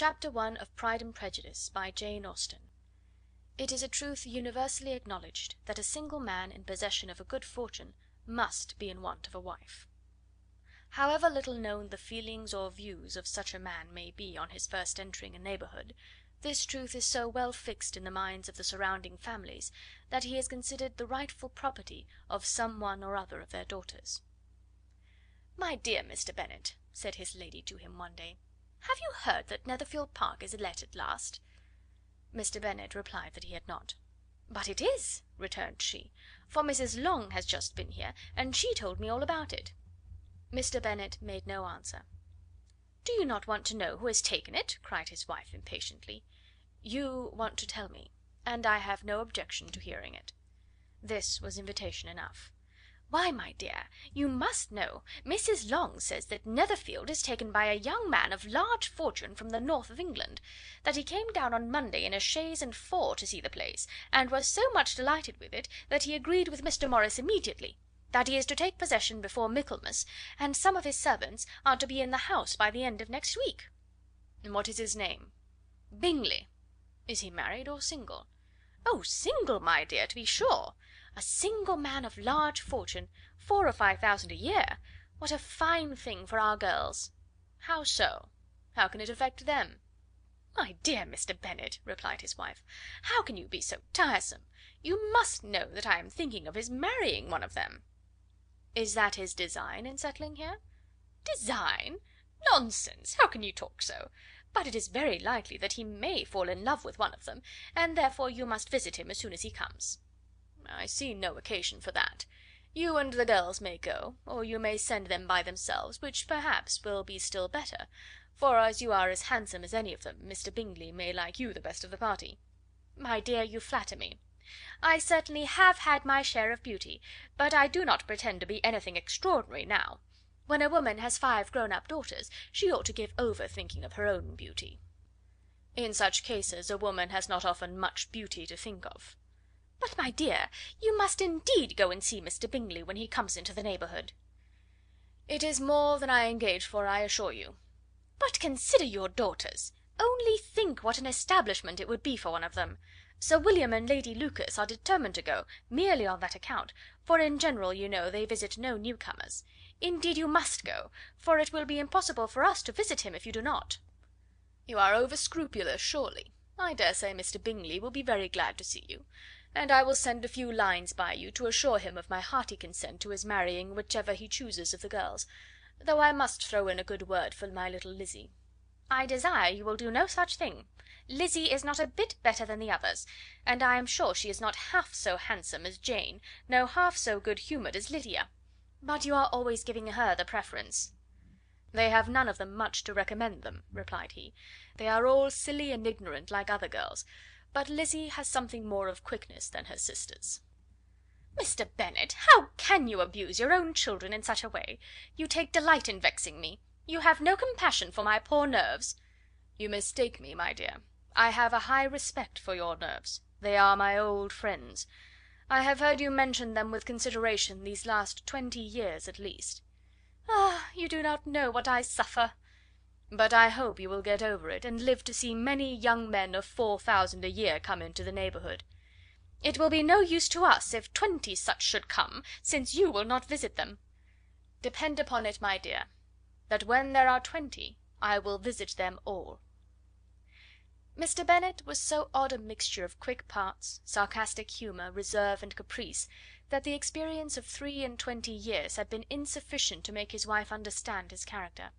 Chapter 1 of Pride and Prejudice, by Jane Austen. It is a truth universally acknowledged that a single man in possession of a good fortune must be in want of a wife. However little known the feelings or views of such a man may be on his first entering a neighbourhood, this truth is so well fixed in the minds of the surrounding families that he is considered the rightful property of some one or other of their daughters. "My dear Mr. Bennet," said his lady to him one day, "have you heard that Netherfield Park is let at last?" Mr. Bennet replied that he had not. "But it is," returned she, "for Mrs. Long has just been here, and she told me all about it." Mr. Bennet made no answer. "Do you not want to know who has taken it?" cried his wife impatiently. "You want to tell me, and I have no objection to hearing it." This was invitation enough. "Why, my dear, you must know. Mrs. Long says that Netherfield is taken by a young man of large fortune from the north of England; that he came down on Monday in a chaise and four to see the place, and was so much delighted with it that he agreed with Mr. Morris immediately; that he is to take possession before Michaelmas, and some of his servants are to be in the house by the end of next week." "And what is his name?" "Bingley." "Is he married or single?" "Oh, single, my dear, to be sure. A single man of large fortune, 4,000 or 5,000 a year. What a fine thing for our girls!" "How so? How can it affect them?" "My dear Mr. Bennet," replied his wife, "how can you be so tiresome? You must know that I am thinking of his marrying one of them." "Is that his design in settling here?" "Design? Nonsense! How can you talk so? But it is very likely that he may fall in love with one of them, and therefore you must visit him as soon as he comes." "I see no occasion for that. You and the girls may go, or you may send them by themselves, which perhaps will be still better, for as you are as handsome as any of them, Mr. Bingley may like you the best of the party." "My dear, you flatter me. I certainly have had my share of beauty, but I do not pretend to be anything extraordinary now. When a woman has 5 grown up daughters, she ought to give over thinking of her own beauty." "In such cases a woman has not often much beauty to think of." "But, my dear, you must indeed go and see Mr. Bingley when he comes into the neighbourhood." "It is more than I engage for, I assure you." "But consider your daughters. Only think what an establishment it would be for one of them. Sir William and Lady Lucas are determined to go, merely on that account, for in general, you know, they visit no newcomers. Indeed you must go, for it will be impossible for us to visit him if you do not." "You are over scrupulous, surely. I dare say Mr. Bingley will be very glad to see you, and I will send a few lines by you to assure him of my hearty consent to his marrying whichever he chooses of the girls, though I must throw in a good word for my little Lizzy." "I desire you will do no such thing. Lizzy is not a bit better than the others, and I am sure she is not half so handsome as Jane, nor half so good humoured as Lydia. But you are always giving her the preference." "They have none of them much to recommend them," replied he. "They are all silly and ignorant like other girls, but Lizzy has something more of quickness than her sisters." "Mr. Bennet, how can you abuse your own children in such a way? You take delight in vexing me. You have no compassion for my poor nerves." "You mistake me, my dear. I have a high respect for your nerves. They are my old friends. I have heard you mention them with consideration these last 20 years at least." "Ah, you do not know what I suffer." "But I hope you will get over it, and live to see many young men of 4,000 a year come into the neighbourhood." "It will be no use to us if 20 such should come, since you will not visit them." "Depend upon it, my dear, that when there are 20 I will visit them all." Mr. Bennet was so odd a mixture of quick parts, sarcastic humour, reserve, and caprice, that the experience of 23 years had been insufficient to make his wife understand his character.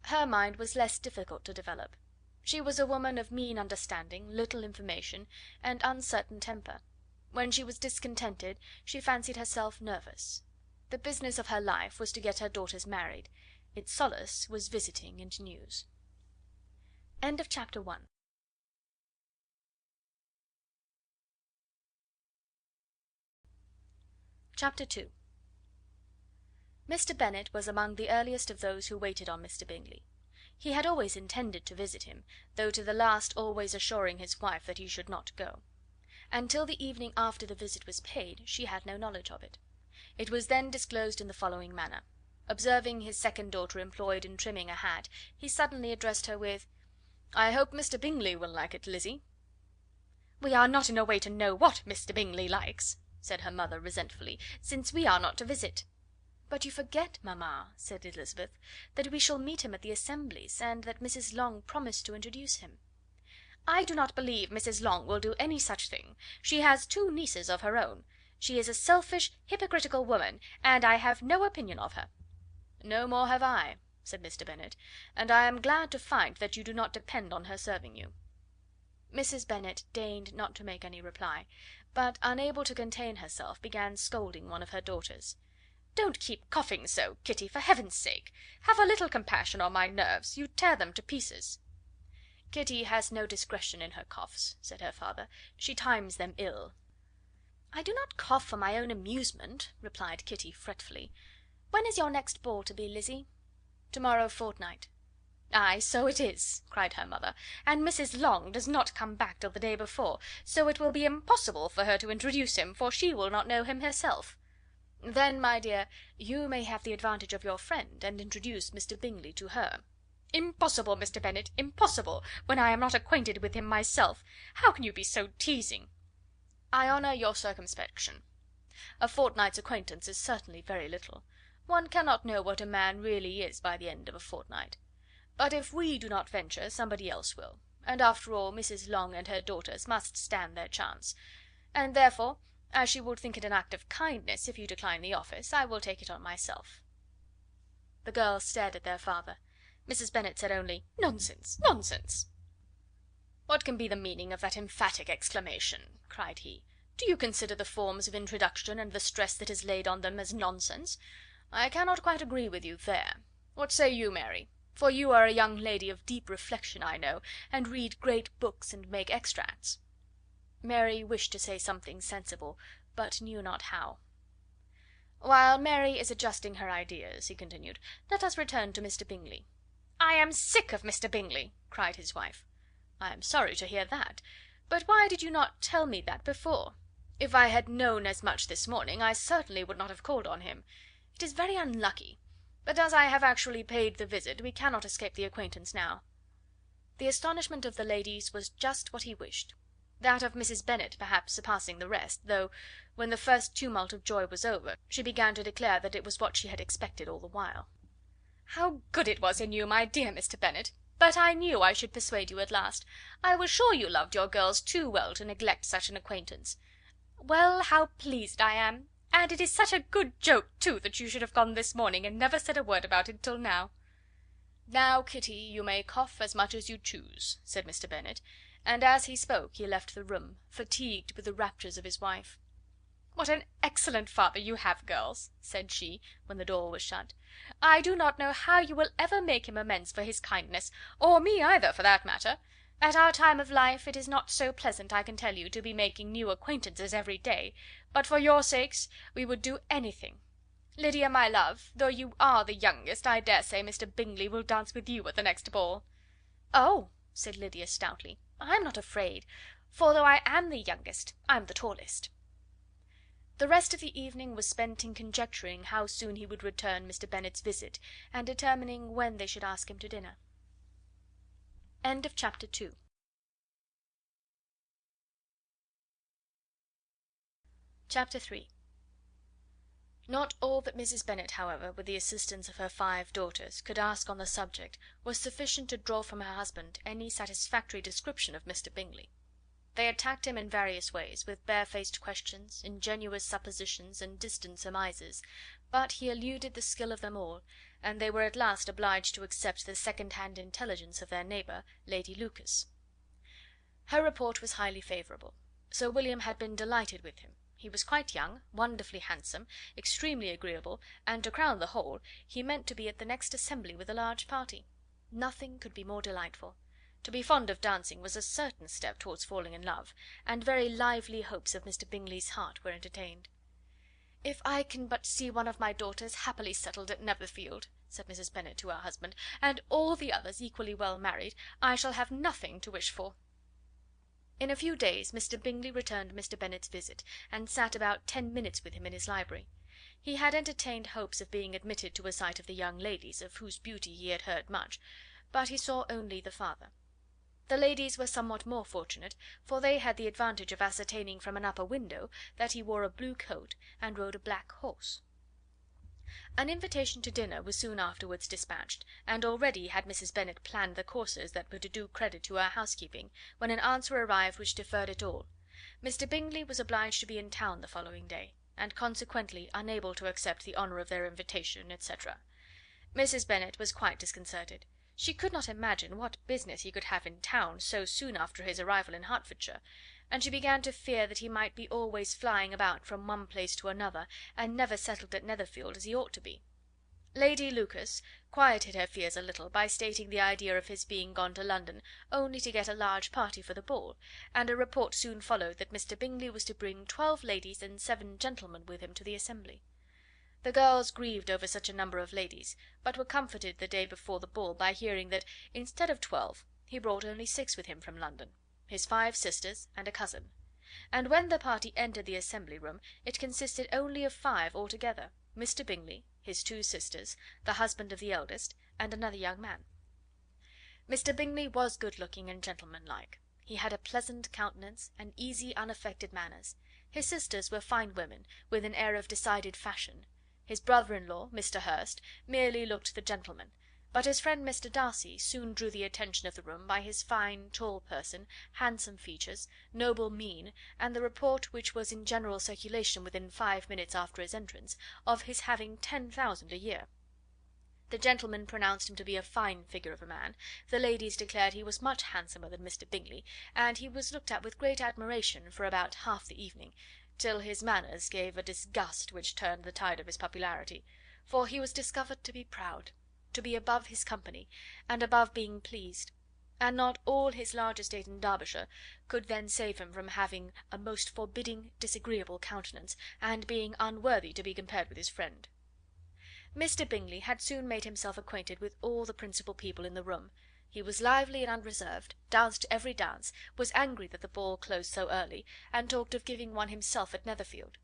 Her mind was less difficult to develop. She was a woman of mean understanding, little information, and uncertain temper. When she was discontented, she fancied herself nervous. The business of her life was to get her daughters married. Its solace was visiting and news. End of chapter 1. Chapter 2. Mr. Bennet was among the earliest of those who waited on Mr. Bingley. He had always intended to visit him, though to the last always assuring his wife that he should not go. And till the evening after the visit was paid, she had no knowledge of it. It was then disclosed in the following manner. Observing his second daughter employed in trimming a hat, he suddenly addressed her with: I hope Mr. Bingley will like it, Lizzie." "We are not in a way to know what Mr. Bingley likes," said her mother resentfully, "since we are not to visit." "But you forget, mamma," said Elizabeth, "that we shall meet him at the assemblies, and that Mrs. Long promised to introduce him." "I do not believe Mrs. Long will do any such thing. She has 2 nieces of her own. She is a selfish, hypocritical woman, and I have no opinion of her." "No more have I," said Mr. Bennet, "and I am glad to find that you do not depend on her serving you." Mrs. Bennet deigned not to make any reply, but, unable to contain herself, began scolding one of her daughters. "Don't keep coughing so, Kitty, for heaven's sake! Have a little compassion on my nerves, you tear them to pieces." "Kitty has no discretion in her coughs," said her father; "she times them ill." "I do not cough for my own amusement," replied Kitty fretfully. "When is your next ball to be, Lizzie?" "To-morrow fortnight." "Ay, so it is," cried her mother, "and Mrs. Long does not come back till the day before, so it will be impossible for her to introduce him, for she will not know him herself." "Then, my dear, you may have the advantage of your friend, and introduce Mr. Bingley to her." "Impossible, Mr. Bennet, impossible, when I am not acquainted with him myself. How can you be so teasing?" "I honour your circumspection. A fortnight's acquaintance is certainly very little. One cannot know what a man really is by the end of a fortnight. But if we do not venture, somebody else will, and after all Mrs. Long and her daughters must stand their chance; and therefore, as she will think it an act of kindness if you decline the office, I will take it on myself." The girls stared at their father. Mrs. Bennet said only, "Nonsense, nonsense!" "What can be the meaning of that emphatic exclamation?" cried he. "Do you consider the forms of introduction, and the stress that is laid on them, as nonsense? I cannot quite agree with you there. What say you, Mary? For you are a young lady of deep reflection, I know, and read great books and make extracts." Mary wished to say something sensible, but knew not how. "While Mary is adjusting her ideas," he continued, "let us return to Mr. Bingley." "I am sick of Mr. Bingley!" cried his wife. "I am sorry to hear that. But why did you not tell me that before? If I had known as much this morning, I certainly would not have called on him. It is very unlucky, but as I have actually paid the visit, we cannot escape the acquaintance now." The astonishment of the ladies was just what he wished; that of Mrs. Bennet perhaps surpassing the rest, though, when the first tumult of joy was over, she began to declare that it was what she had expected all the while. "How good it was in you, my dear Mr. Bennet! But I knew I should persuade you at last. I was sure you loved your girls too well to neglect such an acquaintance. Well, how pleased I am! And it is such a good joke, too, that you should have gone this morning, and never said a word about it till now." "Now, Kitty, you may cough as much as you choose," said Mr. Bennet, and as he spoke he left the room, fatigued with the raptures of his wife. "What an excellent father you have, girls!" said she, when the door was shut. "I do not know how you will ever make him amends for his kindness, or me either, for that matter. At our time of life it is not so pleasant, I can tell you, to be making new acquaintances every day, but for your sakes we would do anything. Lydia, my love, though you are the youngest, I dare say Mr. Bingley will dance with you at the next ball." "Oh!" said Lydia stoutly, "I'm not afraid, for though I am the youngest, I'm the tallest." The rest of the evening was spent in conjecturing how soon he would return Mr. Bennet's visit, and determining when they should ask him to dinner. Chapter 3. Not all that Mrs. Bennet, however, with the assistance of her 5 daughters, could ask on the subject was sufficient to draw from her husband any satisfactory description of Mr. Bingley. They attacked him in various ways, with barefaced questions, ingenuous suppositions, and distant surmises, but he eluded the skill of them all, and they were at last obliged to accept the second hand intelligence of their neighbour, Lady Lucas. Her report was highly favourable. Sir William had been delighted with him. He was quite young, wonderfully handsome, extremely agreeable, and, to crown the whole, he meant to be at the next assembly with a large party. Nothing could be more delightful. To be fond of dancing was a certain step towards falling in love, and very lively hopes of Mr. Bingley's heart were entertained. "If I can but see one of my daughters happily settled at Netherfield," said Mrs. Bennet to her husband, "and all the others equally well married, I shall have nothing to wish for." In a few days Mr. Bingley returned Mr. Bennet's visit, and sat about 10 minutes with him in his library. He had entertained hopes of being admitted to a sight of the young ladies, of whose beauty he had heard much, but he saw only the father. The ladies were somewhat more fortunate, for they had the advantage of ascertaining from an upper window that he wore a blue coat and rode a black horse. An invitation to dinner was soon afterwards dispatched, and already had Mrs. Bennet planned the courses that were to do credit to her housekeeping, when an answer arrived which deferred it all. Mr. Bingley was obliged to be in town the following day, and consequently unable to accept the honour of their invitation, etc. Mrs. Bennet was quite disconcerted. She could not imagine what business he could have in town so soon after his arrival in Hertfordshire, and she began to fear that he might be always flying about from one place to another, and never settled at Netherfield as he ought to be. Lady Lucas quieted her fears a little by stating the idea of his being gone to London only to get a large party for the ball, and a report soon followed that Mr. Bingley was to bring 12 ladies and 7 gentlemen with him to the assembly. The girls grieved over such a number of ladies, but were comforted the day before the ball by hearing that, instead of 12, he brought only 6 with him from London, his 5 sisters and a cousin; and when the party entered the assembly room it consisted only of 5 altogether: Mr. Bingley, his 2 sisters, the husband of the eldest, and another young man. Mr. Bingley was good looking and gentlemanlike. He had a pleasant countenance and easy unaffected manners. His sisters were fine women, with an air of decided fashion. His brother-in-law, Mr. Hurst, merely looked the gentleman, but his friend Mr. Darcy soon drew the attention of the room by his fine, tall person, handsome features, noble mien, and the report, which was in general circulation within 5 minutes after his entrance, of his having 10,000 a year. The gentlemen pronounced him to be a fine figure of a man, the ladies declared he was much handsomer than Mr. Bingley, and he was looked at with great admiration for about half the evening, till his manners gave a disgust which turned the tide of his popularity, for he was discovered to be proud, to be above his company, and above being pleased, and not all his large estate in Derbyshire could then save him from having a most forbidding, disagreeable countenance, and being unworthy to be compared with his friend. Mr. Bingley had soon made himself acquainted with all the principal people in the room. He was lively and unreserved, danced every dance, was angry that the ball closed so early, and talked of giving one himself at Netherfield.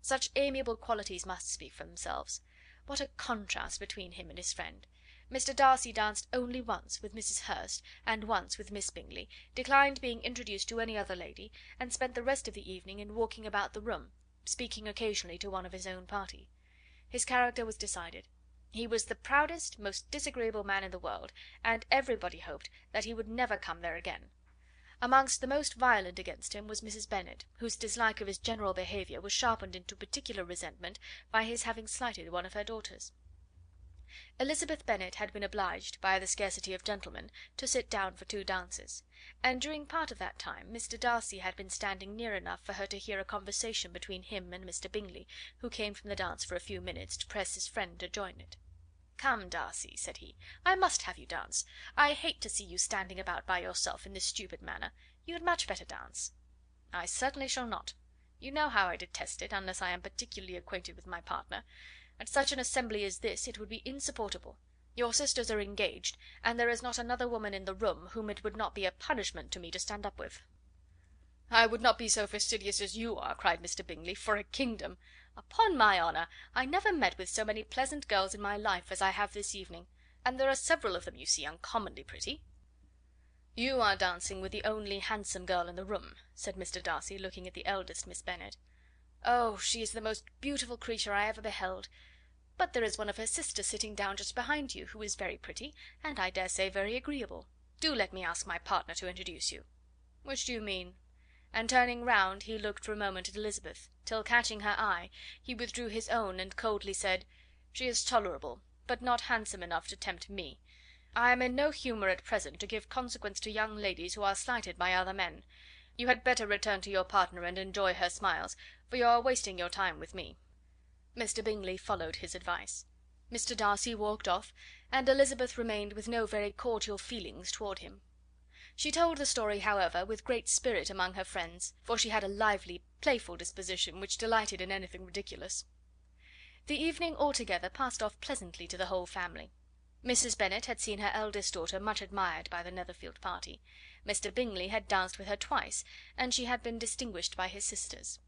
Such amiable qualities must speak for themselves. What a contrast between him and his friend! Mr. Darcy danced only once with Mrs. Hurst, and once with Miss Bingley, declined being introduced to any other lady, and spent the rest of the evening in walking about the room, speaking occasionally to one of his own party. His character was decided. He was the proudest, most disagreeable man in the world, and everybody hoped that he would never come there again. Amongst the most violent against him was Mrs. Bennet, whose dislike of his general behaviour was sharpened into particular resentment by his having slighted one of her daughters. Elizabeth Bennet had been obliged, by the scarcity of gentlemen, to sit down for 2 dances, and during part of that time Mr. Darcy had been standing near enough for her to hear a conversation between him and Mr. Bingley, who came from the dance for a few minutes to press his friend to join it. "Come, Darcy," said he, "I must have you dance. I hate to see you standing about by yourself in this stupid manner. You had much better dance." "I certainly shall not. You know how I detest it, unless I am particularly acquainted with my partner. At such an assembly as this it would be insupportable. Your sisters are engaged, and there is not another woman in the room whom it would not be a punishment to me to stand up with." "I would not be so fastidious as you are," cried Mr. Bingley, "for a kingdom. Upon my honour, I never met with so many pleasant girls in my life as I have this evening, and there are several of them, you see, uncommonly pretty." "You are dancing with the only handsome girl in the room," said Mr. Darcy, looking at the eldest Miss Bennet. "Oh, she is the most beautiful creature I ever beheld. But there is one of her sisters sitting down just behind you, who is very pretty, and I dare say very agreeable. Do let me ask my partner to introduce you." "Which do you mean?" And turning round, he looked for a moment at Elizabeth, till catching her eye, he withdrew his own and coldly said, "She is tolerable, but not handsome enough to tempt me. I am in no humour at present to give consequence to young ladies who are slighted by other men. You had better return to your partner and enjoy her smiles, for you are wasting your time with me." Mr. Bingley followed his advice. Mr. Darcy walked off, and Elizabeth remained with no very cordial feelings toward him. She told the story, however, with great spirit among her friends, for she had a lively, playful disposition, which delighted in anything ridiculous. The evening altogether passed off pleasantly to the whole family. Mrs. Bennet had seen her eldest daughter much admired by the Netherfield party. Mr. Bingley had danced with her twice, and she had been distinguished by his sisters.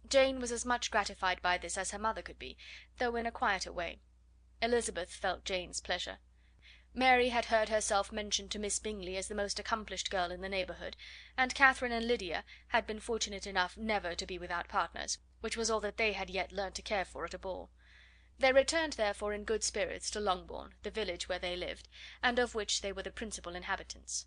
Jane was as much gratified by this as her mother could be, though in a quieter way. Elizabeth felt Jane's pleasure. Mary had heard herself mentioned to Miss Bingley as the most accomplished girl in the neighbourhood, and Catherine and Lydia had been fortunate enough never to be without partners, which was all that they had yet learnt to care for at a ball. They returned, therefore, in good spirits to Longbourn, the village where they lived, and of which they were the principal inhabitants.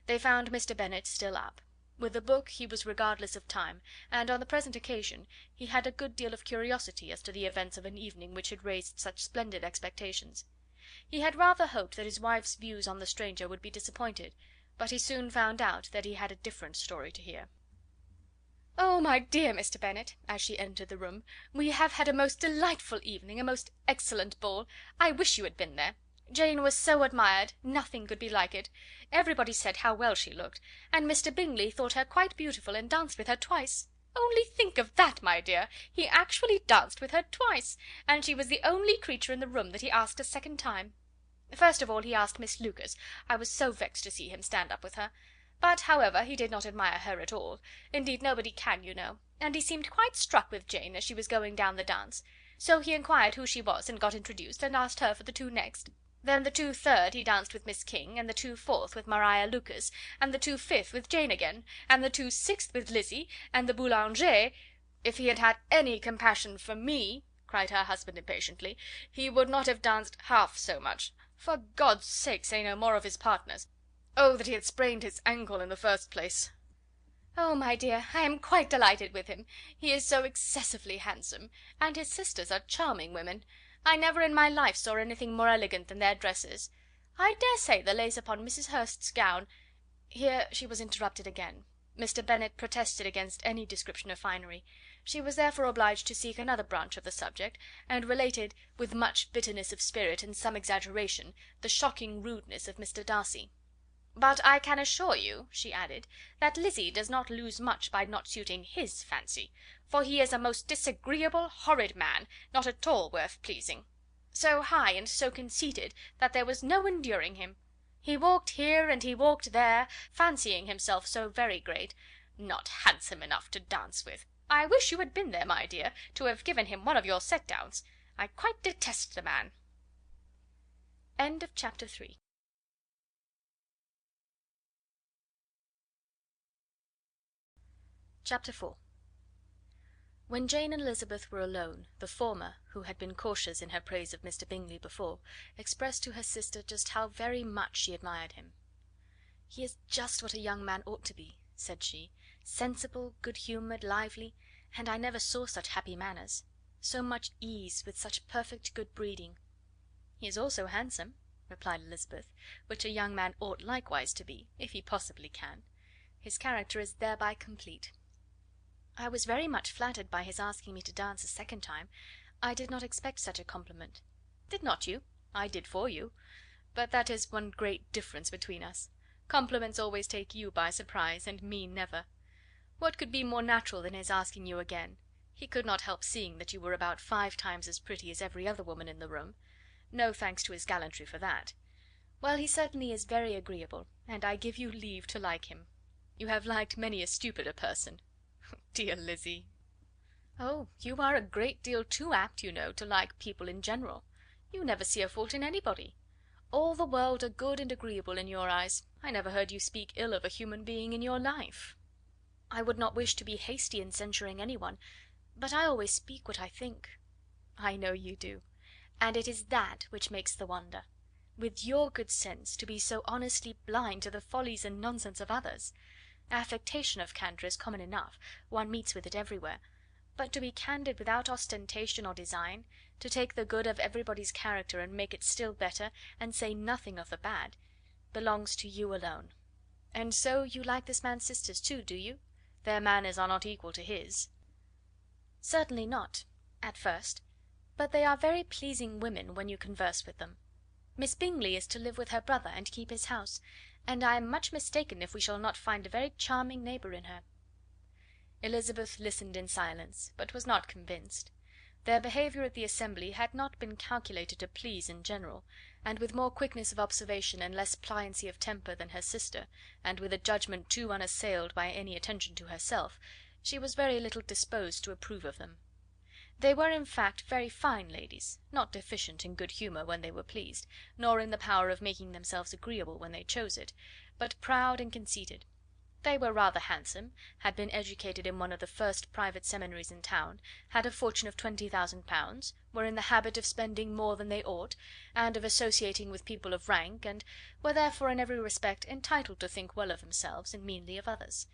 They found Mr. Bennet still up. With a book he was regardless of time, and on the present occasion he had a good deal of curiosity as to the events of an evening which had raised such splendid expectations. He had rather hoped that his wife's views on the stranger would be disappointed, but he soon found out that he had a different story to hear. "Oh, my dear Mr. Bennet," as she entered the room, "we have had a most delightful evening, a most excellent ball. I wish you had been there. Jane was so admired, nothing could be like it. Everybody said how well she looked, and Mr. Bingley thought her quite beautiful, and danced with her twice. Only think of that, my dear! He actually danced with her twice, and she was the only creature in the room that he asked a second time. First of all he asked Miss Lucas. I was so vexed to see him stand up with her. But, however, he did not admire her at all. Indeed, nobody can, you know, and he seemed quite struck with Jane as she was going down the dance. So he inquired who she was, and got introduced, and asked her for the two next. Then the 2/3 he danced with Miss King, and the 2/4 with Maria Lucas, and the 2/5 with Jane again, and the 2/6 with Lizzie, and the Boulanger. If he had had any compassion for me," cried her husband impatiently, "he would not have danced half so much. For God's sake, say no more of his partners. Oh, that he had sprained his ankle in the first place!" "Oh, my dear, I am quite delighted with him. He is so excessively handsome, and his sisters are charming women. I never in my life saw anything more elegant than their dresses. I dare say the lace upon Mrs. Hurst's gown—" Here she was interrupted again. Mr. Bennet protested against any description of finery. She was therefore obliged to seek another branch of the subject, and related, with much bitterness of spirit and some exaggeration, the shocking rudeness of Mr. Darcy. "But I can assure you," she added, "that Lizzie does not lose much by not suiting his fancy, for he is a most disagreeable, horrid man, not at all worth pleasing. So high and so conceited that there was no enduring him. He walked here and he walked there, fancying himself so very great. Not handsome enough to dance with. I wish you had been there, my dear, to have given him one of your set downs. I quite detest the man." End of chapter 3. Chapter 4. When Jane and Elizabeth were alone, the former, who had been cautious in her praise of Mr. Bingley before, expressed to her sister just how very much she admired him. "He is just what a young man ought to be," said she, "sensible, good humoured, lively, and I never saw such happy manners. So much ease, with such perfect good breeding." "He is also handsome," replied Elizabeth, "which a young man ought likewise to be, if he possibly can. His character is thereby complete." "I was very much flattered by his asking me to dance a second time. I did not expect such a compliment." "Did not you? I did for you. But that is one great difference between us. Compliments always take you by surprise, and me never. What could be more natural than his asking you again? He could not help seeing that you were about 5 times as pretty as every other woman in the room. No thanks to his gallantry for that. Well, he certainly is very agreeable, and I give you leave to like him. You have liked many a stupider person." "Dear Lizzie!" "Oh, you are a great deal too apt, you know, to like people in general. You never see a fault in anybody. All the world are good and agreeable in your eyes. I never heard you speak ill of a human being in your life." "I would not wish to be hasty in censuring any one, but I always speak what I think." "I know you do, and it is that which makes the wonder. With your good sense, to be so honestly blind to the follies and nonsense of others. Affectation of candour is common enough, one meets with it everywhere, but to be candid without ostentation or design, to take the good of everybody's character and make it still better, and say nothing of the bad, belongs to you alone. And so you like this man's sisters too, do you? Their manners are not equal to his." "Certainly not, at first, but they are very pleasing women when you converse with them. Miss Bingley is to live with her brother and keep his house, and I am much mistaken if we shall not find a very charming neighbour in her." Elizabeth listened in silence, but was not convinced. Their behaviour at the assembly had not been calculated to please in general, and with more quickness of observation and less pliancy of temper than her sister, and with a judgment too unassailed by any attention to herself, she was very little disposed to approve of them. They were, in fact, very fine ladies, not deficient in good humour when they were pleased, nor in the power of making themselves agreeable when they chose it, but proud and conceited. They were rather handsome, had been educated in one of the first private seminaries in town, had a fortune of £20,000, were in the habit of spending more than they ought, and of associating with people of rank, and were therefore in every respect entitled to think well of themselves and meanly of others.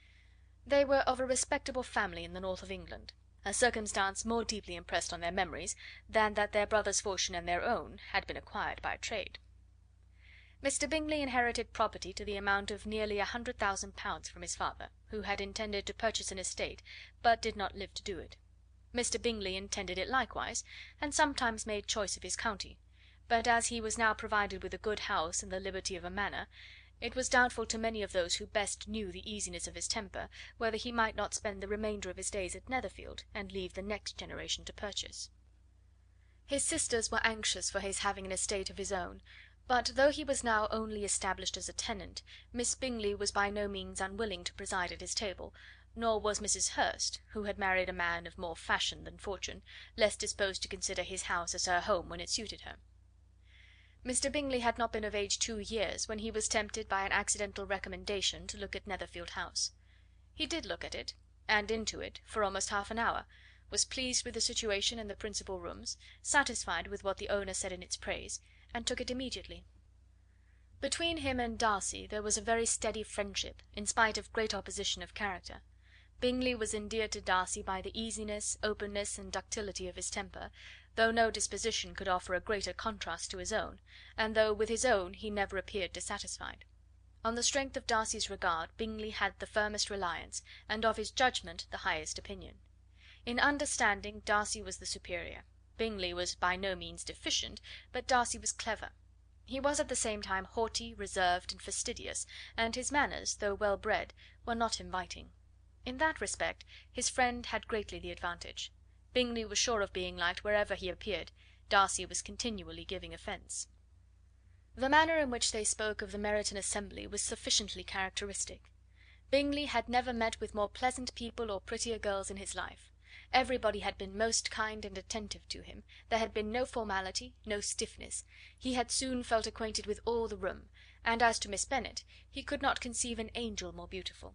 They were of a respectable family in the north of England, a circumstance more deeply impressed on their memories than that their brother's fortune and their own had been acquired by trade. Mr. Bingley inherited property to the amount of nearly £100,000 from his father, who had intended to purchase an estate, but did not live to do it. Mr. Bingley intended it likewise, and sometimes made choice of his county; but as he was now provided with a good house and the liberty of a manor, it was doubtful to many of those who best knew the easiness of his temper whether he might not spend the remainder of his days at Netherfield, and leave the next generation to purchase. His sisters were anxious for his having an estate of his own, but though he was now only established as a tenant, Miss Bingley was by no means unwilling to preside at his table, nor was Mrs. Hurst, who had married a man of more fashion than fortune, less disposed to consider his house as her home when it suited her. Mr. Bingley had not been of age 2 years when he was tempted by an accidental recommendation to look at Netherfield House. He did look at it, and into it, for almost half an hour, was pleased with the situation and the principal rooms, satisfied with what the owner said in its praise, and took it immediately. Between him and Darcy there was a very steady friendship, in spite of great opposition of character. Bingley was endeared to Darcy by the easiness, openness, and ductility of his temper, though no disposition could offer a greater contrast to his own, and though with his own he never appeared dissatisfied. On the strength of Darcy's regard Bingley had the firmest reliance, and of his judgment the highest opinion. In understanding Darcy was the superior. Bingley was by no means deficient, but Darcy was clever. He was at the same time haughty, reserved, and fastidious, and his manners, though well bred, were not inviting. In that respect his friend had greatly the advantage. Bingley was sure of being liked wherever he appeared; Darcy was continually giving offence. The manner in which they spoke of the Meryton assembly was sufficiently characteristic. Bingley had never met with more pleasant people or prettier girls in his life. Everybody had been most kind and attentive to him, there had been no formality, no stiffness; he had soon felt acquainted with all the room, and as to Miss Bennet, he could not conceive an angel more beautiful.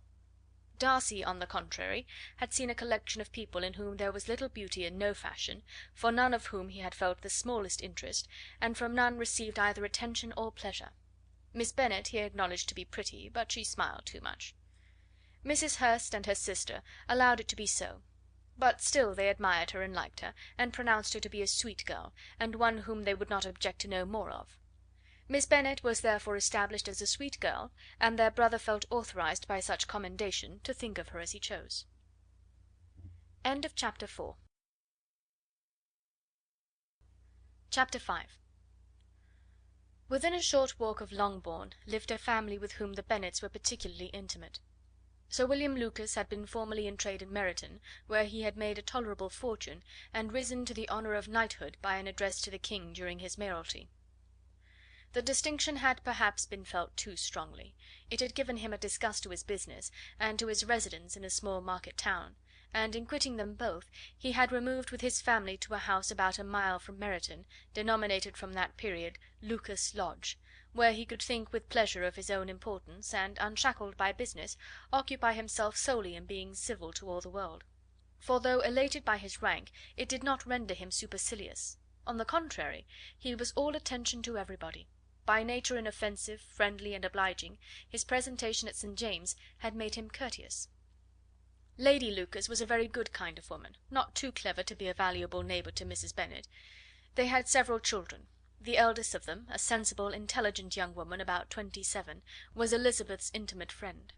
Darcy, on the contrary, had seen a collection of people in whom there was little beauty and no fashion, for none of whom he had felt the smallest interest, and from none received either attention or pleasure. Miss Bennet he acknowledged to be pretty, but she smiled too much. Mrs. Hurst and her sister allowed it to be so, but still they admired her and liked her, and pronounced her to be a sweet girl, and one whom they would not object to know more of. Miss Bennet was therefore established as a sweet girl, and their brother felt authorized by such commendation to think of her as he chose. Chapter 5. Within a short walk of Longbourn lived a family with whom the Bennets were particularly intimate. Sir William Lucas had been formerly in trade in Meryton, where he had made a tolerable fortune, and risen to the honour of knighthood by an address to the king during his mayoralty. The distinction had perhaps been felt too strongly. It had given him a disgust to his business, and to his residence in a small market town, and in quitting them both he had removed with his family to a house about a mile from Meryton, denominated from that period Lucas Lodge, where he could think with pleasure of his own importance, and, unshackled by business, occupy himself solely in being civil to all the world. For though elated by his rank, it did not render him supercilious. On the contrary, he was all attention to everybody. By nature inoffensive, friendly, and obliging, his presentation at St. James's had made him courteous. Lady Lucas was a very good kind of woman, not too clever to be a valuable neighbour to Mrs. Bennet. They had several children. The eldest of them, a sensible, intelligent young woman about 27, was Elizabeth's intimate friend.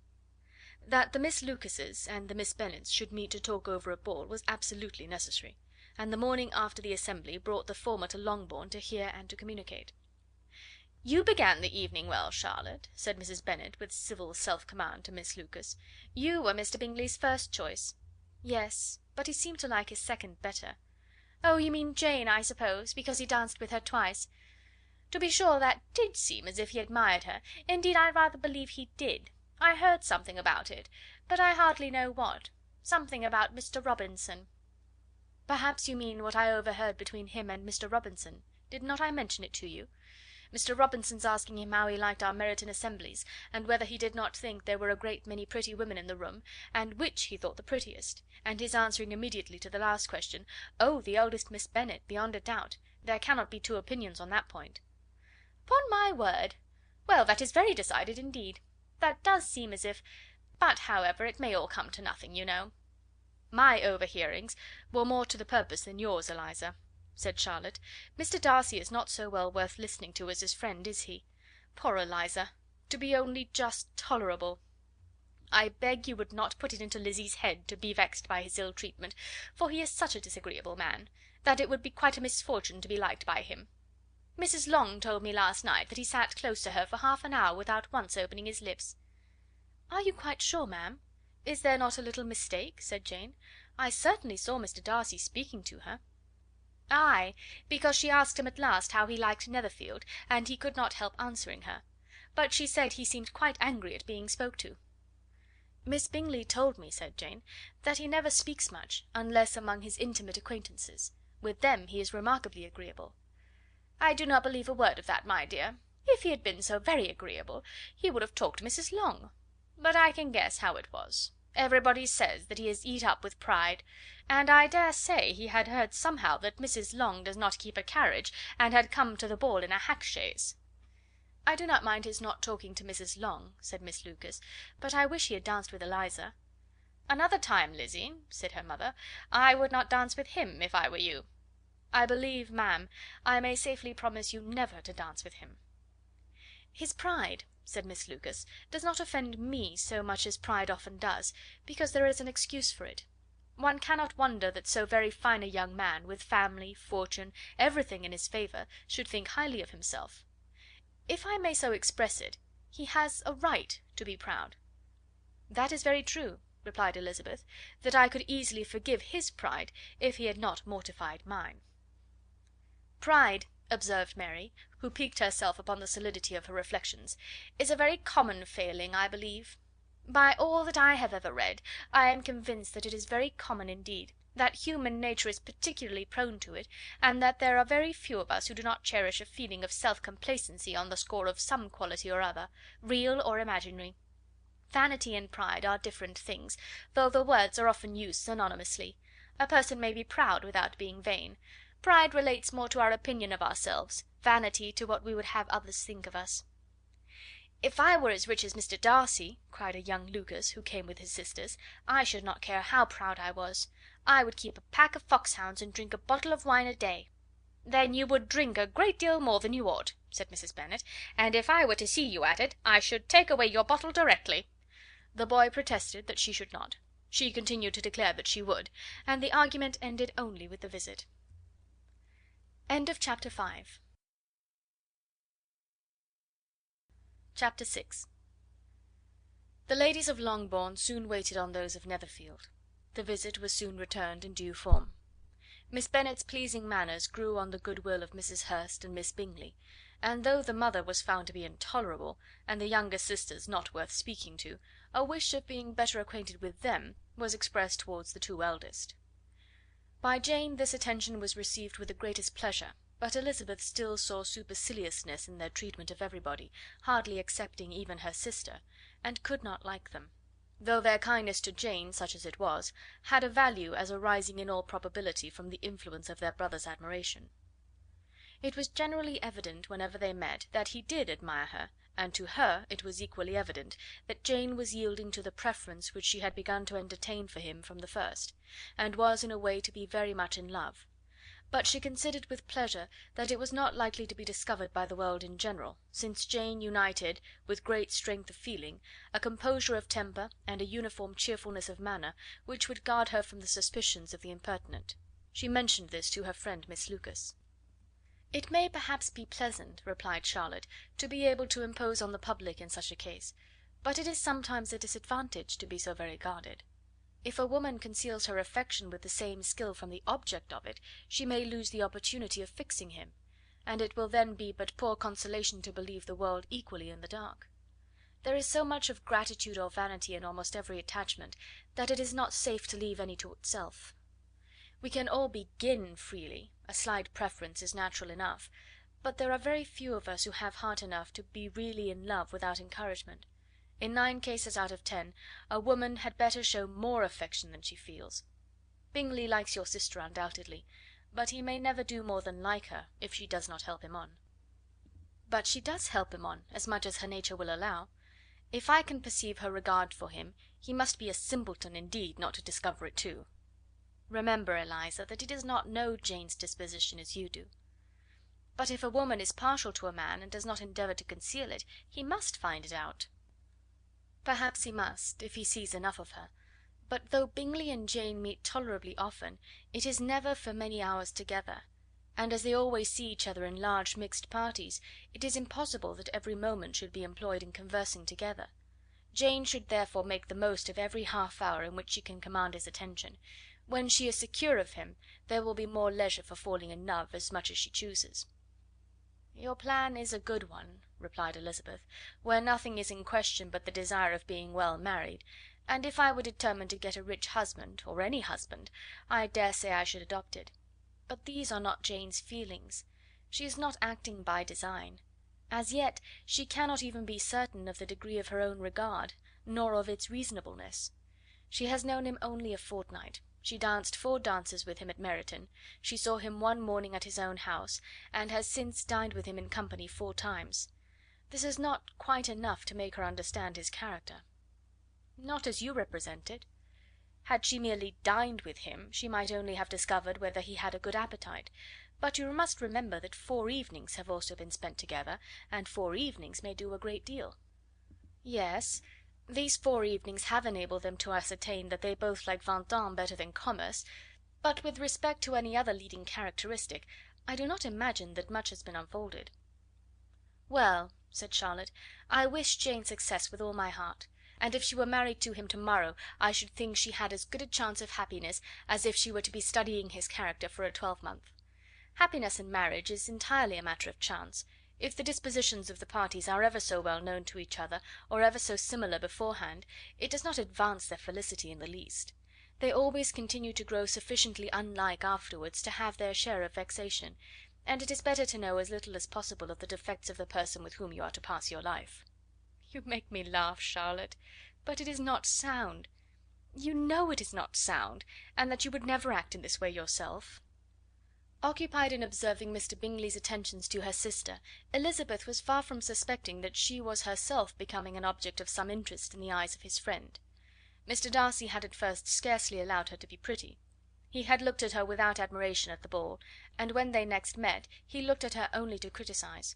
That the Miss Lucases and the Miss Bennets should meet to talk over a ball was absolutely necessary, and the morning after the assembly brought the former to Longbourn to hear and to communicate. "You began the evening well, Charlotte," said Mrs. Bennet, with civil self-command, to Miss Lucas. "You were Mr. Bingley's first choice." "Yes, but he seemed to like his second better." "Oh, you mean Jane, I suppose, because he danced with her twice. To be sure, that did seem as if he admired her. Indeed, I rather believe he did. I heard something about it, but I hardly know what. Something about Mr. Robinson." Perhaps you mean what I overheard between him and Mr. Robinson. Did not I mention it to you? Mr. Robinson's asking him how he liked our Meryton assemblies, and whether he did not think there were a great many pretty women in the room, and which he thought the prettiest, and his answering immediately to the last question, 'Oh, the eldest Miss Bennet, beyond a doubt. There cannot be two opinions on that point.' Upon my word! Well, that is very decided indeed. That does seem as if... But, however, it may all come to nothing, you know." "My overhearings were more to the purpose than yours, Eliza," said Charlotte. "Mr. Darcy is not so well worth listening to as his friend, is he? Poor Eliza! To be only just tolerable! I beg you would not put it into Lizzie's head to be vexed by his ill treatment, for he is such a disagreeable man, that it would be quite a misfortune to be liked by him. Mrs. Long told me last night that he sat close to her for half an hour without once opening his lips." "Are you quite sure, ma'am? Is there not a little mistake?" said Jane. "I certainly saw Mr. Darcy speaking to her." "Ay, because she asked him at last how he liked Netherfield, and he could not help answering her. But she said he seemed quite angry at being spoke to." "Miss Bingley told me," said Jane, "that he never speaks much, unless among his intimate acquaintances. With them he is remarkably agreeable." "I do not believe a word of that, my dear. If he had been so very agreeable, he would have talked to Mrs. Long. But I can guess how it was. Everybody says that he is eat up with pride, and I dare say he had heard somehow that Mrs. Long does not keep a carriage, and had come to the ball in a hack chaise." "I do not mind his not talking to Mrs. Long," said Miss Lucas, "but I wish he had danced with Eliza." "Another time, Lizzie," said her mother, "I would not dance with him, if I were you." "I believe, ma'am, I may safely promise you never to dance with him." "His pride," said Miss Lucas, "does not offend me so much as pride often does, because there is an excuse for it. One cannot wonder that so very fine a young man, with family, fortune, everything in his favour, should think highly of himself. If I may so express it, he has a right to be proud." "That is very true," replied Elizabeth, "that I could easily forgive his pride if he had not mortified mine." "Pride," observed Mary, who piqued herself upon the solidity of her reflections, "is a very common failing, I believe. By all that I have ever read, I am convinced that it is very common indeed, that human nature is particularly prone to it, and that there are very few of us who do not cherish a feeling of self complacency on the score of some quality or other, real or imaginary. Vanity and pride are different things, though the words are often used synonymously. A person may be proud without being vain. Pride relates more to our opinion of ourselves, vanity to what we would have others think of us." "If I were as rich as Mr. Darcy," cried a young Lucas, who came with his sisters, "I should not care how proud I was. I would keep a pack of foxhounds and drink a bottle of wine a day." "Then you would drink a great deal more than you ought," said Mrs. Bennet, "and if I were to see you at it, I should take away your bottle directly." The boy protested that she should not. She continued to declare that she would, and the argument ended only with the visit. Chapter 6. The ladies of Longbourn soon waited on those of Netherfield. The visit was soon returned in due form. Miss Bennet's pleasing manners grew on the goodwill of Mrs. Hurst and Miss Bingley, and though the mother was found to be intolerable, and the younger sisters not worth speaking to, a wish of being better acquainted with them was expressed towards the two eldest. By Jane this attention was received with the greatest pleasure, but Elizabeth still saw superciliousness in their treatment of everybody, hardly excepting even her sister, and could not like them; though their kindness to Jane, such as it was, had a value as arising in all probability from the influence of their brother's admiration. It was generally evident, whenever they met, that he did admire her, and to her it was equally evident that Jane was yielding to the preference which she had begun to entertain for him from the first, and was in a way to be very much in love; but she considered with pleasure that it was not likely to be discovered by the world in general, since Jane united, with great strength of feeling, a composure of temper and a uniform cheerfulness of manner which would guard her from the suspicions of the impertinent. She mentioned this to her friend Miss Lucas. "It may perhaps be pleasant," replied Charlotte, "to be able to impose on the public in such a case, but it is sometimes a disadvantage to be so very guarded. If a woman conceals her affection with the same skill from the object of it, she may lose the opportunity of fixing him, and it will then be but poor consolation to believe the world equally in the dark. There is so much of gratitude or vanity in almost every attachment, that it is not safe to leave any to itself. We can all begin freely, a slight preference is natural enough, but there are very few of us who have heart enough to be really in love without encouragement. In 9 cases out of 10 a woman had better show more affection than she feels. Bingley likes your sister undoubtedly, but he may never do more than like her if she does not help him on." "But she does help him on, as much as her nature will allow. If I can perceive her regard for him, he must be a simpleton indeed not to discover it too. Remember, Eliza, that he does not know Jane's disposition as you do." "But if a woman is partial to a man, and does not endeavour to conceal it, he must find it out." "Perhaps he must, if he sees enough of her; but though Bingley and Jane meet tolerably often, it is never for many hours together, and as they always see each other in large mixed parties, it is impossible that every moment should be employed in conversing together. Jane should therefore make the most of every half hour in which she can command his attention. When she is secure of him, there will be more leisure for falling in love as much as she chooses." "Your plan is a good one," replied Elizabeth, "where nothing is in question but the desire of being well married, and if I were determined to get a rich husband, or any husband, I dare say I should adopt it. But these are not Jane's feelings. She is not acting by design. As yet she cannot even be certain of the degree of her own regard, nor of its reasonableness. She has known him only a fortnight. She danced 4 dances with him at Meryton, she saw him one morning at his own house, and has since dined with him in company 4 times. This is not quite enough to make her understand his character." "Not as you represent it. Had she merely dined with him, she might only have discovered whether he had a good appetite; but you must remember that 4 evenings have also been spent together, and 4 evenings may do a great deal." "Yes, these 4 evenings have enabled them to ascertain that they both like Vingt better than commerce, but with respect to any other leading characteristic, I do not imagine that much has been unfolded." "Well," said Charlotte, "I wish Jane success with all my heart, and if she were married to him to morrow, I should think she had as good a chance of happiness as if she were to be studying his character for a 12-month. Happiness in marriage is entirely a matter of chance. If the dispositions of the parties are ever so well known to each other, or ever so similar beforehand, it does not advance their felicity in the least. They always continue to grow sufficiently unlike afterwards to have their share of vexation, and it is better to know as little as possible of the defects of the person with whom you are to pass your life." "You make me laugh, Charlotte, but it is not sound. You know it is not sound, and that you would never act in this way yourself." Occupied in observing Mr. Bingley's attentions to her sister, Elizabeth was far from suspecting that she was herself becoming an object of some interest in the eyes of his friend. Mr. Darcy had at first scarcely allowed her to be pretty. He had looked at her without admiration at the ball, and when they next met he looked at her only to criticise.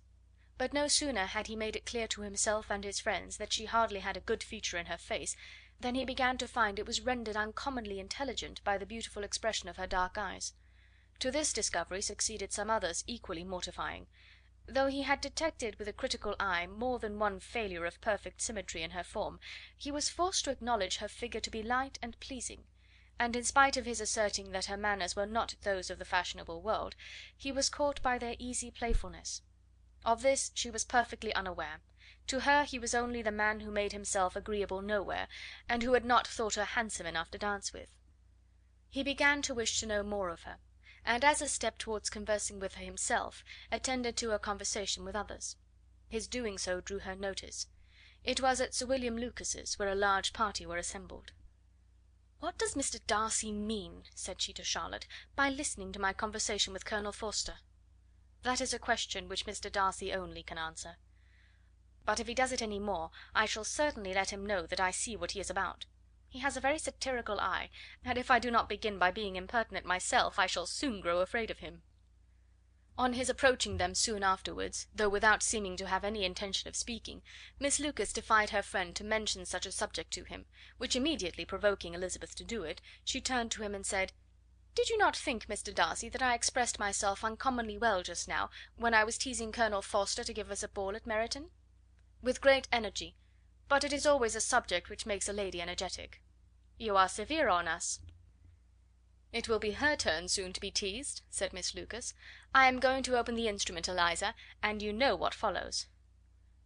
But no sooner had he made it clear to himself and his friends that she hardly had a good feature in her face, than he began to find it was rendered uncommonly intelligent by the beautiful expression of her dark eyes. To this discovery succeeded some others equally mortifying. Though he had detected with a critical eye more than one failure of perfect symmetry in her form, he was forced to acknowledge her figure to be light and pleasing, and in spite of his asserting that her manners were not those of the fashionable world, he was caught by their easy playfulness. Of this she was perfectly unaware. To her he was only the man who made himself agreeable nowhere, and who had not thought her handsome enough to dance with. He began to wish to know more of her, and as a step towards conversing with her himself, attended to her conversation with others. His doing so drew her notice. It was at Sir William Lucas's, where a large party were assembled. "What does Mr. Darcy mean," said she to Charlotte, "by listening to my conversation with Colonel Forster?" "That is a question which Mr. Darcy only can answer. But if he does it any more, I shall certainly let him know that I see what he is about. He has a very satirical eye, and if I do not begin by being impertinent myself, I shall soon grow afraid of him." On his approaching them soon afterwards, though without seeming to have any intention of speaking, Miss Lucas defied her friend to mention such a subject to him, which immediately provoking Elizabeth to do it, she turned to him and said: "Did you not think, Mr. Darcy, that I expressed myself uncommonly well just now, when I was teasing Colonel Forster to give us a ball at Meryton?" "With great energy; but it is always a subject which makes a lady energetic." "You are severe on us." "It will be her turn soon to be teased," said Miss Lucas. "I am going to open the instrument, Eliza, and you know what follows."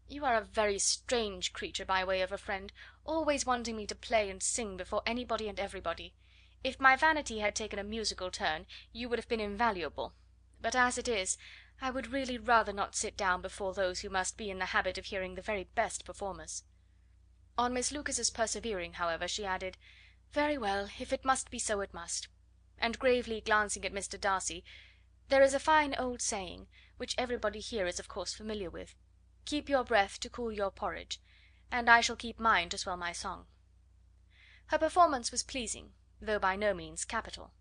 "You are a very strange creature by way of a friend, always wanting me to play and sing before anybody and everybody. If my vanity had taken a musical turn, you would have been invaluable; but as it is, I would really rather not sit down before those who must be in the habit of hearing the very best performers." On Miss Lucas's persevering, however, she added: "Very well, if it must be so, it must." And gravely glancing at Mr. Darcy: "There is a fine old saying, which everybody here is of course familiar with: 'Keep your breath to cool your porridge,' and I shall keep mine to swell my song." Her performance was pleasing, though by no means capital.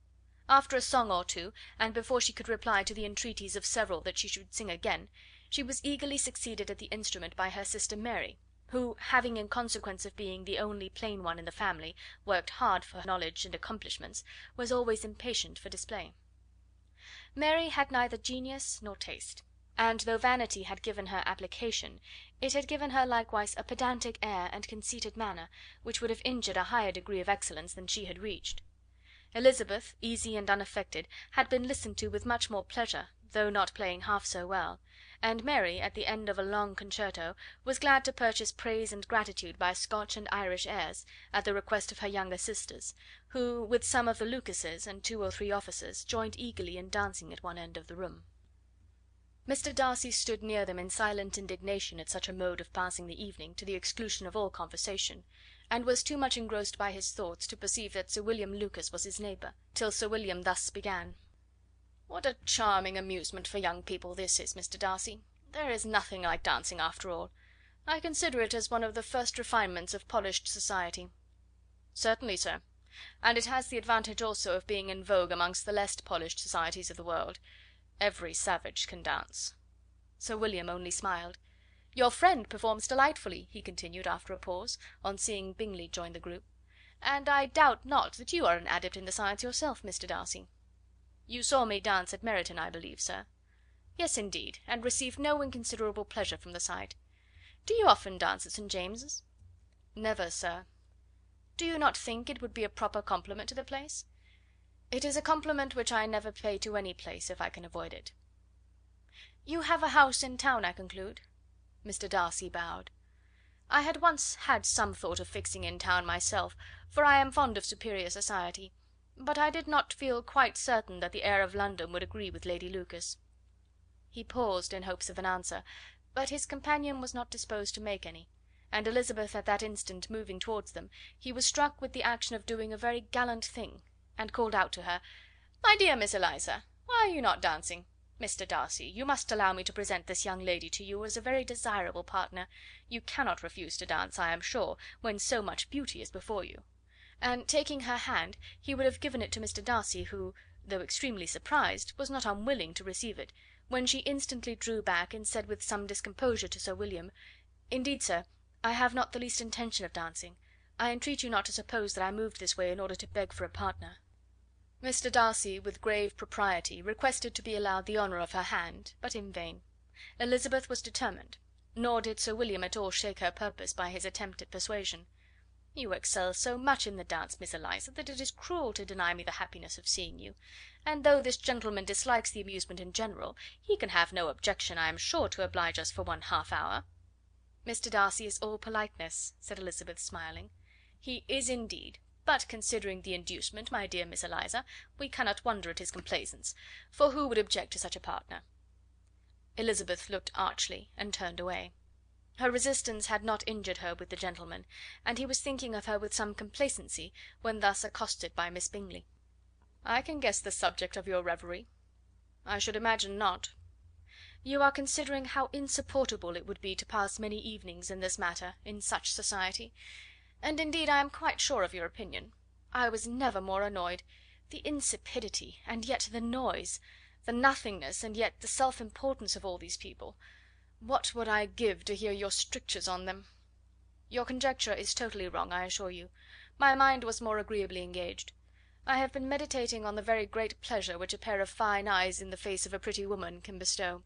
After a song or two, and before she could reply to the entreaties of several that she should sing again, she was eagerly succeeded at the instrument by her sister Mary, who, having in consequence of being the only plain one in the family worked hard for knowledge and accomplishments, was always impatient for display. Mary had neither genius nor taste, and though vanity had given her application, it had given her likewise a pedantic air and conceited manner, which would have injured a higher degree of excellence than she had reached. Elizabeth, easy and unaffected, had been listened to with much more pleasure, though not playing half so well, and Mary, at the end of a long concerto, was glad to purchase praise and gratitude by Scotch and Irish airs, at the request of her younger sisters, who, with some of the Lucases and 2 or 3 officers, joined eagerly in dancing at one end of the room. Mr. Darcy stood near them in silent indignation at such a mode of passing the evening, to the exclusion of all conversation, and was too much engrossed by his thoughts to perceive that Sir William Lucas was his neighbour, till Sir William thus began: "What a charming amusement for young people this is, Mr. Darcy! There is nothing like dancing after all. I consider it as one of the first refinements of polished society." "Certainly, sir, and it has the advantage also of being in vogue amongst the less polished societies of the world. Every savage can dance." Sir William only smiled. "Your friend performs delightfully," he continued, after a pause, on seeing Bingley join the group, "and I doubt not that you are an adept in the science yourself, Mr. Darcy." "You saw me dance at Meryton, I believe, sir?" "Yes, indeed, and received no inconsiderable pleasure from the sight. Do you often dance at St. James's?" "Never, sir." "Do you not think it would be a proper compliment to the place?" "It is a compliment which I never pay to any place, if I can avoid it." "You have a house in town, I conclude?" Mr. Darcy bowed. "I had once had some thought of fixing in town myself, for I am fond of superior society, but I did not feel quite certain that the air of London would agree with Lady Lucas." He paused in hopes of an answer, but his companion was not disposed to make any, and Elizabeth at that instant moving towards them, he was struck with the action of doing a very gallant thing, and called out to her: "My dear Miss Eliza, why are you not dancing? Mr. Darcy, you must allow me to present this young lady to you as a very desirable partner. You cannot refuse to dance, I am sure, when so much beauty is before you." And taking her hand, he would have given it to Mr. Darcy, who, though extremely surprised, was not unwilling to receive it, when she instantly drew back, and said with some discomposure to Sir William: "Indeed, sir, I have not the least intention of dancing. I entreat you not to suppose that I moved this way in order to beg for a partner." Mr. Darcy, with grave propriety, requested to be allowed the honour of her hand, but in vain. Elizabeth was determined, nor did Sir William at all shake her purpose by his attempt at persuasion. "You excel so much in the dance, Miss Eliza, that it is cruel to deny me the happiness of seeing you; and though this gentleman dislikes the amusement in general, he can have no objection, I am sure, to oblige us for 1/2 hour." "Mr. Darcy is all politeness," said Elizabeth, smiling. "He is indeed, but considering the inducement, my dear Miss Eliza, we cannot wonder at his complaisance, for who would object to such a partner?" Elizabeth looked archly, and turned away. Her resistance had not injured her with the gentleman, and he was thinking of her with some complacency, when thus accosted by Miss Bingley. "I can guess the subject of your reverie." "I should imagine not." "You are considering how insupportable it would be to pass many evenings in this matter, in such society; and indeed I am quite sure of your opinion. I was never more annoyed. The insipidity, and yet the noise; the nothingness, and yet the self importance of all these people. What would I give to hear your strictures on them?" "Your conjecture is totally wrong, I assure you. My mind was more agreeably engaged. I have been meditating on the very great pleasure which a pair of fine eyes in the face of a pretty woman can bestow."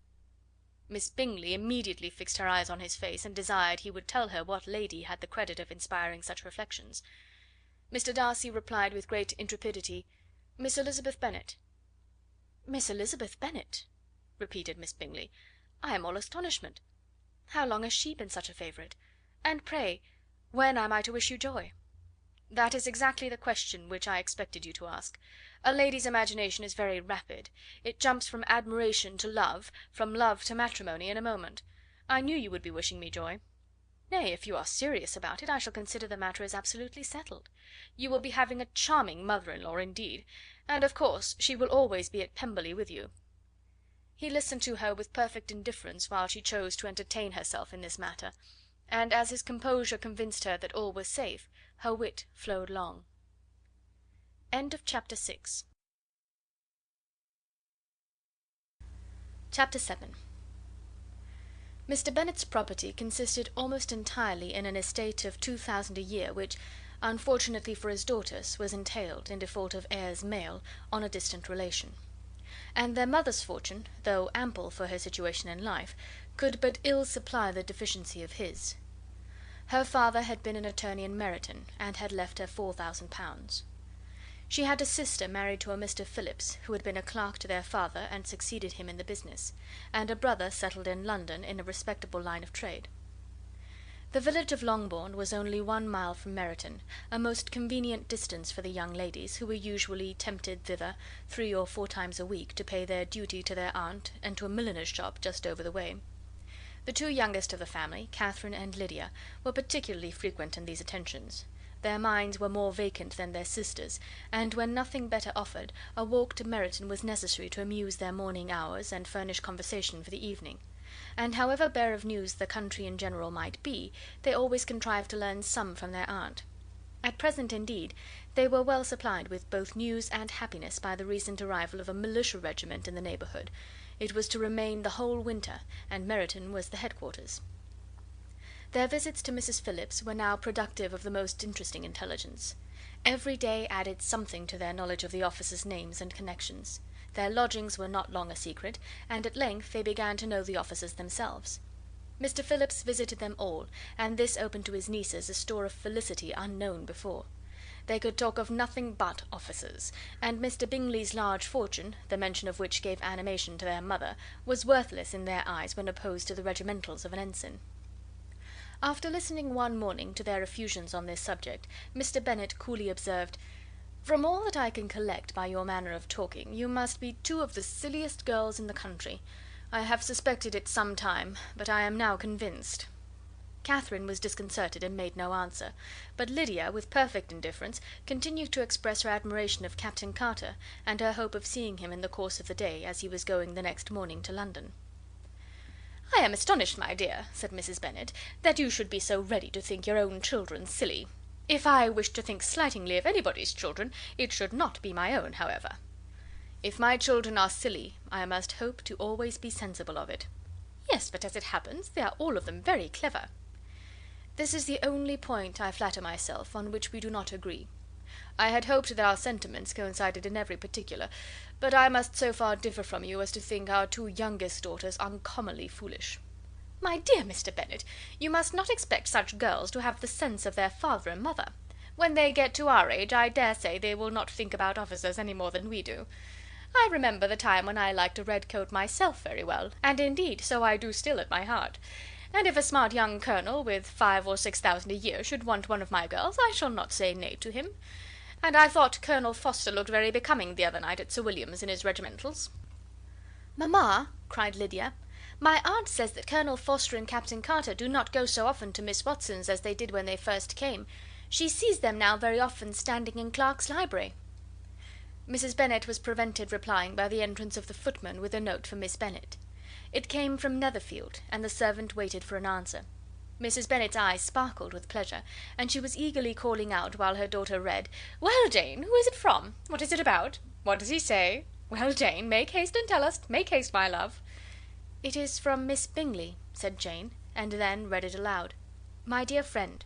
Miss Bingley immediately fixed her eyes on his face, and desired he would tell her what lady had the credit of inspiring such reflections. Mr. Darcy replied with great intrepidity: "Miss Elizabeth Bennet." "Miss Elizabeth Bennet!" repeated Miss Bingley. "I am all astonishment. How long has she been such a favourite? And pray, when am I to wish you joy?" "That is exactly the question which I expected you to ask. A lady's imagination is very rapid. It jumps from admiration to love, from love to matrimony, in a moment. I knew you would be wishing me joy." "Nay, if you are serious about it, I shall consider the matter as absolutely settled. You will be having a charming mother in law indeed, and of course she will always be at Pemberley with you." He listened to her with perfect indifference while she chose to entertain herself in this matter, and as his composure convinced her that all was safe, her wit flowed long. Chapter 7. Mr. Bennet's property consisted almost entirely in an estate of 2,000 a year, which, unfortunately for his daughters, was entailed, in default of heirs male, on a distant relation; and their mother's fortune, though ample for her situation in life, could but ill supply the deficiency of his. Her father had been an attorney in Meryton, and had left her £4,000. She had a sister married to a Mr. Phillips, who had been a clerk to their father and succeeded him in the business, and a brother settled in London in a respectable line of trade. The village of Longbourn was only 1 mile from Meryton, a most convenient distance for the young ladies, who were usually tempted thither 3 or 4 times a week to pay their duty to their aunt and to a milliner's shop just over the way. The 2 youngest of the family, Catherine and Lydia, were particularly frequent in these attentions. Their minds were more vacant than their sisters', and when nothing better offered, a walk to Meryton was necessary to amuse their morning hours and furnish conversation for the evening; and however bare of news the country in general might be, they always contrived to learn some from their aunt. At present, indeed, they were well supplied with both news and happiness by the recent arrival of a militia regiment in the neighbourhood. It was to remain the whole winter, and Meryton was the headquarters. Their visits to Mrs. Phillips were now productive of the most interesting intelligence. Every day added something to their knowledge of the officers' names and connections. Their lodgings were not long a secret, and at length they began to know the officers themselves. Mr. Phillips visited them all, and this opened to his nieces a store of felicity unknown before. They could talk of nothing but officers, and Mr. Bingley's large fortune, the mention of which gave animation to their mother, was worthless in their eyes when opposed to the regimentals of an ensign. After listening one morning to their effusions on this subject, Mr. Bennet coolly observed, "From all that I can collect by your manner of talking, you must be 2 of the silliest girls in the country. I have suspected it some time, but I am now convinced." Catherine was disconcerted and made no answer, but Lydia, with perfect indifference, continued to express her admiration of Captain Carter, and her hope of seeing him in the course of the day, as he was going the next morning to London. "I am astonished, my dear," said Mrs. Bennet, "that you should be so ready to think your own children silly. If I wished to think slightingly of anybody's children, it should not be my own, however." "If my children are silly, I must hope to always be sensible of it." "Yes, but as it happens, they are all of them very clever." "This is the only point, I flatter myself, on which we do not agree. I had hoped that our sentiments coincided in every particular, but I must so far differ from you as to think our 2 youngest daughters uncommonly foolish." "My dear Mr. Bennet, you must not expect such girls to have the sense of their father and mother. When they get to our age, I dare say they will not think about officers any more than we do. I remember the time when I liked a red coat myself very well, and indeed so I do still at my heart; and if a smart young colonel, with 5 or 6,000 a year, should want one of my girls, I shall not say nay to him. And I thought Colonel Forster looked very becoming the other night at Sir William's in his regimentals." "Mamma," cried Lydia, "my aunt says that Colonel Forster and Captain Carter do not go so often to Miss Watson's as they did when they first came. She sees them now very often standing in Clark's library." Mrs. Bennet was prevented replying by the entrance of the footman with a note for Miss Bennet. It came from Netherfield, and the servant waited for an answer. Mrs. Bennet's eyes sparkled with pleasure, and she was eagerly calling out, while her daughter read, "Well, Jane, who is it from? What is it about? What does he say? Well, Jane, make haste and tell us. Make haste, my love." "It is from Miss Bingley," said Jane, and then read it aloud. "My dear friend,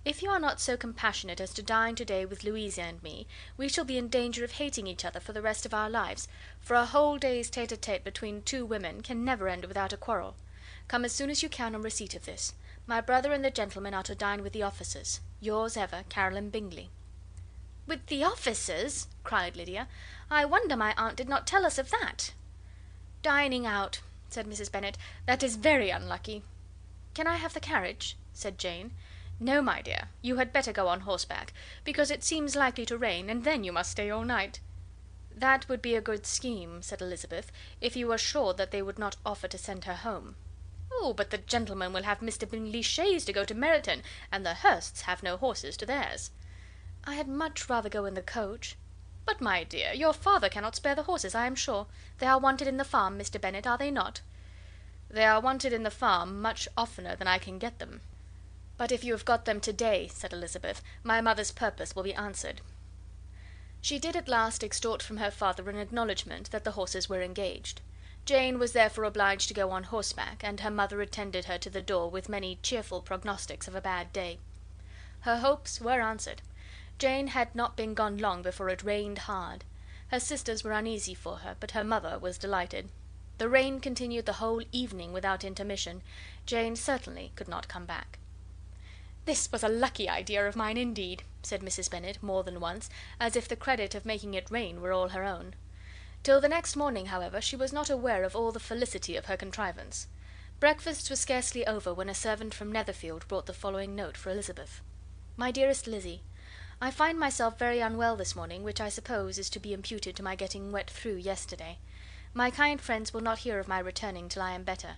if you are not so compassionate as to dine to-day with Louisa and me, we shall be in danger of hating each other for the rest of our lives, for a whole day's tete-a-tete between 2 women can never end without a quarrel. Come as soon as you can on receipt of this. My brother and the gentlemen are to dine with the officers. Yours ever, Caroline Bingley." "With the officers!" cried Lydia. "I wonder my aunt did not tell us of that." "Dining out," said Mrs. Bennet; "that is very unlucky." "Can I have the carriage?" said Jane. "No, my dear, you had better go on horseback, because it seems likely to rain, and then you must stay all night." "That would be a good scheme," said Elizabeth, "if you were sure that they would not offer to send her home." "Oh, but the gentlemen will have Mr. Bingley's chaise to go to Meryton, and the Hursts have no horses to theirs." "I had much rather go in the coach." "But, my dear, your father cannot spare the horses, I am sure. They are wanted in the farm, Mr. Bennet, are they not?" "They are wanted in the farm much oftener than I can get them." "But if you have got them to day," said Elizabeth, "my mother's purpose will be answered." She did at last extort from her father an acknowledgment that the horses were engaged. Jane was therefore obliged to go on horseback, and her mother attended her to the door with many cheerful prognostics of a bad day. Her hopes were answered. Jane had not been gone long before it rained hard. Her sisters were uneasy for her, but her mother was delighted. The rain continued the whole evening without intermission. Jane certainly could not come back. "This was a lucky idea of mine, indeed," said Mrs. Bennet more than once, as if the credit of making it rain were all her own. Till the next morning, however, she was not aware of all the felicity of her contrivance. Breakfast was scarcely over when a servant from Netherfield brought the following note for Elizabeth: "My dearest Lizzie, I find myself very unwell this morning, which I suppose is to be imputed to my getting wet through yesterday. My kind friends will not hear of my returning till I am better.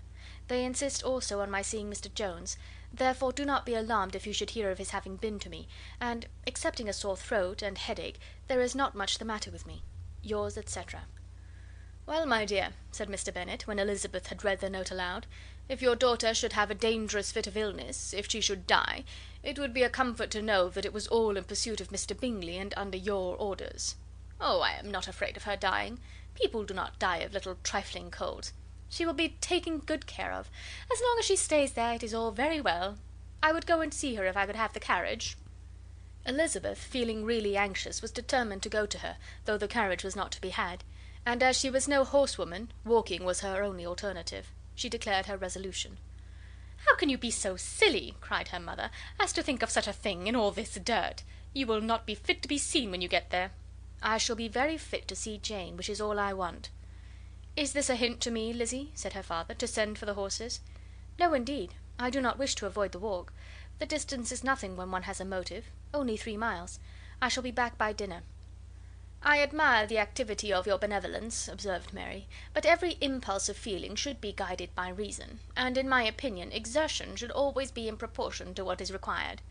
They insist also on my seeing Mr. Jones, therefore do not be alarmed if you should hear of his having been to me, and, excepting a sore throat and headache, there is not much the matter with me. Yours, etc." "Well, my dear," said Mr. Bennet, when Elizabeth had read the note aloud, "if your daughter should have a dangerous fit of illness, if she should die, it would be a comfort to know that it was all in pursuit of Mr. Bingley, and under your orders." "Oh, I am not afraid of her dying. People do not die of little trifling colds. She will be taken good care of. As long as she stays there, it is all very well. I would go and see her if I could have the carriage." Elizabeth, feeling really anxious, was determined to go to her, though the carriage was not to be had; and as she was no horsewoman, walking was her only alternative. She declared her resolution. "How can you be so silly," cried her mother, "as to think of such a thing, in all this dirt? You will not be fit to be seen when you get there." "I shall be very fit to see Jane, which is all I want." "Is this a hint to me, Lizzie," said her father, "to send for the horses?" "No, indeed. I do not wish to avoid the walk. The distance is nothing when one has a motive. Only 3 miles. I shall be back by dinner." "I admire the activity of your benevolence," observed Mary, "but every impulse of feeling should be guided by reason, and, in my opinion, exertion should always be in proportion to what is required."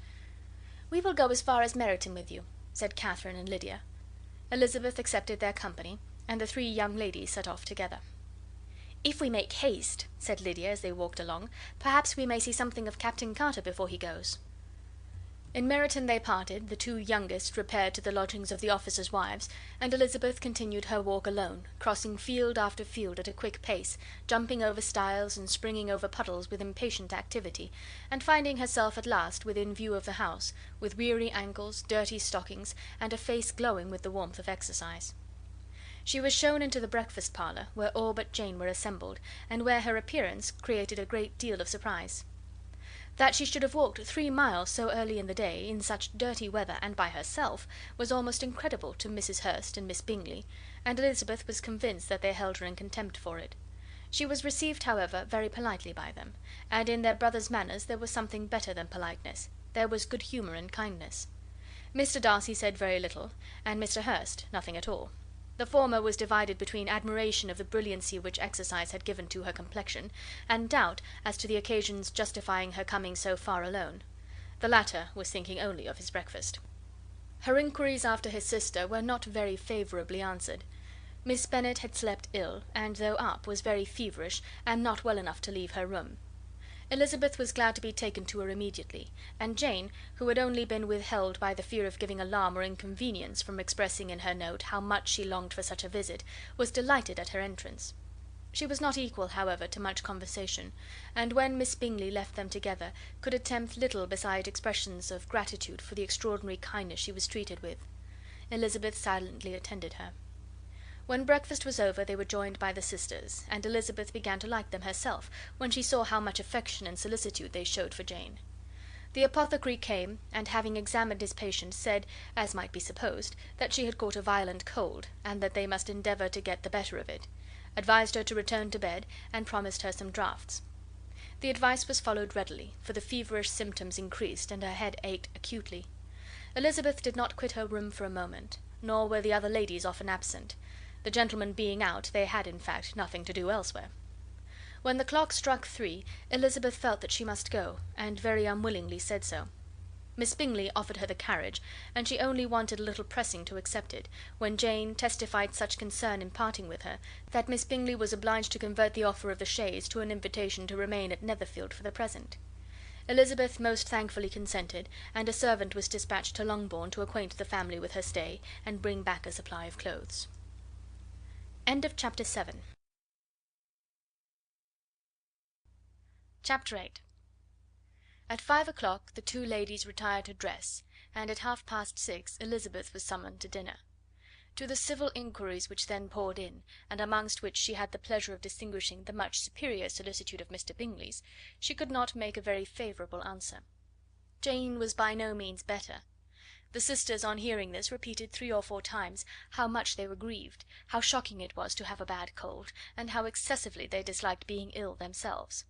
"We will go as far as Meryton with you," said Catherine and Lydia. Elizabeth accepted their company, and the 3 young ladies set off together. "If we make haste," said Lydia, as they walked along, "perhaps we may see something of Captain Carter before he goes." In Meryton they parted, the 2 youngest repaired to the lodgings of the officers' wives, and Elizabeth continued her walk alone, crossing field after field at a quick pace, jumping over stiles and springing over puddles with impatient activity, and finding herself at last within view of the house, with weary ankles, dirty stockings, and a face glowing with the warmth of exercise. She was shown into the breakfast parlour, where all but Jane were assembled, and where her appearance created a great deal of surprise. That she should have walked 3 miles so early in the day, in such dirty weather, and by herself, was almost incredible to Mrs. Hurst and Miss Bingley, and Elizabeth was convinced that they held her in contempt for it. She was received, however, very politely by them, and in their brother's manners there was something better than politeness, there was good humour and kindness. Mr. Darcy said very little, and Mr. Hurst nothing at all. The former was divided between admiration of the brilliancy which exercise had given to her complexion, and doubt as to the occasion's justifying her coming so far alone. The latter was thinking only of his breakfast. Her inquiries after his sister were not very favourably answered. Miss Bennet had slept ill, and though up, was very feverish, and not well enough to leave her room. Elizabeth was glad to be taken to her immediately, and Jane, who had only been withheld by the fear of giving alarm or inconvenience from expressing in her note how much she longed for such a visit, was delighted at her entrance. She was not equal, however, to much conversation, and when Miss Bingley left them together, could attempt little beside expressions of gratitude for the extraordinary kindness she was treated with. Elizabeth silently attended her. When breakfast was over they were joined by the sisters, and Elizabeth began to like them herself, when she saw how much affection and solicitude they showed for Jane. The apothecary came, and having examined his patient, said, as might be supposed, that she had caught a violent cold, and that they must endeavour to get the better of it; advised her to return to bed, and promised her some draughts. The advice was followed readily, for the feverish symptoms increased, and her head ached acutely. Elizabeth did not quit her room for a moment, nor were the other ladies often absent. The gentlemen being out, they had, in fact, nothing to do elsewhere. When the clock struck 3, Elizabeth felt that she must go, and very unwillingly said so. Miss Bingley offered her the carriage, and she only wanted a little pressing to accept it, when Jane testified such concern in parting with her, that Miss Bingley was obliged to convert the offer of the chaise to an invitation to remain at Netherfield for the present. Elizabeth most thankfully consented, and a servant was dispatched to Longbourn to acquaint the family with her stay, and bring back a supply of clothes. Chapter 7. Chapter 8. At 5 o'clock the two ladies retired to dress, and at 6:30 Elizabeth was summoned to dinner. To the civil inquiries which then poured in, and amongst which she had the pleasure of distinguishing the much superior solicitude of Mr. Bingley's, she could not make a very favourable answer. Jane was by no means better. The sisters, on hearing this, repeated 3 or 4 times how much they were grieved, how shocking it was to have a bad cold, and how excessively they disliked being ill themselves;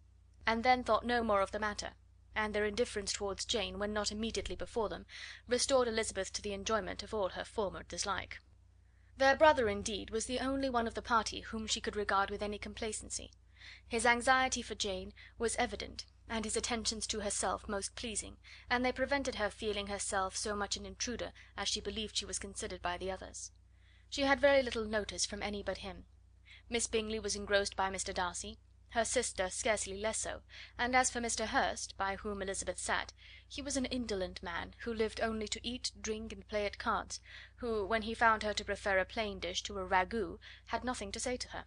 and then thought no more of the matter, and their indifference towards Jane, when not immediately before them, restored Elizabeth to the enjoyment of all her former dislike. Their brother, indeed, was the only one of the party whom she could regard with any complacency. His anxiety for Jane was evident, and his attentions to herself most pleasing, and they prevented her feeling herself so much an intruder as she believed she was considered by the others. She had very little notice from any but him. Miss Bingley was engrossed by Mr. Darcy, her sister scarcely less so, and as for Mr. Hurst, by whom Elizabeth sat, he was an indolent man, who lived only to eat, drink, and play at cards, who, when he found her to prefer a plain dish to a ragout, had nothing to say to her.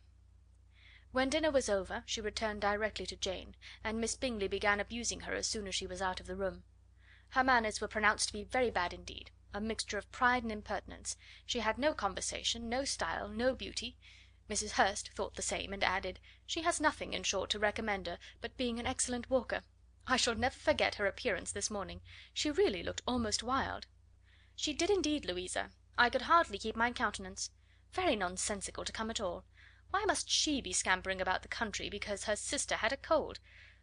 When dinner was over, she returned directly to Jane, and Miss Bingley began abusing her as soon as she was out of the room. Her manners were pronounced to be very bad indeed, a mixture of pride and impertinence. She had no conversation, no style, no beauty. Mrs. Hurst thought the same, and added, "She has nothing, in short, to recommend her but being an excellent walker. I shall never forget her appearance this morning. She really looked almost wild." "She did indeed, Louisa. I could hardly keep my countenance. Very nonsensical to come at all. Why must she be scampering about the country because her sister had a cold?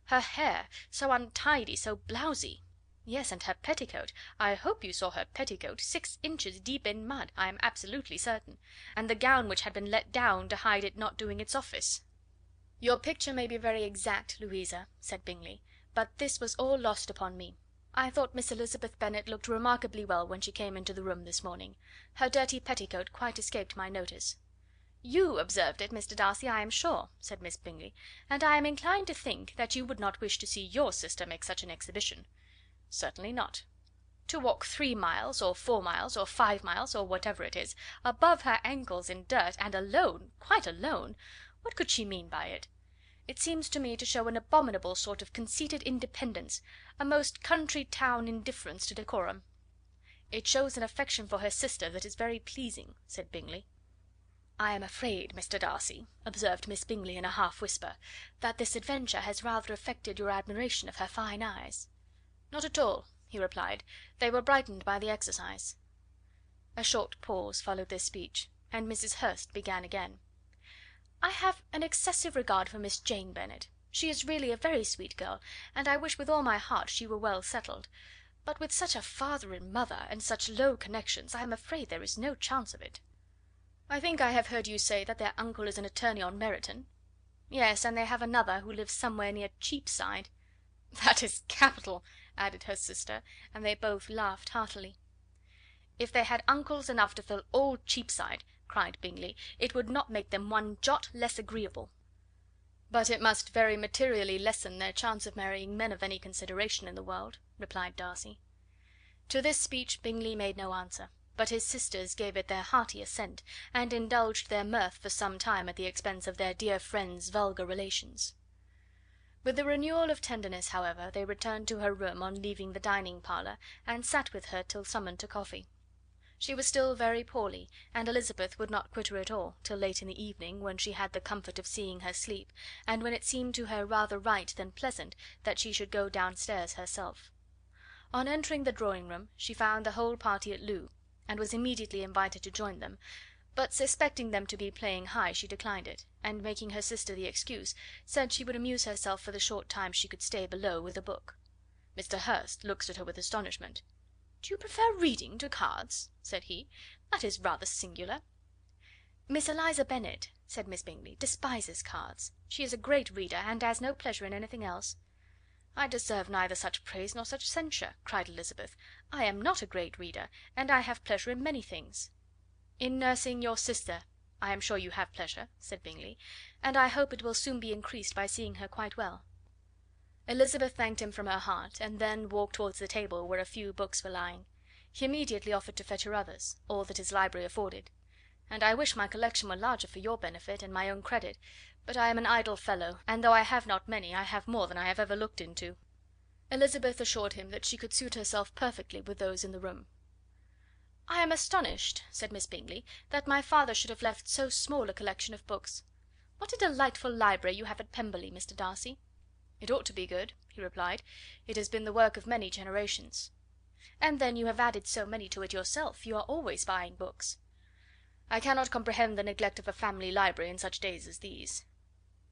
Her hair, so untidy, so blousy! Yes, and her petticoat, I hope you saw her petticoat, 6 inches deep in mud, I am absolutely certain, and the gown which had been let down to hide it not doing its office." "Your picture may be very exact, Louisa," said Bingley, "but this was all lost upon me. I thought Miss Elizabeth Bennet looked remarkably well when she came into the room this morning. Her dirty petticoat quite escaped my notice." "You observed it, Mr. Darcy, I am sure," said Miss Bingley, "and I am inclined to think that you would not wish to see your sister make such an exhibition." "Certainly not." "To walk 3 miles, or 4 miles, or 5 miles, or whatever it is, above her ankles in dirt, and alone, quite alone! What could she mean by it? It seems to me to show an abominable sort of conceited independence, a most country town indifference to decorum." "It shows an affection for her sister that is very pleasing," said Bingley. "I am afraid, Mr. Darcy," observed Miss Bingley in a half whisper, "that this adventure has rather affected your admiration of her fine eyes." "Not at all," he replied; "they were brightened by the exercise." A short pause followed this speech, and Mrs. Hurst began again. "I have an excessive regard for Miss Jane Bennet. She is really a very sweet girl, and I wish with all my heart she were well settled; but with such a father and mother, and such low connections, I am afraid there is no chance of it." "I think I have heard you say that their uncle is an attorney on Meryton." "Yes, and they have another who lives somewhere near Cheapside." "That is capital," added her sister, and they both laughed heartily. "If they had uncles enough to fill all Cheapside," cried Bingley, "it would not make them one jot less agreeable." "But it must very materially lessen their chance of marrying men of any consideration in the world," replied Darcy. To this speech Bingley made no answer, but his sisters gave it their hearty assent, and indulged their mirth for some time at the expense of their dear friend's vulgar relations. With a renewal of tenderness, however, they returned to her room on leaving the dining parlour, and sat with her till summoned to coffee. She was still very poorly, and Elizabeth would not quit her at all till late in the evening, when she had the comfort of seeing her sleep, and when it seemed to her rather right than pleasant that she should go downstairs herself. On entering the drawing room she found the whole party at loo, and was immediately invited to join them, but suspecting them to be playing high she declined it, and making her sister the excuse, said she would amuse herself for the short time she could stay below with a book. Mr. Hurst looked at her with astonishment. "Do you prefer reading to cards?" said he. "That is rather singular." "Miss Eliza Bennet," said Miss Bingley, "despises cards. She is a great reader, and has no pleasure in anything else." "I deserve neither such praise nor such censure," cried Elizabeth. "I am not a great reader, and I have pleasure in many things." "In nursing your sister I am sure you have pleasure," said Bingley, "and I hope it will soon be increased by seeing her quite well." Elizabeth thanked him from her heart, and then walked towards the table where a few books were lying. He immediately offered to fetch her others, all that his library afforded. "And I wish my collection were larger for your benefit and my own credit, but I am an idle fellow, and though I have not many, I have more than I have ever looked into." Elizabeth assured him that she could suit herself perfectly with those in the room. "I am astonished," said Miss Bingley, "that my father should have left so small a collection of books. What a delightful library you have at Pemberley, Mr. Darcy!" "It ought to be good," he replied. "It has been the work of many generations." "And then you have added so many to it yourself. You are always buying books." "I cannot comprehend the neglect of a family library in such days as these."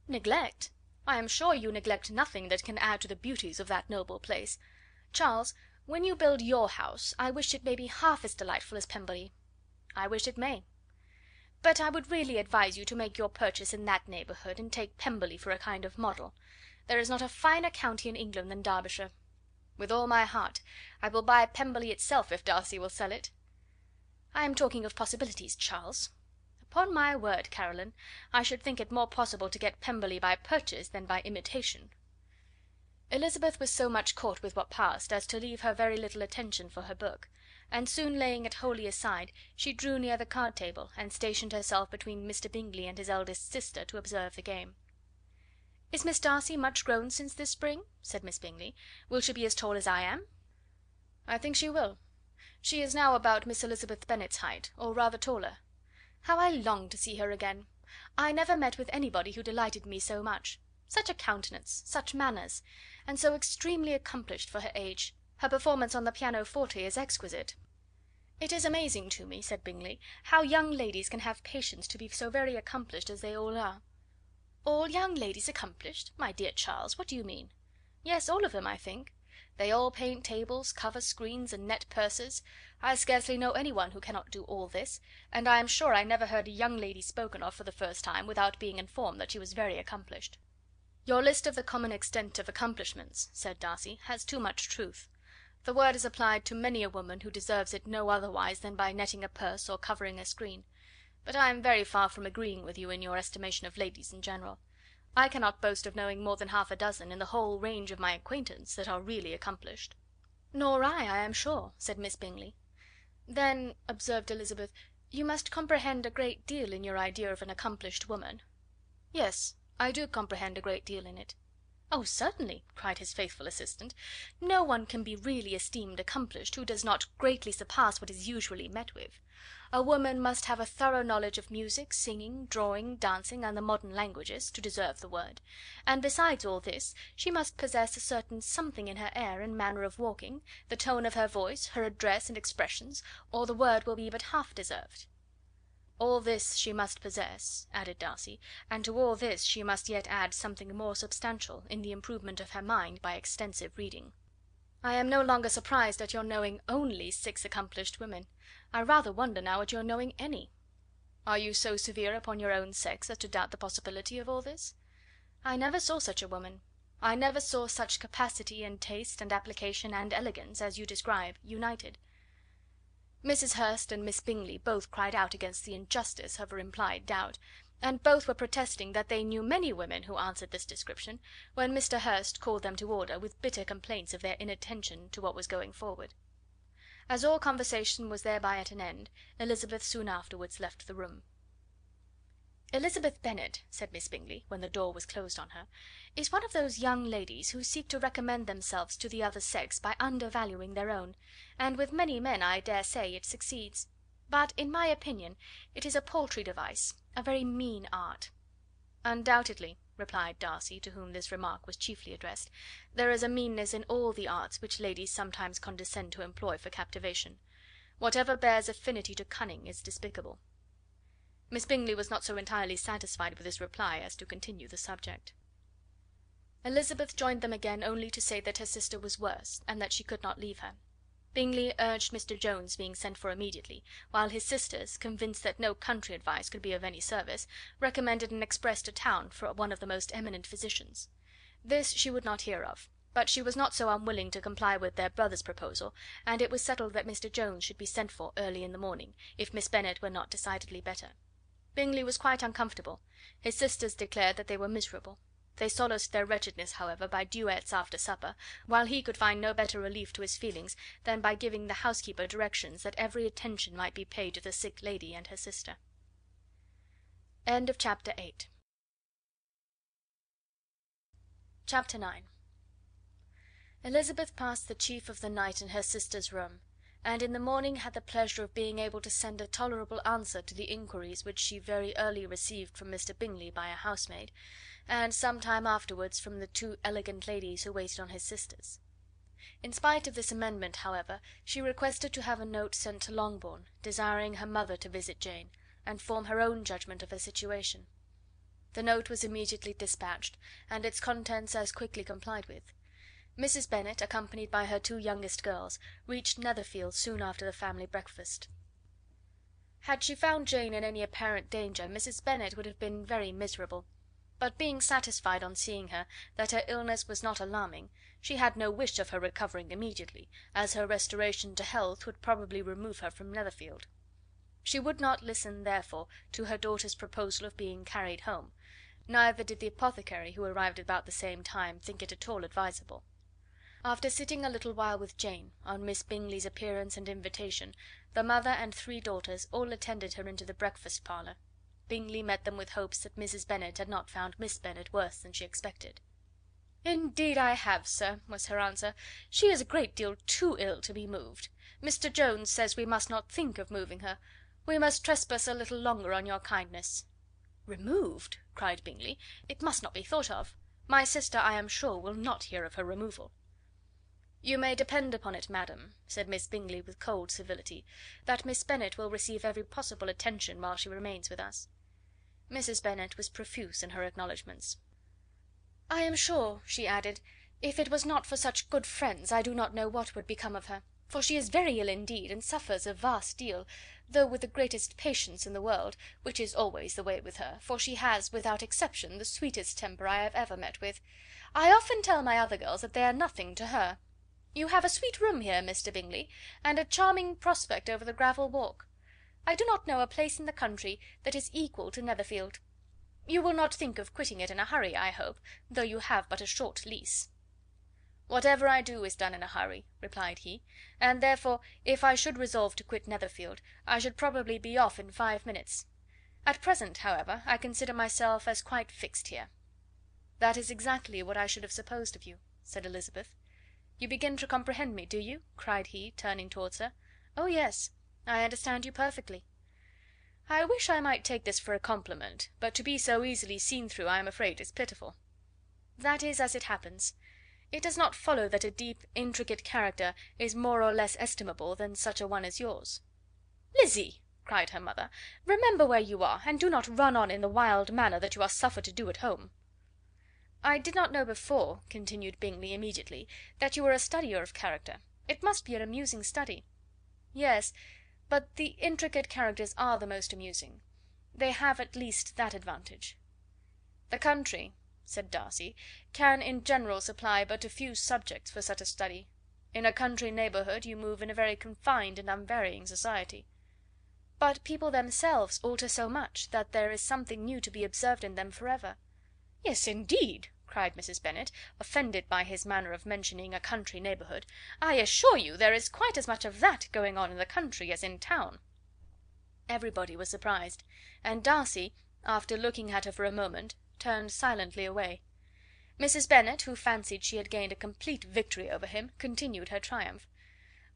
"Neglect? I am sure you neglect nothing that can add to the beauties of that noble place. Charles, when you build your house, I wish it may be half as delightful as Pemberley." "I wish it may." "But I would really advise you to make your purchase in that neighbourhood, and take Pemberley for a kind of model. There is not a finer county in England than Derbyshire." "With all my heart. I will buy Pemberley itself if Darcy will sell it." "I am talking of possibilities, Charles." "Upon my word, Caroline, I should think it more possible to get Pemberley by purchase than by imitation." Elizabeth was so much caught with what passed as to leave her very little attention for her book, and soon laying it wholly aside, she drew near the card table, and stationed herself between Mr. Bingley and his eldest sister to observe the game. "Is Miss Darcy much grown since this spring?" said Miss Bingley. "Will she be as tall as I am?" "I think she will. She is now about Miss Elizabeth Bennet's height, or rather taller. How I long to see her again! I never met with anybody who delighted me so much. Such a countenance, such manners, and so extremely accomplished for her age. Her performance on the pianoforte is exquisite." "It is amazing to me," said Bingley, "how young ladies can have patience to be so very accomplished as they all are." "All young ladies accomplished? My dear Charles, what do you mean?" "Yes, all of them, I think. They all paint tables, cover screens, and net purses. I scarcely know any one who cannot do all this, and I am sure I never heard a young lady spoken of for the first time without being informed that she was very accomplished." "Your list of the common extent of accomplishments," said Darcy, "has too much truth. The word is applied to many a woman who deserves it no otherwise than by netting a purse or covering a screen. But I am very far from agreeing with you in your estimation of ladies in general. I cannot boast of knowing more than half a dozen, in the whole range of my acquaintance, that are really accomplished." "Nor I am sure," said Miss Bingley. "Then," observed Elizabeth, "you must comprehend a great deal in your idea of an accomplished woman." "Yes, I do comprehend a great deal in it." "Oh, certainly," cried his faithful assistant. "No one can be really esteemed accomplished who does not greatly surpass what is usually met with. A woman must have a thorough knowledge of music, singing, drawing, dancing, and the modern languages, to deserve the word; and besides all this, she must possess a certain something in her air and manner of walking, the tone of her voice, her address and expressions, or the word will be but half deserved." "All this she must possess," added Darcy, "and to all this she must yet add something more substantial, in the improvement of her mind by extensive reading." "I am no longer surprised at your knowing only 6 accomplished women. I rather wonder now at your knowing any." "Are you so severe upon your own sex as to doubt the possibility of all this?" "I never saw such a woman. I never saw such capacity and taste and application and elegance as you describe, united." Mrs. Hurst and Miss Bingley both cried out against the injustice of her implied doubt, and both were protesting that they knew many women who answered this description, when Mr. Hurst called them to order, with bitter complaints of their inattention to what was going forward. As all conversation was thereby at an end, Elizabeth soon afterwards left the room. "Elizabeth Bennet," said Miss Bingley, when the door was closed on her, "is one of those young ladies who seek to recommend themselves to the other sex by undervaluing their own, and with many men, I dare say, it succeeds; but, in my opinion, it is a paltry device, a very mean art." "Undoubtedly," replied Darcy, to whom this remark was chiefly addressed, "there is a meanness in all the arts which ladies sometimes condescend to employ for captivation. Whatever bears affinity to cunning is despicable." Miss Bingley was not so entirely satisfied with his reply as to continue the subject. Elizabeth joined them again only to say that her sister was worse, and that she could not leave her. Bingley urged Mr. Jones being sent for immediately, while his sisters, convinced that no country advice could be of any service, recommended an express to town for one of the most eminent physicians. This she would not hear of, but she was not so unwilling to comply with their brother's proposal, and it was settled that Mr. Jones should be sent for early in the morning, if Miss Bennet were not decidedly better. Bingley was quite uncomfortable. His sisters declared that they were miserable. They solaced their wretchedness, however, by duets after supper, while he could find no better relief to his feelings than by giving the housekeeper directions that every attention might be paid to the sick lady and her sister. Chapter 9. Elizabeth passed the chief of the night in her sister's room, and in the morning had the pleasure of being able to send a tolerable answer to the inquiries which she very early received from Mr. Bingley by a housemaid, and some time afterwards from the two elegant ladies who waited on his sisters. In spite of this amendment, however, she requested to have a note sent to Longbourn, desiring her mother to visit Jane, and form her own judgment of her situation. The note was immediately dispatched, and its contents as quickly complied with. Mrs. Bennet, accompanied by her two youngest girls, reached Netherfield soon after the family breakfast. Had she found Jane in any apparent danger, Mrs. Bennet would have been very miserable; but being satisfied on seeing her that her illness was not alarming, she had no wish of her recovering immediately, as her restoration to health would probably remove her from Netherfield. She would not listen, therefore, to her daughter's proposal of being carried home, neither did the apothecary, who arrived about the same time, think it at all advisable. After sitting a little while with Jane, on Miss Bingley's appearance and invitation, the mother and three daughters all attended her into the breakfast parlour. Bingley met them with hopes that Mrs. Bennet had not found Miss Bennet worse than she expected. "Indeed I have, sir," was her answer. "She is a great deal too ill to be moved. Mr. Jones says we must not think of moving her. We must trespass a little longer on your kindness." "Removed!" cried Bingley. "It must not be thought of. My sister, I am sure, will not hear of her removal." "You may depend upon it, madam," said Miss Bingley with cold civility, "that Miss Bennet will receive every possible attention while she remains with us." Mrs. Bennet was profuse in her acknowledgments. "I am sure," she added, "if it was not for such good friends, I do not know what would become of her, for she is very ill indeed, and suffers a vast deal, though with the greatest patience in the world, which is always the way with her, for she has, without exception, the sweetest temper I have ever met with. I often tell my other girls that they are nothing to her. You have a sweet room here, Mr. Bingley, and a charming prospect over the gravel walk. I do not know a place in the country that is equal to Netherfield. You will not think of quitting it in a hurry, I hope, though you have but a short lease." "Whatever I do is done in a hurry," replied he, "and therefore, if I should resolve to quit Netherfield, I should probably be off in 5 minutes. At present, however, I consider myself as quite fixed here." "That is exactly what I should have supposed of you," said Elizabeth. "You begin to comprehend me, do you?" cried he, turning towards her. "Oh, yes, I understand you perfectly." "I wish I might take this for a compliment, but to be so easily seen through I am afraid is pitiful." "That is as it happens. It does not follow that a deep, intricate character is more or less estimable than such a one as yours." "Lizzy!" cried her mother, "remember where you are, and do not run on in the wild manner that you are suffered to do at home." "I did not know before," continued Bingley immediately, "that you were a studier of character. It must be an amusing study." "Yes, but the intricate characters are the most amusing. They have at least that advantage." "The country," said Darcy, "can in general supply but a few subjects for such a study. In a country neighbourhood you move in a very confined and unvarying society." "But people themselves alter so much that there is something new to be observed in them for ever." "Yes, indeed!" cried Mrs. Bennet, offended by his manner of mentioning a country neighbourhood. "I assure you there is quite as much of that going on in the country as in town." Everybody was surprised, and Darcy, after looking at her for a moment, turned silently away. Mrs. Bennet, who fancied she had gained a complete victory over him, continued her triumph.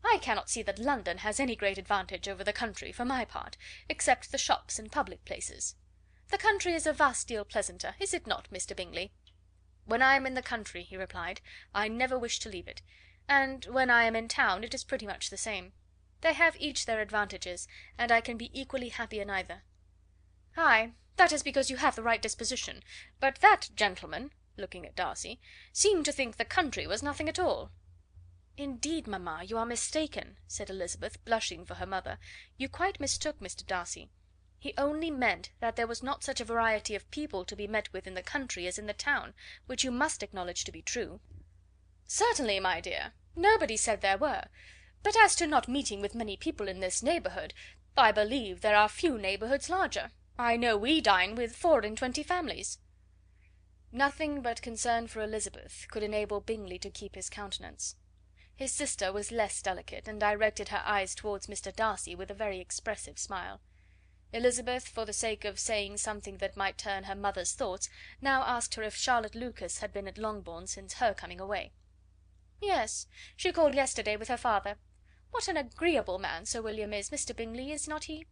"I cannot see that London has any great advantage over the country, for my part, except the shops and public places. The country is a vast deal pleasanter, is it not, Mr. Bingley?" "When I am in the country," he replied, "I never wish to leave it; and when I am in town it is pretty much the same. They have each their advantages, and I can be equally happy in either. "Ay, that is because you have the right disposition, but that gentleman," looking at Darcy, "seemed to think the country was nothing at all." "Indeed, mamma, you are mistaken," said Elizabeth, blushing for her mother. "You quite mistook Mr. Darcy. He only meant that there was not such a variety of people to be met with in the country as in the town, which you must acknowledge to be true." "Certainly, my dear, nobody said there were; but as to not meeting with many people in this neighbourhood, I believe there are few neighbourhoods larger. I know we dine with 24 families." Nothing but concern for Elizabeth could enable Bingley to keep his countenance. His sister was less delicate, and directed her eyes towards Mr. Darcy with a very expressive smile. Elizabeth, for the sake of saying something that might turn her mother's thoughts, now asked her if Charlotte Lucas had been at Longbourn since her coming away. "Yes, she called yesterday with her father. What an agreeable man Sir William is, Mr. Bingley, is not he?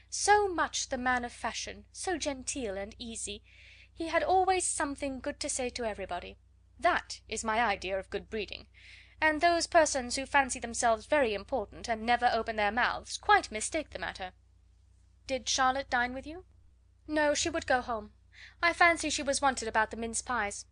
So much the man of fashion, so genteel and easy. He had always something good to say to everybody. That is my idea of good breeding; and those persons who fancy themselves very important, and never open their mouths, quite mistake the matter." "Did Charlotte dine with you?" "No, she would go home. I fancy she was wanted about the mince pies.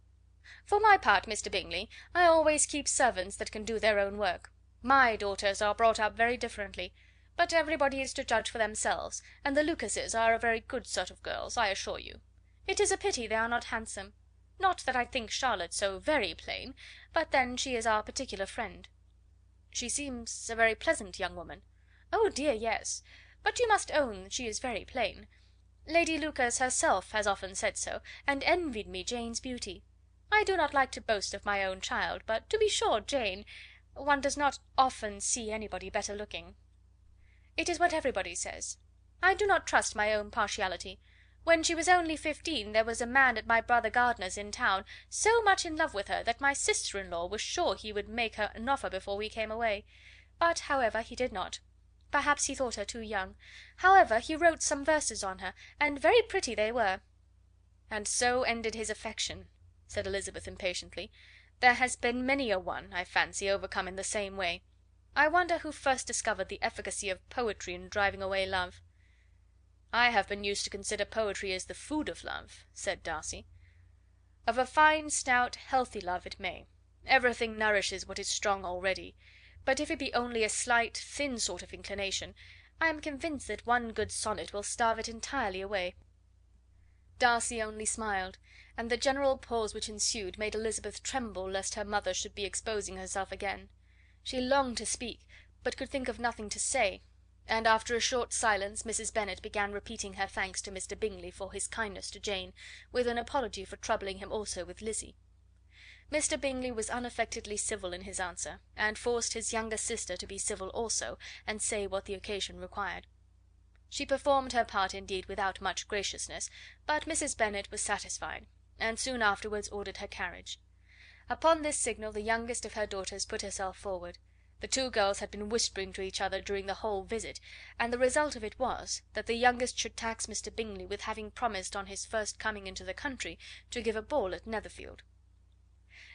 For my part, Mr. Bingley, I always keep servants that can do their own work. My daughters are brought up very differently; but everybody is to judge for themselves, and the Lucases are a very good sort of girls, I assure you. It is a pity they are not handsome. Not that I think Charlotte so very plain, but then she is our particular friend." "She seems a very pleasant young woman." "Oh dear, yes; but you must own she is very plain. Lady Lucas herself has often said so, and envied me Jane's beauty. I do not like to boast of my own child, but to be sure Jane, one does not often see anybody better looking." "It is what everybody says. I do not trust my own partiality. When she was only 15 there was a man at my brother Gardiner's in town so much in love with her that my sister-in-law was sure he would make her an offer before we came away; but, however, he did not. Perhaps he thought her too young. However, he wrote some verses on her, and very pretty they were." "And so ended his affection," said Elizabeth impatiently. "There has been many a one, I fancy, overcome in the same way. I wonder who first discovered the efficacy of poetry in driving away love." "I have been used to consider poetry as the food of love," said Darcy. "Of a fine, stout, healthy love it may. Everything nourishes what is strong already; but if it be only a slight, thin sort of inclination, I am convinced that one good sonnet will starve it entirely away." Darcy only smiled, and the general pause which ensued made Elizabeth tremble lest her mother should be exposing herself again. She longed to speak, but could think of nothing to say, and after a short silence Mrs. Bennet began repeating her thanks to Mr. Bingley for his kindness to Jane, with an apology for troubling him also with Lizzie. Mr. Bingley was unaffectedly civil in his answer, and forced his younger sister to be civil also, and say what the occasion required. She performed her part indeed without much graciousness, but Mrs. Bennet was satisfied, and soon afterwards ordered her carriage. Upon this signal the youngest of her daughters put herself forward. The two girls had been whispering to each other during the whole visit, and the result of it was, that the youngest should tax Mr. Bingley with having promised on his first coming into the country to give a ball at Netherfield.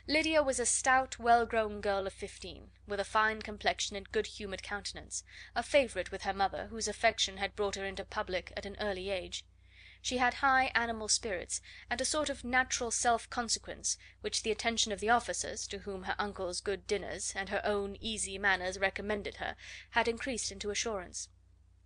Lydia was a stout, well-grown girl of 15, with a fine complexion and good-humoured countenance, a favourite with her mother, whose affection had brought her into public at an early age. She had high animal spirits, and a sort of natural self-consequence, which the attention of the officers, to whom her uncle's good dinners, and her own easy manners recommended her, had increased into assurance.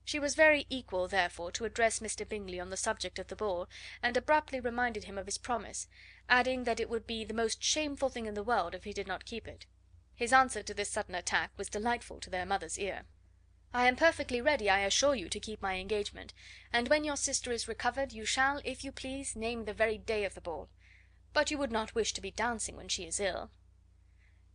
She was very equal, therefore, to address Mr. Bingley on the subject of the ball, and abruptly reminded him of his promise, adding that it would be the most shameful thing in the world if he did not keep it. His answer to this sudden attack was delightful to their mother's ear. "I am perfectly ready, I assure you, to keep my engagement, and when your sister is recovered you shall, if you please, name the very day of the ball. But you would not wish to be dancing when she is ill?"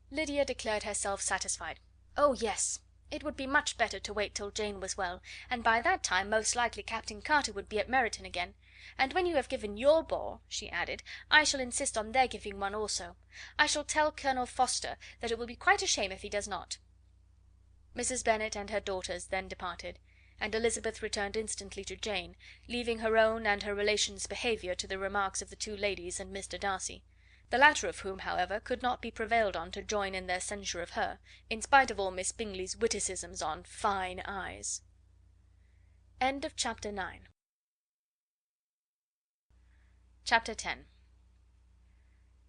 Lydia declared herself satisfied. "Oh, yes! It would be much better to wait till Jane was well, and by that time most likely Captain Carter would be at Meryton again. And when you have given your ball," she added, "I shall insist on their giving one also. I shall tell Colonel Forster that it will be quite a shame if he does not." Mrs. Bennet and her daughters then departed, and Elizabeth returned instantly to Jane, leaving her own and her relations' behaviour to the remarks of the two ladies and Mr. Darcy; the latter of whom, however, could not be prevailed on to join in their censure of her, in spite of all Miss Bingley's witticisms on fine eyes. Chapter 9. Chapter 10.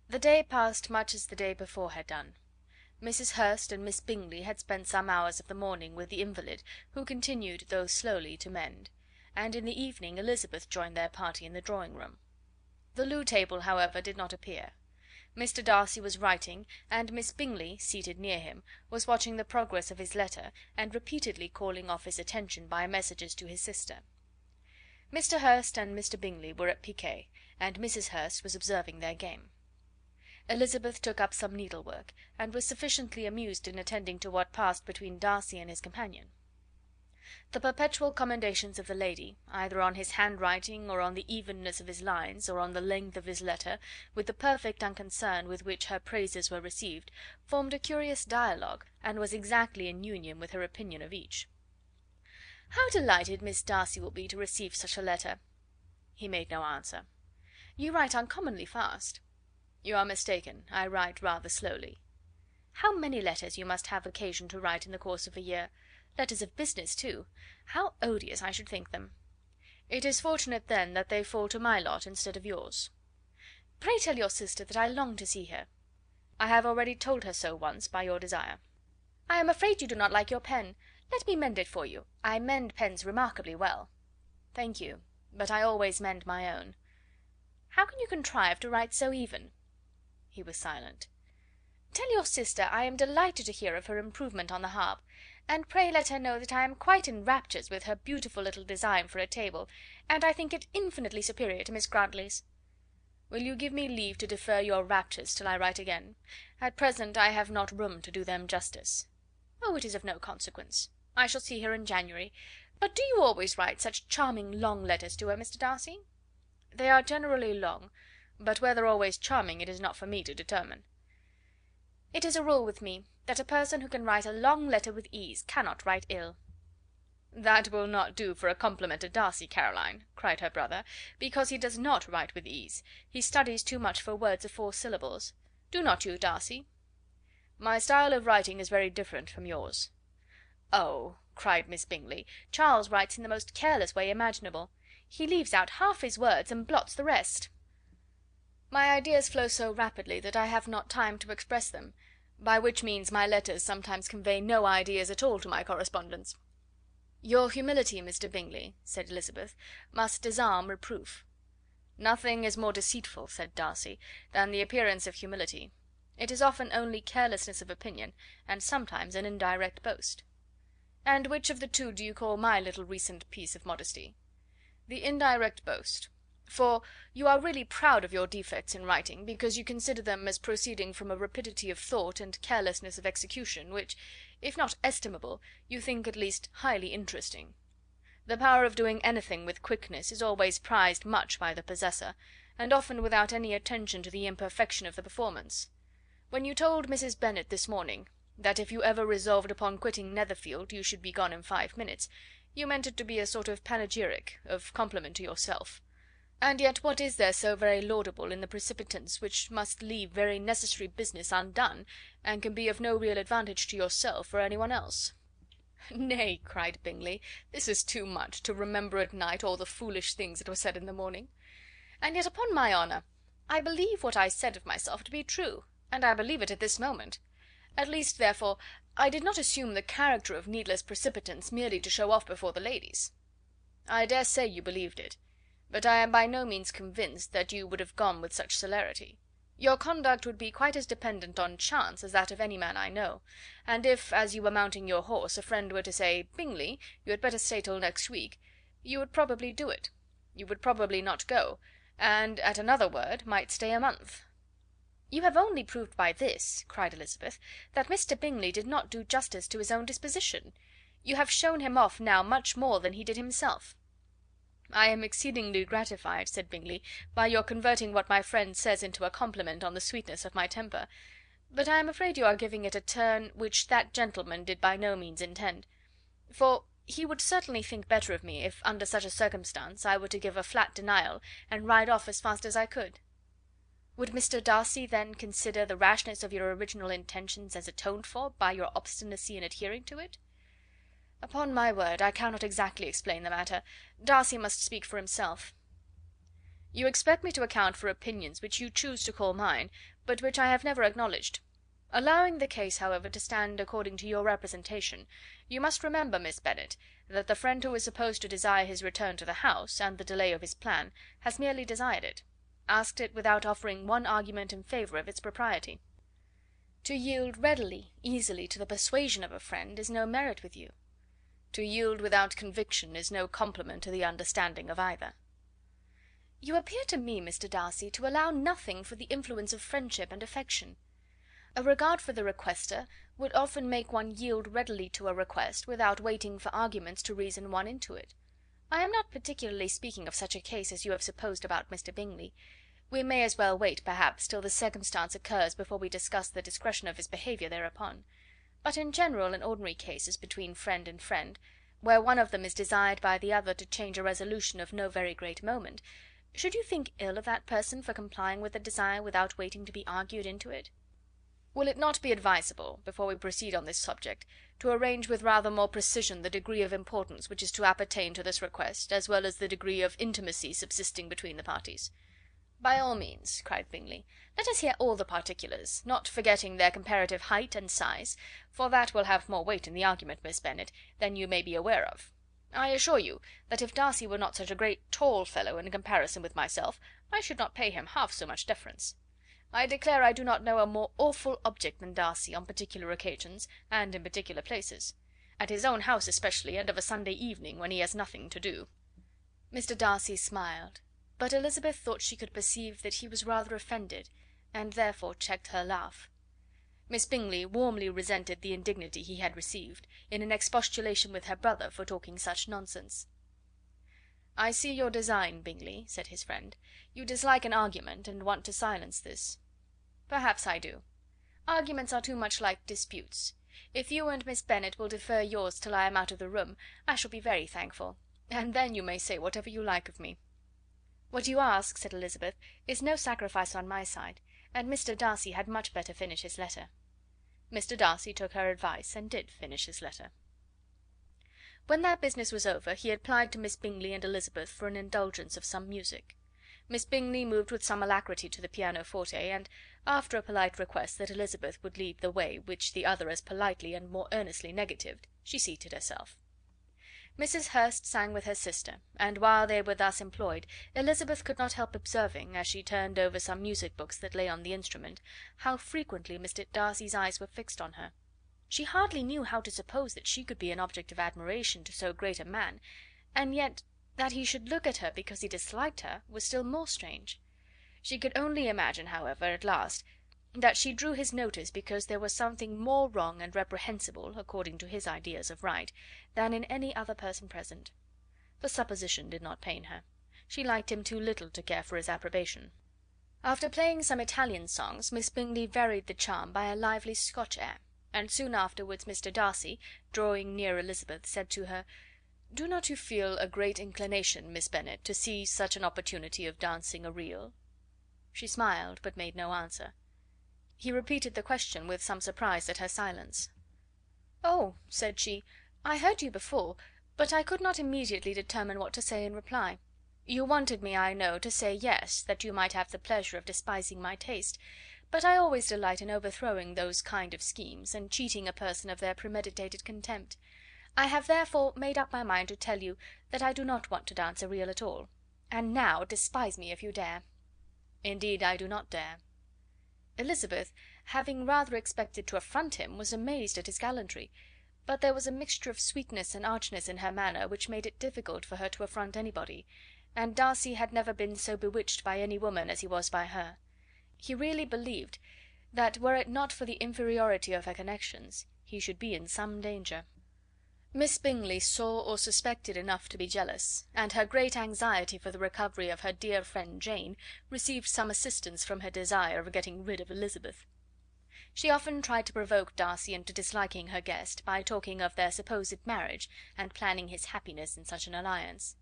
The day passed much as the day before had done. Mrs. Hurst and Miss Bingley had spent some hours of the morning with the invalid, who continued, though slowly, to mend, and in the evening Elizabeth joined their party in the drawing room. The loo table, however, did not appear. Mr. Darcy was writing, and Miss Bingley, seated near him, was watching the progress of his letter, and repeatedly calling off his attention by messages to his sister. Mr. Hurst and Mr. Bingley were at piquet, and Mrs. Hurst was observing their game. Elizabeth took up some needlework, and was sufficiently amused in attending to what passed between Darcy and his companion. The perpetual commendations of the lady, either on his handwriting, or on the evenness of his lines, or on the length of his letter, with the perfect unconcern with which her praises were received, formed a curious dialogue, and was exactly in union with her opinion of each. "How delighted Miss Darcy will be to receive such a letter!" He made no answer. "You write uncommonly fast." "You are mistaken, I write rather slowly." "How many letters you must have occasion to write in the course of a year! Letters of business, too! How odious I should think them!" "It is fortunate, then, that they fall to my lot instead of yours." "Pray tell your sister that I long to see her." "I have already told her so once, by your desire." "I am afraid you do not like your pen. Let me mend it for you. I mend pens remarkably well." "Thank you, but I always mend my own." "How can you contrive to write so even?" He was silent. "Tell your sister I am delighted to hear of her improvement on the harp, and pray let her know that I am quite in raptures with her beautiful little design for a table, and I think it infinitely superior to Miss Grantley's." "Will you give me leave to defer your raptures till I write again? At present I have not room to do them justice." "Oh, it is of no consequence. I shall see her in January. But do you always write such charming long letters to her, Mr. Darcy?" "They are generally long, but whether always charming it is not for me to determine." "It is a rule with me, that a person who can write a long letter with ease cannot write ill." "That will not do for a compliment to Darcy, Caroline," cried her brother, "because he does not write with ease. He studies too much for words of 4 syllables. Do not you, Darcy?" "My style of writing is very different from yours." "Oh!" cried Miss Bingley, "Charles writes in the most careless way imaginable. He leaves out half his words and blots the rest." "My ideas flow so rapidly that I have not time to express them, by which means my letters sometimes convey no ideas at all to my correspondents." "Your humility, Mr. Bingley," said Elizabeth, "must disarm reproof." "Nothing is more deceitful," said Darcy, "than the appearance of humility. It is often only carelessness of opinion, and sometimes an indirect boast." "And which of the two do you call my little recent piece of modesty?" "The indirect boast; for you are really proud of your defects in writing, because you consider them as proceeding from a rapidity of thought and carelessness of execution, which, if not estimable, you think at least highly interesting. The power of doing anything with quickness is always prized much by the possessor, and often without any attention to the imperfection of the performance. When you told Mrs. Bennet this morning that if you ever resolved upon quitting Netherfield you should be gone in 5 minutes, you meant it to be a sort of panegyric, of compliment to yourself. And yet what is there so very laudable in the precipitance which must leave very necessary business undone, and can be of no real advantage to yourself or any one else?" "Nay," cried Bingley, "this is too much, to remember at night all the foolish things that were said in the morning. And yet, upon my honour, I believe what I said of myself to be true, and I believe it at this moment. At least, therefore, I did not assume the character of needless precipitance merely to show off before the ladies." "I dare say you believed it, but I am by no means convinced that you would have gone with such celerity. Your conduct would be quite as dependent on chance as that of any man I know, and if, as you were mounting your horse, a friend were to say, 'Bingley, you had better stay till next week,' you would probably do it. You would probably not go, and, at another word, might stay a month." "You have only proved by this," cried Elizabeth, "that Mr. Bingley did not do justice to his own disposition. You have shown him off now much more than he did himself." "I am exceedingly gratified," said Bingley, "by your converting what my friend says into a compliment on the sweetness of my temper; but I am afraid you are giving it a turn which that gentleman did by no means intend; for he would certainly think better of me if, under such a circumstance, I were to give a flat denial, and ride off as fast as I could." "Would Mr. Darcy, then, consider the rashness of your original intentions as atoned for by your obstinacy in adhering to it?" "Upon my word, I cannot exactly explain the matter. Darcy must speak for himself." You expect me to account for opinions which you choose to call mine, but which I have never acknowledged. Allowing the case, however, to stand according to your representation, you must remember, Miss Bennet, that the friend who is supposed to desire his return to the house, and the delay of his plan, has merely desired it, asked it without offering one argument in favour of its propriety. To yield readily, easily, to the persuasion of a friend is no merit with you. To yield without conviction is no compliment to the understanding of either. You appear to me, Mr. Darcy, to allow nothing for the influence of friendship and affection. A regard for the requester would often make one yield readily to a request without waiting for arguments to reason one into it. I am not particularly speaking of such a case as you have supposed about Mr. Bingley. We may as well wait, perhaps, till the circumstance occurs before we discuss the discretion of his behaviour thereupon. But in general and ordinary cases between friend and friend, where one of them is desired by the other to change a resolution of no very great moment, should you think ill of that person for complying with the desire without waiting to be argued into it? Will it not be advisable, before we proceed on this subject, to arrange with rather more precision the degree of importance which is to appertain to this request, as well as the degree of intimacy subsisting between the parties? By all means, cried Bingley. Let us hear all the particulars, not forgetting their comparative height and size, for that will have more weight in the argument, Miss Bennet, than you may be aware of. I assure you that if Darcy were not such a great tall fellow in comparison with myself, I should not pay him half so much deference. I declare I do not know a more awful object than Darcy on particular occasions, and in particular places; at his own house especially, and of a Sunday evening, when he has nothing to do." Mr. Darcy smiled, but Elizabeth thought she could perceive that he was rather offended, and therefore checked her laugh. Miss Bingley warmly resented the indignity he had received, in an expostulation with her brother for talking such nonsense. "I see your design, Bingley," said his friend. "You dislike an argument, and want to silence this. Perhaps I do. Arguments are too much like disputes. If you and Miss Bennet will defer yours till I am out of the room, I shall be very thankful, and then you may say whatever you like of me." "What you ask," said Elizabeth, "is no sacrifice on my side, and Mr. Darcy had much better finish his letter." Mr. Darcy took her advice, and did finish his letter. When that business was over, he applied to Miss Bingley and Elizabeth for an indulgence of some music. Miss Bingley moved with some alacrity to the pianoforte, and, after a polite request that Elizabeth would lead the way, which the other as politely and more earnestly negatived, she seated herself. Mrs. Hurst sang with her sister, and while they were thus employed, Elizabeth could not help observing, as she turned over some music books that lay on the instrument, how frequently Mr. Darcy's eyes were fixed on her. She hardly knew how to suppose that she could be an object of admiration to so great a man, and yet that he should look at her because he disliked her was still more strange. She could only imagine, however, at last, that she drew his notice because there was something more wrong and reprehensible, according to his ideas of right, than in any other person present. The supposition did not pain her. She liked him too little to care for his approbation. After playing some Italian songs, Miss Bingley varied the charm by a lively Scotch air, and soon afterwards Mr. Darcy, drawing near Elizabeth, said to her, "Do not you feel a great inclination, Miss Bennet, to seize such an opportunity of dancing a reel?" She smiled, but made no answer. He repeated the question with some surprise at her silence. "Oh," said she, "I heard you before, but I could not immediately determine what to say in reply. You wanted me, I know, to say yes, that you might have the pleasure of despising my taste, but I always delight in overthrowing those kind of schemes, and cheating a person of their premeditated contempt. I have therefore made up my mind to tell you that I do not want to dance a reel at all. And now despise me if you dare." "Indeed I do not dare." Elizabeth, having rather expected to affront him, was amazed at his gallantry, but there was a mixture of sweetness and archness in her manner which made it difficult for her to affront anybody, and Darcy had never been so bewitched by any woman as he was by her. He really believed that, were it not for the inferiority of her connections, he should be in some danger. Miss Bingley saw or suspected enough to be jealous, and her great anxiety for the recovery of her dear friend Jane received some assistance from her desire of getting rid of Elizabeth. She often tried to provoke Darcy into disliking her guest by talking of their supposed marriage, and planning his happiness in such an alliance.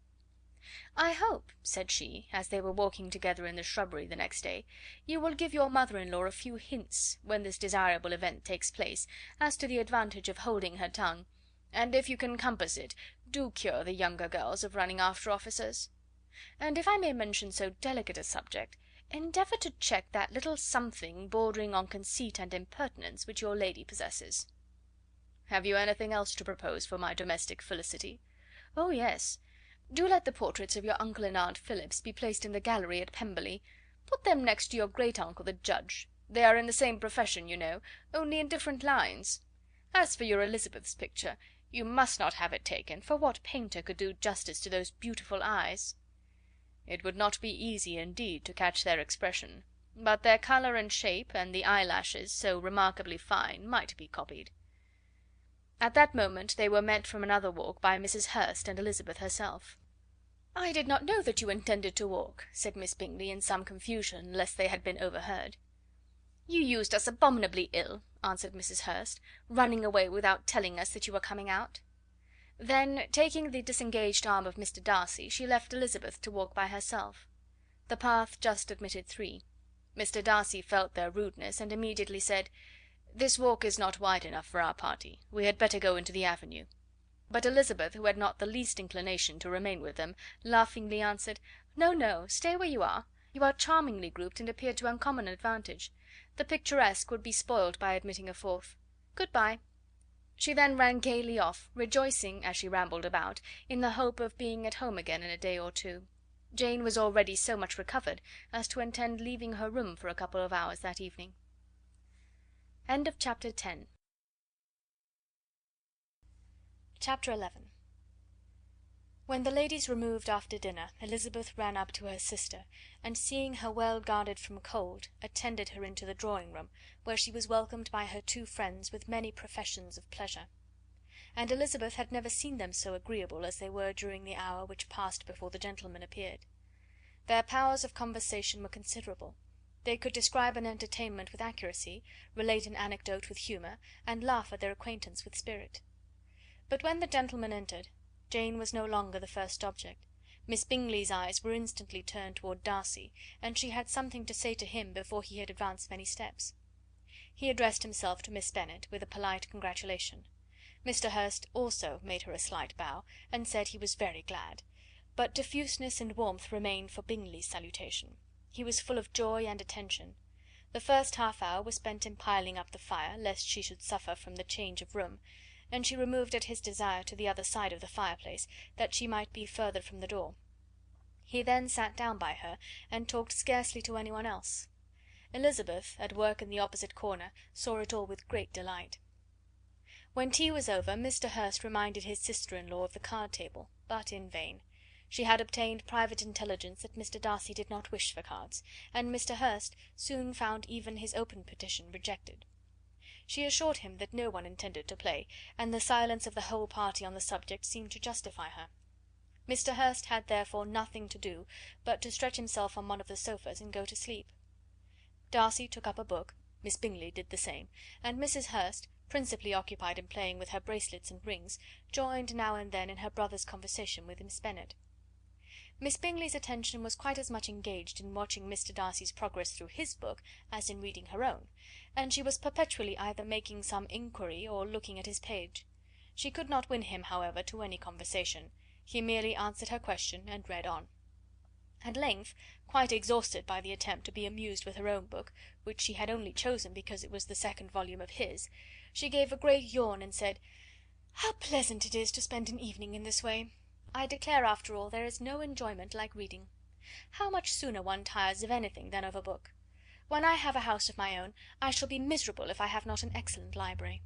"I hope," said she, as they were walking together in the shrubbery the next day, "you will give your mother-in-law a few hints, when this desirable event takes place, as to the advantage of holding her tongue, and if you can compass it, do cure the younger girls of running after officers. And if I may mention so delicate a subject, endeavour to check that little something bordering on conceit and impertinence which your lady possesses." "Have you anything else to propose for my domestic felicity?" "Oh, yes. Do let the portraits of your uncle and aunt Phillips be placed in the gallery at Pemberley. Put them next to your great uncle the judge. They are in the same profession, you know, only in different lines. As for your Elizabeth's picture, you must not have it taken, for what painter could do justice to those beautiful eyes?" "It would not be easy, indeed, to catch their expression, but their colour and shape, and the eyelashes, so remarkably fine, might be copied." At that moment they were met from another walk by Mrs. Hurst and Elizabeth herself. "I did not know that you intended to walk," said Miss Bingley, in some confusion, lest they had been overheard. "You used us abominably ill," answered Mrs. Hurst, "running away without telling us that you were coming out." Then, taking the disengaged arm of Mr. Darcy, she left Elizabeth to walk by herself. The path just admitted three. Mr. Darcy felt their rudeness, and immediately said: "This walk is not wide enough for our party. We had better go into the avenue." But Elizabeth, who had not the least inclination to remain with them, laughingly answered: "No, no, stay where you are. You are charmingly grouped, and appear to uncommon advantage. The picturesque would be spoiled by admitting a fourth. Good bye." She then ran gaily off, rejoicing, as she rambled about, in the hope of being at home again in a day or two. Jane was already so much recovered as to intend leaving her room for a couple of hours that evening. Chapter 11. When the ladies removed after dinner, Elizabeth ran up to her sister, and seeing her well guarded from cold, attended her into the drawing room, where she was welcomed by her two friends with many professions of pleasure. And Elizabeth had never seen them so agreeable as they were during the hour which passed before the gentlemen appeared. Their powers of conversation were considerable. They could describe an entertainment with accuracy, relate an anecdote with humour, and laugh at their acquaintance with spirit. But when the gentlemen entered, Jane was no longer the first object. Miss Bingley's eyes were instantly turned toward Darcy, and she had something to say to him before he had advanced many steps. He addressed himself to Miss Bennet with a polite congratulation. Mr. Hurst also made her a slight bow, and said he was very glad, but diffuseness and warmth remained for Bingley's salutation. He was full of joy and attention. The first half hour was spent in piling up the fire, lest she should suffer from the change of room, and she removed at his desire to the other side of the fireplace, that she might be further from the door. He then sat down by her, and talked scarcely to any one else. Elizabeth, at work in the opposite corner, saw it all with great delight. When tea was over, Mr. Hurst reminded his sister-in-law of the card table, but in vain. She had obtained private intelligence that Mr. Darcy did not wish for cards, and Mr. Hurst soon found even his open petition rejected. She assured him that no one intended to play, and the silence of the whole party on the subject seemed to justify her. Mr. Hurst had therefore nothing to do but to stretch himself on one of the sofas and go to sleep. Darcy took up a book, Miss Bingley did the same, and Mrs. Hurst, principally occupied in playing with her bracelets and rings, joined now and then in her brother's conversation with Miss Bennet. Miss Bingley's attention was quite as much engaged in watching Mr. Darcy's progress through his book as in reading her own, and she was perpetually either making some inquiry or looking at his page. She could not win him, however, to any conversation. He merely answered her question and read on. At length, quite exhausted by the attempt to be amused with her own book, which she had only chosen because it was the second volume of his, she gave a great yawn and said, "How pleasant it is to spend an evening in this way! I declare, after all, there is no enjoyment like reading. How much sooner one tires of anything than of a book! When I have a house of my own, I shall be miserable if I have not an excellent library."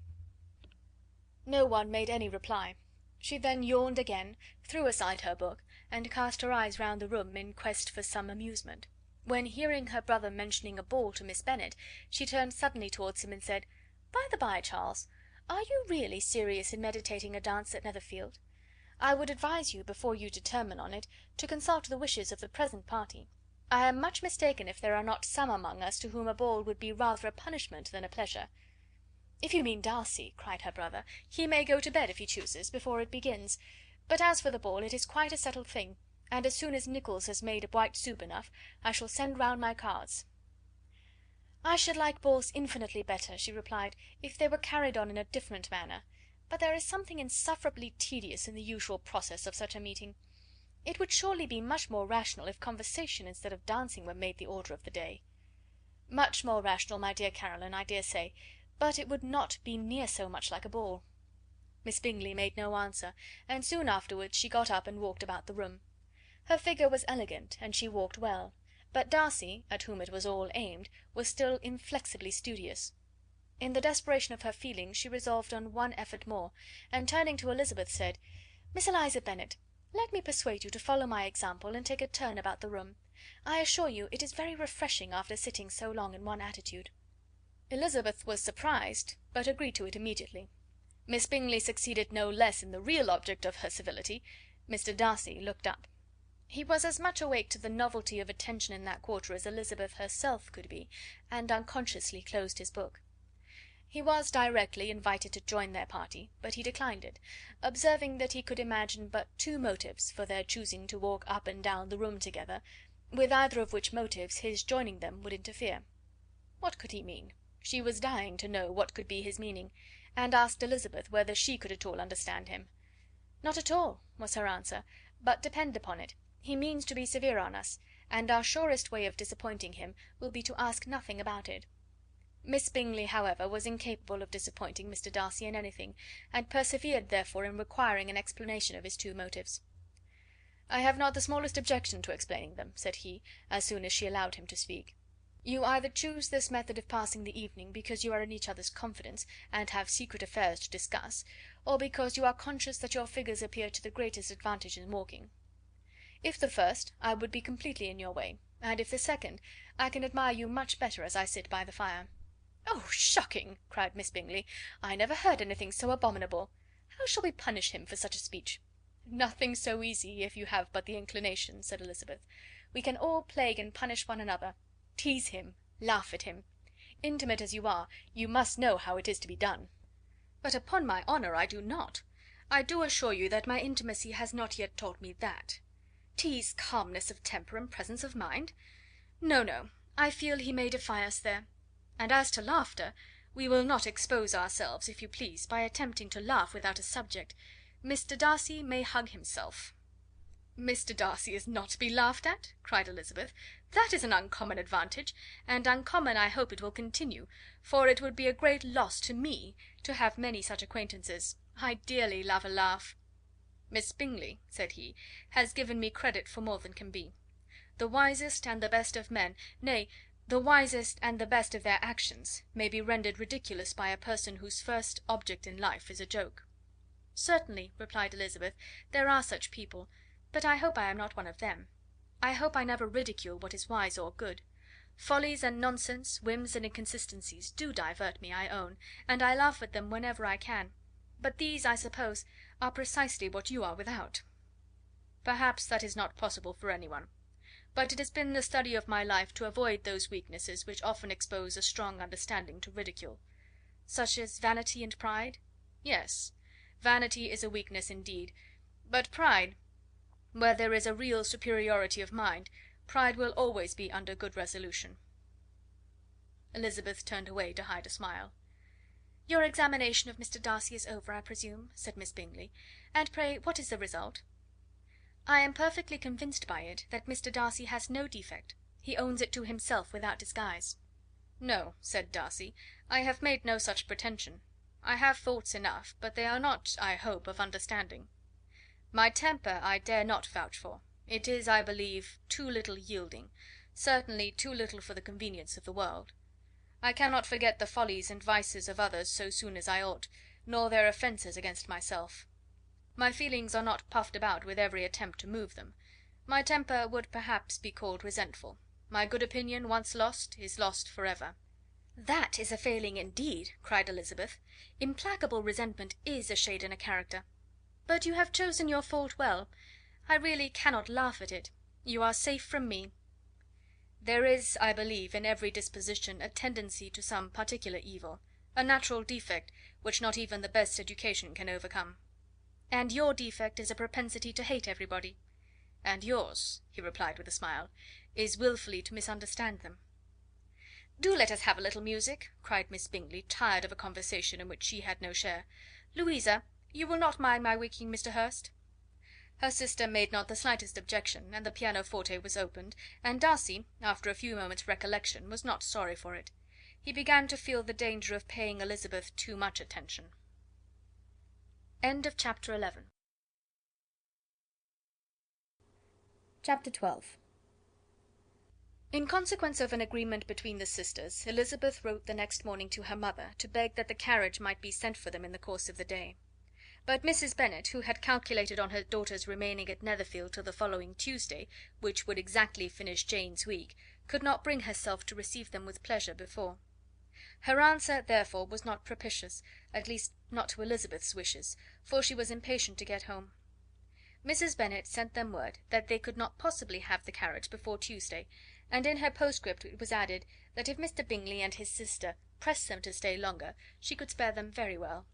No one made any reply. She then yawned again, threw aside her book, and cast her eyes round the room in quest for some amusement, when, hearing her brother mentioning a ball to Miss Bennet, she turned suddenly towards him and said, "By the by, Charles, are you really serious in meditating a dance at Netherfield? I would advise you, before you determine on it, to consult the wishes of the present party. I am much mistaken if there are not some among us to whom a ball would be rather a punishment than a pleasure." "If you mean Darcy," cried her brother, "he may go to bed, if he chooses, before it begins; but as for the ball, it is quite a settled thing, and as soon as Nicholls has made white soup enough, I shall send round my cards." "I should like balls infinitely better," she replied, "if they were carried on in a different manner; but there is something insufferably tedious in the usual process of such a meeting. It would surely be much more rational if conversation instead of dancing were made the order of the day." "Much more rational, my dear Caroline, I dare say, but it would not be near so much like a ball." Miss Bingley made no answer, and soon afterwards she got up and walked about the room. Her figure was elegant, and she walked well, but Darcy, at whom it was all aimed, was still inflexibly studious. In the desperation of her feelings she resolved on one effort more, and turning to Elizabeth, said, "Miss Eliza Bennet, let me persuade you to follow my example and take a turn about the room. I assure you it is very refreshing after sitting so long in one attitude." Elizabeth was surprised, but agreed to it immediately. Miss Bingley succeeded no less in the real object of her civility. Mr. Darcy looked up. He was as much awake to the novelty of attention in that quarter as Elizabeth herself could be, and unconsciously closed his book. He was directly invited to join their party, but he declined it, observing that he could imagine but two motives for their choosing to walk up and down the room together, with either of which motives his joining them would interfere. What could he mean? She was dying to know what could be his meaning, and asked Elizabeth whether she could at all understand him. "Not at all," was her answer; "but depend upon it, he means to be severe on us, and our surest way of disappointing him will be to ask nothing about it." Miss Bingley, however, was incapable of disappointing Mr. Darcy in anything, and persevered therefore in requiring an explanation of his two motives. "I have not the smallest objection to explaining them," said he, as soon as she allowed him to speak. "You either choose this method of passing the evening because you are in each other's confidence, and have secret affairs to discuss, or because you are conscious that your figures appear to the greatest advantage in walking. If the first, I would be completely in your way, and if the second, I can admire you much better as I sit by the fire." "Oh, shocking!" cried Miss Bingley. "I never heard anything so abominable. How shall we punish him for such a speech?" "Nothing so easy, if you have but the inclination," said Elizabeth. "We can all plague and punish one another. Tease him, laugh at him. Intimate as you are, you must know how it is to be done." "But upon my honour I do not. I do assure you that my intimacy has not yet taught me that. Tease calmness of temper and presence of mind? No, no, I feel he may defy us there. And as to laughter, we will not expose ourselves, if you please, by attempting to laugh without a subject. Mr. Darcy may hug himself." "Mr. Darcy is not to be laughed at?" cried Elizabeth. "That is an uncommon advantage, and uncommon I hope it will continue, for it would be a great loss to me to have many such acquaintances. I dearly love a laugh." "Miss Bingley," said he, "has given me credit for more than can be. The wisest and the best of men, nay, the wisest and the best of their actions, may be rendered ridiculous by a person whose first object in life is a joke." "Certainly," replied Elizabeth, "there are such people, but I hope I am not one of them. I hope I never ridicule what is wise or good. Follies and nonsense, whims and inconsistencies, do divert me, I own, and I laugh at them whenever I can; but these, I suppose, are precisely what you are without." "Perhaps that is not possible for any one. But it has been the study of my life to avoid those weaknesses which often expose a strong understanding to ridicule." "Such as vanity and pride?" "Yes, vanity is a weakness indeed; but pride, where there is a real superiority of mind, pride will always be under good resolution." Elizabeth turned away to hide a smile. "Your examination of Mr. Darcy is over, I presume," said Miss Bingley; "and pray what is the result?" "I am perfectly convinced by it that Mr. Darcy has no defect. He owns it to himself without disguise." "No," said Darcy, "I have made no such pretension. I have faults enough, but they are not, I hope, of understanding. My temper I dare not vouch for. It is, I believe, too little yielding, certainly too little for the convenience of the world. I cannot forget the follies and vices of others so soon as I ought, nor their offences against myself. My feelings are not puffed about with every attempt to move them. My temper would perhaps be called resentful. My good opinion, once lost, is lost for ever." "That is a failing indeed," cried Elizabeth. "Implacable resentment is a shade in a character. But you have chosen your fault well. I really cannot laugh at it. You are safe from me." "There is, I believe, in every disposition a tendency to some particular evil, a natural defect which not even the best education can overcome." "And your defect is a propensity to hate everybody." "And yours," he replied with a smile, "is wilfully to misunderstand them." "Do let us have a little music," cried Miss Bingley, tired of a conversation in which she had no share. "Louisa, you will not mind my waking Mr. Hurst?" Her sister made not the slightest objection, and the pianoforte was opened, and Darcy, after a few moments' recollection, was not sorry for it. He began to feel the danger of paying Elizabeth too much attention. Chapter 12. In consequence of an agreement between the sisters, Elizabeth wrote the next morning to her mother to beg that the carriage might be sent for them in the course of the day. But Mrs. Bennet, who had calculated on her daughters remaining at Netherfield till the following Tuesday, which would exactly finish Jane's week, could not bring herself to receive them with pleasure before. Her answer, therefore, was not propitious, at least not to Elizabeth's wishes, for she was impatient to get home. Mrs. Bennet sent them word that they could not possibly have the carriage before Tuesday, and in her postscript it was added that if Mr. Bingley and his sister pressed them to stay longer, she could spare them very well.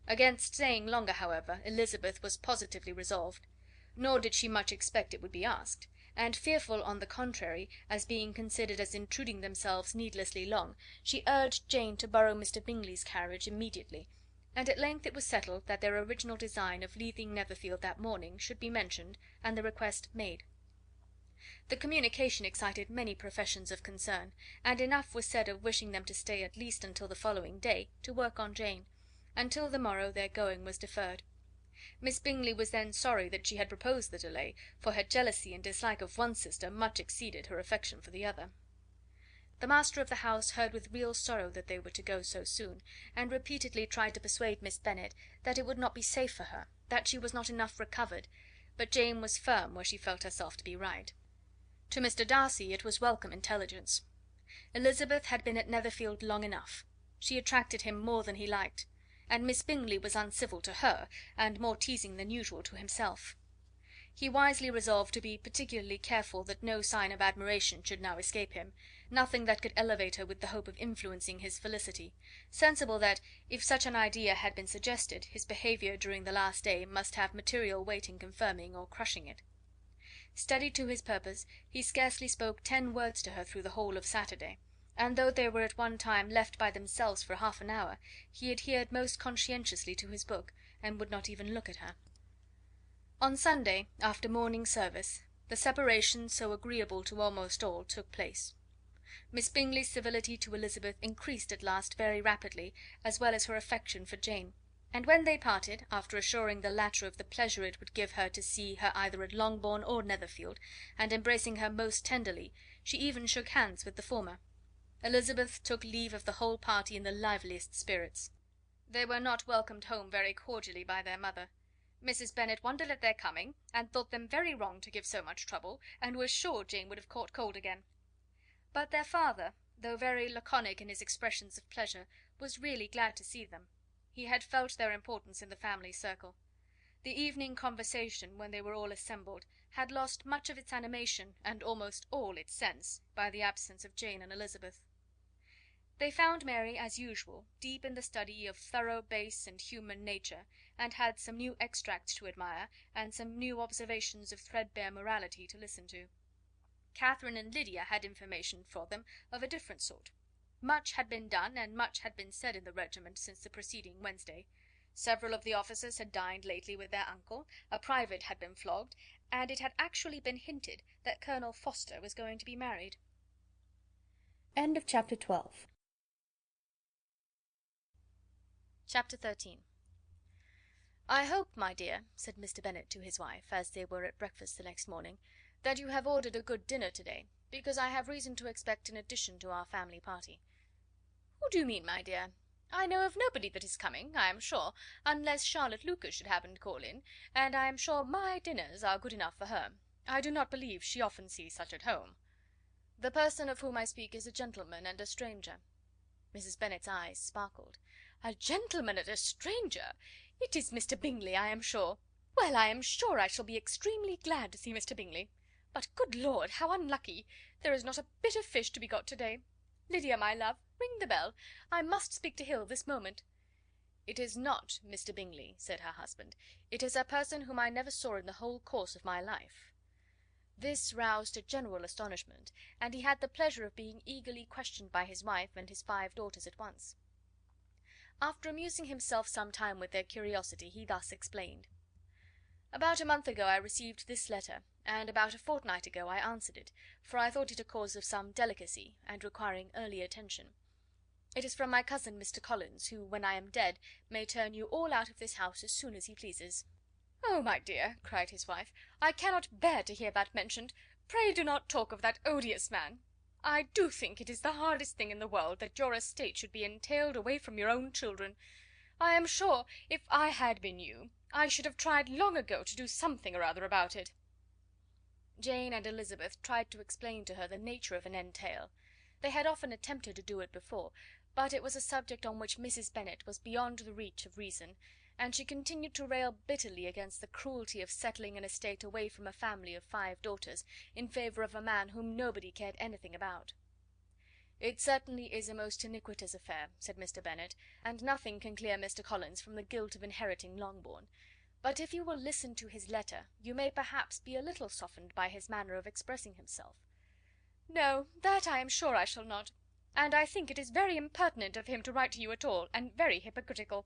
Against staying longer, however, Elizabeth was positively resolved; nor did she much expect it would be asked, and fearful, on the contrary, as being considered as intruding themselves needlessly long, she urged Jane to borrow Mr. Bingley's carriage immediately, and at length it was settled that their original design of leaving Netherfield that morning should be mentioned, and the request made. The communication excited many professions of concern, and enough was said of wishing them to stay at least until the following day, to work on Jane. Until the morrow their going was deferred. Miss Bingley was then sorry that she had proposed the delay, for her jealousy and dislike of one sister much exceeded her affection for the other. The master of the house heard with real sorrow that they were to go so soon, and repeatedly tried to persuade Miss Bennet that it would not be safe for her, that she was not enough recovered, but Jane was firm where she felt herself to be right. To Mr. Darcy it was welcome intelligence. Elizabeth had been at Netherfield long enough. She attracted him more than he liked, and Miss Bingley was uncivil to her, and more teasing than usual to himself. He wisely resolved to be particularly careful that no sign of admiration should now escape him, nothing that could elevate her with the hope of influencing his felicity, sensible that, if such an idea had been suggested, his behaviour during the last day must have material weight in confirming or crushing it. Steady to his purpose, he scarcely spoke 10 words to her through the whole of Saturday, and though they were at one time left by themselves for half an hour, he adhered most conscientiously to his book, and would not even look at her. On Sunday, after morning service, the separation, so agreeable to almost all, took place. Miss Bingley's civility to Elizabeth increased at last very rapidly, as well as her affection for Jane, and when they parted, after assuring the latter of the pleasure it would give her to see her either at Longbourn or Netherfield, and embracing her most tenderly, she even shook hands with the former. Elizabeth took leave of the whole party in the liveliest spirits. They were not welcomed home very cordially by their mother. Mrs. Bennet wondered at their coming, and thought them very wrong to give so much trouble, and was sure Jane would have caught cold again. But their father, though very laconic in his expressions of pleasure, was really glad to see them. He had felt their importance in the family circle. The evening conversation, when they were all assembled, had lost much of its animation, and almost all its sense, by the absence of Jane and Elizabeth. They found Mary, as usual, deep in the study of thorough base and human nature, and had some new extracts to admire, and some new observations of threadbare morality to listen to. Catherine and Lydia had information for them of a different sort. Much had been done, and much had been said in the regiment since the preceding Wednesday. Several of the officers had dined lately with their uncle, a private had been flogged, and it had actually been hinted that Colonel Forster was going to be married. Chapter 12. Chapter 13. "I hope, my dear," said Mr. Bennet to his wife, as they were at breakfast the next morning, "that you have ordered a good dinner to-day, because I have reason to expect an addition to our family party." "Who do you mean, my dear? I know of nobody that is coming, I am sure, unless Charlotte Lucas should happen to call in, and I am sure my dinners are good enough for her. I do not believe she often sees such at home." "The person of whom I speak is a gentleman and a stranger." Mrs. Bennet's eyes sparkled. "A gentleman and a stranger! It is Mr. Bingley, I am sure. Well, I am sure I shall be extremely glad to see Mr. Bingley. But, good Lord, how unlucky! There is not a bit of fish to be got to-day. Lydia, my love, ring the bell. I must speak to Hill this moment." "It is not Mr. Bingley," said her husband. "It is a person whom I never saw in the whole course of my life." This roused a general astonishment, and he had the pleasure of being eagerly questioned by his wife and his 5 daughters at once. After amusing himself some time with their curiosity, he thus explained. About a month ago I received this letter, and about a fortnight ago I answered it, for I thought it a cause of some delicacy, and requiring early attention. It is from my cousin Mr. Collins, who, when I am dead, may turn you all out of this house as soon as he pleases." "Oh, my dear," cried his wife, "I cannot bear to hear that mentioned. Pray do not talk of that odious man. I do think it is the hardest thing in the world that your estate should be entailed away from your own children. I am sure, if I had been you, I should have tried long ago to do something or other about it." Jane and Elizabeth tried to explain to her the nature of an entail. They had often attempted to do it before, but it was a subject on which Mrs. Bennet was beyond the reach of reason, and she continued to rail bitterly against the cruelty of settling an estate away from a family of 5 daughters, in favour of a man whom nobody cared anything about. "It certainly is a most iniquitous affair," said Mr. Bennet, "and nothing can clear Mr. Collins from the guilt of inheriting Longbourn. But if you will listen to his letter, you may perhaps be a little softened by his manner of expressing himself." "No, that I am sure I shall not. And I think it is very impertinent of him to write to you at all, and very hypocritical.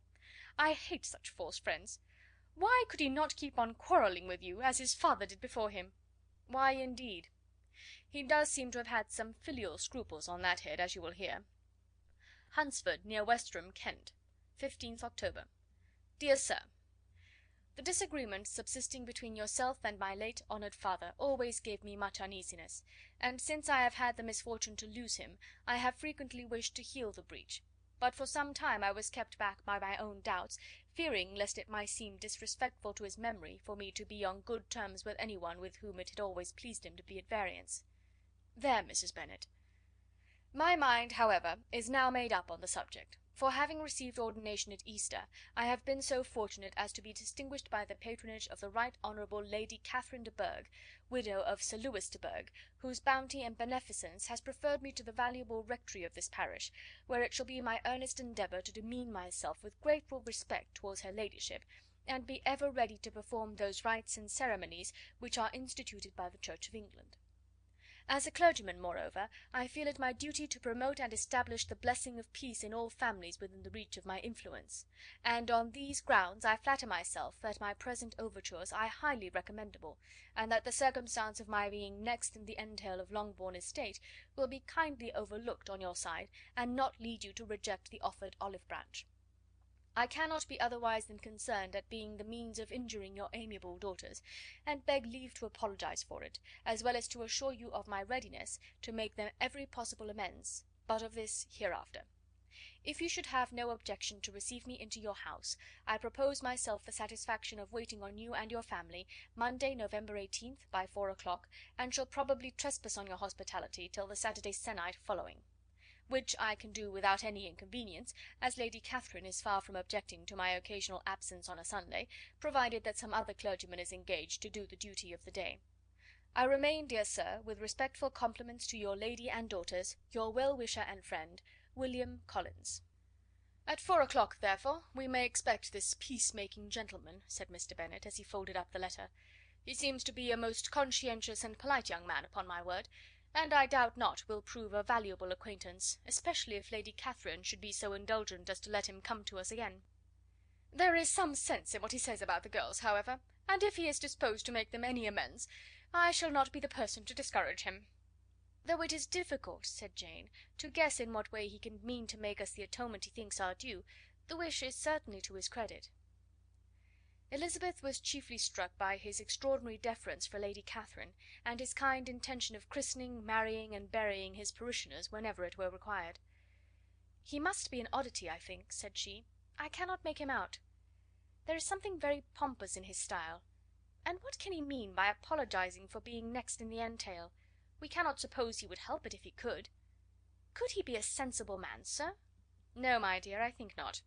I hate such false friends. Why could he not keep on quarrelling with you, as his father did before him?" "Why, indeed? He does seem to have had some filial scruples on that head, as you will hear. Hunsford, near Westerham, Kent, 15th October. Dear Sir, the disagreement subsisting between yourself and my late honoured father always gave me much uneasiness, and since I have had the misfortune to lose him, I have frequently wished to heal the breach, but for some time I was kept back by my own doubts, fearing lest it might seem disrespectful to his memory for me to be on good terms with any one with whom it had always pleased him to be at variance. There, Mrs. Bennet. My mind, however, is now made up on the subject, for having received ordination at Easter, I have been so fortunate as to be distinguished by the patronage of the Right Honourable Lady Catherine de Bourgh, widow of Sir Lewis de Bourgh, whose bounty and beneficence has preferred me to the valuable rectory of this parish, where it shall be my earnest endeavour to demean myself with grateful respect towards her ladyship, and be ever ready to perform those rites and ceremonies which are instituted by the Church of England. As a clergyman, moreover, I feel it my duty to promote and establish the blessing of peace in all families within the reach of my influence, and on these grounds I flatter myself that my present overtures are highly recommendable, and that the circumstance of my being next in the entail of Longbourn estate will be kindly overlooked on your side, and not lead you to reject the offered olive branch. I cannot be otherwise than concerned at being the means of injuring your amiable daughters, and beg leave to apologize for it, as well as to assure you of my readiness to make them every possible amends, but of this hereafter. If you should have no objection to receive me into your house, I propose myself the satisfaction of waiting on you and your family, Monday, November 18th, by 4 o'clock, and shall probably trespass on your hospitality till the Saturday sennight following, which I can do without any inconvenience, as Lady Catherine is far from objecting to my occasional absence on a Sunday, provided that some other clergyman is engaged to do the duty of the day. I remain, dear sir, with respectful compliments to your lady and daughters, your well-wisher and friend, William Collins. "At 4 o'clock, therefore, we may expect this peace-making gentleman," said Mr. Bennet, as he folded up the letter. "He seems to be a most conscientious and polite young man, upon my word, and I doubt not will prove a valuable acquaintance, especially if Lady Catherine should be so indulgent as to let him come to us again. There is some sense in what he says about the girls, however, and if he is disposed to make them any amends, I shall not be the person to discourage him." "Though it is difficult," said Jane, "to guess in what way he can mean to make us the atonement he thinks our due, the wish is certainly to his credit." Elizabeth was chiefly struck by his extraordinary deference for Lady Catherine, and his kind intention of christening, marrying, and burying his parishioners whenever it were required. "He must be an oddity, I think," said she. "I cannot make him out. There is something very pompous in his style. And what can he mean by apologizing for being next in the entail? We cannot suppose he would help it if he could. Could he be a sensible man, sir?" "No, my dear, I think not.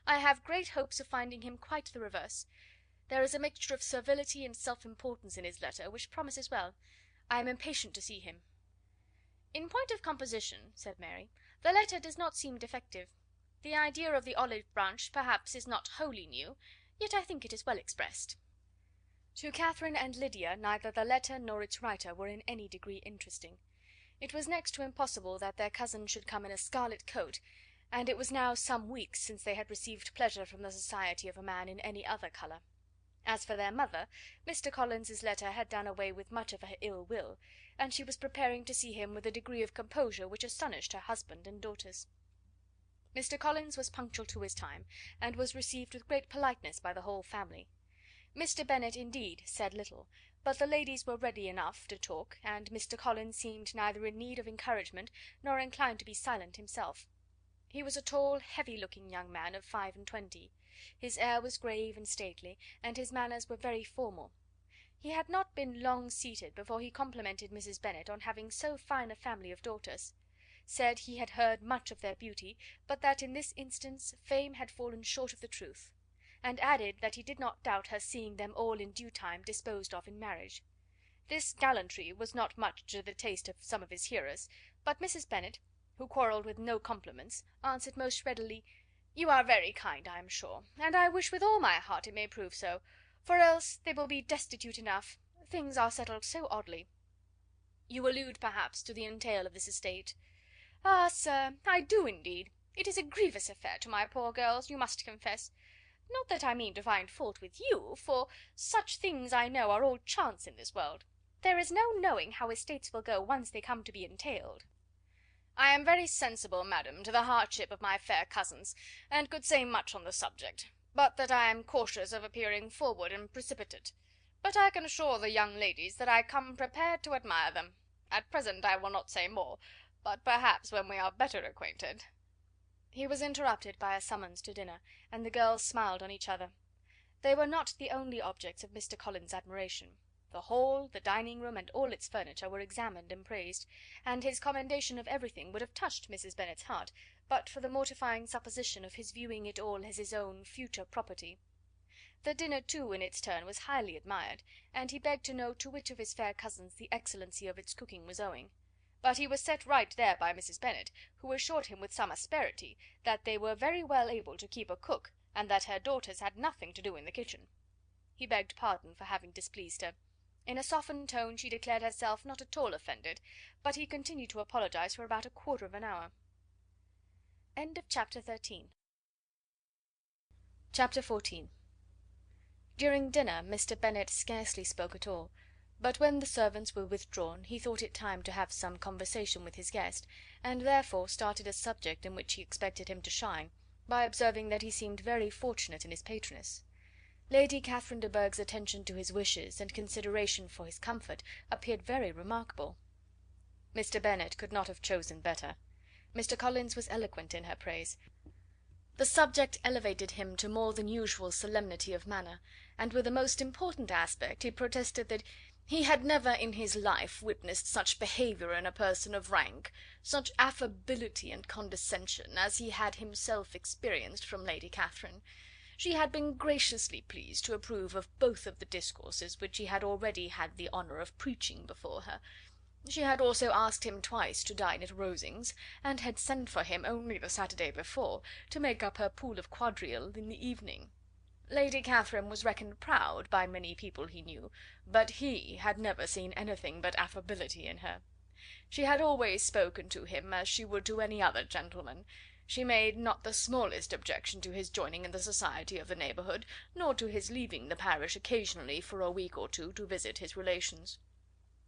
I have great hopes of finding him quite the reverse. There is a mixture of servility and self-importance in his letter, which promises well. I am impatient to see him." "In point of composition," said Mary, "the letter does not seem defective. The idea of the olive branch perhaps is not wholly new, yet I think it is well expressed." To Catherine and Lydia neither the letter nor its writer were in any degree interesting. It was next to impossible that their cousin should come in a scarlet coat, and it was now some weeks since they had received pleasure from the society of a man in any other colour. As for their mother, Mr. Collins's letter had done away with much of her ill will, and she was preparing to see him with a degree of composure which astonished her husband and daughters. Mr. Collins was punctual to his time, and was received with great politeness by the whole family. Mr. Bennet, indeed, said little, but the ladies were ready enough to talk, and Mr. Collins seemed neither in need of encouragement nor inclined to be silent himself. He was a tall, heavy looking young man of 25. His air was grave and stately, and his manners were very formal. He had not been long seated before he complimented Mrs. Bennet on having so fine a family of daughters; said he had heard much of their beauty, but that in this instance fame had fallen short of the truth; and added that he did not doubt her seeing them all in due time disposed of in marriage. This gallantry was not much to the taste of some of his hearers, but Mrs. Bennet, who quarrelled with no compliments, answered most readily, "You are very kind, I am sure, and I wish with all my heart it may prove so, for else they will be destitute enough. Things are settled so oddly." "You allude, perhaps, to the entail of this estate?" "Ah, sir, I do indeed. It is a grievous affair to my poor girls, you must confess. Not that I mean to find fault with you, for such things I know are all chance in this world. There is no knowing how estates will go once they come to be entailed." "I am very sensible, madam, to the hardship of my fair cousins, and could say much on the subject, but that I am cautious of appearing forward and precipitate. But I can assure the young ladies that I come prepared to admire them. At present I will not say more, but perhaps when we are better acquainted—" He was interrupted by a summons to dinner, and the girls smiled on each other. They were not the only objects of Mr. Collins's admiration. The hall, the dining room, and all its furniture were examined and praised, and his commendation of everything would have touched Mrs. Bennet's heart, but for the mortifying supposition of his viewing it all as his own future property. The dinner, too, in its turn, was highly admired, and he begged to know to which of his fair cousins the excellency of its cooking was owing; but he was set right there by Mrs. Bennet, who assured him with some asperity that they were very well able to keep a cook, and that her daughters had nothing to do in the kitchen. He begged pardon for having displeased her. In a softened tone she declared herself not at all offended, but he continued to apologise for about a quarter of an hour. Chapter 14. During dinner Mr. Bennet scarcely spoke at all, but when the servants were withdrawn he thought it time to have some conversation with his guest, and therefore started a subject in which he expected him to shine, by observing that he seemed very fortunate in his patroness. Lady Catherine de Bourgh's attention to his wishes, and consideration for his comfort, appeared very remarkable. Mr. Bennet could not have chosen better. Mr. Collins was eloquent in her praise. The subject elevated him to more than usual solemnity of manner, and with a most important aspect he protested that he had never in his life witnessed such behaviour in a person of rank, such affability and condescension, as he had himself experienced from Lady Catherine. She had been graciously pleased to approve of both of the discourses which he had already had the honour of preaching before her. She had also asked him twice to dine at Rosings, and had sent for him only the Saturday before, to make up her pool of quadrille in the evening. Lady Catherine was reckoned proud by many people he knew, but he had never seen anything but affability in her. She had always spoken to him as she would to any other gentleman. She made not the smallest objection to his joining in the society of the neighbourhood, nor to his leaving the parish occasionally for a week or two to visit his relations.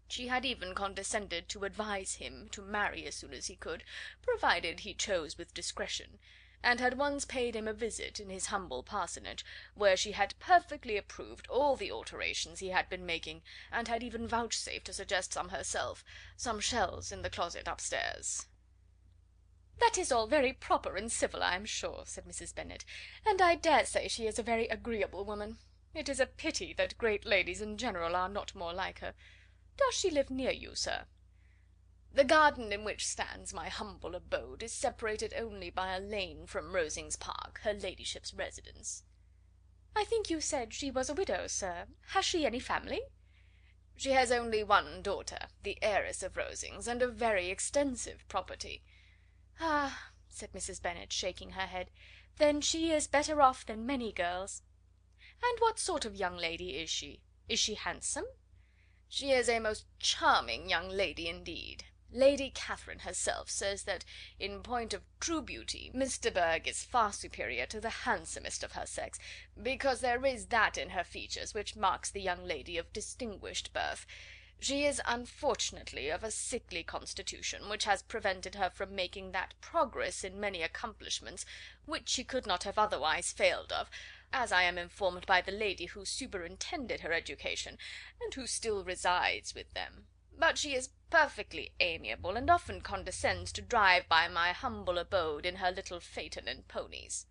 She had even condescended to advise him to marry as soon as he could, provided he chose with discretion, and had once paid him a visit in his humble parsonage, where she had perfectly approved all the alterations he had been making, and had even vouchsafed to suggest some herself, some shelves in the closet upstairs. "That is all very proper and civil, I am sure," said Mrs. Bennet, "and I dare say she is a very agreeable woman. It is a pity that great ladies in general are not more like her. Does she live near you, sir?" "The garden in which stands my humble abode is separated only by a lane from Rosings Park, her ladyship's residence." "I think you said she was a widow, sir. Has she any family?" "She has only one daughter, the heiress of Rosings, and a very extensive property." "Ah," said Mrs. Bennet, shaking her head, "then she is better off than many girls. And what sort of young lady is she? Is she handsome?" "She is a most charming young lady indeed. Lady Catherine herself says that, in point of true beauty, Miss de Bourgh is far superior to the handsomest of her sex, because there is that in her features which marks the young lady of distinguished birth. She is unfortunately of a sickly constitution, which has prevented her from making that progress in many accomplishments which she could not have otherwise failed of, as I am informed by the lady who superintended her education, and who still resides with them. But she is perfectly amiable, and often condescends to drive by my humble abode in her little phaeton and ponies."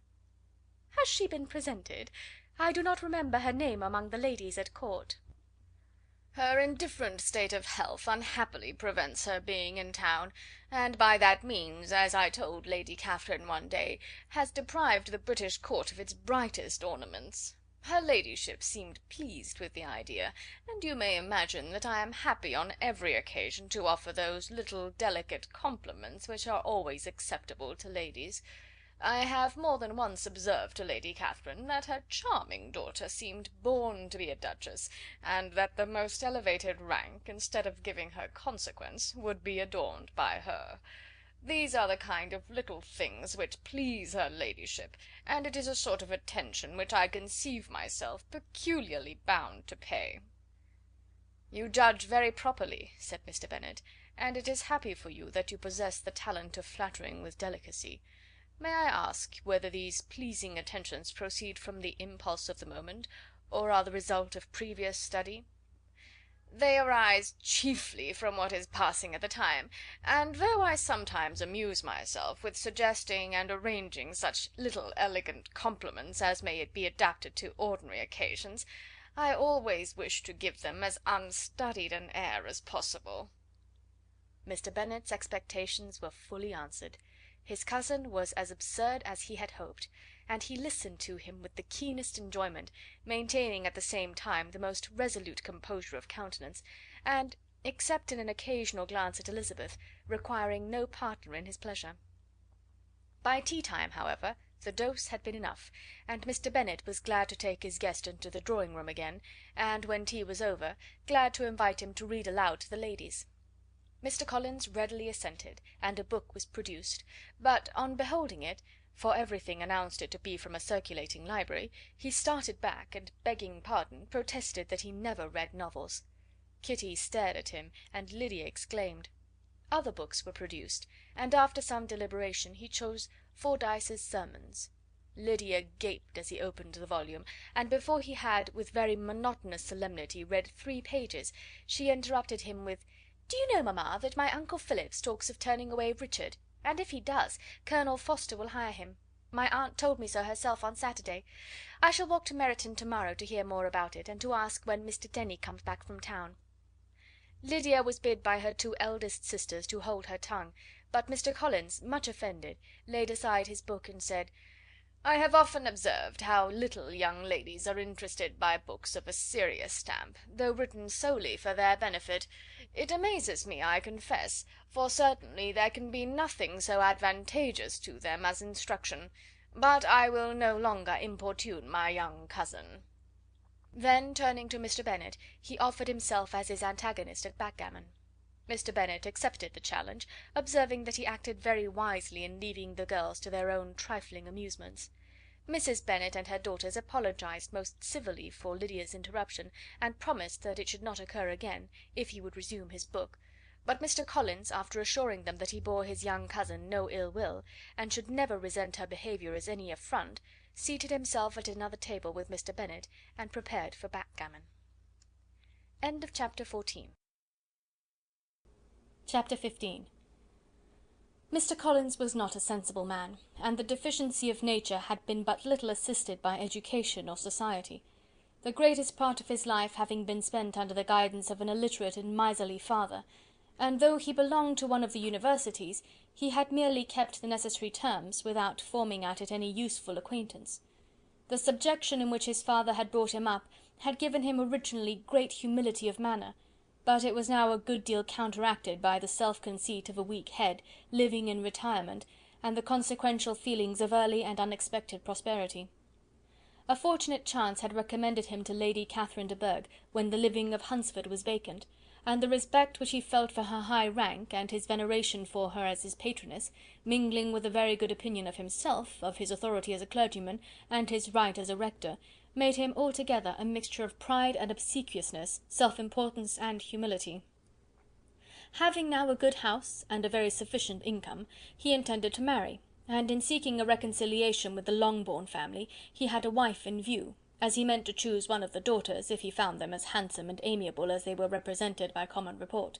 "Has she been presented? I do not remember her name among the ladies at court." "Her indifferent state of health unhappily prevents her being in town, and by that means, as I told Lady Catherine one day, has deprived the British court of its brightest ornaments. Her ladyship seemed pleased with the idea, and you may imagine that I am happy on every occasion to offer those little delicate compliments which are always acceptable to ladies. I have more than once observed to Lady Catherine that her charming daughter seemed born to be a duchess, and that the most elevated rank, instead of giving her consequence, would be adorned by her. These are the kind of little things which please her ladyship, and it is a sort of attention which I conceive myself peculiarly bound to pay." "You judge very properly," said Mr. Bennet, "and it is happy for you that you possess the talent of flattering with delicacy. May I ask whether these pleasing attentions proceed from the impulse of the moment, or are the result of previous study?" "They arise chiefly from what is passing at the time, and though I sometimes amuse myself with suggesting and arranging such little elegant compliments as may be adapted to ordinary occasions, I always wish to give them as unstudied an air as possible." Mr. Bennet's expectations were fully answered. His cousin was as absurd as he had hoped, and he listened to him with the keenest enjoyment, maintaining at the same time the most resolute composure of countenance, and, except in an occasional glance at Elizabeth, requiring no partner in his pleasure. By tea time, however, the dose had been enough, and Mr. Bennet was glad to take his guest into the drawing room again, and, when tea was over, glad to invite him to read aloud to the ladies. Mr. Collins readily assented, and a book was produced, but on beholding it, for everything announced it to be from a circulating library, he started back, and, begging pardon, protested that he never read novels. Kitty stared at him, and Lydia exclaimed. Other books were produced, and after some deliberation he chose Fordyce's Sermons. Lydia gaped as he opened the volume, and before he had, with very monotonous solemnity, read 3 pages, she interrupted him with, "Do you know, mamma, that my uncle Phillips talks of turning away Richard, and if he does, Colonel Forster will hire him. My aunt told me so herself on Saturday. I shall walk to Meryton to morrow to hear more about it, and to ask when Mr. Denny comes back from town." Lydia was bid by her 2 eldest sisters to hold her tongue, but Mr. Collins, much offended, laid aside his book and said, "I have often observed how little young ladies are interested by books of a serious stamp, though written solely for their benefit. It amazes me, I confess, for certainly there can be nothing so advantageous to them as instruction. But I will no longer importune my young cousin." Then, turning to Mr. Bennet, he offered himself as his antagonist at backgammon. Mr. Bennet accepted the challenge, observing that he acted very wisely in leaving the girls to their own trifling amusements. Mrs. Bennet and her daughters apologized most civilly for Lydia's interruption, and promised that it should not occur again, if he would resume his book; but Mr. Collins, after assuring them that he bore his young cousin no ill will, and should never resent her behaviour as any affront, seated himself at another table with Mr. Bennet, and prepared for backgammon. Chapter 15. Mr. Collins was not a sensible man, and the deficiency of nature had been but little assisted by education or society, the greatest part of his life having been spent under the guidance of an illiterate and miserly father, and though he belonged to one of the universities, he had merely kept the necessary terms, without forming at it any useful acquaintance. The subjection in which his father had brought him up had given him originally great humility of manner, but it was now a good deal counteracted by the self-conceit of a weak head, living in retirement, and the consequential feelings of early and unexpected prosperity. A fortunate chance had recommended him to Lady Catherine de Bourgh when the living of Hunsford was vacant, and the respect which he felt for her high rank, and his veneration for her as his patroness, mingling with a very good opinion of himself, of his authority as a clergyman, and his right as a rector, made him altogether a mixture of pride and obsequiousness, self-importance and humility. Having now a good house and a very sufficient income, he intended to marry, and in seeking a reconciliation with the Longbourn family, he had a wife in view, as he meant to choose one of the daughters, if he found them as handsome and amiable as they were represented by common report.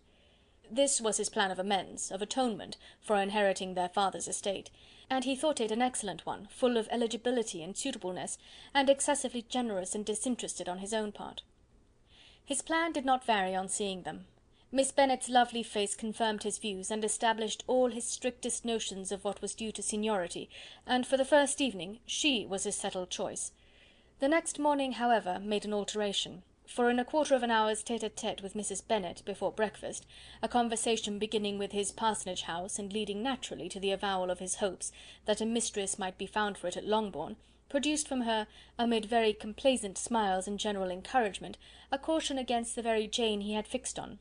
This was his plan of amends, of atonement, for inheriting their father's estate, and he thought it an excellent one, full of eligibility and suitableness, and excessively generous and disinterested on his own part. His plan did not vary on seeing them. Miss Bennet's lovely face confirmed his views, and established all his strictest notions of what was due to seniority, and for the first evening she was his settled choice. The next morning, however, made an alteration, for in a quarter of an hour's tete-a-tete with Mrs. Bennet before breakfast, a conversation beginning with his parsonage house, and leading naturally to the avowal of his hopes that a mistress might be found for it at Longbourn, produced from her, amid very complaisant smiles and general encouragement, a caution against the very Jane he had fixed on.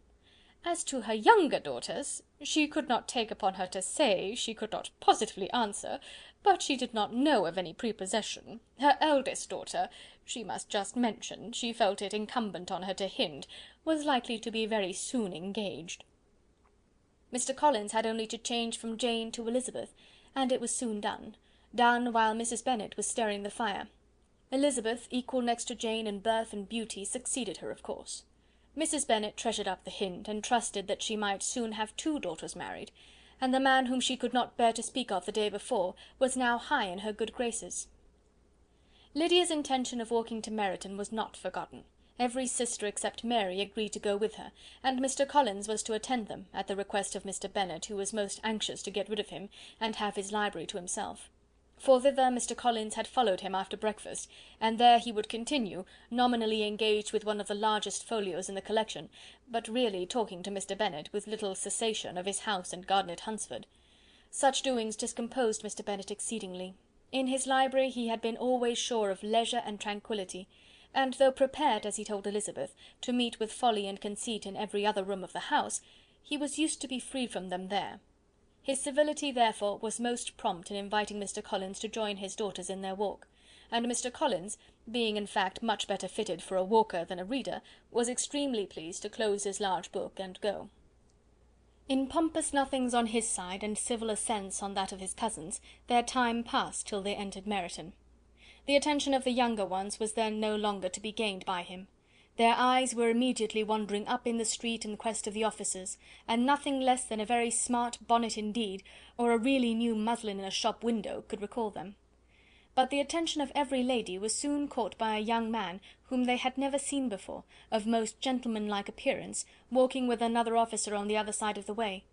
As to her younger daughters, she could not take upon her to say, she could not positively answer, but she did not know of any prepossession. Her eldest daughter, she must just mention, she felt it incumbent on her to hint, was likely to be very soon engaged. Mr. Collins had only to change from Jane to Elizabeth, and it was soon done while Mrs. Bennet was stirring the fire. Elizabeth, equal next to Jane in birth and beauty, succeeded her, of course. Mrs. Bennet treasured up the hint, and trusted that she might soon have 2 daughters married, and the man whom she could not bear to speak of the day before was now high in her good graces. Lydia's intention of walking to Meryton was not forgotten. Every sister except Mary agreed to go with her, and Mr. Collins was to attend them, at the request of Mr. Bennet, who was most anxious to get rid of him, and have his library to himself. For thither Mr. Collins had followed him after breakfast, and there he would continue, nominally engaged with one of the largest folios in the collection, but really talking to Mr. Bennet, with little cessation, of his house and garden at Hunsford. Such doings discomposed Mr. Bennet exceedingly. In his library he had been always sure of leisure and tranquillity, and though prepared, as he told Elizabeth, to meet with folly and conceit in every other room of the house, he was used to be free from them there. His civility, therefore, was most prompt in inviting Mr. Collins to join his daughters in their walk, and Mr. Collins, being in fact much better fitted for a walker than a reader, was extremely pleased to close his large book and go. In pompous nothings on his side, and civil assents on that of his cousins, their time passed till they entered Meryton. The attention of the younger ones was then no longer to be gained by him. Their eyes were immediately wandering up in the street in quest of the officers, and nothing less than a very smart bonnet indeed, or a really new muslin in a shop window, could recall them. But the attention of every lady was soon caught by a young man whom they had never seen before, of most gentlemanlike appearance, walking with another officer on the other side of the way.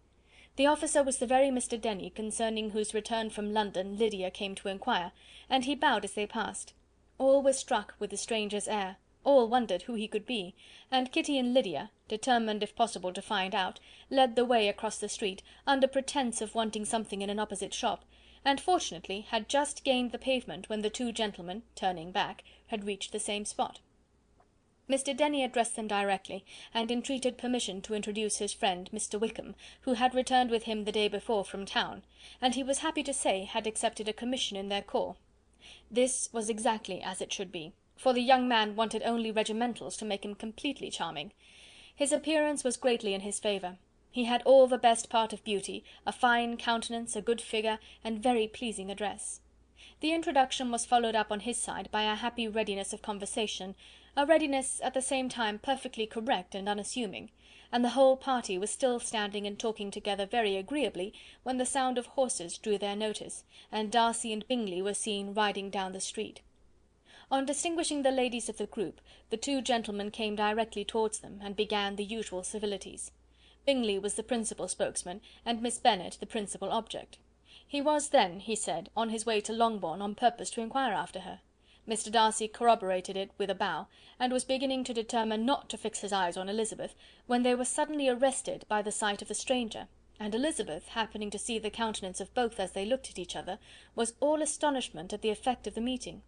The officer was the very Mr. Denny concerning whose return from London Lydia came to inquire, and he bowed as they passed. All were struck with the stranger's air. All wondered who he could be, and Kitty and Lydia, determined if possible to find out, led the way across the street, under pretence of wanting something in an opposite shop, and fortunately had just gained the pavement when the 2 gentlemen, turning back, had reached the same spot. Mr. Denny addressed them directly, and entreated permission to introduce his friend Mr. Wickham, who had returned with him the day before from town, and he was happy to say had accepted a commission in their corps. This was exactly as it should be, for the young man wanted only regimentals to make him completely charming. His appearance was greatly in his favour. He had all the best part of beauty, a fine countenance, a good figure, and very pleasing address. The introduction was followed up on his side by a happy readiness of conversation, a readiness at the same time perfectly correct and unassuming, and the whole party was still standing and talking together very agreeably when the sound of horses drew their notice, and Darcy and Bingley were seen riding down the street. On distinguishing the ladies of the group, the 2 gentlemen came directly towards them, and began the usual civilities. Bingley was the principal spokesman, and Miss Bennet the principal object. He was then, he said, on his way to Longbourn on purpose to inquire after her. Mr. Darcy corroborated it with a bow, and was beginning to determine not to fix his eyes on Elizabeth, when they were suddenly arrested by the sight of the stranger, and Elizabeth, happening to see the countenance of both as they looked at each other, was all astonishment at the effect of the meeting.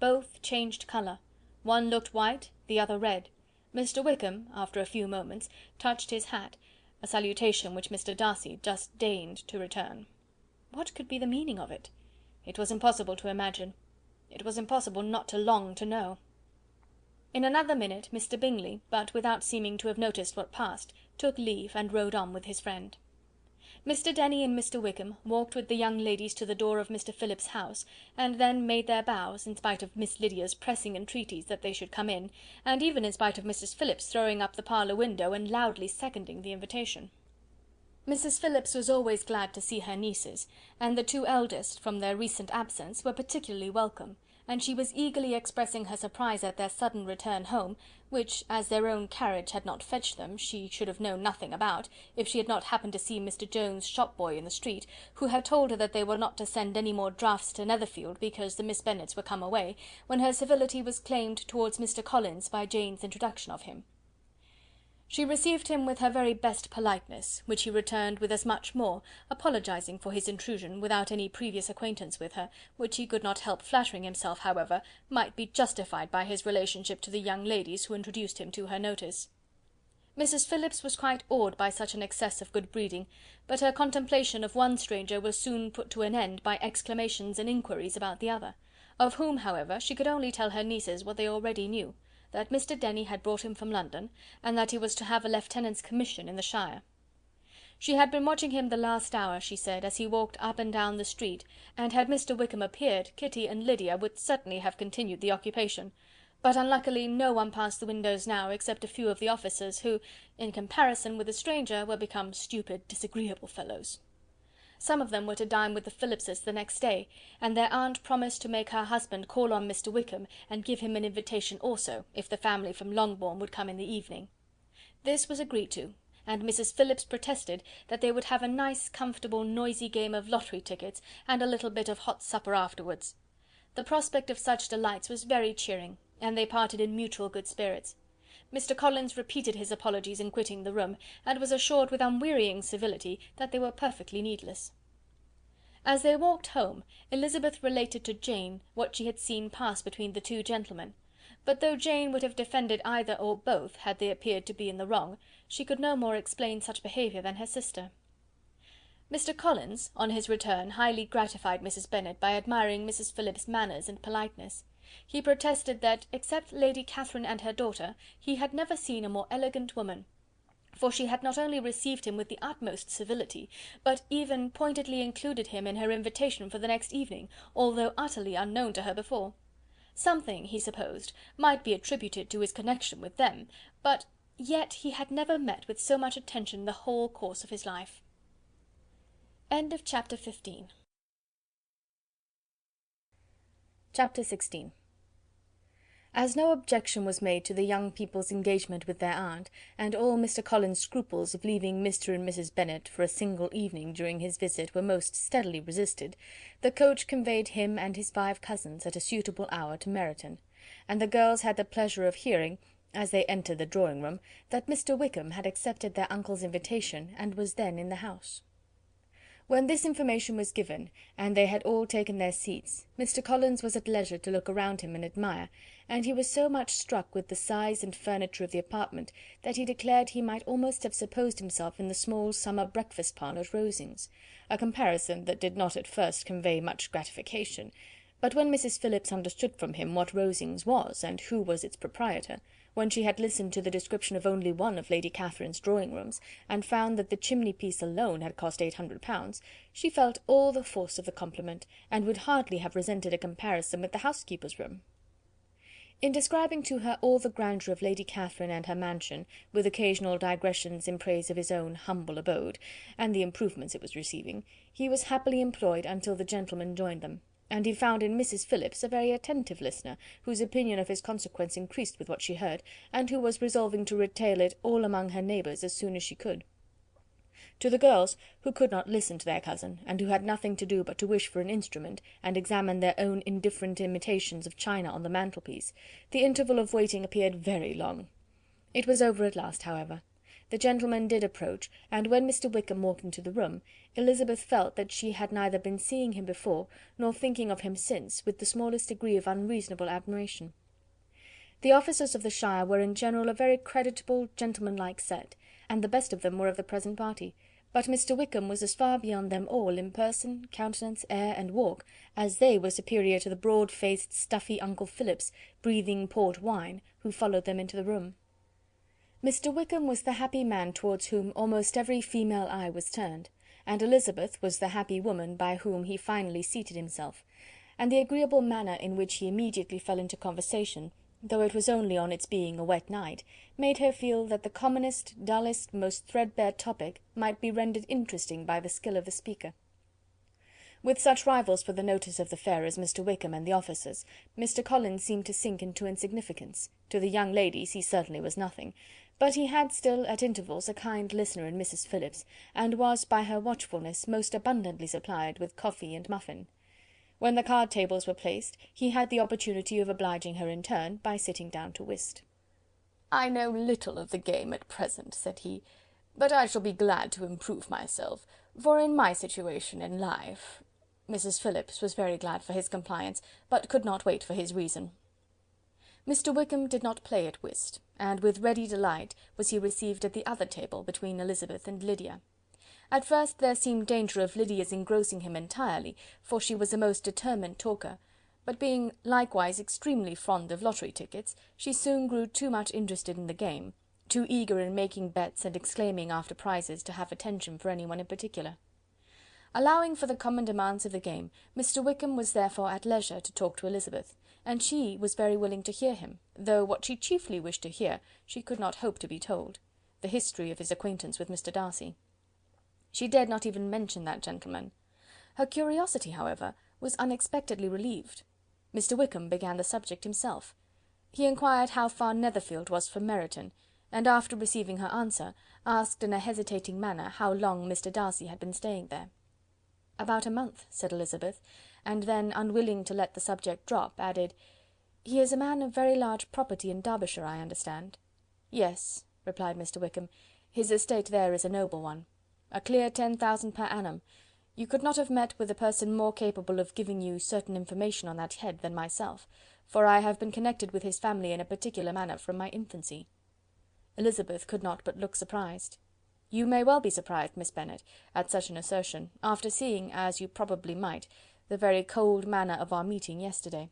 Both changed colour. One looked white, the other red. Mr. Wickham, after a few moments, touched his hat, a salutation which Mr. Darcy just deigned to return. What could be the meaning of it? It was impossible to imagine. It was impossible not to long to know. In another minute Mr. Bingley, but without seeming to have noticed what passed, took leave and rode on with his friend. Mr. Denny and Mr. Wickham walked with the young ladies to the door of Mr. Phillips's house, and then made their bows, in spite of Miss Lydia's pressing entreaties that they should come in, and even in spite of Mrs. Phillips throwing up the parlour window and loudly seconding the invitation. Mrs. Phillips was always glad to see her nieces, and the two eldest, from their recent absence, were particularly welcome, and she was eagerly expressing her surprise at their sudden return home, which, as their own carriage had not fetched them, she should have known nothing about, if she had not happened to see Mr. Jones's shop-boy in the street, who had told her that they were not to send any more draughts to Netherfield, because the Miss Bennets were come away, when her civility was claimed towards Mr. Collins by Jane's introduction of him. She received him with her very best politeness, which he returned with as much more, apologizing for his intrusion without any previous acquaintance with her, which he could not help flattering himself, however, might be justified by his relationship to the young ladies who introduced him to her notice. Mrs. Phillips was quite awed by such an excess of good breeding, but her contemplation of one stranger was soon put to an end by exclamations and inquiries about the other, of whom, however, she could only tell her nieces what they already knew, that Mr. Denny had brought him from London, and that he was to have a lieutenant's commission in the shire. She had been watching him the last hour, she said, as he walked up and down the street, and had Mr. Wickham appeared, Kitty and Lydia would certainly have continued the occupation; but unluckily no one passed the windows now except a few of the officers, who, in comparison with a stranger, were become stupid, disagreeable fellows. Some of them were to dine with the Phillipses the next day, and their aunt promised to make her husband call on Mr. Wickham, and give him an invitation also, if the family from Longbourn would come in the evening. This was agreed to, and Mrs. Phillips protested that they would have a nice, comfortable, noisy game of lottery tickets, and a little bit of hot supper afterwards. The prospect of such delights was very cheering, and they parted in mutual good spirits. Mr. Collins repeated his apologies in quitting the room, and was assured with unwearying civility that they were perfectly needless. As they walked home, Elizabeth related to Jane what she had seen pass between the two gentlemen, but though Jane would have defended either or both had they appeared to be in the wrong, she could no more explain such behaviour than her sister. Mr. Collins, on his return, highly gratified Mrs. Bennet by admiring Mrs. Phillips's manners and politeness. He protested that, except Lady Catherine and her daughter, he had never seen a more elegant woman, for she had not only received him with the utmost civility, but even pointedly included him in her invitation for the next evening, although utterly unknown to her before. Something, he supposed, might be attributed to his connection with them, but yet he had never met with so much attention in the whole course of his life. End of chapter 15. Chapter 16. As no objection was made to the young people's engagement with their aunt, and all Mr. Collins's scruples of leaving Mr. and Mrs. Bennet for a single evening during his visit were most steadily resisted, the coach conveyed him and his 5 cousins at a suitable hour to Meryton, and the girls had the pleasure of hearing, as they entered the drawing-room, that Mr. Wickham had accepted their uncle's invitation, and was then in the house. When this information was given, and they had all taken their seats, Mr. Collins was at leisure to look around him and admire, and he was so much struck with the size and furniture of the apartment, that he declared he might almost have supposed himself in the small summer breakfast parlour at Rosings, a comparison that did not at first convey much gratification, but when Mrs. Phillips understood from him what Rosings was, and who was its proprietor, when she had listened to the description of only one of Lady Catherine's drawing-rooms, and found that the chimney-piece alone had cost £800, she felt all the force of the compliment, and would hardly have resented a comparison with the housekeeper's room. In describing to her all the grandeur of Lady Catherine and her mansion, with occasional digressions in praise of his own humble abode, and the improvements it was receiving, he was happily employed until the gentlemen joined them, and he found in Mrs. Phillips a very attentive listener, whose opinion of his consequence increased with what she heard, and who was resolving to retail it all among her neighbours as soon as she could. To the girls, who could not listen to their cousin, and who had nothing to do but to wish for an instrument, and examine their own indifferent imitations of china on the mantelpiece, the interval of waiting appeared very long. It was over at last, however. The gentleman did approach, and when Mr. Wickham walked into the room, Elizabeth felt that she had neither been seeing him before, nor thinking of him since, with the smallest degree of unreasonable admiration. The officers of the shire were in general a very creditable, gentlemanlike set, and the best of them were of the present party, but Mr. Wickham was as far beyond them all in person, countenance, air, and walk, as they were superior to the broad-faced, stuffy Uncle Phillips, breathing port wine, who followed them into the room. Mr. Wickham was the happy man towards whom almost every female eye was turned, and Elizabeth was the happy woman by whom he finally seated himself, and the agreeable manner in which he immediately fell into conversation, though it was only on its being a wet night, made her feel that the commonest, dullest, most threadbare topic might be rendered interesting by the skill of the speaker. With such rivals for the notice of the fair as Mr. Wickham and the officers, Mr. Collins seemed to sink into insignificance. To the young ladies he certainly was nothing, but he had still at intervals a kind listener in Mrs. Phillips, and was by her watchfulness most abundantly supplied with coffee and muffin. When the card tables were placed, he had the opportunity of obliging her in turn by sitting down to whist. "I know little of the game at present," said he, "but I shall be glad to improve myself, for in my situation in life—" Mrs. Phillips was very glad for his compliance, but could not wait for his reason. Mr. Wickham did not play at whist, and with ready delight was he received at the other table between Elizabeth and Lydia. At first there seemed danger of Lydia's engrossing him entirely, for she was a most determined talker, but being likewise extremely fond of lottery tickets, she soon grew too much interested in the game, too eager in making bets and exclaiming after prizes, to have attention for anyone in particular. Allowing for the common demands of the game, Mr. Wickham was therefore at leisure to talk to Elizabeth, and she was very willing to hear him, though what she chiefly wished to hear she could not hope to be told: the history of his acquaintance with Mr. Darcy. She dared not even mention that gentleman. Her curiosity, however, was unexpectedly relieved. Mr. Wickham began the subject himself. He inquired how far Netherfield was from Meryton, and after receiving her answer, asked in a hesitating manner how long Mr. Darcy had been staying there. "About a month," said Elizabeth, and then, unwilling to let the subject drop, added, "He is a man of very large property in Derbyshire, I understand." "Yes," replied Mr. Wickham, "his estate there is a noble one. A clear 10,000 per annum. You could not have met with a person more capable of giving you certain information on that head than myself, for I have been connected with his family in a particular manner from my infancy." Elizabeth could not but look surprised. "You may well be surprised, Miss Bennet, at such an assertion, after seeing, as you probably might, the very cold manner of our meeting yesterday.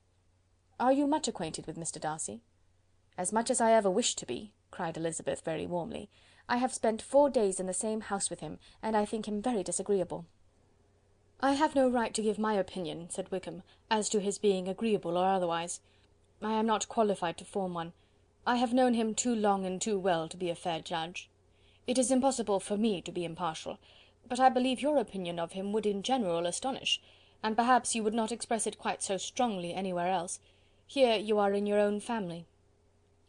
Are you much acquainted with Mr. Darcy?" "As much as I ever wished to be," cried Elizabeth very warmly. "I have spent 4 days in the same house with him, and I think him very disagreeable." "I have no right to give my opinion," said Wickham, "as to his being agreeable or otherwise. I am not qualified to form one. I have known him too long and too well to be a fair judge. It is impossible for me to be impartial, but I believe your opinion of him would in general astonish, and perhaps you would not express it quite so strongly anywhere else. Here you are in your own family."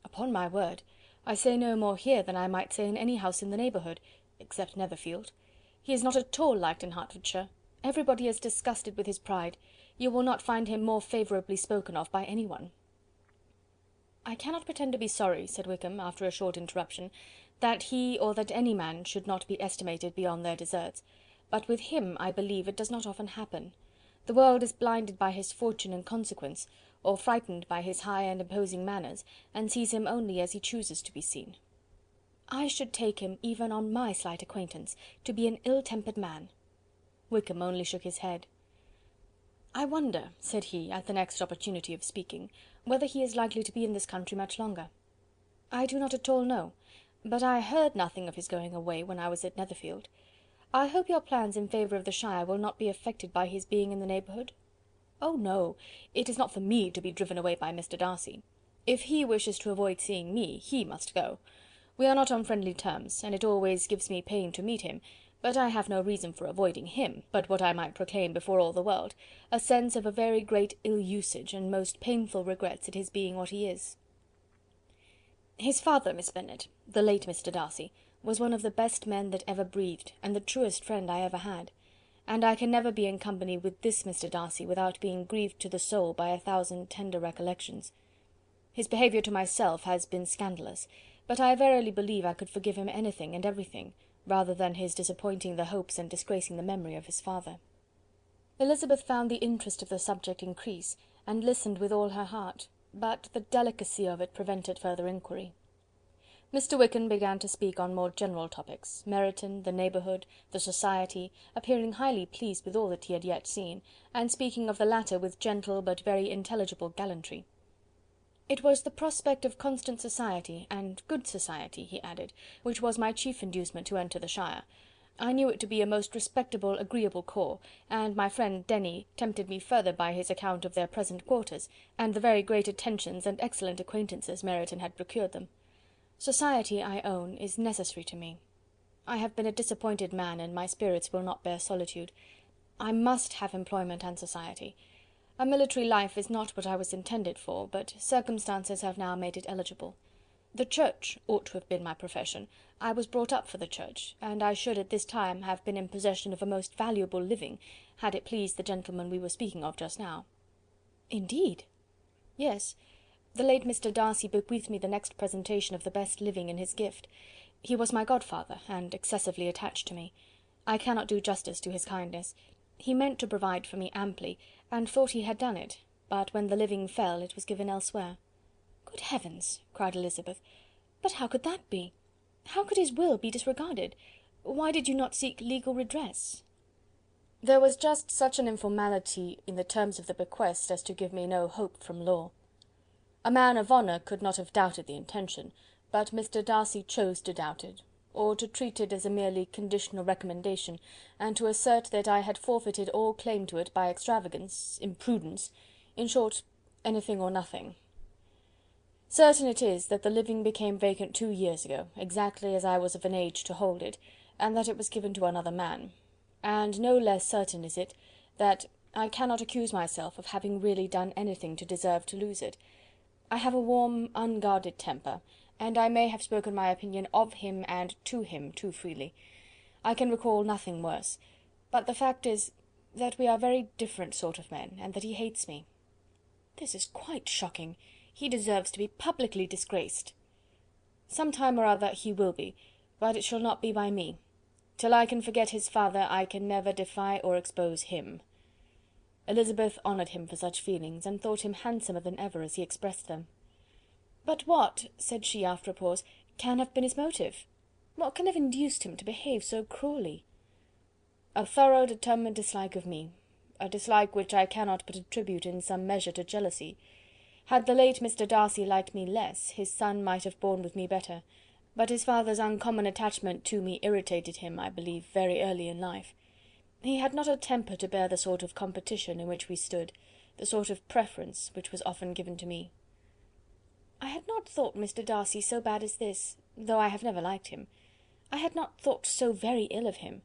"Upon my word, I say no more here than I might say in any house in the neighbourhood, except Netherfield. He is not at all liked in Hertfordshire. Everybody is disgusted with his pride. You will not find him more favourably spoken of by anyone." "I cannot pretend to be sorry," said Wickham, after a short interruption, "that he or that any man should not be estimated beyond their deserts, but with him, I believe, it does not often happen. The world is blinded by his fortune and consequence, or frightened by his high and imposing manners, and sees him only as he chooses to be seen. I should take him, even on my slight acquaintance, to be an ill-tempered man." Wickham only shook his head. "I wonder," said he, at the next opportunity of speaking, "whether he is likely to be in this country much longer. I do not at all know, but I heard nothing of his going away when I was at Netherfield. I hope your plans in favour of the shire will not be affected by his being in the neighbourhood?" "Oh, no, it is not for me to be driven away by Mr. Darcy. If he wishes to avoid seeing me, he must go. We are not on friendly terms, and it always gives me pain to meet him, but I have no reason for avoiding him, but what I might proclaim before all the world, a sense of a very great ill-usage, and most painful regrets at his being what he is. His father, Miss Bennet, the late Mr. Darcy, was one of the best men that ever breathed, and the truest friend I ever had, and I can never be in company with this Mr. Darcy without being grieved to the soul by 1,000 tender recollections. His behaviour to myself has been scandalous, but I verily believe I could forgive him anything and everything, rather than his disappointing the hopes and disgracing the memory of his father. Elizabeth found the interest of the subject increase, and listened with all her heart, but the delicacy of it prevented further inquiry. Mr. Wickham began to speak on more general topics, Meryton, the neighbourhood, the society, appearing highly pleased with all that he had yet seen, and speaking of the latter with gentle but very intelligible gallantry. It was the prospect of constant society, and good society, he added, which was my chief inducement to enter the shire. I knew it to be a most respectable, agreeable corps, and my friend Denny tempted me further by his account of their present quarters, and the very great attentions and excellent acquaintances Meryton had procured them. Society, I own, is necessary to me. I have been a disappointed man, and my spirits will not bear solitude. I must have employment and society. A military life is not what I was intended for, but circumstances have now made it eligible. The Church ought to have been my profession. I was brought up for the Church, and I should at this time have been in possession of a most valuable living, had it pleased the gentleman we were speaking of just now. Indeed? Yes. The late Mr. Darcy bequeathed me the next presentation of the best living in his gift. He was my godfather, and excessively attached to me. I cannot do justice to his kindness. He meant to provide for me amply, and thought he had done it, but when the living fell, it was given elsewhere. Good heavens! cried Elizabeth. But how could that be? How could his will be disregarded? Why did you not seek legal redress? There was just such an informality in the terms of the bequest as to give me no hope from law. A man of honour could not have doubted the intention, but Mr. Darcy chose to doubt it, or to treat it as a merely conditional recommendation, and to assert that I had forfeited all claim to it by extravagance, imprudence, in short, anything or nothing. Certain it is that the living became vacant 2 years ago, exactly as I was of an age to hold it, and that it was given to another man. And no less certain is it, that I cannot accuse myself of having really done anything to deserve to lose it. I have a warm, unguarded temper, and I may have spoken my opinion of him and to him too freely. I can recall nothing worse, but the fact is, that we are very different sort of men, and that he hates me. This is quite shocking. He deserves to be publicly disgraced. Some time or other he will be, but it shall not be by me. Till I can forget his father, I can never defy or expose him. Elizabeth honoured him for such feelings, and thought him handsomer than ever as he expressed them. But what, said she after a pause, can have been his motive? What can have induced him to behave so cruelly? A thorough determined dislike of me, a dislike which I cannot but attribute in some measure to jealousy. Had the late Mr. Darcy liked me less, his son might have borne with me better, but his father's uncommon attachment to me irritated him, I believe, very early in life. He had not a temper to bear the sort of competition in which we stood, the sort of preference which was often given to me. I had not thought Mr. Darcy so bad as this, though I have never liked him. I had not thought so very ill of him.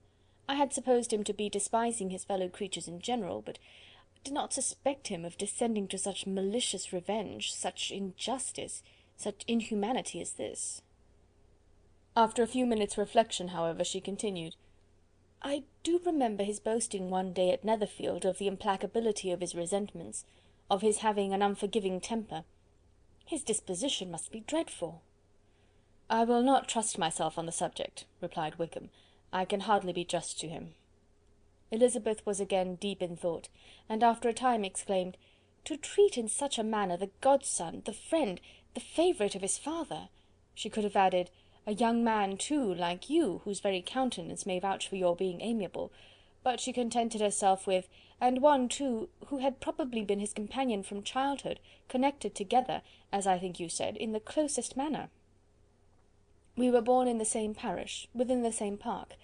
I had supposed him to be despising his fellow creatures in general, but did not suspect him of descending to such malicious revenge, such injustice, such inhumanity as this. After a few minutes' reflection, however, she continued, I do remember his boasting one day at Netherfield of the implacability of his resentments, of his having an unforgiving temper. His disposition must be dreadful. I will not trust myself on the subject, replied Wickham. I can hardly be just to him. Elizabeth was again deep in thought, and after a time exclaimed, To treat in such a manner the godson, the friend, the favourite of his father! She could have added, a young man, too, like you, whose very countenance may vouch for your being amiable, but she contented herself with, and one, too, who had probably been his companion from childhood, connected together, as I think you said, in the closest manner. We were born in the same parish, within the same park.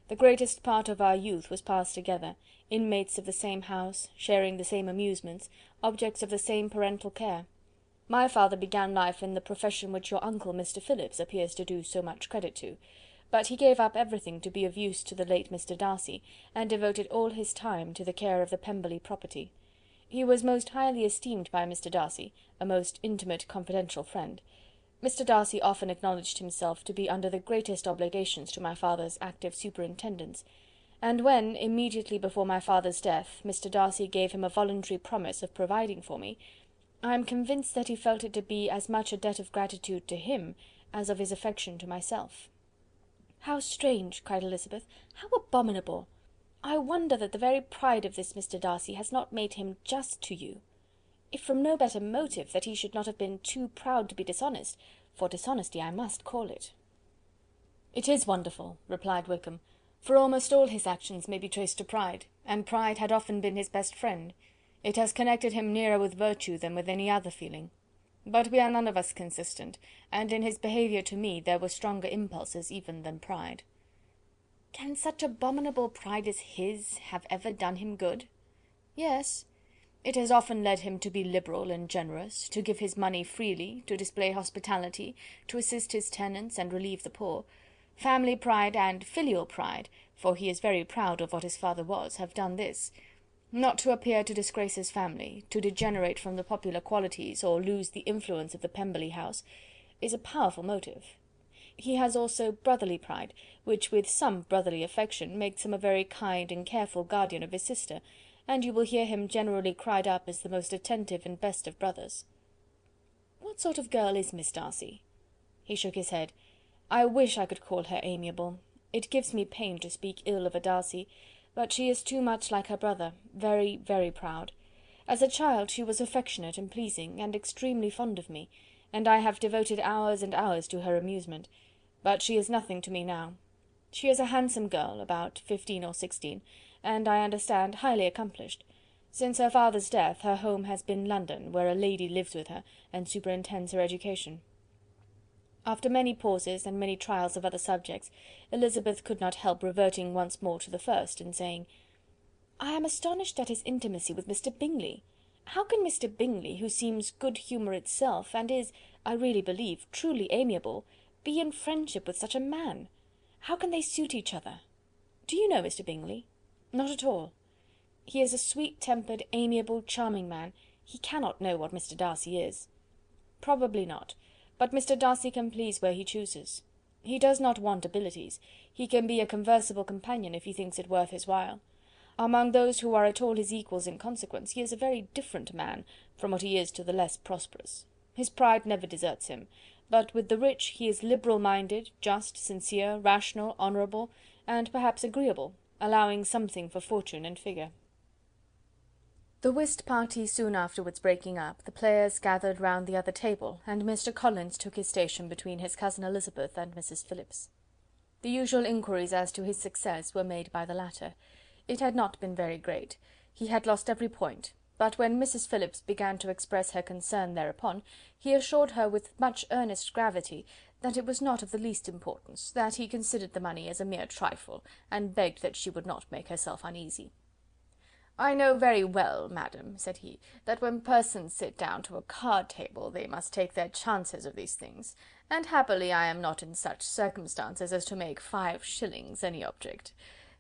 The greatest part of our youth was passed together, inmates of the same house, sharing the same amusements, objects of the same parental care. My father began life in the profession which your uncle, Mr. Phillips, appears to do so much credit to, but he gave up everything to be of use to the late Mr. Darcy, and devoted all his time to the care of the Pemberley property. He was most highly esteemed by Mr. Darcy, a most intimate confidential friend. Mr. Darcy often acknowledged himself to be under the greatest obligations to my father's active superintendence, and when, immediately before my father's death, Mr. Darcy gave him a voluntary promise of providing for me, I am convinced that he felt it to be as much a debt of gratitude to him as of his affection to myself." "How strange!" cried Elizabeth. "How abominable! I wonder that the very pride of this Mr. Darcy has not made him just to you. If from no better motive, that he should not have been too proud to be dishonest, for dishonesty I must call it." "It is wonderful," replied Wickham, "for almost all his actions may be traced to pride, and pride had often been his best friend. It has connected him nearer with virtue than with any other feeling. But we are none of us consistent, and in his behaviour to me there were stronger impulses even than pride." "Can such abominable pride as his have ever done him good?" "Yes. It has often led him to be liberal and generous, to give his money freely, to display hospitality, to assist his tenants and relieve the poor. Family pride and filial pride, for he is very proud of what his father was, have done this. Not to appear to disgrace his family, to degenerate from the popular qualities, or lose the influence of the Pemberley house, is a powerful motive. He has also brotherly pride, which, with some brotherly affection, makes him a very kind and careful guardian of his sister, and you will hear him generally cried up as the most attentive and best of brothers." "What sort of girl is Miss Darcy?" He shook his head. "I wish I could call her amiable. It gives me pain to speak ill of a Darcy, but she is too much like her brother, very, very proud. As a child she was affectionate and pleasing, and extremely fond of me, and I have devoted hours and hours to her amusement, but she is nothing to me now. She is a handsome girl, about 15 or 16, and, I understand, highly accomplished. Since her father's death, her home has been London, where a lady lives with her, and superintends her education." After many pauses, and many trials of other subjects, Elizabeth could not help reverting once more to the first, and saying, "I am astonished at his intimacy with Mr. Bingley. How can Mr. Bingley, who seems good humour itself, and is, I really believe, truly amiable, be in friendship with such a man? How can they suit each other? Do you know Mr. Bingley?" "Not at all." "He is a sweet-tempered, amiable, charming man. He cannot know what Mr. Darcy is." "Probably not. But Mr. Darcy can please where he chooses. He does not want abilities. He can be a conversable companion if he thinks it worth his while. Among those who are at all his equals in consequence, he is a very different man from what he is to the less prosperous. His pride never deserts him, but with the rich he is liberal-minded, just, sincere, rational, honourable, and perhaps agreeable, allowing something for fortune and figure." The whist party soon afterwards breaking up, the players gathered round the other table, and Mr. Collins took his station between his cousin Elizabeth and Mrs. Phillips. The usual inquiries as to his success were made by the latter. It had not been very great. He had lost every point, but when Mrs. Phillips began to express her concern thereupon, he assured her with much earnest gravity that it was not of the least importance, that he considered the money as a mere trifle, and begged that she would not make herself uneasy. "I know very well, madam," said he, "that when persons sit down to a card-table they must take their chances of these things, and happily I am not in such circumstances as to make 5 shillings any object.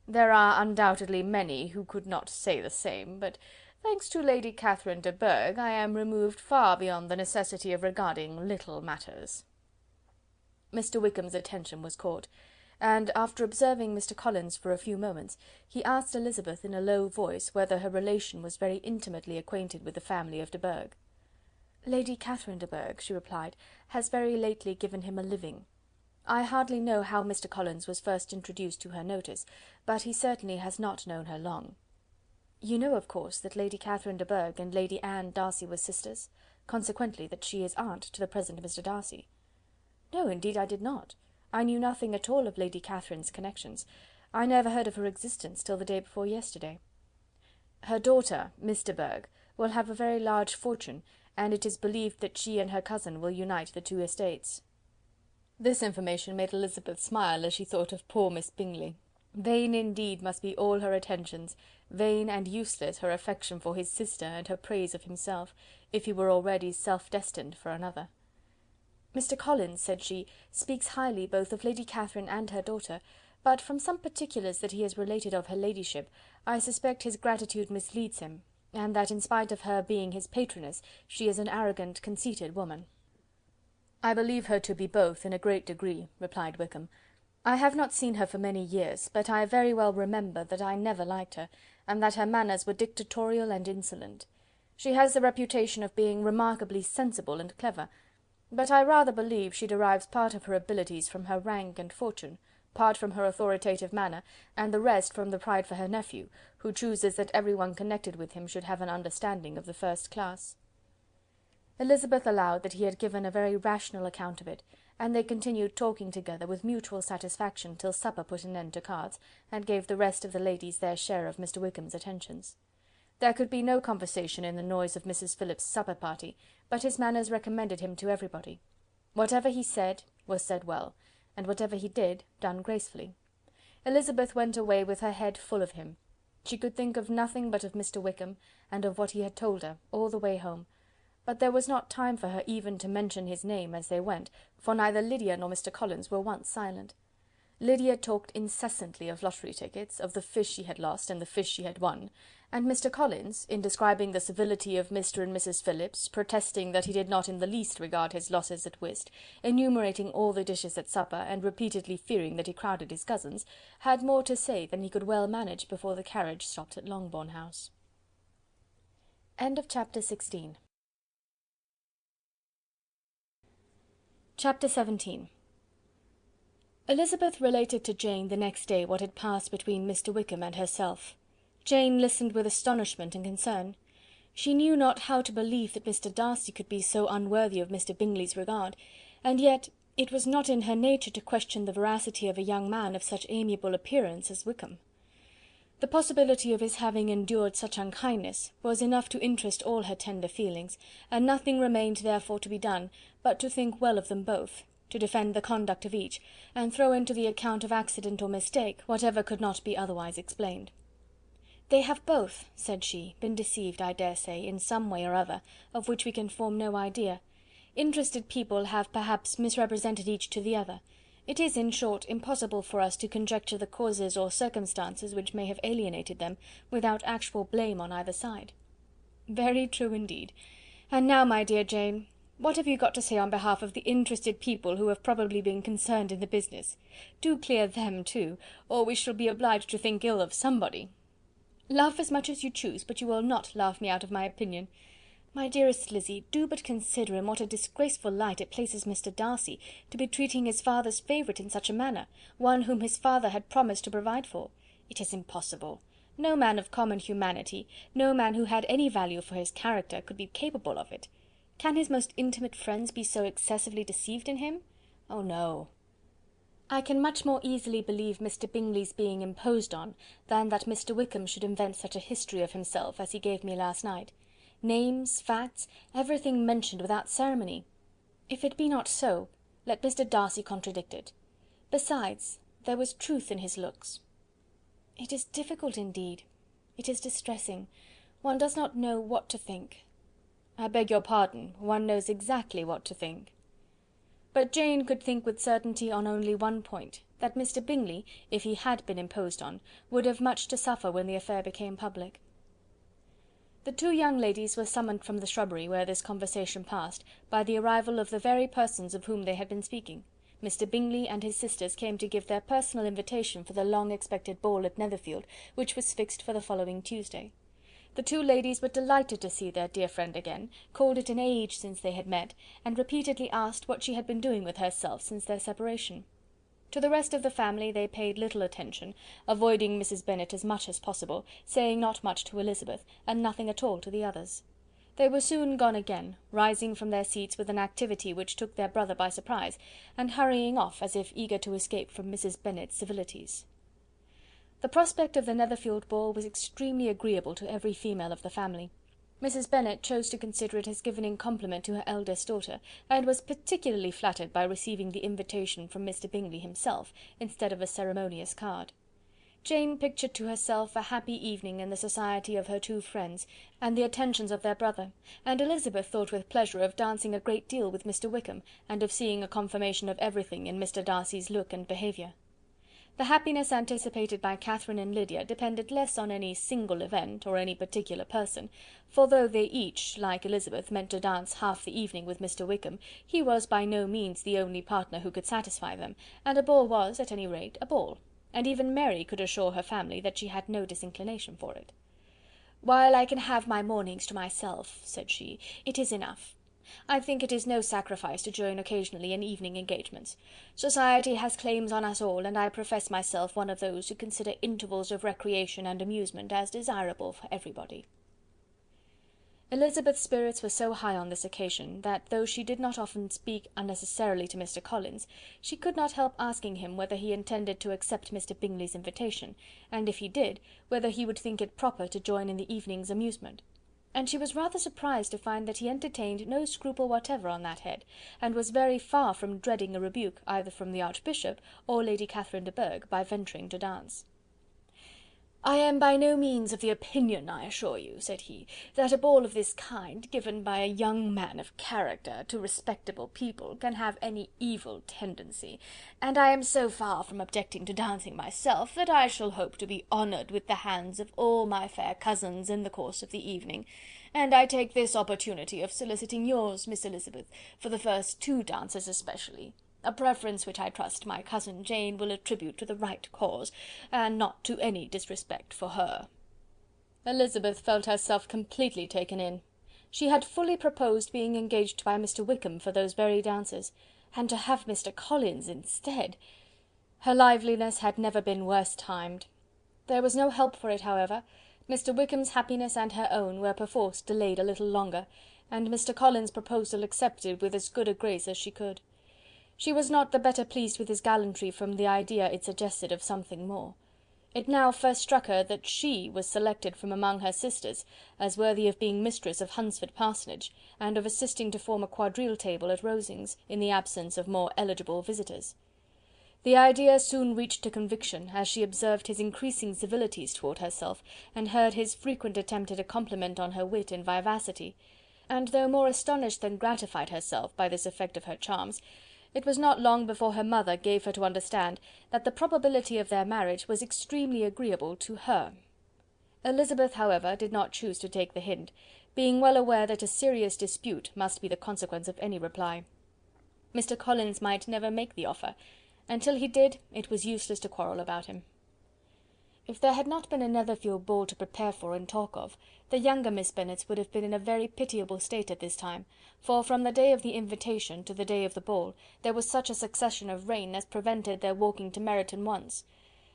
There are undoubtedly many who could not say the same, but, thanks to Lady Catherine de Bourgh, I am removed far beyond the necessity of regarding little matters." Mr. Wickham's attention was caught, and, after observing Mr. Collins for a few moments, he asked Elizabeth in a low voice whether her relation was very intimately acquainted with the family of de Bourgh. "Lady Catherine de Bourgh," she replied, "has very lately given him a living. I hardly know how Mr. Collins was first introduced to her notice, but he certainly has not known her long. You know, of course, that Lady Catherine de Bourgh and Lady Anne Darcy were sisters, consequently that she is aunt to the present Mr. Darcy." "No, indeed I did not. I knew nothing at all of Lady Catherine's connections. I never heard of her existence till the day before yesterday." "Her daughter, Miss de Bourgh, will have a very large fortune, and it is believed that she and her cousin will unite the 2 estates." This information made Elizabeth smile as she thought of poor Miss Bingley. Vain indeed must be all her attentions, vain and useless her affection for his sister and her praise of himself, if he were already self-destined for another. "Mr. Collins," said she, "speaks highly both of Lady Catherine and her daughter, but from some particulars that he has related of her ladyship, I suspect his gratitude misleads him, and that in spite of her being his patroness, she is an arrogant, conceited woman." "I believe her to be both in a great degree," replied Wickham. "I have not seen her for many years, but I very well remember that I never liked her, and that her manners were dictatorial and insolent. She has the reputation of being remarkably sensible and clever. but I rather believe she derives part of her abilities from her rank and fortune, part from her authoritative manner, and the rest from the pride for her nephew, who chooses that every one connected with him should have an understanding of the first class." Elizabeth allowed that he had given a very rational account of it, and they continued talking together with mutual satisfaction till supper put an end to cards, and gave the rest of the ladies their share of Mr. Wickham's attentions. There could be no conversation in the noise of Mrs. Phillips's supper party, but his manners recommended him to everybody. Whatever he said was said well, and whatever he did, done gracefully. Elizabeth went away with her head full of him. She could think of nothing but of Mr. Wickham, and of what he had told her, all the way home, but there was not time for her even to mention his name as they went, for neither Lydia nor Mr. Collins were once silent. Lydia talked incessantly of lottery tickets, of the fish she had lost and the fish she had won, and Mr. Collins, in describing the civility of Mr. and Mrs. Phillips, protesting that he did not in the least regard his losses at whist, enumerating all the dishes at supper, and repeatedly fearing that he crowded his cousins, had more to say than he could well manage before the carriage stopped at Longbourn House. Chapter 16. Chapter 17. Elizabeth related to Jane the next day what had passed between Mr. Wickham and herself. Jane listened with astonishment and concern. She knew not how to believe that Mr. Darcy could be so unworthy of Mr. Bingley's regard, and yet it was not in her nature to question the veracity of a young man of such amiable appearance as Wickham. The possibility of his having endured such unkindness was enough to interest all her tender feelings, and nothing remained therefore to be done but to think well of them both, to defend the conduct of each, and throw into the account of accident or mistake whatever could not be otherwise explained. "They have both," said she, "been deceived, I dare say, in some way or other, of which we can form no idea. Interested people have perhaps misrepresented each to the other. It is, in short, impossible for us to conjecture the causes or circumstances which may have alienated them, without actual blame on either side." "Very true indeed. And now, my dear Jane, what have you got to say on behalf of the interested people who have probably been concerned in the business? Do clear them too, or we shall be obliged to think ill of somebody." "Laugh as much as you choose, but you will not laugh me out of my opinion. My dearest Lizzy, do but consider in what a disgraceful light it places Mr. Darcy, to be treating his father's favourite in such a manner, one whom his father had promised to provide for. It is impossible. No man of common humanity, no man who had any value for his character, could be capable of it. Can his most intimate friends be so excessively deceived in him? Oh no! I can much more easily believe Mr. Bingley's being imposed on, than that Mr. Wickham should invent such a history of himself as he gave me last night. Names, facts, everything mentioned without ceremony. If it be not so, let Mr. Darcy contradict it. Besides, there was truth in his looks. It is difficult indeed. It is distressing. One does not know what to think. I beg your pardon, one knows exactly what to think. But Jane could think with certainty on only one point, that Mr. Bingley, if he had been imposed on, would have much to suffer when the affair became public. The two young ladies were summoned from the shrubbery where this conversation passed, by the arrival of the very persons of whom they had been speaking. Mr. Bingley and his sisters came to give their personal invitation for the long-expected ball at Netherfield, which was fixed for the following Tuesday. The two ladies were delighted to see their dear friend again, called it an age since they had met, and repeatedly asked what she had been doing with herself since their separation. To the rest of the family they paid little attention, avoiding Mrs. Bennet as much as possible, saying not much to Elizabeth, and nothing at all to the others. They were soon gone again, rising from their seats with an activity which took their brother by surprise, and hurrying off as if eager to escape from Mrs. Bennet's civilities. The prospect of the Netherfield ball was extremely agreeable to every female of the family. Mrs. Bennet chose to consider it as given in compliment to her eldest daughter, and was particularly flattered by receiving the invitation from Mr. Bingley himself, instead of a ceremonious card. Jane pictured to herself a happy evening in the society of her two friends, and the attentions of their brother, and Elizabeth thought with pleasure of dancing a great deal with Mr. Wickham, and of seeing a confirmation of everything in Mr. Darcy's look and behaviour. The happiness anticipated by Catherine and Lydia depended less on any single event, or any particular person, for though they each, like Elizabeth, meant to dance half the evening with Mr. Wickham, he was by no means the only partner who could satisfy them, and a ball was, at any rate, a ball, and even Mary could assure her family that she had no disinclination for it. "While I can have my mornings to myself," said she, "it is enough. I think it is no sacrifice to join occasionally in evening engagements. Society has claims on us all, and I profess myself one of those who consider intervals of recreation and amusement as desirable for everybody." Elizabeth's spirits were so high on this occasion, that though she did not often speak unnecessarily to Mr. Collins, she could not help asking him whether he intended to accept Mr. Bingley's invitation, and if he did, whether he would think it proper to join in the evening's amusement; and she was rather surprised to find that he entertained no scruple whatever on that head, and was very far from dreading a rebuke either from the Archbishop or Lady Catherine de Bourgh by venturing to dance. "I am by no means of the opinion, I assure you," said he, "that a ball of this kind, given by a young man of character to respectable people, can have any evil tendency, and I am so far from objecting to dancing myself, that I shall hope to be honoured with the hands of all my fair cousins in the course of the evening, and I take this opportunity of soliciting yours, Miss Elizabeth, for the first 2 dances especially. A preference which I trust my cousin Jane will attribute to the right cause, and not to any disrespect for her." Elizabeth felt herself completely taken in. She had fully proposed being engaged by Mr. Wickham for those very dances, and to have Mr. Collins instead! Her liveliness had never been worse timed. There was no help for it, however. Mr. Wickham's happiness and her own were perforce delayed a little longer, and Mr. Collins' proposal accepted with as good a grace as she could. She was not the better pleased with his gallantry from the idea it suggested of something more. It now first struck her that she was selected from among her sisters as worthy of being mistress of Hunsford Parsonage, and of assisting to form a quadrille table at Rosings, in the absence of more eligible visitors. The idea soon reached to conviction, as she observed his increasing civilities towards herself, and heard his frequent attempt at a compliment on her wit and vivacity; and though more astonished than gratified herself by this effect of her charms, it was not long before her mother gave her to understand that the probability of their marriage was extremely agreeable to her. Elizabeth, however, did not choose to take the hint, being well aware that a serious dispute must be the consequence of any reply. Mr. Collins might never make the offer, and till he did, it was useless to quarrel about him. If there had not been a Netherfield ball to prepare for and talk of, the younger Miss Bennets would have been in a very pitiable state at this time, for from the day of the invitation to the day of the ball, there was such a succession of rain as prevented their walking to Meryton once.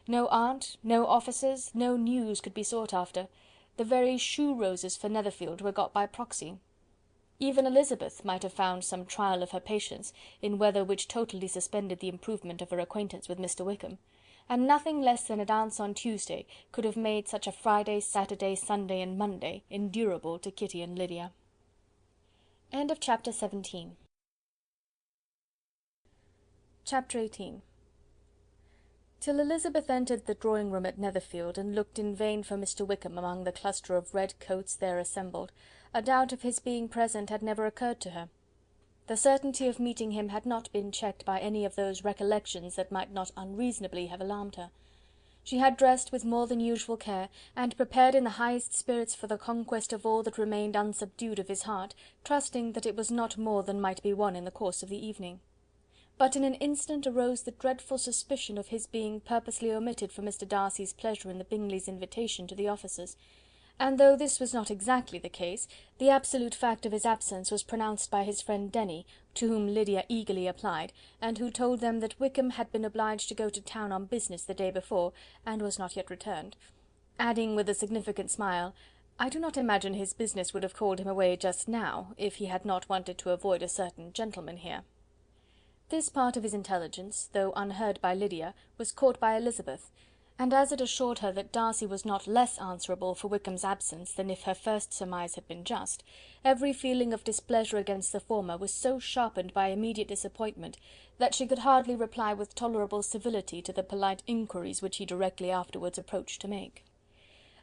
No aunt, no officers, no news could be sought after. The very shoe roses for Netherfield were got by proxy. Even Elizabeth might have found some trial of her patience in weather which totally suspended the improvement of her acquaintance with Mr. Wickham, and nothing less than a dance on Tuesday could have made such a Friday, Saturday, Sunday, and Monday endurable to Kitty and Lydia. Chapter 17. Chapter 18. Till Elizabeth entered the drawing-room at Netherfield, and looked in vain for Mr. Wickham among the cluster of red coats there assembled, a doubt of his being present had never occurred to her. The certainty of meeting him had not been checked by any of those recollections that might not unreasonably have alarmed her. She had dressed with more than usual care, and prepared in the highest spirits for the conquest of all that remained unsubdued of his heart, trusting that it was not more than might be won in the course of the evening. But in an instant arose the dreadful suspicion of his being purposely omitted for Mr. Darcy's pleasure in the Bingleys' invitation to the officers; and though this was not exactly the case, the absolute fact of his absence was pronounced by his friend Denny, to whom Lydia eagerly applied, and who told them that Wickham had been obliged to go to town on business the day before, and was not yet returned; adding with a significant smile, "I do not imagine his business would have called him away just now, if he had not wanted to avoid a certain gentleman here." This part of his intelligence, though unheard by Lydia, was caught by Elizabeth, and as it assured her that Darcy was not less answerable for Wickham's absence than if her first surmise had been just, every feeling of displeasure against the former was so sharpened by immediate disappointment, that she could hardly reply with tolerable civility to the polite inquiries which he directly afterwards approached to make.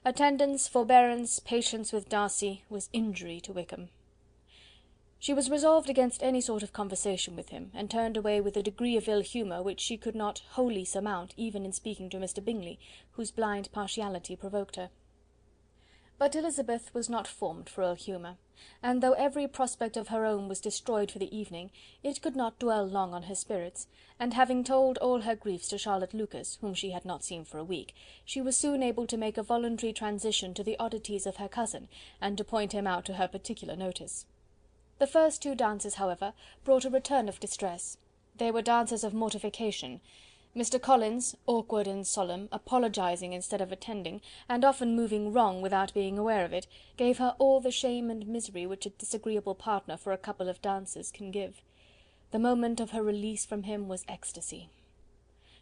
Attendance, forbearance, patience with Darcy, was injury to Wickham. She was resolved against any sort of conversation with him, and turned away with a degree of ill humour which she could not wholly surmount even in speaking to Mr. Bingley, whose blind partiality provoked her. But Elizabeth was not formed for ill humour, and though every prospect of her own was destroyed for the evening, it could not dwell long on her spirits, and having told all her griefs to Charlotte Lucas, whom she had not seen for a week, she was soon able to make a voluntary transition to the oddities of her cousin, and to point him out to her particular notice. The first two dances, however, brought a return of distress. They were dances of mortification. Mr. Collins, awkward and solemn, apologising instead of attending, and often moving wrong without being aware of it, gave her all the shame and misery which a disagreeable partner for a couple of dances can give. The moment of her release from him was ecstasy.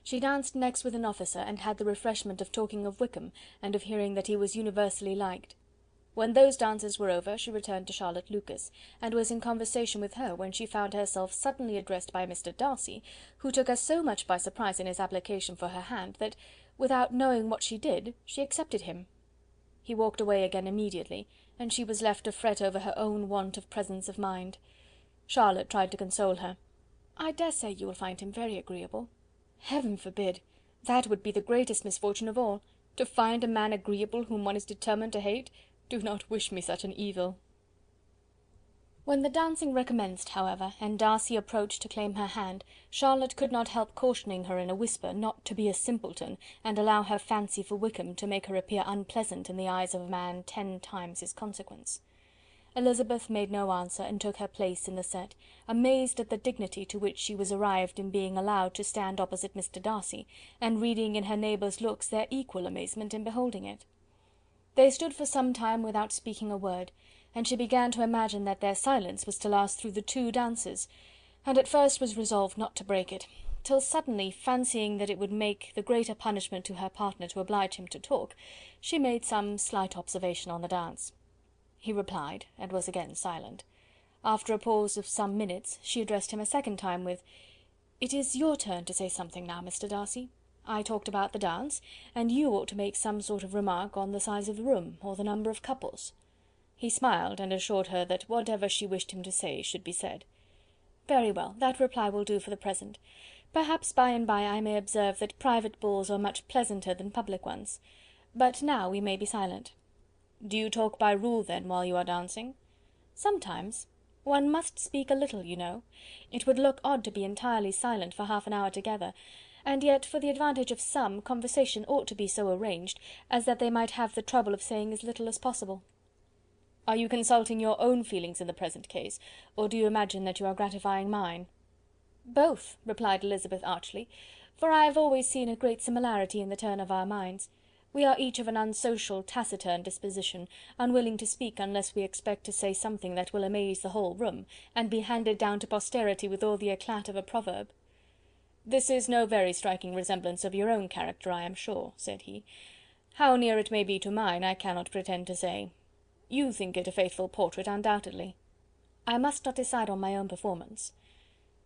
She danced next with an officer, and had the refreshment of talking of Wickham, and of hearing that he was universally liked. When those dances were over, she returned to Charlotte Lucas, and was in conversation with her when she found herself suddenly addressed by Mr. Darcy, who took her so much by surprise in his application for her hand, that, without knowing what she did, she accepted him. He walked away again immediately, and she was left to fret over her own want of presence of mind. Charlotte tried to console her. "I dare say you will find him very agreeable." "Heaven forbid! That would be the greatest misfortune of all. To find a man agreeable whom one is determined to hate! Do not wish me such an evil." When the dancing recommenced, however, and Darcy approached to claim her hand, Charlotte could not help cautioning her in a whisper not to be a simpleton, and allow her fancy for Wickham to make her appear unpleasant in the eyes of a man 10 times his consequence. Elizabeth made no answer, and took her place in the set, amazed at the dignity to which she was arrived in being allowed to stand opposite Mr. Darcy, and reading in her neighbour's looks their equal amazement in beholding it. They stood for some time without speaking a word, and she began to imagine that their silence was to last through the 2 dances, and at first was resolved not to break it, till suddenly, fancying that it would make the greater punishment to her partner to oblige him to talk, she made some slight observation on the dance. He replied, and was again silent. After a pause of some minutes, she addressed him a second time with— "It is your turn to say something now, Mr. Darcy. I talked about the dance, and you ought to make some sort of remark on the size of the room, or the number of couples." He smiled, and assured her that whatever she wished him to say should be said. "Very well, that reply will do for the present. Perhaps by and by I may observe that private balls are much pleasanter than public ones. But now we may be silent." "Do you talk by rule, then, while you are dancing?" "Sometimes. One must speak a little, you know. It would look odd to be entirely silent for half an hour together, and yet, for the advantage of some, conversation ought to be so arranged as that they might have the trouble of saying as little as possible." "Are you consulting your own feelings in the present case, or do you imagine that you are gratifying mine?" "Both," replied Elizabeth archly, "for I have always seen a great similarity in the turn of our minds. We are each of an unsocial, taciturn disposition, unwilling to speak unless we expect to say something that will amaze the whole room, and be handed down to posterity with all the eclat of a proverb." "This is no very striking resemblance of your own character, I am sure," said he. "How near it may be to mine, I cannot pretend to say. You think it a faithful portrait, undoubtedly." "I must not decide on my own performance."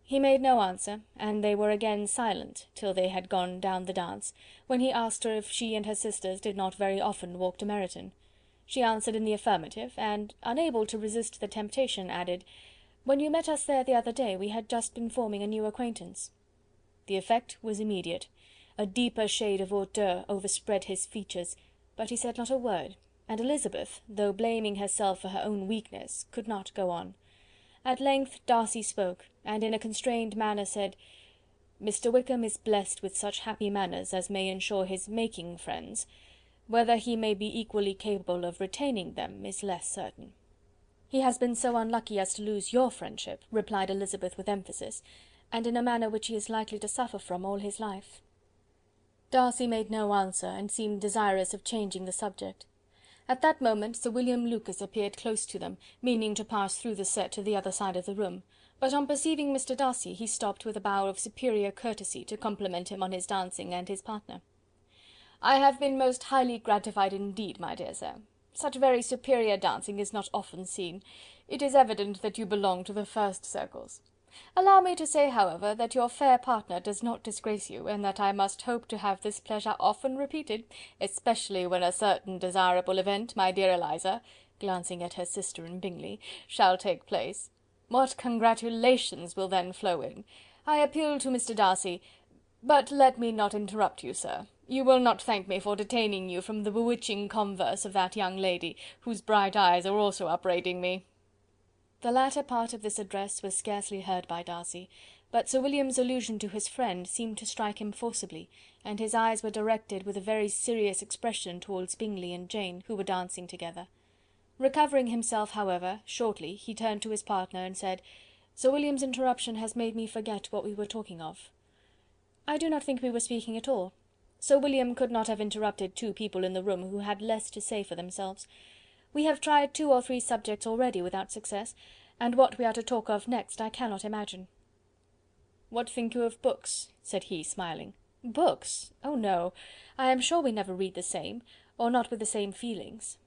He made no answer, and they were again silent till they had gone down the dance, when he asked her if she and her sisters did not very often walk to Meryton. She answered in the affirmative, and, unable to resist the temptation, added, "When you met us there the other day, we had just been forming a new acquaintance." The effect was immediate. A deeper shade of hauteur overspread his features, but he said not a word, and Elizabeth, though blaming herself for her own weakness, could not go on. At length Darcy spoke, and in a constrained manner said— "Mr. Wickham is blessed with such happy manners as may ensure his making friends. Whether he may be equally capable of retaining them is less certain." "He has been so unlucky as to lose your friendship," replied Elizabeth with emphasis, "and in a manner which he is likely to suffer from all his life." Darcy made no answer, and seemed desirous of changing the subject. At that moment Sir William Lucas appeared close to them, meaning to pass through the set to the other side of the room, but on perceiving Mr. Darcy, he stopped with a bow of superior courtesy to compliment him on his dancing and his partner. "I have been most highly gratified indeed, my dear sir. Such very superior dancing is not often seen. It is evident that you belong to the first circles. Allow me to say, however, that your fair partner does not disgrace you, and that I must hope to have this pleasure often repeated, especially when a certain desirable event, my dear Eliza," glancing at her sister in Bingley, "shall take place. What congratulations will then flow in! I appeal to Mr. Darcy— But let me not interrupt you, sir. You will not thank me for detaining you from the bewitching converse of that young lady, whose bright eyes are also upbraiding me." The latter part of this address was scarcely heard by Darcy, but Sir William's allusion to his friend seemed to strike him forcibly, and his eyes were directed with a very serious expression towards Bingley and Jane, who were dancing together. Recovering himself, however, shortly, he turned to his partner and said, "Sir William's interruption has made me forget what we were talking of." "I do not think we were speaking at all. Sir William could not have interrupted two people in the room who had less to say for themselves. We have tried 2 or 3 subjects already without success, and what we are to talk of next I cannot imagine." "What think you of books?" said he, smiling. "Books? Oh no! I am sure we never read the same, or not with the same feelings."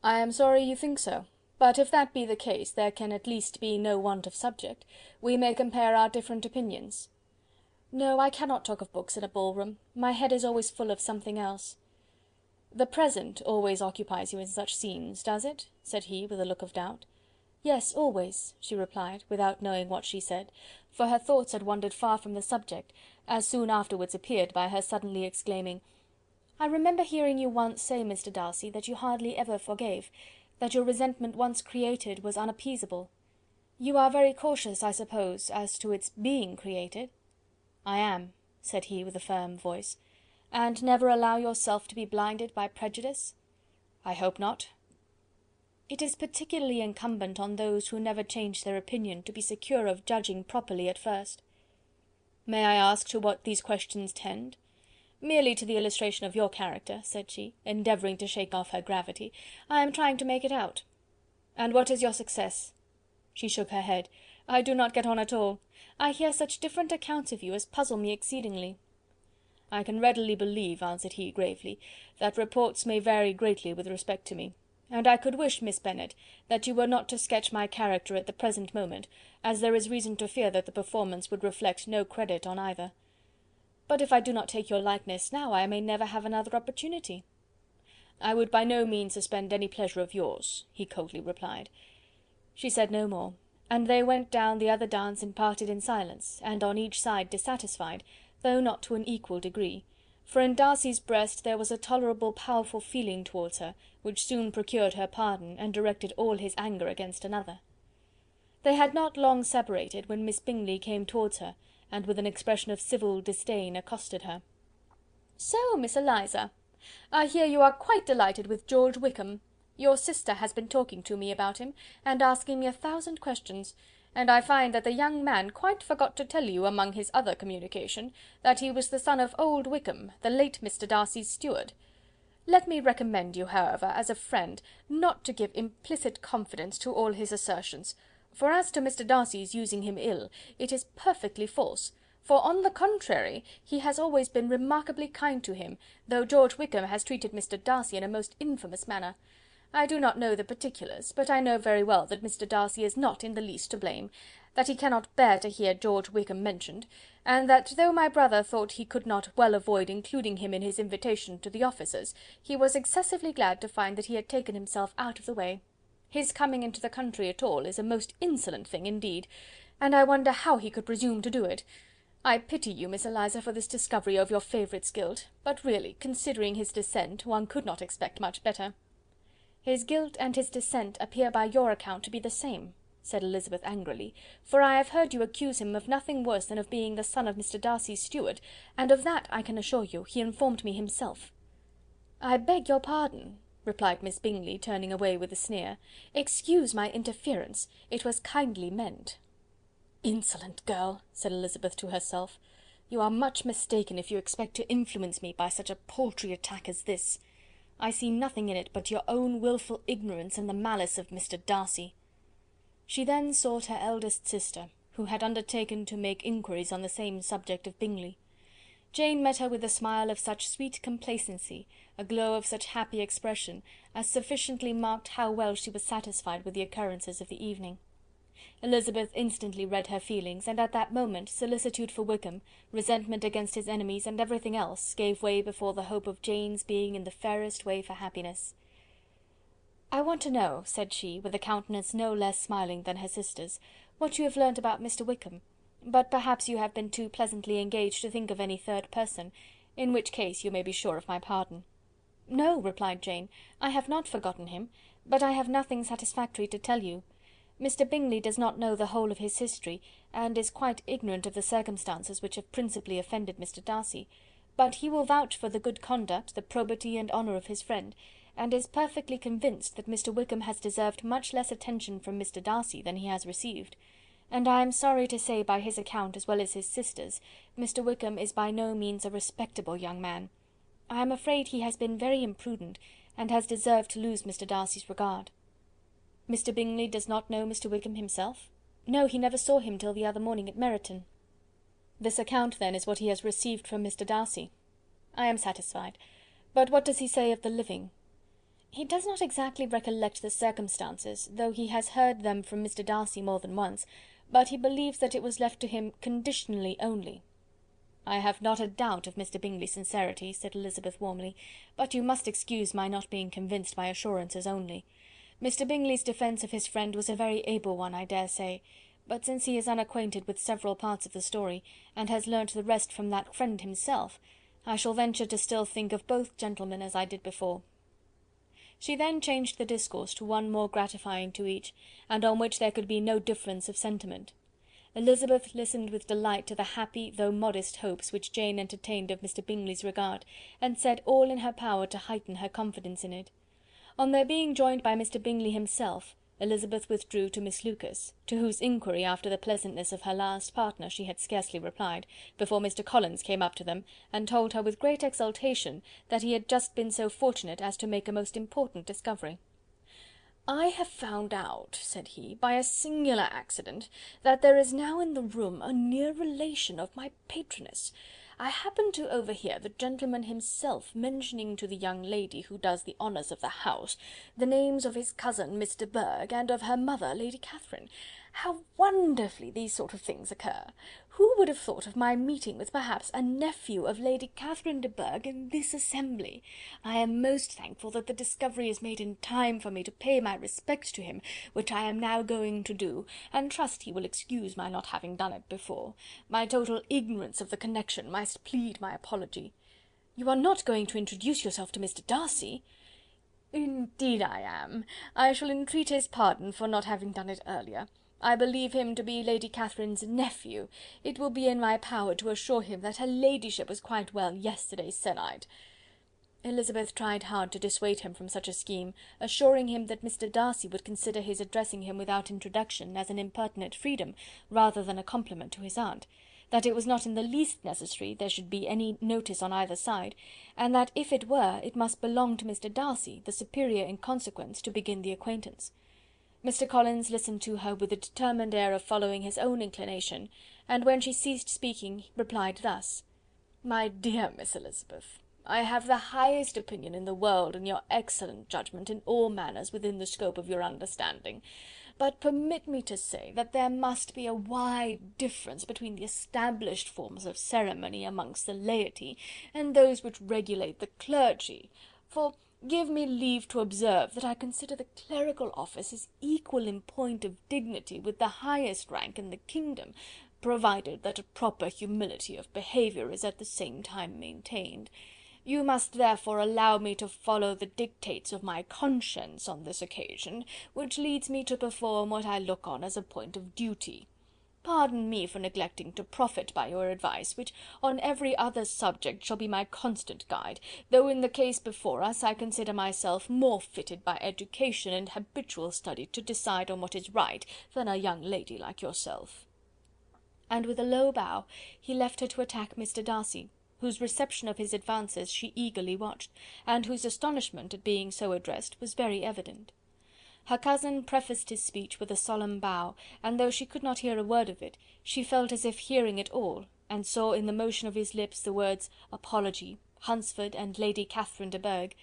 "I am sorry you think so, but if that be the case, there can at least be no want of subject. We may compare our different opinions." "No, I cannot talk of books in a ballroom. My head is always full of something else." "The present always occupies you in such scenes, does it?" said he, with a look of doubt. "Yes, always," she replied, without knowing what she said, for her thoughts had wandered far from the subject, as soon afterwards appeared by her suddenly exclaiming, "I remember hearing you once say, Mr. Darcy, that you hardly ever forgave, that your resentment once created was unappeasable. You are very cautious, I suppose, as to its being created?" "I am," said he, with a firm voice. "And never allow yourself to be blinded by prejudice?" "I hope not." "It is particularly incumbent on those who never change their opinion to be secure of judging properly at first." "May I ask to what these questions tend?" "Merely to the illustration of your character," said she, endeavouring to shake off her gravity. "I am trying to make it out." "And what is your success?" She shook her head. "I do not get on at all. I hear such different accounts of you as puzzle me exceedingly." "I can readily believe," answered he, gravely, "that reports may vary greatly with respect to me, and I could wish, Miss Bennet, that you were not to sketch my character at the present moment, as there is reason to fear that the performance would reflect no credit on either." "But if I do not take your likeness now, I may never have another opportunity." "I would by no means suspend any pleasure of yours," he coldly replied. She said no more, and they went down the other dance and parted in silence, and on each side dissatisfied, though not to an equal degree, for in Darcy's breast there was a tolerable powerful feeling towards her, which soon procured her pardon, and directed all his anger against another. They had not long separated when Miss Bingley came towards her, and with an expression of civil disdain accosted her. "So, Miss Eliza, I hear you are quite delighted with George Wickham. Your sister has been talking to me about him, and asking me 1,000 questions, and I find that the young man quite forgot to tell you, among his other communication, that he was the son of old Wickham, the late Mr. Darcy's steward. Let me recommend you, however, as a friend, not to give implicit confidence to all his assertions, for as to Mr. Darcy's using him ill, it is perfectly false, for on the contrary, he has always been remarkably kind to him, though George Wickham has treated Mr. Darcy in a most infamous manner. I do not know the particulars, but I know very well that Mr. Darcy is not in the least to blame, that he cannot bear to hear George Wickham mentioned, and that though my brother thought he could not well avoid including him in his invitation to the officers, he was excessively glad to find that he had taken himself out of the way. His coming into the country at all is a most insolent thing indeed, and I wonder how he could presume to do it. I pity you, Miss Eliza, for this discovery of your favourite's guilt, but really, considering his descent, one could not expect much better." "His guilt and his descent appear by your account to be the same," said Elizabeth angrily, "for I have heard you accuse him of nothing worse than of being the son of Mr. Darcy's steward, and of that, I can assure you, he informed me himself." "I beg your pardon," replied Miss Bingley, turning away with a sneer. "Excuse my interference, it was kindly meant." "Insolent girl!" said Elizabeth to herself. "You are much mistaken if you expect to influence me by such a paltry attack as this. I see nothing in it but your own wilful ignorance and the malice of Mr. Darcy." She then sought her eldest sister, who had undertaken to make inquiries on the same subject of Bingley. Jane met her with a smile of such sweet complacency, a glow of such happy expression, as sufficiently marked how well she was satisfied with the occurrences of the evening. Elizabeth instantly read her feelings, and at that moment solicitude for Wickham, resentment against his enemies, and everything else, gave way before the hope of Jane's being in the fairest way for happiness. "I want to know," said she, with a countenance no less smiling than her sister's, "what you have learnt about Mr. Wickham, but perhaps you have been too pleasantly engaged to think of any third person, in which case you may be sure of my pardon." "No," replied Jane, "I have not forgotten him, but I have nothing satisfactory to tell you. Mr. Bingley does not know the whole of his history, and is quite ignorant of the circumstances which have principally offended Mr. Darcy, but he will vouch for the good conduct, the probity and honour of his friend, and is perfectly convinced that Mr. Wickham has deserved much less attention from Mr. Darcy than he has received, and I am sorry to say by his account as well as his sister's, Mr. Wickham is by no means a respectable young man. I am afraid he has been very imprudent, and has deserved to lose Mr. Darcy's regard." "Mr. Bingley does not know Mr. Wickham himself?" "No, he never saw him till the other morning at Meryton." "This account, then, is what he has received from Mr. Darcy. I am satisfied. But what does he say of the living?" "He does not exactly recollect the circumstances, though he has heard them from Mr. Darcy more than once, but he believes that it was left to him conditionally only." "I have not a doubt of Mr. Bingley's sincerity," said Elizabeth warmly, "but you must excuse my not being convinced by assurances only. Mr. Bingley's defence of his friend was a very able one, I dare say, but since he is unacquainted with several parts of the story, and has learnt the rest from that friend himself, I shall venture to still think of both gentlemen as I did before." She then changed the discourse to one more gratifying to each, and on which there could be no difference of sentiment. Elizabeth listened with delight to the happy though modest hopes which Jane entertained of Mr. Bingley's regard, and said all in her power to heighten her confidence in it. On their being joined by Mr. Bingley himself, Elizabeth withdrew to Miss Lucas, to whose inquiry after the pleasantness of her last partner she had scarcely replied, before Mr. Collins came up to them, and told her with great exultation that he had just been so fortunate as to make a most important discovery. "I have found out," said he, "by a singular accident, that there is now in the room a near relation of my patroness. I happened to overhear the gentleman himself mentioning to the young lady who does the honours of the house the names of his cousin Miss de Bourgh, and of her mother, Lady Catherine. How wonderfully these sort of things occur! Who would have thought of my meeting with perhaps a nephew of Lady Catherine de Bourgh in this assembly? I am most thankful that the discovery is made in time for me to pay my respects to him, which I am now going to do, and trust he will excuse my not having done it before. My total ignorance of the connection must plead my apology." "You are not going to introduce yourself to Mr. Darcy?" "Indeed I am. I shall entreat his pardon for not having done it earlier. I believe him to be Lady Catherine's nephew. It will be in my power to assure him that her ladyship was quite well yesterday se'nnight." Elizabeth tried hard to dissuade him from such a scheme, assuring him that Mr. Darcy would consider his addressing him without introduction as an impertinent freedom, rather than a compliment to his aunt, that it was not in the least necessary there should be any notice on either side, and that if it were, it must belong to Mr. Darcy, the superior in consequence, to begin the acquaintance. Mr. Collins listened to her with a determined air of following his own inclination, and when she ceased speaking, replied thus: "My dear Miss Elizabeth, I have the highest opinion in the world in your excellent judgment in all matters within the scope of your understanding, but permit me to say that there must be a wide difference between the established forms of ceremony amongst the laity and those which regulate the clergy, for give me leave to observe that I consider the clerical office as equal in point of dignity with the highest rank in the kingdom, provided that a proper humility of behaviour is at the same time maintained. You must therefore allow me to follow the dictates of my conscience on this occasion, which leads me to perform what I look on as a point of duty. Pardon me for neglecting to profit by your advice, which on every other subject shall be my constant guide, though in the case before us I consider myself more fitted by education and habitual study to decide on what is right than a young lady like yourself." And with a low bow he left her to attack Mr. Darcy, whose reception of his advances she eagerly watched, and whose astonishment at being so addressed was very evident. Her cousin prefaced his speech with a solemn bow, and though she could not hear a word of it, she felt as if hearing it all, and saw in the motion of his lips the words apology, Hunsford, and Lady Catherine de Bourgh.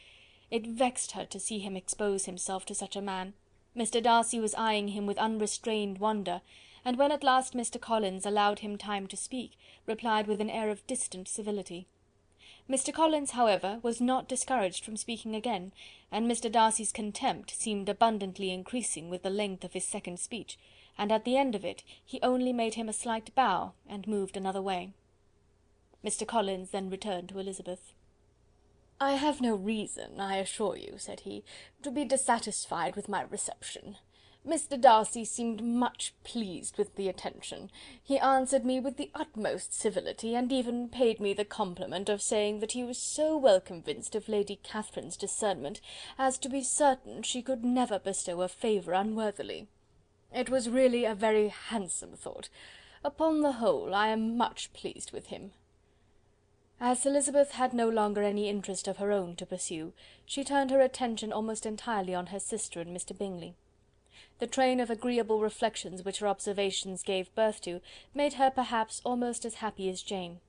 It vexed her to see him expose himself to such a man. Mr. Darcy was eyeing him with unrestrained wonder, and when at last Mr. Collins allowed him time to speak, replied with an air of distant civility. Mr. Collins, however, was not discouraged from speaking again, and Mr. Darcy's contempt seemed abundantly increasing with the length of his second speech, and at the end of it he only made him a slight bow, and moved another way. Mr. Collins then returned to Elizabeth. "I have no reason, I assure you," said he, "to be dissatisfied with my reception. Mr. Darcy seemed much pleased with the attention. He answered me with the utmost civility, and even paid me the compliment of saying that he was so well convinced of Lady Catherine's discernment as to be certain she could never bestow a favour unworthily. It was really a very handsome thought. Upon the whole, I am much pleased with him." As Elizabeth had no longer any interest of her own to pursue, she turned her attention almost entirely on her sister and Mr. Bingley. The train of agreeable reflections which her observations gave birth to made her perhaps almost as happy as Jane.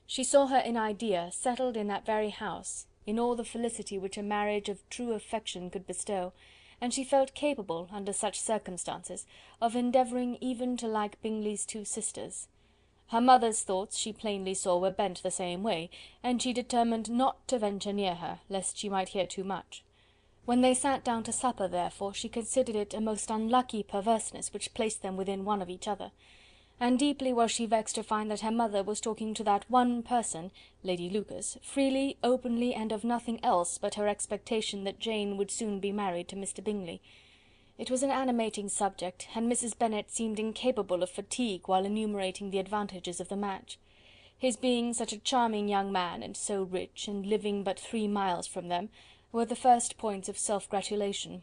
She saw her in idea settled in that very house, in all the felicity which a marriage of true affection could bestow, and she felt capable, under such circumstances, of endeavouring even to like Bingley's two sisters. Her mother's thoughts she plainly saw were bent the same way, and she determined not to venture near her, lest she might hear too much. When they sat down to supper, therefore, she considered it a most unlucky perverseness which placed them within one of each other, and deeply was she vexed to find that her mother was talking to that one person, Lady Lucas, freely, openly, and of nothing else but her expectation that Jane would soon be married to Mr. Bingley. It was an animating subject, and Mrs. Bennet seemed incapable of fatigue while enumerating the advantages of the match. His being such a charming young man, and so rich, and living but 3 miles from them, were the first points of self-gratulation.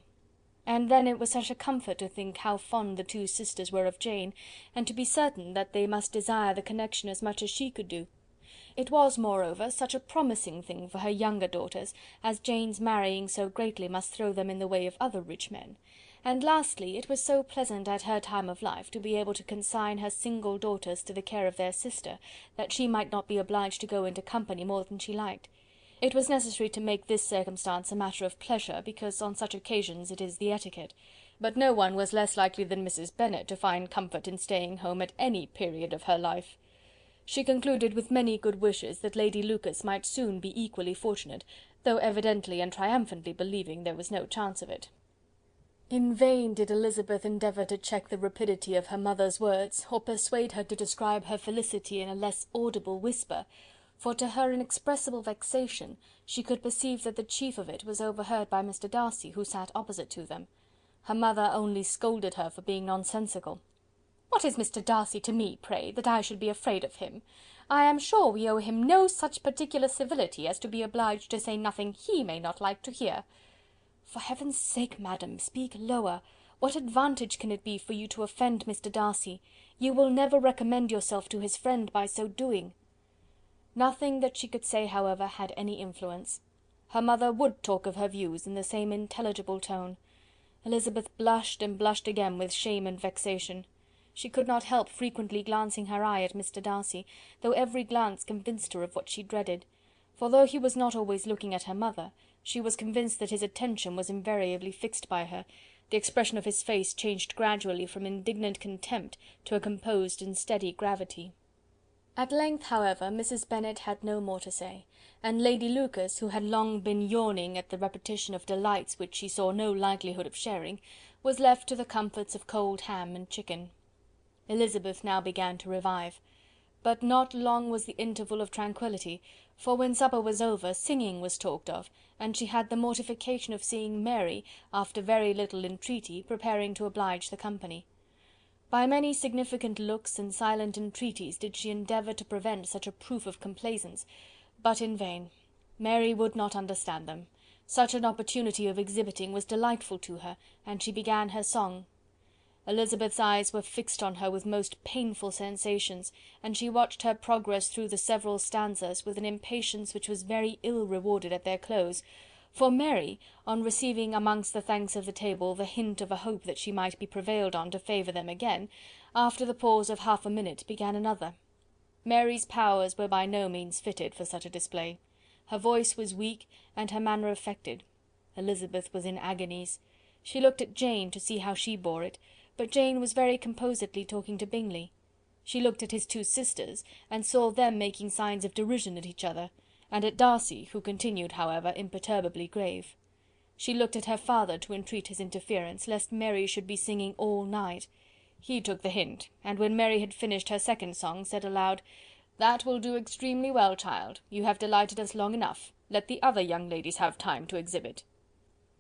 And then it was such a comfort to think how fond the two sisters were of Jane, and to be certain that they must desire the connection as much as she could do. It was, moreover, such a promising thing for her younger daughters, as Jane's marrying so greatly must throw them in the way of other rich men. And lastly, it was so pleasant at her time of life to be able to consign her single daughters to the care of their sister, that she might not be obliged to go into company more than she liked. It was necessary to make this circumstance a matter of pleasure, because on such occasions it is the etiquette, but no one was less likely than Mrs. Bennet to find comfort in staying home at any period of her life. She concluded with many good wishes that Lady Lucas might soon be equally fortunate, though evidently and triumphantly believing there was no chance of it. In vain did Elizabeth endeavour to check the rapidity of her mother's words, or persuade her to describe her felicity in a less audible whisper, for to her inexpressible vexation she could perceive that the chief of it was overheard by Mr. Darcy, who sat opposite to them. Her mother only scolded her for being nonsensical. "What is Mr. Darcy to me, pray, that I should be afraid of him? I am sure we owe him no such particular civility as to be obliged to say nothing he may not like to hear." "For heaven's sake, madam, speak lower. What advantage can it be for you to offend Mr. Darcy? You will never recommend yourself to his friend by so doing." Nothing that she could say, however, had any influence. Her mother would talk of her views in the same intelligible tone. Elizabeth blushed and blushed again with shame and vexation. She could not help frequently glancing her eye at Mr. Darcy, though every glance convinced her of what she dreaded; for though he was not always looking at her mother, she was convinced that his attention was invariably fixed by her. The expression of his face changed gradually from indignant contempt to a composed and steady gravity. At length, however, Mrs. Bennet had no more to say, and Lady Lucas, who had long been yawning at the repetition of delights which she saw no likelihood of sharing, was left to the comforts of cold ham and chicken. Elizabeth now began to revive. But not long was the interval of tranquillity, for when supper was over, singing was talked of, and she had the mortification of seeing Mary, after very little entreaty, preparing to oblige the company. By many significant looks and silent entreaties did she endeavour to prevent such a proof of complaisance, but in vain. Mary would not understand them. Such an opportunity of exhibiting was delightful to her, and she began her song. Elizabeth's eyes were fixed on her with most painful sensations, and she watched her progress through the several stanzas with an impatience which was very ill rewarded at their close, for Mary, on receiving amongst the thanks of the table the hint of a hope that she might be prevailed on to favour them again, after the pause of half a minute began another. Mary's powers were by no means fitted for such a display. Her voice was weak, and her manner affected. Elizabeth was in agonies. She looked at Jane to see how she bore it, but Jane was very composedly talking to Bingley. She looked at his two sisters, and saw them making signs of derision at each other, and at Darcy, who continued, however, imperturbably grave. She looked at her father to entreat his interference, lest Mary should be singing all night. He took the hint, and when Mary had finished her second song, said aloud, "That will do extremely well, child. You have delighted us long enough. Let the other young ladies have time to exhibit."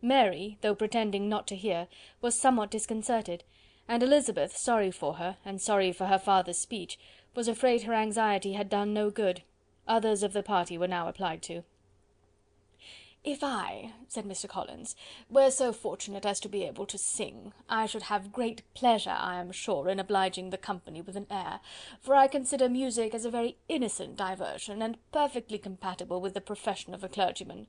Mary, though pretending not to hear, was somewhat disconcerted, and Elizabeth, sorry for her, and sorry for her father's speech, was afraid her anxiety had done no good. Others of the party were now applied to. "If I," said Mr. Collins, "were so fortunate as to be able to sing, I should have great pleasure, I am sure, in obliging the company with an air, for I consider music as a very innocent diversion, and perfectly compatible with the profession of a clergyman.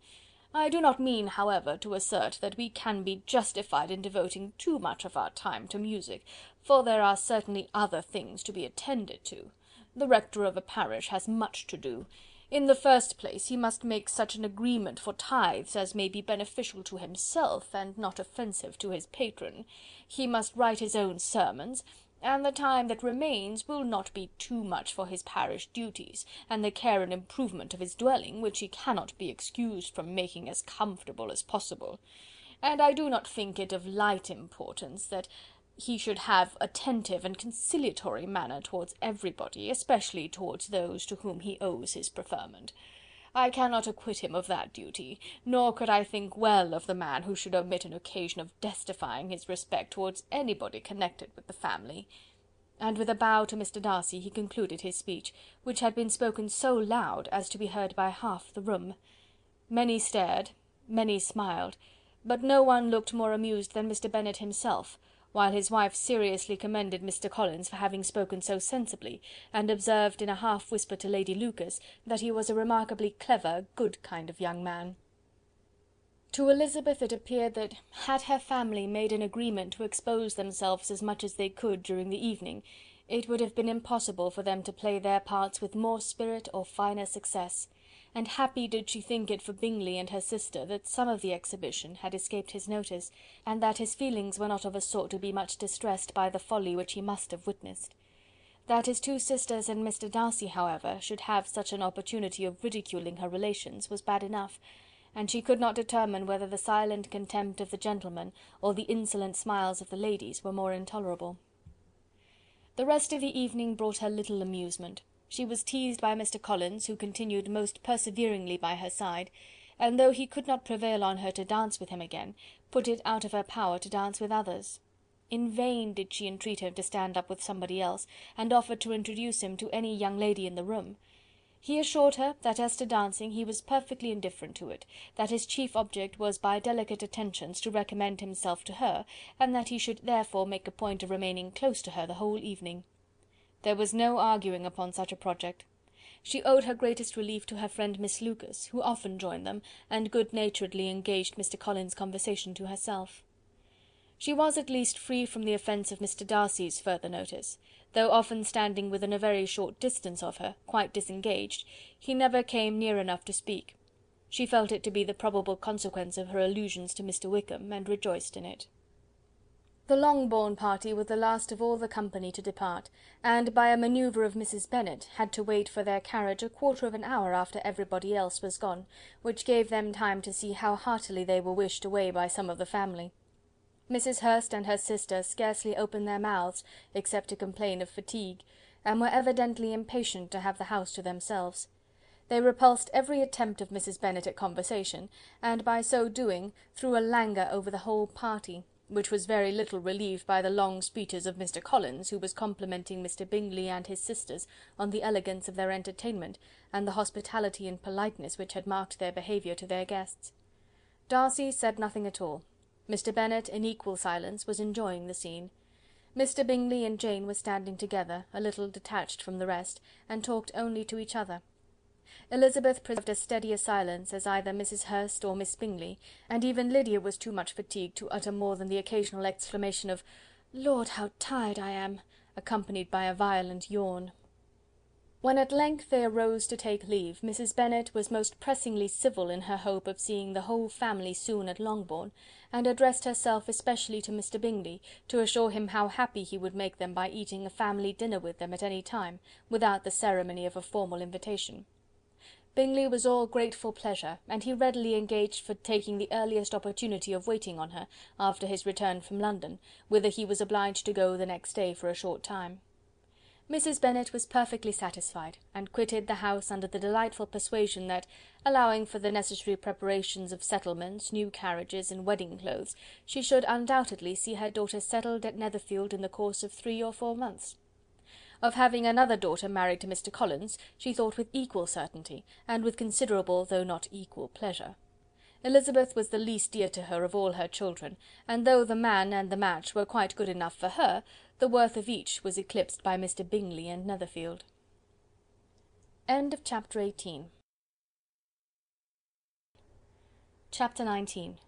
I do not mean, however, to assert that we can be justified in devoting too much of our time to music, for there are certainly other things to be attended to. The rector of a parish has much to do. In the first place, he must make such an agreement for tithes as may be beneficial to himself, and not offensive to his patron. He must write his own sermons, and the time that remains will not be too much for his parish duties, and the care and improvement of his dwelling, which he cannot be excused from making as comfortable as possible. And I do not think it of light importance that he should have attentive and conciliatory manner towards everybody, especially towards those to whom he owes his preferment. I cannot acquit him of that duty, nor could I think well of the man who should omit an occasion of testifying his respect towards anybody connected with the family." And with a bow to Mr. Darcy he concluded his speech, which had been spoken so loud as to be heard by half the room. Many stared, many smiled, but no one looked more amused than Mr. Bennet himself, while his wife seriously commended Mr. Collins for having spoken so sensibly, and observed in a half whisper to Lady Lucas that he was a remarkably clever, good kind of young man. To Elizabeth it appeared that, had her family made an agreement to expose themselves as much as they could during the evening, it would have been impossible for them to play their parts with more spirit or finer success, and happy did she think it for Bingley and her sister that some of the exhibition had escaped his notice, and that his feelings were not of a sort to be much distressed by the folly which he must have witnessed. That his two sisters and Mr. Darcy, however, should have such an opportunity of ridiculing her relations was bad enough, and she could not determine whether the silent contempt of the gentlemen or the insolent smiles of the ladies were more intolerable. The rest of the evening brought her little amusement. She was teased by Mr. Collins, who continued most perseveringly by her side, and though he could not prevail on her to dance with him again, put it out of her power to dance with others. In vain did she entreat him to stand up with somebody else, and offered to introduce him to any young lady in the room. He assured her that as to dancing he was perfectly indifferent to it, that his chief object was by delicate attentions to recommend himself to her, and that he should therefore make a point of remaining close to her the whole evening. There was no arguing upon such a project. She owed her greatest relief to her friend Miss Lucas, who often joined them, and good-naturedly engaged Mr. Collins' conversation to herself. She was at least free from the offence of Mr. Darcy's further notice. Though often standing within a very short distance of her, quite disengaged, he never came near enough to speak. She felt it to be the probable consequence of her allusions to Mr. Wickham, and rejoiced in it. The Longbourn party were the last of all the company to depart, and by a manoeuvre of Mrs. Bennet had to wait for their carriage a quarter of an hour after everybody else was gone, which gave them time to see how heartily they were wished away by some of the family. Mrs. Hurst and her sister scarcely opened their mouths, except to complain of fatigue, and were evidently impatient to have the house to themselves. They repulsed every attempt of Mrs. Bennet at conversation, and by so doing threw a languor over the whole party, which was very little relieved by the long speeches of Mr. Collins, who was complimenting Mr. Bingley and his sisters on the elegance of their entertainment, and the hospitality and politeness which had marked their behaviour to their guests. Darcy said nothing at all. Mr. Bennet, in equal silence, was enjoying the scene. Mr. Bingley and Jane were standing together, a little detached from the rest, and talked only to each other. Elizabeth preserved as steady a silence as either Mrs. Hurst or Miss Bingley, and even Lydia was too much fatigued to utter more than the occasional exclamation of "Lord, how tired I am!" accompanied by a violent yawn. When at length they arose to take leave, Mrs. Bennet was most pressingly civil in her hope of seeing the whole family soon at Longbourn, and addressed herself especially to Mr. Bingley, to assure him how happy he would make them by eating a family dinner with them at any time, without the ceremony of a formal invitation. Bingley was all grateful pleasure, and he readily engaged for taking the earliest opportunity of waiting on her, after his return from London, whither he was obliged to go the next day for a short time. Mrs. Bennet was perfectly satisfied, and quitted the house under the delightful persuasion that, allowing for the necessary preparations of settlements, new carriages, and wedding clothes, she should undoubtedly see her daughter settled at Netherfield in the course of 3 or 4 months. Of having another daughter married to Mr. Collins, she thought with equal certainty, and with considerable though not equal pleasure. Elizabeth was the least dear to her of all her children, and though the man and the match were quite good enough for her, the worth of each was eclipsed by Mr. Bingley and Netherfield. Chapter 18. Chapter 19.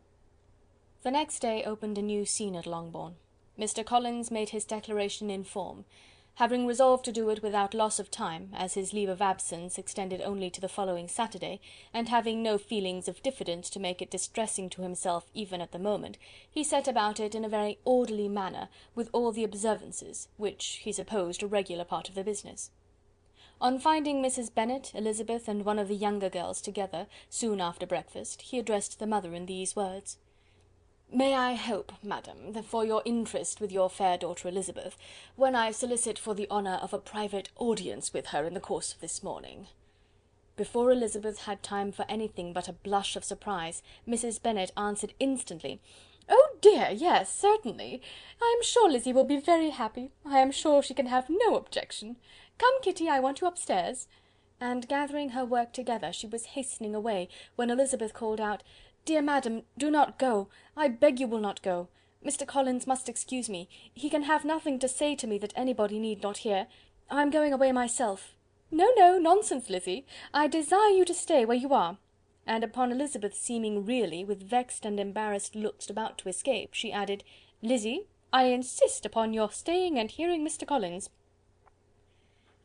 The next day opened a new scene at Longbourn. Mr. Collins made his declaration in form. Having resolved to do it without loss of time, as his leave of absence extended only to the following Saturday, and having no feelings of diffidence to make it distressing to himself even at the moment, he set about it in a very orderly manner, with all the observances, which he supposed a regular part of the business. On finding Mrs. Bennet, Elizabeth, and one of the younger girls together, soon after breakfast, he addressed the mother in these words: "May I hope, madam, that for your interest with your fair daughter Elizabeth, when I solicit for the honour of a private audience with her in the course of this morning?" Before Elizabeth had time for anything but a blush of surprise, Mrs. Bennet answered instantly: "Oh dear, yes, certainly. I am sure Lizzy will be very happy. I am sure she can have no objection. Come, Kitty, I want you upstairs." And gathering her work together, she was hastening away, when Elizabeth called out: "Dear madam, do not go. I beg you will not go. Mr. Collins must excuse me. He can have nothing to say to me that anybody need not hear. I am going away myself." "No, no, nonsense, Lizzy. I desire you to stay where you are." And upon Elizabeth seeming really, with vexed and embarrassed looks, about to escape, she added: "Lizzy, I insist upon your staying and hearing Mr. Collins."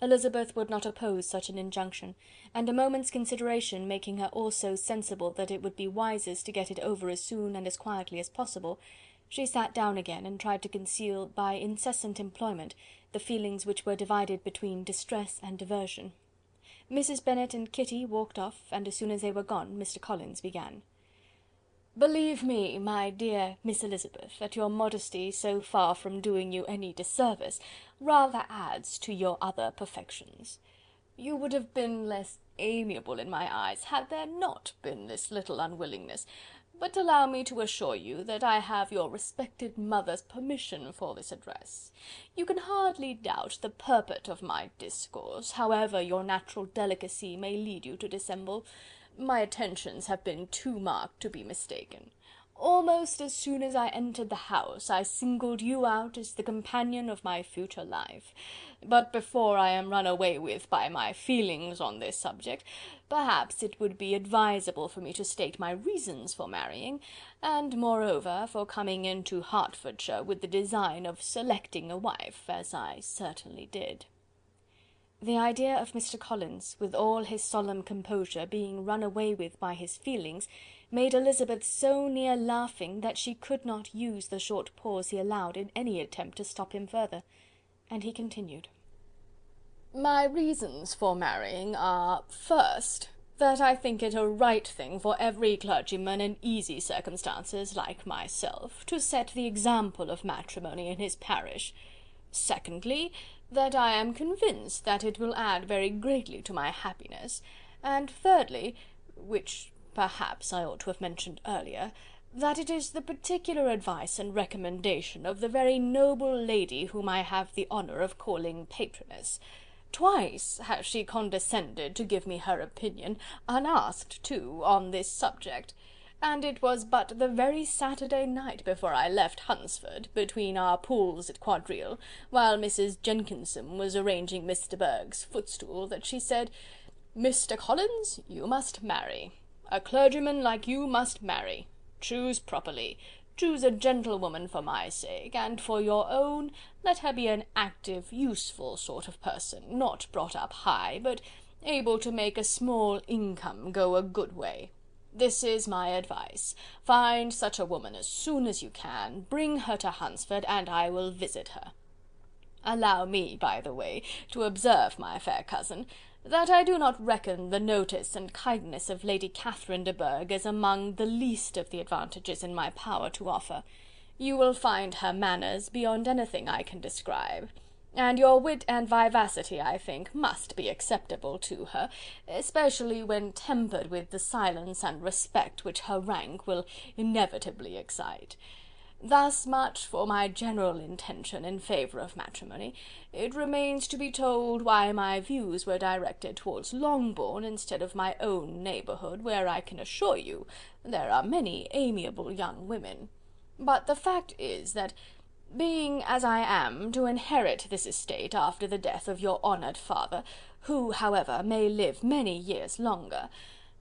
Elizabeth would not oppose such an injunction, and a moment's consideration making her also sensible that it would be wisest to get it over as soon and as quietly as possible, she sat down again and tried to conceal by incessant employment the feelings which were divided between distress and diversion. Mrs. Bennet and Kitty walked off, and as soon as they were gone, Mr. Collins began: "Believe me, my dear Miss Elizabeth, that your modesty, so far from doing you any disservice, rather adds to your other perfections. You would have been less amiable in my eyes had there not been this little unwillingness, but allow me to assure you that I have your respected mother's permission for this address. You can hardly doubt the purport of my discourse, however your natural delicacy may lead you to dissemble. My attentions have been too marked to be mistaken. Almost as soon as I entered the house, I singled you out as the companion of my future life. But before I am run away with by my feelings on this subject, perhaps it would be advisable for me to state my reasons for marrying, and moreover for coming into Hertfordshire with the design of selecting a wife, as I certainly did." The idea of Mr. Collins, with all his solemn composure, being run away with by his feelings, made Elizabeth so near laughing that she could not use the short pause he allowed in any attempt to stop him further, and he continued: "My reasons for marrying are, first, that I think it a right thing for every clergyman in easy circumstances, like myself, to set the example of matrimony in his parish. Secondly, that I am convinced that it will add very greatly to my happiness, and thirdly, which perhaps I ought to have mentioned earlier, that it is the particular advice and recommendation of the very noble lady whom I have the honour of calling patroness. Twice has she condescended to give me her opinion, unasked too, on this subject, and it was but the very Saturday night before I left Hunsford, between our pools at quadrille, while Mrs. Jenkinson was arranging Mr. Berg's footstool, that she said, 'Mr. Collins, you must marry. A clergyman like you must marry. Choose properly. Choose a gentlewoman for my sake, and for your own, let her be an active, useful sort of person, not brought up high, but able to make a small income go a good way. This is my advice. Find such a woman as soon as you can, bring her to Hunsford, and I will visit her. Allow me, by the way, to observe, my fair cousin, that I do not reckon the notice and kindness of Lady Catherine de Bourgh as among the least of the advantages in my power to offer. You will find her manners beyond anything I can describe. and your wit and vivacity, I think, must be acceptable to her, especially when tempered with the silence and respect which her rank will inevitably excite. Thus much for my general intention in favour of matrimony. It remains to be told why my views were directed towards Longbourn instead of my own neighbourhood, where I can assure you there are many amiable young women. But the fact is that, being as I am to inherit this estate after the death of your honoured father, who, however, may live many years longer,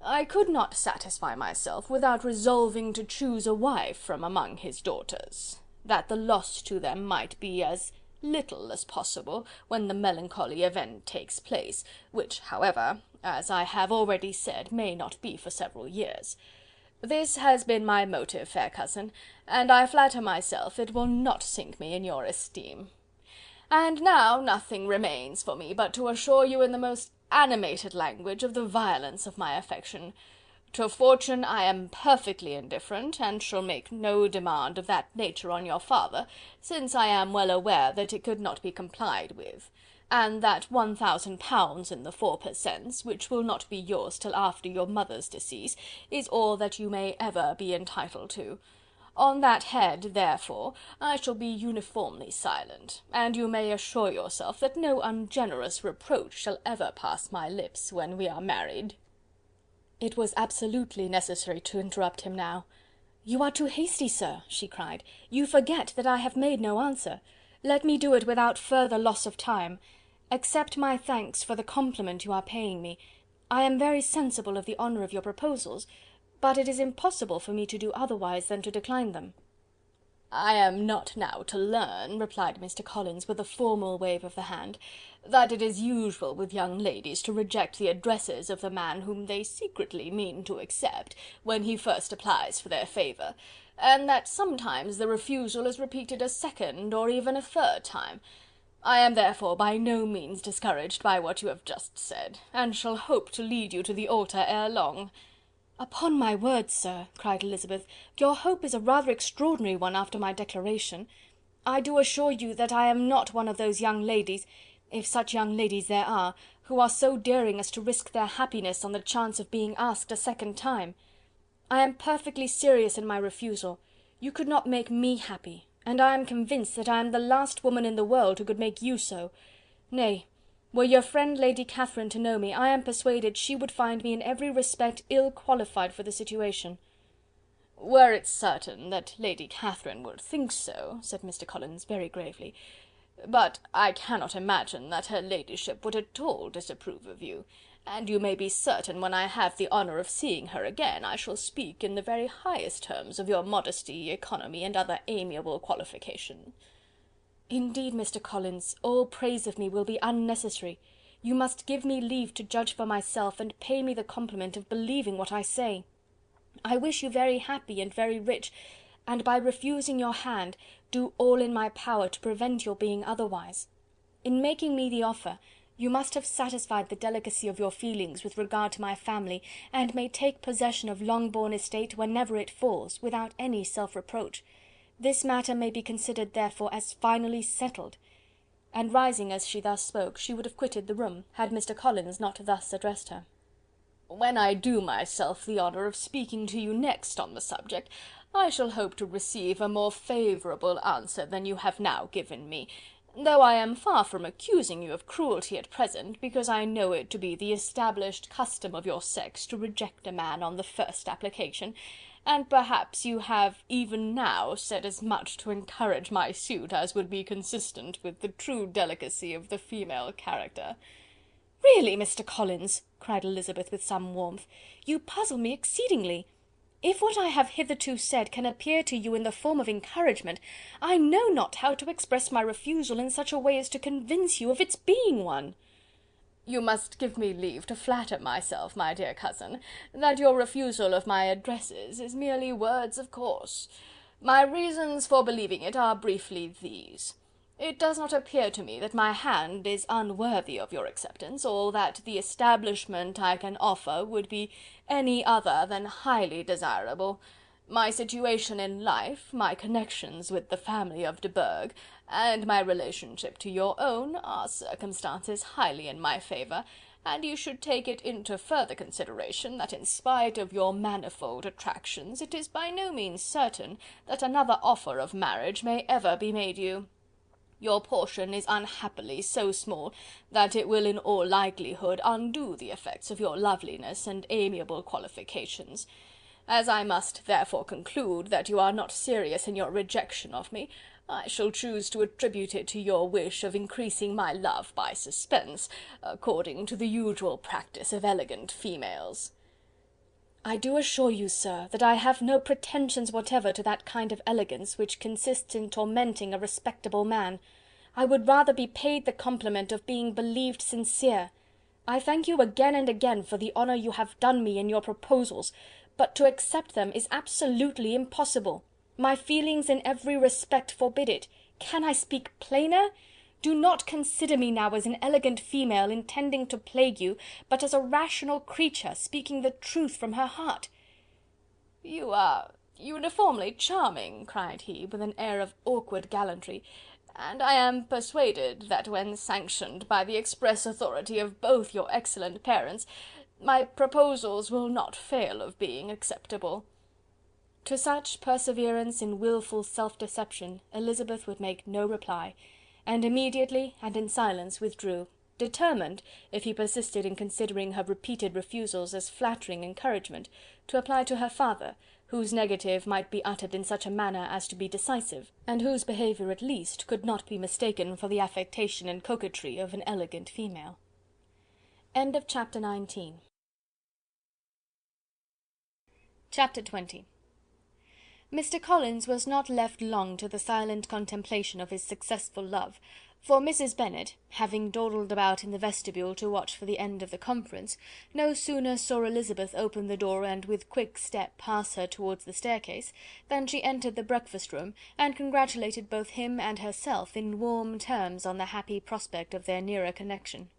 I could not satisfy myself without resolving to choose a wife from among his daughters, that the loss to them might be as little as possible when the melancholy event takes place, which, however, as I have already said, may not be for several years. This has been my motive, fair cousin, and I flatter myself it will not sink me in your esteem. And now nothing remains for me but to assure you in the most animated language of the violence of my affection. To fortune I am perfectly indifferent, and shall make no demand of that nature on your father, since I am well aware that it could not be complied with, and that £1000 in the 4 per cents, which will not be yours till after your mother's decease, is all that you may ever be entitled to. On that head, therefore, I shall be uniformly silent, and you may assure yourself that no ungenerous reproach shall ever pass my lips when we are married." It was absolutely necessary to interrupt him now. "You are too hasty, sir," she cried. "You forget that I have made no answer. Let me do it without further loss of time. Accept my thanks for the compliment you are paying me. I am very sensible of the honour of your proposals, but it is impossible for me to do otherwise than to decline them." "I am not now to learn," replied Mr. Collins, with a formal wave of the hand, "that it is usual with young ladies to reject the addresses of the man whom they secretly mean to accept, when he first applies for their favour, and that sometimes the refusal is repeated a second or even a third time. I am therefore by no means discouraged by what you have just said, and shall hope to lead you to the altar ere long." "Upon my word, sir," cried Elizabeth, "your hope is a rather extraordinary one after my declaration. I do assure you that I am not one of those young ladies, if such young ladies there are, who are so daring as to risk their happiness on the chance of being asked a second time. I am perfectly serious in my refusal. You could not make me happy, and I am convinced that I am the last woman in the world who could make you so. Nay, were your friend Lady Catherine to know me, I am persuaded she would find me in every respect ill qualified for the situation." "Were it certain that Lady Catherine would think so," said Mr. Collins very gravely, "but I cannot imagine that her ladyship would at all disapprove of you, and you may be certain when I have the honour of seeing her again, I shall speak in the very highest terms of your modesty, economy, and other amiable qualification." "Indeed, Mr. Collins, all praise of me will be unnecessary. You must give me leave to judge for myself, and pay me the compliment of believing what I say. I wish you very happy and very rich, and by refusing your hand, do all in my power to prevent your being otherwise. In making me the offer, you must have satisfied the delicacy of your feelings with regard to my family, and may take possession of Longbourn estate whenever it falls, without any self-reproach. This matter may be considered, therefore, as finally settled." And rising as she thus spoke, she would have quitted the room, had Mr. Collins not thus addressed her. "When I do myself the honour of speaking to you next on the subject, I shall hope to receive a more favourable answer than you have now given me, though I am far from accusing you of cruelty at present, because I know it to be the established custom of your sex to reject a man on the first application, and perhaps you have even now said as much to encourage my suit as would be consistent with the true delicacy of the female character." "Really, Mr. Collins," cried Elizabeth with some warmth, "you puzzle me exceedingly. If what I have hitherto said can appear to you in the form of encouragement, I know not how to express my refusal in such a way as to convince you of its being one." "You must give me leave to flatter myself, my dear cousin, that your refusal of my addresses is merely words of course. My reasons for believing it are briefly these: it does not appear to me that my hand is unworthy of your acceptance, or that the establishment I can offer would be any other than highly desirable, My situation in life, my connections with the family of de Bourgh, and my relationship to your own, are circumstances highly in my favour, and you should take it into further consideration that in spite of your manifold attractions, it is by no means certain that another offer of marriage may ever be made you. Your portion is unhappily so small that it will in all likelihood undo the effects of your loveliness and amiable qualifications. As I must therefore conclude that you are not serious in your rejection of me, I shall choose to attribute it to your wish of increasing my love by suspense, according to the usual practice of elegant females." "I do assure you, sir, that I have no pretensions whatever to that kind of elegance which consists in tormenting a respectable man. I would rather be paid the compliment of being believed sincere. I thank you again and again for the honour you have done me in your proposals, but to accept them is absolutely impossible. My feelings in every respect forbid it. Can I speak plainer? Do not consider me now as an elegant female intending to plague you, but as a rational creature speaking the truth from her heart." "You are uniformly charming," cried he, with an air of awkward gallantry, "and I am persuaded that when sanctioned by the express authority of both your excellent parents, my proposals will not fail of being acceptable." To such perseverance in wilful self-deception Elizabeth would make no reply, and immediately and in silence withdrew, determined, if he persisted in considering her repeated refusals as flattering encouragement, to apply to her father, whose negative might be uttered in such a manner as to be decisive, and whose behaviour at least could not be mistaken for the affectation and coquetry of an elegant female. End of chapter 19. Chapter 20. Mr. Collins was not left long to the silent contemplation of his successful love, for Mrs. Bennet, having dawdled about in the vestibule to watch for the end of the conference, no sooner saw Elizabeth open the door and with quick step pass her towards the staircase, than she entered the breakfast-room, and congratulated both him and herself in warm terms on the happy prospect of their nearer connection.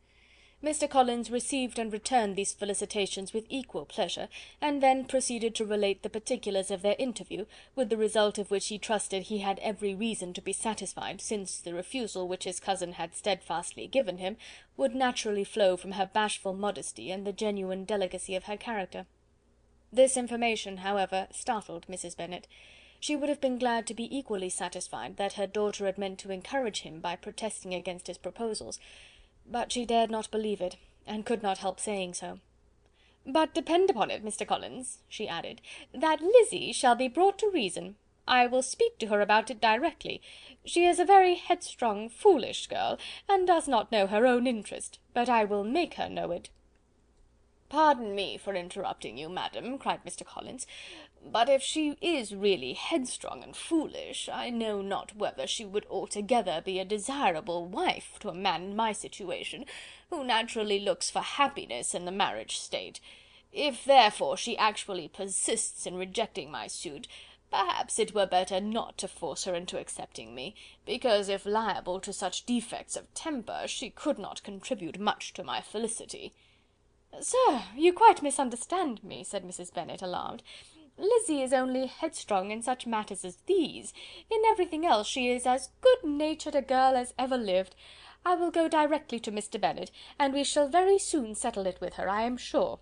Mr. Collins received and returned these felicitations with equal pleasure, and then proceeded to relate the particulars of their interview, with the result of which he trusted he had every reason to be satisfied, since the refusal which his cousin had steadfastly given him would naturally flow from her bashful modesty and the genuine delicacy of her character. This information, however, startled Mrs. Bennet. She would have been glad to be equally satisfied that her daughter had meant to encourage him by protesting against his proposals, but she dared not believe it, and could not help saying so. "But depend upon it, Mr. Collins," she added, "that Lizzy shall be brought to reason. I will speak to her about it directly. She is a very headstrong, foolish girl, and does not know her own interest, but I will make her know it." "Pardon me for interrupting you, madam," cried Mr. Collins, "but if she is really headstrong and foolish, I know not whether she would altogether be a desirable wife to a man in my situation, who naturally looks for happiness in the marriage state. If therefore she actually persists in rejecting my suit, perhaps it were better not to force her into accepting me, because if liable to such defects of temper, she could not contribute much to my felicity." "Sir, you quite misunderstand me," said Mrs. Bennet, alarmed. "Lizzy is only headstrong in such matters as these. In everything else she is as good-natured a girl as ever lived. I will go directly to Mr. Bennet, and we shall very soon settle it with her, I am sure."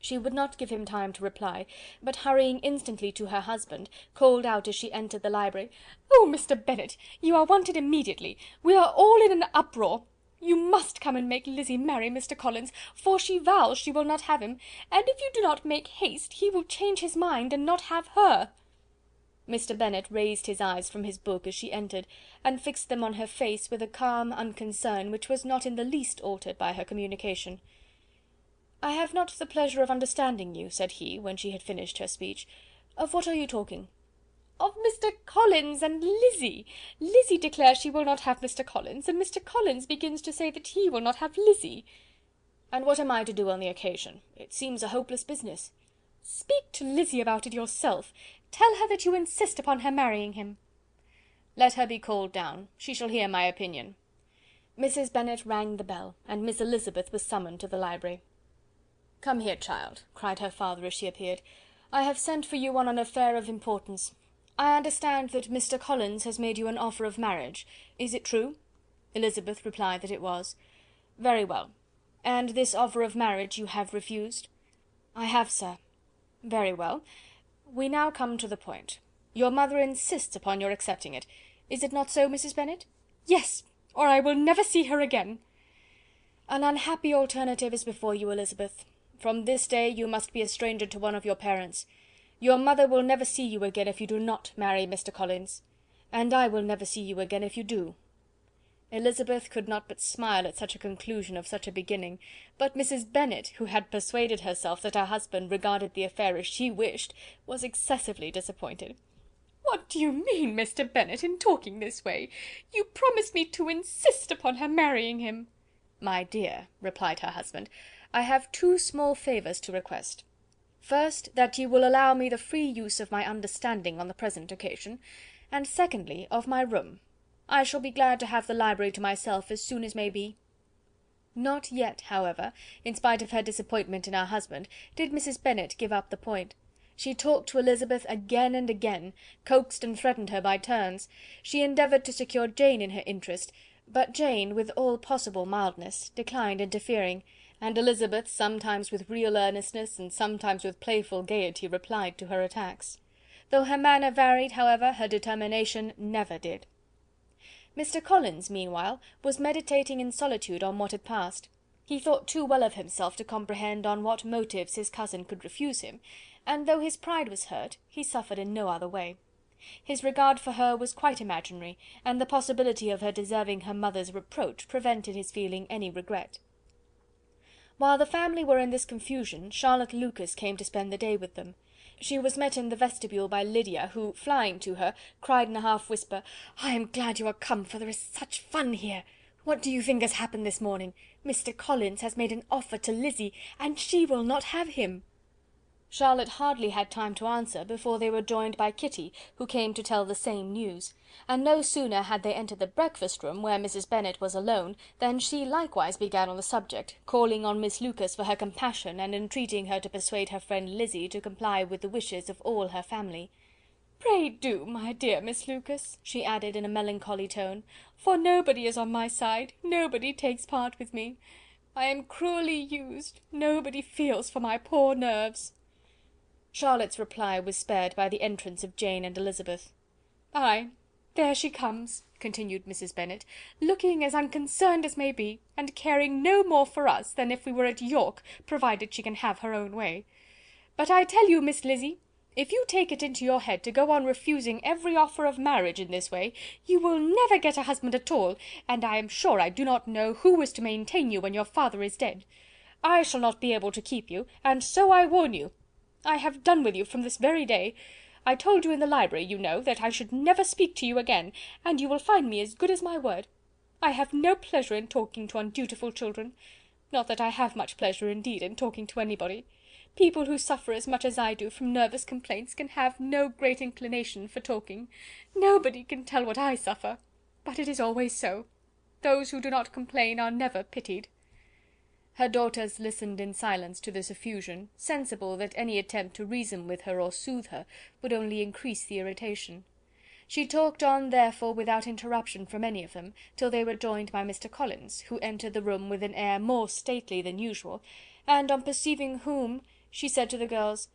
She would not give him time to reply, but hurrying instantly to her husband, called out as she entered the library, "Oh, Mr. Bennet, you are wanted immediately. We are all in an uproar. You must come and make Lizzy marry Mr. Collins, for she vows she will not have him, and if you do not make haste, he will change his mind and not have her." Mr. Bennet raised his eyes from his book as she entered, and fixed them on her face with a calm unconcern which was not in the least altered by her communication. "I have not the pleasure of understanding you," said he, when she had finished her speech. "Of what are you talking?" "Of Mr. Collins and Lizzy. Lizzy declares she will not have Mr. Collins, and Mr. Collins begins to say that he will not have Lizzy." "And what am I to do on the occasion? It seems a hopeless business." "Speak to Lizzy about it yourself. Tell her that you insist upon her marrying him." "Let her be called down. She shall hear my opinion." Mrs. Bennet rang the bell, and Miss Elizabeth was summoned to the library. "Come here, child," cried her father as she appeared. "I have sent for you on an affair of importance. I understand that Mr. Collins has made you an offer of marriage. Is it true?" Elizabeth replied that it was. "Very well. And this offer of marriage you have refused?" "I have, sir." "Very well. We now come to the point. Your mother insists upon your accepting it. Is it not so, Mrs. Bennet?" "Yes, or I will never see her again." "An unhappy alternative is before you, Elizabeth. From this day you must be a stranger to one of your parents. Your mother will never see you again if you do not marry Mr. Collins, and I will never see you again if you do." Elizabeth could not but smile at such a conclusion of such a beginning, but Mrs. Bennet, who had persuaded herself that her husband regarded the affair as she wished, was excessively disappointed. "What do you mean, Mr. Bennet, in talking this way? You promised me to insist upon her marrying him." "My dear," replied her husband, "I have two small favours to request. First, that you will allow me the free use of my understanding on the present occasion, and secondly, of my room. I shall be glad to have the library to myself as soon as may be." Not yet, however, in spite of her disappointment in her husband, did Mrs. Bennet give up the point. She talked to Elizabeth again and again, coaxed and threatened her by turns. She endeavoured to secure Jane in her interest, but Jane, with all possible mildness, declined interfering, and Elizabeth, sometimes with real earnestness, and sometimes with playful gaiety, replied to her attacks. Though her manner varied, however, her determination never did. Mr. Collins, meanwhile, was meditating in solitude on what had passed. He thought too well of himself to comprehend on what motives his cousin could refuse him, and though his pride was hurt, he suffered in no other way. His regard for her was quite imaginary, and the possibility of her deserving her mother's reproach prevented his feeling any regret. While the family were in this confusion, Charlotte Lucas came to spend the day with them. She was met in the vestibule by Lydia, who, flying to her, cried in a half whisper, "I am glad you are come, for there is such fun here. What do you think has happened this morning? Mr. Collins has made an offer to Lizzie, and she will not have him." Charlotte hardly had time to answer before they were joined by Kitty, who came to tell the same news; and no sooner had they entered the breakfast room, where Mrs. Bennet was alone, than she likewise began on the subject, calling on Miss Lucas for her compassion, and entreating her to persuade her friend Lizzie to comply with the wishes of all her family. "Pray do, my dear Miss Lucas," she added in a melancholy tone, "for nobody is on my side, nobody takes part with me. I am cruelly used, nobody feels for my poor nerves." Charlotte's reply was spared by the entrance of Jane and Elizabeth. "Ay, there she comes," continued Mrs. Bennet, "looking as unconcerned as may be, and caring no more for us than if we were at York, provided she can have her own way. But I tell you, Miss Lizzie, if you take it into your head to go on refusing every offer of marriage in this way, you will never get a husband at all, and I am sure I do not know who is to maintain you when your father is dead. I shall not be able to keep you, and so I warn you. I have done with you from this very day. I told you in the library, you know, that I should never speak to you again, and you will find me as good as my word. I have no pleasure in talking to undutiful children. Not that I have much pleasure, indeed, in talking to anybody. People who suffer as much as I do from nervous complaints can have no great inclination for talking. Nobody can tell what I suffer, but it is always so. Those who do not complain are never pitied." Her daughters listened in silence to this effusion, sensible that any attempt to reason with her or soothe her would only increase the irritation. She talked on, therefore, without interruption from any of them, till they were joined by Mr. Collins, who entered the room with an air more stately than usual, and on perceiving whom, she said to the girls,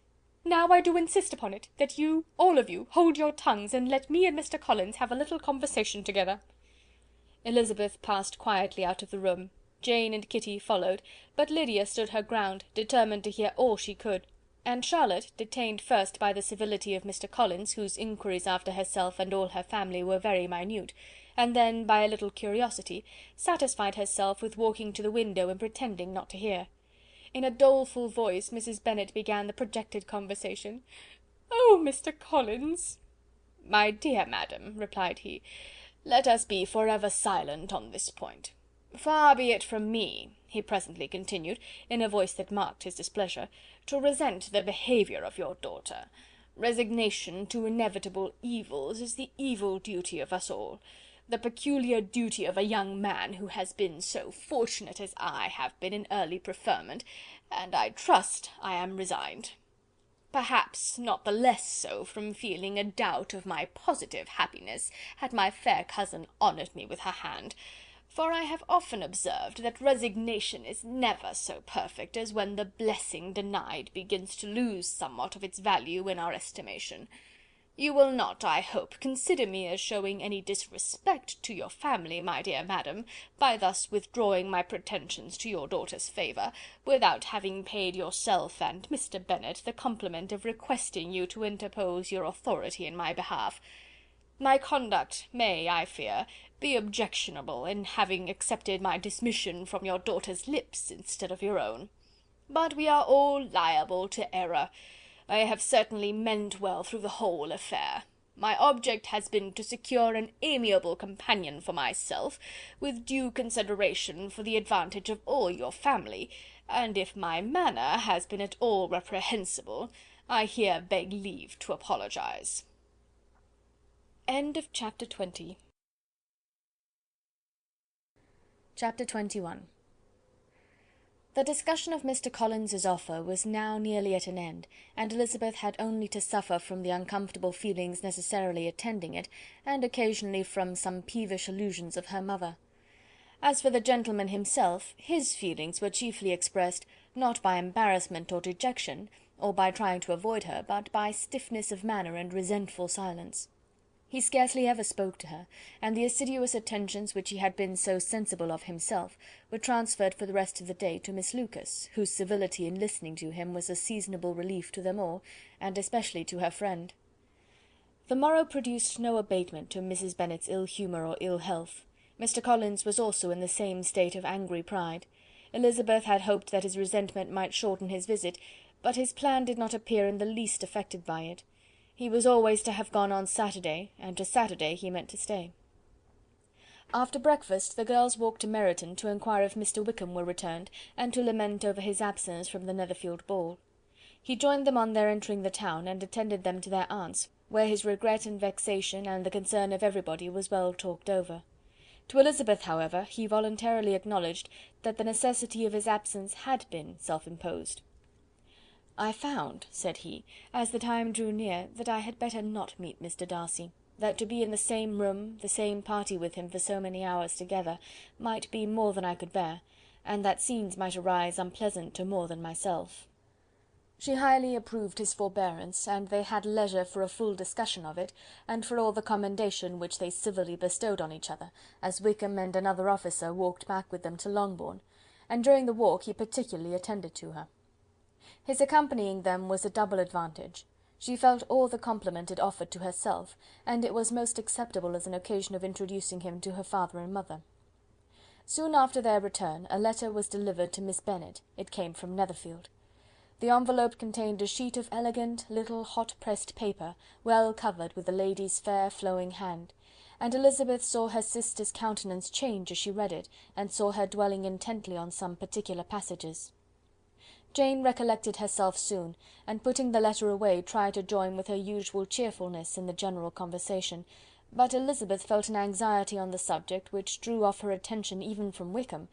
"Now I do insist upon it, that you, all of you, hold your tongues, and let me and Mr. Collins have a little conversation together." Elizabeth passed quietly out of the room. Jane and Kitty followed, but Lydia stood her ground, determined to hear all she could, and Charlotte, detained first by the civility of Mr. Collins, whose inquiries after herself and all her family were very minute, and then by a little curiosity, satisfied herself with walking to the window and pretending not to hear. In a doleful voice Mrs. Bennet began the projected conversation. "Oh, Mr. Collins!" "My dear madam," replied he, "let us be for ever silent on this point. Far be it from me," he presently continued, in a voice that marked his displeasure, "to resent the behaviour of your daughter. Resignation to inevitable evils is the evil duty of us all, the peculiar duty of a young man who has been so fortunate as I have been in early preferment, and I trust I am resigned." perhaps not the less so from feeling a doubt of my positive happiness had my fair cousin honoured me with her hand, for I have often observed that resignation is never so perfect as when the blessing denied begins to lose somewhat of its value in our estimation. You will not, I hope, consider me as showing any disrespect to your family, my dear madam, by thus withdrawing my pretensions to your daughter's favour, without having paid yourself and Mr. Bennet the compliment of requesting you to interpose your authority in my behalf. My conduct may, I fear, be objectionable in having accepted my dismission from your daughter's lips instead of your own. But we are all liable to error. I have certainly meant well through the whole affair. My object has been to secure an amiable companion for myself, with due consideration for the advantage of all your family, and if my manner has been at all reprehensible, I here beg leave to apologize. End of chapter 20. Chapter 21. The discussion of Mr. Collins's offer was now nearly at an end, and Elizabeth had only to suffer from the uncomfortable feelings necessarily attending it, and occasionally from some peevish allusions of her mother. As for the gentleman himself, his feelings were chiefly expressed, not by embarrassment or dejection, or by trying to avoid her, but by stiffness of manner and resentful silence. He scarcely ever spoke to her, and the assiduous attentions which he had been so sensible of himself were transferred for the rest of the day to Miss Lucas, whose civility in listening to him was a seasonable relief to them all, and especially to her friend. The morrow produced no abatement to Mrs. Bennet's ill humour or ill health. Mr. Collins was also in the same state of angry pride. Elizabeth had hoped that his resentment might shorten his visit, but his plan did not appear in the least affected by it. He was always to have gone on Saturday, and to Saturday he meant to stay. After breakfast the girls walked to Meryton to inquire if Mr. Wickham were returned, and to lament over his absence from the Netherfield ball. He joined them on their entering the town, and attended them to their aunt's, where his regret and vexation, and the concern of everybody, was well talked over. To Elizabeth, however, he voluntarily acknowledged that the necessity of his absence had been self-imposed. "I found," said he, "as the time drew near, that I had better not meet Mr. Darcy, that to be in the same room, the same party with him for so many hours together, might be more than I could bear, and that scenes might arise unpleasant to more than myself." She highly approved his forbearance, and they had leisure for a full discussion of it, and for all the commendation which they civilly bestowed on each other, as Wickham and another officer walked back with them to Longbourn, and during the walk he particularly attended to her. His accompanying them was a double advantage. She felt all the compliment it offered to herself, and it was most acceptable as an occasion of introducing him to her father and mother. Soon after their return a letter was delivered to Miss Bennet. It came from Netherfield. The envelope contained a sheet of elegant, little, hot-pressed paper, well covered with the lady's fair flowing hand, and Elizabeth saw her sister's countenance change as she read it, and saw her dwelling intently on some particular passages. Jane recollected herself soon, and putting the letter away, tried to join with her usual cheerfulness in the general conversation, but Elizabeth felt an anxiety on the subject which drew off her attention even from Wickham,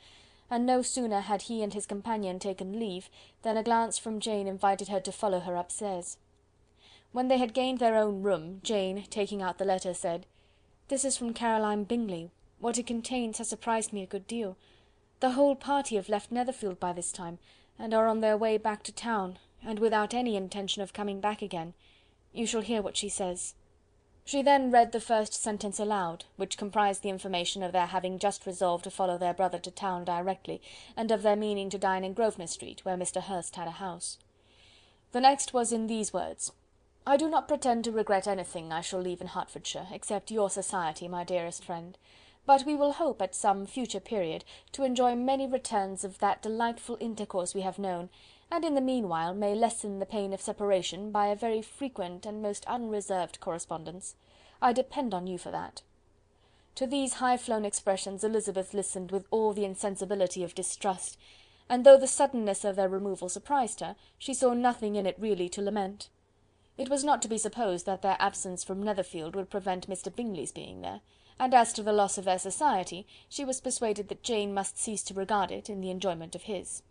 and no sooner had he and his companion taken leave, than a glance from Jane invited her to follow her upstairs. When they had gained their own room, Jane, taking out the letter, said, "This is from Caroline Bingley. What it contains has surprised me a good deal. The whole party have left Netherfield by this time, and are on their way back to town, and without any intention of coming back again. You shall hear what she says." She then read the first sentence aloud, which comprised the information of their having just resolved to follow their brother to town directly, and of their meaning to dine in Grosvenor Street, where Mr. Hurst had a house. The next was in these words: "I do not pretend to regret anything I shall leave in Hertfordshire, except your society, my dearest friend. But we will hope, at some future period, to enjoy many returns of that delightful intercourse we have known, and in the meanwhile may lessen the pain of separation by a very frequent and most unreserved correspondence. I depend on you for that." To these high-flown expressions Elizabeth listened with all the insensibility of distrust, and though the suddenness of their removal surprised her, she saw nothing in it really to lament. It was not to be supposed that their absence from Netherfield would prevent Mr. Bingley's being there, and as to the loss of their society, she was persuaded that Jane must cease to regard it in the enjoyment of his.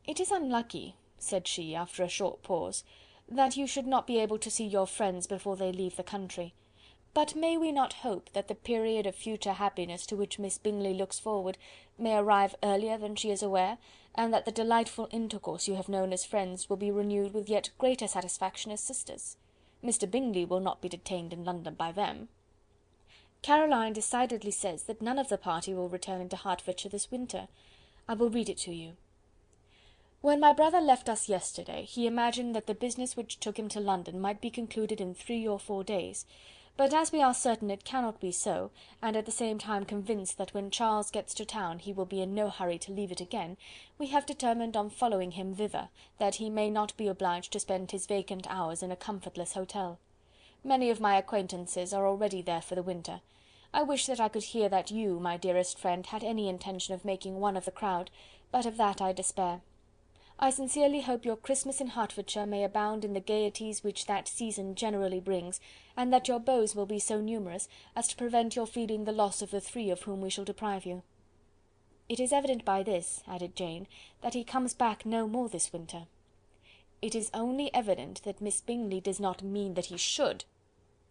"It is unlucky," said she, after a short pause, that you should not be able to see your friends before they leave the country. But may we not hope that the period of future happiness to which Miss Bingley looks forward may arrive earlier than she is aware, and that the delightful intercourse you have known as friends will be renewed with yet greater satisfaction as sisters? Mr. Bingley will not be detained in London by them. Caroline decidedly says that none of the party will return into Hertfordshire this winter. I will read it to you. When my brother left us yesterday, he imagined that the business which took him to London might be concluded in 3 or 4 days, but as we are certain it cannot be so, and at the same time convinced that when Charles gets to town he will be in no hurry to leave it again, we have determined on following him thither, that he may not be obliged to spend his vacant hours in a comfortless hotel. Many of my acquaintances are already there for the winter. I wish that I could hear that you, my dearest friend, had any intention of making one of the crowd, but of that I despair. I sincerely hope your Christmas in Hertfordshire may abound in the gaieties which that season generally brings, and that your beaux will be so numerous as to prevent your feeling the loss of the 3 of whom we shall deprive you. It is evident by this, added Jane, that he comes back no more this winter. It is only evident that Miss Bingley does not mean that he should.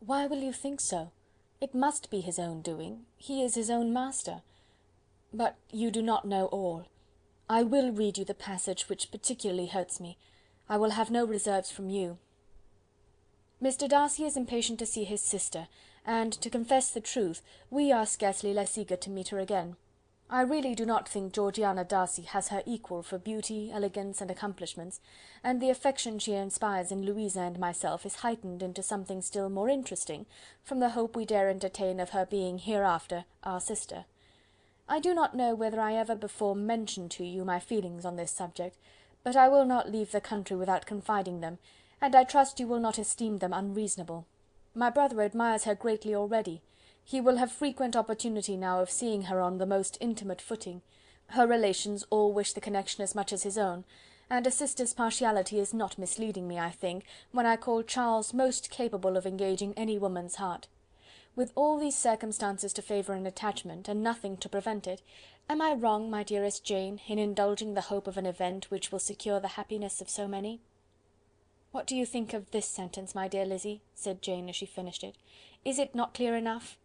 Why will you think so? It must be his own doing. He is his own master. But you do not know all. I will read you the passage which particularly hurts me. I will have no reserves from you. Mr. Darcy is impatient to see his sister, and, to confess the truth, we are scarcely less eager to meet her again. I really do not think Georgiana Darcy has her equal for beauty, elegance, and accomplishments, and the affection she inspires in Louisa and myself is heightened into something still more interesting from the hope we dare entertain of her being hereafter our sister. I do not know whether I ever before mentioned to you my feelings on this subject, but I will not leave the country without confiding them, and I trust you will not esteem them unreasonable. My brother admires her greatly already. He will have frequent opportunity now of seeing her on the most intimate footing. Her relations all wish the connection as much as his own, and a sister's partiality is not misleading me, I think, when I call Charles most capable of engaging any woman's heart. With all these circumstances to favour an attachment, and nothing to prevent it, am I wrong, my dearest Jane, in indulging the hope of an event which will secure the happiness of so many? What do you think of this sentence, my dear Lizzy? Said Jane as she finished it. Is it not clear enough?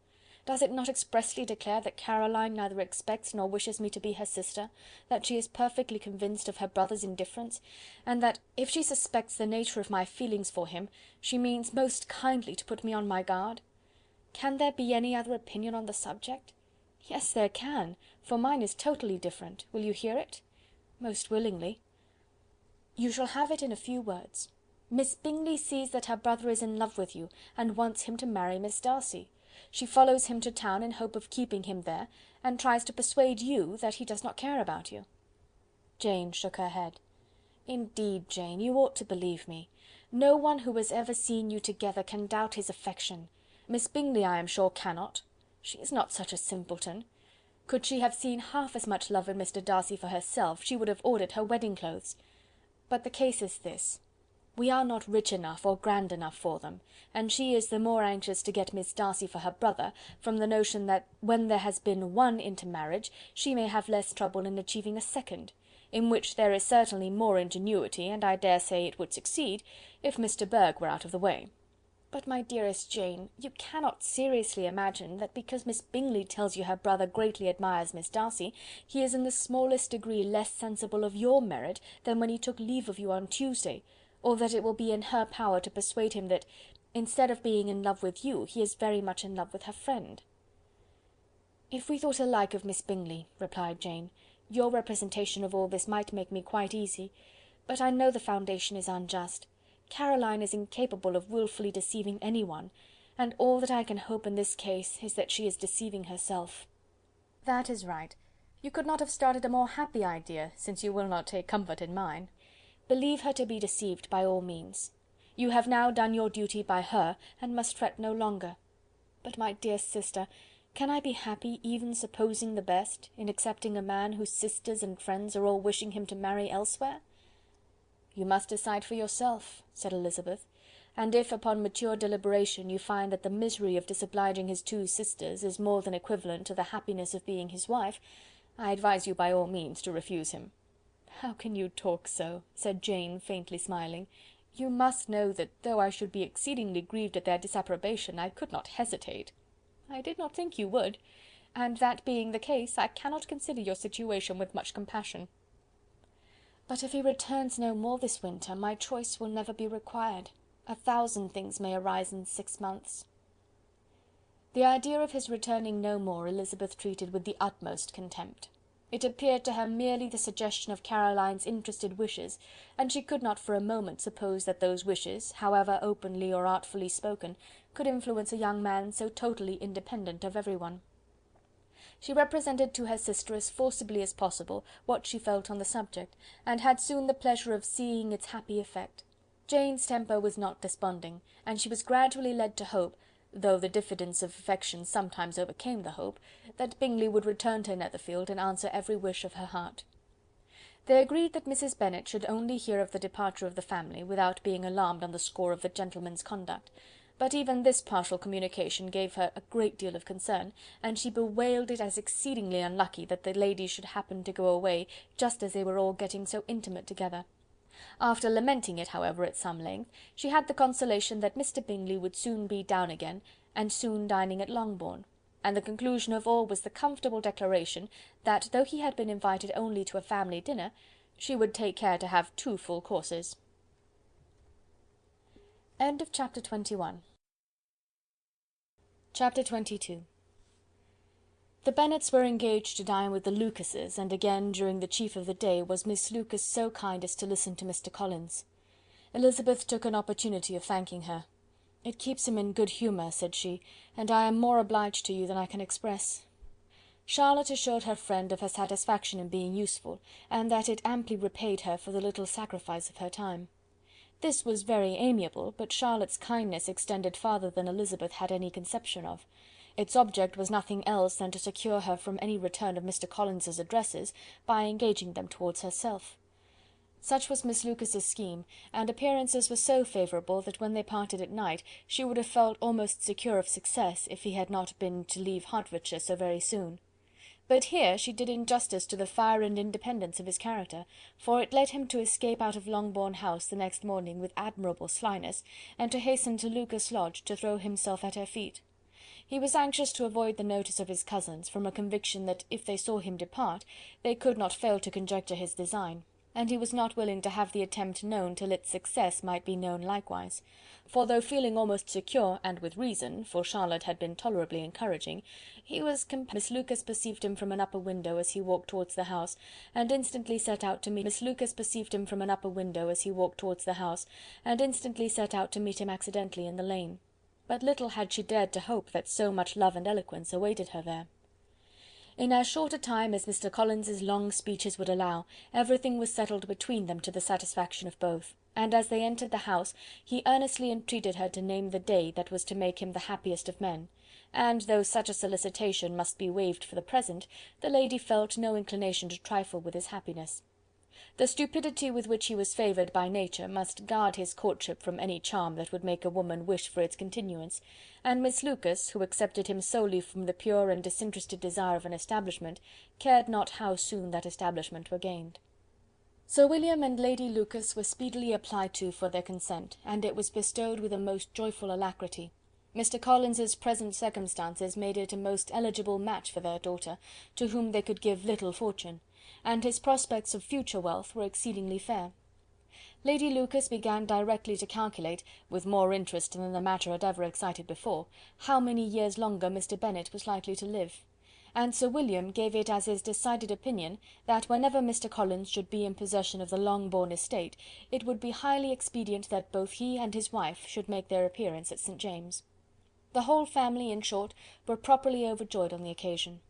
Does it not expressly declare that Caroline neither expects nor wishes me to be her sister, that she is perfectly convinced of her brother's indifference, and that, if she suspects the nature of my feelings for him, she means most kindly to put me on my guard? Can there be any other opinion on the subject? Yes, there can, for mine is totally different. Will you hear it? Most willingly. You shall have it in a few words. Miss Bingley sees that her brother is in love with you, and wants him to marry Miss Darcy. She follows him to town in hope of keeping him there, and tries to persuade you that he does not care about you. Jane shook her head. Indeed, Jane, you ought to believe me. No one who has ever seen you together can doubt his affection. Miss Bingley, I am sure, cannot. She is not such a simpleton. Could she have seen half as much love in Mr. Darcy for herself, she would have ordered her wedding clothes. But the case is this. We are not rich enough or grand enough for them, and she is the more anxious to get Miss Darcy for her brother, from the notion that when there has been one intermarriage, she may have less trouble in achieving a second, in which there is certainly more ingenuity, and I dare say it would succeed, if Mr. Burgh were out of the way. But, my dearest Jane, you cannot seriously imagine that because Miss Bingley tells you her brother greatly admires Miss Darcy, he is in the smallest degree less sensible of your merit than when he took leave of you on Tuesday, or that it will be in her power to persuade him that, instead of being in love with you, he is very much in love with her friend. If we thought alike of Miss Bingley, replied Jane, your representation of all this might make me quite easy, but I know the foundation is unjust. Caroline is incapable of wilfully deceiving anyone, and all that I can hope in this case is that she is deceiving herself. That is right. You could not have started a more happy idea, since you will not take comfort in mine. Believe her to be deceived by all means. You have now done your duty by her, and must fret no longer. But, my dear sister, can I be happy, even supposing the best, in accepting a man whose sisters and friends are all wishing him to marry elsewhere? You must decide for yourself, said Elizabeth, and if upon mature deliberation you find that the misery of disobliging his 2 sisters is more than equivalent to the happiness of being his wife, I advise you by all means to refuse him. How can you talk so? Said Jane, faintly smiling. You must know that though I should be exceedingly grieved at their disapprobation, I could not hesitate. I did not think you would, and that being the case, I cannot consider your situation with much compassion. But if he returns no more this winter, my choice will never be required. 1,000 things may arise in 6 months." The idea of his returning no more Elizabeth treated with the utmost contempt. It appeared to her merely the suggestion of Caroline's interested wishes, and she could not for a moment suppose that those wishes, however openly or artfully spoken, could influence a young man so totally independent of every one. She represented to her sister as forcibly as possible what she felt on the subject, and had soon the pleasure of seeing its happy effect. Jane's temper was not desponding, and she was gradually led to hope, though the diffidence of affection sometimes overcame the hope, that Bingley would return to Netherfield and answer every wish of her heart. They agreed that Mrs. Bennet should only hear of the departure of the family, without being alarmed on the score of the gentleman's conduct; but even this partial communication gave her a great deal of concern, and she bewailed it as exceedingly unlucky that the ladies should happen to go away just as they were all getting so intimate together. After lamenting it, however, at some length, she had the consolation that Mr. Bingley would soon be down again, and soon dining at Longbourn; and the conclusion of all was the comfortable declaration that, though he had been invited only to a family dinner, she would take care to have 2 full courses. Chapter 21. Chapter 22. The Bennets were engaged to dine with the Lucases, and again, during the chief of the day, was Miss Lucas so kind as to listen to Mr. Collins. Elizabeth took an opportunity of thanking her. "It keeps him in good humour," said she, "and I am more obliged to you than I can express." Charlotte assured her friend of her satisfaction in being useful, and that it amply repaid her for the little sacrifice of her time. This was very amiable, but Charlotte's kindness extended farther than Elizabeth had any conception of. Its object was nothing else than to secure her from any return of Mr. Collins's addresses, by engaging them towards herself. Such was Miss Lucas's scheme, and appearances were so favourable that when they parted at night she would have felt almost secure of success if he had not been to leave Hertfordshire so very soon. But here she did injustice to the fire and independence of his character, for it led him to escape out of Longbourn House the next morning with admirable slyness, and to hasten to Lucas Lodge to throw himself at her feet. He was anxious to avoid the notice of his cousins, from a conviction that if they saw him depart, they could not fail to conjecture his design, and he was not willing to have the attempt known till its success might be known likewise; for though feeling almost secure, and with reason, for Charlotte had been tolerably encouraging, he was Miss Lucas perceived him from an upper window as he walked towards the house, and instantly set out to meet him accidentally in the lane. But little had she dared to hope that so much love and eloquence awaited her there. In as short a time as Mr. Collins's long speeches would allow, everything was settled between them to the satisfaction of both, and as they entered the house he earnestly entreated her to name the day that was to make him the happiest of men, and though such a solicitation must be waived for the present, the lady felt no inclination to trifle with his happiness. The stupidity with which he was favoured by nature must guard his courtship from any charm that would make a woman wish for its continuance, and Miss Lucas, who accepted him solely from the pure and disinterested desire of an establishment, cared not how soon that establishment were gained. Sir William and Lady Lucas were speedily applied to for their consent, and it was bestowed with a most joyful alacrity. Mr. Collins's present circumstances made it a most eligible match for their daughter, to whom they could give little fortune, and his prospects of future wealth were exceedingly fair. Lady Lucas began directly to calculate, with more interest than the matter had ever excited before, how many years longer Mr. Bennet was likely to live, and Sir William gave it as his decided opinion that whenever Mr. Collins should be in possession of the Longbourn estate, it would be highly expedient that both he and his wife should make their appearance at St. James's. The whole family, in short, were properly overjoyed on the occasion.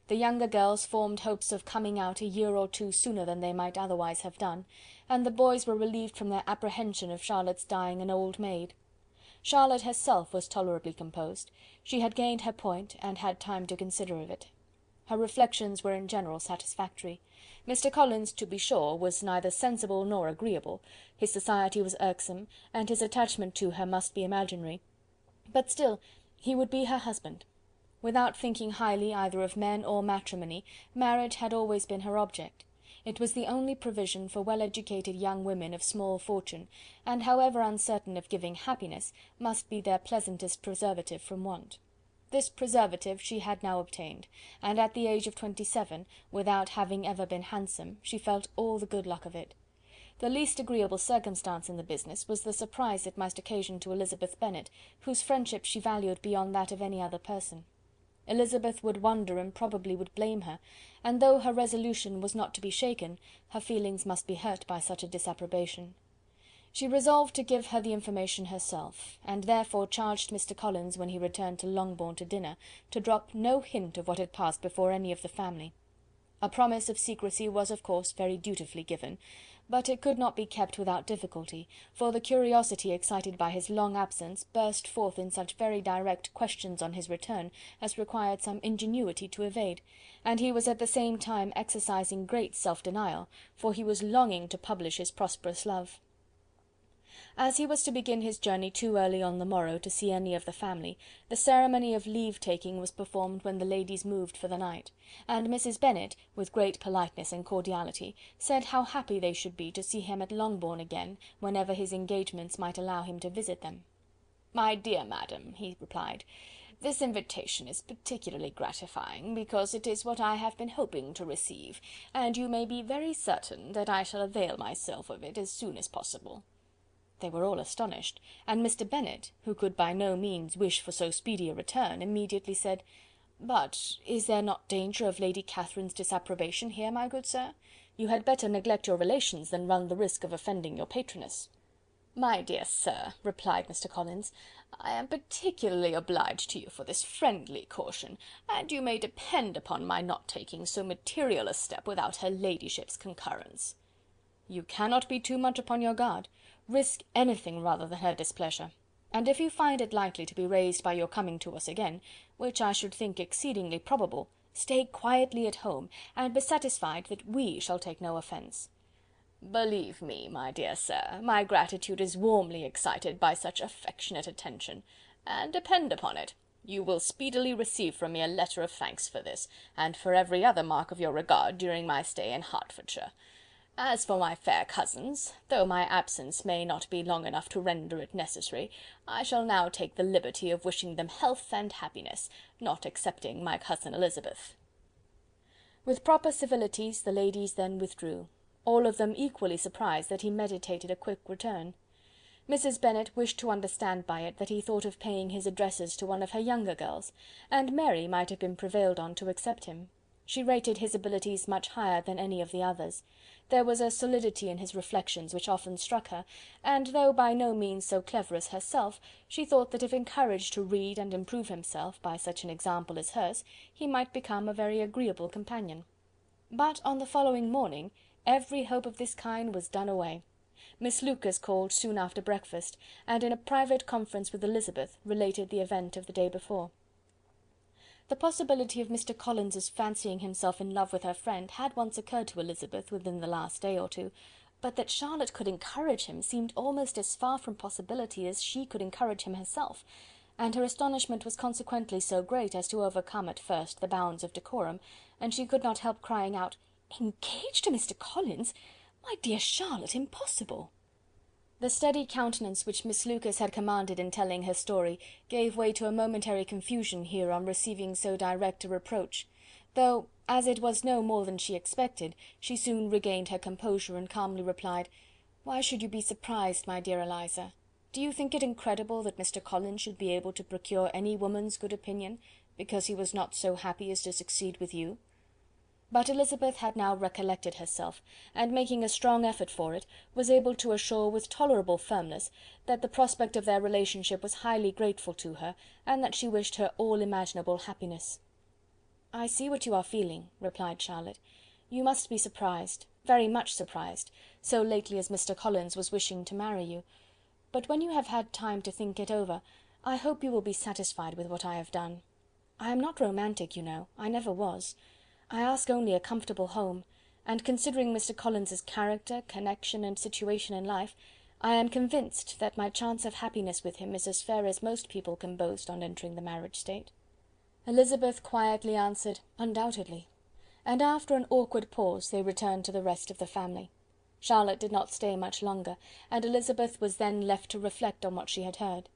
The younger girls formed hopes of coming out a year or 2 sooner than they might otherwise have done, and the boys were relieved from their apprehension of Charlotte's dying an old maid. Charlotte herself was tolerably composed; she had gained her point, and had time to consider of it. Her reflections were in general satisfactory. Mr. Collins, to be sure, was neither sensible nor agreeable, his society was irksome, and his attachment to her must be imaginary, but still he would be her husband. Without thinking highly either of men or matrimony, marriage had always been her object. It was the only provision for well-educated young women of small fortune, and however uncertain of giving happiness, must be their pleasantest preservative from want. This preservative she had now obtained, and at the age of 27, without having ever been handsome, she felt all the good luck of it. The least agreeable circumstance in the business was the surprise it must occasion to Elizabeth Bennet, whose friendship she valued beyond that of any other person. Elizabeth would wonder and probably would blame her, and though her resolution was not to be shaken, her feelings must be hurt by such a disapprobation. She resolved to give her the information herself, and therefore charged Mr. Collins, when he returned to Longbourn to dinner, to drop no hint of what had passed before any of the family. A promise of secrecy was of course very dutifully given, but it could not be kept without difficulty, for the curiosity excited by his long absence burst forth in such very direct questions on his return as required some ingenuity to evade, and he was at the same time exercising great self-denial, for he was longing to publish his prosperous love. As he was to begin his journey too early on the morrow to see any of the family, the ceremony of leave-taking was performed when the ladies moved for the night, and Mrs. Bennet, with great politeness and cordiality, said how happy they should be to see him at Longbourn again, whenever his engagements might allow him to visit them. "My dear madam," he replied, "this invitation is particularly gratifying, because it is what I have been hoping to receive, and you may be very certain that I shall avail myself of it as soon as possible." They were all astonished, and Mr. Bennet, who could by no means wish for so speedy a return, immediately said, "But is there not danger of Lady Catherine's disapprobation here, my good sir? You had better neglect your relations than run the risk of offending your patroness." "My dear sir," replied Mr. Collins, "I am particularly obliged to you for this friendly caution, and you may depend upon my not taking so material a step without her ladyship's concurrence." "You cannot be too much upon your guard. Risk anything rather than her displeasure, and if you find it likely to be raised by your coming to us again, which I should think exceedingly probable, stay quietly at home, and be satisfied that we shall take no offence." "Believe me, my dear sir, my gratitude is warmly excited by such affectionate attention, and depend upon it, you will speedily receive from me a letter of thanks for this, and for every other mark of your regard during my stay in Hertfordshire. As for my fair cousins, though my absence may not be long enough to render it necessary, I shall now take the liberty of wishing them health and happiness, not excepting my cousin Elizabeth." With proper civilities the ladies then withdrew, all of them equally surprised that he meditated a quick return. Mrs. Bennet wished to understand by it that he thought of paying his addresses to one of her younger girls, and Mary might have been prevailed on to accept him. She rated his abilities much higher than any of the others. There was a solidity in his reflections which often struck her, and though by no means so clever as herself, she thought that if encouraged to read and improve himself by such an example as hers, he might become a very agreeable companion. But on the following morning every hope of this kind was done away. Miss Lucas called soon after breakfast, and in a private conference with Elizabeth related the event of the day before. The possibility of Mr. Collins's fancying himself in love with her friend had once occurred to Elizabeth within the last day or two, but that Charlotte could encourage him seemed almost as far from possibility as she could encourage him herself, and her astonishment was consequently so great as to overcome at first the bounds of decorum, and she could not help crying out, "Engaged to Mr. Collins! My dear Charlotte, impossible!" The steady countenance which Miss Lucas had commanded in telling her story gave way to a momentary confusion here on receiving so direct a reproach, though, as it was no more than she expected, she soon regained her composure and calmly replied, "Why should you be surprised, my dear Eliza? Do you think it incredible that Mr. Collins should be able to procure any woman's good opinion, because he was not so happy as to succeed with you?" But Elizabeth had now recollected herself, and making a strong effort for it, was able to assure with tolerable firmness that the prospect of their relationship was highly grateful to her, and that she wished her all imaginable happiness. "I see what you are feeling," replied Charlotte. "You must be surprised, very much surprised, so lately as Mr. Collins was wishing to marry you. But when you have had time to think it over, I hope you will be satisfied with what I have done. I am not romantic, you know, I never was. I ask only a comfortable home, and considering Mr. Collins's character, connection, and situation in life, I am convinced that my chance of happiness with him is as fair as most people can boast on entering the marriage state." Elizabeth quietly answered, "Undoubtedly," and after an awkward pause they returned to the rest of the family. Charlotte did not stay much longer, and Elizabeth was then left to reflect on what she had heard.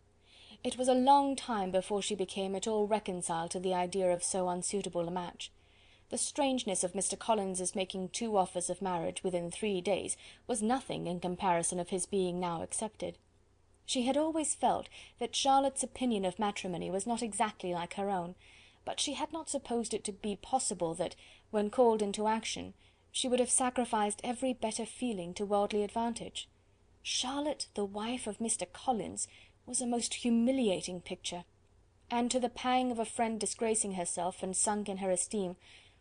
It was a long time before she became at all reconciled to the idea of so unsuitable a match. The strangeness of Mr. Collins's making 2 offers of marriage within 3 days was nothing in comparison of his being now accepted. She had always felt that Charlotte's opinion of matrimony was not exactly like her own, but she had not supposed it to be possible that, when called into action, she would have sacrificed every better feeling to worldly advantage. Charlotte, the wife of Mr. Collins, was a most humiliating picture, and to the pang of a friend disgracing herself and sunk in her esteem,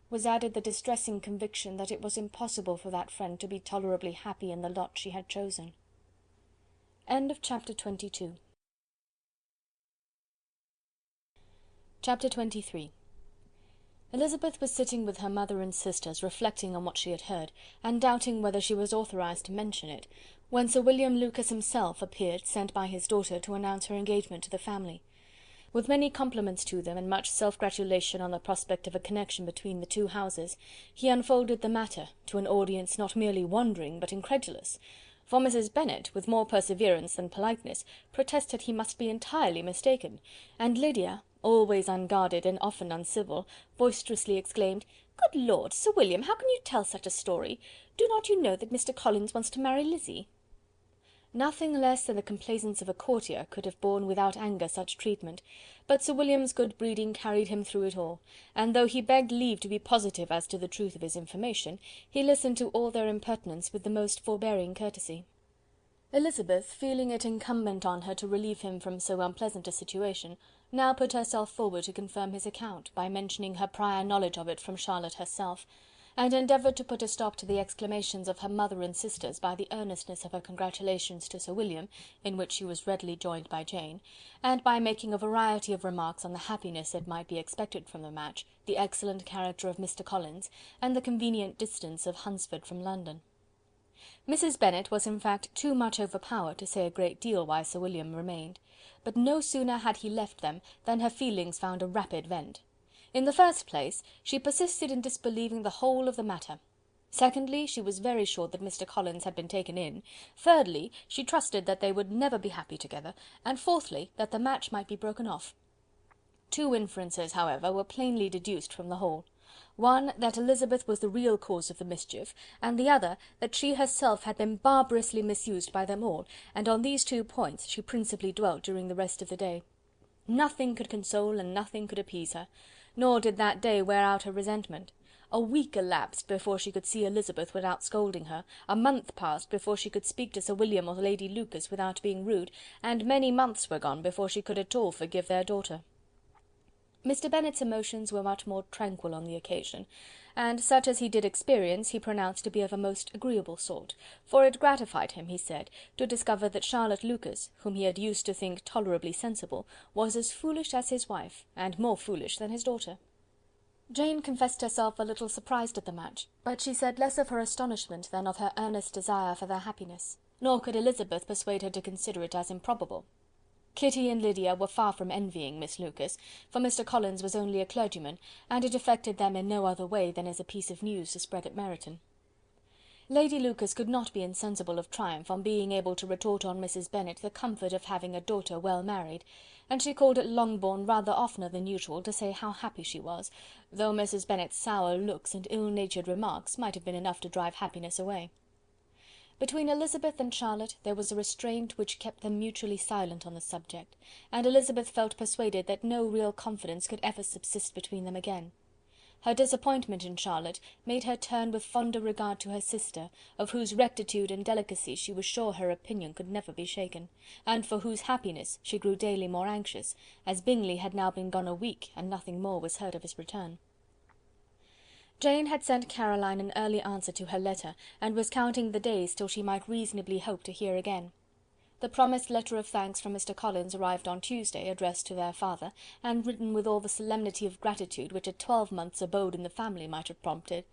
was added the distressing conviction that it was impossible for that friend to be tolerably happy in the lot she had chosen. Chapter 22. Chapter 23. Elizabeth was sitting with her mother and sisters, reflecting on what she had heard, and doubting whether she was authorized to mention it, when Sir William Lucas himself appeared, sent by his daughter to announce her engagement to the family. With many compliments to them, and much self-gratulation on the prospect of a connection between the 2 houses, he unfolded the matter to an audience not merely wondering but incredulous, for Mrs. Bennet, with more perseverance than politeness, protested he must be entirely mistaken, and Lydia, always unguarded and often uncivil, boisterously exclaimed, "Good Lord, Sir William, how can you tell such a story? Do not you know that Mr. Collins wants to marry Lizzie?" Nothing less than the complaisance of a courtier could have borne without anger such treatment, but Sir William's good breeding carried him through it all, and though he begged leave to be positive as to the truth of his information, he listened to all their impertinence with the most forbearing courtesy. Elizabeth, feeling it incumbent on her to relieve him from so unpleasant a situation, now put herself forward to confirm his account, by mentioning her prior knowledge of it from Charlotte herself, and endeavoured to put a stop to the exclamations of her mother and sisters by the earnestness of her congratulations to Sir William, in which she was readily joined by Jane, and by making a variety of remarks on the happiness that might be expected from the match, the excellent character of Mr. Collins, and the convenient distance of Hunsford from London. Mrs. Bennet was in fact too much overpowered to say a great deal while Sir William remained, but no sooner had he left them than her feelings found a rapid vent. In the first place, she persisted in disbelieving the whole of the matter. Secondly, she was very sure that Mr. Collins had been taken in. Thirdly, she trusted that they would never be happy together, and fourthly, that the match might be broken off. 2 inferences, however, were plainly deduced from the whole. One, that Elizabeth was the real cause of the mischief, and the other, that she herself had been barbarously misused by them all, and on these 2 points she principally dwelt during the rest of the day. Nothing could console and nothing could appease her, nor did that day wear out her resentment. A week elapsed before she could see Elizabeth without scolding her, a month passed before she could speak to Sir William or Lady Lucas without being rude, and many months were gone before she could at all forgive their daughter. Mr. Bennet's emotions were much more tranquil on the occasion, and such as he did experience he pronounced to be of a most agreeable sort, for it gratified him, he said, to discover that Charlotte Lucas, whom he had used to think tolerably sensible, was as foolish as his wife, and more foolish than his daughter. Jane confessed herself a little surprised at the match, but she said less of her astonishment than of her earnest desire for their happiness, nor could Elizabeth persuade her to consider it as improbable. Kitty and Lydia were far from envying Miss Lucas, for Mr. Collins was only a clergyman, and it affected them in no other way than as a piece of news to spread at Meryton. Lady Lucas could not be insensible of triumph on being able to retort on Mrs. Bennet the comfort of having a daughter well married, and she called at Longbourn rather oftener than usual to say how happy she was, though Mrs. Bennet's sour looks and ill-natured remarks might have been enough to drive happiness away. Between Elizabeth and Charlotte there was a restraint which kept them mutually silent on the subject, and Elizabeth felt persuaded that no real confidence could ever subsist between them again. Her disappointment in Charlotte made her turn with fonder regard to her sister, of whose rectitude and delicacy she was sure her opinion could never be shaken, and for whose happiness she grew daily more anxious, as Bingley had now been gone a week, and nothing more was heard of his return. Jane had sent Caroline an early answer to her letter, and was counting the days till she might reasonably hope to hear again. The promised letter of thanks from Mr. Collins arrived on Tuesday, addressed to their father, and written with all the solemnity of gratitude which a 12-month's abode in the family might have prompted.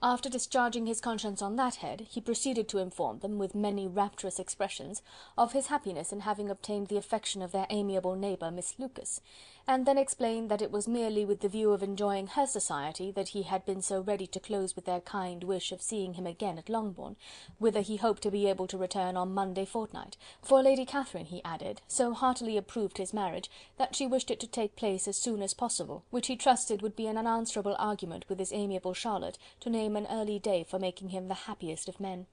After discharging his conscience on that head, he proceeded to inform them, with many rapturous expressions, of his happiness in having obtained the affection of their amiable neighbour, Miss Lucas, and then explained that it was merely with the view of enjoying her society that he had been so ready to close with their kind wish of seeing him again at Longbourn, whither he hoped to be able to return on Monday fortnight, for Lady Catherine, he added, so heartily approved his marriage, that she wished it to take place as soon as possible, which he trusted would be an unanswerable argument with his amiable Charlotte to name an early day for making him the happiest of men.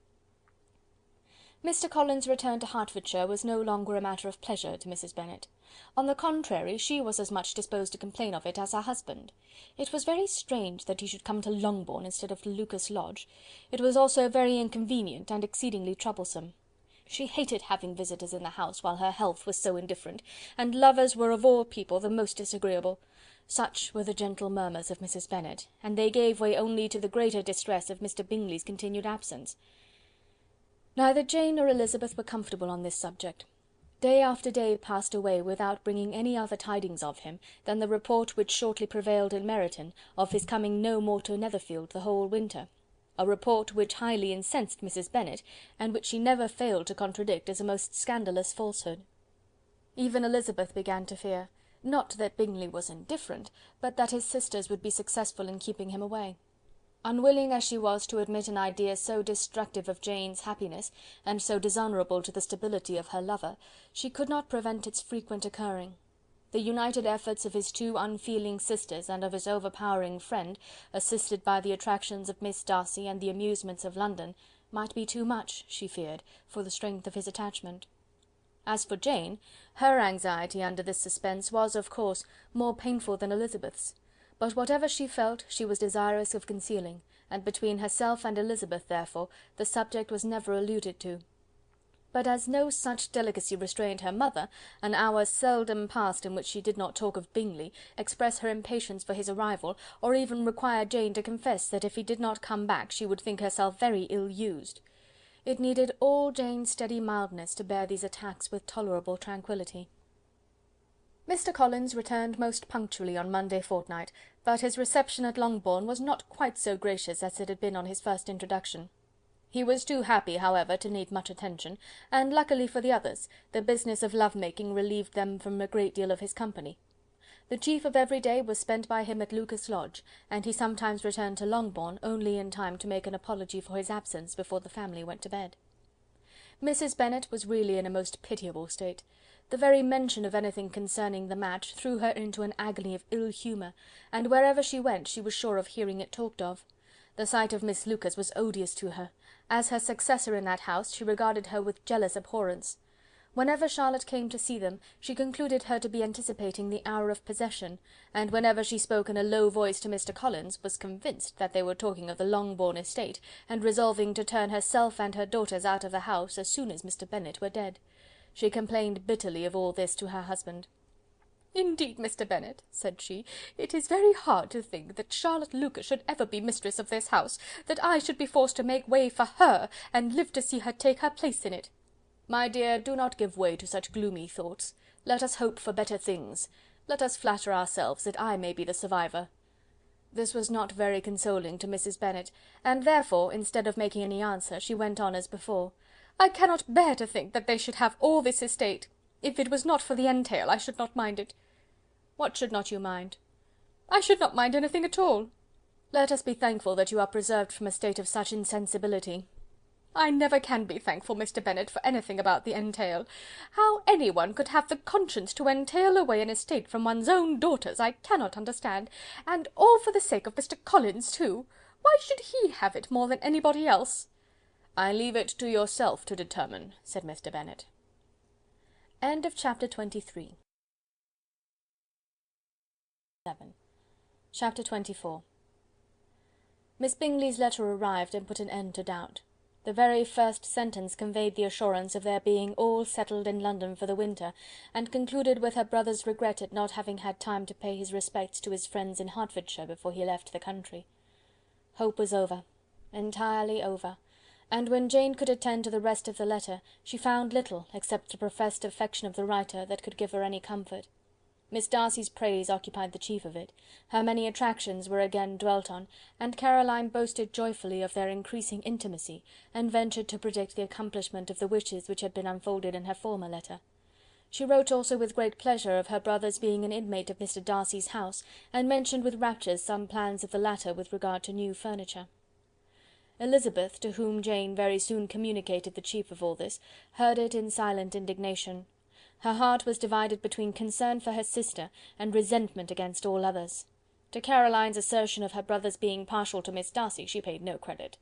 Mr. Collins's return to Hertfordshire was no longer a matter of pleasure to Mrs. Bennet. On the contrary, she was as much disposed to complain of it as her husband. It was very strange that he should come to Longbourn instead of to Lucas Lodge. It was also very inconvenient and exceedingly troublesome. She hated having visitors in the house while her health was so indifferent, and lovers were of all people the most disagreeable. Such were the gentle murmurs of Mrs. Bennet, and they gave way only to the greater distress of Mr. Bingley's continued absence. Neither Jane nor Elizabeth were comfortable on this subject. Day after day passed away without bringing any other tidings of him than the report which shortly prevailed in Meryton of his coming no more to Netherfield the whole winter, a report which highly incensed Mrs. Bennet, and which she never failed to contradict as a most scandalous falsehood. Even Elizabeth began to fear, not that Bingley was indifferent, but that his sisters would be successful in keeping him away. Unwilling as she was to admit an idea so destructive of Jane's happiness, and so dishonourable to the stability of her lover, she could not prevent its frequent occurring. The united efforts of his two unfeeling sisters and of his overpowering friend, assisted by the attractions of Miss Darcy and the amusements of London, might be too much, she feared, for the strength of his attachment. As for Jane, her anxiety under this suspense was, of course, more painful than Elizabeth's. But whatever she felt, she was desirous of concealing, and between herself and Elizabeth, therefore, the subject was never alluded to. But as no such delicacy restrained her mother, an hour seldom passed in which she did not talk of Bingley, express her impatience for his arrival, or even require Jane to confess that if he did not come back she would think herself very ill-used. It needed all Jane's steady mildness to bear these attacks with tolerable tranquillity. Mr. Collins returned most punctually on Monday fortnight, but his reception at Longbourn was not quite so gracious as it had been on his first introduction. He was too happy, however, to need much attention, and luckily for the others, the business of love-making relieved them from a great deal of his company. The chief of every day was spent by him at Lucas Lodge, and he sometimes returned to Longbourn only in time to make an apology for his absence before the family went to bed. Mrs. Bennet was really in a most pitiable state. The very mention of anything concerning the match threw her into an agony of ill humour, and wherever she went she was sure of hearing it talked of. The sight of Miss Lucas was odious to her. As her successor in that house, she regarded her with jealous abhorrence. Whenever Charlotte came to see them, she concluded her to be anticipating the hour of possession, and whenever she spoke in a low voice to Mr. Collins, was convinced that they were talking of the Longbourn estate, and resolving to turn herself and her daughters out of the house as soon as Mr. Bennet were dead. She complained bitterly of all this to her husband. "Indeed, Mr. Bennet," said she, "it is very hard to think that Charlotte Lucas should ever be mistress of this house, that I should be forced to make way for her, and live to see her take her place in it." "My dear, do not give way to such gloomy thoughts. Let us hope for better things. Let us flatter ourselves that I may be the survivor." This was not very consoling to Mrs. Bennet, and therefore, instead of making any answer, she went on as before. "I cannot bear to think that they should have all this estate. If it was not for the entail, I should not mind it." "What should not you mind?" "I should not mind anything at all." "Let us be thankful that you are preserved from a state of such insensibility." "I never can be thankful, Mr. Bennet, for anything about the entail. How anyone could have the conscience to entail away an estate from one's own daughters, I cannot understand, and all for the sake of Mr. Collins, too. Why should he have it more than anybody else?" "I leave it to yourself to determine," said Mr. Bennet. End of chapter 23. Chapter 24. Miss Bingley's letter arrived and put an end to doubt. The very first sentence conveyed the assurance of their being all settled in London for the winter, and concluded with her brother's regret at not having had time to pay his respects to his friends in Hertfordshire before he left the country. Hope was over, entirely over, and when Jane could attend to the rest of the letter, she found little, except the professed affection of the writer, that could give her any comfort. Miss Darcy's praise occupied the chief of it, her many attractions were again dwelt on, and Caroline boasted joyfully of their increasing intimacy, and ventured to predict the accomplishment of the wishes which had been unfolded in her former letter. She wrote also with great pleasure of her brother's being an inmate of Mr. Darcy's house, and mentioned with rapture some plans of the latter with regard to new furniture. Elizabeth, to whom Jane very soon communicated the chief of all this, heard it in silent indignation. Her heart was divided between concern for her sister and resentment against all others. To Caroline's assertion of her brother's being partial to Miss Darcy she paid no credit.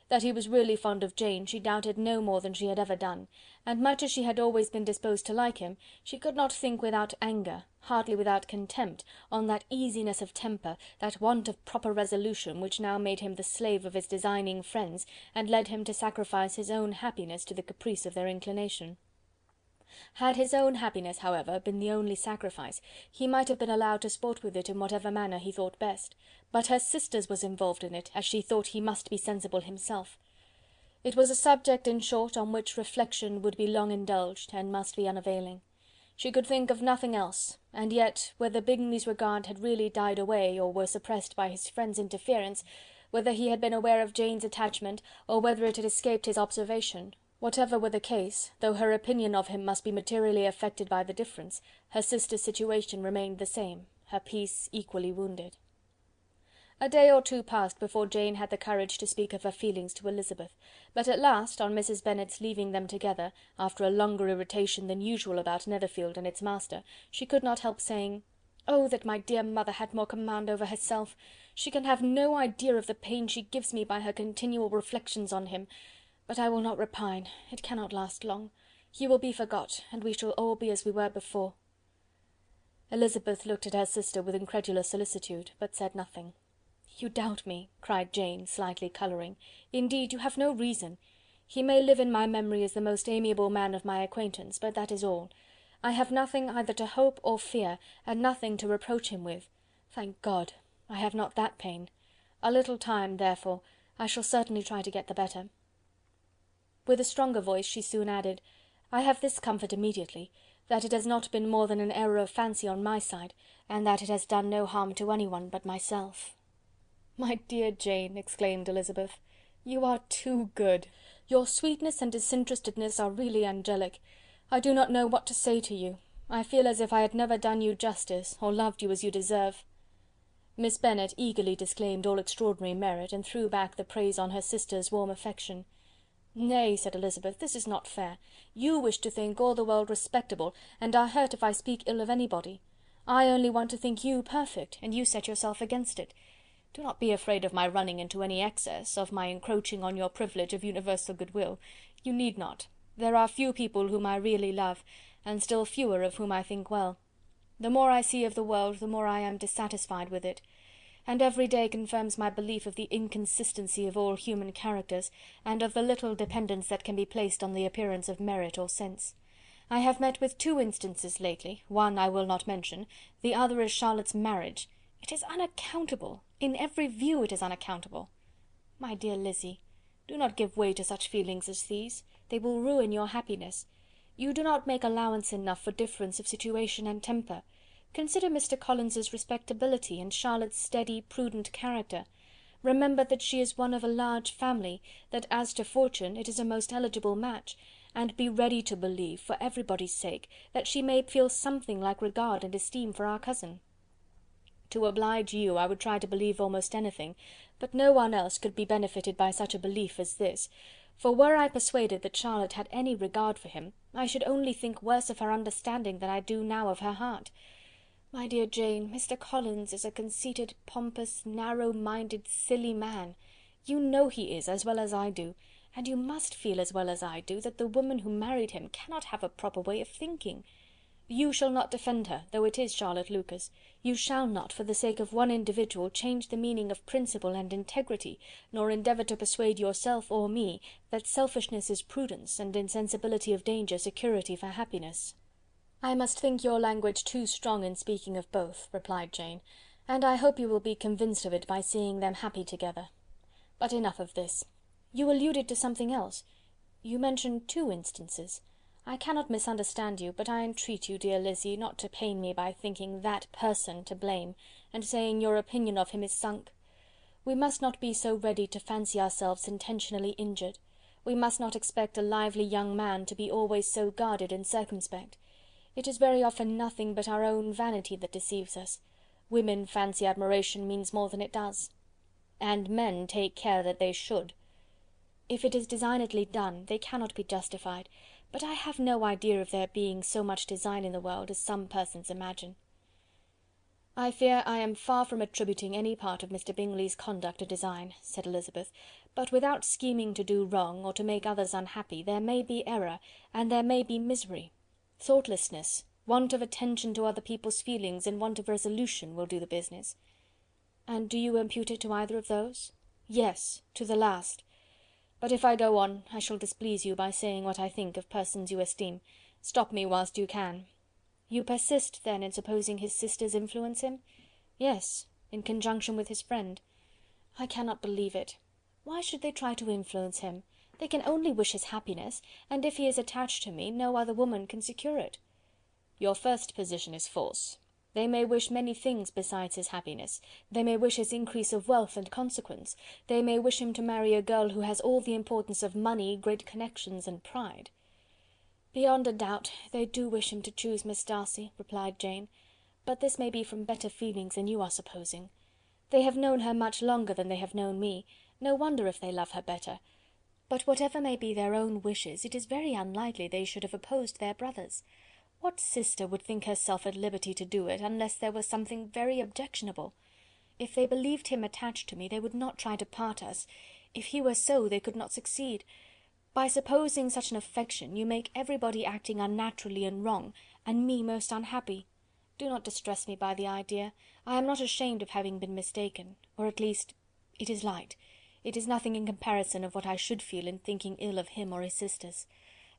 That he was really fond of Jane she doubted no more than she had ever done, and much as she had always been disposed to like him, she could not think without anger, hardly without contempt, on that easiness of temper, that want of proper resolution, which now made him the slave of his designing friends, and led him to sacrifice his own happiness to the caprice of their inclination. Had his own happiness, however, been the only sacrifice, he might have been allowed to sport with it in whatever manner he thought best, but her sister's was involved in it, as she thought he must be sensible himself. It was a subject, in short, on which reflection would be long indulged, and must be unavailing. She could think of nothing else, and yet, whether Bingley's regard had really died away, or were suppressed by his friend's interference, whether he had been aware of Jane's attachment, or whether it had escaped his observation, whatever were the case, though her opinion of him must be materially affected by the difference, her sister's situation remained the same, her peace equally wounded. A day or two passed before Jane had the courage to speak of her feelings to Elizabeth, but at last, on Mrs. Bennet's leaving them together, after a longer irritation than usual about Netherfield and its master, she could not help saying, "Oh, that my dear mother had more command over herself! She can have no idea of the pain she gives me by her continual reflections on him. But I will not repine, it cannot last long. He will be forgot, and we shall all be as we were before." Elizabeth looked at her sister with incredulous solicitude, but said nothing. "You doubt me," cried Jane, slightly colouring. "Indeed, you have no reason. He may live in my memory as the most amiable man of my acquaintance, but that is all. I have nothing either to hope or fear, and nothing to reproach him with. Thank God, I have not that pain. A little time, therefore, I shall certainly try to get the better." With a stronger voice she soon added, "I have this comfort immediately, that it has not been more than an error of fancy on my side, and that it has done no harm to anyone but myself." "My dear Jane," exclaimed Elizabeth, "you are too good. Your sweetness and disinterestedness are really angelic. I do not know what to say to you. I feel as if I had never done you justice, or loved you as you deserve." Miss Bennet eagerly disclaimed all extraordinary merit, and threw back the praise on her sister's warm affection. "Nay," said Elizabeth, "this is not fair. You wish to think all the world respectable, and are hurt if I speak ill of anybody. I only want to think you perfect, and you set yourself against it. Do not be afraid of my running into any excess, of my encroaching on your privilege of universal goodwill. You need not. There are few people whom I really love, and still fewer of whom I think well. The more I see of the world, the more I am dissatisfied with it, and every day confirms my belief of the inconsistency of all human characters, and of the little dependence that can be placed on the appearance of merit or sense. I have met with 2 instances lately, one I will not mention, the other is Charlotte's marriage. It is unaccountable, in every view it is unaccountable. My dear Lizzy, do not give way to such feelings as these, they will ruin your happiness. You do not make allowance enough for difference of situation and temper. Consider Mr. Collins's respectability, and Charlotte's steady, prudent character. Remember that she is one of a large family, that as to fortune it is a most eligible match, and be ready to believe, for everybody's sake, that she may feel something like regard and esteem for our cousin. To oblige you, I would try to believe almost anything, but no one else could be benefited by such a belief as this, for were I persuaded that Charlotte had any regard for him, I should only think worse of her understanding than I do now of her heart. My dear Jane, Mr. Collins is a conceited, pompous, narrow-minded, silly man. You know he is, as well as I do, and you must feel as well as I do, that the woman who married him cannot have a proper way of thinking. You shall not defend her, though it is Charlotte Lucas. You shall not, for the sake of one individual, change the meaning of principle and integrity, nor endeavour to persuade yourself or me that selfishness is prudence, and insensibility of danger security for happiness." "I must think your language too strong in speaking of both," replied Jane, "and I hope you will be convinced of it by seeing them happy together. But enough of this. You alluded to something else. You mentioned 2 instances. I cannot misunderstand you, but I entreat you, dear Lizzy, not to pain me by thinking that person to blame, and saying your opinion of him is sunk. We must not be so ready to fancy ourselves intentionally injured. We must not expect a lively young man to be always so guarded and circumspect. It is very often nothing but our own vanity that deceives us. Women fancy admiration means more than it does. And men take care that they should. If it is designedly done, they cannot be justified, but I have no idea of there being so much design in the world as some persons imagine. "I fear I am far from attributing any part of Mr. Bingley's conduct to design," said Elizabeth, "but without scheming to do wrong, or to make others unhappy, there may be error, and there may be misery. Thoughtlessness, want of attention to other people's feelings, and want of resolution will do the business." "And do you impute it to either of those?" "Yes, to the last. But if I go on, I shall displease you by saying what I think of persons you esteem. Stop me whilst you can." "You persist, then, in supposing his sisters influence him?" "Yes, in conjunction with his friend." "I cannot believe it. Why should they try to influence him? They can only wish his happiness, and if he is attached to me, no other woman can secure it." "Your first position is false. They may wish many things besides his happiness. They may wish his increase of wealth and consequence. They may wish him to marry a girl who has all the importance of money, great connections, and pride." "Beyond a doubt, they do wish him to choose Miss Darcy," replied Jane, "but this may be from better feelings than you are supposing. They have known her much longer than they have known me. No wonder if they love her better. But whatever may be their own wishes, it is very unlikely they should have opposed their brother's. What sister would think herself at liberty to do it, unless there was something very objectionable? If they believed him attached to me, they would not try to part us. If he were so, they could not succeed. By supposing such an affection, you make everybody acting unnaturally and wrong, and me most unhappy. Do not distress me by the idea. I am not ashamed of having been mistaken, or at least it is light. It is nothing in comparison of what I should feel in thinking ill of him or his sisters.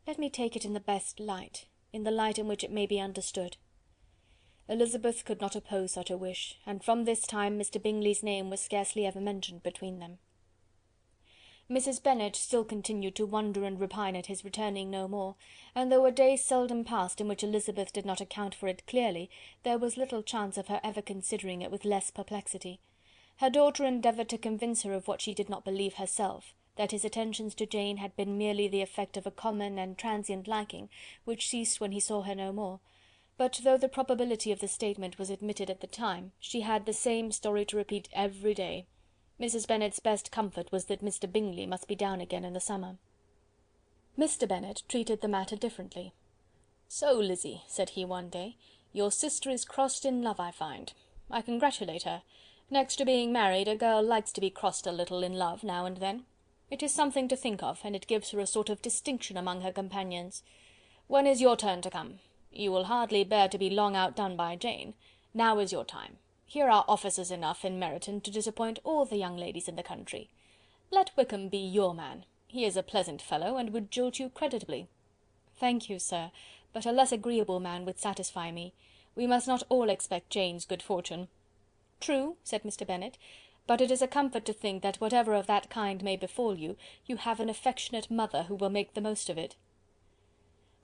Let me take it in the best light, in the light in which it may be understood." Elizabeth could not oppose such a wish, and from this time Mr. Bingley's name was scarcely ever mentioned between them. Mrs. Bennet still continued to wonder and repine at his returning no more, and though a day seldom passed in which Elizabeth did not account for it clearly, there was little chance of her ever considering it with less perplexity. Her daughter endeavoured to convince her of what she did not believe herself, that his attentions to Jane had been merely the effect of a common and transient liking, which ceased when he saw her no more; but though the probability of the statement was admitted at the time, she had the same story to repeat every day. Mrs. Bennet's best comfort was that Mr. Bingley must be down again in the summer. Mr. Bennet treated the matter differently. "So, Lizzy," said he one day, "your sister is crossed in love, I find. I congratulate her. Next to being married, a girl likes to be crossed a little in love now and then. It is something to think of, and it gives her a sort of distinction among her companions. When is your turn to come? You will hardly bear to be long outdone by Jane. Now is your time. Here are officers enough in Meryton to disappoint all the young ladies in the country. Let Wickham be your man. He is a pleasant fellow, and would jilt you creditably." "Thank you, sir, but a less agreeable man would satisfy me. We must not all expect Jane's good fortune." "True," said Mr. Bennet, "but it is a comfort to think that whatever of that kind may befall you, you have an affectionate mother who will make the most of it."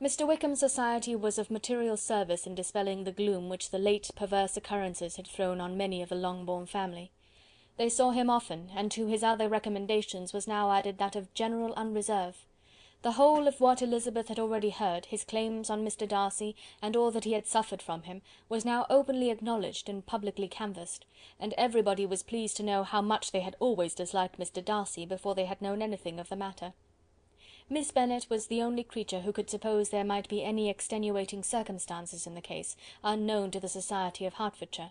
Mr. Wickham's society was of material service in dispelling the gloom which the late perverse occurrences had thrown on many of the Longbourn family. They saw him often, and to his other recommendations was now added that of general unreserve. The whole of what Elizabeth had already heard, his claims on Mr. Darcy, and all that he had suffered from him, was now openly acknowledged and publicly canvassed, and everybody was pleased to know how much they had always disliked Mr. Darcy before they had known anything of the matter. Miss Bennet was the only creature who could suppose there might be any extenuating circumstances in the case, unknown to the society of Hertfordshire.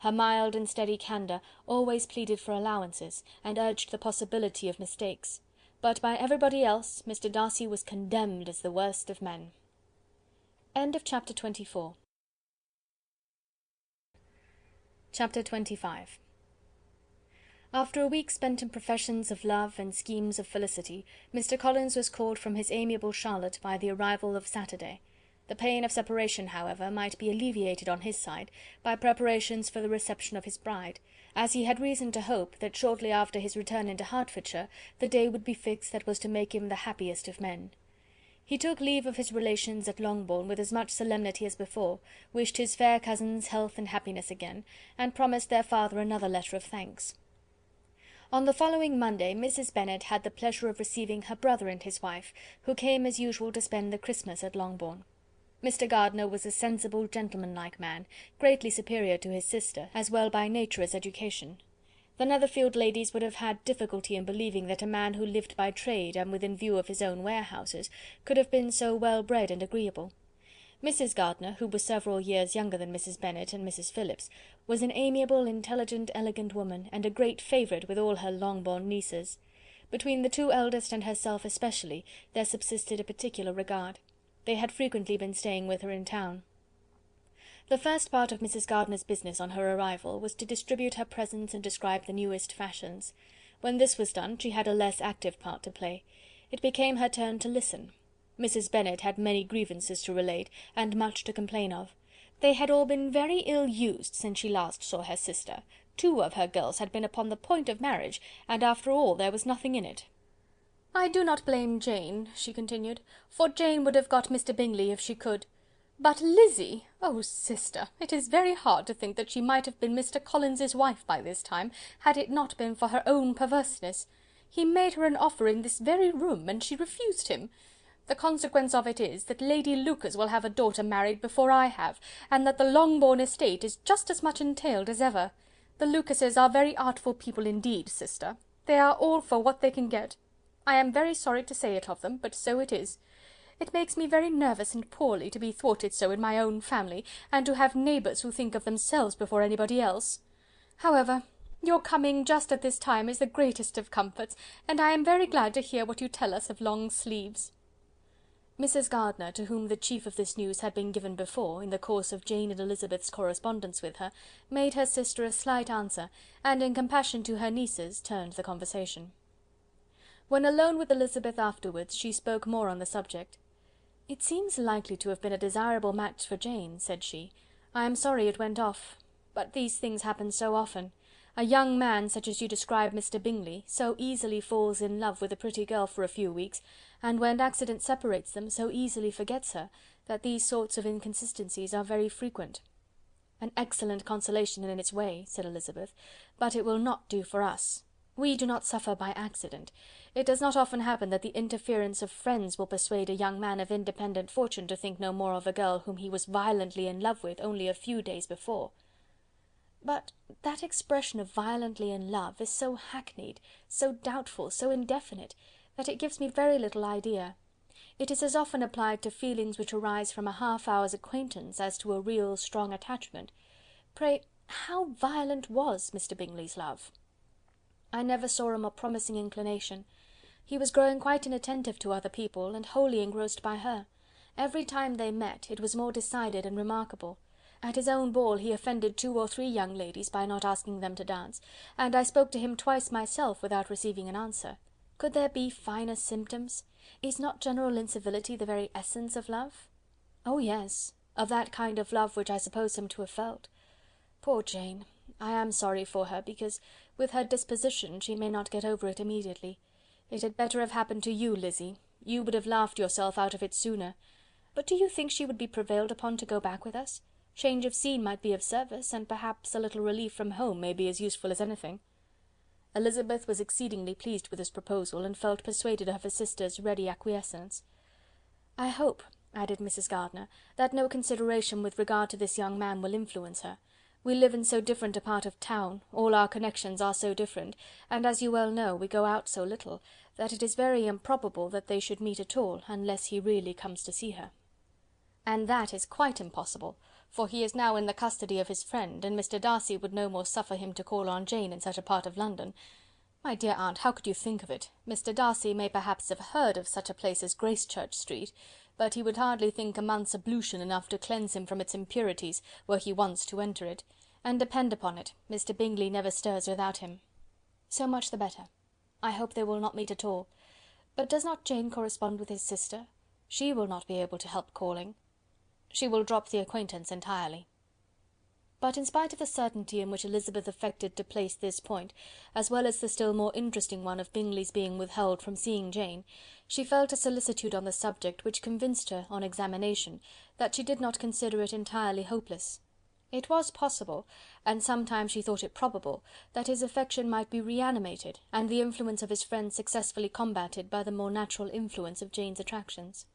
Her mild and steady candour always pleaded for allowances, and urged the possibility of mistakes; but by everybody else Mr. Darcy was condemned as the worst of men. Chapter 24. Chapter 25. After a week spent in professions of love and schemes of felicity, Mr. Collins was called from his amiable Charlotte by the arrival of Saturday. The pain of separation, however, might be alleviated on his side by preparations for the reception of his bride, as he had reason to hope that shortly after his return into Hertfordshire the day would be fixed that was to make him the happiest of men. He took leave of his relations at Longbourn with as much solemnity as before, wished his fair cousins health and happiness again, and promised their father another letter of thanks. On the following Monday, Mrs. Bennet had the pleasure of receiving her brother and his wife, who came as usual to spend the Christmas at Longbourn. Mr. Gardiner was a sensible, gentlemanlike man, greatly superior to his sister, as well by nature as education. The Netherfield ladies would have had difficulty in believing that a man who lived by trade and within view of his own warehouses could have been so well bred and agreeable. Mrs. Gardiner, who was several years younger than Mrs. Bennet and Mrs. Phillips, was an amiable, intelligent, elegant woman, and a great favourite with all her Longbourn nieces. Between the two eldest and herself especially there subsisted a particular regard. They had frequently been staying with her in town. The first part of Mrs. Gardiner's business on her arrival was to distribute her presents and describe the newest fashions. When this was done, she had a less active part to play. It became her turn to listen. Mrs. Bennet had many grievances to relate, and much to complain of. They had all been very ill used since she last saw her sister. 2 of her girls had been upon the point of marriage, and after all there was nothing in it. "I do not blame Jane," she continued, "for Jane would have got Mr. Bingley if she could. But Lizzy! Oh, sister, it is very hard to think that she might have been Mr. Collins's wife by this time, had it not been for her own perverseness. He made her an offer in this very room, and she refused him. The consequence of it is, that Lady Lucas will have a daughter married before I have, and that the Longbourn estate is just as much entailed as ever. The Lucases are very artful people indeed, sister. They are all for what they can get. I am very sorry to say it of them, but so it is. It makes me very nervous and poorly to be thwarted so in my own family, and to have neighbours who think of themselves before anybody else. However, your coming just at this time is the greatest of comforts, and I am very glad to hear what you tell us of long sleeves." Mrs. Gardiner, to whom the chief of this news had been given before, in the course of Jane and Elizabeth's correspondence with her, made her sister a slight answer, and in compassion to her nieces, turned the conversation. When alone with Elizabeth afterwards, she spoke more on the subject. "It seems likely to have been a desirable match for Jane," said she. "I am sorry it went off. But these things happen so often. A young man, such as you describe Mr. Bingley, so easily falls in love with a pretty girl for a few weeks, and when accident separates them, so easily forgets her, that these sorts of inconsistencies are very frequent." "An excellent consolation in its way," said Elizabeth, "but it will not do for us. We do not suffer by accident. It does not often happen that the interference of friends will persuade a young man of independent fortune to think no more of a girl whom he was violently in love with only a few days before." "But that expression of violently in love is so hackneyed, so doubtful, so indefinite, that it gives me very little idea. It is as often applied to feelings which arise from a half-hour's acquaintance as to a real strong attachment. Pray, how violent was Mr. Bingley's love?" "I never saw a more promising inclination. He was growing quite inattentive to other people, and wholly engrossed by her. Every time they met, it was more decided and remarkable. At his own ball he offended 2 or 3 young ladies by not asking them to dance, and I spoke to him twice myself without receiving an answer. Could there be finer symptoms? Is not general incivility the very essence of love?" "Oh yes, of that kind of love which I suppose him to have felt. Poor Jane! I am sorry for her, because, with her disposition, she may not get over it immediately. It had better have happened to you, Lizzy. You would have laughed yourself out of it sooner. But do you think she would be prevailed upon to go back with us? Change of scene might be of service, and perhaps a little relief from home may be as useful as anything." Elizabeth was exceedingly pleased with this proposal, and felt persuaded of her sister's ready acquiescence. "I hope," added Mrs. Gardiner, "that no consideration with regard to this young man will influence her. We live in so different a part of town, all our connections are so different, and as you well know, we go out so little, that it is very improbable that they should meet at all, unless he really comes to see her." "And that is quite impossible, for he is now in the custody of his friend, and Mr. Darcy would no more suffer him to call on Jane in such a part of London. My dear aunt, how could you think of it? Mr. Darcy may perhaps have heard of such a place as Gracechurch Street, but he would hardly think a month's ablution enough to cleanse him from its impurities, were he once to enter it, and depend upon it, Mr. Bingley never stirs without him." "So much the better. I hope they will not meet at all. But does not Jane correspond with his sister? She will not be able to help calling." "She will drop the acquaintance entirely." But in spite of the certainty in which Elizabeth affected to place this point, as well as the still more interesting one of Bingley's being withheld from seeing Jane, she felt a solicitude on the subject which convinced her, on examination, that she did not consider it entirely hopeless. It was possible, and sometimes she thought it probable, that his affection might be reanimated, and the influence of his friends successfully combated by the more natural influence of Jane's attractions.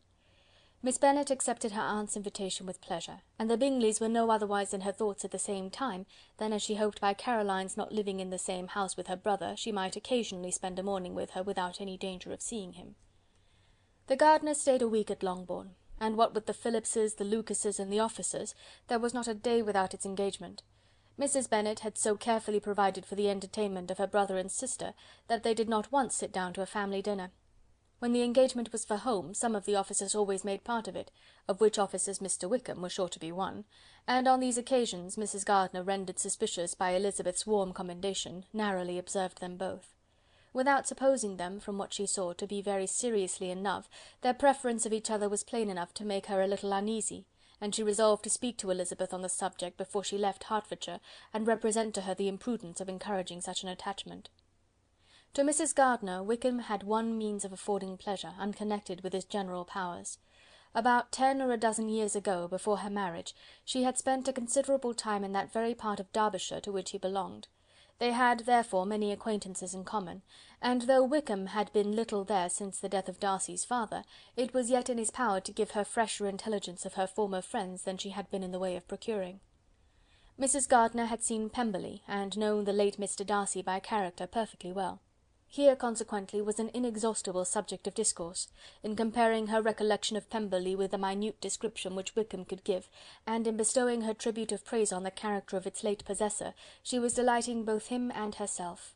Miss Bennet accepted her aunt's invitation with pleasure, and the Bingleys were no otherwise in her thoughts at the same time than as she hoped by Caroline's not living in the same house with her brother, she might occasionally spend a morning with her without any danger of seeing him. The Gardiners stayed a week at Longbourn, and what with the Phillipses, the Lucases, and the officers, there was not a day without its engagement. Mrs. Bennet had so carefully provided for the entertainment of her brother and sister that they did not once sit down to a family dinner. When the engagement was for home, some of the officers always made part of it, of which officers Mr. Wickham was sure to be one, and on these occasions Mrs. Gardiner, rendered suspicious by Elizabeth's warm commendation, narrowly observed them both. Without supposing them, from what she saw, to be very seriously in love, their preference of each other was plain enough to make her a little uneasy, and she resolved to speak to Elizabeth on the subject before she left Hertfordshire, and represent to her the imprudence of encouraging such an attachment. To Mrs. Gardiner, Wickham had one means of affording pleasure, unconnected with his general powers. About 10 or a dozen years ago, before her marriage, she had spent a considerable time in that very part of Derbyshire to which he belonged. They had, therefore, many acquaintances in common, and though Wickham had been little there since the death of Darcy's father, it was yet in his power to give her fresher intelligence of her former friends than she had been in the way of procuring. Mrs. Gardiner had seen Pemberley, and known the late Mr. Darcy by character perfectly well. Here, consequently, was an inexhaustible subject of discourse, in comparing her recollection of Pemberley with the minute description which Wickham could give, and in bestowing her tribute of praise on the character of its late possessor, she was delighting both him and herself.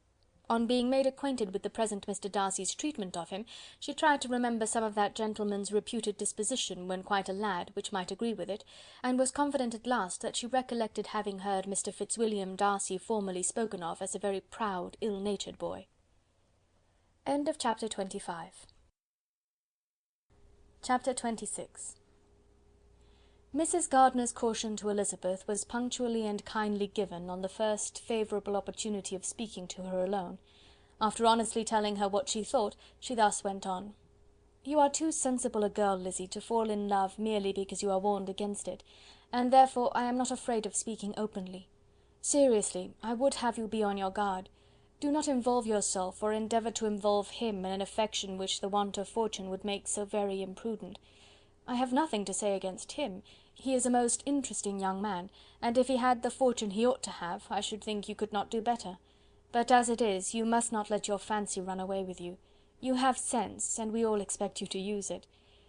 On being made acquainted with the present Mr. Darcy's treatment of him, she tried to remember some of that gentleman's reputed disposition when quite a lad, which might agree with it, and was confident at last that she recollected having heard Mr. Fitzwilliam Darcy formerly spoken of as a very proud, ill-natured boy. End of chapter 25. Chapter 26. Mrs. Gardiner's caution to Elizabeth was punctually and kindly given on the first favourable opportunity of speaking to her alone. After honestly telling her what she thought, she thus went on. "You are too sensible a girl, Lizzy, to fall in love merely because you are warned against it, and therefore I am not afraid of speaking openly. Seriously, I would have you be on your guard. Do not involve yourself, or endeavour to involve him, in an affection which the want of fortune would make so very imprudent. I have nothing to say against him. He is a most interesting young man, and if he had the fortune he ought to have, I should think you could not do better. But as it is, you must not let your fancy run away with you. You have sense, and we all expect you to use it.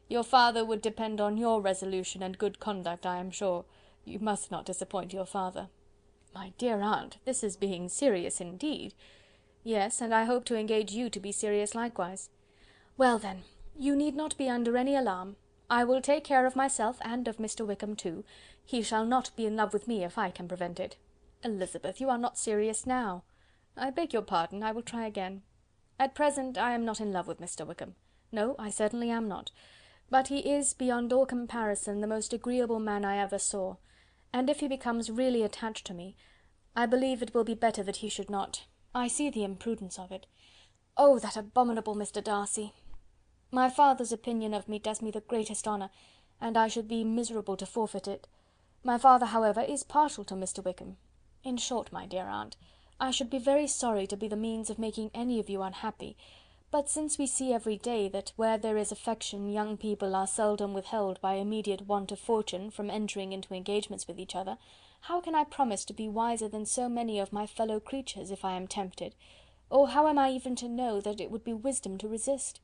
Your father would depend on your resolution and good conduct, I am sure. You must not disappoint your father." "My dear aunt, this is being serious indeed." "Yes, and I hope to engage you to be serious likewise." "Well, then, you need not be under any alarm. I will take care of myself, and of Mr. Wickham too. He shall not be in love with me if I can prevent it." "Elizabeth, you are not serious now." "I beg your pardon, I will try again. At present I am not in love with Mr. Wickham. No, I certainly am not. But he is, beyond all comparison, the most agreeable man I ever saw, and if he becomes really attached to me, I believe it will be better that he should not. I see the imprudence of it. Oh, that abominable Mr. Darcy! My father's opinion of me does me the greatest honour, and I should be miserable to forfeit it. My father, however, is partial to Mr. Wickham. In short, my dear aunt, I should be very sorry to be the means of making any of you unhappy, but since we see every day that where there is affection young people are seldom withheld by immediate want of fortune from entering into engagements with each other, how can I promise to be wiser than so many of my fellow creatures if I am tempted, or how am I even to know that it would be wisdom to resist?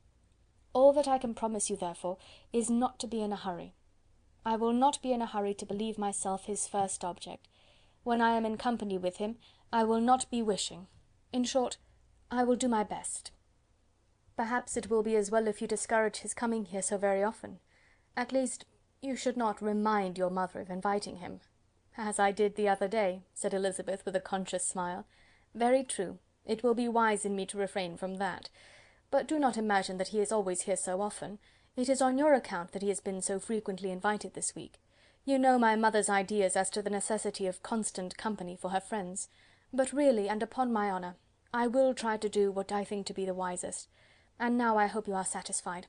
All that I can promise you, therefore, is not to be in a hurry. I will not be in a hurry to believe myself his first object. When I am in company with him, I will not be wishing. In short, I will do my best. Perhaps it will be as well if you discourage his coming here so very often. At least, you should not remind your mother of inviting him." "As I did the other day," said Elizabeth with a conscious smile. "Very true. It will be wise in me to refrain from that. But do not imagine that he is always here so often. It is on your account that he has been so frequently invited this week. You know my mother's ideas as to the necessity of constant company for her friends, but really, and upon my honour, I will try to do what I think to be the wisest, and now I hope you are satisfied."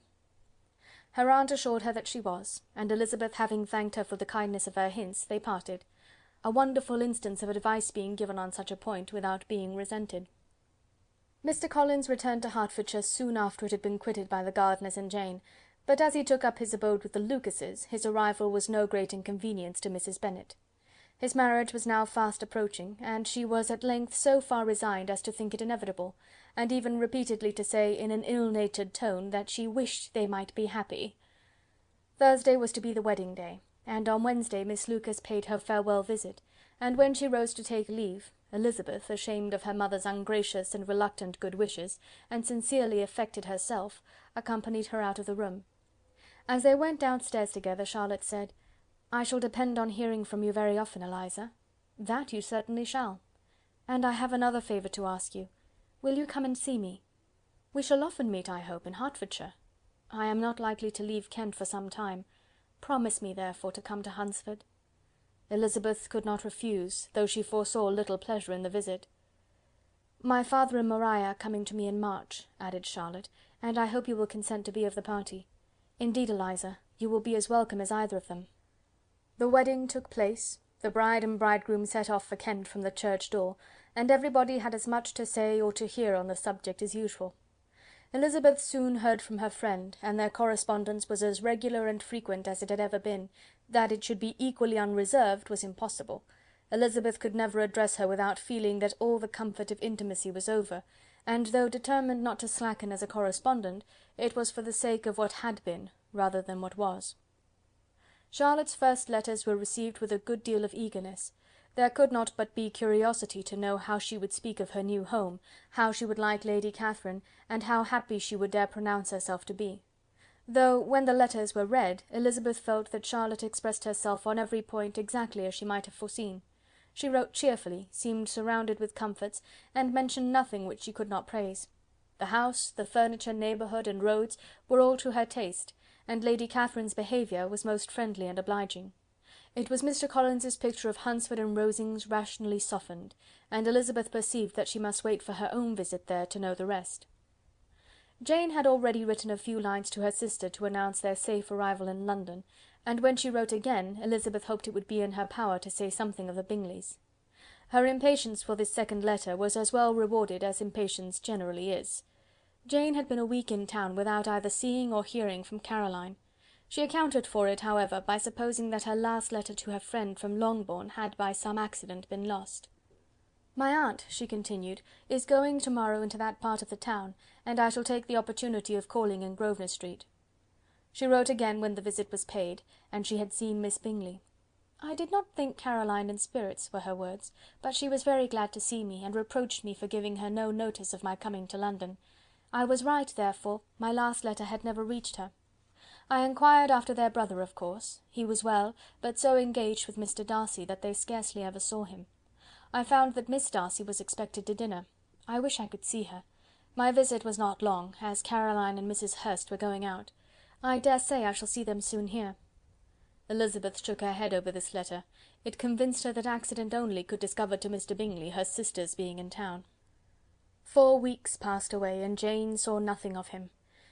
Her aunt assured her that she was, and Elizabeth having thanked her for the kindness of her hints, they parted. A wonderful instance of advice being given on such a point without being resented. Mr. Collins returned to Hertfordshire soon after it had been quitted by the Gardiners and Jane, but as he took up his abode with the Lucases, his arrival was no great inconvenience to Mrs. Bennet. His marriage was now fast approaching, and she was at length so far resigned as to think it inevitable, and even repeatedly to say, in an ill-natured tone, that she wished they might be happy. Thursday was to be the wedding day, and on Wednesday Miss Lucas paid her farewell visit, and when she rose to take leave, Elizabeth, ashamed of her mother's ungracious and reluctant good wishes, and sincerely affected herself, accompanied her out of the room. As they went downstairs together, Charlotte said, "I shall depend on hearing from you very often, Eliza." "That you certainly shall. And I have another favour to ask you. Will you come and see me? We shall often meet, I hope, in Hertfordshire. I am not likely to leave Kent for some time. Promise me, therefore, to come to Hunsford." Elizabeth could not refuse, though she foresaw little pleasure in the visit. "My father and Maria are coming to me in March," added Charlotte, "and I hope you will consent to be of the party. Indeed, Eliza, you will be as welcome as either of them." The wedding took place, the bride and bridegroom set off for Kent from the church door, and everybody had as much to say or to hear on the subject as usual. Elizabeth soon heard from her friend, and their correspondence was as regular and frequent as it had ever been. That it should be equally unreserved was impossible. Elizabeth could never address her without feeling that all the comfort of intimacy was over, and though determined not to slacken as a correspondent, it was for the sake of what had been, rather than what was. Charlotte's first letters were received with a good deal of eagerness. There could not but be curiosity to know how she would speak of her new home, how she would like Lady Catherine, and how happy she would dare pronounce herself to be. Though, when the letters were read, Elizabeth felt that Charlotte expressed herself on every point exactly as she might have foreseen. She wrote cheerfully, seemed surrounded with comforts, and mentioned nothing which she could not praise. The house, the furniture, neighbourhood, and roads were all to her taste, and Lady Catherine's behaviour was most friendly and obliging. It was Mr. Collins's picture of Hunsford and Rosings rationally softened, and Elizabeth perceived that she must wait for her own visit there to know the rest. Jane had already written a few lines to her sister to announce their safe arrival in London, and when she wrote again, Elizabeth hoped it would be in her power to say something of the Bingleys. Her impatience for this second letter was as well rewarded as impatience generally is. Jane had been a week in town without either seeing or hearing from Caroline. She accounted for it, however, by supposing that her last letter to her friend from Longbourn had by some accident been lost. "My aunt," she continued, "is going to-morrow into that part of the town, and I shall take the opportunity of calling in Grosvenor Street." She wrote again when the visit was paid, and she had seen Miss Bingley. "I did not think Caroline in spirits," were her words, "but she was very glad to see me, and reproached me for giving her no notice of my coming to London. I was right, therefore, my last letter had never reached her. I inquired after their brother, of course. He was well, but so engaged with Mr. Darcy that they scarcely ever saw him. I found that Miss Darcy was expected to dinner. I wish I could see her. My visit was not long, as Caroline and Mrs. Hurst were going out. I dare say I shall see them soon here." Elizabeth shook her head over this letter. It convinced her that accident only could discover to Mr. Bingley her sister's being in town. 4 weeks passed away, and Jane saw nothing of him.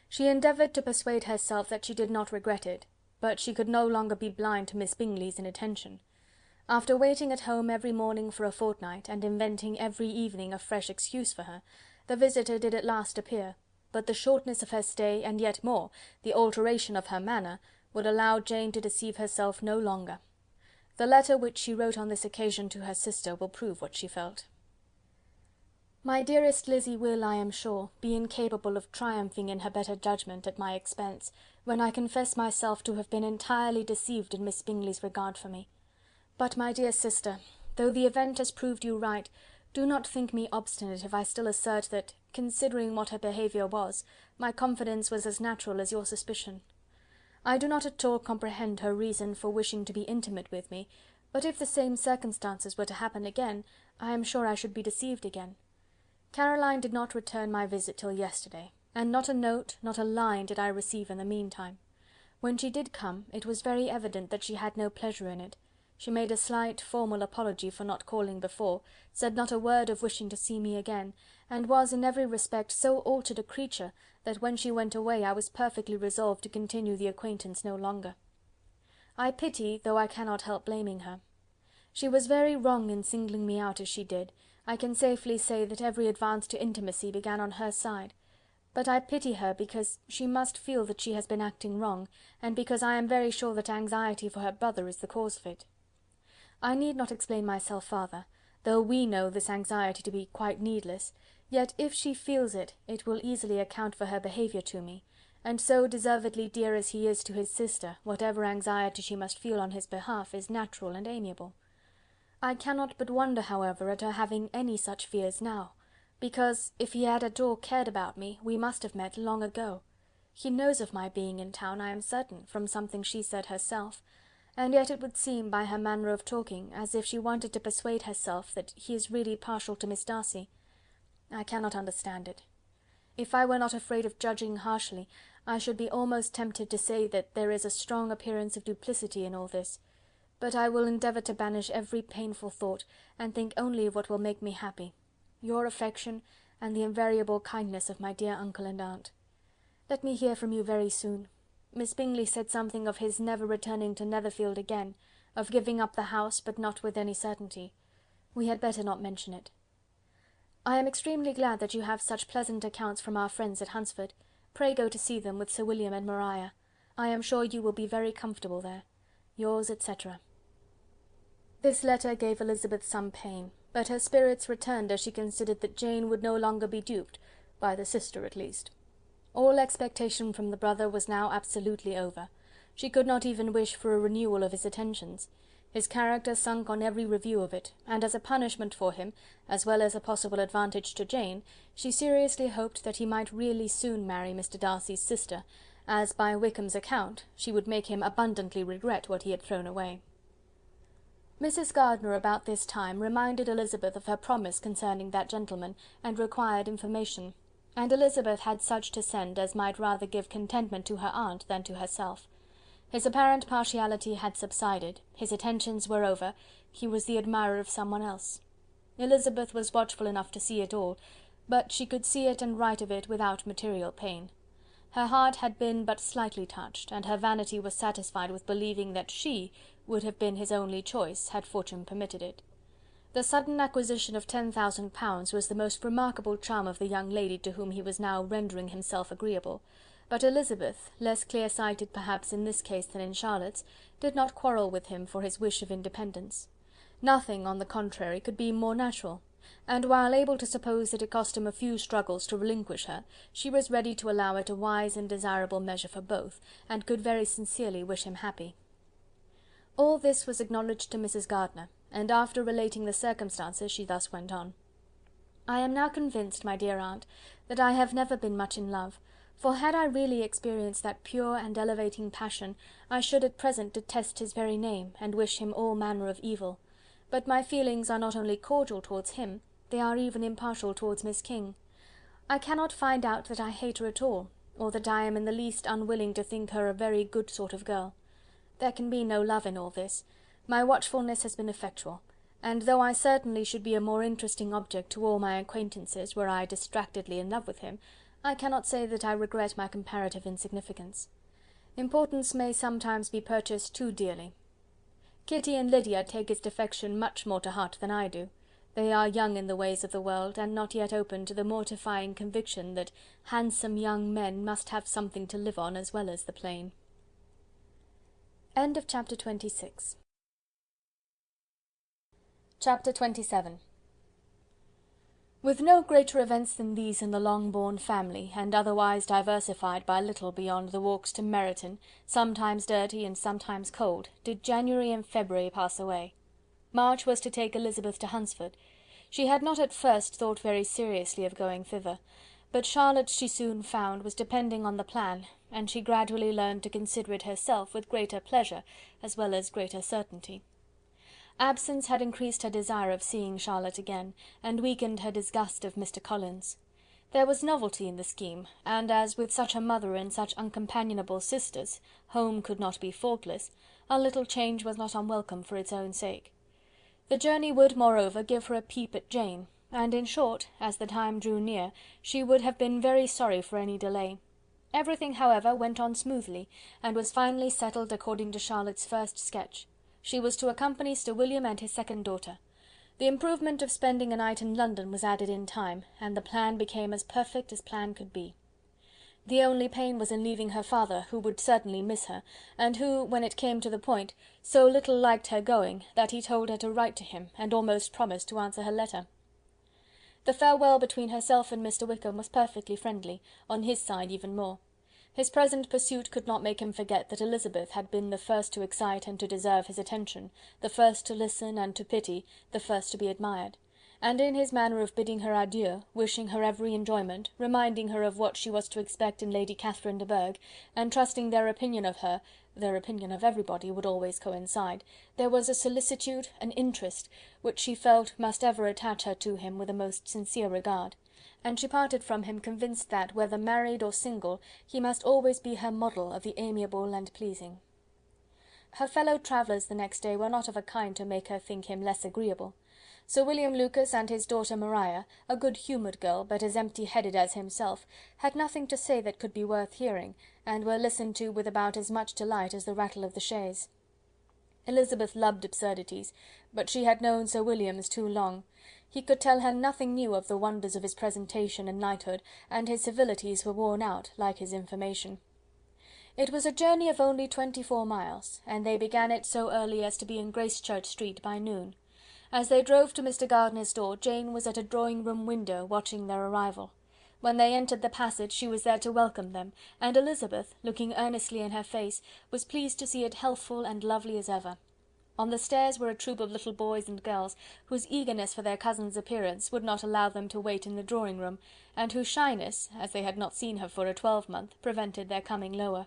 She endeavoured to persuade herself that she did not regret it, but she could no longer be blind to Miss Bingley's inattention. After waiting at home every morning for a fortnight, and inventing every evening a fresh excuse for her, the visitor did at last appear, but the shortness of her stay, and yet more, the alteration of her manner, would allow Jane to deceive herself no longer. The letter which she wrote on this occasion to her sister will prove what she felt. "My dearest Lizzy will, I am sure, be incapable of triumphing in her better judgment at my expense, when I confess myself to have been entirely deceived in Miss Bingley's regard for me. But, my dear sister, though the event has proved you right, do not think me obstinate if I still assert that, considering what her behaviour was, my confidence was as natural as your suspicion. I do not at all comprehend her reason for wishing to be intimate with me, but if the same circumstances were to happen again, I am sure I should be deceived again. Caroline did not return my visit till yesterday, and not a note, not a line did I receive in the meantime. When she did come, it was very evident that she had no pleasure in it. She made a slight, formal apology for not calling before, said not a word of wishing to see me again, and was in every respect so altered a creature, that when she went away I was perfectly resolved to continue the acquaintance no longer. I pity, though I cannot help blaming her. She was very wrong in singling me out as she did. I can safely say that every advance to intimacy began on her side. But I pity her because she must feel that she has been acting wrong, and because I am very sure that anxiety for her brother is the cause of it. I need not explain myself farther, though we know this anxiety to be quite needless, yet if she feels it, it will easily account for her behaviour to me, and so deservedly dear as he is to his sister, whatever anxiety she must feel on his behalf is natural and amiable. I cannot but wonder, however, at her having any such fears now, because, if he had at all cared about me, we must have met long ago. He knows of my being in town, I am certain, from something she said herself, and yet it would seem, by her manner of talking, as if she wanted to persuade herself that he is really partial to Miss Darcy. I cannot understand it. If I were not afraid of judging harshly, I should be almost tempted to say that there is a strong appearance of duplicity in all this, but I will endeavour to banish every painful thought, and think only of what will make me happy. Your affection, and the invariable kindness of my dear uncle and aunt. Let me hear from you very soon. Miss Bingley said something of his never returning to Netherfield again, of giving up the house, but not with any certainty. We had better not mention it. I am extremely glad that you have such pleasant accounts from our friends at Hunsford. Pray go to see them with Sir William and Maria. I am sure you will be very comfortable there. Yours, etc. This letter gave Elizabeth some pain, but her spirits returned as she considered that Jane would no longer be duped, by the sister at least. All expectation from the brother was now absolutely over. She could not even wish for a renewal of his attentions. His character sunk on every review of it, and as a punishment for him, as well as a possible advantage to Jane, she seriously hoped that he might really soon marry Mr. Darcy's sister, as, by Wickham's account, she would make him abundantly regret what he had thrown away. Mrs. Gardiner about this time reminded Elizabeth of her promise concerning that gentleman, and required information, and Elizabeth had such to send as might rather give contentment to her aunt than to herself. His apparent partiality had subsided, his attentions were over, he was the admirer of someone else. Elizabeth was watchful enough to see it all, but she could see it and write of it without material pain. Her heart had been but slightly touched, and her vanity was satisfied with believing that she would have been his only choice, had fortune permitted it. The sudden acquisition of £10,000 was the most remarkable charm of the young lady to whom he was now rendering himself agreeable, but Elizabeth, less clear-sighted perhaps in this case than in Charlotte's, did not quarrel with him for his wish of independence. Nothing, on the contrary, could be more natural, and while able to suppose that it cost him a few struggles to relinquish her, she was ready to allow it a wise and desirable measure for both, and could very sincerely wish him happy. All this was acknowledged to Mrs. Gardiner, and after relating the circumstances, she thus went on. "I am now convinced, my dear aunt, that I have never been much in love, for had I really experienced that pure and elevating passion, I should at present detest his very name, and wish him all manner of evil. But my feelings are not only cordial towards him, they are even impartial towards Miss King. I cannot find out that I hate her at all, or that I am in the least unwilling to think her a very good sort of girl. There can be no love in all this. My watchfulness has been effectual, and though I certainly should be a more interesting object to all my acquaintances were I distractedly in love with him, I cannot say that I regret my comparative insignificance. Importance may sometimes be purchased too dearly. Kitty and Lydia take its defection much more to heart than I do. They are young in the ways of the world, and not yet open to the mortifying conviction that handsome young men must have something to live on as well as the plain." End of chapter 26. Chapter 27. With no greater events than these in the Longbourn family, and otherwise diversified by little beyond the walks to Meryton, sometimes dirty and sometimes cold, did January and February pass away. March was to take Elizabeth to Hunsford. She had not at first thought very seriously of going thither, but Charlotte, she soon found, was depending on the plan, and she gradually learned to consider it herself with greater pleasure as well as greater certainty. Absence had increased her desire of seeing Charlotte again, and weakened her disgust of Mr. Collins. There was novelty in the scheme, and as with such a mother and such uncompanionable sisters, home could not be faultless, a little change was not unwelcome for its own sake. The journey would, moreover, give her a peep at Jane, and in short, as the time drew near, she would have been very sorry for any delay. Everything, however, went on smoothly, and was finally settled according to Charlotte's first sketch. She was to accompany Sir William and his second daughter. The improvement of spending a night in London was added in time, and the plan became as perfect as plan could be. The only pain was in leaving her father, who would certainly miss her, and who, when it came to the point, so little liked her going, that he told her to write to him, and almost promised to answer her letter. The farewell between herself and Mr. Wickham was perfectly friendly, on his side even more. His present pursuit could not make him forget that Elizabeth had been the first to excite and to deserve his attention, the first to listen and to pity, the first to be admired; and in his manner of bidding her adieu, wishing her every enjoyment, reminding her of what she was to expect in Lady Catherine de Bourgh, and trusting their opinion of her, their opinion of everybody, would always coincide, there was a solicitude, an interest, which she felt must ever attach her to him with a most sincere regard; and she parted from him convinced that, whether married or single, he must always be her model of the amiable and pleasing. Her fellow travellers the next day were not of a kind to make her think him less agreeable. Sir William Lucas and his daughter Maria, a good-humoured girl, but as empty-headed as himself, had nothing to say that could be worth hearing, and were listened to with about as much delight as the rattle of the chaise. Elizabeth loved absurdities, but she had known Sir William's too long. He could tell her nothing new of the wonders of his presentation and knighthood, and his civilities were worn out, like his information. It was a journey of only 24 miles, and they began it so early as to be in Gracechurch Street by noon. As they drove to Mr. Gardiner's door, Jane was at a drawing-room window, watching their arrival. When they entered the passage, she was there to welcome them, and Elizabeth, looking earnestly in her face, was pleased to see it healthful and lovely as ever. On the stairs were a troop of little boys and girls, whose eagerness for their cousin's appearance would not allow them to wait in the drawing-room, and whose shyness, as they had not seen her for a twelvemonth, prevented their coming lower.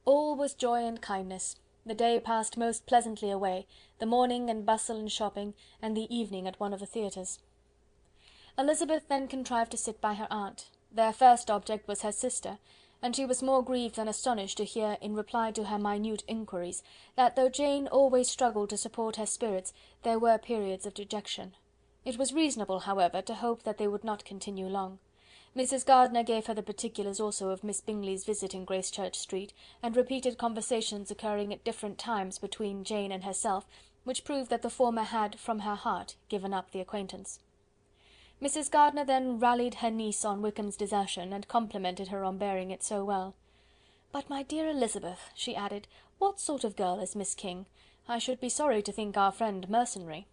All was joy and kindness. The day passed most pleasantly away, the morning in bustle and shopping, and the evening at one of the theatres. Elizabeth then contrived to sit by her aunt. Their first object was her sister, and she was more grieved than astonished to hear, in reply to her minute inquiries, that though Jane always struggled to support her spirits, there were periods of dejection. It was reasonable, however, to hope that they would not continue long. Mrs. Gardiner gave her the particulars also of Miss Bingley's visit in Gracechurch Street, and repeated conversations occurring at different times between Jane and herself, which proved that the former had, from her heart, given up the acquaintance. Mrs. Gardiner then rallied her niece on Wickham's desertion, and complimented her on bearing it so well. "But, my dear Elizabeth," she added, "what sort of girl is Miss King? I should be sorry to think our friend mercenary."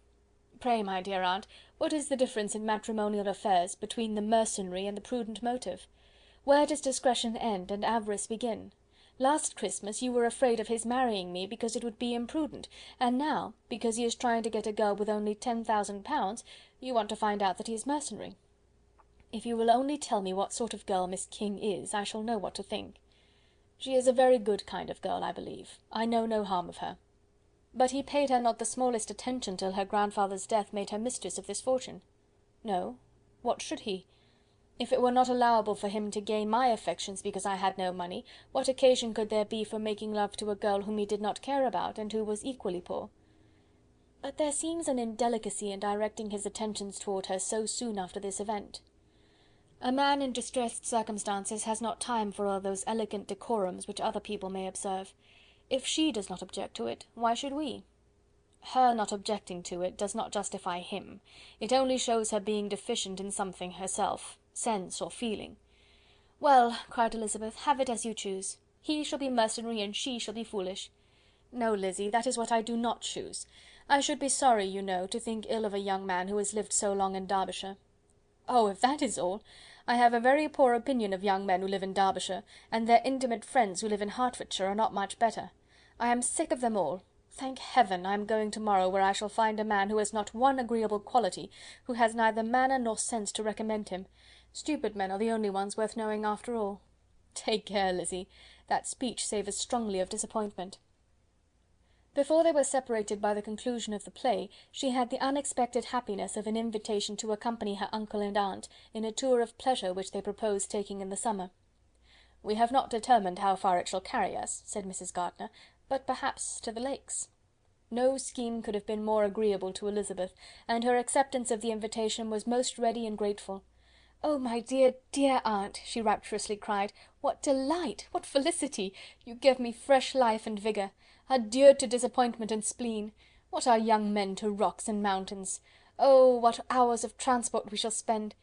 "Pray, my dear aunt, what is the difference in matrimonial affairs between the mercenary and the prudent motive? Where does discretion end and avarice begin? Last Christmas you were afraid of his marrying me because it would be imprudent, and now, because he is trying to get a girl with only 10,000 pounds, you want to find out that he is mercenary. If you will only tell me what sort of girl Miss King is, I shall know what to think. She is a very good kind of girl, I believe. I know no harm of her. But he paid her not the smallest attention till her grandfather's death made her mistress of this fortune. No, what should he? If it were not allowable for him to gain my affections because I had no money, what occasion could there be for making love to a girl whom he did not care about, and who was equally poor? But there seems an indelicacy in directing his attentions toward her so soon after this event. A man in distressed circumstances has not time for all those elegant decorums which other people may observe. If she does not object to it, why should we? Her not objecting to it does not justify him. It only shows her being deficient in something herself, sense or feeling. "Well," cried Elizabeth, "have it as you choose. He shall be mercenary and she shall be foolish." "No, Lizzy, that is what I do not choose. I should be sorry, you know, to think ill of a young man who has lived so long in Derbyshire." "Oh, if that is all, I have a very poor opinion of young men who live in Derbyshire, and their intimate friends who live in Hertfordshire are not much better. I am sick of them all. Thank Heaven, I am going to-morrow, where I shall find a man who has not one agreeable quality, who has neither manner nor sense to recommend him. Stupid men are the only ones worth knowing after all." "Take care, Lizzy, that speech savours strongly of disappointment." Before they were separated by the conclusion of the play, she had the unexpected happiness of an invitation to accompany her uncle and aunt in a tour of pleasure which they proposed taking in the summer. "We have not determined how far it shall carry us," said Mrs. Gardiner, "but perhaps to the Lakes." No scheme could have been more agreeable to Elizabeth, and her acceptance of the invitation was most ready and grateful. "Oh, my dear, dear aunt!" she rapturously cried, "what delight! What felicity! You give me fresh life and vigour. Adieu to disappointment and spleen! What are young men to rocks and mountains? Oh, what hours of transport we shall spend!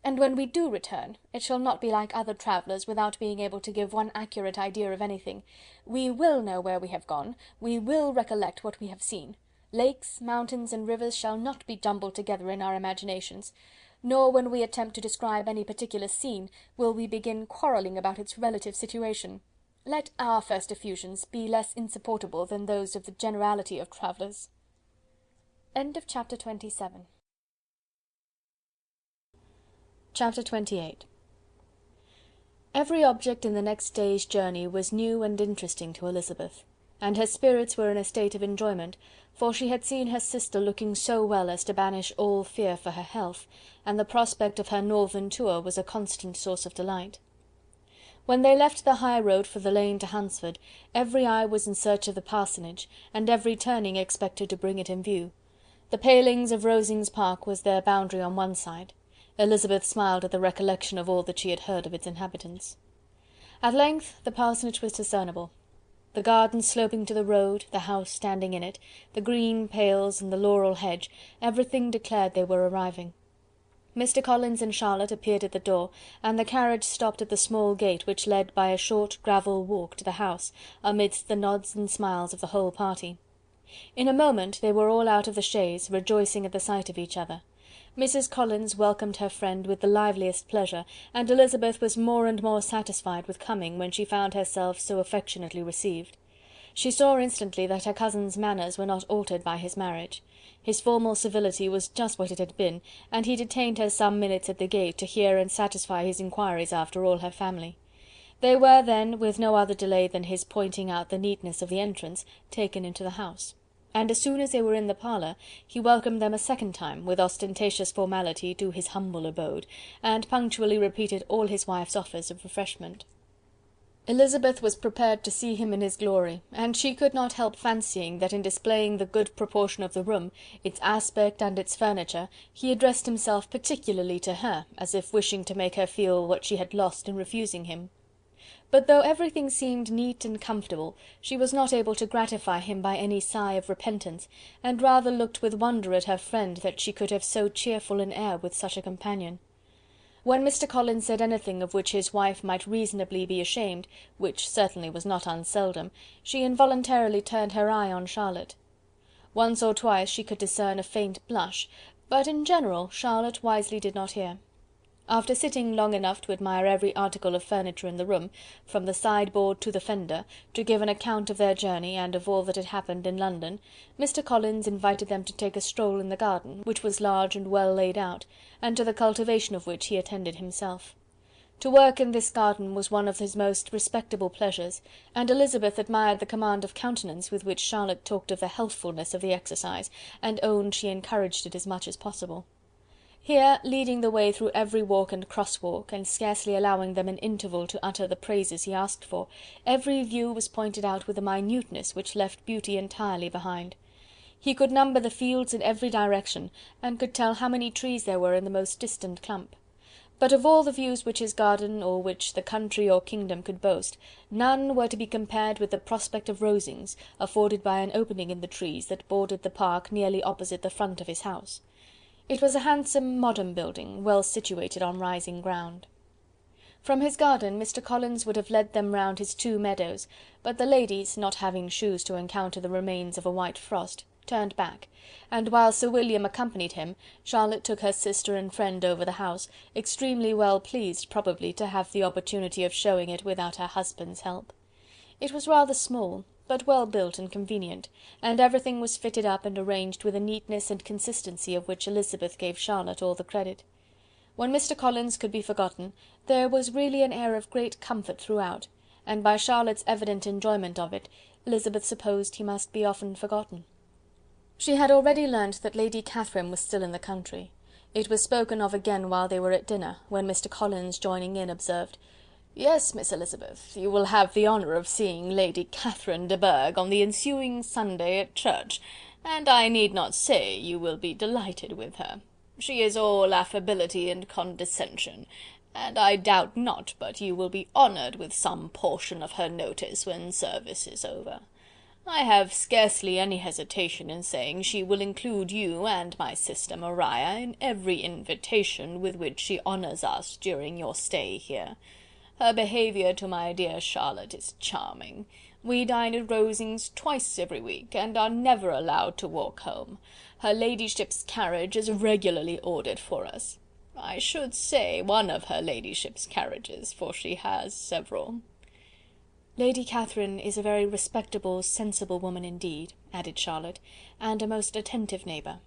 And when we do return, it shall not be like other travellers, without being able to give one accurate idea of anything. We will know where we have gone, we will recollect what we have seen. Lakes, mountains, and rivers shall not be jumbled together in our imaginations. Nor when we attempt to describe any particular scene, will we begin quarrelling about its relative situation. Let our first effusions be less insupportable than those of the generality of travellers." Chapter 27. Chapter 28. Every object in the next day's journey was new and interesting to Elizabeth, and her spirits were in a state of enjoyment, for she had seen her sister looking so well as to banish all fear for her health, and the prospect of her northern tour was a constant source of delight. When they left the high road for the lane to Hunsford, every eye was in search of the parsonage, and every turning expected to bring it in view. The palings of Rosings Park was their boundary on one side. Elizabeth smiled at the recollection of all that she had heard of its inhabitants. At length the parsonage was discernible. The garden sloping to the road, the house standing in it, the green pales and the laurel hedge, everything declared they were arriving. Mr. Collins and Charlotte appeared at the door, and the carriage stopped at the small gate which led by a short gravel walk to the house, amidst the nods and smiles of the whole party. In a moment they were all out of the chaise, rejoicing at the sight of each other. Mrs. Collins welcomed her friend with the liveliest pleasure, and Elizabeth was more and more satisfied with coming when she found herself so affectionately received. She saw instantly that her cousin's manners were not altered by his marriage. His formal civility was just what it had been, and he detained her some minutes at the gate to hear and satisfy his inquiries after all her family. They were then, with no other delay than his pointing out the neatness of the entrance, taken into the house, and as soon as they were in the parlour, he welcomed them a second time, with ostentatious formality, to his humble abode, and punctually repeated all his wife's offers of refreshment. Elizabeth was prepared to see him in his glory, and she could not help fancying that in displaying the good proportion of the room, its aspect and its furniture, he addressed himself particularly to her, as if wishing to make her feel what she had lost in refusing him. But though everything seemed neat and comfortable, she was not able to gratify him by any sigh of repentance, and rather looked with wonder at her friend that she could have so cheerful an air with such a companion. When Mr. Collins said anything of which his wife might reasonably be ashamed, which certainly was not unseldom, she involuntarily turned her eye on Charlotte. Once or twice she could discern a faint blush, but in general Charlotte wisely did not hear. After sitting long enough to admire every article of furniture in the room, from the sideboard to the fender, to give an account of their journey and of all that had happened in London, Mr. Collins invited them to take a stroll in the garden, which was large and well laid out, and to the cultivation of which he attended himself. To work in this garden was one of his most respectable pleasures, and Elizabeth admired the command of countenance with which Charlotte talked of the healthfulness of the exercise, and owned she encouraged it as much as possible. Here, leading the way through every walk and cross-walk, and scarcely allowing them an interval to utter the praises he asked for, every view was pointed out with a minuteness which left beauty entirely behind. He could number the fields in every direction, and could tell how many trees there were in the most distant clump. But of all the views which his garden, or which the country or kingdom could boast, none were to be compared with the prospect of Rosings, afforded by an opening in the trees that bordered the park nearly opposite the front of his house. It was a handsome modern building, well situated on rising ground. From his garden Mr. Collins would have led them round his 2 meadows, but the ladies, not having shoes to encounter the remains of a white frost, turned back, and while Sir William accompanied him, Charlotte took her sister and friend over the house, extremely well pleased probably to have the opportunity of showing it without her husband's help. It was rather small, but well built and convenient, and everything was fitted up and arranged with a neatness and consistency of which Elizabeth gave Charlotte all the credit. When Mr. Collins could be forgotten, there was really an air of great comfort throughout, and by Charlotte's evident enjoyment of it, Elizabeth supposed he must be often forgotten. She had already learnt that Lady Catherine was still in the country. It was spoken of again while they were at dinner, when Mr. Collins, joining in, observed: "Yes, Miss Elizabeth, you will have the honour of seeing Lady Catherine de Bourgh on the ensuing Sunday at church, and I need not say you will be delighted with her. She is all affability and condescension, and I doubt not but you will be honoured with some portion of her notice when service is over. I have scarcely any hesitation in saying she will include you and my sister Maria in every invitation with which she honours us during your stay here. Her behaviour to my dear Charlotte is charming. We dine at Rosings twice every week, and are never allowed to walk home. Her ladyship's carriage is regularly ordered for us. I should say one of her ladyship's carriages, for she has several." "Lady Catherine is a very respectable, sensible woman indeed," added Charlotte, "and a most attentive neighbour."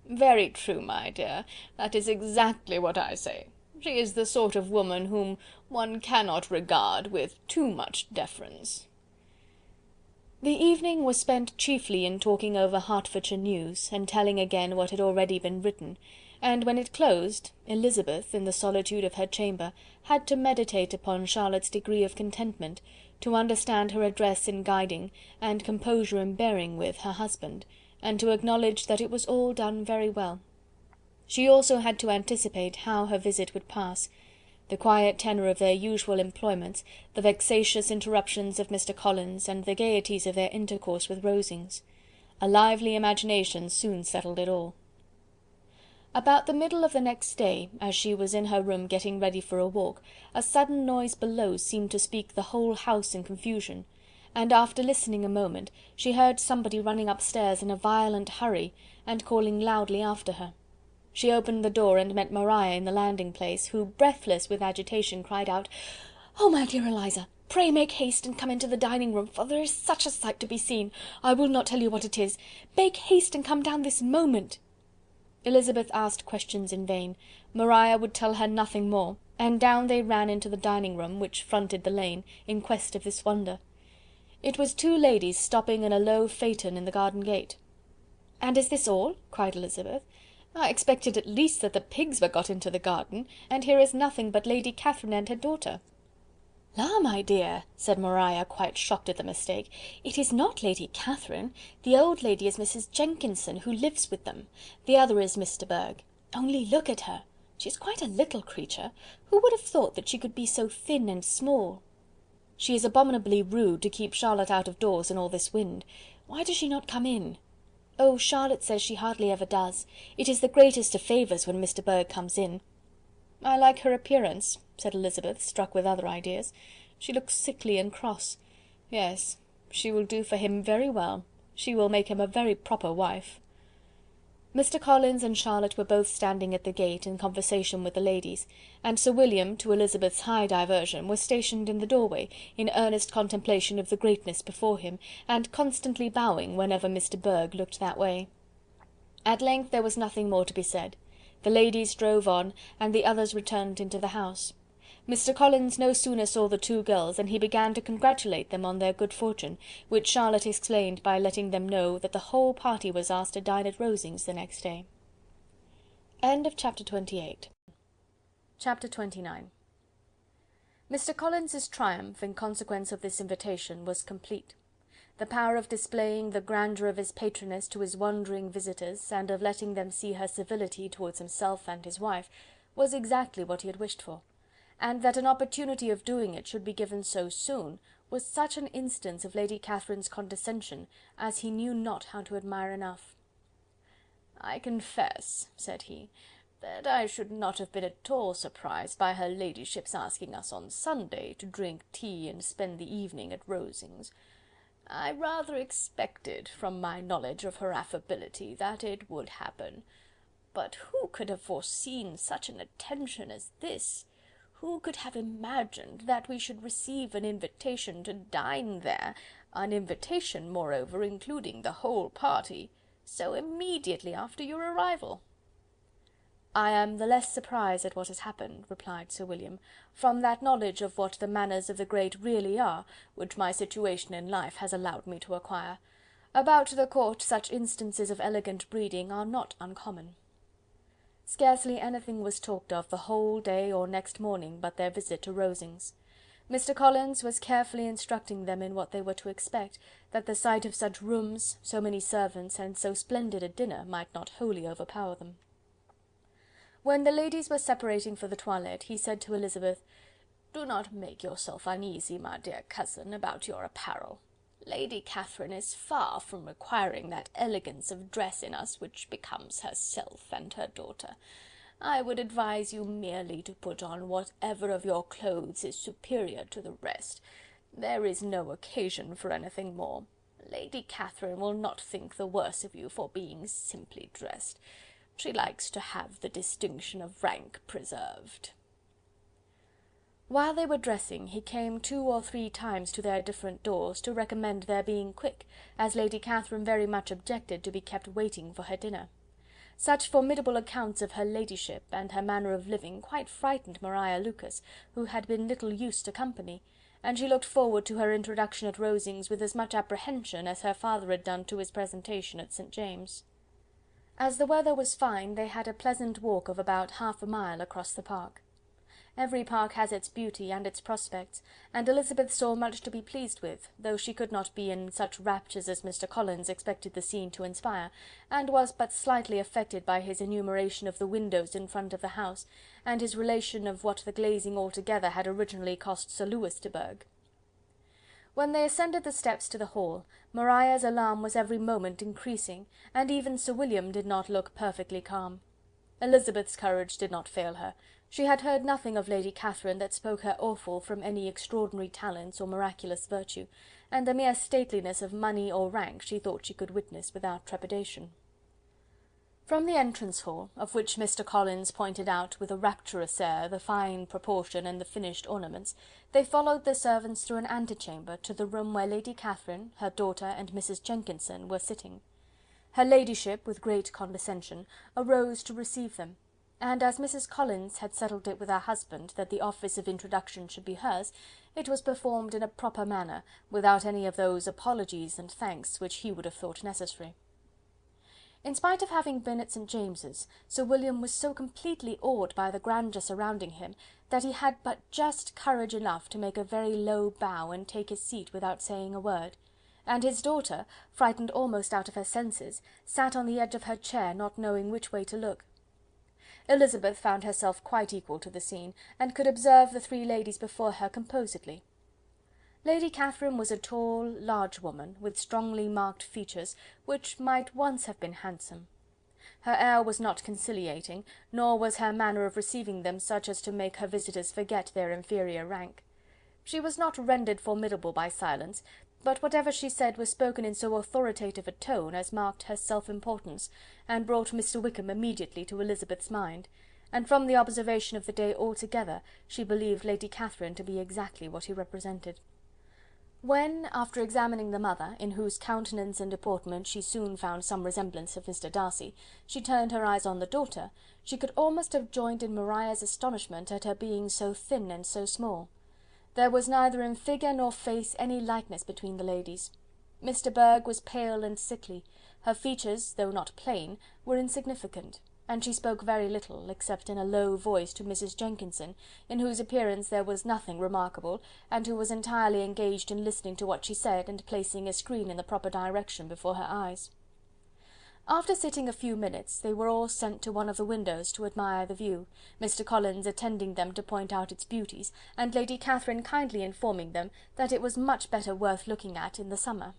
"Very true, my dear, that is exactly what I say. She is the sort of woman whom one cannot regard with too much deference." The evening was spent chiefly in talking over Hertfordshire news, and telling again what had already been written, and when it closed, Elizabeth, in the solitude of her chamber, had to meditate upon Charlotte's degree of contentment, to understand her address in guiding, and composure in bearing with, her husband, and to acknowledge that it was all done very well. She also had to anticipate how her visit would pass: the quiet tenor of their usual employments, the vexatious interruptions of Mr. Collins, and the gaieties of their intercourse with Rosings. A lively imagination soon settled it all. About the middle of the next day, as she was in her room getting ready for a walk, a sudden noise below seemed to speak the whole house in confusion, and after listening a moment, she heard somebody running upstairs in a violent hurry, and calling loudly after her. She opened the door and met Maria in the landing place, who, breathless with agitation, cried out: "Oh, my dear Eliza, pray make haste and come into the dining room, for there is such a sight to be seen! I will not tell you what it is. Make haste and come down this moment." Elizabeth asked questions in vain. Maria would tell her nothing more, and down they ran into the dining room, which fronted the lane, in quest of this wonder. It was two ladies stopping in a low phaeton in the garden gate. "And is this all?" cried Elizabeth. "I expected at least that the pigs were got into the garden, and here is nothing but Lady Catherine and her daughter." "La, my dear," said Maria, quite shocked at the mistake, "it is not Lady Catherine. The old lady is Mrs. Jenkinson, who lives with them. The other is Miss de Bourgh. Only look at her! She is quite a little creature. Who would have thought that she could be so thin and small? She is abominably rude to keep Charlotte out of doors in all this wind. Why does she not come in?" "Oh, Charlotte says she hardly ever does. It is the greatest of favours when Miss de Bourgh comes in." "I like her appearance," said Elizabeth, struck with other ideas. "She looks sickly and cross. Yes, she will do for him very well. She will make him a very proper wife." Mr. Collins and Charlotte were both standing at the gate, in conversation with the ladies, and Sir William, to Elizabeth's high diversion, was stationed in the doorway, in earnest contemplation of the greatness before him, and constantly bowing whenever Miss de Bourgh looked that way. At length there was nothing more to be said. The ladies drove on, and the others returned into the house. Mr. Collins no sooner saw the two girls than he began to congratulate them on their good fortune, which Charlotte explained by letting them know that the whole party was asked to dine at Rosings the next day. Chapter 28. Chapter 29. Mr. Collins's triumph, in consequence of this invitation, was complete. The power of displaying the grandeur of his patroness to his wandering visitors, and of letting them see her civility towards himself and his wife, was exactly what he had wished for, and that an opportunity of doing it should be given so soon, was such an instance of Lady Catherine's condescension, as he knew not how to admire enough. "I confess," said he, "that I should not have been at all surprised by her ladyship's asking us on Sunday to drink tea and spend the evening at Rosings. I rather expected, from my knowledge of her affability, that it would happen. But who could have foreseen such an attention as this? Who could have imagined that we should receive an invitation to dine there, an invitation, moreover, including the whole party, so immediately after your arrival?" "I am the less surprised at what has happened," replied Sir William, "from that knowledge of what the manners of the great really are, which my situation in life has allowed me to acquire. About the court such instances of elegant breeding are not uncommon." Scarcely anything was talked of the whole day or next morning but their visit to Rosings. Mr. Collins was carefully instructing them in what they were to expect, that the sight of such rooms, so many servants, and so splendid a dinner might not wholly overpower them. When the ladies were separating for the toilette, he said to Elizabeth, "Do not make yourself uneasy, my dear cousin, about your apparel. Lady Catherine is far from requiring that elegance of dress in us which becomes herself and her daughter. I would advise you merely to put on whatever of your clothes is superior to the rest. There is no occasion for anything more. Lady Catherine will not think the worse of you for being simply dressed. She likes to have the distinction of rank preserved." While they were dressing, he came 2 or 3 times to their different doors, to recommend their being quick, as Lady Catherine very much objected to be kept waiting for her dinner. Such formidable accounts of her ladyship, and her manner of living, quite frightened Maria Lucas, who had been little used to company, and she looked forward to her introduction at Rosings with as much apprehension as her father had done to his presentation at St. James'. As the weather was fine, they had a pleasant walk of about half a mile across the park. Every park has its beauty and its prospects, and Elizabeth saw much to be pleased with, though she could not be in such raptures as Mr. Collins expected the scene to inspire, and was but slightly affected by his enumeration of the windows in front of the house, and his relation of what the glazing altogether had originally cost Sir Louis de Bourgh. When they ascended the steps to the hall, Maria's alarm was every moment increasing, and even Sir William did not look perfectly calm. Elizabeth's courage did not fail her. She had heard nothing of Lady Catherine that spoke her awful from any extraordinary talents or miraculous virtue, and the mere stateliness of money or rank she thought she could witness without trepidation. From the entrance hall, of which Mr. Collins pointed out with a rapturous air the fine proportion and the finished ornaments, they followed the servants through an antechamber to the room where Lady Catherine, her daughter, and Mrs. Jenkinson were sitting. Her ladyship, with great condescension, arose to receive them, and as Mrs. Collins had settled it with her husband that the office of introduction should be hers, it was performed in a proper manner, without any of those apologies and thanks which he would have thought necessary. In spite of having been at St. James's, Sir William was so completely awed by the grandeur surrounding him, that he had but just courage enough to make a very low bow and take his seat without saying a word, and his daughter, frightened almost out of her senses, sat on the edge of her chair, not knowing which way to look. Elizabeth found herself quite equal to the scene, and could observe the 3 ladies before her composedly. Lady Catherine was a tall, large woman, with strongly marked features, which might once have been handsome. Her air was not conciliating, nor was her manner of receiving them such as to make her visitors forget their inferior rank. She was not rendered formidable by silence, but whatever she said was spoken in so authoritative a tone as marked her self-importance, and brought Mr. Wickham immediately to Elizabeth's mind, and from the observation of the day altogether, she believed Lady Catherine to be exactly what he represented. When, after examining the mother, in whose countenance and deportment she soon found some resemblance of Mr. Darcy, she turned her eyes on the daughter, she could almost have joined in Maria's astonishment at her being so thin and so small. There was neither in figure nor face any likeness between the ladies. Mr. Bourgh was pale and sickly, her features, though not plain, were insignificant, and she spoke very little, except in a low voice to Mrs. Jenkinson, in whose appearance there was nothing remarkable, and who was entirely engaged in listening to what she said, and placing a screen in the proper direction before her eyes. After sitting a few minutes, they were all sent to one of the windows to admire the view, Mr. Collins attending them to point out its beauties, and Lady Catherine kindly informing them that it was much better worth looking at in the summer.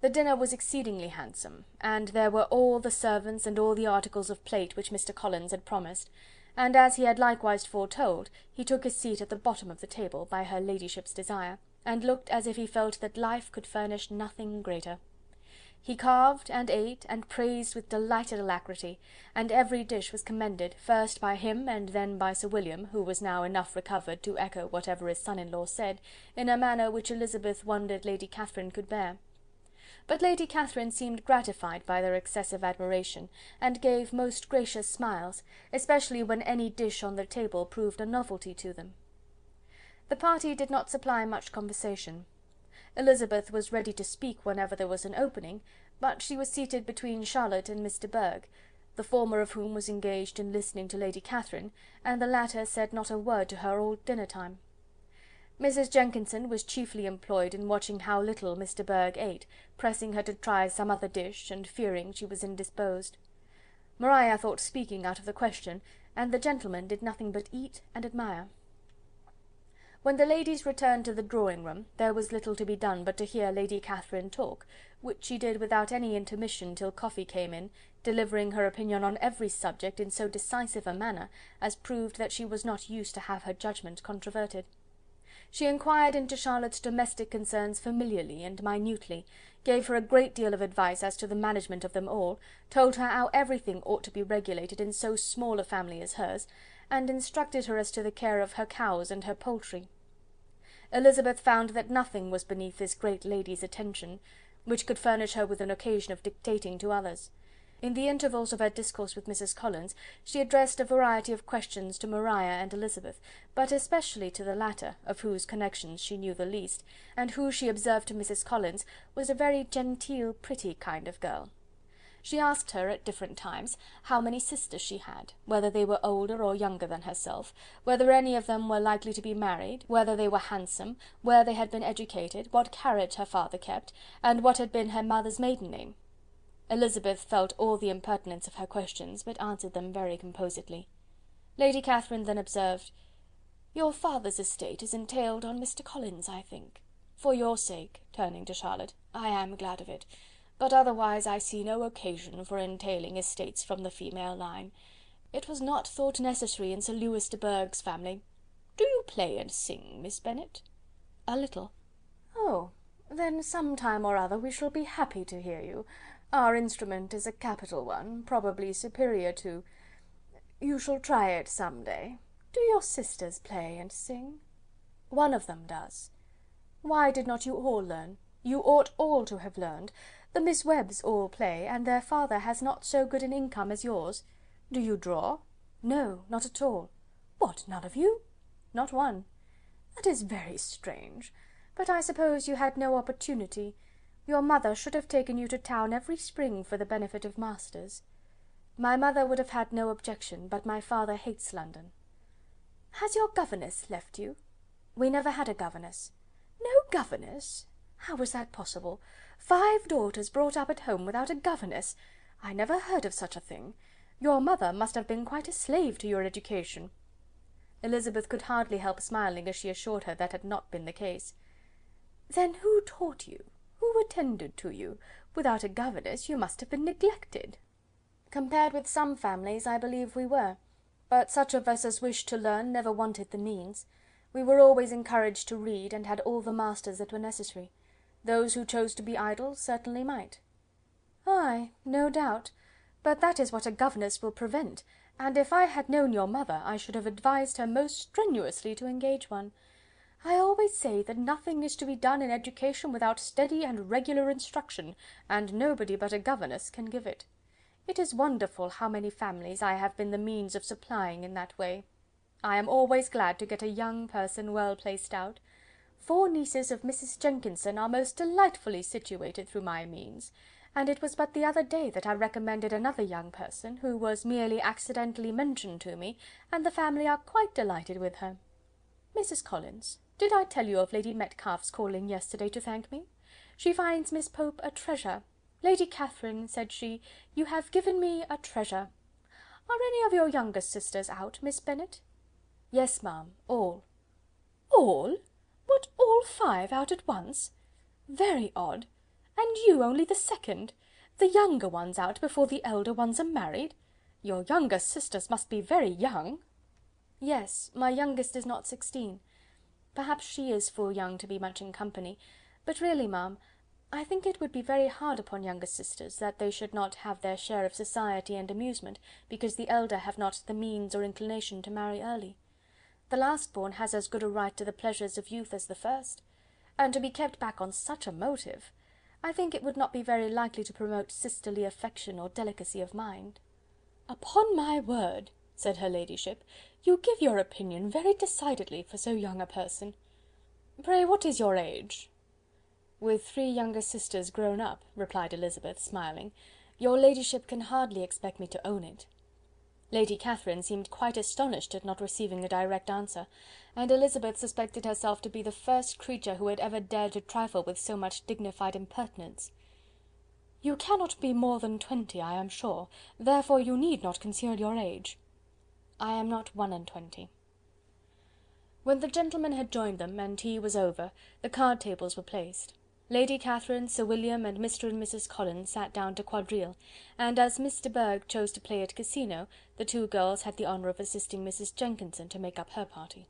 The dinner was exceedingly handsome, and there were all the servants and all the articles of plate which Mr. Collins had promised, and as he had likewise foretold, he took his seat at the bottom of the table, by her ladyship's desire, and looked as if he felt that life could furnish nothing greater. He carved, and ate, and praised with delighted alacrity, and every dish was commended, first by him and then by Sir William, who was now enough recovered to echo whatever his son-in-law said, in a manner which Elizabeth wondered Lady Catherine could bear. but Lady Catherine seemed gratified by their excessive admiration, and gave most gracious smiles, especially when any dish on the table proved a novelty to them. The party did not supply much conversation. Elizabeth was ready to speak whenever there was an opening, but she was seated between Charlotte and Miss de Bourgh, the former of whom was engaged in listening to Lady Catherine, and the latter said not a word to her all dinner time. Mrs. Jenkinson was chiefly employed in watching how little Miss de Bourgh ate, pressing her to try some other dish, and fearing she was indisposed. Maria thought speaking out of the question, and the gentlemen did nothing but eat and admire. When the ladies returned to the drawing-room, there was little to be done but to hear Lady Catherine talk, which she did without any intermission till coffee came in, delivering her opinion on every subject in so decisive a manner as proved that she was not used to have her judgment controverted. She inquired into Charlotte's domestic concerns familiarly and minutely, gave her a great deal of advice as to the management of them all, told her how everything ought to be regulated in so small a family as hers, and instructed her as to the care of her cows and her poultry. Elizabeth found that nothing was beneath this great lady's attention, which could furnish her with an occasion of dictating to others. In the intervals of her discourse with Mrs. Collins, she addressed a variety of questions to Maria and Elizabeth, but especially to the latter, of whose connections she knew the least, and who, she observed to Mrs. Collins, was a very genteel, pretty kind of girl. She asked her, at different times, how many sisters she had, whether they were older or younger than herself, whether any of them were likely to be married, whether they were handsome, where they had been educated, what carriage her father kept, and what had been her mother's maiden name. Elizabeth felt all the impertinence of her questions, but answered them very composedly. Lady Catherine then observed, "Your father's estate is entailed on Mr. Collins, I think. For your sake," turning to Charlotte, "I am glad of it, but otherwise I see no occasion for entailing estates from the female line. It was not thought necessary in Sir Lewis de Bourgh's family. Do you play and sing, Miss Bennet?" "A little." "Oh, then some time or other we shall be happy to hear you. Our instrument is a capital one, probably superior to... You shall try it some day. Do your sisters play and sing?" "One of them does." "Why did not you all learn? You ought all to have learned. The Miss Webbs all play, and their father has not so good an income as yours. Do you draw?" "No, not at all." "What, none of you?" "Not one." "That is very strange, but I suppose you had no opportunity. Your mother should have taken you to town every spring for the benefit of masters." "My mother would have had no objection, but my father hates London." "Has your governess left you?" "We never had a governess." "No governess? How was that possible? 5 daughters brought up at home without a governess! I never heard of such a thing. Your mother must have been quite a slave to your education." Elizabeth could hardly help smiling as she assured her that had not been the case. "Then who taught you? Who attended to you? Without a governess you must have been neglected." "Compared with some families, I believe we were, but such of us as wished to learn never wanted the means. We were always encouraged to read, and had all the masters that were necessary. Those who chose to be idle certainly might." "Ay, no doubt, but that is what a governess will prevent, and if I had known your mother, I should have advised her most strenuously to engage one. I always say that nothing is to be done in education without steady and regular instruction, and nobody but a governess can give it. It is wonderful how many families I have been the means of supplying in that way. I am always glad to get a young person well placed out. 4 nieces of Mrs. Jenkinson are most delightfully situated through my means, and it was but the other day that I recommended another young person, who was merely accidentally mentioned to me, and the family are quite delighted with her. Mrs. Collins, did I tell you of Lady Metcalfe's calling yesterday to thank me? She finds Miss Pope a treasure. Lady Catherine, said she, you have given me a treasure. Are any of your younger sisters out, Miss Bennet?" "Yes, ma'am, all." "All? What, all 5 out at once? Very odd. And you only the second? The younger ones out before the elder ones are married? Your younger sisters must be very young." "Yes, my youngest is not 16. Perhaps she is full young to be much in company, but really, ma'am, I think it would be very hard upon younger sisters, that they should not have their share of society and amusement, because the elder have not the means or inclination to marry early. The last-born has as good a right to the pleasures of youth as the first, and to be kept back on such a motive! I think it would not be very likely to promote sisterly affection or delicacy of mind." "Upon my word," said her ladyship, "you give your opinion very decidedly for so young a person. Pray, what is your age?" "With 3 younger sisters grown up," replied Elizabeth, smiling, "your ladyship can hardly expect me to own it." Lady Catherine seemed quite astonished at not receiving a direct answer, and Elizabeth suspected herself to be the first creature who had ever dared to trifle with so much dignified impertinence. "You cannot be more than 20, I am sure, therefore you need not conceal your age." "I am not 21." When the gentlemen had joined them, and tea was over, the card tables were placed. Lady Catherine, Sir William, and Mr. and Mrs. Collins sat down to quadrille, and as Miss de Bourgh chose to play at casino, the 2 girls had the honour of assisting Mrs. Jenkinson to make up her party.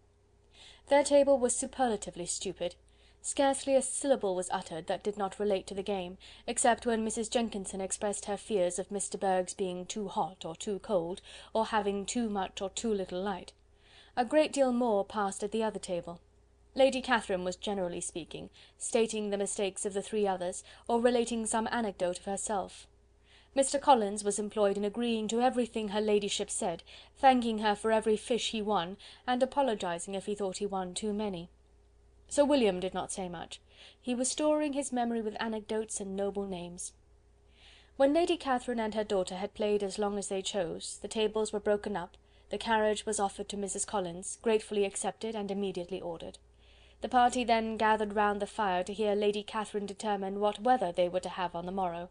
Their table was superlatively stupid. Scarcely a syllable was uttered that did not relate to the game, except when Mrs. Jenkinson expressed her fears of Miss de Bourgh's being too hot or too cold, or having too much or too little light. A great deal more passed at the other table. Lady Catherine was generally speaking, stating the mistakes of the 3 others, or relating some anecdote of herself. Mr. Collins was employed in agreeing to everything her ladyship said, thanking her for every fish he won, and apologizing if he thought he won too many. Sir William did not say much. He was storing his memory with anecdotes and noble names. When Lady Catherine and her daughter had played as long as they chose, the tables were broken up, the carriage was offered to Mrs. Collins, gratefully accepted and immediately ordered. The party then gathered round the fire to hear Lady Catherine determine what weather they were to have on the morrow.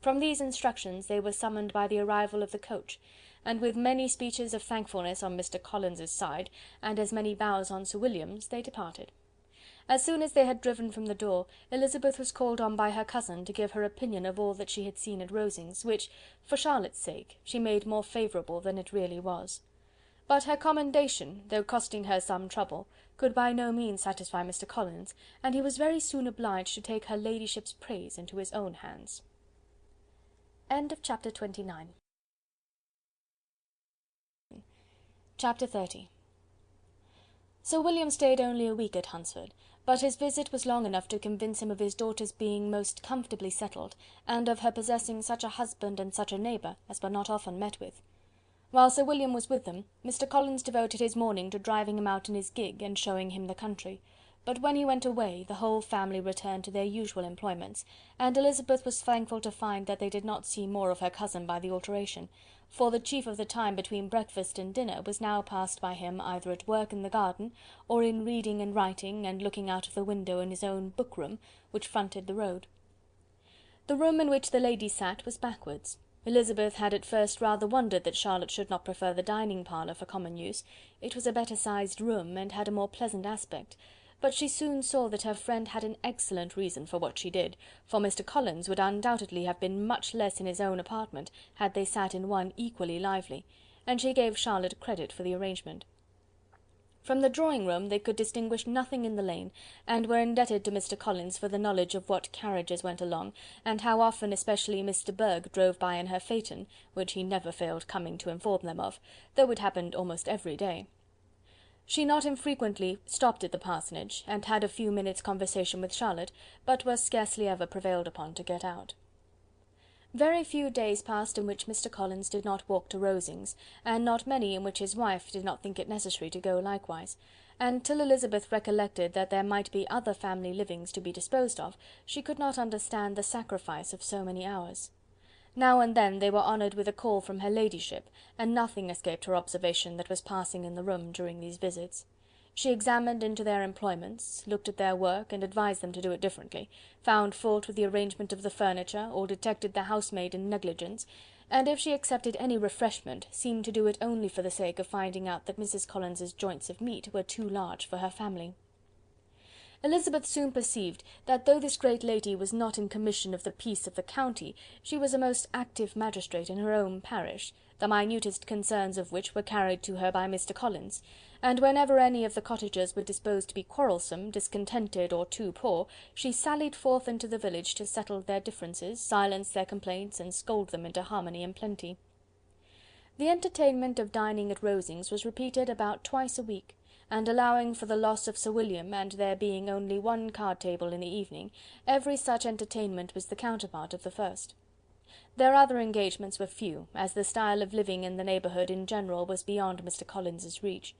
From these instructions they were summoned by the arrival of the coach, and with many speeches of thankfulness on Mr. Collins's side, and as many bows on Sir William's, they departed. As soon as they had driven from the door, Elizabeth was called on by her cousin to give her opinion of all that she had seen at Rosings, which, for Charlotte's sake, she made more favourable than it really was. But her commendation, though costing her some trouble, could by no means satisfy Mr. Collins, and he was very soon obliged to take her ladyship's praise into his own hands. Chapter 29. Chapter 30. Sir William stayed only a week at Hunsford, but his visit was long enough to convince him of his daughter's being most comfortably settled, and of her possessing such a husband and such a neighbour as were not often met with. While Sir William was with them, Mr. Collins devoted his morning to driving him out in his gig and showing him the country, but when he went away, the whole family returned to their usual employments, and Elizabeth was thankful to find that they did not see more of her cousin by the alteration, for the chief of the time between breakfast and dinner was now passed by him either at work in the garden, or in reading and writing, and looking out of the window in his own book-room, which fronted the road. The room in which the ladies sat was backwards. Elizabeth had at first rather wondered that Charlotte should not prefer the dining parlour for common use. It was a better sized room, and had a more pleasant aspect, but she soon saw that her friend had an excellent reason for what she did, for Mr. Collins would undoubtedly have been much less in his own apartment had they sat in one equally lively, and she gave Charlotte credit for the arrangement. From the drawing-room they could distinguish nothing in the lane, and were indebted to Mr. Collins for the knowledge of what carriages went along, and how often especially Miss de Bourgh drove by in her phaeton, which he never failed coming to inform them of, though it happened almost every day. She not infrequently stopped at the parsonage, and had a few minutes' conversation with Charlotte, but was scarcely ever prevailed upon to get out. Very few days passed in which Mr. Collins did not walk to Rosings, and not many in which his wife did not think it necessary to go likewise, and till Elizabeth recollected that there might be other family livings to be disposed of, she could not understand the sacrifice of so many hours. Now and then they were honoured with a call from her ladyship, and nothing escaped her observation that was passing in the room during these visits. She examined into their employments, looked at their work, and advised them to do it differently, found fault with the arrangement of the furniture, or detected the housemaid in negligence, and if she accepted any refreshment, seemed to do it only for the sake of finding out that Mrs. Collins's joints of meat were too large for her family. Elizabeth soon perceived that though this great lady was not in commission of the peace of the county, she was a most active magistrate in her own parish, the minutest concerns of which were carried to her by Mr. Collins, and whenever any of the cottagers were disposed to be quarrelsome, discontented, or too poor, she sallied forth into the village to settle their differences, silence their complaints, and scold them into harmony and plenty. The entertainment of dining at Rosings was repeated about twice a week, and allowing for the loss of Sir William and there being only one card table in the evening, every such entertainment was the counterpart of the first. Their other engagements were few, as the style of living in the neighbourhood in general was beyond Mr. Collins's reach.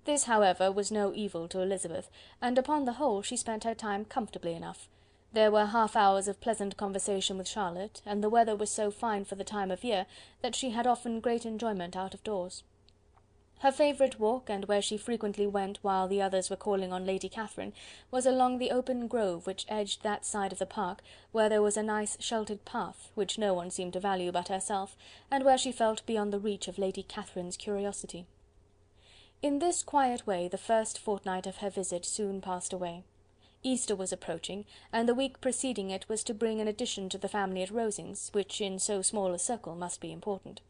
This, however, was no evil to Elizabeth, and upon the whole she spent her time comfortably enough. There were half hours of pleasant conversation with Charlotte, and the weather was so fine for the time of year that she had often great enjoyment out of doors. Her favourite walk, and where she frequently went while the others were calling on Lady Catherine, was along the open grove which edged that side of the park, where there was a nice sheltered path, which no one seemed to value but herself, and where she felt beyond the reach of Lady Catherine's curiosity. In this quiet way the first fortnight of her visit soon passed away. Easter was approaching, and the week preceding it was to bring an addition to the family at Rosings, which in so small a circle must be important.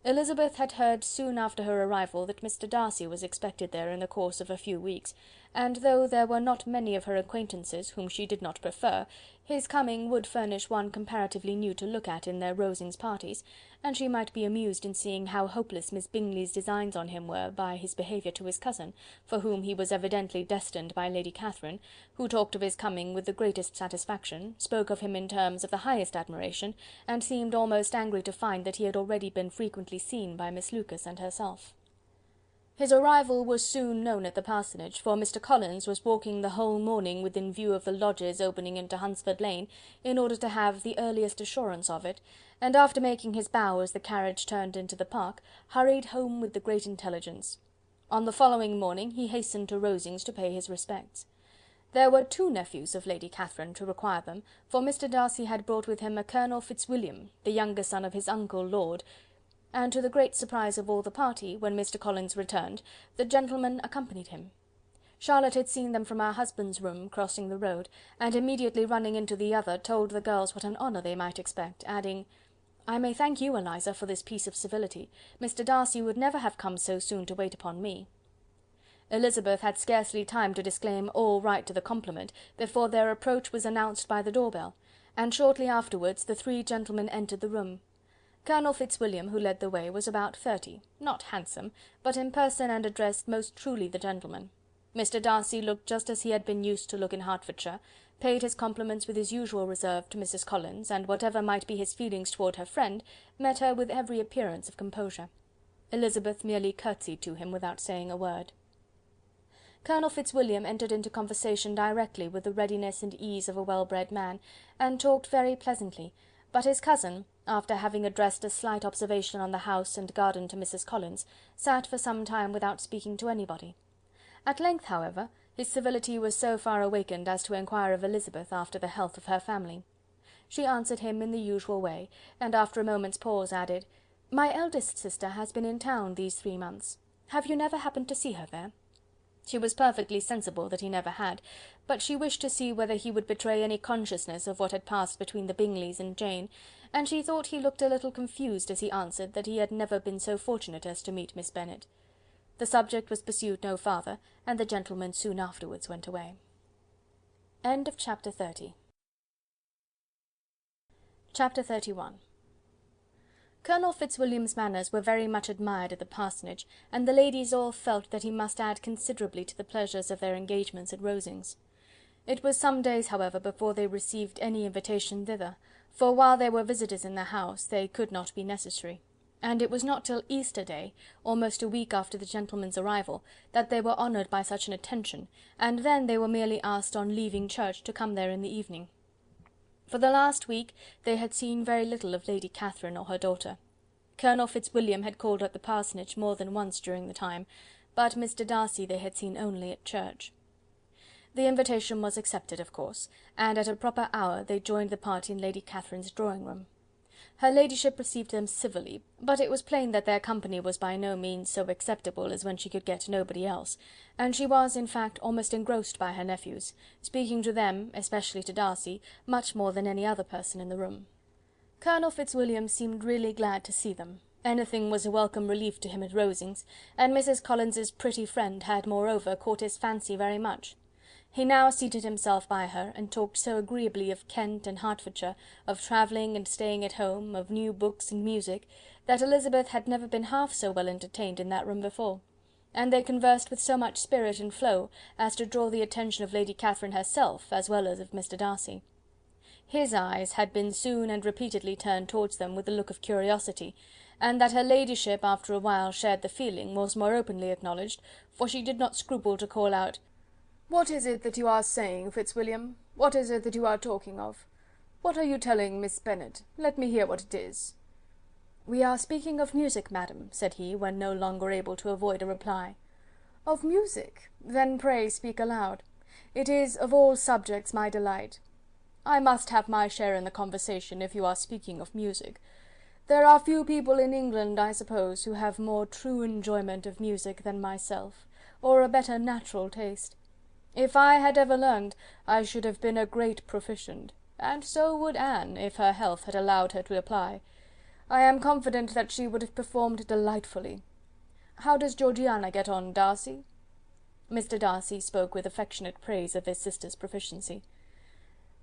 Elizabeth had heard soon after her arrival that Mr. Darcy was expected there in the course of a few weeks, and though there were not many of her acquaintances whom she did not prefer, his coming would furnish one comparatively new to look at in their Rosings parties, and she might be amused in seeing how hopeless Miss Bingley's designs on him were by his behaviour to his cousin, for whom he was evidently destined by Lady Catherine, who talked of his coming with the greatest satisfaction, spoke of him in terms of the highest admiration, and seemed almost angry to find that he had already been frequently seen by Miss Lucas and herself. His arrival was soon known at the parsonage, for Mr. Collins was walking the whole morning within view of the lodges opening into Hunsford Lane, in order to have the earliest assurance of it, and after making his bow as the carriage turned into the park, hurried home with the great intelligence. On the following morning he hastened to Rosings to pay his respects. There were two nephews of Lady Catherine to require them, for Mr. Darcy had brought with him a Colonel Fitzwilliam, the younger son of his uncle Lord, and to the great surprise of all the party, when Mr. Collins returned, the gentleman accompanied him. Charlotte had seen them from her husband's room, crossing the road, and immediately running into the other, told the girls what an honour they might expect, adding, "I may thank you, Eliza, for this piece of civility. Mr. Darcy would never have come so soon to wait upon me." Elizabeth had scarcely time to disclaim all right to the compliment, before their approach was announced by the door-bell, and shortly afterwards the three gentlemen entered the room. Colonel Fitzwilliam, who led the way, was about 30, not handsome, but in person and address most truly the gentleman. Mr. Darcy looked just as he had been used to look in Hertfordshire, paid his compliments with his usual reserve to Mrs. Collins, and whatever might be his feelings toward her friend, met her with every appearance of composure. Elizabeth merely curtsied to him without saying a word. Colonel Fitzwilliam entered into conversation directly with the readiness and ease of a well-bred man, and talked very pleasantly, but his cousin, after having addressed a slight observation on the house and garden to Mrs. Collins, sat for some time without speaking to anybody. At length, however, his civility was so far awakened as to inquire of Elizabeth after the health of her family. She answered him in the usual way, and after a moment's pause added, "My eldest sister has been in town these 3 months. Have you never happened to see her there?" She was perfectly sensible that he never had, but she wished to see whether he would betray any consciousness of what had passed between the Bingleys and Jane, and she thought he looked a little confused as he answered that he had never been so fortunate as to meet Miss Bennet. The subject was pursued no farther, and the gentlemen soon afterwards went away. Chapter 30. Chapter 31. Colonel Fitzwilliam's manners were very much admired at the parsonage, and the ladies all felt that he must add considerably to the pleasures of their engagements at Rosings. It was some days, however, before they received any invitation thither, for while there were visitors in the house they could not be necessary, and it was not till Easter Day, almost a week after the gentlemen's arrival, that they were honoured by such an attention, and then they were merely asked on leaving church to come there in the evening. For the last week they had seen very little of Lady Catherine or her daughter. Colonel Fitzwilliam had called at the parsonage more than once during the time, but Mr. Darcy they had seen only at church. The invitation was accepted, of course, and at a proper hour they joined the party in Lady Catherine's drawing-room. Her ladyship received them civilly, but it was plain that their company was by no means so acceptable as when she could get nobody else, and she was, in fact, almost engrossed by her nephews, speaking to them, especially to Darcy, much more than any other person in the room. Colonel Fitzwilliam seemed really glad to see them. Anything was a welcome relief to him at Rosings, and Mrs. Collins's pretty friend had moreover caught his fancy very much. He now seated himself by her, and talked so agreeably of Kent and Hertfordshire, of travelling and staying at home, of new books and music, that Elizabeth had never been half so well entertained in that room before. and they conversed with so much spirit and flow as to draw the attention of Lady Catherine herself as well as of Mr. Darcy. His eyes had been soon and repeatedly turned towards them with a look of curiosity, and that her ladyship after a while shared the feeling was more openly acknowledged, for she did not scruple to call out, "What is it that you are saying, Fitzwilliam? What is it that you are talking of? What are you telling Miss Bennet? Let me hear what it is." "We are speaking of music, madam," said he, when no longer able to avoid a reply. "Of music? Then pray speak aloud. It is of all subjects my delight. I must have my share in the conversation, if you are speaking of music. There are few people in England, I suppose, who have more true enjoyment of music than myself, or a better natural taste. If I had ever learned, I should have been a great proficient, and so would Anne, if her health had allowed her to apply. I am confident that she would have performed delightfully. How does Georgiana get on, Darcy?" Mr. Darcy spoke with affectionate praise of his sister's proficiency.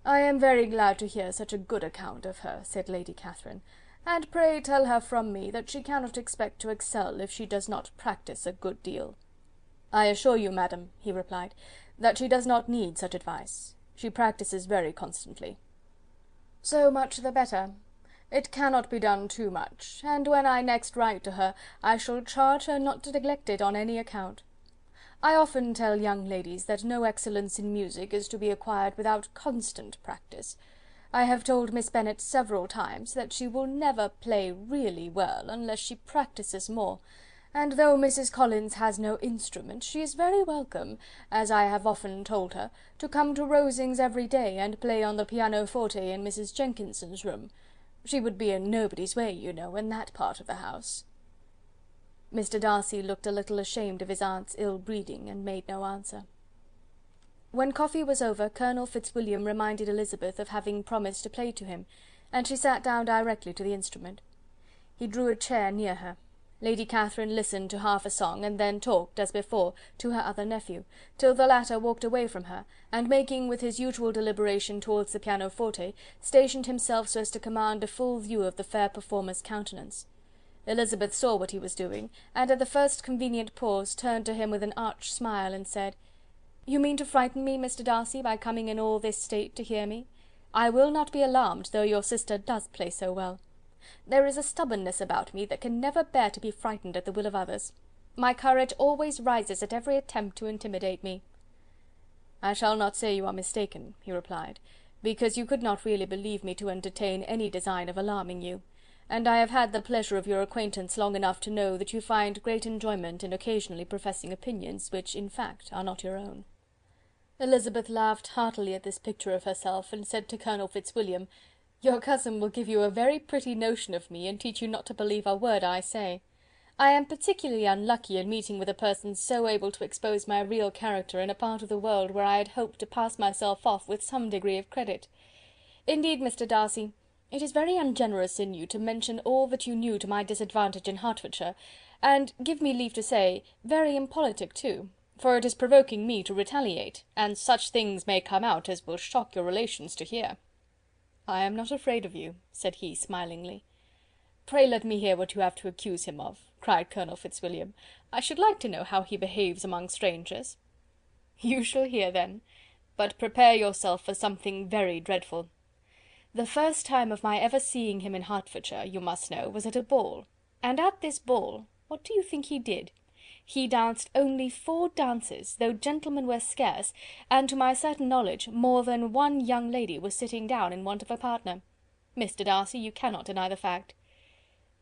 "I am very glad to hear such a good account of her," said Lady Catherine, "and pray tell her from me that she cannot expect to excel if she does not practise a good deal." "I assure you, madam," he replied, "that she does not need such advice. She practises very constantly." "So much the better. It cannot be done too much, and when I next write to her, I shall charge her not to neglect it on any account. I often tell young ladies that no excellence in music is to be acquired without constant practice. I have told Miss Bennet several times that she will never play really well unless she practises more, and though Mrs. Collins has no instrument, she is very welcome, as I have often told her, to come to Rosings every day and play on the pianoforte in Mrs. Jenkinson's room. She would be in nobody's way, you know, in that part of the house." Mr. Darcy looked a little ashamed of his aunt's ill-breeding, and made no answer. When coffee was over, Colonel Fitzwilliam reminded Elizabeth of having promised to play to him, and she sat down directly to the instrument. He drew a chair near her. Lady Catherine listened to half a song, and then talked, as before, to her other nephew, till the latter walked away from her, and making with his usual deliberation towards the pianoforte, stationed himself so as to command a full view of the fair performer's countenance. Elizabeth saw what he was doing, and at the first convenient pause turned to him with an arch smile, and said, "You mean to frighten me, Mr. Darcy, by coming in all this state to hear me? I will not be alarmed, though your sister does play so well. There is a stubbornness about me that can never bear to be frightened at the will of others. My courage always rises at every attempt to intimidate me." "I shall not say you are mistaken," he replied, "because you could not really believe me to entertain any design of alarming you, and I have had the pleasure of your acquaintance long enough to know that you find great enjoyment in occasionally professing opinions which, in fact, are not your own." Elizabeth laughed heartily at this picture of herself, and said to Colonel Fitzwilliam, "Your cousin will give you a very pretty notion of me, and teach you not to believe a word I say. I am particularly unlucky in meeting with a person so able to expose my real character in a part of the world where I had hoped to pass myself off with some degree of credit. Indeed, Mr. Darcy, it is very ungenerous in you to mention all that you knew to my disadvantage in Hertfordshire, and, give me leave to say, very impolitic too, for it is provoking me to retaliate, and such things may come out as will shock your relations to hear." "I am not afraid of you," said he, smilingly. "Pray let me hear what you have to accuse him of," cried Colonel Fitzwilliam. "I should like to know how he behaves among strangers." "You shall hear then, but prepare yourself for something very dreadful. The first time of my ever seeing him in Hertfordshire, you must know, was at a ball, and at this ball, what do you think he did? He danced only 4 dances, though gentlemen were scarce, and to my certain knowledge more than one young lady was sitting down in want of a partner. Mr. Darcy, you cannot deny the fact."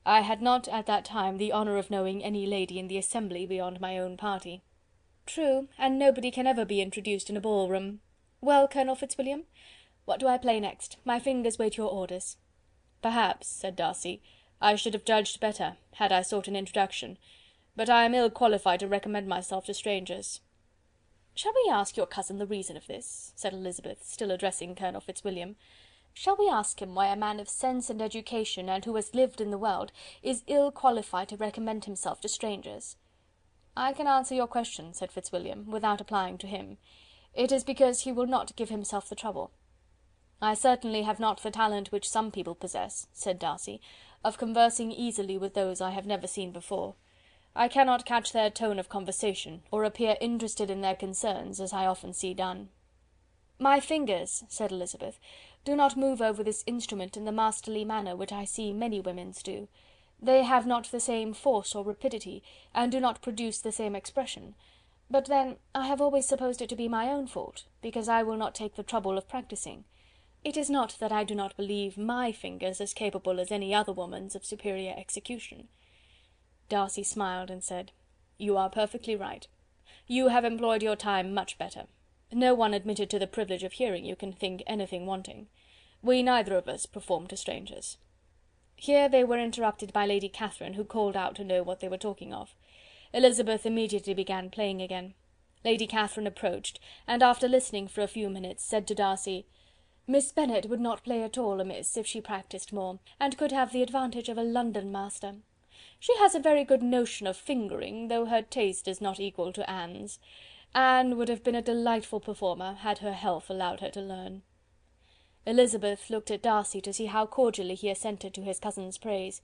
"I had not at that time the honour of knowing any lady in the assembly beyond my own party." "True, and nobody can ever be introduced in a ball-room. Well, Colonel Fitzwilliam, what do I play next? My fingers wait your orders." "Perhaps," said Darcy, "I should have judged better, had I sought an introduction, but I am ill qualified to recommend myself to strangers." "Shall we ask your cousin the reason of this?" said Elizabeth, still addressing Colonel Fitzwilliam. "Shall we ask him why a man of sense and education, and who has lived in the world, is ill qualified to recommend himself to strangers?" "I can answer your question," said Fitzwilliam, without applying to him. "It is because he will not give himself the trouble." "I certainly have not the talent which some people possess," said Darcy, "of conversing easily with those I have never seen before. I cannot catch their tone of conversation, or appear interested in their concerns, as I often see done." "My fingers," said Elizabeth, "do not move over this instrument in the masterly manner which I see many women's do. They have not the same force or rapidity, and do not produce the same expression. But then I have always supposed it to be my own fault, because I will not take the trouble of practising. It is not that I do not believe my fingers as capable as any other woman's of superior execution." Darcy smiled and said, "You are perfectly right. You have employed your time much better. No one admitted to the privilege of hearing you can think anything wanting. We neither of us perform to strangers." Here they were interrupted by Lady Catherine, who called out to know what they were talking of. Elizabeth immediately began playing again. Lady Catherine approached, and after listening for a few minutes, said to Darcy, "Miss Bennet would not play at all amiss if she practised more, and could have the advantage of a London master. She has a very good notion of fingering, though her taste is not equal to Anne's. Anne would have been a delightful performer, had her health allowed her to learn." Elizabeth looked at Darcy to see how cordially he assented to his cousin's praise,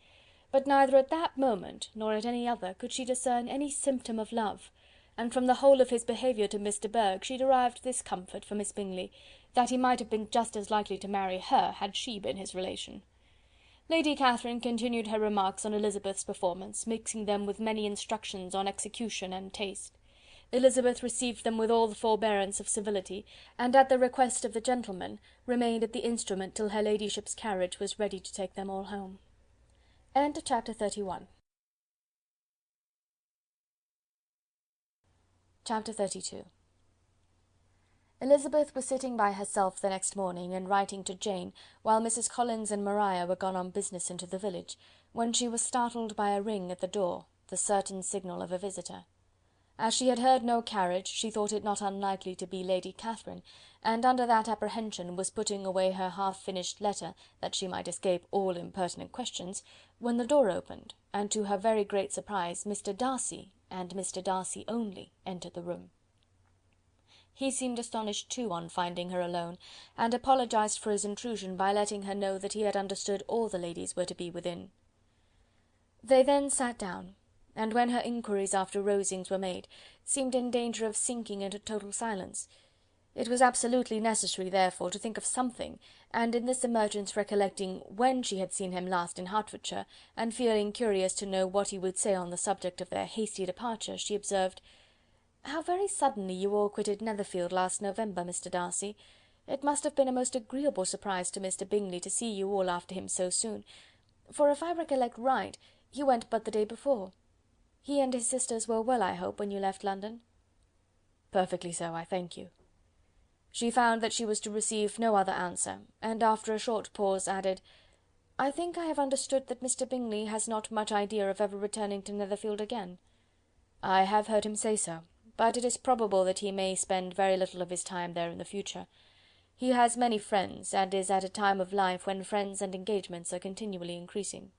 but neither at that moment, nor at any other, could she discern any symptom of love, and from the whole of his behaviour to Mr. Burke she derived this comfort for Miss Bingley, that he might have been just as likely to marry her had she been his relation. Lady Catherine continued her remarks on Elizabeth's performance, mixing them with many instructions on execution and taste. Elizabeth received them with all the forbearance of civility, and at the request of the gentlemen, remained at the instrument till her ladyship's carriage was ready to take them all home. End of chapter 31. Chapter 32. Elizabeth was sitting by herself the next morning, and writing to Jane, while Mrs. Collins and Maria were gone on business into the village, when she was startled by a ring at the door, the certain signal of a visitor. As she had heard no carriage, she thought it not unlikely to be Lady Catherine, and under that apprehension was putting away her half-finished letter, that she might escape all impertinent questions, when the door opened, and to her very great surprise, Mr. Darcy, and Mr. Darcy only, entered the room. He seemed astonished too on finding her alone, and apologized for his intrusion by letting her know that he had understood all the ladies were to be within. They then sat down, and when her inquiries after Rosings were made, seemed in danger of sinking into total silence. It was absolutely necessary, therefore, to think of something, and in this emergence recollecting when she had seen him last in Hertfordshire, and feeling curious to know what he would say on the subject of their hasty departure, she observed, "How very suddenly you all quitted Netherfield last November, Mr. Darcy. It must have been a most agreeable surprise to Mr. Bingley to see you all after him so soon, for if I recollect right, he went but the day before. He and his sisters were well, I hope, when you left London?" "Perfectly so, I thank you." She found that she was to receive no other answer, and after a short pause added, "I think I have understood that Mr. Bingley has not much idea of ever returning to Netherfield again." "I have heard him say so, but it is probable that he may spend very little of his time there in the future. He has many friends, and is at a time of life when friends and engagements are continually increasing."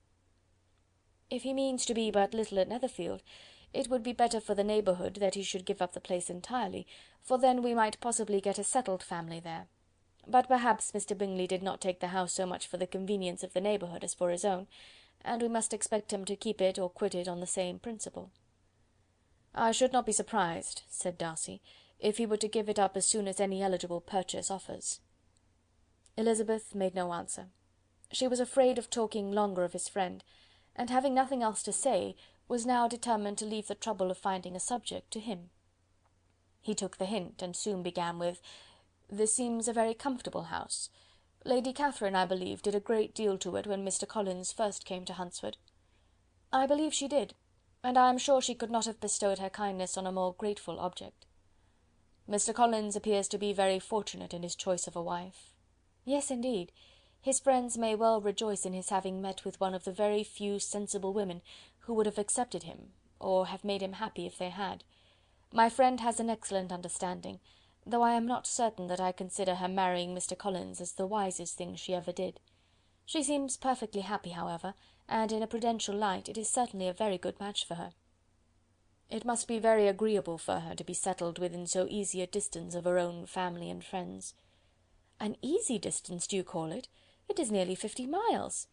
"If he means to be but little at Netherfield, it would be better for the neighbourhood that he should give up the place entirely, for then we might possibly get a settled family there. But perhaps Mr. Bingley did not take the house so much for the convenience of the neighbourhood as for his own, and we must expect him to keep it or quit it on the same principle." "I should not be surprised," said Darcy, "if he were to give it up as soon as any eligible purchase offers." Elizabeth made no answer. She was afraid of talking longer of his friend, and having nothing else to say, was now determined to leave the trouble of finding a subject to him. He took the hint, and soon began with, "This seems a very comfortable house. Lady Catherine, I believe, did a great deal to it when Mr. Collins first came to Hunsford." "I believe she did, and I am sure she could not have bestowed her kindness on a more grateful object." "Mr. Collins appears to be very fortunate in his choice of a wife." "Yes, indeed. His friends may well rejoice in his having met with one of the very few sensible women who would have accepted him, or have made him happy if they had. My friend has an excellent understanding, though I am not certain that I consider her marrying Mr. Collins as the wisest thing she ever did. She seems perfectly happy, however, and in a prudential light it is certainly a very good match for her." "It must be very agreeable for her to be settled within so easy a distance of her own family and friends." "An easy distance, do you call it? It is nearly 50 miles."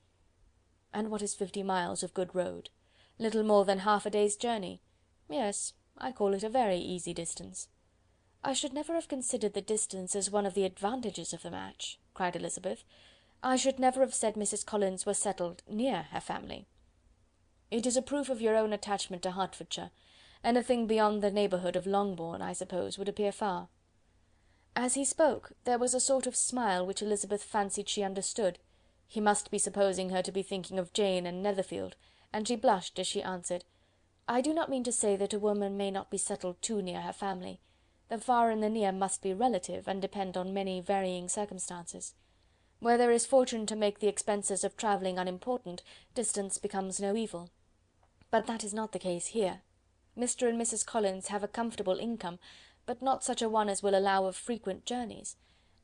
"And what is 50 miles of good road? little more than half a day's journey. Yes, I call it a very easy distance." "I should never have considered the distance as one of the advantages of the match," cried Elizabeth. "I should never have said Mrs. Collins was settled near her family." "It is a proof of your own attachment to Hertfordshire. Anything beyond the neighbourhood of Longbourn, I suppose, would appear far." As he spoke, there was a sort of smile which Elizabeth fancied she understood. He must be supposing her to be thinking of Jane and Netherfield, and she blushed as she answered, "I do not mean to say that a woman may not be settled too near her family. The far and the near must be relative, and depend on many varying circumstances. Where there is fortune to make the expenses of travelling unimportant, distance becomes no evil. But that is not the case here. Mr. and Mrs. Collins have a comfortable income, but not such a one as will allow of frequent journeys,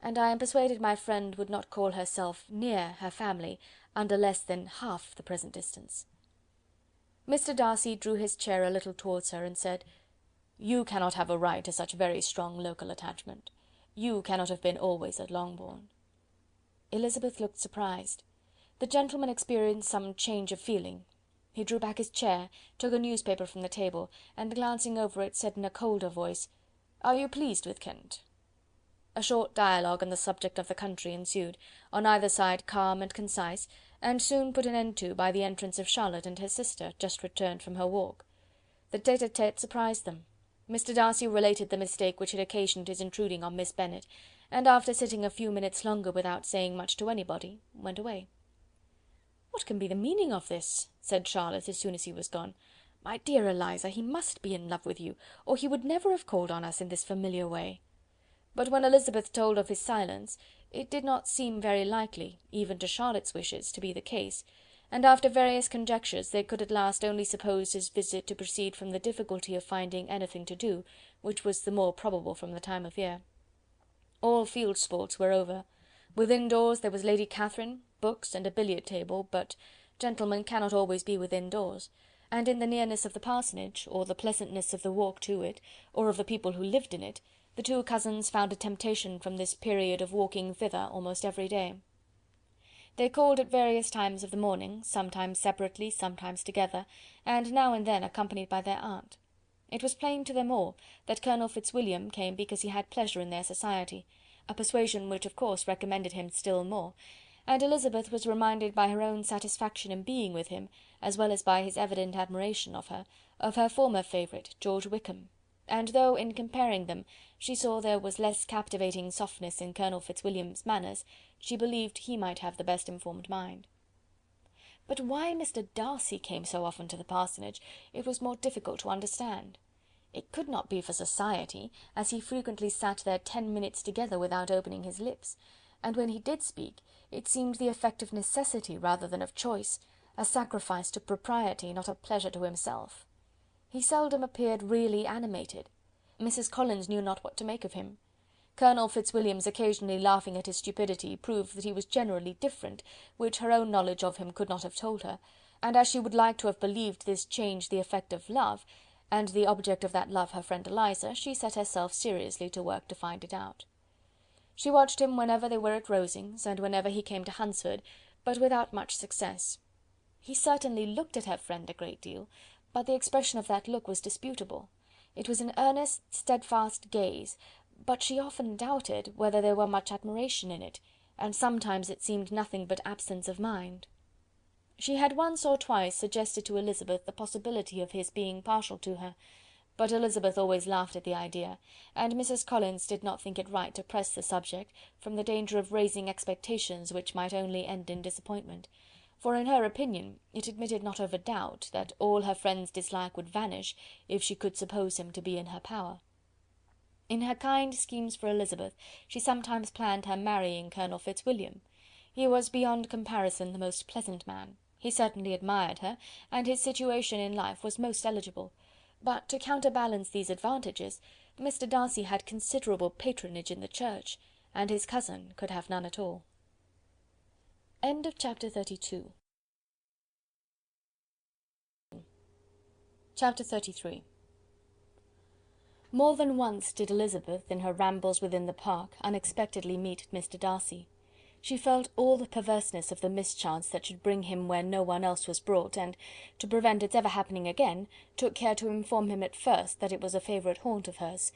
and I am persuaded my friend would not call herself near her family under less than half the present distance." Mr. Darcy drew his chair a little towards her, and said, "You cannot have a right to such very strong local attachment. You cannot have been always at Longbourn." Elizabeth looked surprised. The gentleman experienced some change of feeling. He drew back his chair, took a newspaper from the table, and glancing over it, said in a colder voice, "Are you pleased with Kent?" A short dialogue on the subject of the country ensued, on either side calm and concise, and soon put an end to by the entrance of Charlotte and her sister, just returned from her walk. The tete-a-tete surprised them. Mr. Darcy related the mistake which had occasioned his intruding on Miss Bennet, and after sitting a few minutes longer without saying much to anybody, went away. "What can be the meaning of this?" said Charlotte, as soon as he was gone. "My dear Eliza, he must be in love with you, or he would never have called on us in this familiar way." But when Elizabeth told of his silence, it did not seem very likely, even to Charlotte's wishes, to be the case, and after various conjectures they could at last only suppose his visit to proceed from the difficulty of finding anything to do, which was the more probable from the time of year. All field sports were over. Within doors there was Lady Catherine, books, and a billiard table, but gentlemen cannot always be within doors, and in the nearness of the parsonage, or the pleasantness of the walk to it, or of the people who lived in it, the two cousins found a temptation from this period of walking thither almost every day. They called at various times of the morning, sometimes separately, sometimes together, and now and then accompanied by their aunt. It was plain to them all that Colonel Fitzwilliam came because he had pleasure in their society, a persuasion which of course recommended him still more, and Elizabeth was reminded by her own satisfaction in being with him, as well as by his evident admiration of her former favourite, George Wickham, and though, in comparing them, she saw there was less captivating softness in Colonel Fitzwilliam's manners, she believed he might have the best informed mind. But why Mr. Darcy came so often to the parsonage, it was more difficult to understand. It could not be for society, as he frequently sat there 10 minutes together without opening his lips, and when he did speak, it seemed the effect of necessity rather than of choice, a sacrifice to propriety, not a pleasure to himself. He seldom appeared really animated. Mrs. Collins knew not what to make of him. Colonel Fitzwilliam's occasionally laughing at his stupidity proved that he was generally different, which her own knowledge of him could not have told her, and as she would like to have believed this change the effect of love, and the object of that love her friend Eliza, she set herself seriously to work to find it out. She watched him whenever they were at Rosings, and whenever he came to Hunsford, but without much success. He certainly looked at her friend a great deal, but the expression of that look was disputable. It was an earnest, steadfast gaze, but she often doubted whether there were much admiration in it, and sometimes it seemed nothing but absence of mind. She had once or twice suggested to Elizabeth the possibility of his being partial to her, but Elizabeth always laughed at the idea, and Mrs. Collins did not think it right to press the subject, from the danger of raising expectations which might only end in disappointment, for in her opinion it admitted not of a doubt that all her friend's dislike would vanish if she could suppose him to be in her power. In her kind schemes for Elizabeth, she sometimes planned her marrying Colonel Fitzwilliam. He was beyond comparison the most pleasant man. He certainly admired her, and his situation in life was most eligible. But to counterbalance these advantages, Mr. Darcy had considerable patronage in the church, and his cousin could have none at all. End of chapter 32. Chapter 33. More than once did Elizabeth, in her rambles within the park, unexpectedly meet Mr. Darcy. She felt all the perverseness of the mischance that should bring him where no one else was brought, and, to prevent its ever happening again, took care to inform him at first that it was a favourite haunt of hers.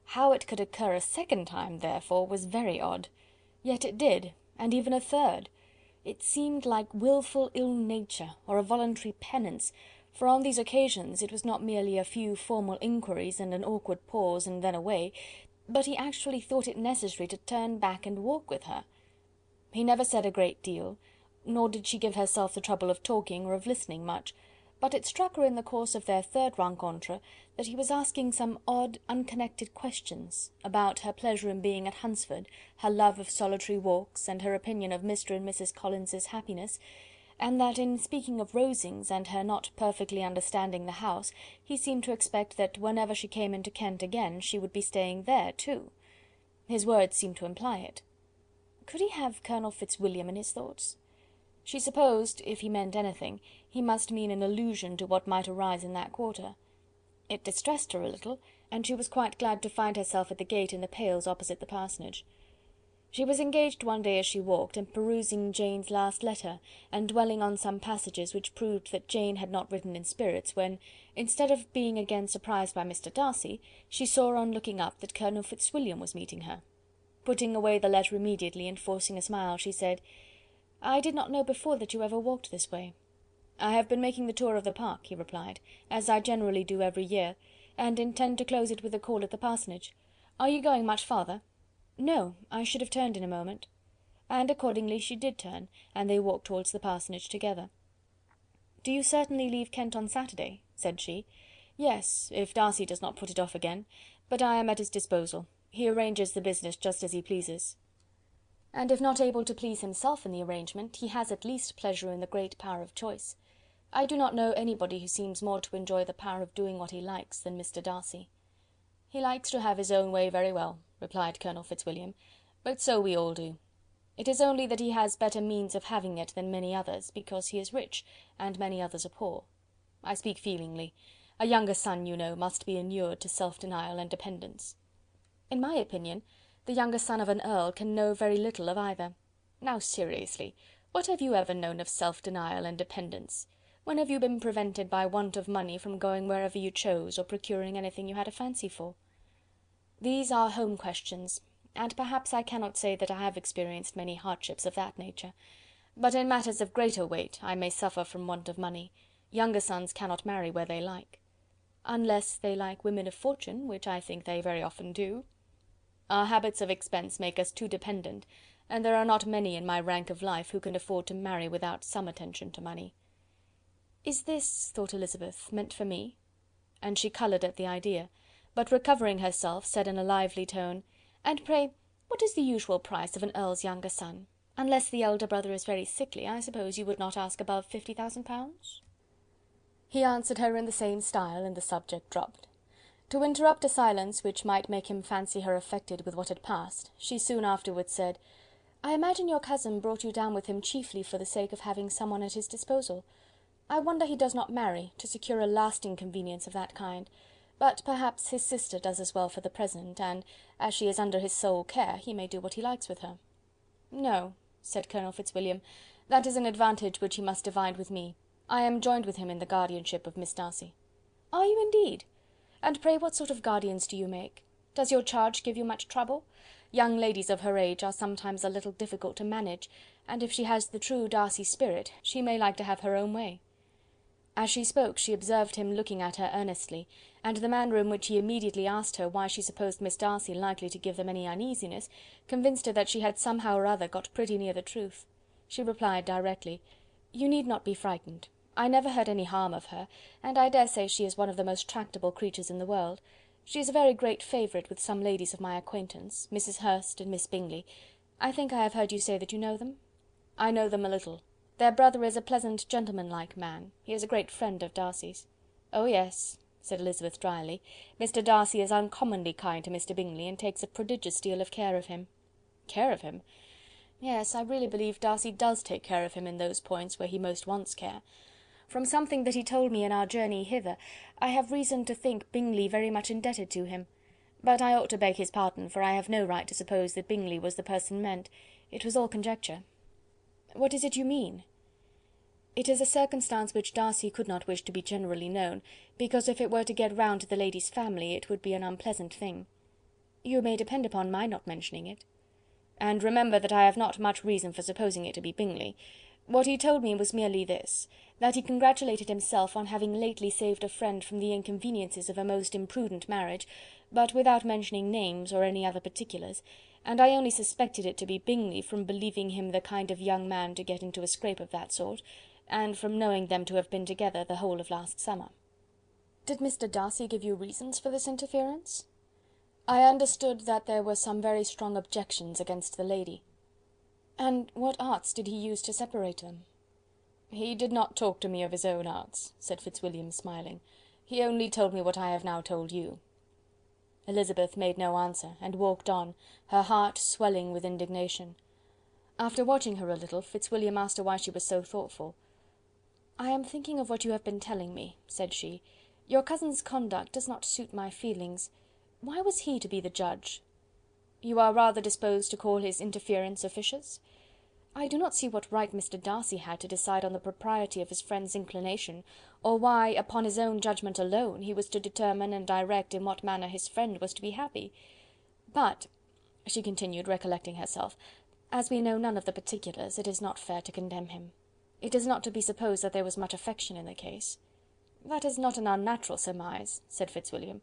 How it could occur a second time, therefore, was very odd. Yet it did, and even a third. It seemed like wilful ill nature, or a voluntary penance, for on these occasions it was not merely a few formal inquiries and an awkward pause and then away, but he actually thought it necessary to turn back and walk with her. He never said a great deal, nor did she give herself the trouble of talking or of listening much, but it struck her in the course of their third rencontre that he was asking some odd, unconnected questions about her pleasure in being at Hunsford, her love of solitary walks, and her opinion of Mr. and Mrs. Collins's happiness, and that in speaking of Rosings and her not perfectly understanding the house, he seemed to expect that whenever she came into Kent again she would be staying there too. His words seemed to imply it. Could he have Colonel Fitzwilliam in his thoughts? She supposed, if he meant anything, he must mean an allusion to what might arise in that quarter. It distressed her a little, and she was quite glad to find herself at the gate in the pales opposite the parsonage. She was engaged one day as she walked, in perusing Jane's last letter, and dwelling on some passages which proved that Jane had not written in spirits, when, instead of being again surprised by Mr. Darcy, she saw on looking up that Colonel Fitzwilliam was meeting her. Putting away the letter immediately, and forcing a smile, she said, "I did not know before that you ever walked this way." "I have been making the tour of the park," he replied, "as I generally do every year, and intend to close it with a call at the parsonage. Are you going much farther?" "No, I should have turned in a moment." And accordingly she did turn, and they walked towards the parsonage together. "Do you certainly leave Kent on Saturday?" said she. "Yes, if Darcy does not put it off again, but I am at his disposal. He arranges the business just as he pleases." And if not able to please himself in the arrangement, he has at least pleasure in the great power of choice. I do not know anybody who seems more to enjoy the power of doing what he likes than Mr. Darcy. "He likes to have his own way very well," replied Colonel Fitzwilliam, "but so we all do. It is only that he has better means of having it than many others, because he is rich, and many others are poor. I speak feelingly. A younger son, you know, must be inured to self-denial and dependence." "In my opinion, the younger son of an earl can know very little of either. Now, seriously, what have you ever known of self-denial and dependence? When have you been prevented by want of money from going wherever you chose, or procuring anything you had a fancy for?" "These are home questions, and perhaps I cannot say that I have experienced many hardships of that nature. But in matters of greater weight I may suffer from want of money. Younger sons cannot marry where they like." "Unless they like women of fortune, which I think they very often do." "Our habits of expense make us too dependent, and there are not many in my rank of life who can afford to marry without some attention to money." "Is this," thought Elizabeth, "meant for me?" And she coloured at the idea, but recovering herself, said in a lively tone, "And pray, what is the usual price of an earl's younger son? Unless the elder brother is very sickly, I suppose you would not ask above £50,000? He answered her in the same style, and the subject dropped. To interrupt a silence which might make him fancy her affected with what had passed, she soon afterwards said, "I imagine your cousin brought you down with him chiefly for the sake of having some one at his disposal. I wonder he does not marry, to secure a lasting convenience of that kind, but perhaps his sister does as well for the present, and, as she is under his sole care, he may do what he likes with her." "No," said Colonel Fitzwilliam, "that is an advantage which he must divide with me. I am joined with him in the guardianship of Miss Darcy." "Are you indeed? And pray what sort of guardians do you make? Does your charge give you much trouble? Young ladies of her age are sometimes a little difficult to manage, and if she has the true Darcy spirit, she may like to have her own way." As she spoke she observed him looking at her earnestly, and the manner in which he immediately asked her why she supposed Miss Darcy likely to give them any uneasiness, convinced her that she had somehow or other got pretty near the truth. She replied directly, "You need not be frightened. I never heard any harm of her, and I dare say she is one of the most tractable creatures in the world. She is a very great favourite with some ladies of my acquaintance, Mrs. Hurst and Miss Bingley. I think I have heard you say that you know them?" "I know them a little. Their brother is a pleasant gentlemanlike man. He is a great friend of Darcy's." "Oh yes," said Elizabeth dryly. "Mr. Darcy is uncommonly kind to Mr. Bingley, and takes a prodigious deal of care of him." "Care of him?" "Yes, I really believe Darcy does take care of him in those points where he most wants care. From something that he told me in our journey hither, I have reason to think Bingley very much indebted to him. But I ought to beg his pardon, for I have no right to suppose that Bingley was the person meant. It was all conjecture." "What is it you mean?" "It is a circumstance which Darcy could not wish to be generally known, because if it were to get round to the lady's family it would be an unpleasant thing." "You may depend upon my not mentioning it." "And remember that I have not much reason for supposing it to be Bingley. What he told me was merely this, that he congratulated himself on having lately saved a friend from the inconveniences of a most imprudent marriage, but without mentioning names or any other particulars, and I only suspected it to be Bingley from believing him the kind of young man to get into a scrape of that sort, and from knowing them to have been together the whole of last summer." "Did Mr. Darcy give you reasons for this interference?" "I understood that there were some very strong objections against the lady." "And what arts did he use to separate them?" "He did not talk to me of his own arts," said Fitzwilliam, smiling. "He only told me what I have now told you." Elizabeth made no answer, and walked on, her heart swelling with indignation. After watching her a little, Fitzwilliam asked her why she was so thoughtful. "I am thinking of what you have been telling me," said she. "Your cousin's conduct does not suit my feelings. Why was he to be the judge?" "You are rather disposed to call his interference officious?" "I do not see what right Mr. Darcy had to decide on the propriety of his friend's inclination, or why, upon his own judgment alone, he was to determine and direct in what manner his friend was to be happy. But," she continued, recollecting herself, "as we know none of the particulars, it is not fair to condemn him. It is not to be supposed that there was much affection in the case." "That is not an unnatural surmise," said Fitzwilliam,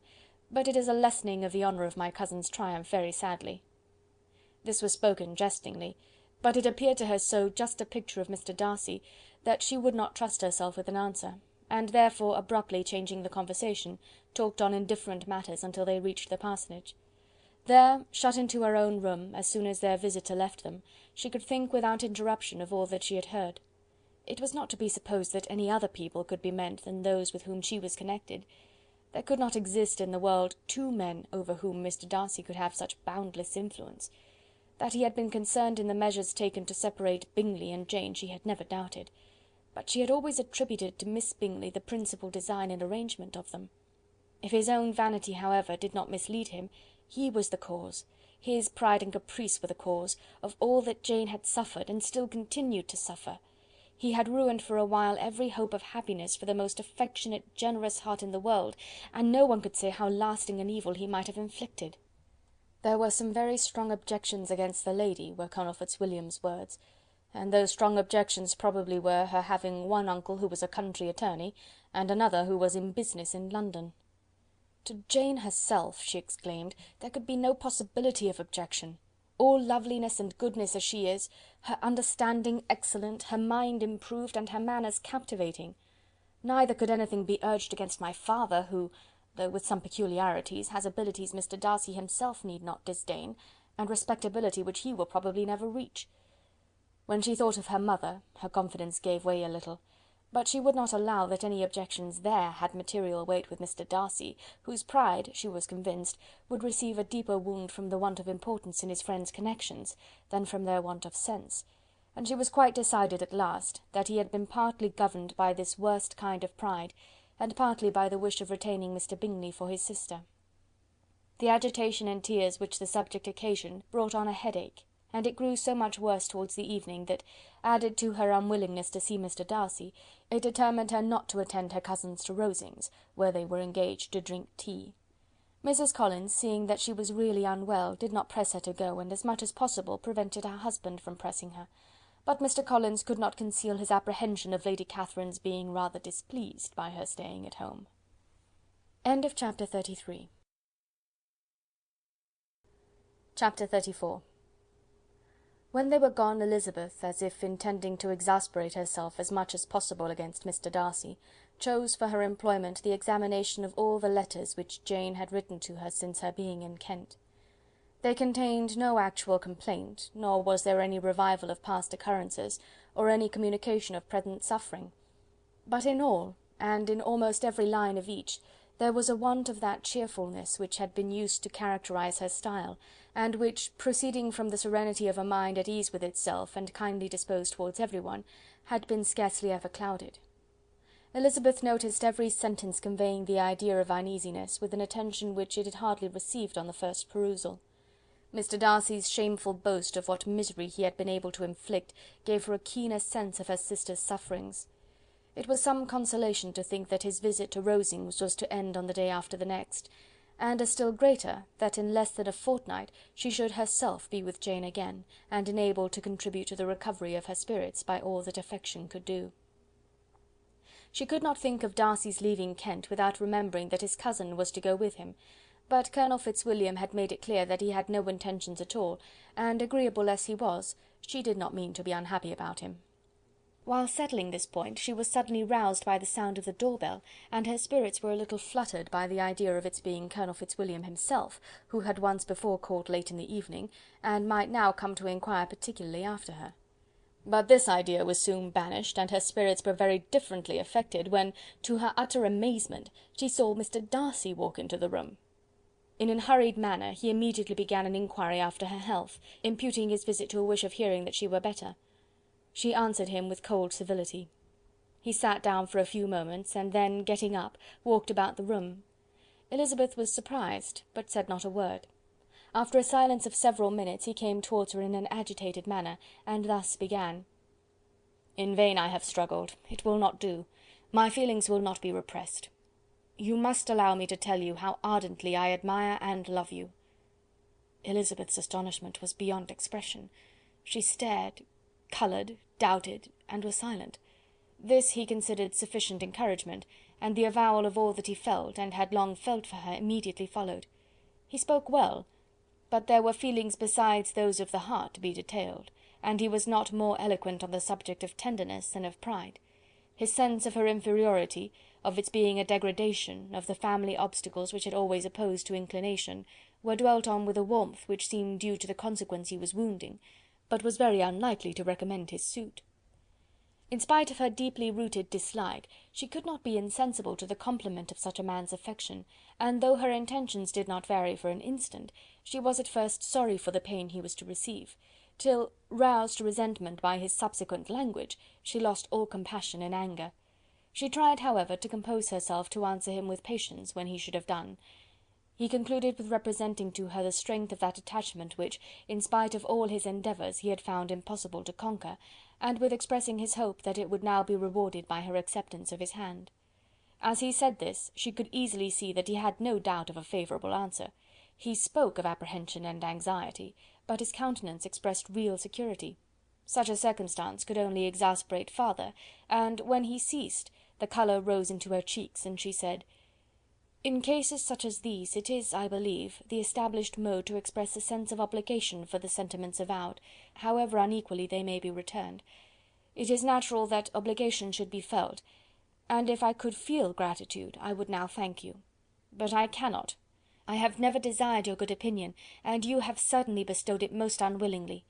"but it is a lessening of the honour of my cousin's triumph very sadly." This was spoken jestingly, but it appeared to her so just a picture of Mr. Darcy, that she would not trust herself with an answer, and therefore, abruptly changing the conversation, talked on indifferent matters until they reached the parsonage. There, shut into her own room, as soon as their visitor left them, she could think without interruption of all that she had heard. It was not to be supposed that any other people could be meant than those with whom she was connected. There could not exist in the world two men over whom Mr. Darcy could have such boundless influence. That he had been concerned in the measures taken to separate Bingley and Jane she had never doubted, but she had always attributed to Miss Bingley the principal design and arrangement of them. If his own vanity, however, did not mislead him, he was the cause, his pride and caprice were the cause, of all that Jane had suffered, and still continued to suffer. He had ruined for a while every hope of happiness for the most affectionate, generous heart in the world, and no one could say how lasting an evil he might have inflicted. There were some very strong objections against the lady, were Colonel Fitzwilliam's words, and those strong objections probably were her having one uncle who was a country attorney, and another who was in business in London. To Jane herself, she exclaimed, there could be no possibility of objection. All loveliness and goodness as she is, her understanding excellent, her mind improved, and her manners captivating. Neither could anything be urged against my father, who, though with some peculiarities, has abilities Mr. Darcy himself need not disdain, and respectability which he will probably never reach. When she thought of her mother, her confidence gave way a little, but she would not allow that any objections there had material weight with Mr. Darcy, whose pride, she was convinced, would receive a deeper wound from the want of importance in his friend's connections, than from their want of sense, and she was quite decided at last that he had been partly governed by this worst kind of pride, and partly by the wish of retaining Mr. Bingley for his sister. The agitation and tears which the subject occasioned brought on a headache, and it grew so much worse towards the evening that, added to her unwillingness to see Mr. Darcy, it determined her not to attend her cousins to Rosings, where they were engaged to drink tea. Mrs. Collins, seeing that she was really unwell, did not press her to go, and as much as possible prevented her husband from pressing her, but Mr. Collins could not conceal his apprehension of Lady Catherine's being rather displeased by her staying at home. Chapter 33. Chapter 34. When they were gone, Elizabeth, as if intending to exasperate herself as much as possible against Mr. Darcy, chose for her employment the examination of all the letters which Jane had written to her since her being in Kent. They contained no actual complaint, nor was there any revival of past occurrences, or any communication of present suffering. But in all, and in almost every line of each, there was a want of that cheerfulness which had been used to characterize her style, and which, proceeding from the serenity of a mind at ease with itself, and kindly disposed towards everyone, had been scarcely ever clouded. Elizabeth noticed every sentence conveying the idea of uneasiness with an attention which it had hardly received on the first perusal. Mr. Darcy's shameful boast of what misery he had been able to inflict gave her a keener sense of her sister's sufferings. It was some consolation to think that his visit to Rosings was to end on the day after the next, and a still greater, that in less than a fortnight she should herself be with Jane again, and enabled to contribute to the recovery of her spirits by all that affection could do. She could not think of Darcy's leaving Kent without remembering that his cousin was to go with him, but Colonel Fitzwilliam had made it clear that he had no intentions at all, and agreeable as he was, she did not mean to be unhappy about him. While settling this point, she was suddenly roused by the sound of the door-bell, and her spirits were a little fluttered by the idea of its being Colonel Fitzwilliam himself, who had once before called late in the evening, and might now come to inquire particularly after her. But this idea was soon banished, and her spirits were very differently affected, when, to her utter amazement, she saw Mr. Darcy walk into the room. In a hurried manner he immediately began an inquiry after her health, imputing his visit to a wish of hearing that she were better. She answered him with cold civility. He sat down for a few moments, and then, getting up, walked about the room. Elizabeth was surprised, but said not a word. After a silence of several minutes he came towards her in an agitated manner, and thus began: "In vain I have struggled. It will not do. My feelings will not be repressed. You must allow me to tell you how ardently I admire and love you." Elizabeth's astonishment was beyond expression. She stared, coloured, doubted, and was silent. This he considered sufficient encouragement, and the avowal of all that he felt, and had long felt for her, immediately followed. He spoke well, but there were feelings besides those of the heart to be detailed, and he was not more eloquent on the subject of tenderness than of pride. His sense of her inferiority, of its being a degradation, of the family obstacles which had always opposed to inclination, were dwelt on with a warmth which seemed due to the consequence he was wounding, but was very unlikely to recommend his suit. In spite of her deeply rooted dislike, she could not be insensible to the compliment of such a man's affection, and though her intentions did not vary for an instant, she was at first sorry for the pain he was to receive, till, roused to resentment by his subsequent language, she lost all compassion in anger. She tried, however, to compose herself to answer him with patience when he should have done. He concluded with representing to her the strength of that attachment which, in spite of all his endeavours, he had found impossible to conquer, and with expressing his hope that it would now be rewarded by her acceptance of his hand. As he said this, she could easily see that he had no doubt of a favourable answer. He spoke of apprehension and anxiety, but his countenance expressed real security. Such a circumstance could only exasperate farther, and when he ceased, the colour rose into her cheeks, and she said: "In cases such as these, it is, I believe, the established mode to express a sense of obligation for the sentiments avowed, however unequally they may be returned. It is natural that obligation should be felt, and if I could feel gratitude, I would now thank you. But I cannot. I have never desired your good opinion, and you have certainly bestowed it most unwillingly.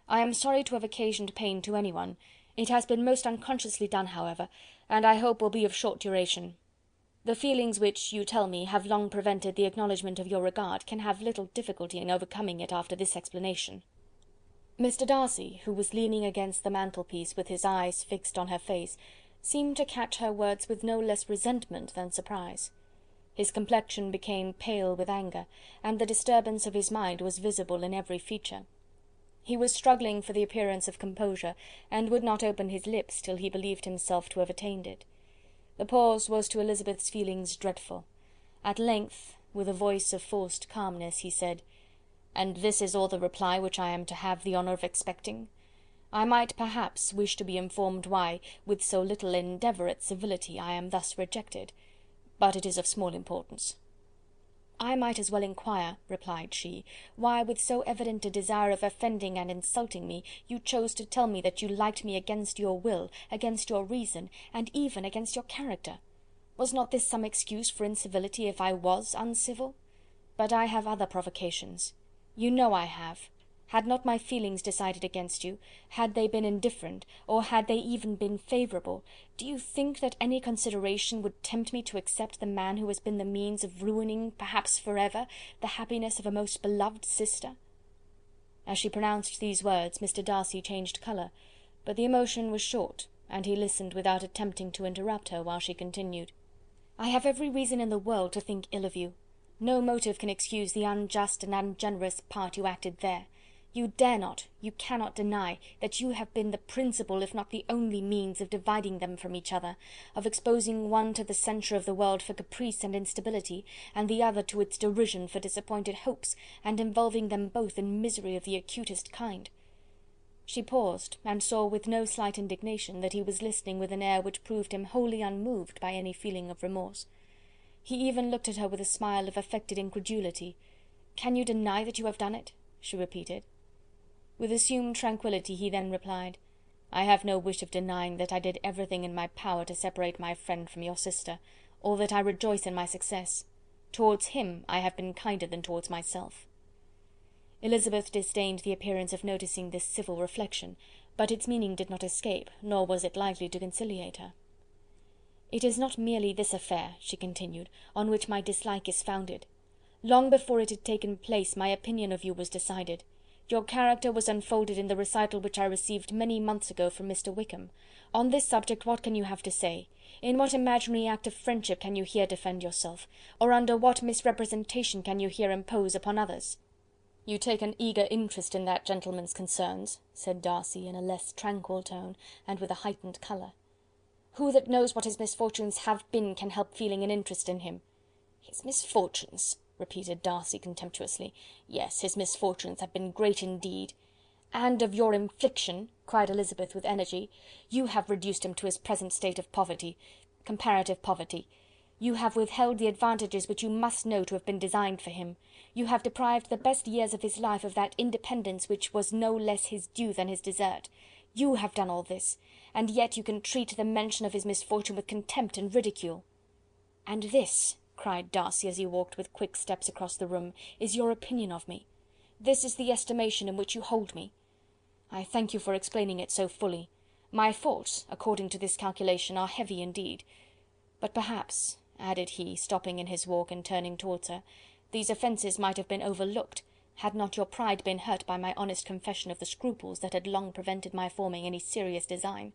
I am sorry to have occasioned pain to anyone. It has been most unconsciously done, however, and I hope will be of short duration. The feelings which, you tell me, have long prevented the acknowledgment of your regard, can have little difficulty in overcoming it after this explanation." Mr. Darcy, who was leaning against the mantelpiece with his eyes fixed on her face, seemed to catch her words with no less resentment than surprise. His complexion became pale with anger, and the disturbance of his mind was visible in every feature. He was struggling for the appearance of composure, and would not open his lips till he believed himself to have attained it. The pause was to Elizabeth's feelings dreadful. At length, with a voice of forced calmness, he said: "And this is all the reply which I am to have the honour of expecting? I might, perhaps, wish to be informed why, with so little endeavour at civility, I am thus rejected, but it is of small importance." "I might as well inquire," replied she, "why, with so evident a desire of offending and insulting me, you chose to tell me that you liked me against your will, against your reason, and even against your character. Was not this some excuse for incivility if I was uncivil? But I have other provocations. You know I have. Had not my feelings decided against you, had they been indifferent, or had they even been favourable, do you think that any consideration would tempt me to accept the man who has been the means of ruining, perhaps for ever, the happiness of a most beloved sister?" As she pronounced these words, Mr. Darcy changed colour, but the emotion was short, and he listened without attempting to interrupt her while she continued: "I have every reason in the world to think ill of you. No motive can excuse the unjust and ungenerous part you acted there. You dare not, you cannot deny, that you have been the principal, if not the only means of dividing them from each other, of exposing one to the censure of the world for caprice and instability, and the other to its derision for disappointed hopes, and involving them both in misery of the acutest kind." She paused, and saw with no slight indignation that he was listening with an air which proved him wholly unmoved by any feeling of remorse. He even looked at her with a smile of affected incredulity. "Can you deny that you have done it?" she repeated. With assumed tranquillity he then replied, "I have no wish of denying that I did everything in my power to separate my friend from your sister, or that I rejoice in my success. Towards him I have been kinder than towards myself." Elizabeth disdained the appearance of noticing this civil reflection, but its meaning did not escape, nor was it likely to conciliate her. "It is not merely this affair," she continued, "on which my dislike is founded. Long before it had taken place my opinion of you was decided. Your character was unfolded in the recital which I received many months ago from Mr. Wickham. On this subject what can you have to say? In what imaginary act of friendship can you here defend yourself? Or under what misrepresentation can you here impose upon others?" "You take an eager interest in that gentleman's concerns," said Darcy, in a less tranquil tone, and with a heightened colour. "Who that knows what his misfortunes have been can help feeling an interest in him?" "His misfortunes!" repeated Darcy contemptuously. "Yes, his misfortunes have been great indeed." "And of your infliction," cried Elizabeth with energy. "You have reduced him to his present state of poverty, comparative poverty. You have withheld the advantages which you must know to have been designed for him. You have deprived the best years of his life of that independence which was no less his due than his desert. You have done all this, and yet you can treat the mention of his misfortune with contempt and ridicule." "And this," cried Darcy, as he walked with quick steps across the room, "is your opinion of me? This is the estimation in which you hold me? I thank you for explaining it so fully. My faults, according to this calculation, are heavy indeed. But perhaps," added he, stopping in his walk and turning towards her, "these offences might have been overlooked, had not your pride been hurt by my honest confession of the scruples that had long prevented my forming any serious design.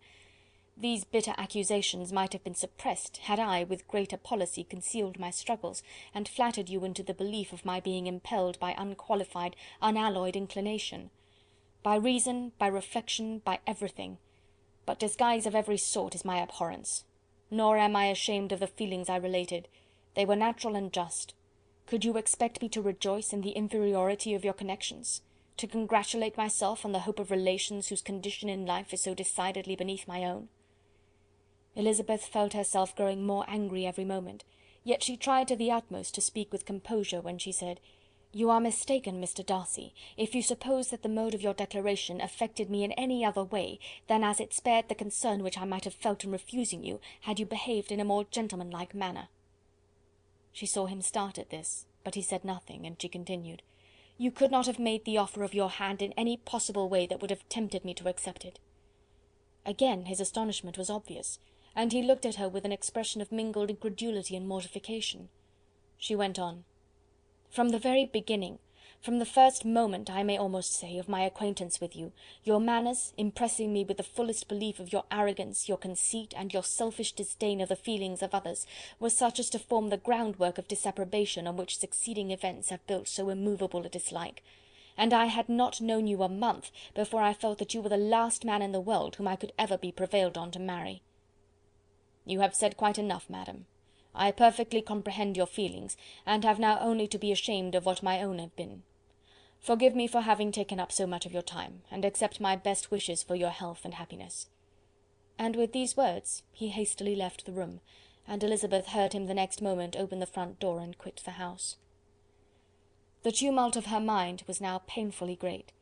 These bitter accusations might have been suppressed, had I, with greater policy, concealed my struggles, and flattered you into the belief of my being impelled by unqualified, unalloyed inclination. By reason, by reflection, by everything. But disguise of every sort is my abhorrence. Nor am I ashamed of the feelings I related. They were natural and just. Could you expect me to rejoice in the inferiority of your connections? To congratulate myself on the hope of relations whose condition in life is so decidedly beneath my own?" Elizabeth felt herself growing more angry every moment, yet she tried to the utmost to speak with composure when she said, "You are mistaken, Mr. Darcy, if you suppose that the mode of your declaration affected me in any other way than as it spared the concern which I might have felt in refusing you, had you behaved in a more gentlemanlike manner." She saw him start at this, but he said nothing, and she continued, "You could not have made the offer of your hand in any possible way that would have tempted me to accept it." Again his astonishment was obvious, and he looked at her with an expression of mingled incredulity and mortification. She went on, "From the very beginning, from the first moment, I may almost say, of my acquaintance with you, your manners, impressing me with the fullest belief of your arrogance, your conceit, and your selfish disdain of the feelings of others, were such as to form the groundwork of disapprobation on which succeeding events have built so immovable a dislike. And I had not known you a month before I felt that you were the last man in the world whom I could ever be prevailed on to marry." "You have said quite enough, madam. I perfectly comprehend your feelings, and have now only to be ashamed of what my own have been. Forgive me for having taken up so much of your time, and accept my best wishes for your health and happiness." And with these words he hastily left the room, and Elizabeth heard him the next moment open the front door and quit the house. The tumult of her mind was now painfully great.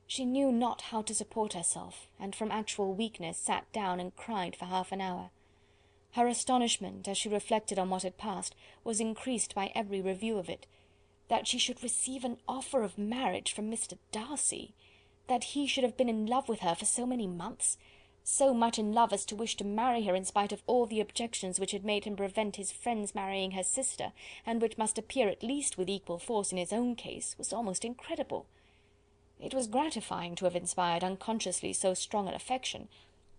She knew not how to support herself, and from actual weakness sat down and cried for half an hour. Her astonishment, as she reflected on what had passed, was increased by every review of it. That she should receive an offer of marriage from Mr. Darcy! That he should have been in love with her for so many months! So much in love as to wish to marry her in spite of all the objections which had made him prevent his friends marrying her sister, and which must appear at least with equal force in his own case, was almost incredible. It was gratifying to have inspired unconsciously so strong an affection,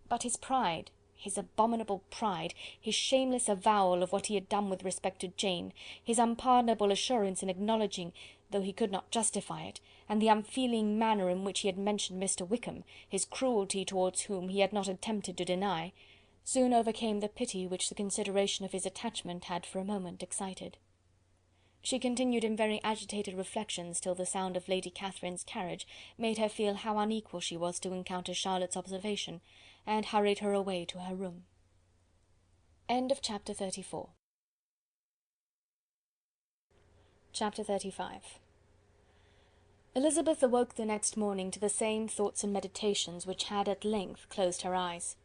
but his pride, his abominable pride, his shameless avowal of what he had done with respect to Jane, his unpardonable assurance in acknowledging, though he could not justify it, and the unfeeling manner in which he had mentioned Mr. Wickham, his cruelty towards whom he had not attempted to deny, soon overcame the pity which the consideration of his attachment had for a moment excited. She continued in very agitated reflections till the sound of Lady Catherine's carriage made her feel how unequal she was to encounter Charlotte's observation, and hurried her away to her room. Chapter 34. Chapter 35. Elizabeth awoke the next morning to the same thoughts and meditations which had at length closed her eyes.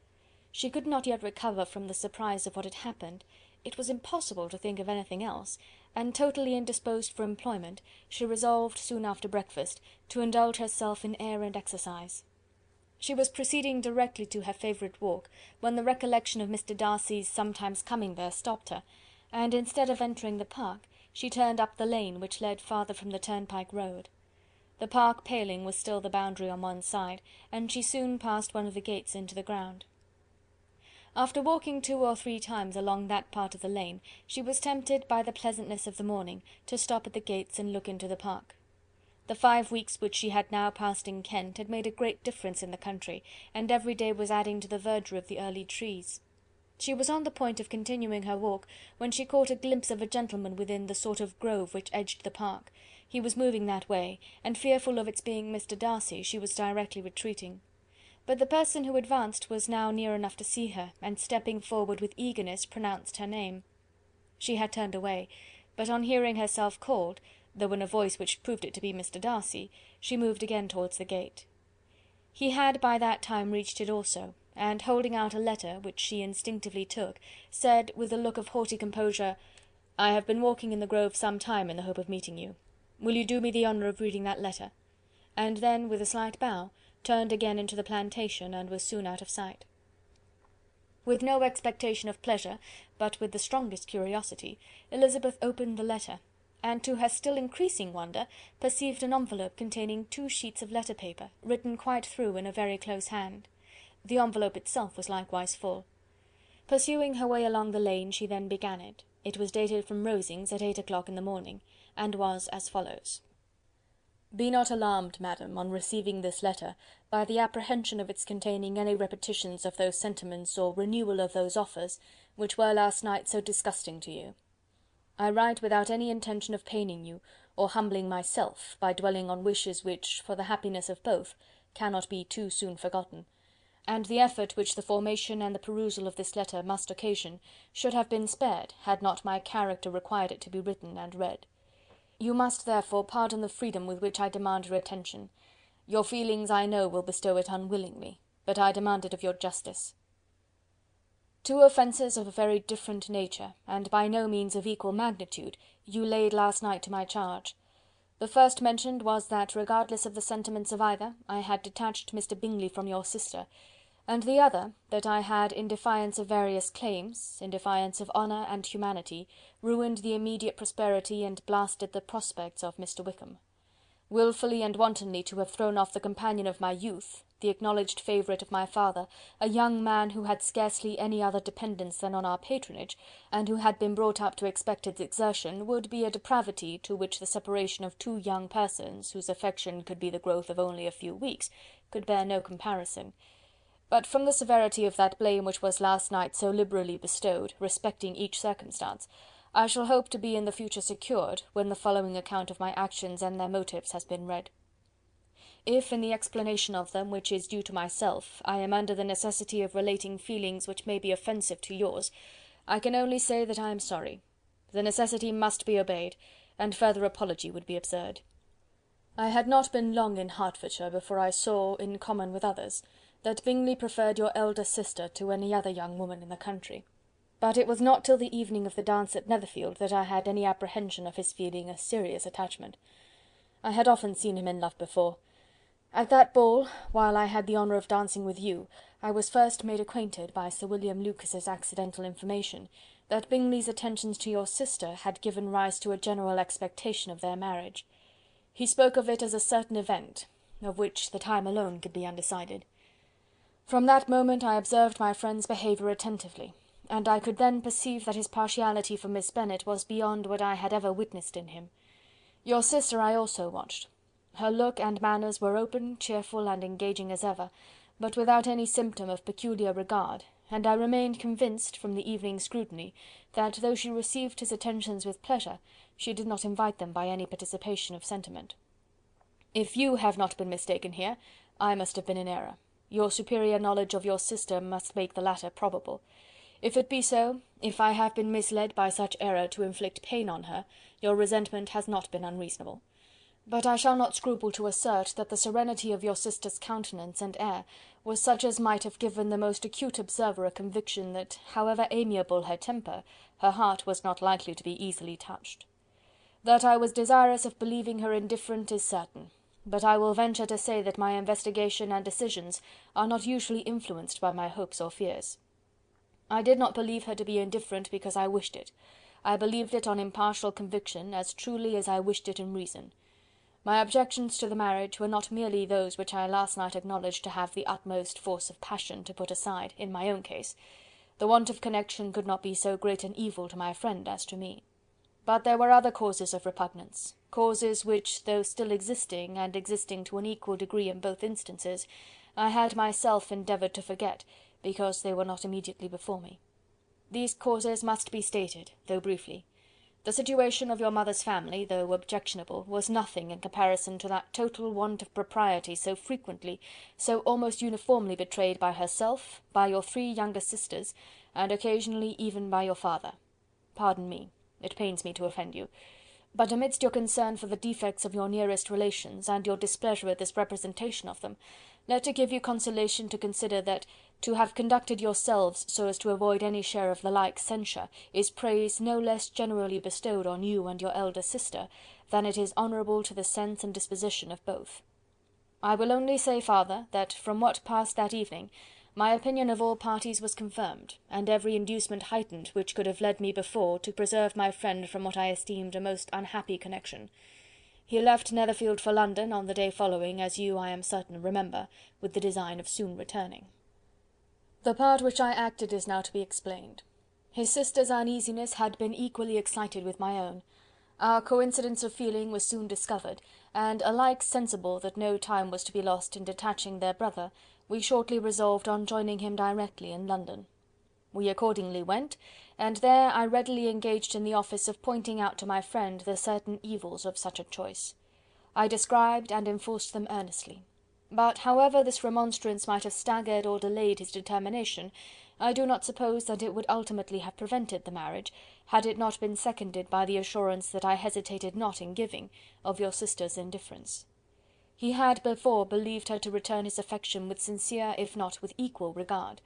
She could not yet recover from the surprise of what had happened. It was impossible to think of anything else, and totally indisposed for employment, she resolved, soon after breakfast, to indulge herself in air and exercise. She was proceeding directly to her favourite walk, when the recollection of Mr. Darcy's sometimes coming there stopped her, and instead of entering the park, she turned up the lane which led farther from the turnpike road. The park paling was still the boundary on one side, and she soon passed one of the gates into the ground. After walking 2 or 3 times along that part of the lane, she was tempted by the pleasantness of the morning to stop at the gates and look into the park. The 5 weeks which she had now passed in Kent had made a great difference in the country, and every day was adding to the verdure of the early trees. She was on the point of continuing her walk, when she caught a glimpse of a gentleman within the sort of grove which edged the park. He was moving that way, and fearful of its being Mr. Darcy, she was directly retreating. But the person who advanced was now near enough to see her, and stepping forward with eagerness, pronounced her name. She had turned away, but on hearing herself called, though in a voice which proved it to be Mr. Darcy, she moved again towards the gate. He had by that time reached it also, and holding out a letter, which she instinctively took, said, with a look of haughty composure, "I have been walking in the grove some time in the hope of meeting you. Will you do me the honour of reading that letter?" And then, with a slight bow, turned again into the plantation, and was soon out of sight. With no expectation of pleasure, but with the strongest curiosity, Elizabeth opened the letter, and to her still increasing wonder, perceived an envelope containing 2 sheets of letter paper, written quite through in a very close hand. The envelope itself was likewise full. Pursuing her way along the lane, she then began it. It was dated from Rosings at 8 o'clock in the morning, and was as follows: "Be not alarmed, madam, on receiving this letter, by the apprehension of its containing any repetitions of those sentiments or renewal of those offers, which were last night so disgusting to you. I write without any intention of paining you, or humbling myself, by dwelling on wishes which, for the happiness of both, cannot be too soon forgotten, and the effort which the formation and the perusal of this letter must occasion, should have been spared, had not my character required it to be written and read. You must, therefore, pardon the freedom with which I demand your attention. Your feelings, I know, will bestow it unwillingly, but I demand it of your justice. 2 offences of a very different nature, and by no means of equal magnitude, you laid last night to my charge. The first mentioned was that, regardless of the sentiments of either, I had detached Mr. Bingley from your sister, and the other, that I had, in defiance of various claims, in defiance of honour and humanity, ruined the immediate prosperity and blasted the prospects of Mr. Wickham. Wilfully and wantonly to have thrown off the companion of my youth, the acknowledged favourite of my father, a young man who had scarcely any other dependence than on our patronage, and who had been brought up to expect its exertion, would be a depravity to which the separation of 2 young persons, whose affection could be the growth of only a few weeks, could bear no comparison. But from the severity of that blame which was last night so liberally bestowed, respecting each circumstance, I shall hope to be in the future secured, when the following account of my actions and their motives has been read. If, in the explanation of them, which is due to myself, I am under the necessity of relating feelings which may be offensive to yours, I can only say that I am sorry. The necessity must be obeyed, and further apology would be absurd. I had not been long in Hertfordshire before I saw, in common with others, that Bingley preferred your elder sister to any other young woman in the country. But it was not till the evening of the dance at Netherfield that I had any apprehension of his feeling a serious attachment. I had often seen him in love before. At that ball, while I had the honour of dancing with you, I was first made acquainted, by Sir William Lucas's accidental information, that Bingley's attentions to your sister had given rise to a general expectation of their marriage. He spoke of it as a certain event, of which the time alone could be undecided. From that moment I observed my friend's behaviour attentively, and I could then perceive that his partiality for Miss Bennet was beyond what I had ever witnessed in him. Your sister I also watched. Her look and manners were open, cheerful, and engaging as ever, but without any symptom of peculiar regard, and I remained convinced, from the evening's scrutiny, that though she received his attentions with pleasure, she did not invite them by any participation of sentiment. If you have not been mistaken here, I must have been in error. Your superior knowledge of your sister must make the latter probable. If it be so, if I have been misled by such error to inflict pain on her, your resentment has not been unreasonable. But I shall not scruple to assert that the serenity of your sister's countenance and air was such as might have given the most acute observer a conviction that, however amiable her temper, her heart was not likely to be easily touched. That I was desirous of believing her indifferent is certain, but I will venture to say that my investigation and decisions are not usually influenced by my hopes or fears. I did not believe her to be indifferent because I wished it. I believed it on impartial conviction, as truly as I wished it in reason. My objections to the marriage were not merely those which I last night acknowledged to have the utmost force of passion to put aside, in my own case. The want of connection could not be so great an evil to my friend as to me. But there were other causes of repugnance, causes which, though still existing, and existing to an equal degree in both instances, I had myself endeavoured to forget, because they were not immediately before me. These causes must be stated, though briefly. The situation of your mother's family, though objectionable, was nothing in comparison to that total want of propriety so frequently, so almost uniformly betrayed by herself, by your 3 younger sisters, and occasionally even by your father. Pardon me, it pains me to offend you, but amidst your concern for the defects of your nearest relations, and your displeasure at this representation of them, let it give you consolation to consider that to have conducted yourselves so as to avoid any share of the like censure, is praise no less generally bestowed on you and your elder sister, than it is honourable to the sense and disposition of both. I will only say farther, that from what passed that evening, my opinion of all parties was confirmed, and every inducement heightened which could have led me before to preserve my friend from what I esteemed a most unhappy connection. He left Netherfield for London on the day following, as you, I am certain, remember, with the design of soon returning. The part which I acted is now to be explained. His sister's uneasiness had been equally excited with my own. Our coincidence of feeling was soon discovered, and alike sensible that no time was to be lost in detaching their brother, we shortly resolved on joining him directly in London. We accordingly went, and there I readily engaged in the office of pointing out to my friend the certain evils of such a choice. I described and enforced them earnestly. But however this remonstrance might have staggered or delayed his determination, I do not suppose that it would ultimately have prevented the marriage, had it not been seconded by the assurance that I hesitated not in giving, of your sister's indifference. He had before believed her to return his affection with sincere, if not with equal regard.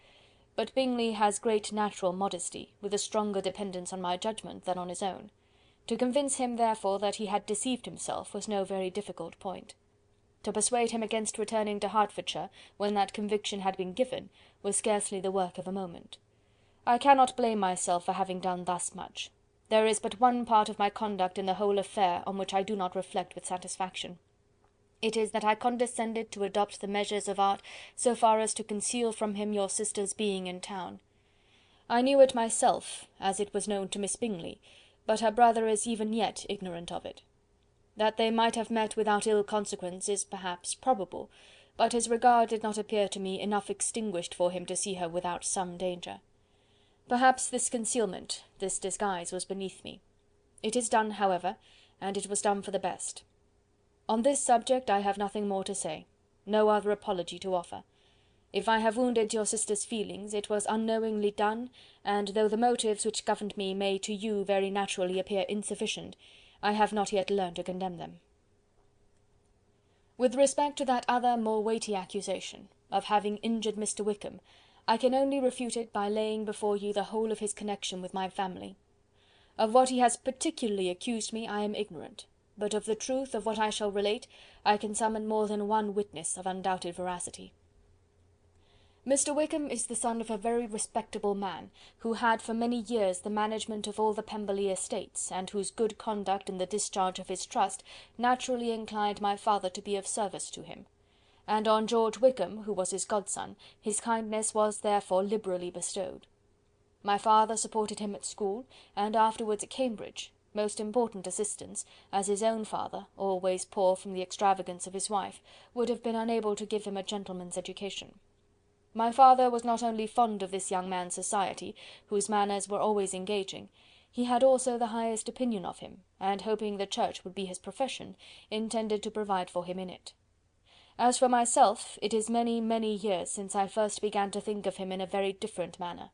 But Bingley has great natural modesty, with a stronger dependence on my judgment than on his own. To convince him, therefore, that he had deceived himself was no very difficult point. To persuade him against returning to Hertfordshire, when that conviction had been given, was scarcely the work of a moment. I cannot blame myself for having done thus much. There is but one part of my conduct in the whole affair on which I do not reflect with satisfaction. It is that I condescended to adopt the measures of art so far as to conceal from him your sister's being in town. I knew it myself, as it was known to Miss Bingley, but her brother is even yet ignorant of it. That they might have met without ill consequence is perhaps probable, but his regard did not appear to me enough extinguished for him to see her without some danger. Perhaps this concealment, this disguise, was beneath me. It is done, however, and it was done for the best. On this subject I have nothing more to say, no other apology to offer. If I have wounded your sister's feelings, it was unknowingly done, and though the motives which governed me may to you very naturally appear insufficient, I have not yet learned to condemn them. With respect to that other more weighty accusation, of having injured Mr. Wickham, I can only refute it by laying before you the whole of his connection with my family. Of what he has particularly accused me I am ignorant, but of the truth of what I shall relate I can summon more than one witness of undoubted veracity. Mr. Wickham is the son of a very respectable man, who had for many years the management of all the Pemberley estates, and whose good conduct in the discharge of his trust naturally inclined my father to be of service to him. and on George Wickham, who was his godson, his kindness was therefore liberally bestowed. My father supported him at school, and afterwards at Cambridge, most important assistance, as his own father, always poor from the extravagance of his wife, would have been unable to give him a gentleman's education. My father was not only fond of this young man's society, whose manners were always engaging, he had also the highest opinion of him, and hoping the church would be his profession, intended to provide for him in it. As for myself, it is many, many years since I first began to think of him in a very different manner.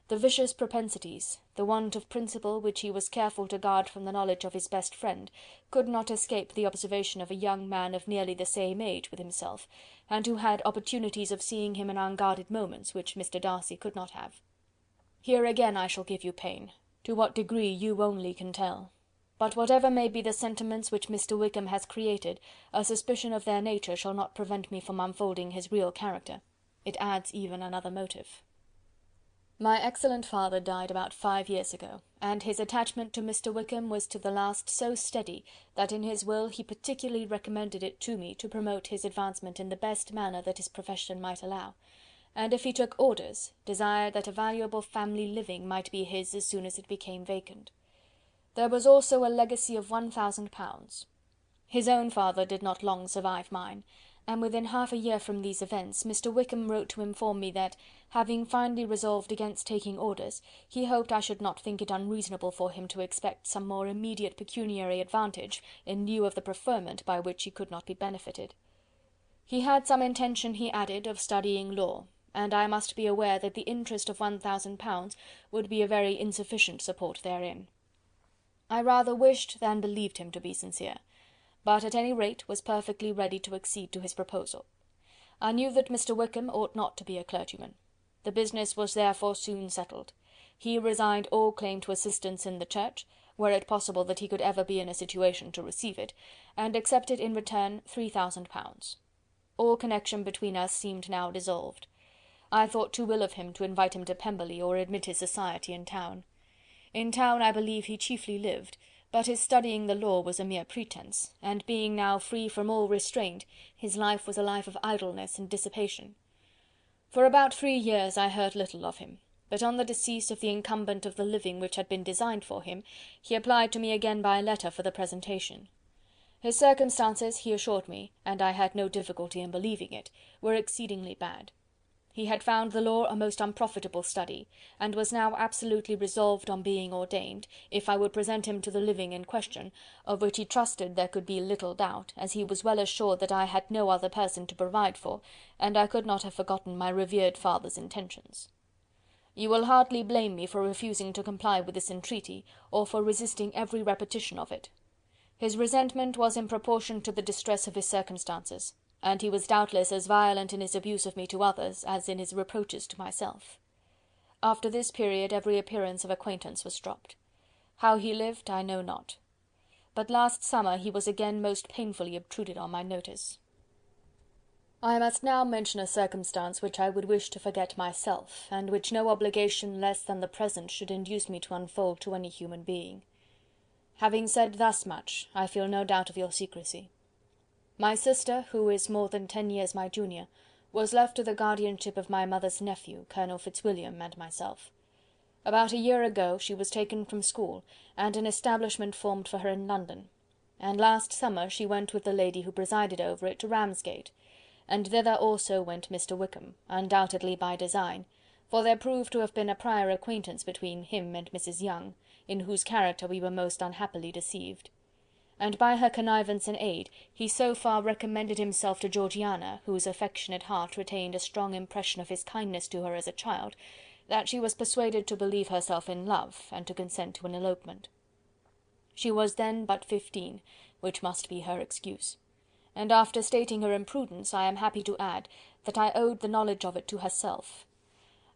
The vicious propensities, the want of principle which he was careful to guard from the knowledge of his best friend, could not escape the observation of a young man of nearly the same age with himself, and who had opportunities of seeing him in unguarded moments, which Mr. Darcy could not have. Here again I shall give you pain, to what degree you only can tell. But whatever may be the sentiments which Mr. Wickham has created, a suspicion of their nature shall not prevent me from unfolding his real character. It adds even another motive. My excellent father died about 5 years ago, and his attachment to Mr. Wickham was to the last so steady, that in his will he particularly recommended it to me to promote his advancement in the best manner that his profession might allow, and if he took orders, desired that a valuable family living might be his as soon as it became vacant. There was also a legacy of £1000. His own father did not long survive mine, and within half a year from these events, Mr. Wickham wrote to inform me that, having finally resolved against taking orders, he hoped I should not think it unreasonable for him to expect some more immediate pecuniary advantage in lieu of the preferment by which he could not be benefited. He had some intention, he added, of studying law, and I must be aware that the interest of £1000 would be a very insufficient support therein. I rather wished than believed him to be sincere, but at any rate was perfectly ready to accede to his proposal. I knew that Mr. Wickham ought not to be a clergyman. The business was therefore soon settled. He resigned all claim to assistance in the church, were it possible that he could ever be in a situation to receive it, and accepted in return £3000. All connection between us seemed now dissolved. I thought too ill of him to invite him to Pemberley or admit his society in town. In town I believe he chiefly lived, but his studying the law was a mere pretence, and being now free from all restraint, his life was a life of idleness and dissipation. For about 3 years I heard little of him, but on the decease of the incumbent of the living which had been designed for him, he applied to me again by letter for the presentation. His circumstances, he assured me, and I had no difficulty in believing it, were exceedingly bad. He had found the law a most unprofitable study, and was now absolutely resolved on being ordained, if I would present him to the living in question, of which he trusted there could be little doubt, as he was well assured that I had no other person to provide for, and I could not have forgotten my revered father's intentions. You will hardly blame me for refusing to comply with this entreaty, or for resisting every repetition of it. His resentment was in proportion to the distress of his circumstances, and he was doubtless as violent in his abuse of me to others as in his reproaches to myself. After this period every appearance of acquaintance was dropped. How he lived I know not. But last summer he was again most painfully obtruded on my notice. I must now mention a circumstance which I would wish to forget myself, and which no obligation less than the present should induce me to unfold to any human being. Having said thus much, I feel no doubt of your secrecy. My sister, who is more than 10 years my junior, was left to the guardianship of my mother's nephew, Colonel Fitzwilliam, and myself. About a year ago she was taken from school, and an establishment formed for her in London, and last summer she went with the lady who presided over it to Ramsgate, and thither also went Mr. Wickham, undoubtedly by design, for there proved to have been a prior acquaintance between him and Mrs. Younge, in whose character we were most unhappily deceived. And by her connivance and aid, he so far recommended himself to Georgiana, whose affectionate heart retained a strong impression of his kindness to her as a child, that she was persuaded to believe herself in love, and to consent to an elopement. She was then but 15, which must be her excuse, and after stating her imprudence, I am happy to add, that I owed the knowledge of it to herself.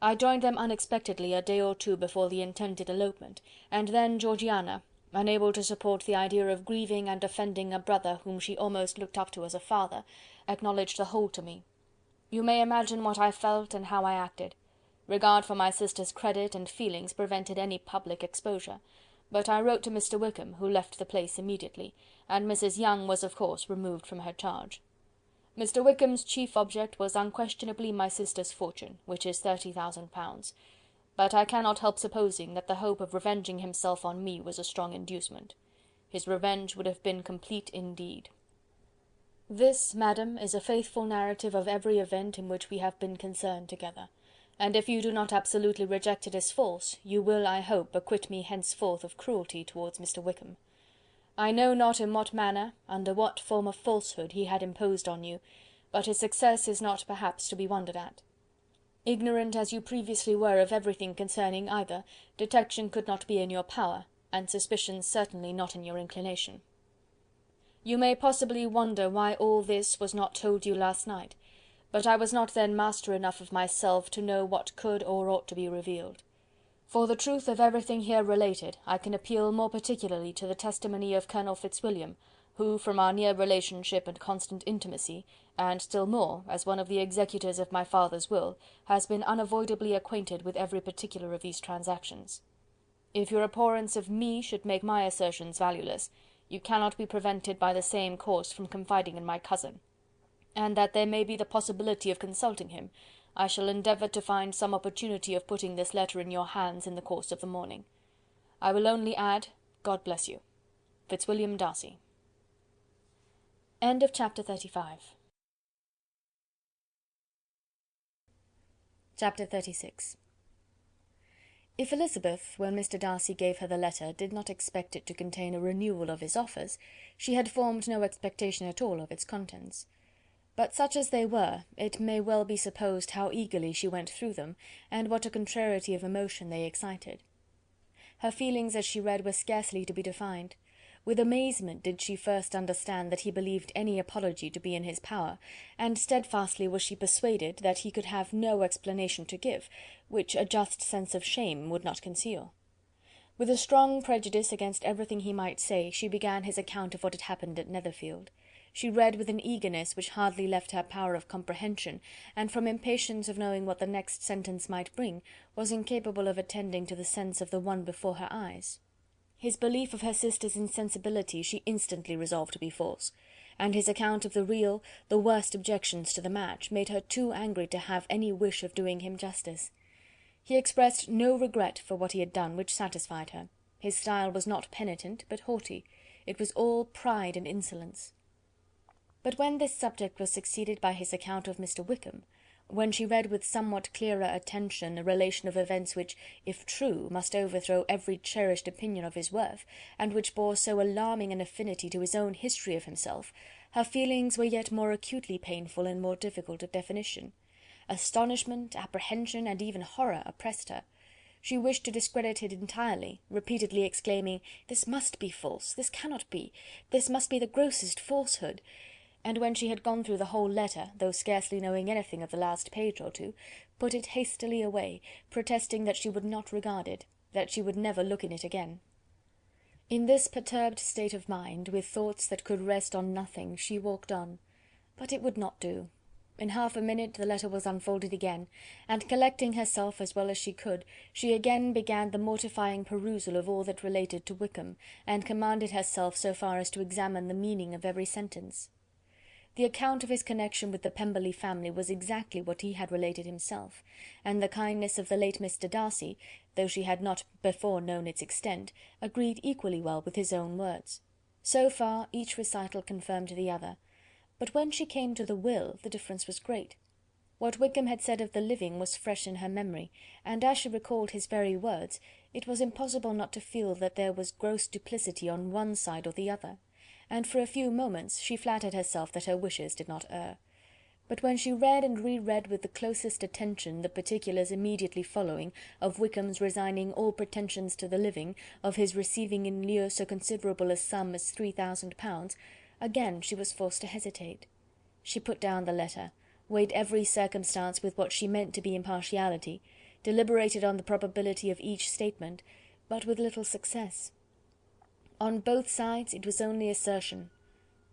I joined them unexpectedly a day or two before the intended elopement, and then Georgiana, unable to support the idea of grieving and offending a brother whom she almost looked up to as a father, acknowledged the whole to me. You may imagine what I felt and how I acted. Regard for my sister's credit and feelings prevented any public exposure, but I wrote to Mr. Wickham, who left the place immediately, and Mrs. Younge was of course removed from her charge. Mr. Wickham's chief object was unquestionably my sister's fortune, which is 30,000 pounds, but I cannot help supposing that the hope of revenging himself on me was a strong inducement. His revenge would have been complete indeed. This, madam, is a faithful narrative of every event in which we have been concerned together, and if you do not absolutely reject it as false, you will, I hope, acquit me henceforth of cruelty towards Mr. Wickham. I know not in what manner, under what form of falsehood he had imposed on you, but his success is not perhaps to be wondered at. Ignorant as you previously were of everything concerning either, detection could not be in your power, and suspicion certainly not in your inclination. You may possibly wonder why all this was not told you last night, but I was not then master enough of myself to know what could or ought to be revealed. For the truth of everything here related, I can appeal more particularly to the testimony of Colonel Fitzwilliam, who, from our near relationship and constant intimacy, and still more, as one of the executors of my father's will, has been unavoidably acquainted with every particular of these transactions. If your abhorrence of me should make my assertions valueless, you cannot be prevented by the same course from confiding in my cousin, and that there may be the possibility of consulting him, I shall endeavour to find some opportunity of putting this letter in your hands in the course of the morning. I will only add, God bless you. Fitzwilliam Darcy. End of chapter 35. Chapter 36. If Elizabeth, when Mr. Darcy gave her the letter, did not expect it to contain a renewal of his offers, she had formed no expectation at all of its contents. But such as they were, it may well be supposed how eagerly she went through them, and what a contrariety of emotion they excited. Her feelings as she read were scarcely to be defined. With amazement did she first understand that he believed any apology to be in his power, and steadfastly was she persuaded that he could have no explanation to give, which a just sense of shame would not conceal. With a strong prejudice against everything he might say, she began his account of what had happened at Netherfield. She read with an eagerness which hardly left her power of comprehension, and from impatience of knowing what the next sentence might bring, was incapable of attending to the sense of the one before her eyes. His belief of her sister's insensibility she instantly resolved to be false, and his account of the real, the worst objections to the match, made her too angry to have any wish of doing him justice. He expressed no regret for what he had done, which satisfied her. His style was not penitent, but haughty. It was all pride and insolence. But when this subject was succeeded by his account of Mr. Wickham, when she read with somewhat clearer attention a relation of events which, if true, must overthrow every cherished opinion of his worth, and which bore so alarming an affinity to his own history of himself, her feelings were yet more acutely painful and more difficult of definition. Astonishment, apprehension, and even horror oppressed her. She wished to discredit it entirely, repeatedly exclaiming, "This must be false, this cannot be, this must be the grossest falsehood," and when she had gone through the whole letter, though scarcely knowing anything of the last page or two, put it hastily away, protesting that she would not regard it, that she would never look in it again. In this perturbed state of mind, with thoughts that could rest on nothing, she walked on, but it would not do. In half a minute the letter was unfolded again, and collecting herself as well as she could, she again began the mortifying perusal of all that related to Wickham, and commanded herself so far as to examine the meaning of every sentence. The account of his connection with the Pemberley family was exactly what he had related himself, and the kindness of the late Mr. Darcy, though she had not before known its extent, agreed equally well with his own words. So far each recital confirmed the other, but when she came to the will the difference was great. What Wickham had said of the living was fresh in her memory, and as she recalled his very words, it was impossible not to feel that there was gross duplicity on one side or the other, and for a few moments she flattered herself that her wishes did not err. But when she read and re-read with the closest attention the particulars immediately following, of Wickham's resigning all pretensions to the living, of his receiving in lieu so considerable a sum as 3000 pounds, again she was forced to hesitate. She put down the letter, weighed every circumstance with what she meant to be impartiality, deliberated on the probability of each statement, but with little success. On both sides it was only assertion.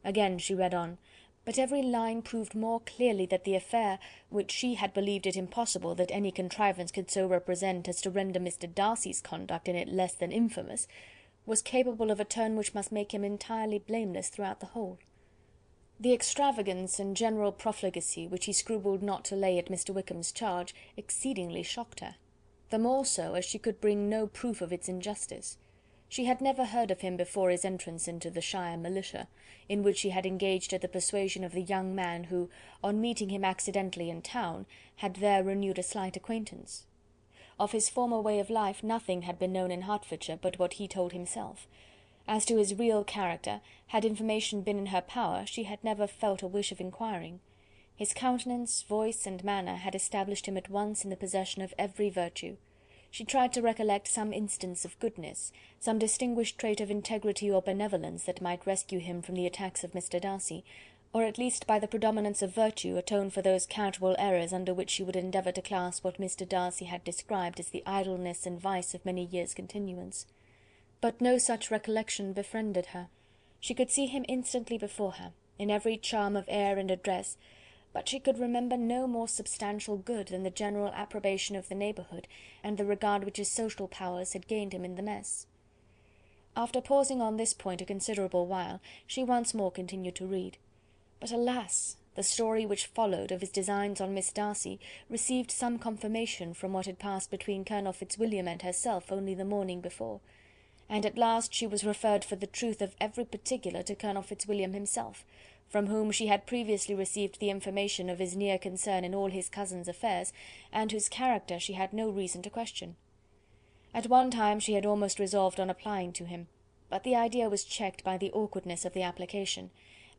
Again she read on, but every line proved more clearly that the affair, which she had believed it impossible that any contrivance could so represent as to render Mr. Darcy's conduct in it less than infamous, was capable of a turn which must make him entirely blameless throughout the whole. The extravagance and general profligacy which he scrupled not to lay at Mr. Wickham's charge exceedingly shocked her, the more so as she could bring no proof of its injustice. She had never heard of him before his entrance into the shire militia, in which he had engaged at the persuasion of the young man who, on meeting him accidentally in town, had there renewed a slight acquaintance. Of his former way of life nothing had been known in Hertfordshire but what he told himself. As to his real character, had information been in her power, she had never felt a wish of inquiring. His countenance, voice, and manner had established him at once in the possession of every virtue. She tried to recollect some instance of goodness, some distinguished trait of integrity or benevolence that might rescue him from the attacks of Mr. Darcy, or at least by the predominance of virtue atone for those charitable errors under which she would endeavour to class what Mr. Darcy had described as the idleness and vice of many years' continuance. But no such recollection befriended her. She could see him instantly before her, in every charm of air and address, but she could remember no more substantial good than the general approbation of the neighbourhood, and the regard which his social powers had gained him in the mess. After pausing on this point a considerable while, she once more continued to read. But alas! the story which followed of his designs on Miss Darcy received some confirmation from what had passed between Colonel Fitzwilliam and herself only the morning before, and at last she was referred for the truth of every particular to Colonel Fitzwilliam himself, from whom she had previously received the information of his near concern in all his cousin's affairs, and whose character she had no reason to question. At one time she had almost resolved on applying to him, but the idea was checked by the awkwardness of the application,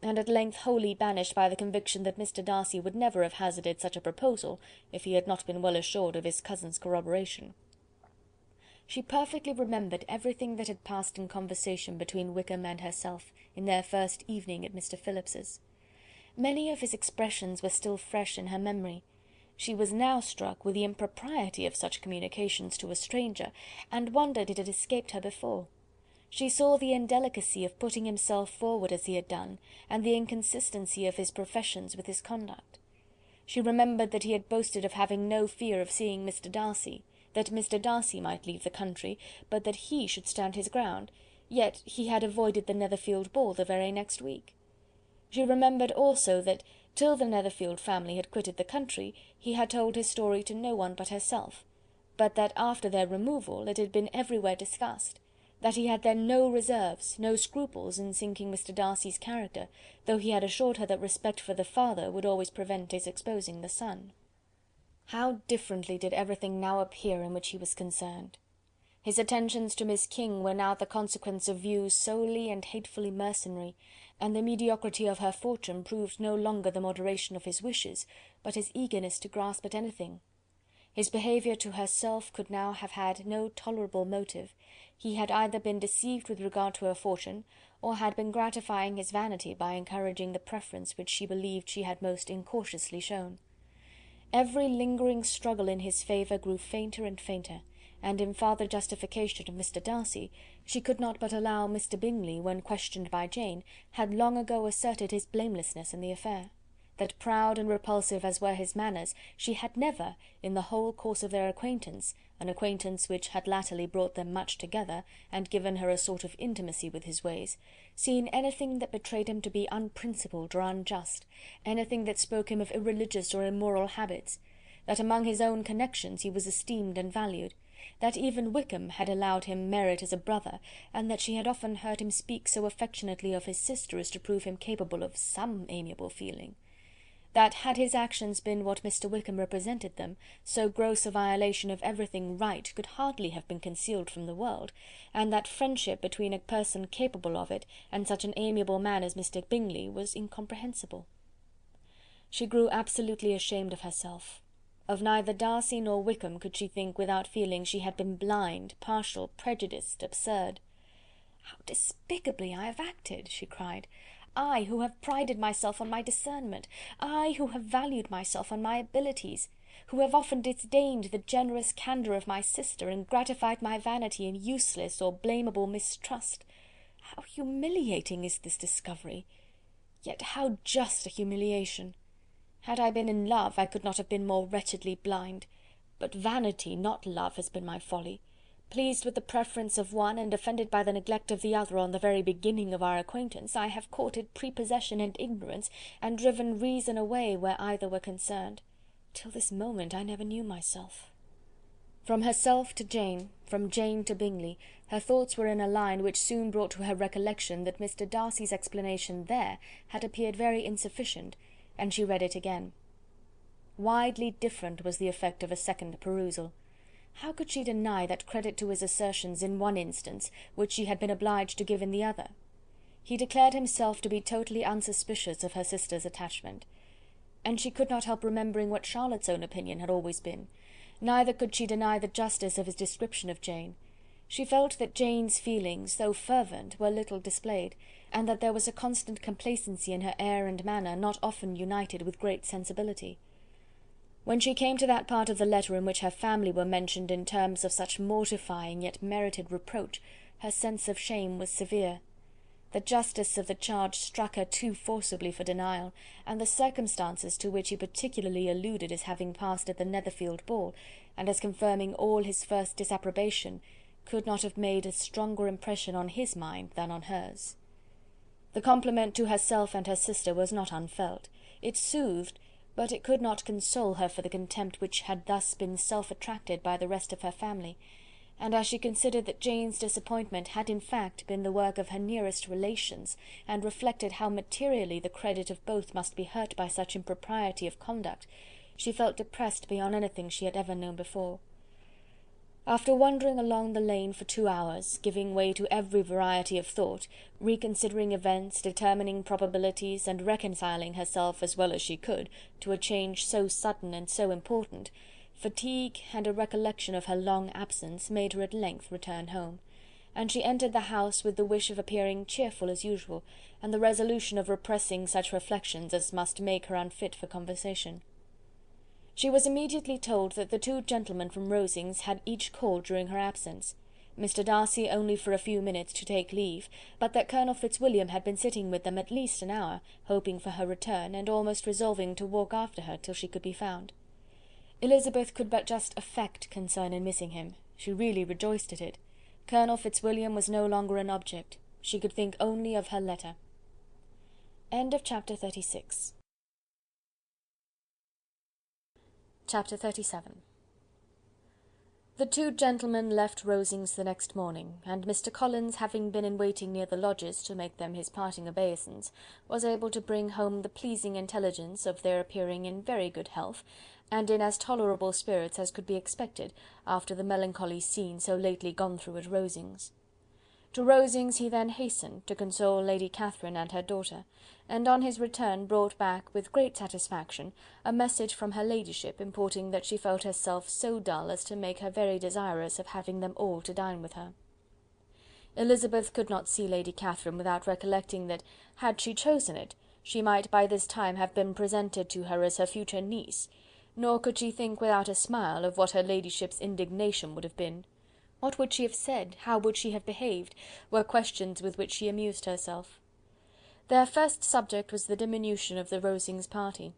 and at length wholly banished by the conviction that Mr. Darcy would never have hazarded such a proposal if he had not been well assured of his cousin's corroboration. She perfectly remembered everything that had passed in conversation between Wickham and herself in their first evening at Mr. Phillips's. Many of his expressions were still fresh in her memory. She was now struck with the impropriety of such communications to a stranger, and wondered it had escaped her before. She saw the indelicacy of putting himself forward as he had done, and the inconsistency of his professions with his conduct. She remembered that he had boasted of having no fear of seeing Mr. Darcy, that Mr. Darcy might leave the country, but that he should stand his ground, yet he had avoided the Netherfield ball the very next week. She remembered also that, till the Netherfield family had quitted the country, he had told his story to no one but herself, but that after their removal it had been everywhere discussed, that he had then no reserves, no scruples in sinking Mr. Darcy's character, though he had assured her that respect for the father would always prevent his exposing the son. How differently did everything now appear in which he was concerned! His attentions to Miss King were now the consequence of views solely and hatefully mercenary, and the mediocrity of her fortune proved no longer the moderation of his wishes, but his eagerness to grasp at anything. His behaviour to herself could now have had no tolerable motive. He had either been deceived with regard to her fortune, or had been gratifying his vanity by encouraging the preference which she believed she had most incautiously shown. Every lingering struggle in his favour grew fainter and fainter, and in farther justification of Mr. Darcy, she could not but allow Mr. Bingley, when questioned by Jane, had long ago asserted his blamelessness in the affair. That proud and repulsive as were his manners, she had never, in the whole course of their acquaintance, an acquaintance which had latterly brought them much together, and given her a sort of intimacy with his ways, seen anything that betrayed him to be unprincipled or unjust, anything that spoke him of irreligious or immoral habits, that among his own connections he was esteemed and valued, that even Wickham had allowed him merit as a brother, and that she had often heard him speak so affectionately of his sister as to prove him capable of some amiable feeling. That had his actions been what Mr. Wickham represented them, so gross a violation of everything right could hardly have been concealed from the world, and that friendship between a person capable of it and such an amiable man as Mr. Bingley was incomprehensible. She grew absolutely ashamed of herself. Of neither Darcy nor Wickham could she think without feeling she had been blind, partial, prejudiced, absurd. "How despicably I have acted!" she cried. "I, who have prided myself on my discernment, I, who have valued myself on my abilities, who have often disdained the generous candour of my sister, and gratified my vanity in useless or blameable mistrust. How humiliating is this discovery! Yet how just a humiliation! Had I been in love, I could not have been more wretchedly blind. But vanity, not love, has been my folly. Pleased with the preference of one, and offended by the neglect of the other on the very beginning of our acquaintance, I have courted prepossession and ignorance, and driven reason away where either were concerned. Till this moment I never knew myself." From herself to Jane, from Jane to Bingley, her thoughts were in a line which soon brought to her recollection that Mr. Darcy's explanation there had appeared very insufficient, and she read it again. Widely different was the effect of a second perusal. How could she deny that credit to his assertions in one instance, which she had been obliged to give in the other? He declared himself to be totally unsuspicious of her sister's attachment, and she could not help remembering what Charlotte's own opinion had always been. Neither could she deny the justice of his description of Jane. She felt that Jane's feelings, though fervent, were little displayed, and that there was a constant complacency in her air and manner not often united with great sensibility. When she came to that part of the letter in which her family were mentioned in terms of such mortifying yet merited reproach, her sense of shame was severe. The justice of the charge struck her too forcibly for denial, and the circumstances to which he particularly alluded as having passed at the Netherfield ball, and as confirming all his first disapprobation, could not have made a stronger impression on his mind than on hers. The compliment to herself and her sister was not unfelt. It soothed, but it could not console her for the contempt which had thus been self-attracted by the rest of her family, and as she considered that Jane's disappointment had in fact been the work of her nearest relations, and reflected how materially the credit of both must be hurt by such impropriety of conduct, she felt depressed beyond anything she had ever known before. After wandering along the lane for 2 hours, giving way to every variety of thought, reconsidering events, determining probabilities, and reconciling herself as well as she could to a change so sudden and so important, fatigue and a recollection of her long absence made her at length return home, and she entered the house with the wish of appearing cheerful as usual, and the resolution of repressing such reflections as must make her unfit for conversation. She was immediately told that the 2 gentlemen from Rosings had each called during her absence, Mr. Darcy only for a few minutes to take leave, but that Colonel Fitzwilliam had been sitting with them at least an hour, hoping for her return, and almost resolving to walk after her till she could be found. Elizabeth could but just affect concern in missing him. She really rejoiced at it. Colonel Fitzwilliam was no longer an object. She could think only of her letter. End of chapter 36. Chapter 37. The 2 gentlemen left Rosings the next morning, and Mr. Collins, having been in waiting near the lodges to make them his parting obeisance, was able to bring home the pleasing intelligence of their appearing in very good health, and in as tolerable spirits as could be expected after the melancholy scene so lately gone through at Rosings. To Rosings he then hastened to console Lady Catherine and her daughter, and on his return brought back, with great satisfaction, a message from her ladyship, importing that she felt herself so dull as to make her very desirous of having them all to dine with her. Elizabeth could not see Lady Catherine without recollecting that, had she chosen it, she might by this time have been presented to her as her future niece, nor could she think without a smile of what her ladyship's indignation would have been. What would she have said, how would she have behaved, were questions with which she amused herself. Their first subject was the diminution of the Rosings party.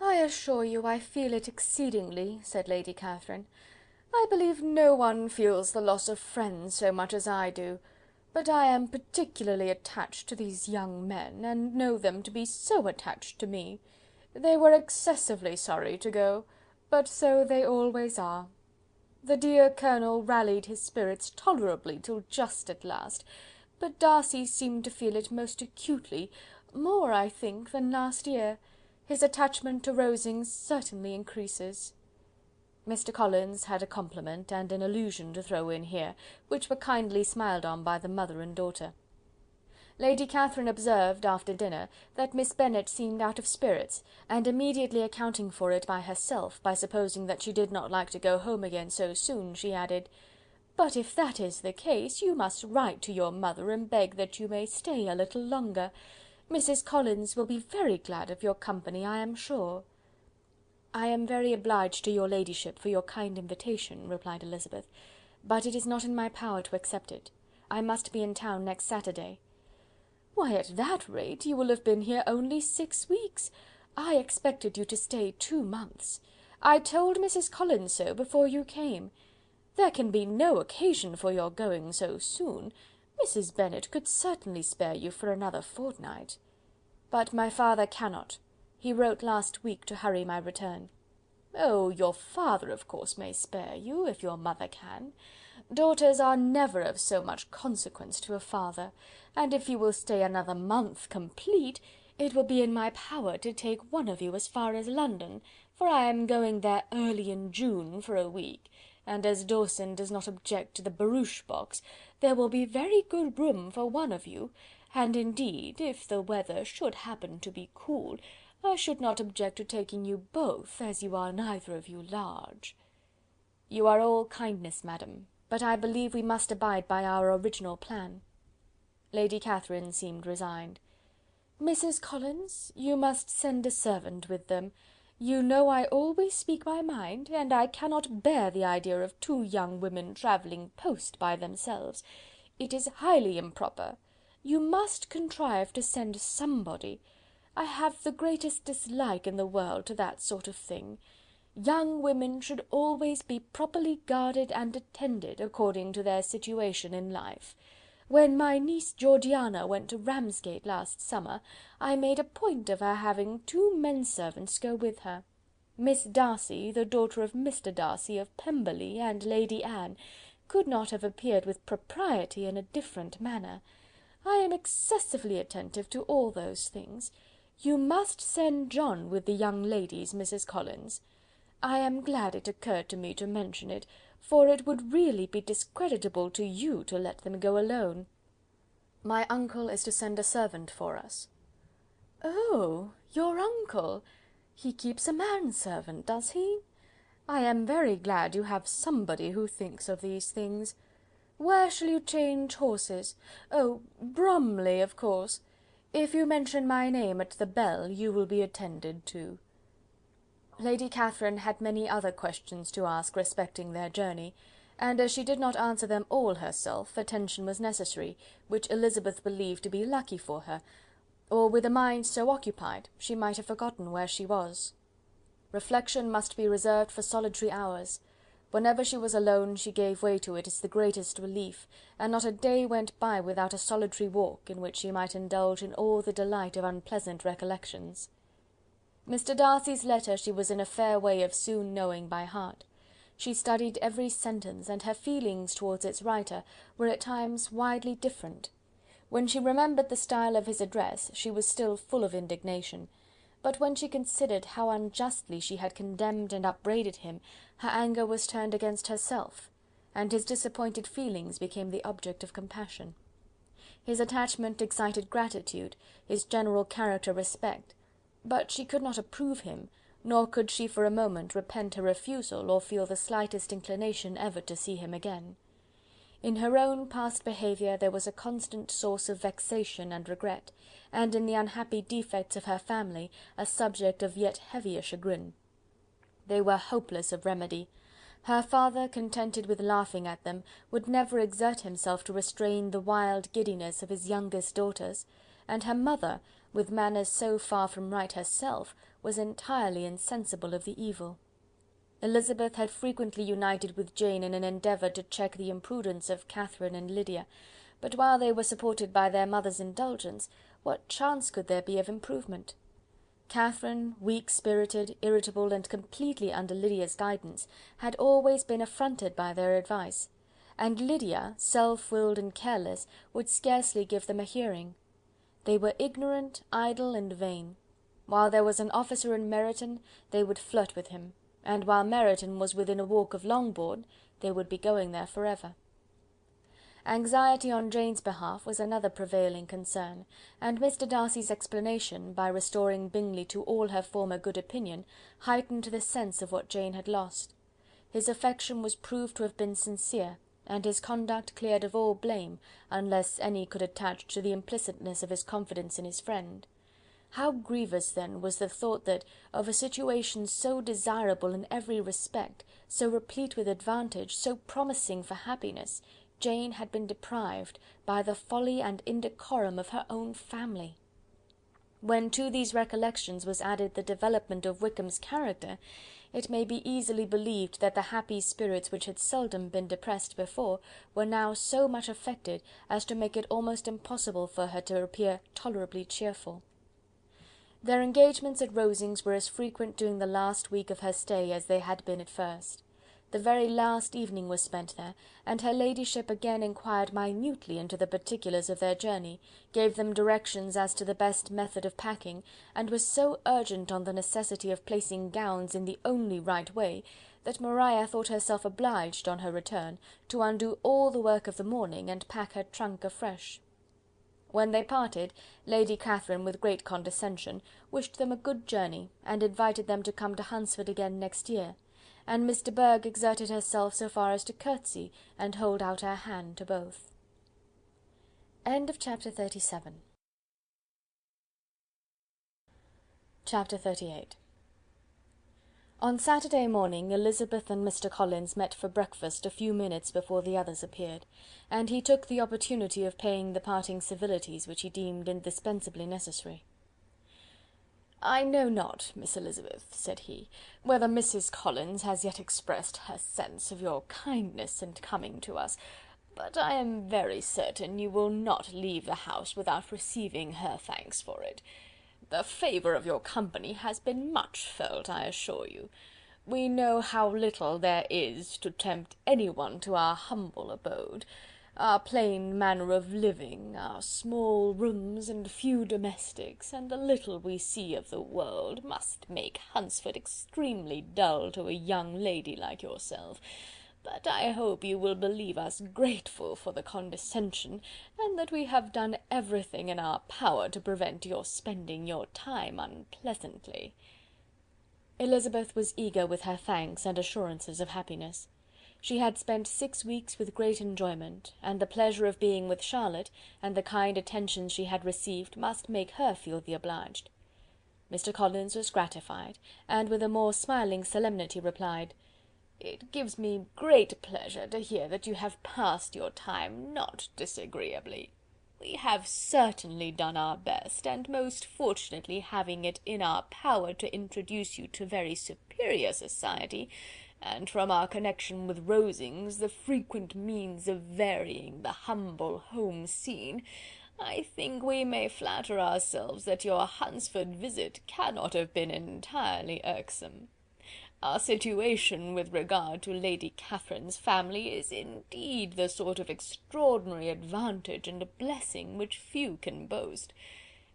"I assure you I feel it exceedingly," said Lady Catherine. "I believe no one feels the loss of friends so much as I do, but I am particularly attached to these young men, and know them to be so attached to me. They were excessively sorry to go, but so they always are. The dear Colonel rallied his spirits tolerably till just at last, but Darcy seemed to feel it most acutely, more, I think, than last year. His attachment to Rosings certainly increases." Mr. Collins had a compliment and an allusion to throw in here, which were kindly smiled on by the mother and daughter. Lady Catherine observed, after dinner, that Miss Bennet seemed out of spirits, and immediately accounting for it by herself, by supposing that she did not like to go home again so soon, she added, "But if that is the case, you must write to your mother and beg that you may stay a little longer. Mrs. Collins will be very glad of your company, I am sure." "I am very obliged to your ladyship for your kind invitation," replied Elizabeth, "but it is not in my power to accept it. I must be in town next Saturday." "Why, at that rate, you will have been here only 6 weeks. I expected you to stay 2 months. I told Mrs. Collins so before you came. There can be no occasion for your going so soon. Mrs. Bennet could certainly spare you for another fortnight." "But my father cannot. He wrote last week to hurry my return." "Oh, your father, of course, may spare you, if your mother can. Daughters are never of so much consequence to a father, and if you will stay another month complete, it will be in my power to take one of you as far as London, for I am going there early in June for a week, and as Dawson does not object to the barouche box, there will be very good room for one of you, and indeed, if the weather should happen to be cool, I should not object to taking you both, as you are neither of you large." "You are all kindness, madam, but I believe we must abide by our original plan." Lady Catherine seemed resigned. "Mrs. Collins, you must send a servant with them. You know I always speak my mind, and I cannot bear the idea of two young women travelling post by themselves. It is highly improper. You must contrive to send somebody. I have the greatest dislike in the world to that sort of thing. Young women should always be properly guarded and attended, according to their situation in life. When my niece Georgiana went to Ramsgate last summer, I made a point of her having 2 men-servants go with her. Miss Darcy, the daughter of Mr. Darcy of Pemberley, and Lady Anne, could not have appeared with propriety in a different manner. I am excessively attentive to all those things. You must send John with the young ladies, Mrs. Collins. I am glad it occurred to me to mention it, for it would really be discreditable to you to let them go alone." "My uncle is to send a servant for us." "Oh, your uncle! He keeps a manservant, does he? I am very glad you have somebody who thinks of these things. Where shall you change horses? Oh, Bromley, of course. If you mention my name at the bell, you will be attended to." Lady Catherine had many other questions to ask respecting their journey, and as she did not answer them all herself, attention was necessary, which Elizabeth believed to be lucky for her, or with a mind so occupied, she might have forgotten where she was. Reflection must be reserved for solitary hours. Whenever she was alone, she gave way to it as the greatest relief, and not a day went by without a solitary walk, in which she might indulge in all the delight of unpleasant recollections. Mr. Darcy's letter she was in a fair way of soon knowing by heart. She studied every sentence, and her feelings towards its writer were at times widely different. When she remembered the style of his address, she was still full of indignation, but when she considered how unjustly she had condemned and upbraided him, her anger was turned against herself, and his disappointed feelings became the object of compassion. His attachment excited gratitude, his general character respect, but she could not approve him, nor could she for a moment repent her refusal, or feel the slightest inclination ever to see him again. In her own past behaviour there was a constant source of vexation and regret, and in the unhappy defects of her family a subject of yet heavier chagrin. They were hopeless of remedy. Her father, contented with laughing at them, would never exert himself to restrain the wild giddiness of his youngest daughters, and her mother, with manners so far from right herself, was entirely insensible of the evil. Elizabeth had frequently united with Jane in an endeavour to check the imprudence of Catherine and Lydia, but while they were supported by their mother's indulgence, what chance could there be of improvement? Catherine, weak-spirited, irritable, and completely under Lydia's guidance, had always been affronted by their advice, and Lydia, self-willed and careless, would scarcely give them a hearing. They were ignorant, idle, and vain. While there was an officer in Meryton, they would flirt with him, and while Meryton was within a walk of Longbourn, they would be going there for ever. Anxiety on Jane's behalf was another prevailing concern, and Mr. Darcy's explanation, by restoring Bingley to all her former good opinion, heightened the sense of what Jane had lost. His affection was proved to have been sincere, and his conduct cleared of all blame, unless any could attach to the implicitness of his confidence in his friend. How grievous, then, was the thought that, of a situation so desirable in every respect, so replete with advantage, so promising for happiness, Jane had been deprived by the folly and indecorum of her own family. When to these recollections was added the development of Wickham's character, it may be easily believed that the happy spirits which had seldom been depressed before were now so much affected as to make it almost impossible for her to appear tolerably cheerful. Their engagements at Rosings were as frequent during the last week of her stay as they had been at first. The very last evening was spent there, and her ladyship again inquired minutely into the particulars of their journey, gave them directions as to the best method of packing, and was so urgent on the necessity of placing gowns in the only right way, that Maria thought herself obliged, on her return, to undo all the work of the morning, and pack her trunk afresh. When they parted, Lady Catherine, with great condescension, wished them a good journey, and invited them to come to Hunsford again next year, and Miss de Bourgh exerted herself so far as to curtsy and hold out her hand to both. End of chapter 37. Chapter 38. On Saturday morning Elizabeth and Mr. Collins met for breakfast a few minutes before the others appeared, and he took the opportunity of paying the parting civilities which he deemed indispensably necessary. "I know not, Miss Elizabeth," said he, "whether Mrs. Collins has yet expressed her sense of your kindness in coming to us, but I am very certain you will not leave the house without receiving her thanks for it. The favour of your company has been much felt, I assure you. We know how little there is to tempt anyone to our humble abode. Our plain manner of living, our small rooms and few domestics, and the little we see of the world, must make Hunsford extremely dull to a young lady like yourself, but I hope you will believe us grateful for the condescension, and that we have done everything in our power to prevent your spending your time unpleasantly." Elizabeth was eager with her thanks and assurances of happiness. She had spent 6 weeks with great enjoyment, and the pleasure of being with Charlotte, and the kind attentions she had received, must make her feel the obliged. Mr. Collins was gratified, and with a more smiling solemnity replied, "It gives me great pleasure to hear that you have passed your time not disagreeably. We have certainly done our best, and most fortunately having it in our power to introduce you to very superior society, and from our connection with Rosings, the frequent means of varying the humble home scene, I think we may flatter ourselves that your Hunsford visit cannot have been entirely irksome. Our situation with regard to Lady Catherine's family is indeed the sort of extraordinary advantage and blessing which few can boast.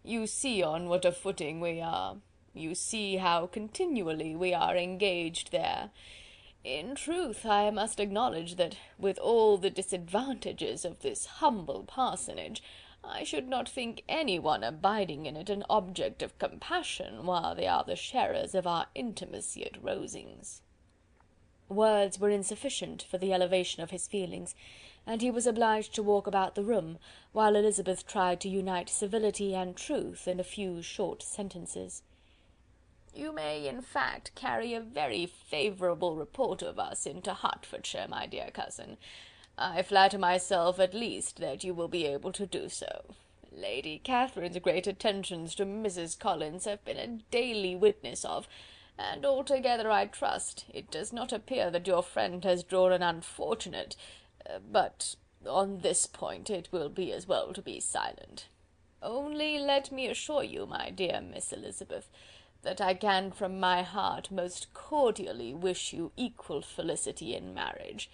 You see on what a footing we are. You see how continually we are engaged there. In truth, I must acknowledge that, with all the disadvantages of this humble parsonage, I should not think any one abiding in it an object of compassion, while they are the sharers of our intimacy at Rosings." Words were insufficient for the elevation of his feelings, and he was obliged to walk about the room, while Elizabeth tried to unite civility and truth in a few short sentences. "You may, in fact, carry a very favourable report of us into Hertfordshire, my dear cousin. I flatter myself, at least, that you will be able to do so. Lady Catherine's great attentions to Mrs. Collins have been a daily witness of, and altogether, I trust, it does not appear that your friend has drawn an unfortunate... but on this point it will be as well to be silent. Only let me assure you, my dear Miss Elizabeth, that I can from my heart most cordially wish you equal felicity in marriage.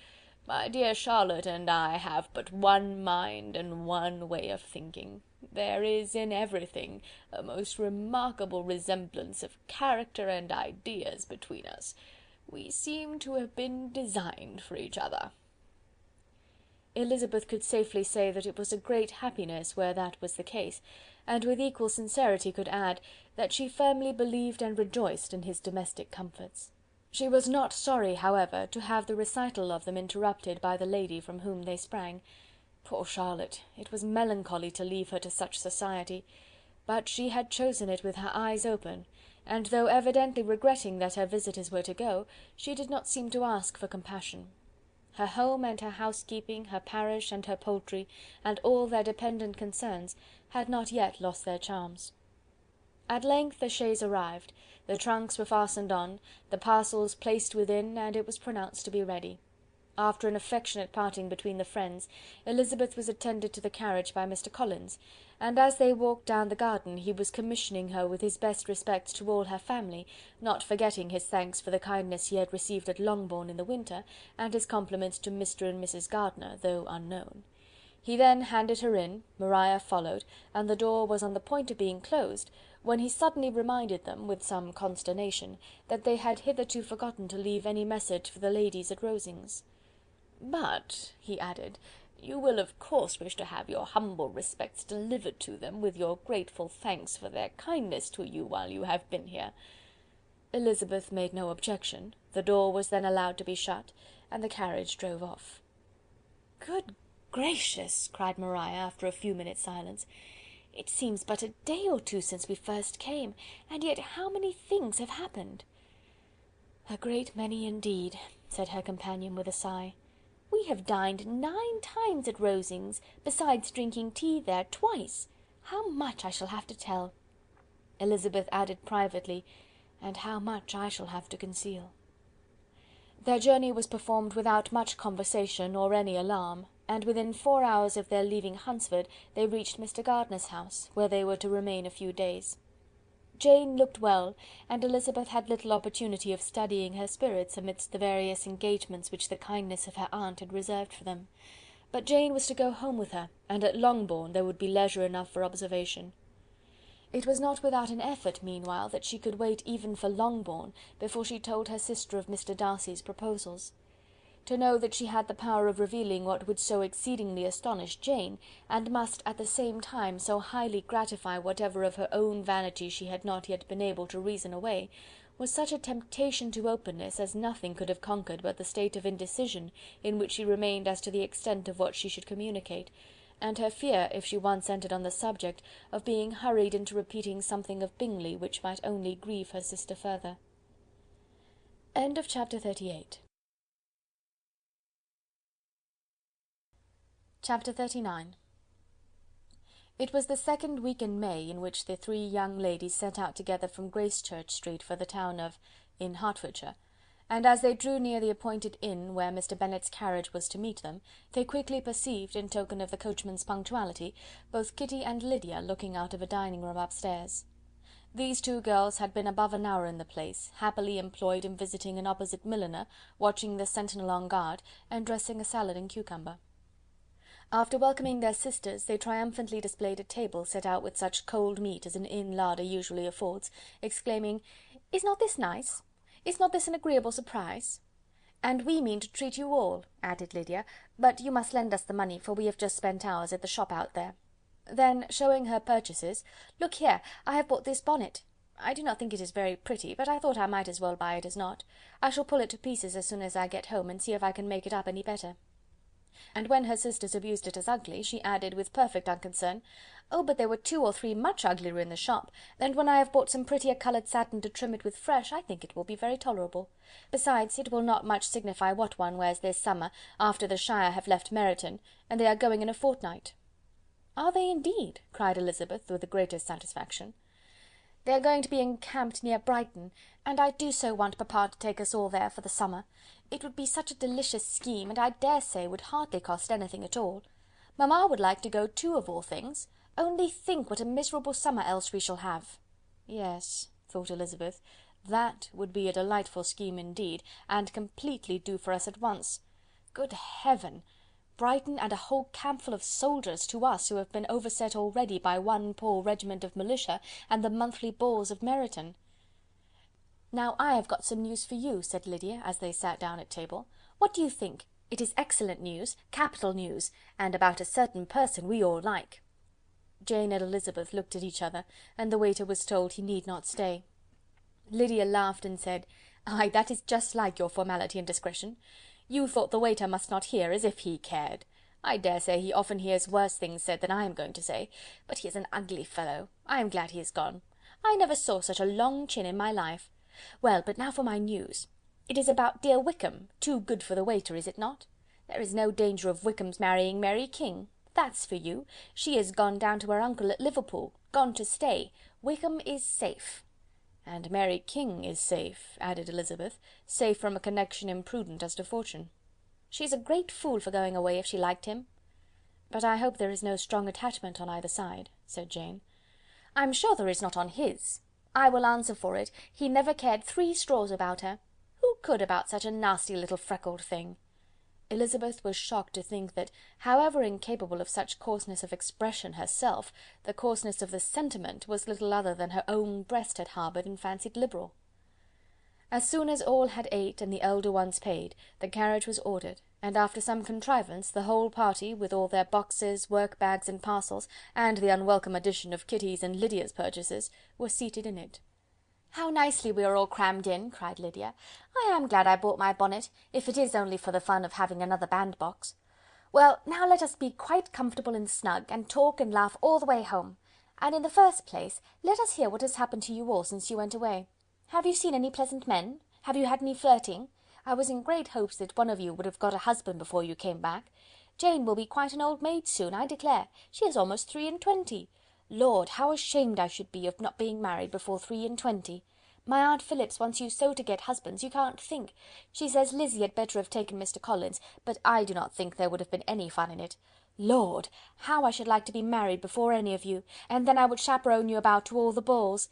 My dear Charlotte and I have but one mind and one way of thinking. There is in everything a most remarkable resemblance of character and ideas between us. We seem to have been designed for each other." Elizabeth could safely say that it was a great happiness where that was the case, and with equal sincerity could add, that she firmly believed and rejoiced in his domestic comforts. She was not sorry, however, to have the recital of them interrupted by the lady from whom they sprang. Poor Charlotte! It was melancholy to leave her to such society, but she had chosen it with her eyes open, and though evidently regretting that her visitors were to go, she did not seem to ask for compassion. Her home and her housekeeping, her parish and her poultry, and all their dependent concerns, had not yet lost their charms. At length the chaise arrived, the trunks were fastened on, the parcels placed within, and it was pronounced to be ready. After an affectionate parting between the friends, Elizabeth was attended to the carriage by Mr. Collins, and as they walked down the garden he was commissioning her with his best respects to all her family, not forgetting his thanks for the kindness he had received at Longbourn in the winter, and his compliments to Mr. and Mrs. Gardiner, though unknown. He then handed her in, Maria followed, and the door was on the point of being closed, when he suddenly reminded them, with some consternation, that they had hitherto forgotten to leave any message for the ladies at Rosings. "But," he added, "you will of course wish to have your humble respects delivered to them, with your grateful thanks for their kindness to you while you have been here." Elizabeth made no objection, the door was then allowed to be shut, and the carriage drove off. "Good gracious!" cried Maria, after a few minutes' silence, "it seems but a day or two since we first came, and yet how many things have happened!" "A great many indeed," said her companion with a sigh. "We have dined 9 times at Rosings, besides drinking tea there twice. How much I shall have to tell!" Elizabeth added privately, "and how much I shall have to conceal." Their journey was performed without much conversation or any alarm, and within 4 hours of their leaving Hunsford they reached Mr. Gardiner's house, where they were to remain a few days. Jane looked well, and Elizabeth had little opportunity of studying her spirits amidst the various engagements which the kindness of her aunt had reserved for them. But Jane was to go home with her, and at Longbourn there would be leisure enough for observation. It was not without an effort, meanwhile, that she could wait even for Longbourn before she told her sister of Mr. Darcy's proposals. To know that she had the power of revealing what would so exceedingly astonish Jane, and must at the same time so highly gratify whatever of her own vanity she had not yet been able to reason away, was such a temptation to openness as nothing could have conquered but the state of indecision in which she remained as to the extent of what she should communicate, and her fear, if she once entered on the subject, of being hurried into repeating something of Bingley which might only grieve her sister further. Chapter 38. Chapter 39. It was the second week in May in which the 3 young ladies set out together from Gracechurch Street for the town of in Hertfordshire, and as they drew near the appointed inn where Mr. Bennet's carriage was to meet them, they quickly perceived, in token of the coachman's punctuality, both Kitty and Lydia looking out of a dining-room upstairs. These 2 girls had been above an hour in the place, happily employed in visiting an opposite milliner, watching the sentinel on guard, and dressing a salad and cucumber. After welcoming their sisters, they triumphantly displayed a table set out with such cold meat as an inn larder usually affords, exclaiming, "Is not this nice? Is not this an agreeable surprise?" "And we mean to treat you all," added Lydia, "but you must lend us the money, for we have just spent ours at the shop out there." Then, showing her purchases, "Look here, I have bought this bonnet. I do not think it is very pretty, but I thought I might as well buy it as not. I shall pull it to pieces as soon as I get home, and see if I can make it up any better." And when her sisters abused it as ugly, she added, with perfect unconcern, "Oh, but there were 2 or 3 much uglier in the shop, and when I have bought some prettier coloured satin to trim it with fresh, I think it will be very tolerable. Besides, it will not much signify what one wears this summer, after the Shire have left Meryton, and they are going in a fortnight." "Are they indeed?" cried Elizabeth, with the greatest satisfaction. "They are going to be encamped near Brighton, and I do so want papa to take us all there for the summer. It would be such a delicious scheme, and I dare say would hardly cost anything at all. Mamma would like to go too, of all things. Only think what a miserable summer else we shall have." Yes, thought Elizabeth, that would be a delightful scheme indeed, and completely do for us at once. Good heaven! Brighton and a whole campful of soldiers to us, who have been overset already by one poor regiment of militia and the monthly balls of Meryton. "Now I have got some news for you," said Lydia, as they sat down at table. "What do you think? It is excellent news, capital news, and about a certain person we all like." Jane and Elizabeth looked at each other, and the waiter was told he need not stay. Lydia laughed and said, "Aye, that is just like your formality and discretion. You thought the waiter must not hear, as if he cared. I dare say he often hears worse things said than I am going to say, but he is an ugly fellow. I am glad he is gone. I never saw such a long chin in my life. Well, but now for my news. It is about dear Wickham, too good for the waiter, is it not? There is no danger of Wickham's marrying Mary King. That's for you. She is gone down to her uncle at Liverpool, gone to stay. Wickham is safe." "And Mary King is safe," added Elizabeth, "safe from a connection imprudent as to fortune." "She's a great fool for going away if she liked him." "But I hope there is no strong attachment on either side," said Jane. "I'm sure there is not on his. I will answer for it, he never cared 3 straws about her. Who could about such a nasty little freckled thing?" Elizabeth was shocked to think that, however incapable of such coarseness of expression herself, the coarseness of the sentiment was little other than her own breast had harboured and fancied liberal. As soon as all had ate and the elder ones paid, the carriage was ordered, and after some contrivance, the whole party, with all their boxes, work-bags and parcels, and the unwelcome addition of Kitty's and Lydia's purchases, were seated in it. "How nicely we are all crammed in!" cried Lydia. "I am glad I bought my bonnet, if it is only for the fun of having another bandbox. Well, now let us be quite comfortable and snug, and talk and laugh all the way home. And in the first place, let us hear what has happened to you all since you went away. Have you seen any pleasant men? Have you had any flirting? I was in great hopes that one of you would have got a husband before you came back. Jane will be quite an old maid soon, I declare. She is almost 23. Lord, how ashamed I should be of not being married before 23. My Aunt Phillips wants you so to get husbands, you can't think. She says Lizzie had better have taken Mr. Collins, but I do not think there would have been any fun in it. Lord, how I should like to be married before any of you, and then I would chaperone you about to all the balls.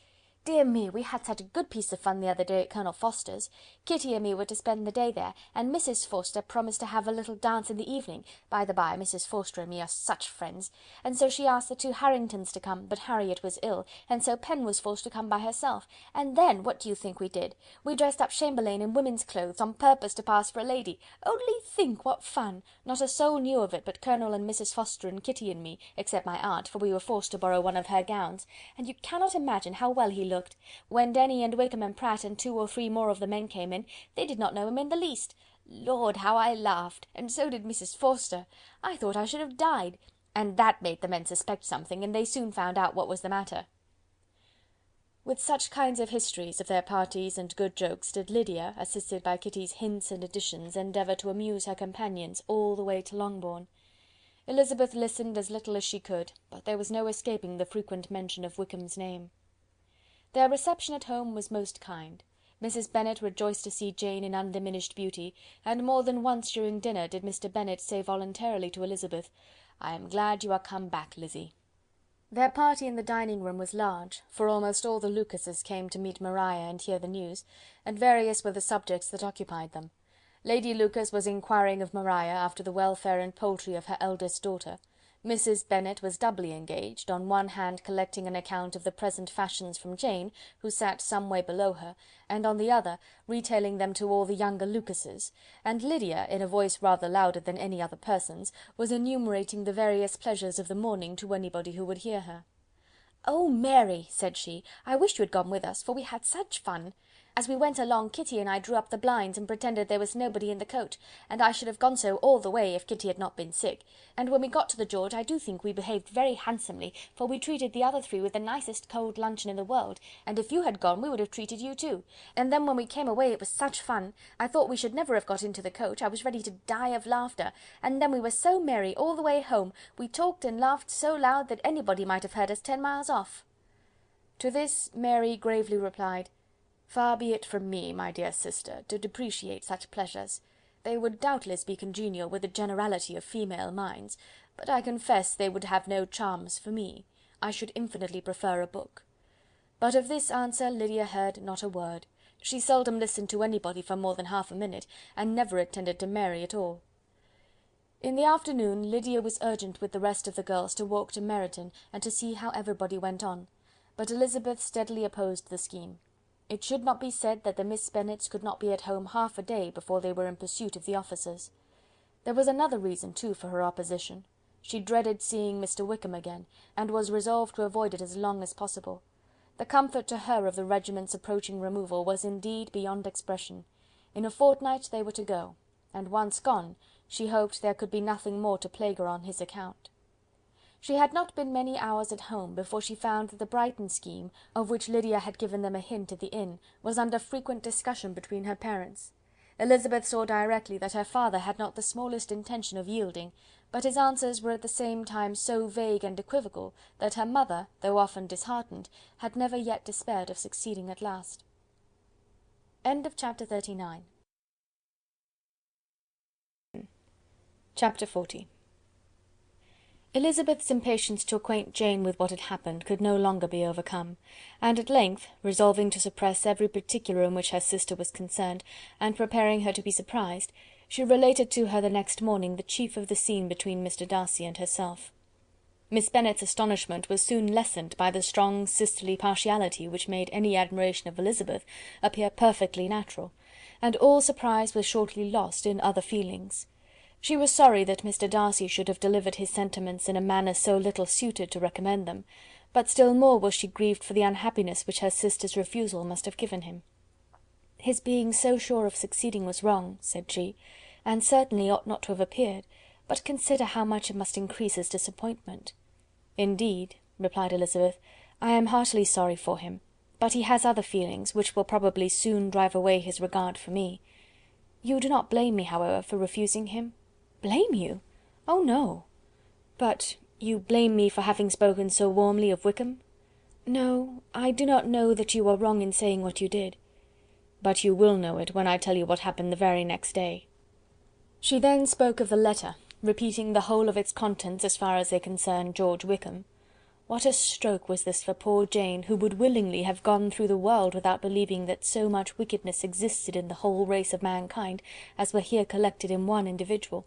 Dear me, we had such a good piece of fun the other day at Colonel Forster's. Kitty and me were to spend the day there, and Mrs. Forster promised to have a little dance in the evening. By the by, Mrs. Forster and me are such friends, and so she asked the 2 Harringtons to come, but Harriet was ill, and so Pen was forced to come by herself. And then, what do you think we did? We dressed up Chamberlain in women's clothes, on purpose to pass for a lady. Only think what fun! Not a soul knew of it but Colonel and Mrs. Forster and Kitty and me, except my aunt, for we were forced to borrow one of her gowns, and you cannot imagine how well he looked. When Denny and Wickham and Pratt and 2 or 3 more of the men came in, they did not know him in the least. Lord, how I laughed, and so did Mrs. Forster. I thought I should have died, and that made the men suspect something, and they soon found out what was the matter." With such kinds of histories of their parties and good jokes did Lydia, assisted by Kitty's hints and additions, endeavour to amuse her companions all the way to Longbourn. Elizabeth listened as little as she could, but there was no escaping the frequent mention of Wickham's name. Their reception at home was most kind. Mrs. Bennet rejoiced to see Jane in undiminished beauty, and more than once during dinner did Mr. Bennet say voluntarily to Elizabeth, "I am glad you are come back, Lizzie." Their party in the dining-room was large, for almost all the Lucases came to meet Maria and hear the news, and various were the subjects that occupied them. Lady Lucas was inquiring of Maria after the welfare and poultry of her eldest daughter. Mrs. Bennet was doubly engaged, on one hand collecting an account of the present fashions from Jane, who sat some way below her, and on the other retailing them to all the younger Lucases, and Lydia, in a voice rather louder than any other person's, was enumerating the various pleasures of the morning to anybody who would hear her. "Oh, Mary," said she, "I wish you had gone with us, for we had such fun. As we went along, Kitty and I drew up the blinds and pretended there was nobody in the coach, and I should have gone so all the way if Kitty had not been sick. And when we got to the George, I do think we behaved very handsomely, for we treated the other 3 with the nicest cold luncheon in the world, and if you had gone we would have treated you too. And then when we came away it was such fun. I thought we should never have got into the coach, I was ready to die of laughter, and then we were so merry all the way home, we talked and laughed so loud that anybody might have heard us 10 miles off." To this Mary gravely replied, "Far be it from me, my dear sister, to depreciate such pleasures. They would doubtless be congenial with the generality of female minds, but I confess they would have no charms for me. I should infinitely prefer a book." But of this answer Lydia heard not a word. She seldom listened to anybody for more than half a minute, and never attended to Mary at all. In the afternoon Lydia was urgent with the rest of the girls to walk to Meryton, and to see how everybody went on, but Elizabeth steadily opposed the scheme. It should not be said that the Miss Bennets could not be at home half a day before they were in pursuit of the officers. There was another reason, too, for her opposition. She dreaded seeing Mr. Wickham again, and was resolved to avoid it as long as possible. The comfort to her of the regiment's approaching removal was indeed beyond expression. In a fortnight they were to go, and once gone, she hoped there could be nothing more to plague her on his account. She had not been many hours at home before she found that the Brighton scheme, of which Lydia had given them a hint at the inn, was under frequent discussion between her parents. Elizabeth saw directly that her father had not the smallest intention of yielding, but his answers were at the same time so vague and equivocal that her mother, though often disheartened, had never yet despaired of succeeding at last. Chapter 39. Chapter 40. Elizabeth's impatience to acquaint Jane with what had happened could no longer be overcome, and at length, resolving to suppress every particular in which her sister was concerned, and preparing her to be surprised, she related to her the next morning the chief of the scene between Mr. Darcy and herself. Miss Bennet's astonishment was soon lessened by the strong sisterly partiality which made any admiration of Elizabeth appear perfectly natural, and all surprise was shortly lost in other feelings. She was sorry that Mr. Darcy should have delivered his sentiments in a manner so little suited to recommend them, but still more was she grieved for the unhappiness which her sister's refusal must have given him. "His being so sure of succeeding was wrong," said she, "and certainly ought not to have appeared, but consider how much it must increase his disappointment." "Indeed," replied Elizabeth, "I am heartily sorry for him, but he has other feelings, which will probably soon drive away his regard for me. You do not blame me, however, for refusing him?" "Blame you? Oh, no." "But you blame me for having spoken so warmly of Wickham?" "No, I do not know that you are wrong in saying what you did." "But you will know it when I tell you what happened the very next day." She then spoke of the letter, repeating the whole of its contents as far as they concerned George Wickham. What a stroke was this for poor Jane, who would willingly have gone through the world without believing that so much wickedness existed in the whole race of mankind as were here collected in one individual.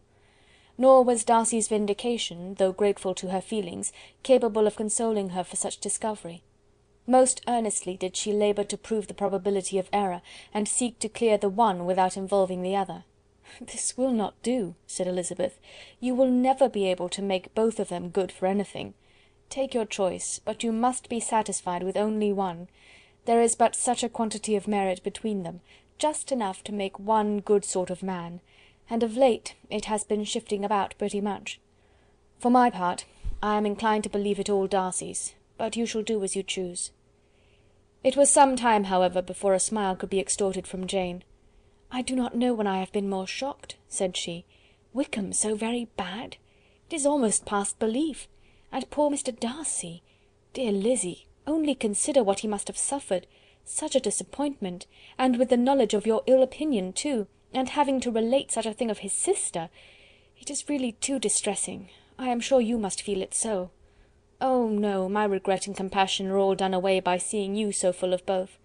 Nor was Darcy's vindication, though grateful to her feelings, capable of consoling her for such discovery. Most earnestly did she labour to prove the probability of error, and seek to clear the one without involving the other. "This will not do," said Elizabeth. "You will never be able to make both of them good for anything. Take your choice, but you must be satisfied with only one. There is but such a quantity of merit between them, just enough to make one good sort of man, and of late it has been shifting about pretty much. For my part, I am inclined to believe it all Darcy's, but you shall do as you choose." It was some time, however, before a smile could be extorted from Jane. "I do not know when I have been more shocked," said she. "Wickham so very bad? It is almost past belief. And poor Mr. Darcy! Dear Lizzy, only consider what he must have suffered. Such a disappointment, and with the knowledge of your ill opinion too, and having to relate such a thing of his sister. It is really too distressing. I am sure you must feel it so." "Oh, no, my regret and compassion are all done away by seeing you so full of both.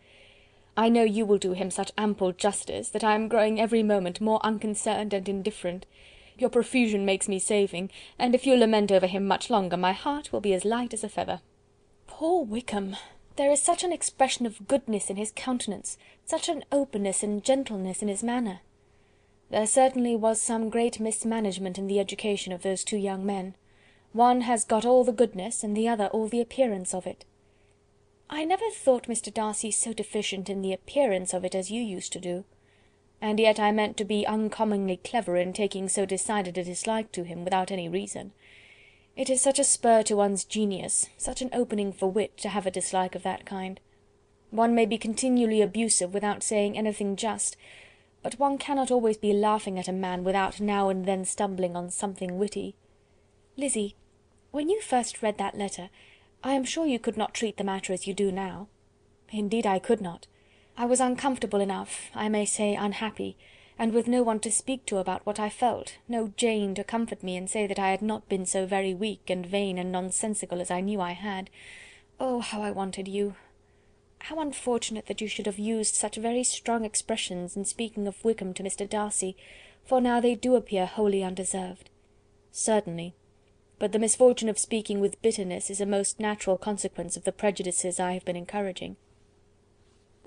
I know you will do him such ample justice, that I am growing every moment more unconcerned and indifferent. Your profusion makes me saving, and if you lament over him much longer, my heart will be as light as a feather." "Poor Wickham! There is such an expression of goodness in his countenance, such an openness and gentleness in his manner." "There certainly was some great mismanagement in the education of those two young men. One has got all the goodness, and the other all the appearance of it." "I never thought Mr. Darcy so deficient in the appearance of it as you used to do." "And yet I meant to be uncommonly clever in taking so decided a dislike to him without any reason. It is such a spur to one's genius, such an opening for wit, to have a dislike of that kind. One may be continually abusive without saying anything just, but one cannot always be laughing at a man without now and then stumbling on something witty. Lizzy, when you first read that letter, I am sure you could not treat the matter as you do now." "Indeed I could not. I was uncomfortable enough, I may say unhappy, and with no one to speak to about what I felt, no Jane to comfort me and say that I had not been so very weak and vain and nonsensical as I knew I had. Oh, how I wanted you! How unfortunate that you should have used such very strong expressions in speaking of Wickham to Mr. Darcy, for now they do appear wholly undeserved." "Certainly, but the misfortune of speaking with bitterness is a most natural consequence of the prejudices I have been encouraging."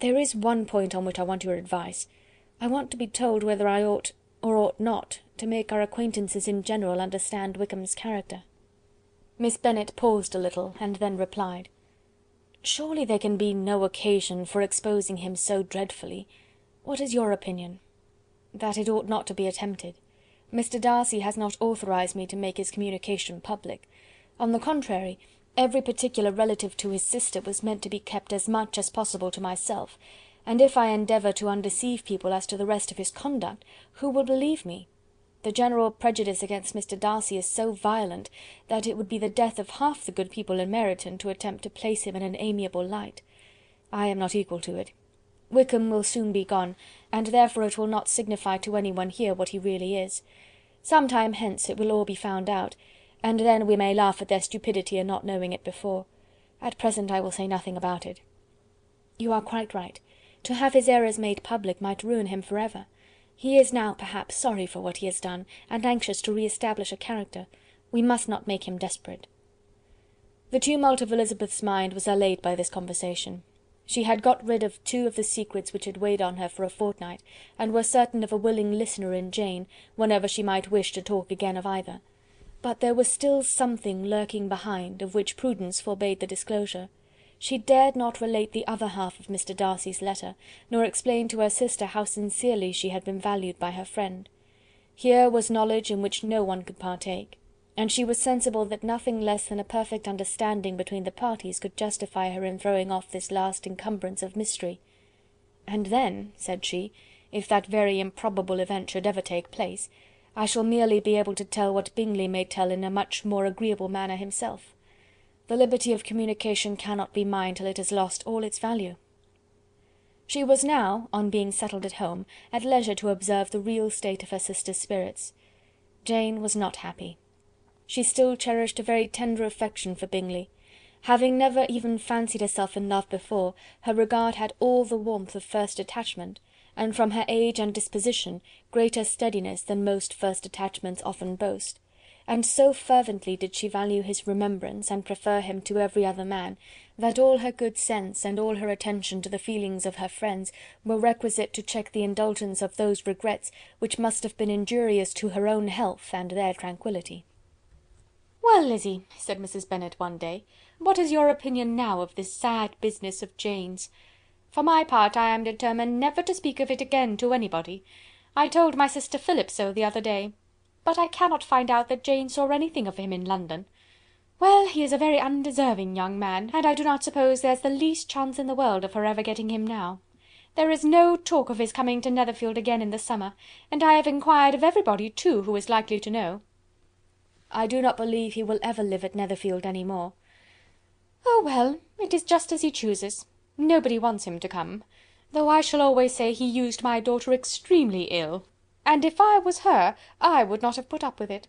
"There is one point on which I want your advice. I want to be told whether I ought or ought not to make our acquaintances in general understand Wickham's character." Miss Bennet paused a little, and then replied, "Surely there can be no occasion for exposing him so dreadfully. What is your opinion?" "That it ought not to be attempted. Mr. Darcy has not authorized me to make his communication public. On the contrary, every particular relative to his sister was meant to be kept as much as possible to myself, and if I endeavour to undeceive people as to the rest of his conduct, who will believe me? The general prejudice against Mr. Darcy is so violent, that it would be the death of half the good people in Meryton to attempt to place him in an amiable light. I am not equal to it. Wickham will soon be gone, and therefore it will not signify to any one here what he really is. Some time hence it will all be found out, and then we may laugh at their stupidity in not knowing it before. At present I will say nothing about it. You are quite right. To have his errors made public might ruin him for ever. He is now, perhaps, sorry for what he has done, and anxious to re-establish a character. We must not make him desperate. The tumult of Elizabeth's mind was allayed by this conversation. She had got rid of two of the secrets which had weighed on her for a fortnight, and was certain of a willing listener in Jane, whenever she might wish to talk again of either. But there was still something lurking behind, of which prudence forbade the disclosure. She dared not relate the other half of Mr. Darcy's letter, nor explain to her sister how sincerely she had been valued by her friend. Here was knowledge in which no one could partake, and she was sensible that nothing less than a perfect understanding between the parties could justify her in throwing off this last encumbrance of mystery. "And then," said she, "if that very improbable event should ever take place, I shall merely be able to tell what Bingley may tell in a much more agreeable manner himself. The liberty of communication cannot be mine till it has lost all its value." She was now, on being settled at home, at leisure to observe the real state of her sister's spirits. Jane was not happy. She still cherished a very tender affection for Bingley. Having never even fancied herself in love before, her regard had all the warmth of first attachment, and from her age and disposition, greater steadiness than most first attachments often boast. And so fervently did she value his remembrance, and prefer him to every other man, that all her good sense, and all her attention to the feelings of her friends, were requisite to check the indulgence of those regrets which must have been injurious to her own health and their tranquillity. "Well, Lizzy," said Mrs. Bennet one day, "what is your opinion now of this sad business of Jane's? For my part, I am determined never to speak of it again to anybody. I told my sister Philip so the other day. But I cannot find out that Jane saw anything of him in London. Well, he is a very undeserving young man, and I do not suppose there's the least chance in the world of her ever getting him now. There is no talk of his coming to Netherfield again in the summer, and I have inquired of everybody, too, who is likely to know." "I do not believe he will ever live at Netherfield any more." "Oh, well, it is just as he chooses. Nobody wants him to come, though I shall always say he used my daughter extremely ill, and if I was her, I would not have put up with it.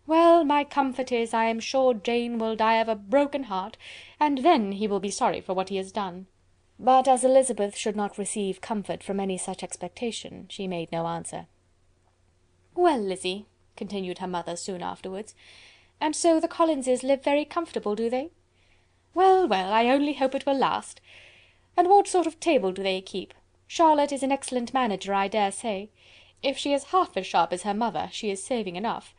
Well, my comfort is, I am sure Jane will die of a broken heart, and then he will be sorry for what he has done." But as Elizabeth should not receive comfort from any such expectation, she made no answer. "Well, Lizzy," continued her mother soon afterwards, "and so the Collinses live very comfortable, do they? Well, well, I only hope it will last. And what sort of table do they keep? Charlotte is an excellent manager, I dare say. If she is half as sharp as her mother, she is saving enough.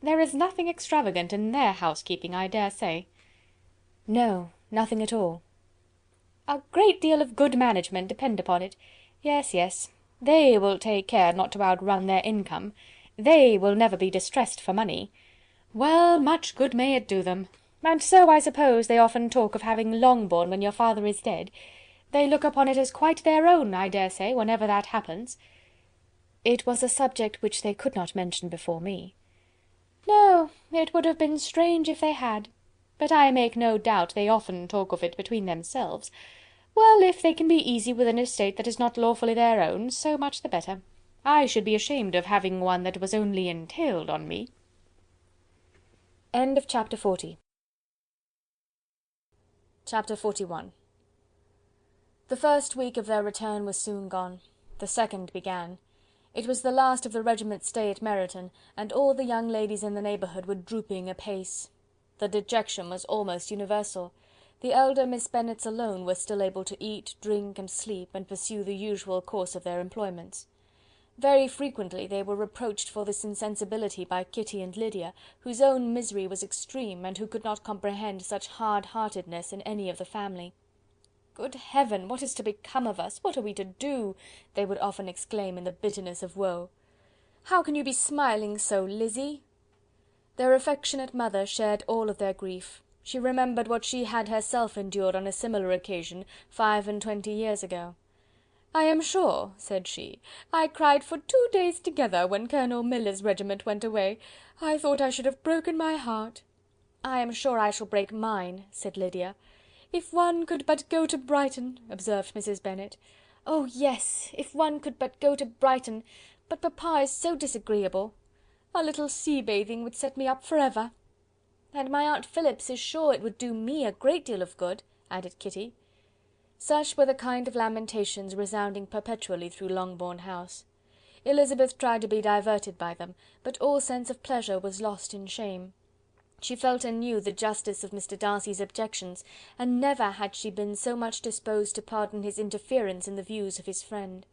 There is nothing extravagant in their housekeeping, I dare say." "No, nothing at all." "A great deal of good management, depend upon it. Yes, yes, they will take care not to outrun their income. They will never be distressed for money. Well, much good may it do them. And so I suppose they often talk of having Longbourn when your father is dead. They look upon it as quite their own, I dare say, whenever that happens." "It was a subject which they could not mention before me." "No, it would have been strange if they had. But I make no doubt they often talk of it between themselves. Well, if they can be easy with an estate that is not lawfully their own, so much the better. I should be ashamed of having one that was only entailed on me." End of chapter 40. Chapter 41. The first week of their return was soon gone. The second began. It was the last of the regiment's stay at Meryton, and all the young ladies in the neighbourhood were drooping apace. The dejection was almost universal. The elder Miss Bennets alone were still able to eat, drink, and sleep, and pursue the usual course of their employments. Very frequently they were reproached for this insensibility by Kitty and Lydia, whose own misery was extreme, and who could not comprehend such hard-heartedness in any of the family. "Good heaven! What is to become of us? What are we to do?" they would often exclaim in the bitterness of woe. "How can you be smiling so, Lizzy?" Their affectionate mother shared all of their grief. She remembered what she had herself endured on a similar occasion 25 years ago. "I am sure," said she, "I cried for 2 days together when Colonel Miller's regiment went away. I thought I should have broken my heart." "I am sure I shall break mine," said Lydia. "If one could but go to Brighton," observed Mrs. Bennet. "Oh yes, if one could but go to Brighton! But papa is so disagreeable. A little sea bathing would set me up for ever." "And my aunt Phillips is sure it would do me a great deal of good," added Kitty. Such were the kind of lamentations resounding perpetually through Longbourn House. Elizabeth tried to be diverted by them, but all sense of pleasure was lost in shame. She felt anew the justice of Mr. Darcy's objections, and never had she been so much disposed to pardon his interference in the views of his friend.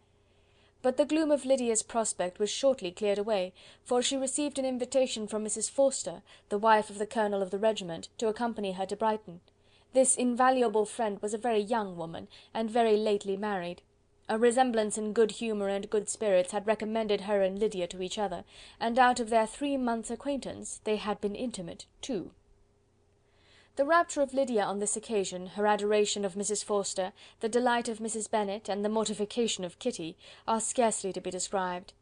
But the gloom of Lydia's prospect was shortly cleared away, for she received an invitation from Mrs. Forster, the wife of the colonel of the regiment, to accompany her to Brighton. This invaluable friend was a very young woman, and very lately married. A resemblance in good humour and good spirits had recommended her and Lydia to each other, and out of their 3 months' acquaintance they had been intimate too. The rapture of Lydia on this occasion, her adoration of Mrs. Forster, the delight of Mrs. Bennet, and the mortification of Kitty, are scarcely to be described.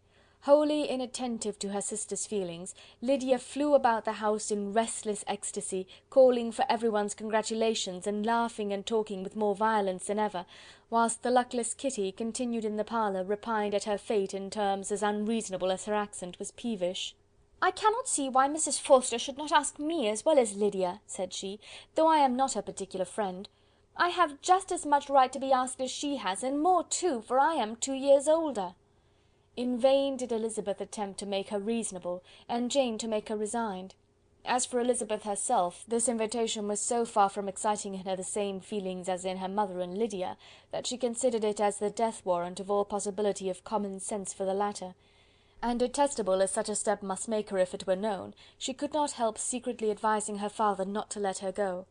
Wholly inattentive to her sister's feelings, Lydia flew about the house in restless ecstasy, calling for everyone's congratulations, and laughing and talking with more violence than ever, whilst the luckless Kitty continued in the parlour, repined at her fate in terms as unreasonable as her accent was peevish. "I cannot see why Mrs. Forster should not ask me as well as Lydia," said she, "though I am not her particular friend. I have just as much right to be asked as she has, and more too, for I am 2 years older." In vain did Elizabeth attempt to make her reasonable, and Jane to make her resigned. As for Elizabeth herself, this invitation was so far from exciting in her the same feelings as in her mother and Lydia, that she considered it as the death warrant of all possibility of common sense for the latter; and detestable as such a step must make her if it were known, she could not help secretly advising her father not to let her go.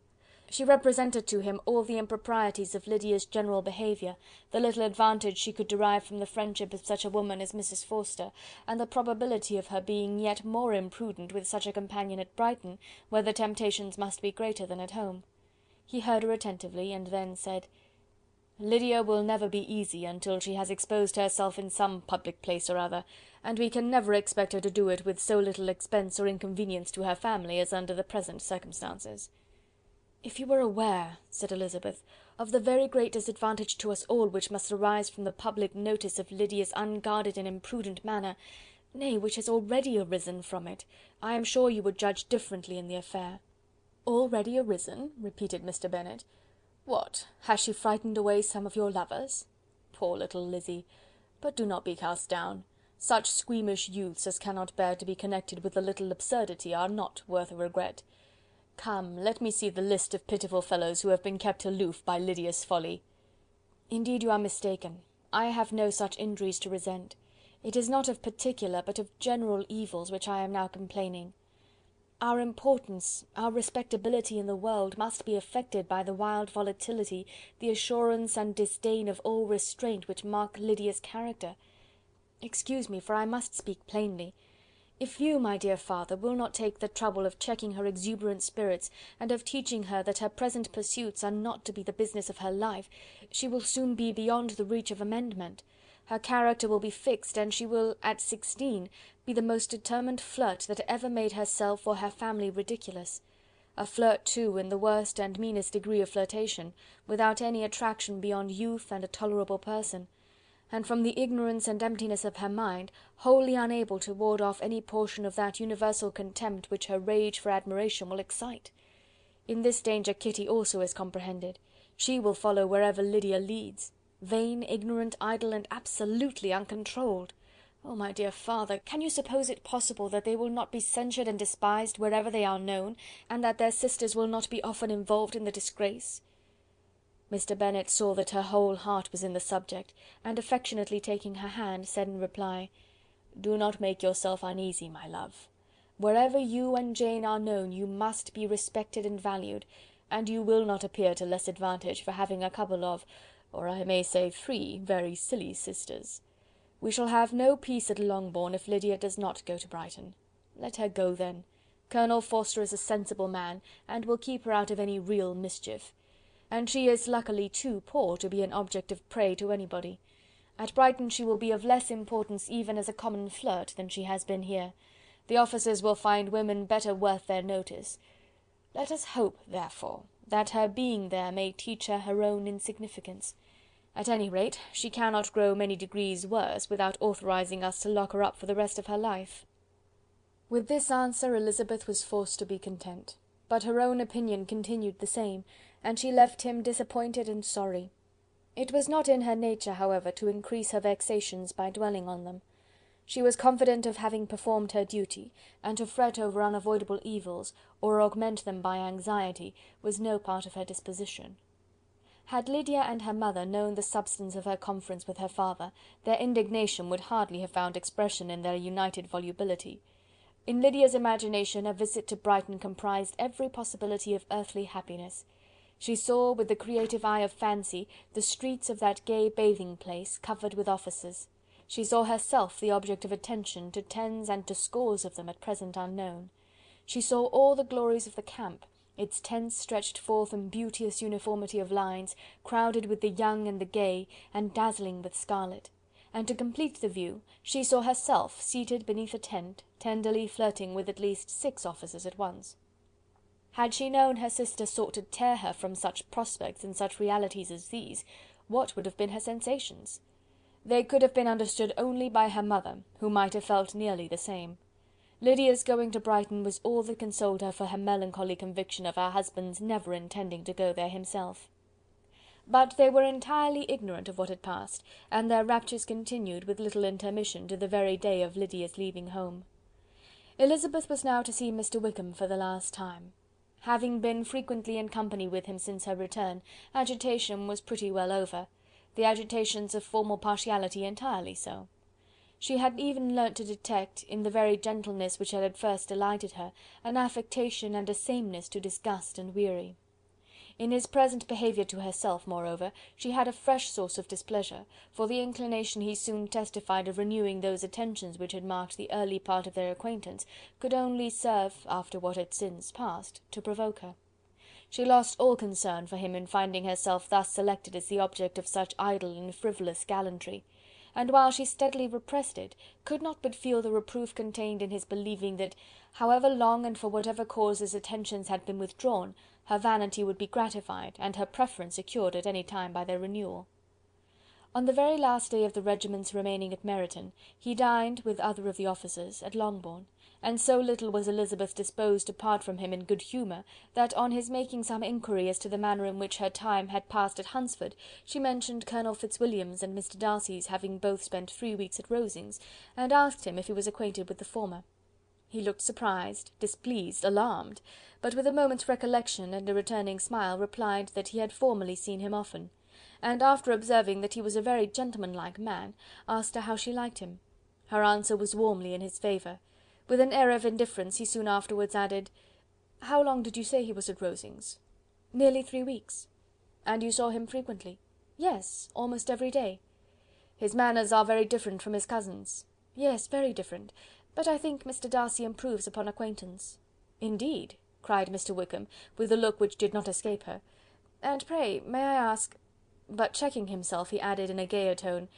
She represented to him all the improprieties of Lydia's general behaviour, the little advantage she could derive from the friendship of such a woman as Mrs. Forster, and the probability of her being yet more imprudent with such a companion at Brighton, where the temptations must be greater than at home. He heard her attentively, and then said: "Lydia will never be easy until she has exposed herself in some public place or other, and we can never expect her to do it with so little expense or inconvenience to her family as under the present circumstances." "If you were aware," said Elizabeth, "of the very great disadvantage to us all which must arise from the public notice of Lydia's unguarded and imprudent manner, nay, which has already arisen from it, I am sure you would judge differently in the affair." "Already arisen?" repeated Mr. Bennet. "What, has she frightened away some of your lovers? Poor little Lizzy! But do not be cast down. Such squeamish youths as cannot bear to be connected with a little absurdity are not worth a regret. Come, let me see the list of pitiful fellows who have been kept aloof by Lydia's folly." "Indeed you are mistaken. I have no such injuries to resent. It is not of particular, but of general evils which I am now complaining. Our importance, our respectability in the world must be affected by the wild volatility, the assurance and disdain of all restraint which mark Lydia's character. Excuse me, for I must speak plainly. If you, my dear father, will not take the trouble of checking her exuberant spirits, and of teaching her that her present pursuits are not to be the business of her life, she will soon be beyond the reach of amendment. Her character will be fixed, and she will, at 16, be the most determined flirt that ever made herself or her family ridiculous. A flirt, too, in the worst and meanest degree of flirtation, without any attraction beyond youth and a tolerable person, and from the ignorance and emptiness of her mind, wholly unable to ward off any portion of that universal contempt which her rage for admiration will excite. In this danger Kitty also is comprehended. She will follow wherever Lydia leads. Vain, ignorant, idle, and absolutely uncontrolled. Oh, my dear father, can you suppose it possible that they will not be censured and despised wherever they are known, and that their sisters will not be often involved in the disgrace?" Mr. Bennet saw that her whole heart was in the subject, and affectionately taking her hand, said in reply: "Do not make yourself uneasy, my love. Wherever you and Jane are known, you must be respected and valued, and you will not appear to less advantage for having a couple of, or I may say 3, very silly sisters. We shall have no peace at Longbourn if Lydia does not go to Brighton. Let her go then. Colonel Forster is a sensible man, and will keep her out of any real mischief. And she is luckily too poor to be an object of prey to anybody. At Brighton she will be of less importance even as a common flirt than she has been here. The officers will find women better worth their notice. Let us hope, therefore, that her being there may teach her her own insignificance. At any rate, she cannot grow many degrees worse without authorizing us to lock her up for the rest of her life." With this answer Elizabeth was forced to be content, but her own opinion continued the same, and she left him disappointed and sorry. It was not in her nature, however, to increase her vexations by dwelling on them. She was confident of having performed her duty, and to fret over unavoidable evils, or augment them by anxiety, was no part of her disposition. Had Lydia and her mother known the substance of her conference with her father, their indignation would hardly have found expression in their united volubility. In Lydia's imagination a visit to Brighton comprised every possibility of earthly happiness. She saw, with the creative eye of fancy, the streets of that gay bathing-place covered with officers. She saw herself the object of attention to tens and to scores of them at present unknown. She saw all the glories of the camp, its tents stretched forth in beauteous uniformity of lines, crowded with the young and the gay, and dazzling with scarlet. And to complete the view, she saw herself seated beneath a tent, tenderly flirting with at least 6 officers at once. Had she known her sister sought to tear her from such prospects and such realities as these, what would have been her sensations? They could have been understood only by her mother, who might have felt nearly the same. Lydia's going to Brighton was all that consoled her for her melancholy conviction of her husband's never intending to go there himself. But they were entirely ignorant of what had passed, and their raptures continued with little intermission to the very day of Lydia's leaving home. Elizabeth was now to see Mr. Wickham for the last time. Having been frequently in company with him since her return, agitation was pretty well over, the agitations of formal partiality entirely so. She had even learnt to detect, in the very gentleness which had at first delighted her, an affectation and a sameness to disgust and weary. In his present behaviour to herself, moreover, she had a fresh source of displeasure, for the inclination he soon testified of renewing those attentions which had marked the early part of their acquaintance could only serve, after what had since passed, to provoke her. She lost all concern for him in finding herself thus selected as the object of such idle and frivolous gallantry, and while she steadily repressed it, could not but feel the reproof contained in his believing that, however long and for whatever cause his attentions had been withdrawn, her vanity would be gratified, and her preference secured at any time by their renewal. On the very last day of the regiment's remaining at Meryton, he dined, with other of the officers, at Longbourn, and so little was Elizabeth disposed to part from him in good humour, that on his making some inquiry as to the manner in which her time had passed at Hunsford, she mentioned Colonel Fitzwilliam's and Mr. Darcy's having both spent 3 weeks at Rosings, and asked him if he was acquainted with the former. He looked surprised, displeased, alarmed, but with a moment's recollection and a returning smile replied that he had formerly seen him often, and after observing that he was a very gentlemanlike man, asked her how she liked him. Her answer was warmly in his favour. With an air of indifference he soon afterwards added, "How long did you say he was at Rosings?" "Nearly 3 weeks." "And you saw him frequently?" "Yes, almost every day." "His manners are very different from his cousin's." "Yes, very different, but I think Mr. Darcy improves upon acquaintance." "Indeed!" cried Mr. Wickham, with a look which did not escape her. "And pray, may I ask—" but checking himself, he added in a gayer tone,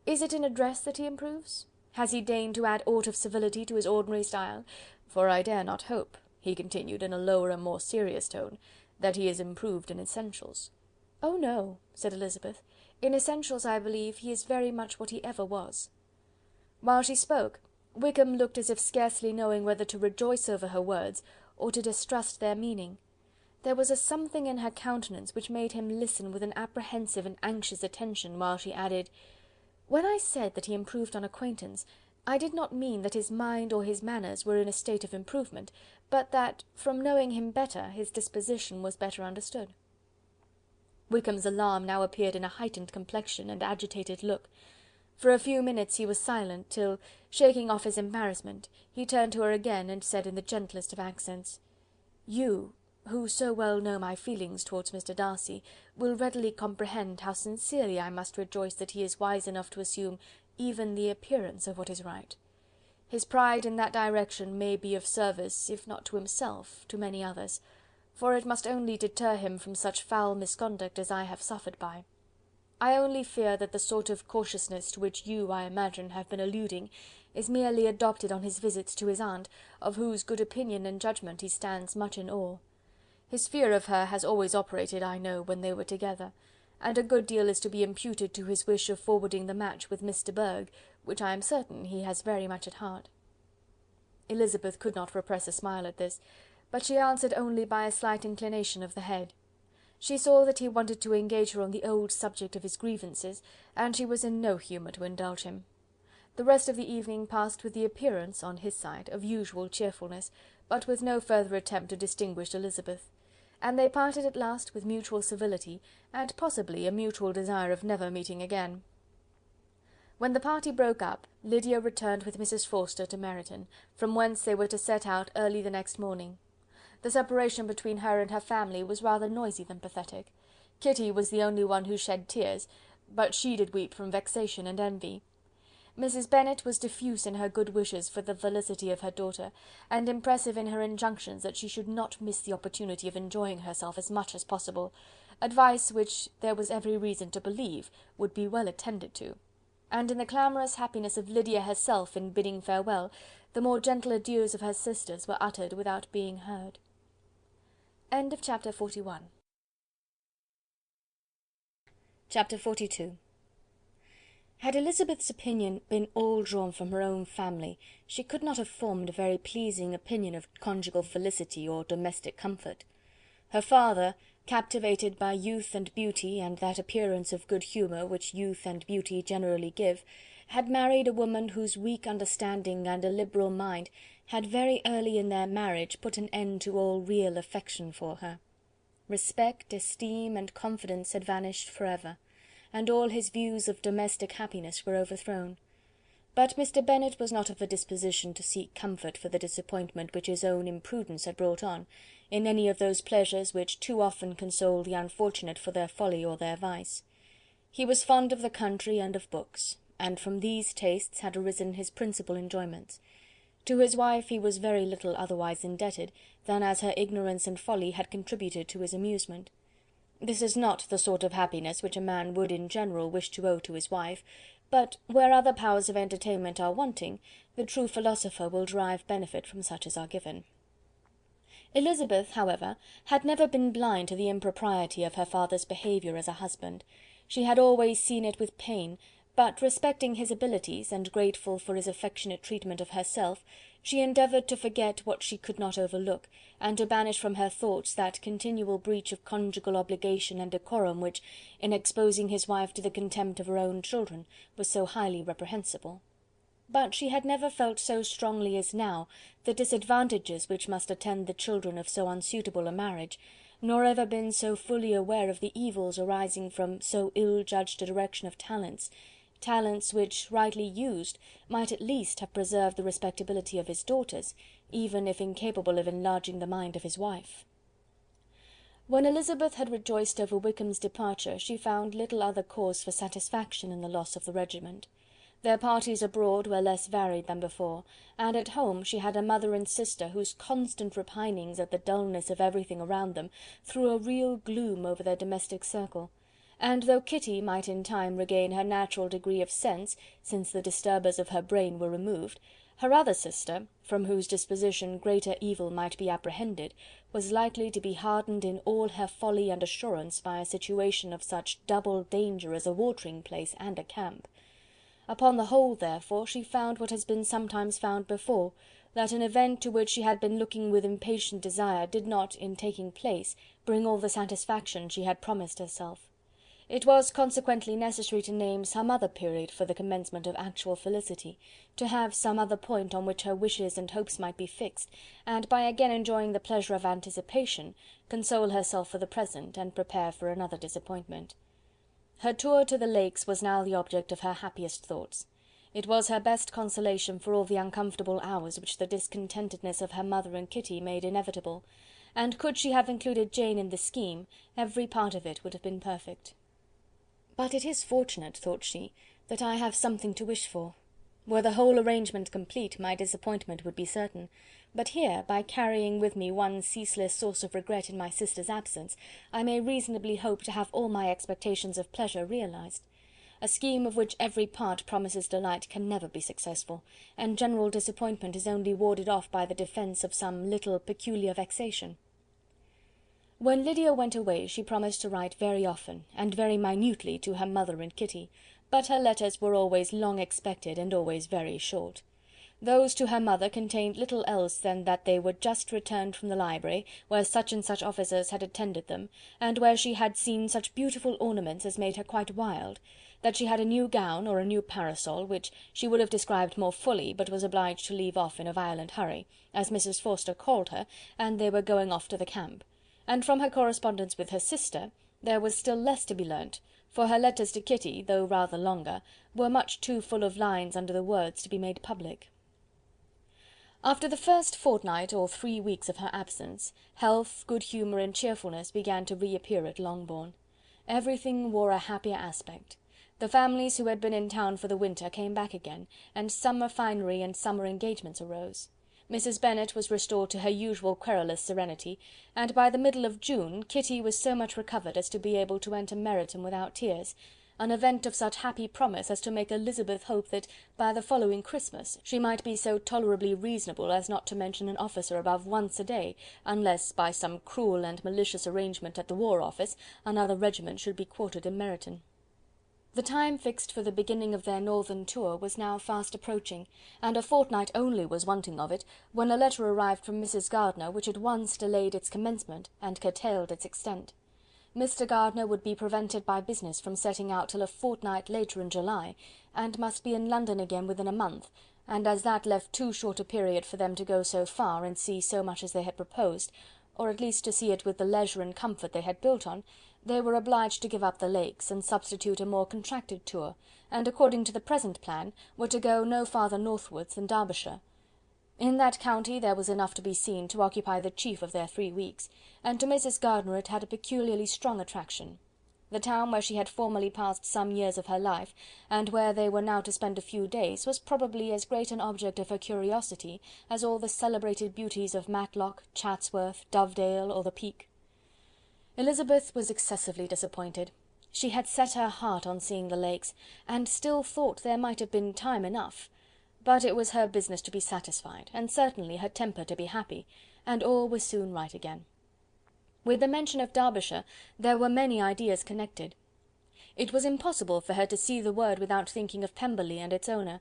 "is it in address that he improves? Has he deigned to add aught of civility to his ordinary style? For I dare not hope," he continued in a lower and more serious tone, "that he is improved in essentials." "Oh no," said Elizabeth, "in essentials, I believe, he is very much what he ever was." While she spoke, Wickham looked as if scarcely knowing whether to rejoice over her words, or to distrust their meaning. There was a something in her countenance which made him listen with an apprehensive and anxious attention, while she added, "When I said that he improved on acquaintance, I did not mean that his mind or his manners were in a state of improvement, but that, from knowing him better, his disposition was better understood." Wickham's alarm now appeared in a heightened complexion and agitated look. For a few minutes he was silent, till, shaking off his embarrassment, he turned to her again, and said in the gentlest of accents, "You, who so well know my feelings towards Mr. Darcy, will readily comprehend how sincerely I must rejoice that he is wise enough to assume even the appearance of what is right. His pride in that direction may be of service, if not to himself, to many others, for it must only deter him from such foul misconduct as I have suffered by. I only fear that the sort of cautiousness to which you, I imagine, have been alluding, is merely adopted on his visits to his aunt, of whose good opinion and judgment he stands much in awe. His fear of her has always operated, I know, when they were together, and a good deal is to be imputed to his wish of forwarding the match with Miss de Bourgh, which I am certain he has very much at heart." Elizabeth could not repress a smile at this, but she answered only by a slight inclination of the head. She saw that he wanted to engage her on the old subject of his grievances, and she was in no humour to indulge him. The rest of the evening passed with the appearance, on his side, of usual cheerfulness, but with no further attempt to distinguish Elizabeth, and they parted at last with mutual civility, and possibly a mutual desire of never meeting again. When the party broke up, Lydia returned with Mrs. Forster to Meryton, from whence they were to set out early the next morning. The separation between her and her family was rather noisy than pathetic. Kitty was the only one who shed tears, but she did weep from vexation and envy. Mrs. Bennet was diffuse in her good wishes for the felicity of her daughter, and impressive in her injunctions that she should not miss the opportunity of enjoying herself as much as possible, advice which there was every reason to believe would be well attended to. And in the clamorous happiness of Lydia herself in bidding farewell, the more gentle adieus of her sisters were uttered without being heard. End of chapter 41. Chapter 42. Had Elizabeth's opinion been all drawn from her own family, she could not have formed a very pleasing opinion of conjugal felicity or domestic comfort. Her father, captivated by youth and beauty, and that appearance of good humour which youth and beauty generally give, had married a woman whose weak understanding and a liberal mind had very early in their marriage put an end to all real affection for her. Respect, esteem, and confidence had vanished for ever, and all his views of domestic happiness were overthrown. But Mr. Bennet was not of a disposition to seek comfort for the disappointment which his own imprudence had brought on, in any of those pleasures which too often console the unfortunate for their folly or their vice. He was fond of the country and of books, and from these tastes had arisen his principal enjoyments. To his wife he was very little otherwise indebted than as her ignorance and folly had contributed to his amusement. This is not the sort of happiness which a man would in general wish to owe to his wife, but where other powers of entertainment are wanting, the true philosopher will derive benefit from such as are given. Elizabeth, however, had never been blind to the impropriety of her father's behaviour as a husband. She had always seen it with pain, but respecting his abilities, and grateful for his affectionate treatment of herself, she endeavoured to forget what she could not overlook, and to banish from her thoughts that continual breach of conjugal obligation and decorum which, in exposing his wife to the contempt of her own children, was so highly reprehensible. But she had never felt so strongly as now the disadvantages which must attend the children of so unsuitable a marriage, nor ever been so fully aware of the evils arising from so ill-judged a direction of talents, which, rightly used, might at least have preserved the respectability of his daughters, even if incapable of enlarging the mind of his wife. When Elizabeth had rejoiced over Wickham's departure, she found little other cause for satisfaction in the loss of the regiment. Their parties abroad were less varied than before, and at home she had a mother and sister whose constant repinings at the dullness of everything around them threw a real gloom over their domestic circle. And though Kitty might in time regain her natural degree of sense, since the disturbers of her brain were removed, her other sister, from whose disposition greater evil might be apprehended, was likely to be hardened in all her folly and assurance by a situation of such double danger as a watering-place and a camp. Upon the whole, therefore, she found what has been sometimes found before, that an event to which she had been looking with impatient desire did not, in taking place, bring all the satisfaction she had promised herself. It was consequently necessary to name some other period for the commencement of actual felicity, to have some other point on which her wishes and hopes might be fixed, and by again enjoying the pleasure of anticipation, console herself for the present, and prepare for another disappointment. Her tour to the Lakes was now the object of her happiest thoughts. It was her best consolation for all the uncomfortable hours which the discontentedness of her mother and Kitty made inevitable, and could she have included Jane in the scheme, every part of it would have been perfect. But it is fortunate, thought she, that I have something to wish for. Were the whole arrangement complete, my disappointment would be certain, but here, by carrying with me one ceaseless source of regret in my sister's absence, I may reasonably hope to have all my expectations of pleasure realised. A scheme of which every part promises delight can never be successful, and general disappointment is only warded off by the defence of some little peculiar vexation. When Lydia went away, she promised to write very often, and very minutely, to her mother and Kitty, but her letters were always long expected and always very short. Those to her mother contained little else than that they were just returned from the library, where such and such officers had attended them, and where she had seen such beautiful ornaments as made her quite wild, that she had a new gown, or a new parasol, which she would have described more fully, but was obliged to leave off in a violent hurry, as Mrs. Forster called her, and they were going off to the camp. And from her correspondence with her sister, there was still less to be learnt, for her letters to Kitty, though rather longer, were much too full of lines under the words to be made public. After the first fortnight or 3 weeks of her absence, health, good humour, and cheerfulness began to reappear at Longbourn. Everything wore a happier aspect. The families who had been in town for the winter came back again, and summer finery and summer engagements arose. Mrs. Bennet was restored to her usual querulous serenity, and by the middle of June Kitty was so much recovered as to be able to enter Meryton without tears, an event of such happy promise as to make Elizabeth hope that by the following Christmas she might be so tolerably reasonable as not to mention an officer above once a day, unless, by some cruel and malicious arrangement at the War Office, another regiment should be quartered in Meryton. The time fixed for the beginning of their northern tour was now fast approaching, and a fortnight only was wanting of it, when a letter arrived from Mrs. Gardiner which at once delayed its commencement and curtailed its extent. Mr. Gardiner would be prevented by business from setting out till a fortnight later in July, and must be in London again within a month, and as that left too short a period for them to go so far and see so much as they had proposed, or at least to see it with the leisure and comfort they had built on, they were obliged to give up the Lakes, and substitute a more contracted tour, and according to the present plan, were to go no farther northwards than Derbyshire. In that county there was enough to be seen to occupy the chief of their 3 weeks, and to Mrs. Gardiner it had a peculiarly strong attraction. The town where she had formerly passed some years of her life, and where they were now to spend a few days, was probably as great an object of her curiosity as all the celebrated beauties of Matlock, Chatsworth, Dovedale, or the Peak. Elizabeth was excessively disappointed. She had set her heart on seeing the Lakes, and still thought there might have been time enough, but it was her business to be satisfied, and certainly her temper to be happy, and all was soon right again. With the mention of Derbyshire there were many ideas connected. It was impossible for her to see the word without thinking of Pemberley and its owner.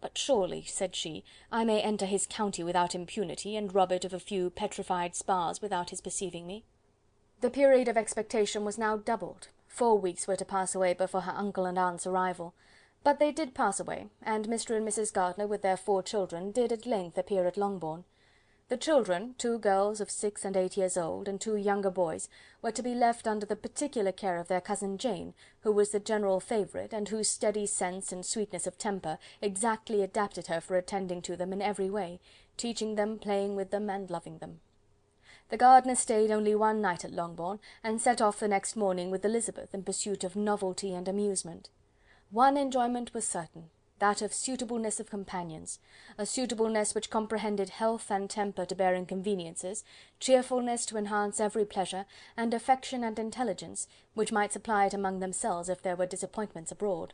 "But surely," said she, "I may enter his county without impunity, and rob it of a few petrified spars without his perceiving me." The period of expectation was now doubled. 4 weeks were to pass away before her uncle and aunt's arrival. But they did pass away, and Mr. and Mrs. Gardiner, with their 4 children, did at length appear at Longbourn. The children, 2 girls of 6 and 8 years old, and 2 younger boys, were to be left under the particular care of their cousin Jane, who was the general favourite, and whose steady sense and sweetness of temper exactly adapted her for attending to them in every way, teaching them, playing with them, and loving them. The Gardiners stayed only 1 night at Longbourn, and set off the next morning with Elizabeth in pursuit of novelty and amusement. One enjoyment was certain, that of suitableness of companions, a suitableness which comprehended health and temper to bear inconveniences, cheerfulness to enhance every pleasure, and affection and intelligence, which might supply it among themselves if there were disappointments abroad.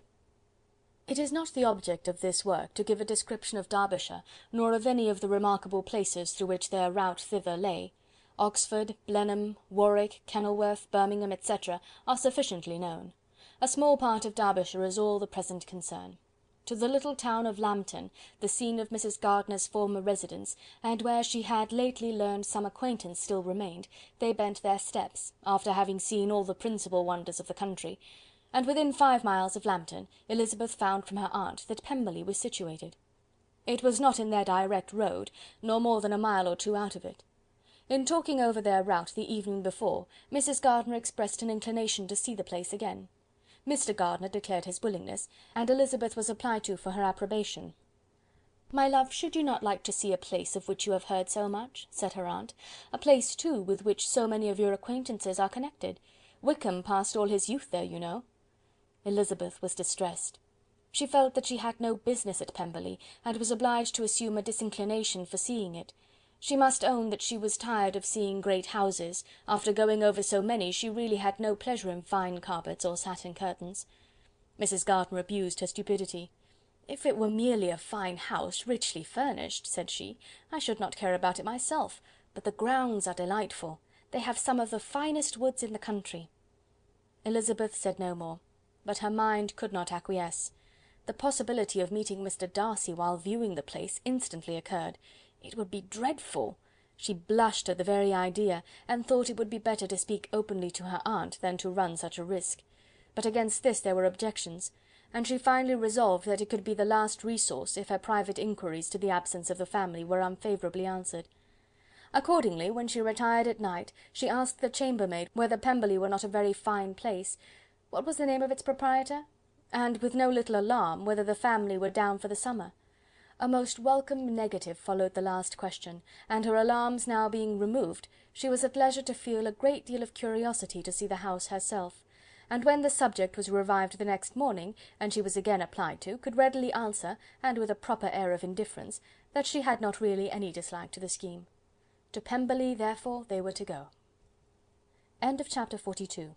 It is not the object of this work to give a description of Derbyshire, nor of any of the remarkable places through which their route thither lay. Oxford, Blenheim, Warwick, Kenilworth, Birmingham, etc., are sufficiently known. A small part of Derbyshire is all the present concern. To the little town of Lambton, the scene of Mrs. Gardiner's former residence, and where she had lately learned some acquaintance still remained, they bent their steps, after having seen all the principal wonders of the country, and within 5 miles of Lambton, Elizabeth found from her aunt that Pemberley was situated. It was not in their direct road, nor more than a mile or 2 out of it. In talking over their route the evening before, Mrs. Gardiner expressed an inclination to see the place again. Mr. Gardiner declared his willingness, and Elizabeth was applied to for her approbation. "My love, should you not like to see a place of which you have heard so much?" said her aunt. "A place, too, with which so many of your acquaintances are connected. Wickham passed all his youth there, you know." Elizabeth was distressed. She felt that she had no business at Pemberley, and was obliged to assume a disinclination for seeing it. She must own that she was tired of seeing great houses; after going over so many, she really had no pleasure in fine carpets or satin curtains. Mrs. Gardiner abused her stupidity. "If it were merely a fine house, richly furnished," said she, "I should not care about it myself, but the grounds are delightful. They have some of the finest woods in the country." Elizabeth said no more, but her mind could not acquiesce. The possibility of meeting Mr. Darcy while viewing the place instantly occurred. It would be dreadful! She blushed at the very idea, and thought it would be better to speak openly to her aunt than to run such a risk. But against this there were objections, and she finally resolved that it could be the last resource if her private inquiries to the absence of the family were unfavourably answered. Accordingly, when she retired at night, she asked the chambermaid whether Pemberley were not a very fine place. What was the name of its proprietor? And, with no little alarm, whether the family were down for the summer. A most welcome negative followed the last question, and her alarms now being removed, she was at leisure to feel a great deal of curiosity to see the house herself, and when the subject was revived the next morning, and she was again applied to, could readily answer, and with a proper air of indifference, that she had not really any dislike to the scheme. To Pemberley, therefore, they were to go. End of chapter 42.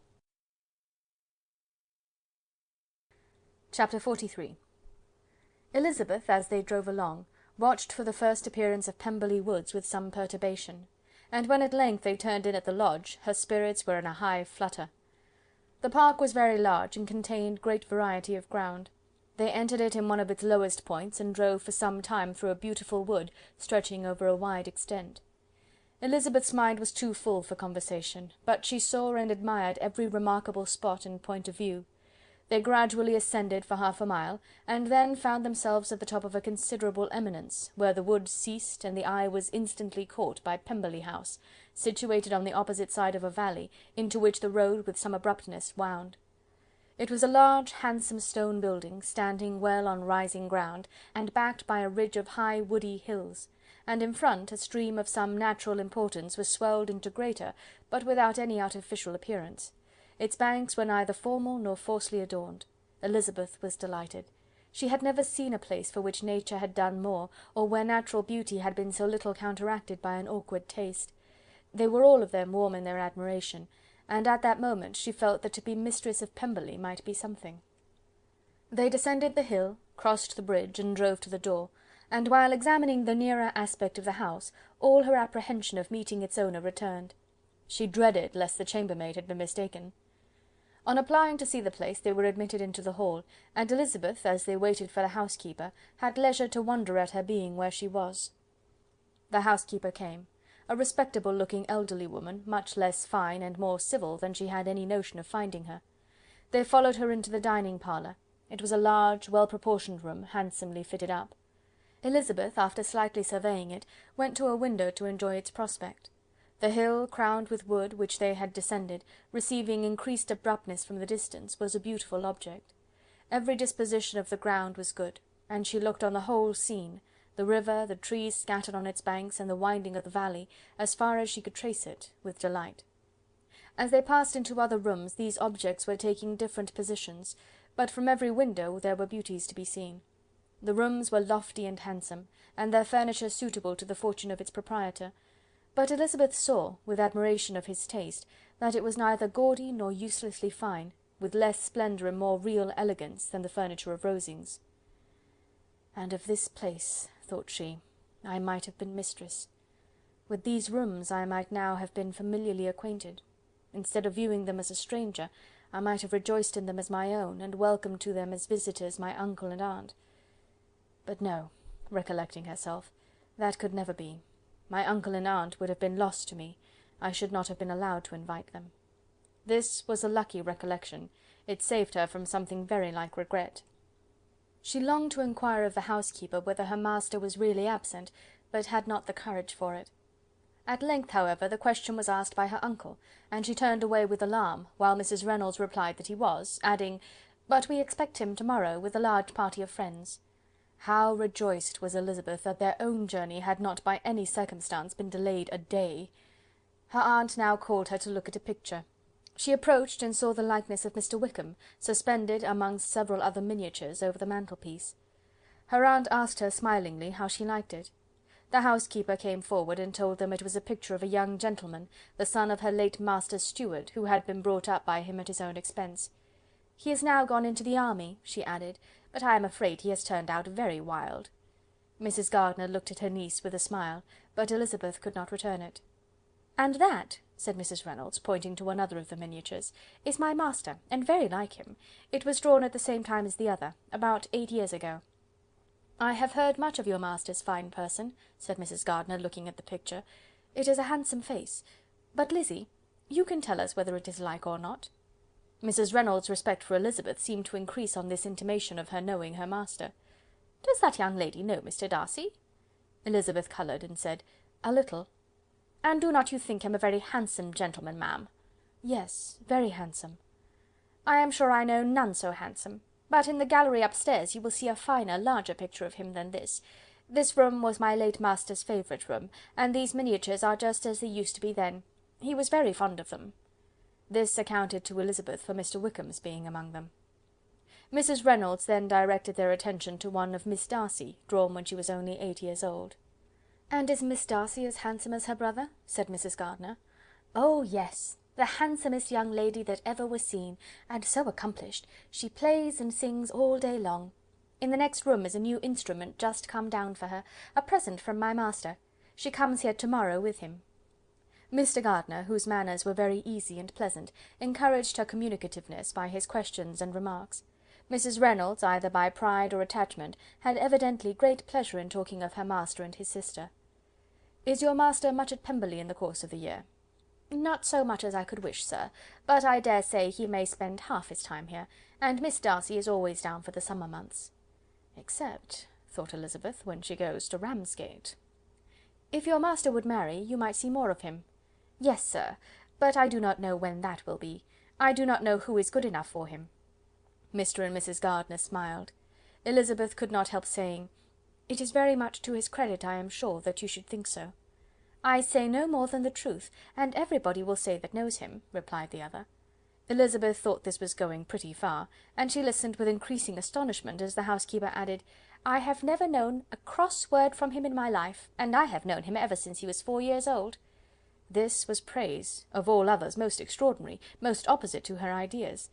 Chapter 43. Elizabeth, as they drove along, watched for the first appearance of Pemberley Woods with some perturbation, and when at length they turned in at the lodge, her spirits were in a high flutter. The park was very large, and contained great variety of ground. They entered it in one of its lowest points, and drove for some time through a beautiful wood, stretching over a wide extent. Elizabeth's mind was too full for conversation, but she saw and admired every remarkable spot and point of view. They gradually ascended for half a mile, and then found themselves at the top of a considerable eminence, where the wood ceased, and the eye was instantly caught by Pemberley House, situated on the opposite side of a valley, into which the road with some abruptness wound. It was a large, handsome stone building, standing well on rising ground, and backed by a ridge of high woody hills, and in front a stream of some natural importance was swelled into greater, but without any artificial appearance. Its banks were neither formal nor falsely adorned. Elizabeth was delighted. She had never seen a place for which nature had done more, or where natural beauty had been so little counteracted by an awkward taste. They were all of them warm in their admiration, and at that moment she felt that to be mistress of Pemberley might be something. They descended the hill, crossed the bridge, and drove to the door, and while examining the nearer aspect of the house, all her apprehension of meeting its owner returned. She dreaded lest the chambermaid had been mistaken. On applying to see the place, they were admitted into the hall, and Elizabeth, as they waited for the housekeeper, had leisure to wonder at her being where she was. The housekeeper came, a respectable-looking elderly woman, much less fine and more civil than she had any notion of finding her. They followed her into the dining parlour. It was a large, well-proportioned room, handsomely fitted up. Elizabeth, after slightly surveying it, went to a window to enjoy its prospect. The hill, crowned with wood, which they had descended, receiving increased abruptness from the distance, was a beautiful object. Every disposition of the ground was good, and she looked on the whole scene, the river, the trees scattered on its banks, and the winding of the valley, as far as she could trace it, with delight. As they passed into other rooms, these objects were taking different positions, but from every window there were beauties to be seen. The rooms were lofty and handsome, and their furniture suitable to the fortune of its proprietor, but Elizabeth saw, with admiration of his taste, that it was neither gaudy nor uselessly fine, with less splendour and more real elegance than the furniture of Rosings. "And of this place," thought she, "I might have been mistress. With these rooms I might now have been familiarly acquainted. Instead of viewing them as a stranger, I might have rejoiced in them as my own, and welcomed to them as visitors my uncle and aunt. But no," recollecting herself, "that could never be. My uncle and aunt would have been lost to me. I should not have been allowed to invite them." This was a lucky recollection. It saved her from something very like regret. She longed to inquire of the housekeeper whether her master was really absent, but had not the courage for it. At length, however, the question was asked by her uncle, and she turned away with alarm, while Mrs. Reynolds replied that he was, adding, "But we expect him to-morrow, with a large party of friends." How rejoiced was Elizabeth that their own journey had not by any circumstance been delayed a day! Her aunt now called her to look at a picture. She approached and saw the likeness of Mr. Wickham, suspended amongst several other miniatures, over the mantelpiece. Her aunt asked her smilingly how she liked it. The housekeeper came forward and told them it was a picture of a young gentleman, the son of her late master's steward, who had been brought up by him at his own expense. "He is now gone into the army," she added, "but I am afraid he has turned out very wild." Mrs. Gardiner looked at her niece with a smile, but Elizabeth could not return it. "And that," said Mrs. Reynolds, pointing to another of the miniatures, "is my master, and very like him. It was drawn at the same time as the other, about 8 years ago." "I have heard much of your master's fine person," said Mrs. Gardiner, looking at the picture. "It is a handsome face. But, Lizzy, you can tell us whether it is like or not." Mrs. Reynolds' respect for Elizabeth seemed to increase on this intimation of her knowing her master. "Does that young lady know Mr. Darcy?" Elizabeth coloured, and said, "A little." "And do not you think him a very handsome gentleman, ma'am?" "Yes, very handsome." "I am sure I know none so handsome. But in the gallery upstairs you will see a finer, larger picture of him than this. This room was my late master's favourite room, and these miniatures are just as they used to be then. He was very fond of them." This accounted to Elizabeth for Mr. Wickham's being among them. Mrs. Reynolds then directed their attention to one of Miss Darcy, drawn when she was only 8 years old. "And is Miss Darcy as handsome as her brother?" said Mrs. Gardiner. "Oh, yes! The handsomest young lady that ever was seen, and so accomplished. She plays and sings all day long. In the next room is a new instrument just come down for her, a present from my master. She comes here to-morrow with him." Mr. Gardiner, whose manners were very easy and pleasant, encouraged her communicativeness by his questions and remarks. Mrs. Reynolds, either by pride or attachment, had evidently great pleasure in talking of her master and his sister. "Is your master much at Pemberley in the course of the year?" "Not so much as I could wish, sir, but I dare say he may spend half his time here, and Miss Darcy is always down for the summer months." "Except," thought Elizabeth, "when she goes to Ramsgate." "If your master would marry, you might see more of him." "Yes, sir, but I do not know when that will be. I do not know who is good enough for him." Mr. and Mrs. Gardiner smiled. Elizabeth could not help saying, "It is very much to his credit, I am sure, that you should think so." "I say no more than the truth, and everybody will say that knows him," replied the other. Elizabeth thought this was going pretty far, and she listened with increasing astonishment as the housekeeper added, "I have never known a cross word from him in my life, and I have known him ever since he was 4 years old." This was praise, of all others most extraordinary, most opposite to her ideas.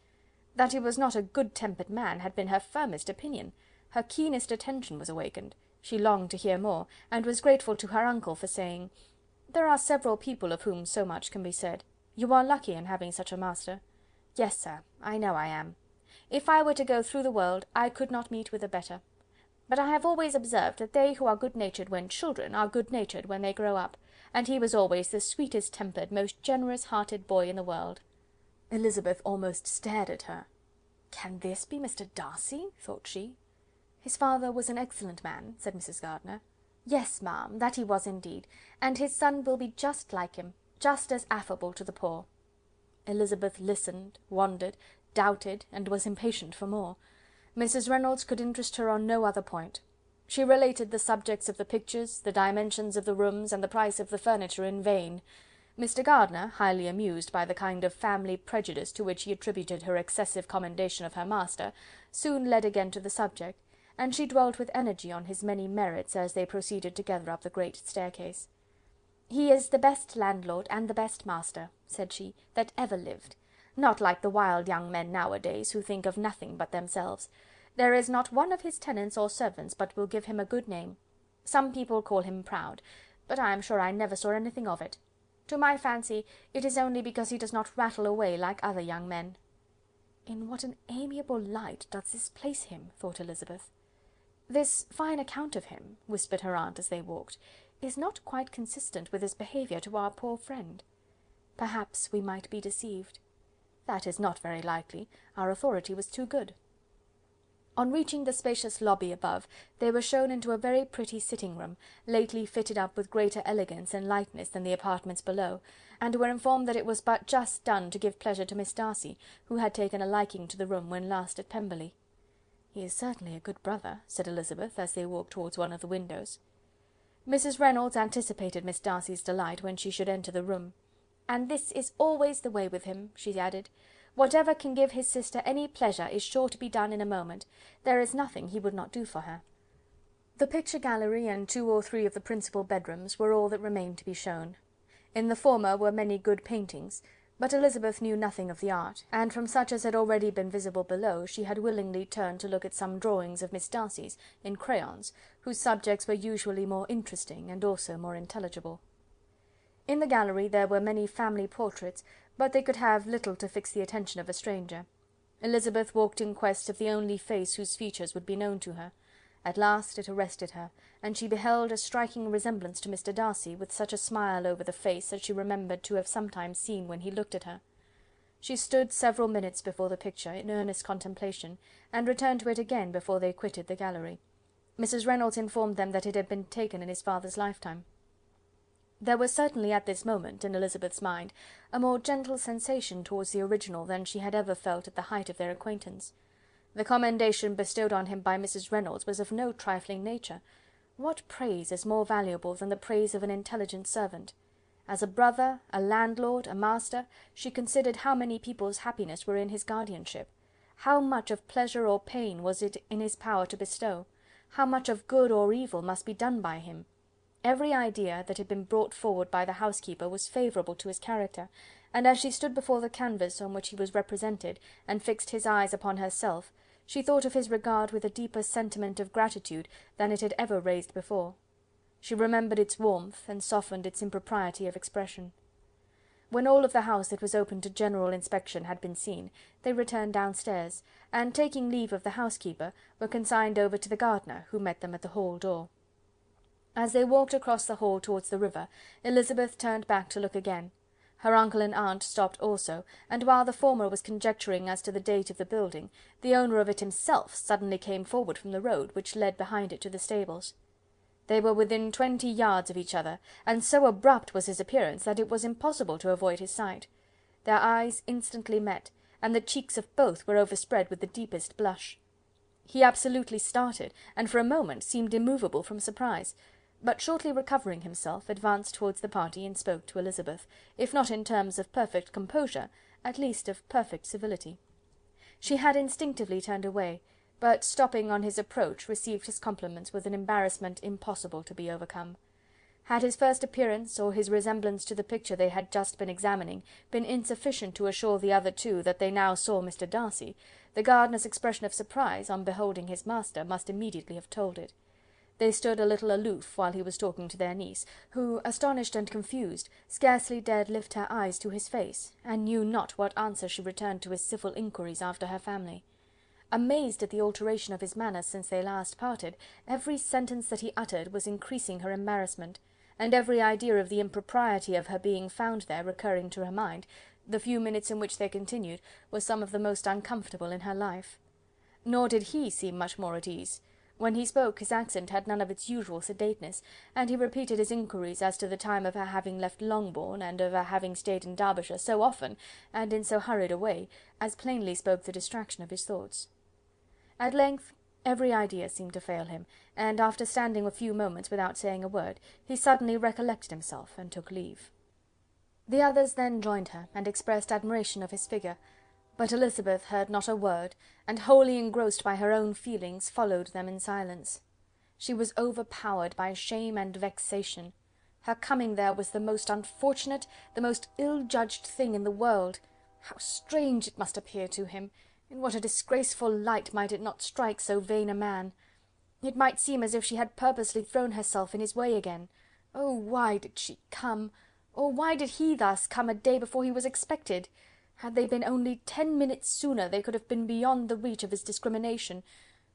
That he was not a good-tempered man had been her firmest opinion. Her keenest attention was awakened. She longed to hear more, and was grateful to her uncle for saying, "There are several people of whom so much can be said. You are lucky in having such a master." "Yes, sir, I know I am. If I were to go through the world, I could not meet with a better. But I have always observed that they who are good-natured when children are good-natured when they grow up, and he was always the sweetest-tempered, most generous-hearted boy in the world." Elizabeth almost stared at her. "Can this be Mr. Darcy?" thought she. "His father was an excellent man," said Mrs. Gardiner. "Yes, ma'am, that he was indeed, and his son will be just like him, just as affable to the poor." Elizabeth listened, wondered, doubted, and was impatient for more. Mrs. Reynolds could interest her on no other point. She related the subjects of the pictures, the dimensions of the rooms, and the price of the furniture in vain. Mr. Gardiner, highly amused by the kind of family prejudice to which he attributed her excessive commendation of her master, soon led again to the subject, and she dwelt with energy on his many merits as they proceeded together up the great staircase. "He is the best landlord and the best master," said she, "that ever lived. Not like the wild young men nowadays, who think of nothing but themselves. There is not one of his tenants or servants but will give him a good name. Some people call him proud, but I am sure I never saw anything of it. To my fancy, it is only because he does not rattle away like other young men." "In what an amiable light does this place him?" thought Elizabeth. "This fine account of him," whispered her aunt as they walked, "is not quite consistent with his behaviour to our poor friend. Perhaps we might be deceived. That is not very likely, our authority was too good." On reaching the spacious lobby above, they were shown into a very pretty sitting-room, lately fitted up with greater elegance and lightness than the apartments below, and were informed that it was but just done to give pleasure to Miss Darcy, who had taken a liking to the room when last at Pemberley. "He is certainly a good brother," said Elizabeth, as they walked towards one of the windows. Mrs. Reynolds anticipated Miss Darcy's delight when she should enter the room. "And this is always the way with him," she added. "Whatever can give his sister any pleasure is sure to be done in a moment. There is nothing he would not do for her." The picture gallery and 2 or 3 of the principal bedrooms were all that remained to be shown. In the former were many good paintings, but Elizabeth knew nothing of the art, and from such as had already been visible below, she had willingly turned to look at some drawings of Miss Darcy's, in crayons, whose subjects were usually more interesting and also more intelligible. In the gallery there were many family portraits, but they could have little to fix the attention of a stranger. Elizabeth walked in quest of the only face whose features would be known to her. At last it arrested her, and she beheld a striking resemblance to Mr. Darcy, with such a smile over the face that she remembered to have sometimes seen when he looked at her. She stood several minutes before the picture, in earnest contemplation, and returned to it again before they quitted the gallery. Mrs. Reynolds informed them that it had been taken in his father's lifetime. There was certainly at this moment, in Elizabeth's mind, a more gentle sensation towards the original than she had ever felt at the height of their acquaintance. The commendation bestowed on him by Mrs. Reynolds was of no trifling nature. What praise is more valuable than the praise of an intelligent servant? As a brother, a landlord, a master, she considered how many people's happiness were in his guardianship, how much of pleasure or pain was it in his power to bestow, how much of good or evil must be done by him. Every idea that had been brought forward by the housekeeper was favourable to his character, and as she stood before the canvas on which he was represented, and fixed his eyes upon herself, she thought of his regard with a deeper sentiment of gratitude than it had ever raised before. She remembered its warmth, and softened its impropriety of expression. When all of the house that was open to general inspection had been seen, they returned downstairs, and taking leave of the housekeeper, were consigned over to the gardener, who met them at the hall door. As they walked across the hall towards the river, Elizabeth turned back to look again. Her uncle and aunt stopped also, and while the former was conjecturing as to the date of the building, the owner of it himself suddenly came forward from the road which led behind it to the stables. They were within 20 yards of each other, and so abrupt was his appearance that it was impossible to avoid his sight. Their eyes instantly met, and the cheeks of both were overspread with the deepest blush. He absolutely started, and for a moment seemed immovable from surprise, but shortly recovering himself, advanced towards the party and spoke to Elizabeth, if not in terms of perfect composure, at least of perfect civility. She had instinctively turned away, but stopping on his approach, received his compliments with an embarrassment impossible to be overcome. Had his first appearance, or his resemblance to the picture they had just been examining, been insufficient to assure the other two that they now saw Mr. Darcy, the gardener's expression of surprise, on beholding his master, must immediately have told it. They stood a little aloof while he was talking to their niece, who, astonished and confused, scarcely dared lift her eyes to his face, and knew not what answer she returned to his civil inquiries after her family. Amazed at the alteration of his manner since they last parted, every sentence that he uttered was increasing her embarrassment, and every idea of the impropriety of her being found there recurring to her mind, the few minutes in which they continued were some of the most uncomfortable in her life. Nor did he seem much more at ease. When he spoke, his accent had none of its usual sedateness, and he repeated his inquiries as to the time of her having left Longbourn, and of her having stayed in Derbyshire so often, and in so hurried a way, as plainly spoke the distraction of his thoughts. At length every idea seemed to fail him, and after standing a few moments without saying a word, he suddenly recollected himself, and took leave. The others then joined her, and expressed admiration of his figure, but Elizabeth heard not a word, and wholly engrossed by her own feelings, followed them in silence. She was overpowered by shame and vexation. Her coming there was the most unfortunate, the most ill-judged thing in the world. How strange it must appear to him! In what a disgraceful light might it not strike so vain a man! It might seem as if she had purposely thrown herself in his way again. Oh, why did she come? Or why did he thus come a day before he was expected? Had they been only 10 minutes sooner, they could have been beyond the reach of his discrimination,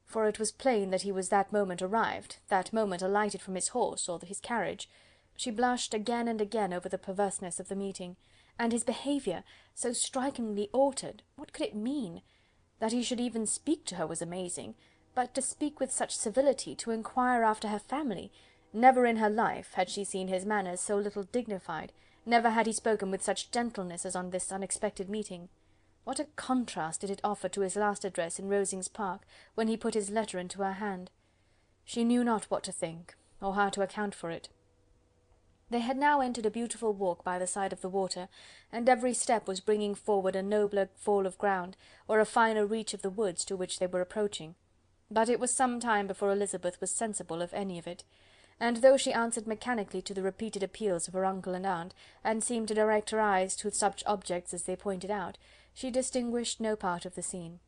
for it was plain that he was that moment arrived, that moment alighted from his horse, or his carriage. She blushed again and again over the perverseness of the meeting, and his behaviour, so strikingly altered, what could it mean? That he should even speak to her was amazing, but to speak with such civility, to inquire after her family, never in her life had she seen his manners so little dignified, never had he spoken with such gentleness as on this unexpected meeting. What a contrast did it offer to his last address in Rosings Park, when he put his letter into her hand! She knew not what to think, or how to account for it. They had now entered a beautiful walk by the side of the water, and every step was bringing forward a nobler fall of ground, or a finer reach of the woods to which they were approaching. But it was some time before Elizabeth was sensible of any of it, and though she answered mechanically to the repeated appeals of her uncle and aunt, and seemed to direct her eyes to such objects as they pointed out, she distinguished no part of the scene.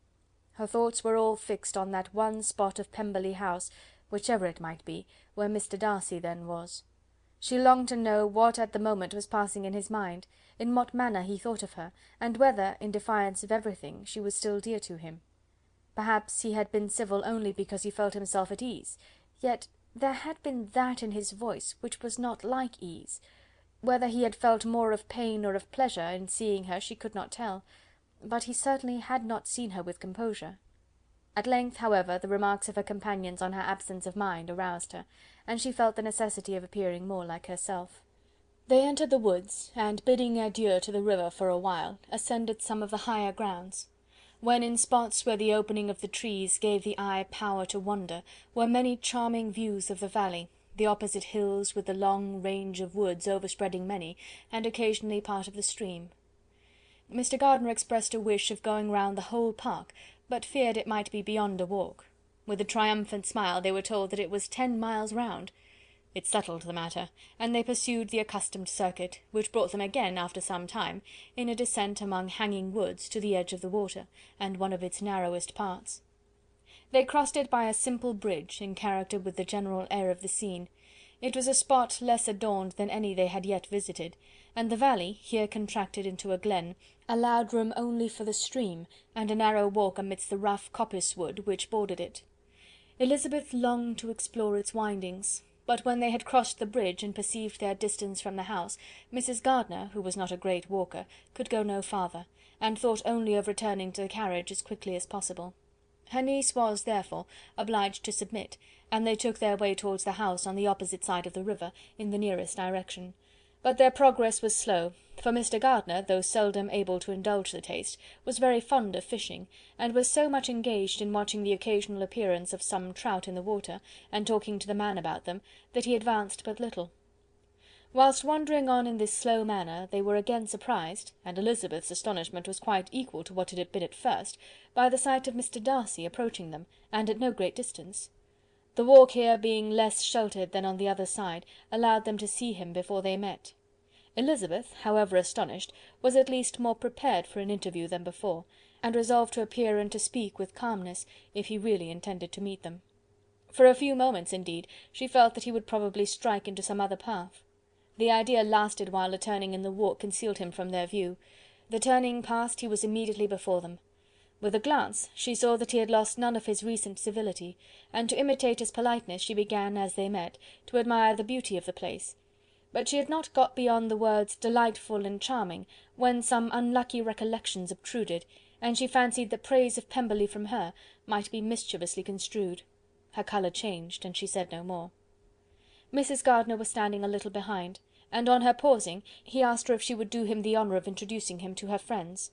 Her thoughts were all fixed on that one spot of Pemberley House, whichever it might be, where Mr. Darcy then was. She longed to know what at the moment was passing in his mind, in what manner he thought of her, and whether, in defiance of everything, she was still dear to him. Perhaps he had been civil only because he felt himself at ease, yet there had been that in his voice which was not like ease. Whether he had felt more of pain or of pleasure in seeing her she could not tell, but he certainly had not seen her with composure. At length, however, the remarks of her companions on her absence of mind aroused her, and she felt the necessity of appearing more like herself. They entered the woods, and bidding adieu to the river for a while, ascended some of the higher grounds. When in spots where the opening of the trees gave the eye power to wander, were many charming views of the valley, the opposite hills with the long range of woods overspreading many, and occasionally part of the stream. Mr. Gardiner expressed a wish of going round the whole park, but feared it might be beyond a walk. With a triumphant smile they were told that it was 10 miles round. It settled the matter, and they pursued the accustomed circuit, which brought them again, after some time, in a descent among hanging woods, to the edge of the water, and one of its narrowest parts. They crossed it by a simple bridge, in character with the general air of the scene. It was a spot less adorned than any they had yet visited, and the valley, here contracted into a glen, allowed room only for the stream, and a narrow walk amidst the rough coppice wood which bordered it. Elizabeth longed to explore its windings, but when they had crossed the bridge and perceived their distance from the house, Mrs. Gardiner, who was not a great walker, could go no farther, and thought only of returning to the carriage as quickly as possible. Her niece was, therefore, obliged to submit, and they took their way towards the house on the opposite side of the river, in the nearest direction. But their progress was slow, for Mr. Gardiner, though seldom able to indulge the taste, was very fond of fishing, and was so much engaged in watching the occasional appearance of some trout in the water, and talking to the man about them, that he advanced but little. Whilst wandering on in this slow manner, they were again surprised, and Elizabeth's astonishment was quite equal to what it had been at first, by the sight of Mr. Darcy approaching them, and at no great distance. The walk here being less sheltered than on the other side, allowed them to see him before they met. Elizabeth, however astonished, was at least more prepared for an interview than before, and resolved to appear and to speak with calmness, if he really intended to meet them. For a few moments, indeed, she felt that he would probably strike into some other path. The idea lasted while a turning in the walk concealed him from their view. The turning past, he was immediately before them. With a glance she saw that he had lost none of his recent civility, and to imitate his politeness she began, as they met, to admire the beauty of the place. But she had not got beyond the words delightful and charming, when some unlucky recollections obtruded, and she fancied that praise of Pemberley from her might be mischievously construed. Her colour changed, and she said no more. Mrs. Gardiner was standing a little behind, and on her pausing, he asked her if she would do him the honour of introducing him to her friends.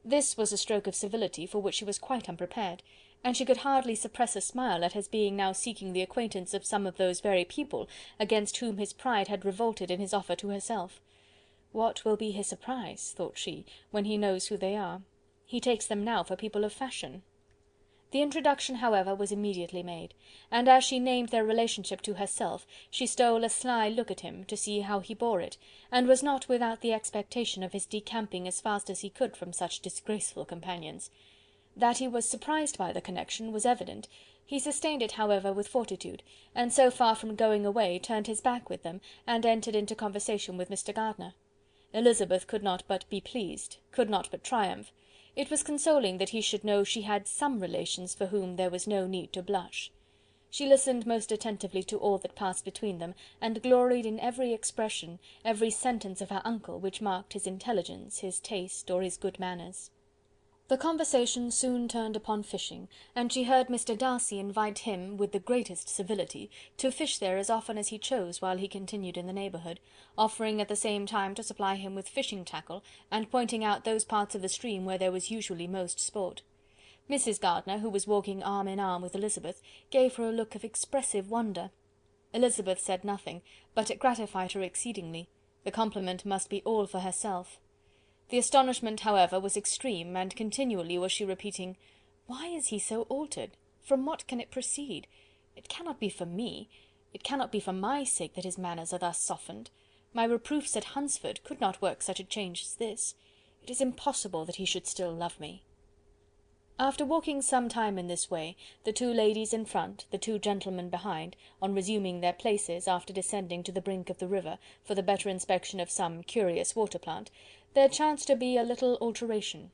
This was a stroke of civility for which she was quite unprepared, and she could hardly suppress a smile at his being now seeking the acquaintance of some of those very people against whom his pride had revolted in his offer to herself. What will be his surprise, thought she, when he knows who they are? He takes them now for people of fashion. The introduction, however, was immediately made, and as she named their relationship to herself, she stole a sly look at him, to see how he bore it, and was not without the expectation of his decamping as fast as he could from such disgraceful companions. That he was surprised by the connection was evident. He sustained it, however, with fortitude, and so far from going away, turned his back with them, and entered into conversation with Mr. Gardiner. Elizabeth could not but be pleased, could not but triumph. It was consoling that he should know she had some relations for whom there was no need to blush. She listened most attentively to all that passed between them, and gloried in every expression, every sentence of her uncle which marked his intelligence, his taste, or his good manners. The conversation soon turned upon fishing, and she heard Mr. Darcy invite him, with the greatest civility, to fish there as often as he chose while he continued in the neighbourhood, offering at the same time to supply him with fishing tackle, and pointing out those parts of the stream where there was usually most sport. Mrs. Gardiner, who was walking arm in arm with Elizabeth, gave her a look of expressive wonder. Elizabeth said nothing, but it gratified her exceedingly. The compliment must be all for herself. The astonishment, however, was extreme, and continually was she repeating, "Why is he so altered? From what can it proceed? It cannot be for me, it cannot be for my sake that his manners are thus softened. My reproofs at Hunsford could not work such a change as this. It is impossible that he should still love me." After walking some time in this way, the two ladies in front, the two gentlemen behind, on resuming their places, after descending to the brink of the river, for the better inspection of some curious water plant, there chanced to be a little alteration.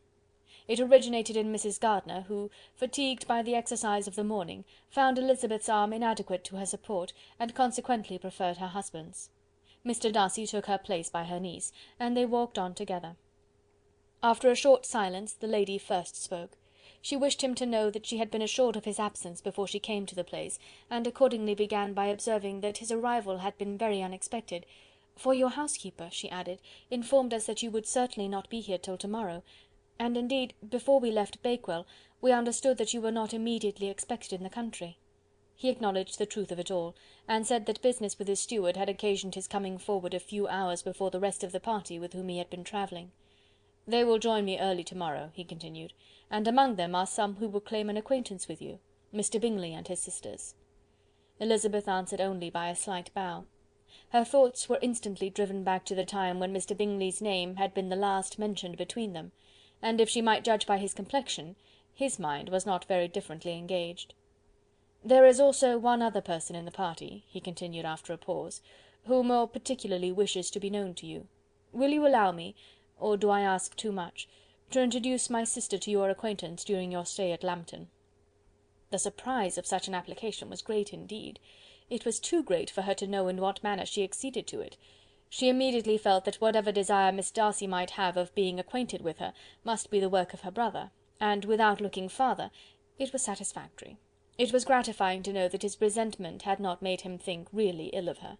It originated in Mrs. Gardiner, who, fatigued by the exercise of the morning, found Elizabeth's arm inadequate to her support, and consequently preferred her husband's. Mr. Darcy took her place by her niece, and they walked on together. After a short silence, the lady first spoke. She wished him to know that she had been assured of his absence before she came to the place, and accordingly began by observing that his arrival had been very unexpected, "for your housekeeper," she added, "informed us that you would certainly not be here till to-morrow, and indeed, before we left Bakewell, we understood that you were not immediately expected in the country." He acknowledged the truth of it all, and said that business with his steward had occasioned his coming forward a few hours before the rest of the party with whom he had been travelling. "They will join me early to-morrow," he continued, "and among them are some who will claim an acquaintance with you, Mr. Bingley and his sisters." Elizabeth answered only by a slight bow. Her thoughts were instantly driven back to the time when Mr. Bingley's name had been the last mentioned between them, and if she might judge by his complexion, his mind was not very differently engaged. "There is also one other person in the party," he continued after a pause, "who more particularly wishes to be known to you. Will you allow me, or do I ask too much, to introduce my sister to your acquaintance during your stay at Lambton?" The surprise of such an application was great indeed. It was too great for her to know in what manner she acceded to it. She immediately felt that whatever desire Miss Darcy might have of being acquainted with her must be the work of her brother, and, without looking farther, it was satisfactory. It was gratifying to know that his resentment had not made him think really ill of her.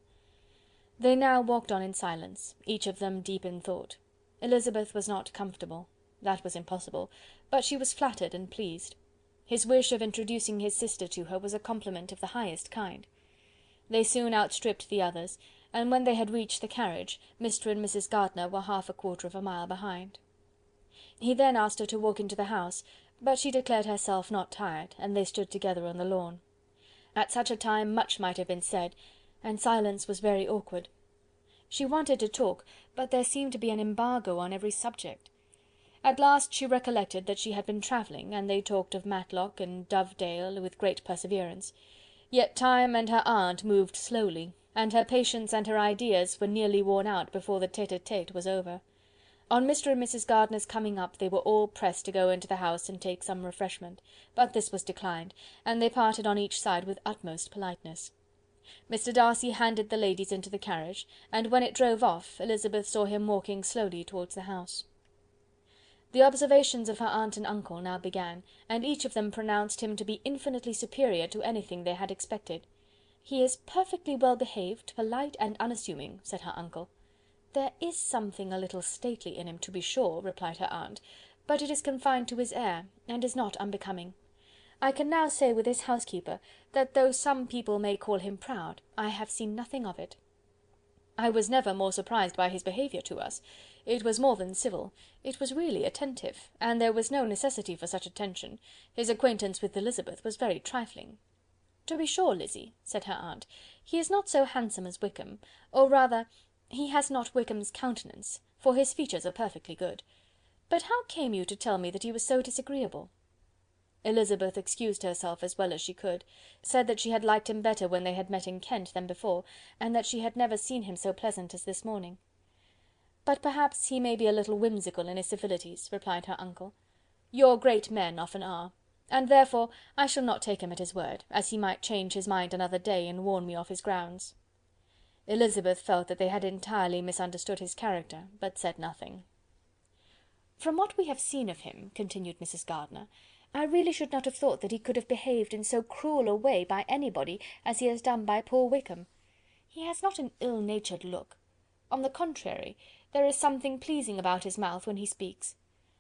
They now walked on in silence, each of them deep in thought. Elizabeth was not comfortable. That was impossible, but she was flattered and pleased. His wish of introducing his sister to her was a compliment of the highest kind. They soon outstripped the others, and when they had reached the carriage, Mr. and Mrs. Gardiner were half a quarter of a mile behind. He then asked her to walk into the house, but she declared herself not tired, and they stood together on the lawn. At such a time much might have been said, and silence was very awkward. She wanted to talk, but there seemed to be an embargo on every subject. At last she recollected that she had been travelling, and they talked of Matlock and Dovedale with great perseverance. Yet time and her aunt moved slowly, and her patience and her ideas were nearly worn out before the tete-a-tete was over. On Mr. and Mrs. Gardiner's coming up, they were all pressed to go into the house and take some refreshment, but this was declined, and they parted on each side with utmost politeness. Mr. Darcy handed the ladies into the carriage, and when it drove off, Elizabeth saw him walking slowly towards the house. The observations of her aunt and uncle now began, and each of them pronounced him to be infinitely superior to anything they had expected. "He is perfectly well behaved, polite and unassuming," said her uncle. "There is something a little stately in him, to be sure," replied her aunt, "but it is confined to his air, and is not unbecoming. I can now say with his housekeeper, that though some people may call him proud, I have seen nothing of it. I was never more surprised by his behaviour to us. It was more than civil, it was really attentive, and there was no necessity for such attention. His acquaintance with Elizabeth was very trifling." "To be sure, Lizzy," said her aunt, "he is not so handsome as Wickham, or rather, he has not Wickham's countenance, for his features are perfectly good. But how came you to tell me that he was so disagreeable?" Elizabeth excused herself as well as she could, said that she had liked him better when they had met in Kent than before, and that she had never seen him so pleasant as this morning. "But perhaps he may be a little whimsical in his civilities," replied her uncle. "Your great men often are, and therefore I shall not take him at his word, as he might change his mind another day and warn me off his grounds." Elizabeth felt that they had entirely misunderstood his character, but said nothing. "From what we have seen of him," continued Mrs. Gardiner, "I really should not have thought that he could have behaved in so cruel a way by anybody as he has done by poor Wickham. He has not an ill-natured look. On the contrary, there is something pleasing about his mouth when he speaks,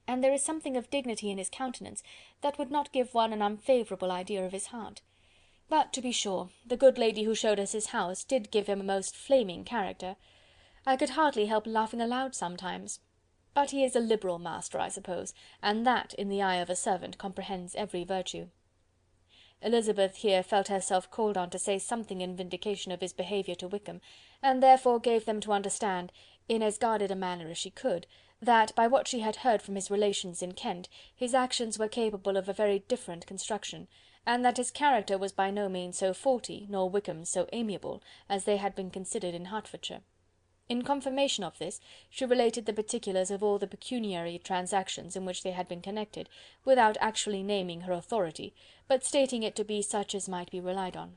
and there is something of dignity in his countenance that would not give one an unfavourable idea of his heart. But, to be sure, the good lady who showed us his house did give him a most flaming character. I could hardly help laughing aloud sometimes. But he is a liberal master, I suppose, and that, in the eye of a servant, comprehends every virtue." Elizabeth here felt herself called on to say something in vindication of his behaviour to Wickham, and therefore gave them to understand, in as guarded a manner as she could, that, by what she had heard from his relations in Kent, his actions were capable of a very different construction, and that his character was by no means so faulty, nor Wickham's so amiable, as they had been considered in Hertfordshire. In confirmation of this, she related the particulars of all the pecuniary transactions in which they had been connected, without actually naming her authority, but stating it to be such as might be relied on.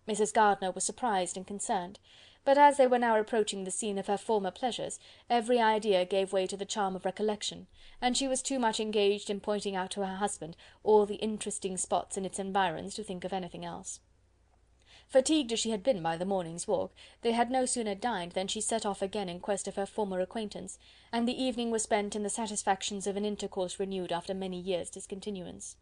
Mrs. Gardiner was surprised and concerned, but as they were now approaching the scene of her former pleasures, every idea gave way to the charm of recollection, and she was too much engaged in pointing out to her husband all the interesting spots in its environs to think of anything else. Fatigued as she had been by the morning's walk, they had no sooner dined than she set off again in quest of her former acquaintance, and the evening was spent in the satisfactions of an intercourse renewed after many years' discontinuance.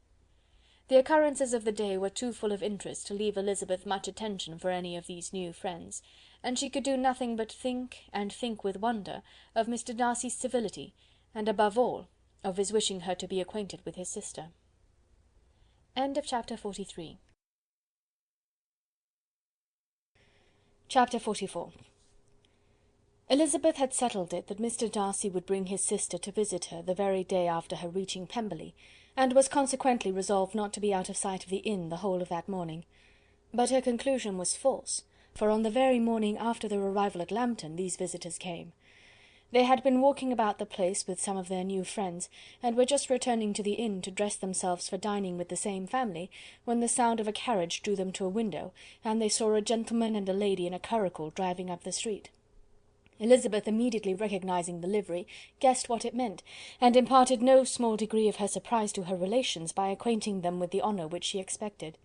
The occurrences of the day were too full of interest to leave Elizabeth much attention for any of these new friends, and she could do nothing but think, and think with wonder, of Mr. Darcy's civility, and above all, of his wishing her to be acquainted with his sister. Chapter 44. Elizabeth had settled it that Mr. Darcy would bring his sister to visit her the very day after her reaching Pemberley, and was consequently resolved not to be out of sight of the inn the whole of that morning. But her conclusion was false, for on the very morning after their arrival at Lambton these visitors came. They had been walking about the place with some of their new friends, and were just returning to the inn to dress themselves for dining with the same family, when the sound of a carriage drew them to a window, and they saw a gentleman and a lady in a curricle driving up the street. Elizabeth, immediately recognising the livery, guessed what it meant, and imparted no small degree of her surprise to her relations by acquainting them with the honour which she expected.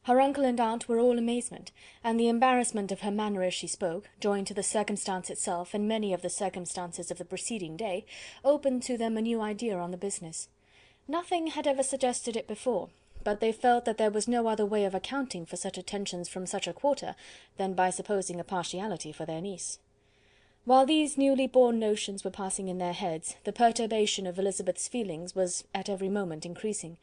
Her uncle and aunt were all amazement, and the embarrassment of her manner as she spoke, joined to the circumstance itself and many of the circumstances of the preceding day, opened to them a new idea on the business. Nothing had ever suggested it before, but they felt that there was no other way of accounting for such attentions from such a quarter than by supposing a partiality for their niece. While these newly born notions were passing in their heads, the perturbation of Elizabeth's feelings was at every moment increasing.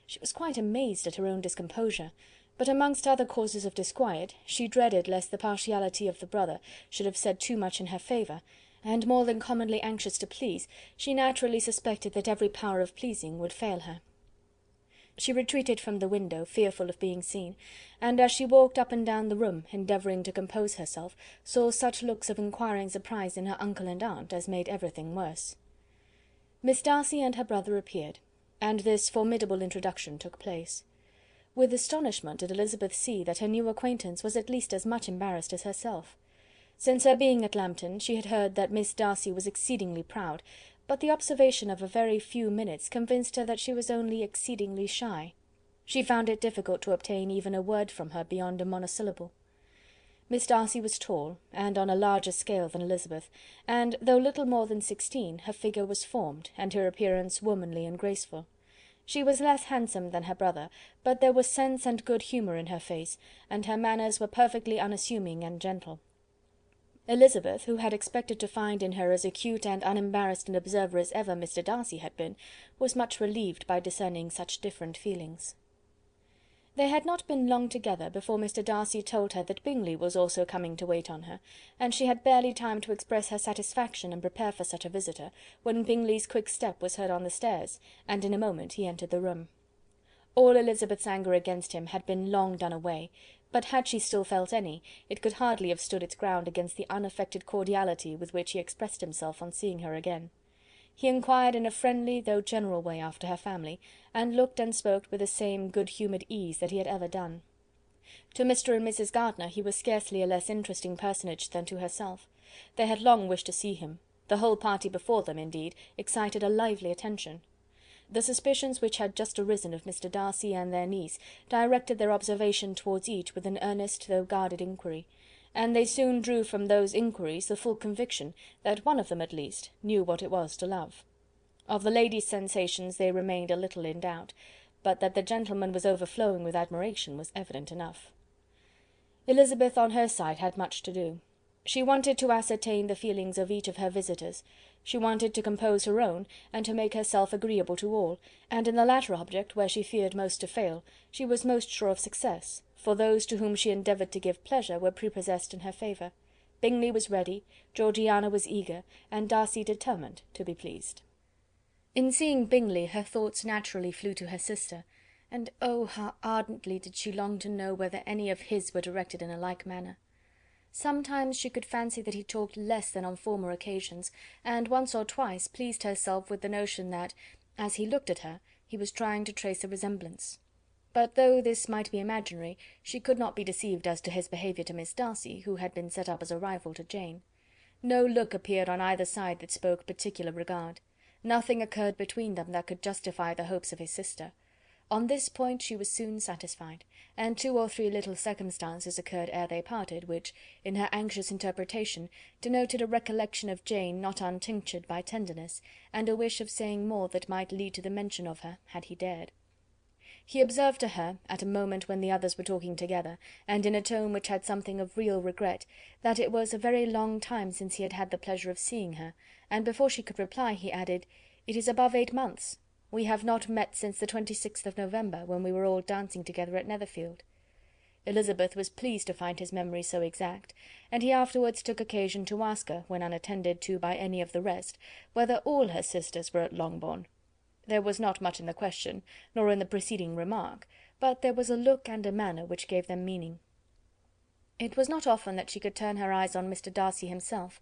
She was quite amazed at her own discomposure, but amongst other causes of disquiet, she dreaded lest the partiality of the brother should have said too much in her favour, and more than commonly anxious to please, she naturally suspected that every power of pleasing would fail her. She retreated from the window, fearful of being seen, and as she walked up and down the room, endeavouring to compose herself, saw such looks of inquiring surprise in her uncle and aunt as made everything worse. Miss Darcy and her brother appeared, and this formidable introduction took place. With astonishment did Elizabeth see that her new acquaintance was at least as much embarrassed as herself. Since her being at Lambton, she had heard that Miss Darcy was exceedingly proud, but the observation of a very few minutes convinced her that she was only exceedingly shy. She found it difficult to obtain even a word from her beyond a monosyllable. Miss Darcy was tall, and on a larger scale than Elizabeth, and, though little more than 16, her figure was formed, and her appearance womanly and graceful. She was less handsome than her brother, but there was sense and good humour in her face, and her manners were perfectly unassuming and gentle. Elizabeth, who had expected to find in her as acute and unembarrassed an observer as ever Mr. Darcy had been, was much relieved by discerning such different feelings. They had not been long together before Mr. Darcy told her that Bingley was also coming to wait on her, and she had barely time to express her satisfaction and prepare for such a visitor, when Bingley's quick step was heard on the stairs, and in a moment he entered the room. All Elizabeth's anger against him had been long done away, but had she still felt any, it could hardly have stood its ground against the unaffected cordiality with which he expressed himself on seeing her again. He inquired in a friendly though general way after her family, and looked and spoke with the same good-humoured ease that he had ever done. To Mr. and Mrs. Gardiner he was scarcely a less interesting personage than to herself. They had long wished to see him. The whole party before them, indeed, excited a lively attention. The suspicions which had just arisen of Mr. Darcy and their niece directed their observation towards each with an earnest though guarded inquiry, and they soon drew from those inquiries the full conviction that one of them at least knew what it was to love. Of the lady's sensations they remained a little in doubt, but that the gentleman was overflowing with admiration was evident enough. Elizabeth on her side had much to do. She wanted to ascertain the feelings of each of her visitors, She wanted to compose her own, and to make herself agreeable to all, and in the latter object, where she feared most to fail, she was most sure of success, for those to whom she endeavoured to give pleasure were prepossessed in her favour. Bingley was ready, Georgiana was eager, and Darcy determined to be pleased. In seeing Bingley, her thoughts naturally flew to her sister, and oh, how ardently did she long to know whether any of his were directed in a like manner. Sometimes she could fancy that he talked less than on former occasions, and once or twice pleased herself with the notion that, as he looked at her, he was trying to trace a resemblance. But though this might be imaginary, she could not be deceived as to his behaviour to Miss Darcy, who had been set up as a rival to Jane. No look appeared on either side that spoke particular regard. Nothing occurred between them that could justify the hopes of his sister. On this point she was soon satisfied, and 2 or 3 little circumstances occurred ere they parted, which, in her anxious interpretation, denoted a recollection of Jane not untinctured by tenderness, and a wish of saying more that might lead to the mention of her, had he dared. He observed to her, at a moment when the others were talking together, and in a tone which had something of real regret, that it was a very long time since he had had the pleasure of seeing her, and before she could reply, he added, "It is above 8 months. We have not met since the 26th of November, when we were all dancing together at Netherfield." Elizabeth was pleased to find his memory so exact, and he afterwards took occasion to ask her, when unattended to by any of the rest, whether all her sisters were at Longbourn. There was not much in the question, nor in the preceding remark, but there was a look and a manner which gave them meaning. It was not often that she could turn her eyes on Mr. Darcy himself,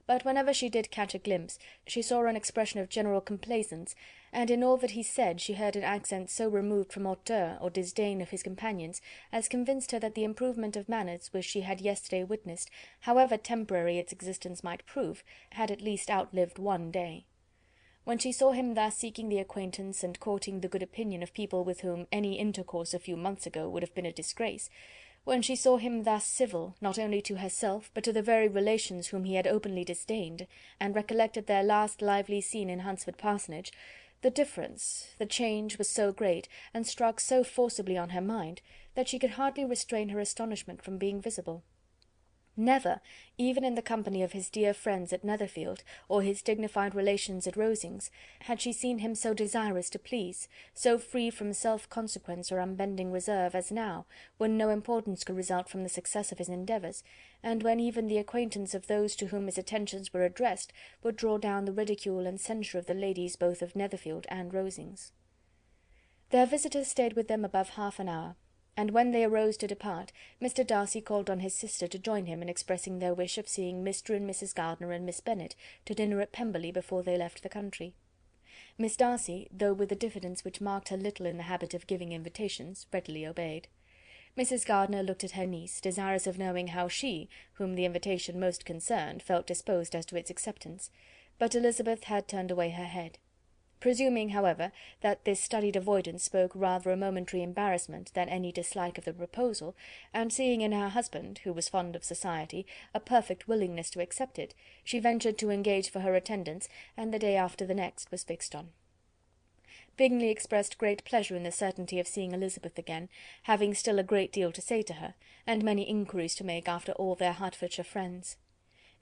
but whenever she did catch a glimpse, she saw an expression of general complaisance, and in all that he said she heard an accent so removed from hauteur or disdain of his companions, as convinced her that the improvement of manners which she had yesterday witnessed, however temporary its existence might prove, had at least outlived one day. When she saw him thus seeking the acquaintance and courting the good opinion of people with whom any intercourse a few months ago would have been a disgrace, when she saw him thus civil, not only to herself, but to the very relations whom he had openly disdained, and recollected their last lively scene in Hunsford Parsonage, the difference, the change was so great, and struck so forcibly on her mind, that she could hardly restrain her astonishment from being visible. Never, even in the company of his dear friends at Netherfield, or his dignified relations at Rosings, had she seen him so desirous to please, so free from self-consequence or unbending reserve, as now, when no importance could result from the success of his endeavours, and when even the acquaintance of those to whom his attentions were addressed would draw down the ridicule and censure of the ladies both of Netherfield and Rosings. Their visitor stayed with them above half an hour, and when they arose to depart, Mr. Darcy called on his sister to join him in expressing their wish of seeing Mr. and Mrs. Gardiner and Miss Bennet to dinner at Pemberley before they left the country. Miss Darcy, though with a diffidence which marked her little in the habit of giving invitations, readily obeyed. Mrs. Gardiner looked at her niece, desirous of knowing how she, whom the invitation most concerned, felt disposed as to its acceptance, but Elizabeth had turned away her head. Presuming, however, that this studied avoidance spoke rather a momentary embarrassment than any dislike of the proposal, and seeing in her husband, who was fond of society, a perfect willingness to accept it, she ventured to engage for her attendance, and the day after the next was fixed on. Bingley expressed great pleasure in the certainty of seeing Elizabeth again, having still a great deal to say to her, and many inquiries to make after all their Hertfordshire friends.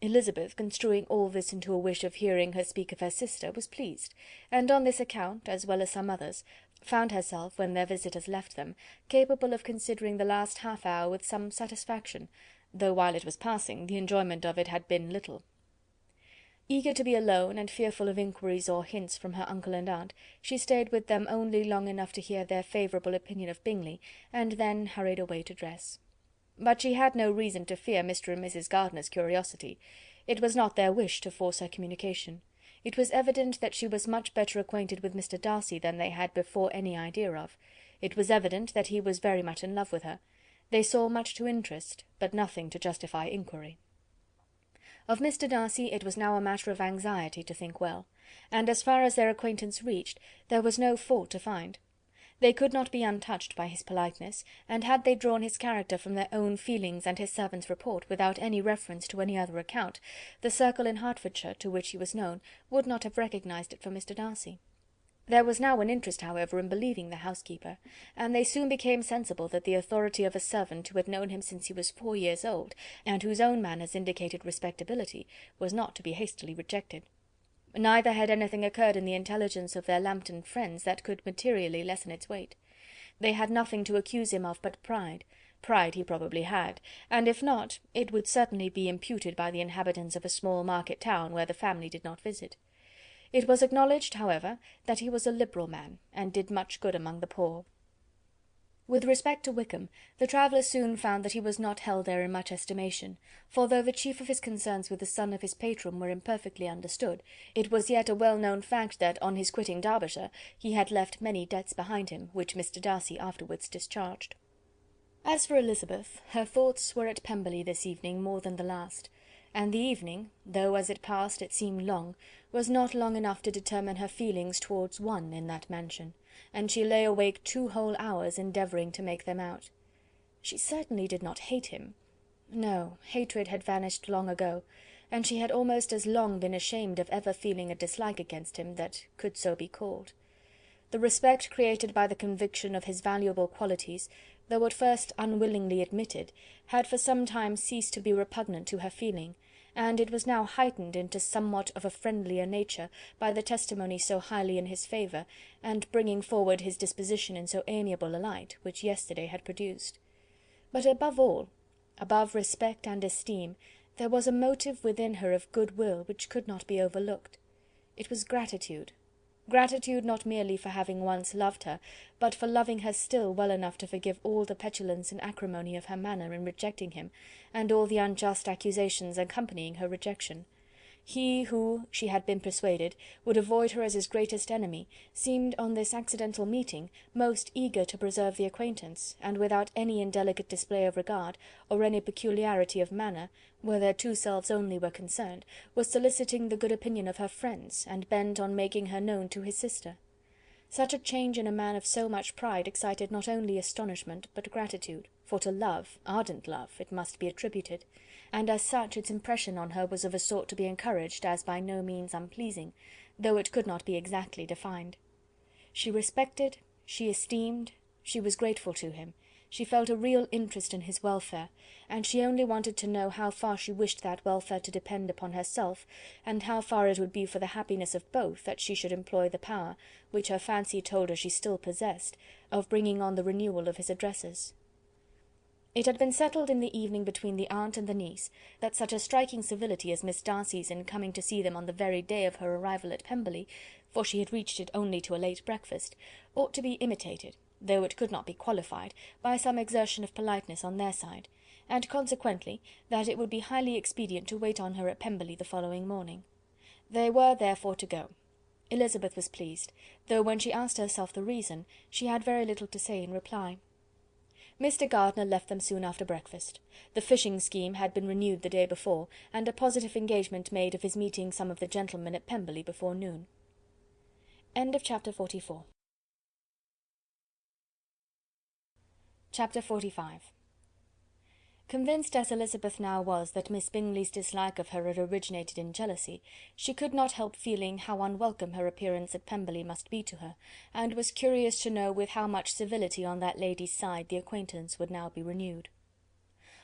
Elizabeth, construing all this into a wish of hearing her speak of her sister, was pleased, and on this account, as well as some others, found herself, when their visitors left them, capable of considering the last half-hour with some satisfaction, though while it was passing, the enjoyment of it had been little. Eager to be alone, and fearful of inquiries or hints from her uncle and aunt, she stayed with them only long enough to hear their favourable opinion of Bingley, and then hurried away to dress. But she had no reason to fear Mr. and Mrs. Gardiner's curiosity. It was not their wish to force her communication. It was evident that she was much better acquainted with Mr. Darcy than they had before any idea of. It was evident that he was very much in love with her. They saw much to interest, but nothing to justify inquiry. Of Mr. Darcy it was now a matter of anxiety to think well, and as far as their acquaintance reached, there was no fault to find. They could not be untouched by his politeness, and had they drawn his character from their own feelings and his servant's report, without any reference to any other account, the circle in Hertfordshire, to which he was known, would not have recognised it for Mr. Darcy. There was now an interest, however, in believing the housekeeper, and they soon became sensible that the authority of a servant who had known him since he was 4 years old, and whose own manners indicated respectability, was not to be hastily rejected. Neither had anything occurred in the intelligence of their Lambton friends that could materially lessen its weight. They had nothing to accuse him of but pride. Pride he probably had, and if not, it would certainly be imputed by the inhabitants of a small market town where the family did not visit. It was acknowledged, however, that he was a liberal man, and did much good among the poor. With respect to Wickham, the travellers soon found that he was not held there in much estimation, for though the chief of his concerns with the son of his patron were imperfectly understood, it was yet a well-known fact that, on his quitting Derbyshire, he had left many debts behind him, which Mr. Darcy afterwards discharged. As for Elizabeth, her thoughts were at Pemberley this evening more than the last, and the evening, though as it passed it seemed long, was not long enough to determine her feelings towards one in that mansion, and she lay awake 2 whole hours endeavouring to make them out. She certainly did not hate him. No, hatred had vanished long ago, and she had almost as long been ashamed of ever feeling a dislike against him that could so be called. The respect created by the conviction of his valuable qualities, though at first unwillingly admitted, had for some time ceased to be repugnant to her feeling, and it was now heightened into somewhat of a friendlier nature by the testimony so highly in his favour, and bringing forward his disposition in so amiable a light, which yesterday had produced. But above all, above respect and esteem, there was a motive within her of goodwill which could not be overlooked. It was gratitude. Gratitude not merely for having once loved her, but for loving her still well enough to forgive all the petulance and acrimony of her manner in rejecting him, and all the unjust accusations accompanying her rejection. He who, she had been persuaded, would avoid her as his greatest enemy, seemed on this accidental meeting most eager to preserve the acquaintance, and without any indelicate display of regard, or any peculiarity of manner, where their 2 selves only were concerned, was soliciting the good opinion of her friends, and bent on making her known to his sister. Such a change in a man of so much pride excited not only astonishment but gratitude, for to love, ardent love, it must be attributed, and as such its impression on her was of a sort to be encouraged as by no means unpleasing, though it could not be exactly defined. She respected, she esteemed, she was grateful to him, she felt a real interest in his welfare, and she only wanted to know how far she wished that welfare to depend upon herself, and how far it would be for the happiness of both that she should employ the power, which her fancy told her she still possessed, of bringing on the renewal of his addresses. It had been settled in the evening between the aunt and the niece, that such a striking civility as Miss Darcy's in coming to see them on the very day of her arrival at Pemberley, for she had reached it only to a late breakfast, ought to be imitated, though it could not be qualified, by some exertion of politeness on their side, and consequently that it would be highly expedient to wait on her at Pemberley the following morning. They were therefore to go. Elizabeth was pleased, though when she asked herself the reason, she had very little to say in reply. Mr. Gardiner left them soon after breakfast. The fishing scheme had been renewed the day before, and a positive engagement made of his meeting some of the gentlemen at Pemberley before noon. End of chapter 44. Chapter 45. Convinced as Elizabeth now was that Miss Bingley's dislike of her had originated in jealousy, she could not help feeling how unwelcome her appearance at Pemberley must be to her, and was curious to know with how much civility on that lady's side the acquaintance would now be renewed.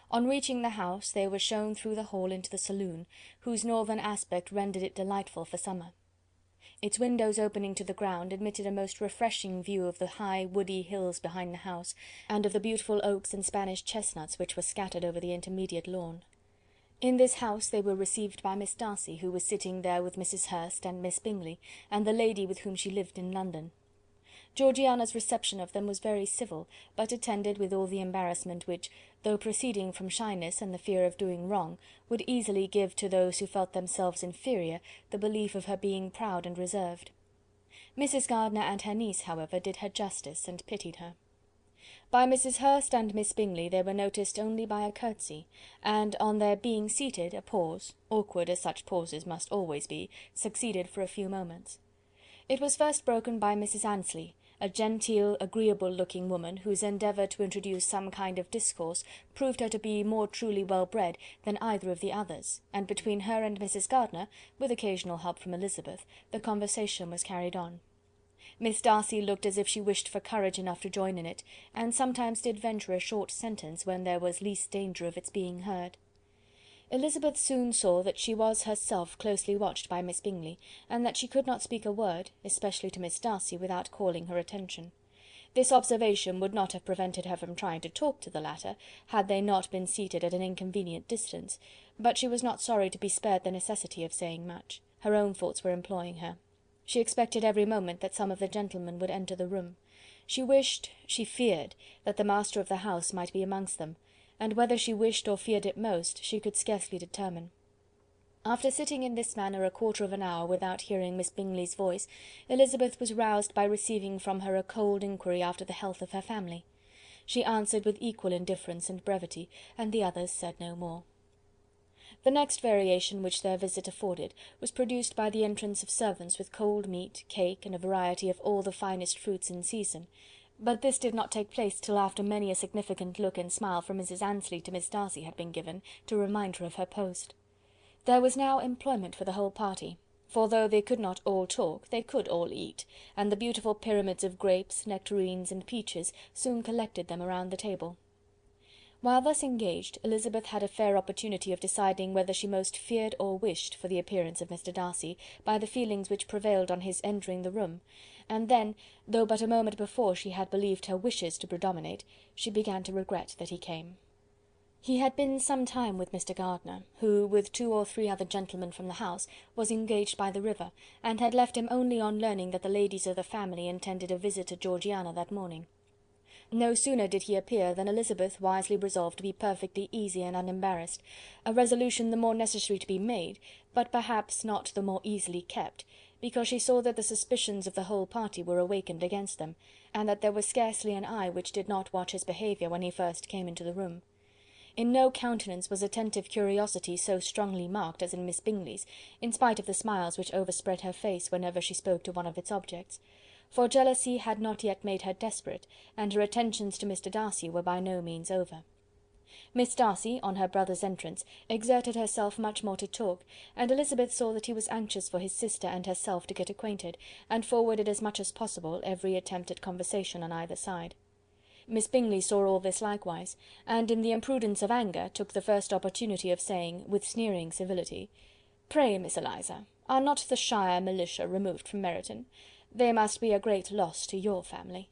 On reaching the house, they were shown through the hall into the saloon, whose northern aspect rendered it delightful for summer. Its windows opening to the ground admitted a most refreshing view of the high woody hills behind the house, and of the beautiful oaks and Spanish chestnuts which were scattered over the intermediate lawn. In this house they were received by Miss Darcy, who was sitting there with Mrs. Hurst and Miss Bingley, and the lady with whom she lived in London. Georgiana's reception of them was very civil, but attended with all the embarrassment which, though proceeding from shyness and the fear of doing wrong, would easily give to those who felt themselves inferior the belief of her being proud and reserved. Mrs. Gardiner and her niece, however, did her justice, and pitied her. By Mrs. Hurst and Miss Bingley they were noticed only by a curtsy, and on their being seated a pause, awkward as such pauses must always be, succeeded for a few moments. It was first broken by Mrs. Annesley, a genteel, agreeable-looking woman, whose endeavour to introduce some kind of discourse proved her to be more truly well-bred than either of the others, and between her and Mrs. Gardiner, with occasional help from Elizabeth, the conversation was carried on. Miss Darcy looked as if she wished for courage enough to join in it, and sometimes did venture a short sentence when there was least danger of its being heard. Elizabeth soon saw that she was herself closely watched by Miss Bingley, and that she could not speak a word, especially to Miss Darcy, without calling her attention. This observation would not have prevented her from trying to talk to the latter, had they not been seated at an inconvenient distance, but she was not sorry to be spared the necessity of saying much. Her own thoughts were employing her. She expected every moment that some of the gentlemen would enter the room. She wished, she feared, that the master of the house might be amongst them, and whether she wished or feared it most, she could scarcely determine. After sitting in this manner a quarter of an hour without hearing Miss Bingley's voice, Elizabeth was roused by receiving from her a cold inquiry after the health of her family. She answered with equal indifference and brevity, and the others said no more. The next variation which their visit afforded was produced by the entrance of servants with cold meat, cake, and a variety of all the finest fruits in season, but this did not take place till after many a significant look and smile from Mrs. Annesley to Miss Darcy had been given, to remind her of her post. There was now employment for the whole party, for though they could not all talk, they could all eat, and the beautiful pyramids of grapes, nectarines, and peaches soon collected them around the table. While thus engaged, Elizabeth had a fair opportunity of deciding whether she most feared or wished for the appearance of Mr. Darcy, by the feelings which prevailed on his entering the room, and then, though but a moment before she had believed her wishes to predominate, she began to regret that he came. He had been some time with Mr. Gardiner, who, with 2 or 3 other gentlemen from the house, was engaged by the river, and had left him only on learning that the ladies of the family intended a visit to Georgiana that morning. No sooner did he appear than Elizabeth wisely resolved to be perfectly easy and unembarrassed, a resolution the more necessary to be made, but perhaps not the more easily kept, because she saw that the suspicions of the whole party were awakened against them, and that there was scarcely an eye which did not watch his behaviour when he first came into the room. In no countenance was attentive curiosity so strongly marked as in Miss Bingley's, in spite of the smiles which overspread her face whenever she spoke to one of its objects; for jealousy had not yet made her desperate, and her attentions to Mr. Darcy were by no means over. Miss Darcy, on her brother's entrance, exerted herself much more to talk, and Elizabeth saw that he was anxious for his sister and herself to get acquainted, and forwarded as much as possible every attempt at conversation on either side. Miss Bingley saw all this likewise, and in the imprudence of anger took the first opportunity of saying, with sneering civility, "Pray, Miss Eliza, are not the shire militia removed from Meryton? They must be a great loss to your family."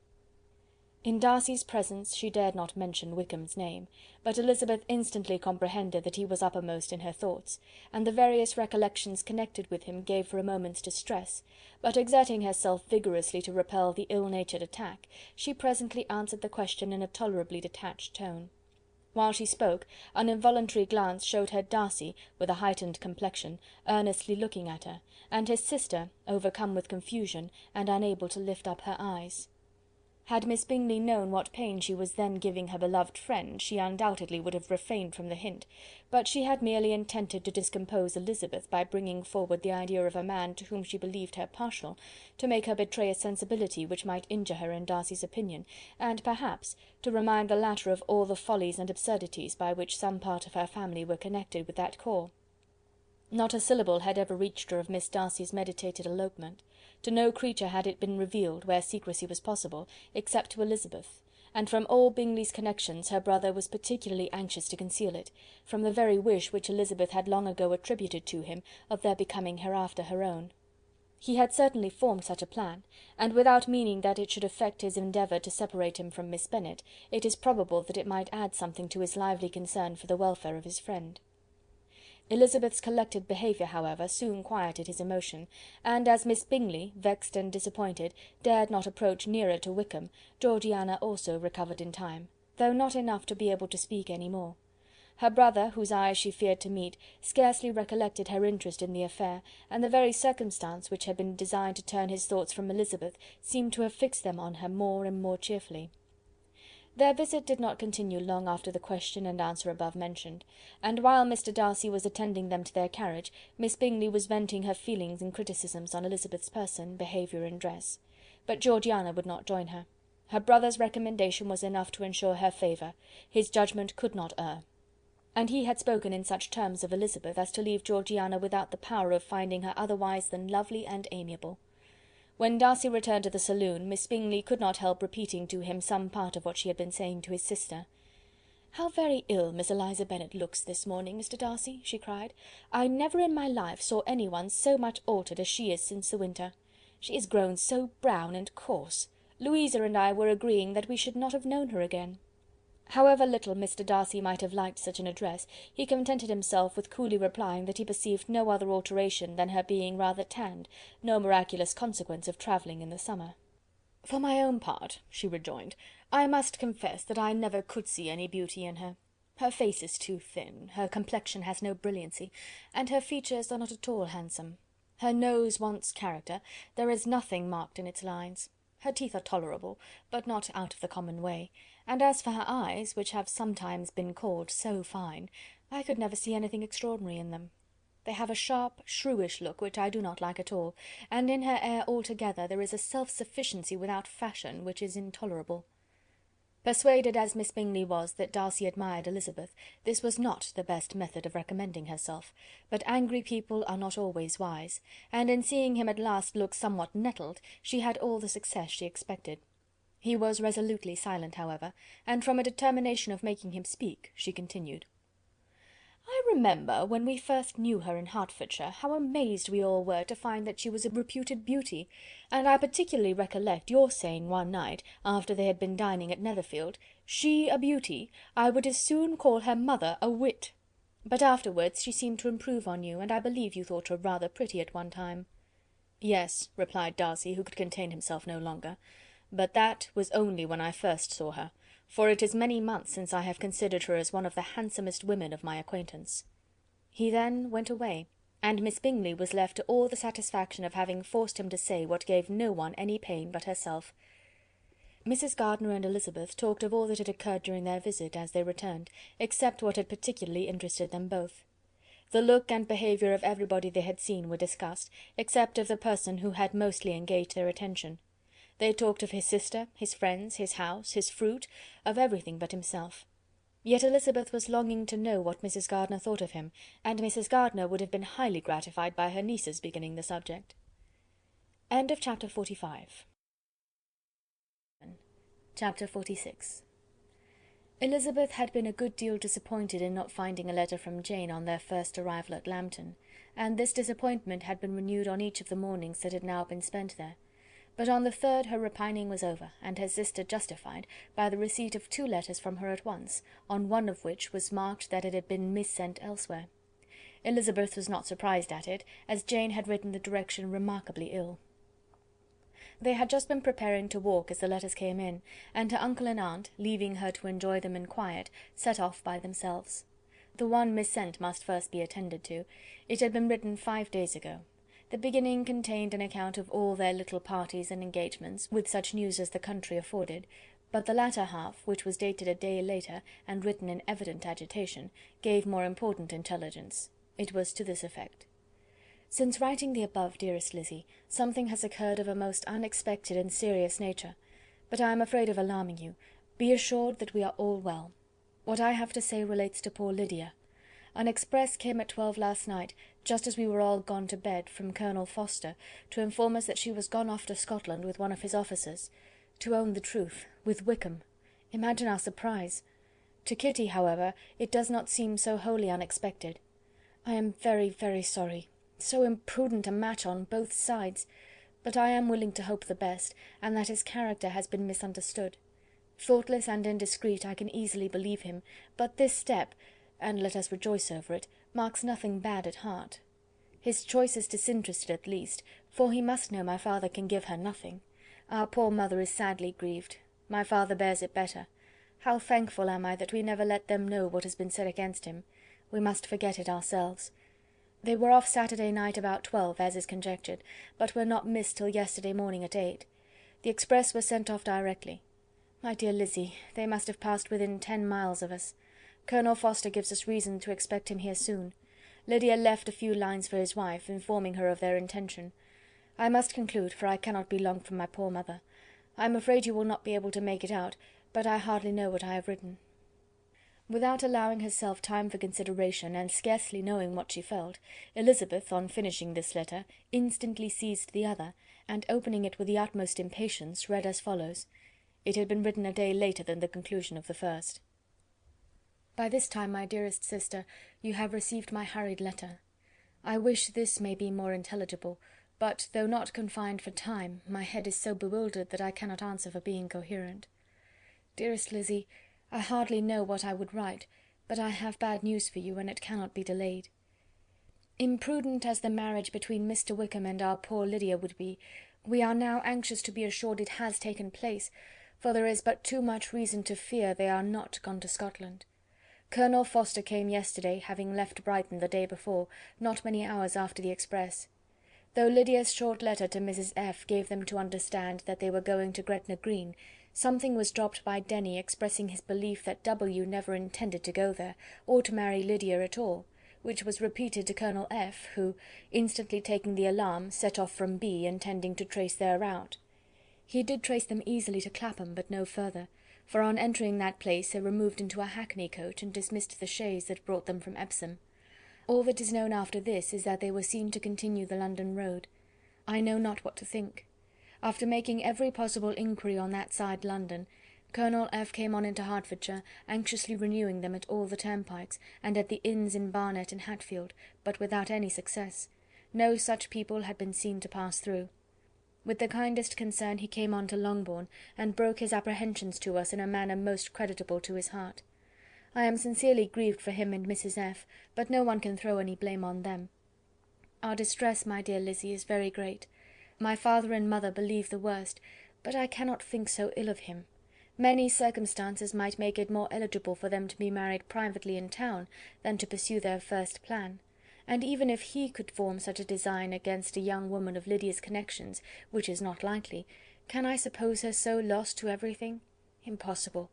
In Darcy's presence she dared not mention Wickham's name, but Elizabeth instantly comprehended that he was uppermost in her thoughts, and the various recollections connected with him gave her a moment's distress, but exerting herself vigorously to repel the ill-natured attack, she presently answered the question in a tolerably detached tone. While she spoke, an involuntary glance showed her Darcy, with a heightened complexion, earnestly looking at her, and his sister, overcome with confusion, and unable to lift up her eyes. Had Miss Bingley known what pain she was then giving her beloved friend, she undoubtedly would have refrained from the hint, but she had merely intended to discompose Elizabeth by bringing forward the idea of a man to whom she believed her partial, to make her betray a sensibility which might injure her in Darcy's opinion, and perhaps to remind the latter of all the follies and absurdities by which some part of her family were connected with that corps. Not a syllable had ever reached her of Miss Darcy's meditated elopement. To no creature had it been revealed, where secrecy was possible, except to Elizabeth, and from all Bingley's connections her brother was particularly anxious to conceal it, from the very wish which Elizabeth had long ago attributed to him of their becoming hereafter her own. He had certainly formed such a plan, and without meaning that it should affect his endeavour to separate him from Miss Bennet, it is probable that it might add something to his lively concern for the welfare of his friend. Elizabeth's collected behaviour, however, soon quieted his emotion, and as Miss Bingley, vexed and disappointed, dared not approach nearer to Wickham, Georgiana also recovered in time, though not enough to be able to speak any more. Her brother, whose eyes she feared to meet, scarcely recollected her interest in the affair, and the very circumstance which had been designed to turn his thoughts from Elizabeth seemed to have fixed them on her more and more cheerfully. Their visit did not continue long after the question and answer above mentioned, and while Mr. Darcy was attending them to their carriage, Miss Bingley was venting her feelings in criticisms on Elizabeth's person, behaviour, and dress. But Georgiana would not join her. Her brother's recommendation was enough to ensure her favour. His judgment could not err. And he had spoken in such terms of Elizabeth as to leave Georgiana without the power of finding her otherwise than lovely and amiable. When Darcy returned to the saloon, Miss Bingley could not help repeating to him some part of what she had been saying to his sister. "How very ill Miss Eliza Bennet looks this morning, Mr. Darcy," she cried. "I never in my life saw any one so much altered as she is since the winter. She is grown so brown and coarse. Louisa and I were agreeing that we should not have known her again." However little Mr. Darcy might have liked such an address, he contented himself with coolly replying that he perceived no other alteration than her being rather tanned, no miraculous consequence of travelling in the summer. "For my own part," she rejoined, "I must confess that I never could see any beauty in her. Her face is too thin, her complexion has no brilliancy, and her features are not at all handsome. Her nose wants character, there is nothing marked in its lines. Her teeth are tolerable, but not out of the common way, and as for her eyes, which have sometimes been called so fine, I could never see anything extraordinary in them. They have a sharp, shrewish look, which I do not like at all, and in her air altogether there is a self-sufficiency without fashion, which is intolerable." Persuaded as Miss Bingley was that Darcy admired Elizabeth, this was not the best method of recommending herself, but angry people are not always wise, and in seeing him at last look somewhat nettled, she had all the success she expected. He was resolutely silent, however, and from a determination of making him speak, she continued: "I remember, when we first knew her in Hertfordshire, how amazed we all were to find that she was a reputed beauty, and I particularly recollect your saying one night, after they had been dining at Netherfield, 'She a beauty! I would as soon call her mother a wit.' But afterwards she seemed to improve on you, and I believe you thought her rather pretty at one time." "Yes," replied Darcy, who could contain himself no longer, "but that was only when I first saw her, for it is many months since I have considered her as one of the handsomest women of my acquaintance." He then went away, and Miss Bingley was left to all the satisfaction of having forced him to say what gave no one any pain but herself. Mrs. Gardiner and Elizabeth talked of all that had occurred during their visit, as they returned, except what had particularly interested them both. The look and behaviour of everybody they had seen were discussed, except of the person who had mostly engaged their attention. They talked of his sister, his friends, his house, his fruit, of everything but himself. Yet Elizabeth was longing to know what Mrs. Gardiner thought of him, and Mrs. Gardiner would have been highly gratified by her niece's beginning the subject. Chapter 45. Chapter 46. Elizabeth had been a good deal disappointed in not finding a letter from Jane on their first arrival at Lambton, and this disappointment had been renewed on each of the mornings that had now been spent there. But on the third her repining was over, and her sister justified, by the receipt of 2 letters from her at once, on one of which was marked that it had been missent elsewhere. Elizabeth was not surprised at it, as Jane had written the direction remarkably ill. They had just been preparing to walk as the letters came in, and her uncle and aunt, leaving her to enjoy them in quiet, set off by themselves. The one missent must first be attended to. It had been written 5 days ago. The beginning contained an account of all their little parties and engagements, with such news as the country afforded, but the latter half, which was dated a day later, and written in evident agitation, gave more important intelligence. It was to this effect: "Since writing the above, dearest Lizzy, something has occurred of a most unexpected and serious nature, but I am afraid of alarming you. Be assured that we are all well. What I have to say relates to poor Lydia. An express came at 12 last night, just as we were all gone to bed, from Colonel Forster, to inform us that she was gone off to Scotland with one of his officers. To own the truth, with Wickham. Imagine our surprise. To Kitty, however, it does not seem so wholly unexpected. I am very, very sorry. So imprudent a match on both sides. But I am willing to hope the best, and that his character has been misunderstood. Thoughtless and indiscreet, I can easily believe him, but this step, and let us rejoice over it, marks nothing bad at heart. His choice is disinterested at least, for he must know my father can give her nothing. Our poor mother is sadly grieved. My father bears it better. How thankful am I that we never let them know what has been said against him. We must forget it ourselves. They were off Saturday night about 12, as is conjectured, but were not missed till yesterday morning at 8. The express was sent off directly. My dear Lizzy, they must have passed within 10 miles of us. Colonel Forster gives us reason to expect him here soon. Lydia left a few lines for his wife, informing her of their intention. I must conclude, for I cannot be long from my poor mother. I am afraid you will not be able to make it out, but I hardly know what I have written." Without allowing herself time for consideration, and scarcely knowing what she felt, Elizabeth, on finishing this letter, instantly seized the other, and opening it with the utmost impatience, read as follows. It had been written a day later than the conclusion of the first. By this time, my dearest sister, you have received my hurried letter. I wish this may be more intelligible, but, though not confined for time, my head is so bewildered that I cannot answer for being coherent. Dearest Lizzy, I hardly know what I would write, but I have bad news for you, and it cannot be delayed. Imprudent as the marriage between Mr. Wickham and our poor Lydia would be, we are now anxious to be assured it has taken place, for there is but too much reason to fear they are not gone to Scotland. Colonel Forster came yesterday, having left Brighton the day before, not many hours after the express. Though Lydia's short letter to Mrs. F. gave them to understand that they were going to Gretna Green, something was dropped by Denny expressing his belief that W. never intended to go there, or to marry Lydia at all, which was repeated to Colonel F., who, instantly taking the alarm, set off from B., intending to trace their route. He did trace them easily to Clapham, but no further, for on entering that place they removed into a hackney coach and dismissed the chaise that brought them from Epsom. All that is known after this is that they were seen to continue the London road. I know not what to think. After making every possible inquiry on that side London, Colonel F. came on into Hertfordshire, anxiously renewing them at all the turnpikes, and at the inns in Barnet and Hatfield, but without any success. No such people had been seen to pass through. With the kindest concern he came on to Longbourn, and broke his apprehensions to us in a manner most creditable to his heart. I am sincerely grieved for him and Mrs. F., but no one can throw any blame on them. Our distress, my dear Lizzy, is very great. My father and mother believe the worst, but I cannot think so ill of him. Many circumstances might make it more eligible for them to be married privately in town than to pursue their first plan, and even if he could form such a design against a young woman of Lydia's connections, which is not likely, can I suppose her so lost to everything? Impossible.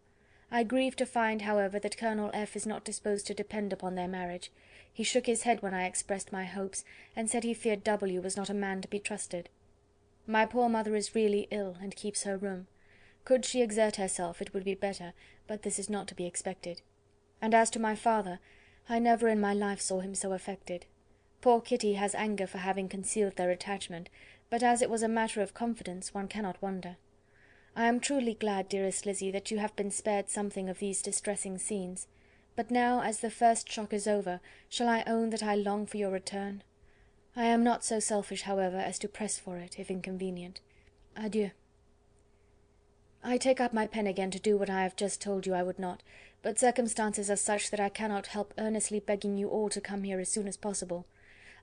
I grieve to find, however, that Colonel F. is not disposed to depend upon their marriage. He shook his head when I expressed my hopes, and said he feared W. was not a man to be trusted. My poor mother is really ill, and keeps her room. Could she exert herself, it would be better, but this is not to be expected. And as to my father, I never in my life saw him so affected. Poor Kitty has anger for having concealed their attachment, but as it was a matter of confidence, one cannot wonder. I am truly glad, dearest Lizzy, that you have been spared something of these distressing scenes. But now, as the first shock is over, shall I own that I long for your return? I am not so selfish, however, as to press for it, if inconvenient. Adieu. I take up my pen again to do what I have just told you I would not, but circumstances are such that I cannot help earnestly begging you all to come here as soon as possible.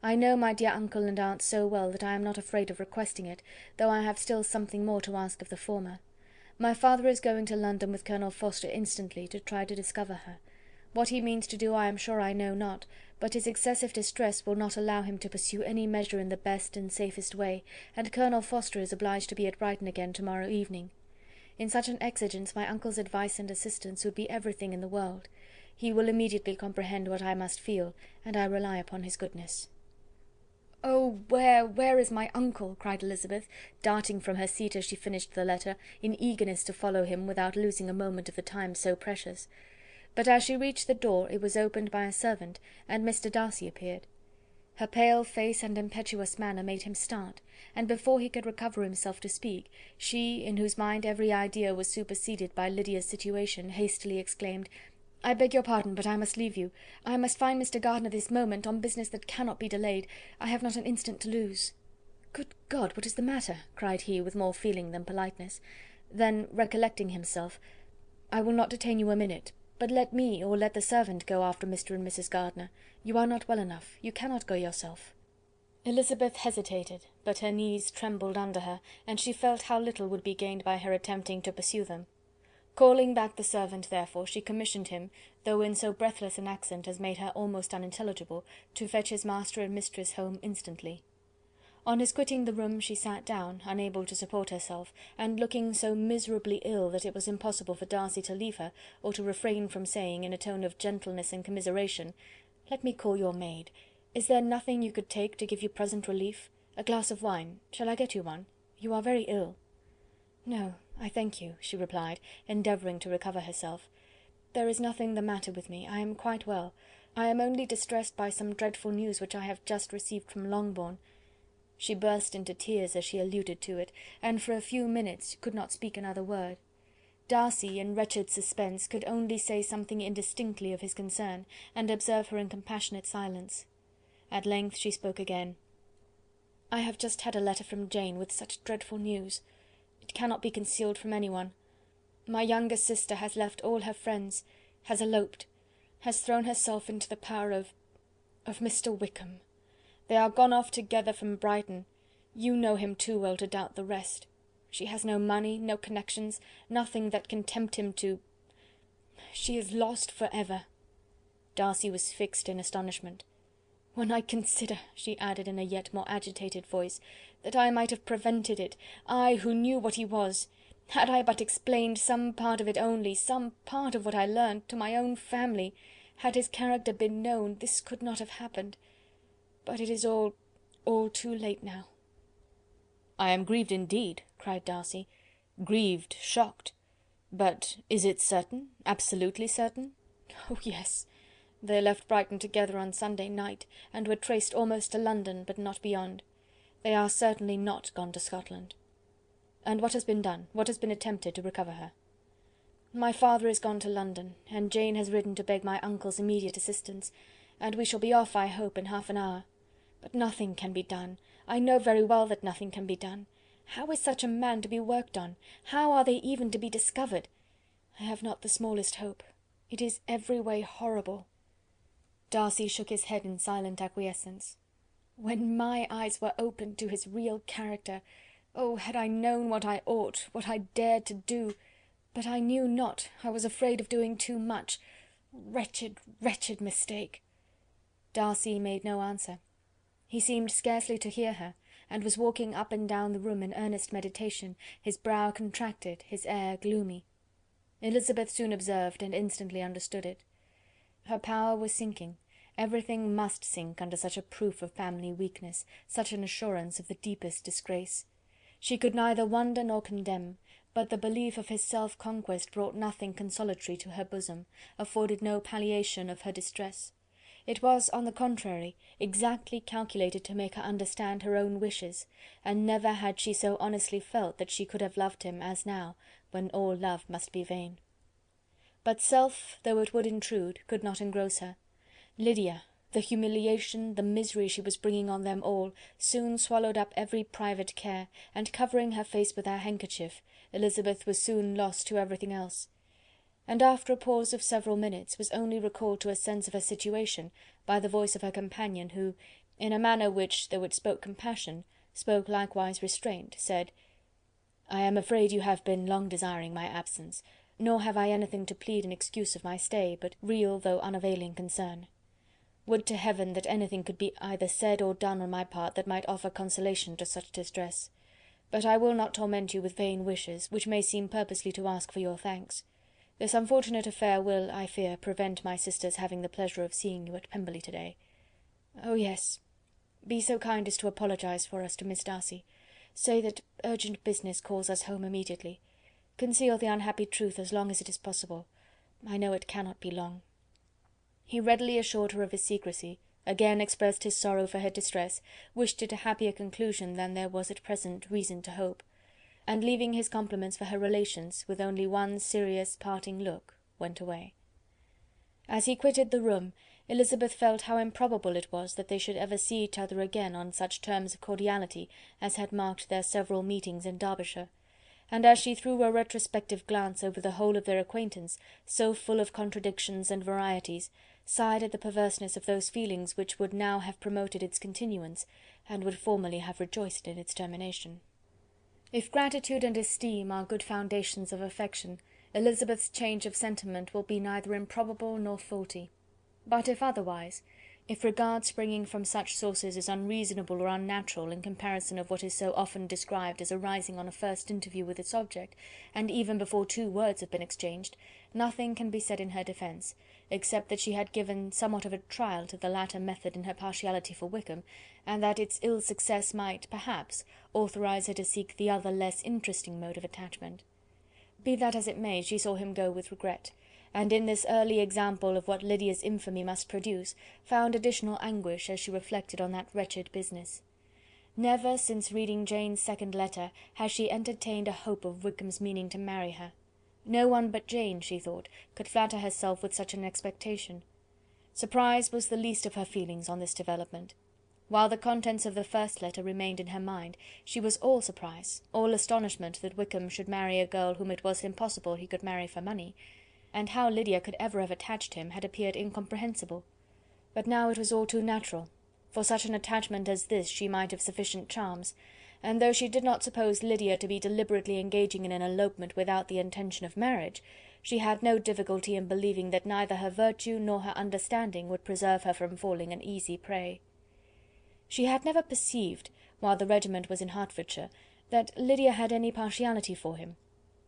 I know my dear uncle and aunt so well that I am not afraid of requesting it, though I have still something more to ask of the former. My father is going to London with Colonel Forster instantly, to try to discover her. What he means to do I am sure I know not, but his excessive distress will not allow him to pursue any measure in the best and safest way, and Colonel Forster is obliged to be at Brighton again tomorrow evening. In such an exigence my uncle's advice and assistance would be everything in the world. He will immediately comprehend what I must feel, and I rely upon his goodness. "Oh, where is my uncle?" cried Elizabeth, darting from her seat as she finished the letter, in eagerness to follow him without losing a moment of the time so precious. But as she reached the door it was opened by a servant, and Mr. Darcy appeared. Her pale face and impetuous manner made him start, and before he could recover himself to speak, she, in whose mind every idea was superseded by Lydia's situation, hastily exclaimed, "I beg your pardon, but I must leave you. I must find Mr. Gardiner this moment, on business that cannot be delayed. I have not an instant to lose." "Good God, what is the matter?" cried he, with more feeling than politeness. Then, recollecting himself, "I will not detain you a minute, but let me, or let the servant, go after Mr. and Mrs. Gardiner. You are not well enough. You cannot go yourself." Elizabeth hesitated, but her knees trembled under her, and she felt how little would be gained by her attempting to pursue them. Calling back the servant, therefore, she commissioned him, though in so breathless an accent as made her almost unintelligible, to fetch his master and mistress home instantly. On his quitting the room she sat down, unable to support herself, and looking so miserably ill that it was impossible for Darcy to leave her, or to refrain from saying, in a tone of gentleness and commiseration, "Let me call your maid. Is there nothing you could take to give you present relief? A glass of wine. Shall I get you one? You are very ill." "No, I thank you," she replied, endeavouring to recover herself. "There is nothing the matter with me. I am quite well. I am only distressed by some dreadful news which I have just received from Longbourn." She burst into tears as she alluded to it, and for a few minutes could not speak another word. Darcy, in wretched suspense, could only say something indistinctly of his concern, and observe her in compassionate silence. At length she spoke again. "I have just had a letter from Jane with such dreadful news. It cannot be concealed from anyone. My younger sister has left all her friends, has eloped, has thrown herself into the power of Mr. Wickham. They are gone off together from Brighton. You know him too well to doubt the rest. She has no money, no connections, nothing that can tempt him to... She is lost for ever." Darcy was fixed in astonishment. "When I consider," she added in a yet more agitated voice, "that I might have prevented it, I who knew what he was. Had I but explained some part of it only, some part of what I learned, to my own family, had his character been known, this could not have happened. But it is all too late now." "I am grieved indeed," cried Darcy, "grieved, shocked. But is it certain, absolutely certain?" "Oh, yes. They left Brighton together on Sunday night, and were traced almost to London, but not beyond. They are certainly not gone to Scotland." "And what has been done, what has been attempted to recover her?" "My father is gone to London, and Jane has written to beg my uncle's immediate assistance, and we shall be off, I hope, in half an hour. But nothing can be done. I know very well that nothing can be done. How is such a man to be worked on? How are they even to be discovered? I have not the smallest hope. It is every way horrible." Darcy shook his head in silent acquiescence. "When my eyes were opened to his real character, oh, had I known what I ought, what I dared to do! But I knew not, I was afraid of doing too much. Wretched, wretched mistake!" Darcy made no answer. He seemed scarcely to hear her, and was walking up and down the room in earnest meditation, his brow contracted, his air gloomy. Elizabeth soon observed, and instantly understood it. Her power was sinking. Everything must sink under such a proof of family weakness, such an assurance of the deepest disgrace. She could neither wonder nor condemn, but the belief of his self-conquest brought nothing consolatory to her bosom, afforded no palliation of her distress. It was, on the contrary, exactly calculated to make her understand her own wishes, and never had she so honestly felt that she could have loved him as now, when all love must be vain. But self, though it would intrude, could not engross her. Lydia, the humiliation, the misery she was bringing on them all, soon swallowed up every private care, and covering her face with her handkerchief, Elizabeth was soon lost to everything else, and after a pause of several minutes was only recalled to a sense of her situation by the voice of her companion, who, in a manner which, though it spoke compassion, spoke likewise restraint, said, "I am afraid you have been long desiring my absence, nor have I anything to plead in excuse of my stay, but real though unavailing concern. Would to heaven that anything could be either said or done on my part that might offer consolation to such distress. But I will not torment you with vain wishes, which may seem purposely to ask for your thanks. This unfortunate affair will, I fear, prevent my sister's having the pleasure of seeing you at Pemberley to-day. Oh yes, be so kind as to apologize for us to Miss Darcy. Say that urgent business calls us home immediately. Conceal the unhappy truth as long as it is possible. I know it cannot be long." He readily assured her of his secrecy, again expressed his sorrow for her distress, wished it a happier conclusion than there was at present reason to hope, and leaving his compliments for her relations, with only one serious parting look, went away. As he quitted the room, Elizabeth felt how improbable it was that they should ever see each other again on such terms of cordiality as had marked their several meetings in Derbyshire, and as she threw a retrospective glance over the whole of their acquaintance, so full of contradictions and varieties, sighed at the perverseness of those feelings which would now have promoted its continuance, and would formerly have rejoiced in its termination. If gratitude and esteem are good foundations of affection, Elizabeth's change of sentiment will be neither improbable nor faulty. But if otherwise, if regard springing from such sources is unreasonable or unnatural in comparison of what is so often described as arising on a first interview with its object, and even before 2 words have been exchanged, nothing can be said in her defence, except that she had given somewhat of a trial to the latter method in her partiality for Wickham, and that its ill success might, perhaps, authorise her to seek the other less interesting mode of attachment. Be that as it may, she saw him go with regret, and in this early example of what Lydia's infamy must produce, found additional anguish as she reflected on that wretched business. Never, since reading Jane's second letter, had she entertained a hope of Wickham's meaning to marry her. No one but Jane, she thought, could flatter herself with such an expectation. Surprise was the least of her feelings on this development. While the contents of the first letter remained in her mind, she was all surprise, all astonishment that Wickham should marry a girl whom it was impossible he could marry for money, and how Lydia could ever have attached him had appeared incomprehensible. But now it was all too natural. For such an attachment as this she might have sufficient charms, and though she did not suppose Lydia to be deliberately engaging in an elopement without the intention of marriage, she had no difficulty in believing that neither her virtue nor her understanding would preserve her from falling an easy prey. She had never perceived, while the regiment was in Hertfordshire, that Lydia had any partiality for him,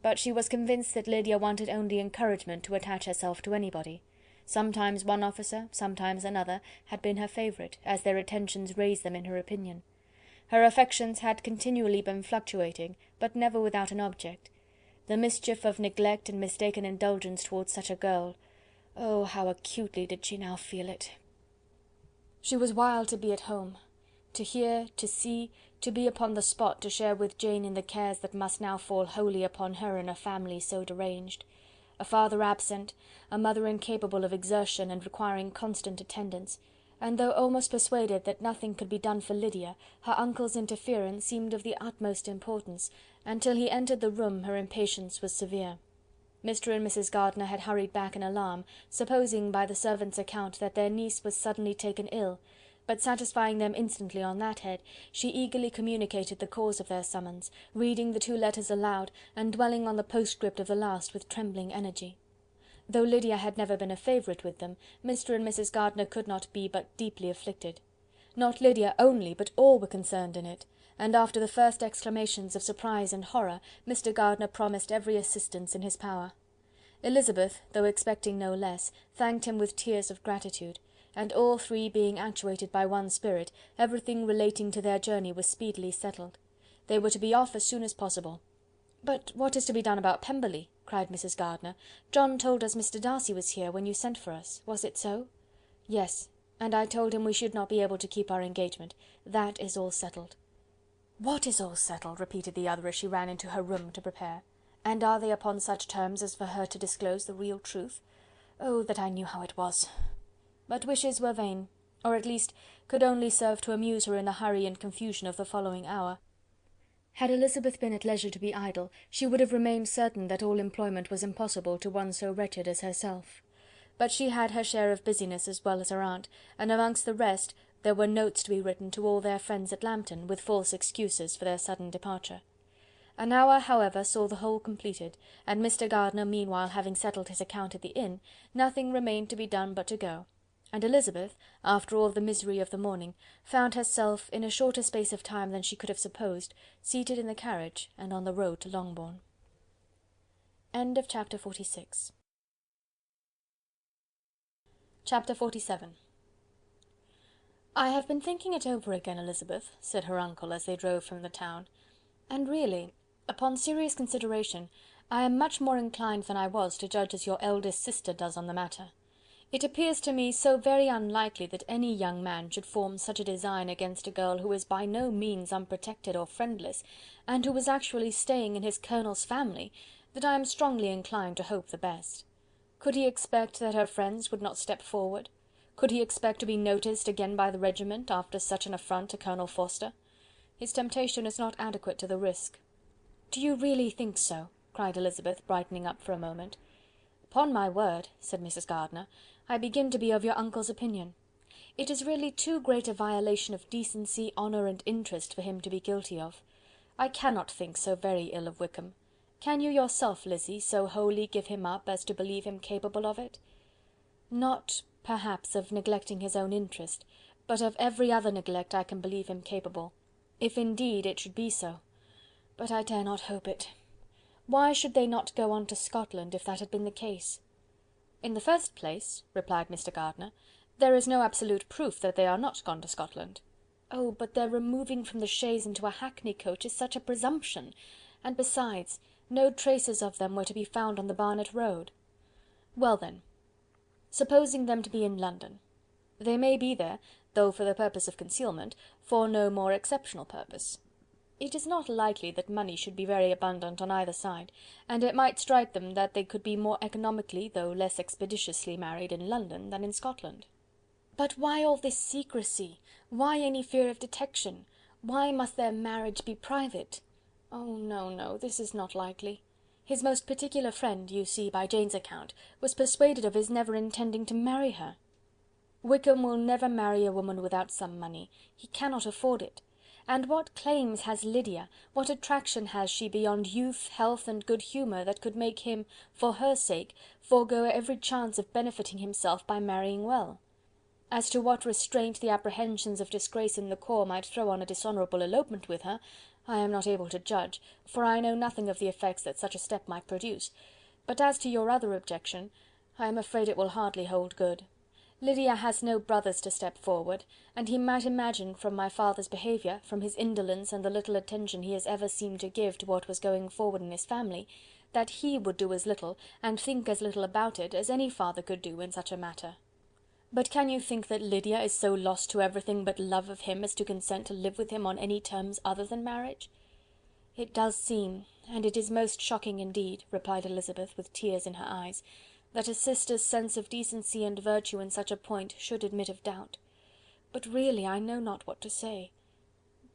but she was convinced that Lydia wanted only encouragement to attach herself to anybody. Sometimes one officer, sometimes another, had been her favourite, as their attentions raised them in her opinion. Her affections had continually been fluctuating, but never without an object. The mischief of neglect and mistaken indulgence towards such a girl, oh, how acutely did she now feel it! She was wild to be at home, to hear, to see, to be upon the spot to share with Jane in the cares that must now fall wholly upon her in a family so deranged. A father absent, a mother incapable of exertion and requiring constant attendance, and though almost persuaded that nothing could be done for Lydia, her uncle's interference seemed of the utmost importance, and till he entered the room her impatience was severe. Mr. and Mrs. Gardiner had hurried back in alarm, supposing by the servant's account that their niece was suddenly taken ill, but satisfying them instantly on that head, she eagerly communicated the cause of their summons, reading the 2 letters aloud, and dwelling on the postscript of the last with trembling energy. Though Lydia had never been a favourite with them, Mr. and Mrs. Gardiner could not be but deeply afflicted. Not Lydia only, but all were concerned in it, and after the first exclamations of surprise and horror, Mr. Gardiner promised every assistance in his power. Elizabeth, though expecting no less, thanked him with tears of gratitude, and all 3 being actuated by one spirit, everything relating to their journey was speedily settled. They were to be off as soon as possible. "But what is to be done about Pemberley?" cried Mrs. Gardiner. "John told us Mr. Darcy was here when you sent for us. Was it so?" "Yes, and I told him we should not be able to keep our engagement. That is all settled." "What is all settled?" repeated the other as she ran into her room to prepare. "And are they upon such terms as for her to disclose the real truth? Oh, that I knew how it was!" But wishes were vain, or at least could only serve to amuse her in the hurry and confusion of the following hour. Had Elizabeth been at leisure to be idle, she would have remained certain that all employment was impossible to one so wretched as herself. But she had her share of busyness as well as her aunt, and amongst the rest there were notes to be written to all their friends at Lambton, with false excuses for their sudden departure. An hour, however, saw the whole completed, and Mr. Gardiner meanwhile having settled his account at the inn, nothing remained to be done but to go, and Elizabeth, after all the misery of the morning, found herself, in a shorter space of time than she could have supposed, seated in the carriage and on the road to Longbourn. Chapter 46. Chapter 47. "I have been thinking it over again, Elizabeth," said her uncle as they drove from the town, "and really, upon serious consideration, I am much more inclined than I was to judge as your eldest sister does on the matter. It appears to me so very unlikely that any young man should form such a design against a girl who is by no means unprotected or friendless, and who is actually staying in his colonel's family, that I am strongly inclined to hope the best. Could he expect that her friends would not step forward? Could he expect to be noticed again by the regiment, after such an affront to Colonel Forster? His temptation is not adequate to the risk." "Do you really think so?" cried Elizabeth, brightening up for a moment. "Upon my word," said Mrs. Gardiner, "I begin to be of your uncle's opinion. It is really too great a violation of decency, honour, and interest for him to be guilty of. I cannot think so very ill of Wickham. Can you yourself, Lizzy, so wholly give him up as to believe him capable of it?" "Not, perhaps, of neglecting his own interest, but of every other neglect I can believe him capable, if indeed it should be so. But I dare not hope it. Why should they not go on to Scotland, if that had been the case?" "In the first place," replied Mr. Gardiner, "there is no absolute proof that they are not gone to Scotland." "Oh, but their removing from the chaise into a hackney coach is such a presumption! And besides, no traces of them were to be found on the Barnet road." "Well then, supposing them to be in London. They may be there, though for the purpose of concealment, for no more exceptional purpose. It is not likely that money should be very abundant on either side, and it might strike them that they could be more economically, though less expeditiously married in London than in Scotland. But why all this secrecy? Why any fear of detection? Why must their marriage be private? Oh, no, no, this is not likely. His most particular friend, you see by Jane's account, was persuaded of his never intending to marry her. Wickham will never marry a woman without some money. He cannot afford it. And what claims has Lydia, what attraction has she beyond youth, health, and good humour, that could make him, for her sake, forego every chance of benefiting himself by marrying well? As to what restraint the apprehensions of disgrace in the corps might throw on a dishonourable elopement with her, I am not able to judge, for I know nothing of the effects that such a step might produce. But as to your other objection, I am afraid it will hardly hold good. Lydia has no brothers to step forward, and he might imagine from my father's behaviour, from his indolence and the little attention he has ever seemed to give to what was going forward in his family, that he would do as little, and think as little about it, as any father could do in such a matter. But can you think that Lydia is so lost to everything but love of him as to consent to live with him on any terms other than marriage? It does seem, and it is most shocking indeed, replied Elizabeth, with tears in her eyes, that a sister's sense of decency and virtue in such a point should admit of doubt. But really I know not what to say.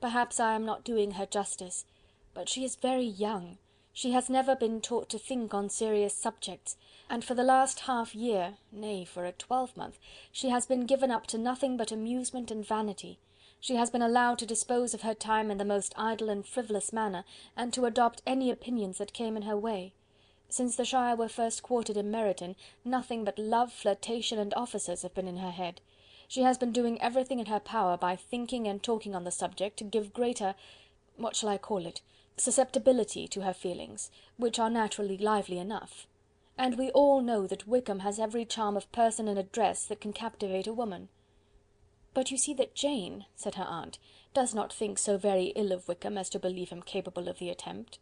Perhaps I am not doing her justice, but she is very young. She has never been taught to think on serious subjects, and for the last half-year, nay, for a 12-month, she has been given up to nothing but amusement and vanity. She has been allowed to dispose of her time in the most idle and frivolous manner, and to adopt any opinions that came in her way. Since the Shire were first quartered in Meryton, nothing but love, flirtation, and officers have been in her head. She has been doing everything in her power by thinking and talking on the subject, to give greater, what shall I call it, susceptibility to her feelings, which are naturally lively enough. And we all know that Wickham has every charm of person and address that can captivate a woman. But you see that Jane, said her aunt, does not think so very ill of Wickham as to believe him capable of the attempt.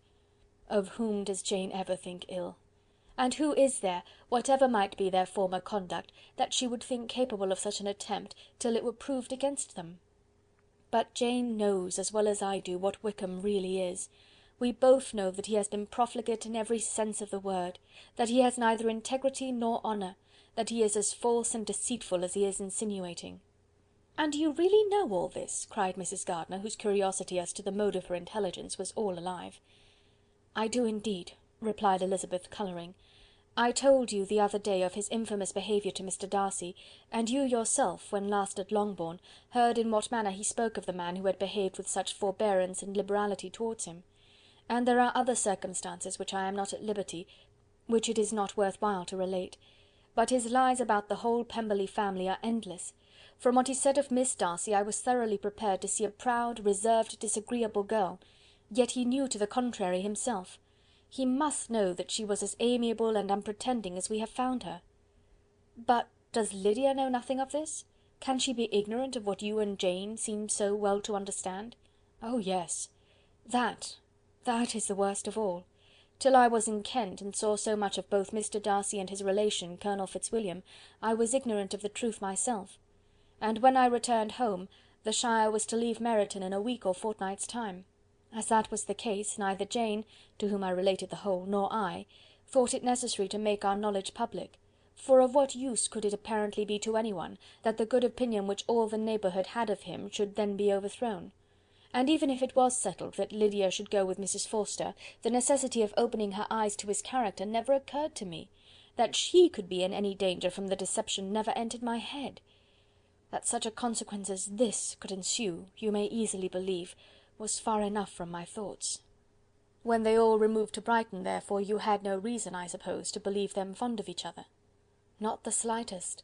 Of whom does Jane ever think ill? And who is there, whatever might be their former conduct, that she would think capable of such an attempt, till it were proved against them? But Jane knows, as well as I do, what Wickham really is. We both know that he has been profligate in every sense of the word, that he has neither integrity nor honour, that he is as false and deceitful as he is insinuating. "And you really know all this?" cried Mrs. Gardiner, whose curiosity as to the mode of her intelligence was all alive. "I do indeed," replied Elizabeth, colouring. "I told you the other day of his infamous behaviour to Mr. Darcy, and you yourself, when last at Longbourn, heard in what manner he spoke of the man who had behaved with such forbearance and liberality towards him. And there are other circumstances which I am not at liberty, which it is not worth while to relate. But his lies about the whole Pemberley family are endless. From what he said of Miss Darcy, I was thoroughly prepared to see a proud, reserved, disagreeable girl, yet he knew to the contrary himself. He must know that she was as amiable and unpretending as we have found her." "But does Lydia know nothing of this? Can she be ignorant of what you and Jane seem so well to understand?" "Oh, yes. That is the worst of all. Till I was in Kent, and saw so much of both Mr. Darcy and his relation, Colonel Fitzwilliam, I was ignorant of the truth myself. And when I returned home, the Shire was to leave Meryton in a week or fortnight's time. As that was the case, neither Jane, to whom I related the whole, nor I, thought it necessary to make our knowledge public, for of what use could it apparently be to anyone, that the good opinion which all the neighbourhood had of him should then be overthrown? And even if it was settled that Lydia should go with Mrs. Forster, the necessity of opening her eyes to his character never occurred to me. That she could be in any danger from the deception never entered my head. That such a consequence as this could ensue, you may easily believe, was far enough from my thoughts." "When they all removed to Brighton, therefore, you had no reason, I suppose, to believe them fond of each other?" "Not the slightest.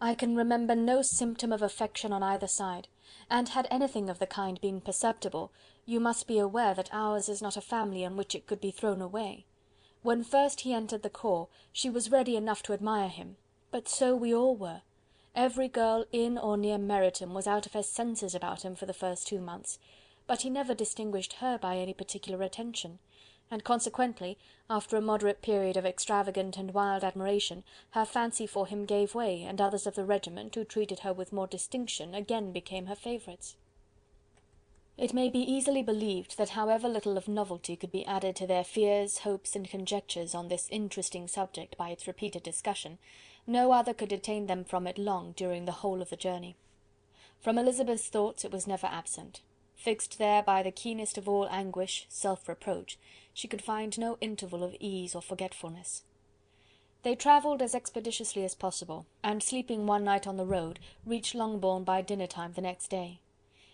I can remember no symptom of affection on either side, and had anything of the kind been perceptible, you must be aware that ours is not a family on which it could be thrown away. When first he entered the corps, she was ready enough to admire him, but so we all were. Every girl in or near Meryton was out of her senses about him for the first 2 months, but he never distinguished her by any particular attention, and consequently, after a moderate period of extravagant and wild admiration, her fancy for him gave way, and others of the regiment, who treated her with more distinction, again became her favourites." It may be easily believed that however little of novelty could be added to their fears, hopes, and conjectures on this interesting subject by its repeated discussion, no other could detain them from it long during the whole of the journey. From Elizabeth's thoughts it was never absent. Fixed there by the keenest of all anguish, self-reproach, she could find no interval of ease or forgetfulness. They travelled as expeditiously as possible, and sleeping one night on the road, reached Longbourn by dinner-time the next day.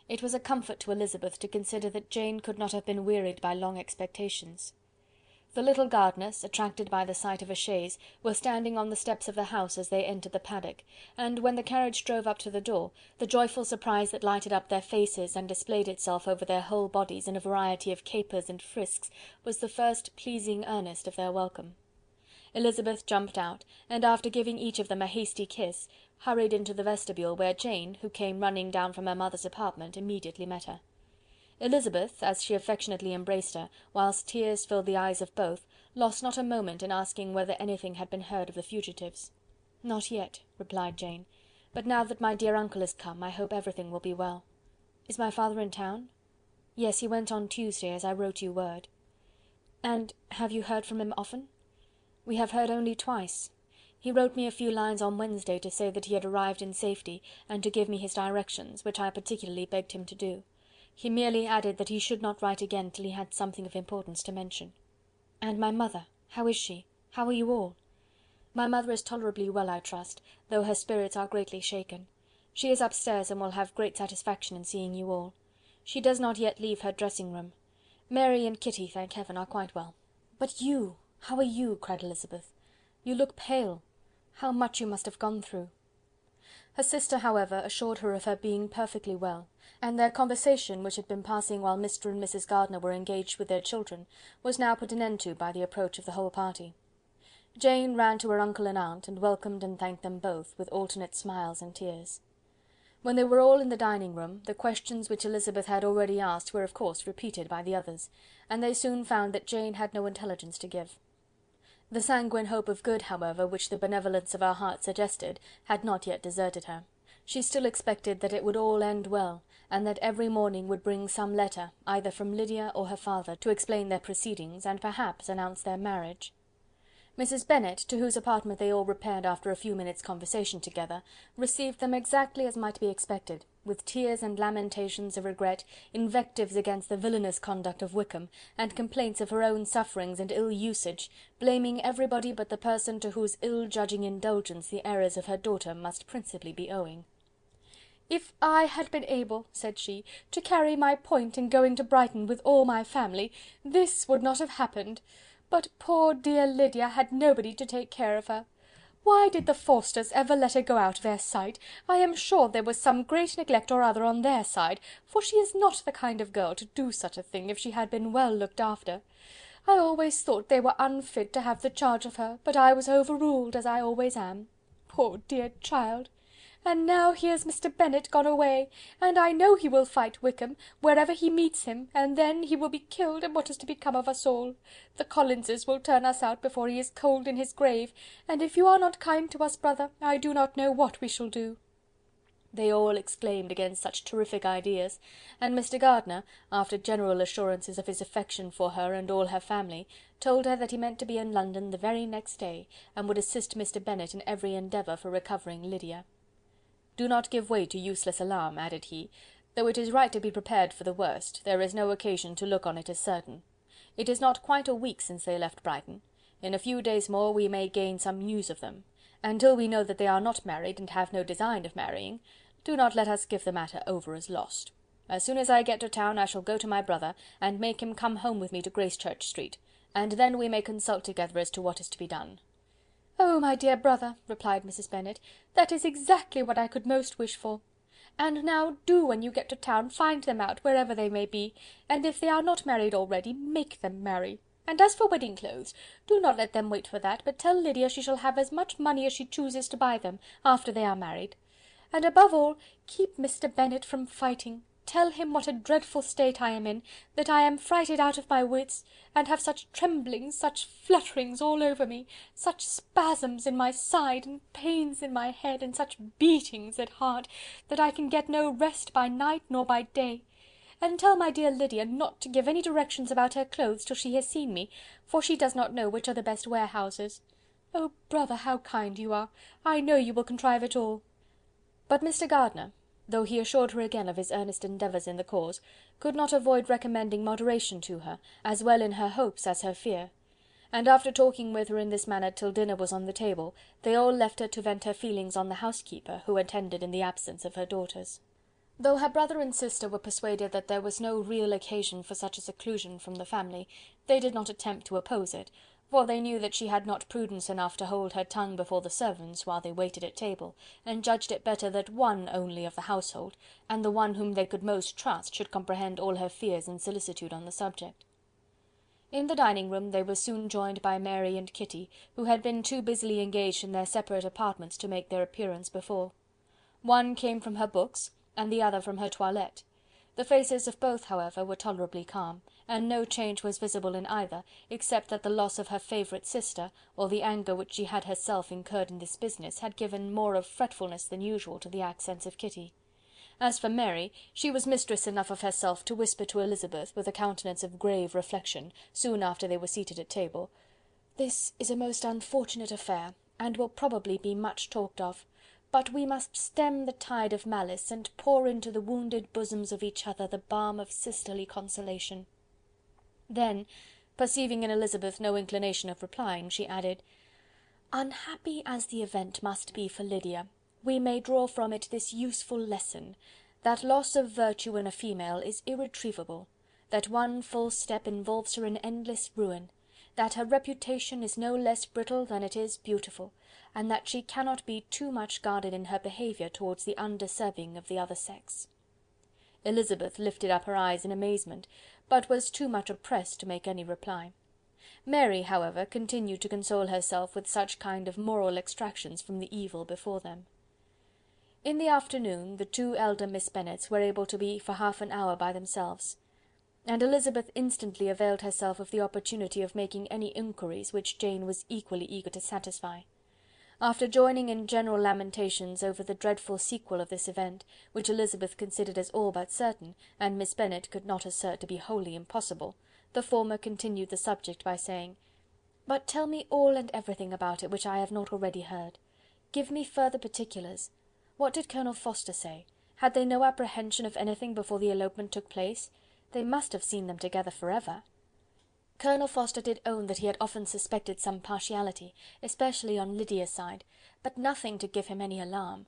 It was a comfort to Elizabeth to consider that Jane could not have been wearied by long expectations. The little Gardiners, attracted by the sight of a chaise, were standing on the steps of the house as they entered the paddock, and when the carriage drove up to the door, the joyful surprise that lighted up their faces and displayed itself over their whole bodies in a variety of capers and frisks was the first pleasing earnest of their welcome. Elizabeth jumped out, and after giving each of them a hasty kiss, hurried into the vestibule, where Jane, who came running down from her mother's apartment, immediately met her. Elizabeth, as she affectionately embraced her, whilst tears filled the eyes of both, lost not a moment in asking whether anything had been heard of the fugitives. "Not yet," replied Jane, "but now that my dear uncle is come, I hope everything will be well. Is my father in town?" "Yes, he went on Tuesday, as I wrote you word." "And have you heard from him often?" "We have heard only twice. He wrote me a few lines on Wednesday to say that he had arrived in safety, and to give me his directions, which I particularly begged him to do. He merely added that he should not write again till he had something of importance to mention." "And my mother, how is she? How are you all?" "My mother is tolerably well, I trust, though her spirits are greatly shaken. She is upstairs, and will have great satisfaction in seeing you all. She does not yet leave her dressing-room. Mary and Kitty, thank heaven, are quite well." "But you, how are you?" cried Elizabeth. "You look pale. How much you must have gone through." Her sister, however, assured her of her being perfectly well, and their conversation, which had been passing while Mr. and Mrs. Gardiner were engaged with their children, was now put an end to by the approach of the whole party. Jane ran to her uncle and aunt, and welcomed and thanked them both, with alternate smiles and tears. When they were all in the dining-room, the questions which Elizabeth had already asked were of course repeated by the others, and they soon found that Jane had no intelligence to give. The sanguine hope of good, however, which the benevolence of her heart suggested, had not yet deserted her. She still expected that it would all end well, and that every morning would bring some letter, either from Lydia or her father, to explain their proceedings, and perhaps announce their marriage. Mrs. Bennet, to whose apartment they all repaired after a few minutes' conversation together, received them exactly as might be expected, with tears and lamentations of regret, invectives against the villainous conduct of Wickham, and complaints of her own sufferings and ill usage, blaming everybody but the person to whose ill-judging indulgence the errors of her daughter must principally be owing. "If I had been able," said she, "to carry my point in going to Brighton with all my family, this would not have happened. But poor dear Lydia had nobody to take care of her. Why did the Forsters ever let her go out of their sight? I am sure there was some great neglect or other on their side, for she is not the kind of girl to do such a thing if she had been well looked after. I always thought they were unfit to have the charge of her, but I was overruled, as I always am. Poor dear child! And now here's Mr. Bennet gone away, and I know he will fight Wickham, wherever he meets him, and then he will be killed, and what is to become of us all? The Collinses will turn us out before he is cold in his grave, and if you are not kind to us, brother, I do not know what we shall do." They all exclaimed against such terrific ideas, and Mr. Gardiner, after general assurances of his affection for her and all her family, told her that he meant to be in London the very next day, and would assist Mr. Bennet in every endeavour for recovering Lydia. "Do not give way to useless alarm," added he. "Though it is right to be prepared for the worst, there is no occasion to look on it as certain. It is not quite a week since they left Brighton. In a few days more we may gain some news of them. Until we know that they are not married, and have no design of marrying, do not let us give the matter over as lost. As soon as I get to town I shall go to my brother, and make him come home with me to Gracechurch Street, and then we may consult together as to what is to be done." "Oh, my dear brother," replied Mrs. Bennet, "that is exactly what I could most wish for. And now do, when you get to town, find them out, wherever they may be, and if they are not married already, make them marry. And as for wedding clothes, do not let them wait for that, but tell Lydia she shall have as much money as she chooses to buy them, after they are married. And above all, keep Mr. Bennet from fighting. Tell him what a dreadful state I am in, that I am frighted out of my wits, and have such tremblings, such flutterings all over me, such spasms in my side, and pains in my head, and such beatings at heart, that I can get no rest by night nor by day. and tell my dear Lydia not to give any directions about her clothes till she has seen me, for she does not know which are the best warehouses. Oh, brother, how kind you are! I know you will contrive it all." But Mr. Gardiner, though he assured her again of his earnest endeavours in the cause, could not avoid recommending moderation to her, as well in her hopes as her fear; and after talking with her in this manner till dinner was on the table, they all left her to vent her feelings on the housekeeper, who attended in the absence of her daughters. Though her brother and sister were persuaded that there was no real occasion for such a seclusion from the family, they did not attempt to oppose it, for they knew that she had not prudence enough to hold her tongue before the servants while they waited at table, and judged it better that one only of the household, and the one whom they could most trust, should comprehend all her fears and solicitude on the subject. In the dining-room they were soon joined by Mary and Kitty, who had been too busily engaged in their separate apartments to make their appearance before. One came from her books, and the other from her toilette. The faces of both, however, were tolerably calm, and no change was visible in either, except that the loss of her favourite sister, or the anger which she had herself incurred in this business, had given more of fretfulness than usual to the accents of Kitty. As for Mary, she was mistress enough of herself to whisper to Elizabeth, with a countenance of grave reflection, soon after they were seated at table, "This is a most unfortunate affair, and will probably be much talked of. But we must stem the tide of malice, and pour into the wounded bosoms of each other the balm of sisterly consolation." Then, perceiving in Elizabeth no inclination of replying, she added, "Unhappy as the event must be for Lydia, we may draw from it this useful lesson, that loss of virtue in a female is irretrievable, that one false step involves her in endless ruin, that her reputation is no less brittle than it is beautiful, and that she cannot be too much guarded in her behaviour towards the undeserving of the other sex." Elizabeth lifted up her eyes in amazement, but was too much oppressed to make any reply. Mary, however, continued to console herself with such kind of moral extractions from the evil before them. In the afternoon the two elder Miss Bennets were able to be for half an hour by themselves, and Elizabeth instantly availed herself of the opportunity of making any inquiries which Jane was equally eager to satisfy. After joining in general lamentations over the dreadful sequel of this event, which Elizabeth considered as all but certain, and Miss Bennet could not assert to be wholly impossible, the former continued the subject by saying, "But tell me all and everything about it which I have not already heard. Give me further particulars. What did Colonel Forster say? Had they no apprehension of anything before the elopement took place? They must have seen them together for ever." Colonel Forster did own that he had often suspected some partiality, especially on Lydia's side, but nothing to give him any alarm.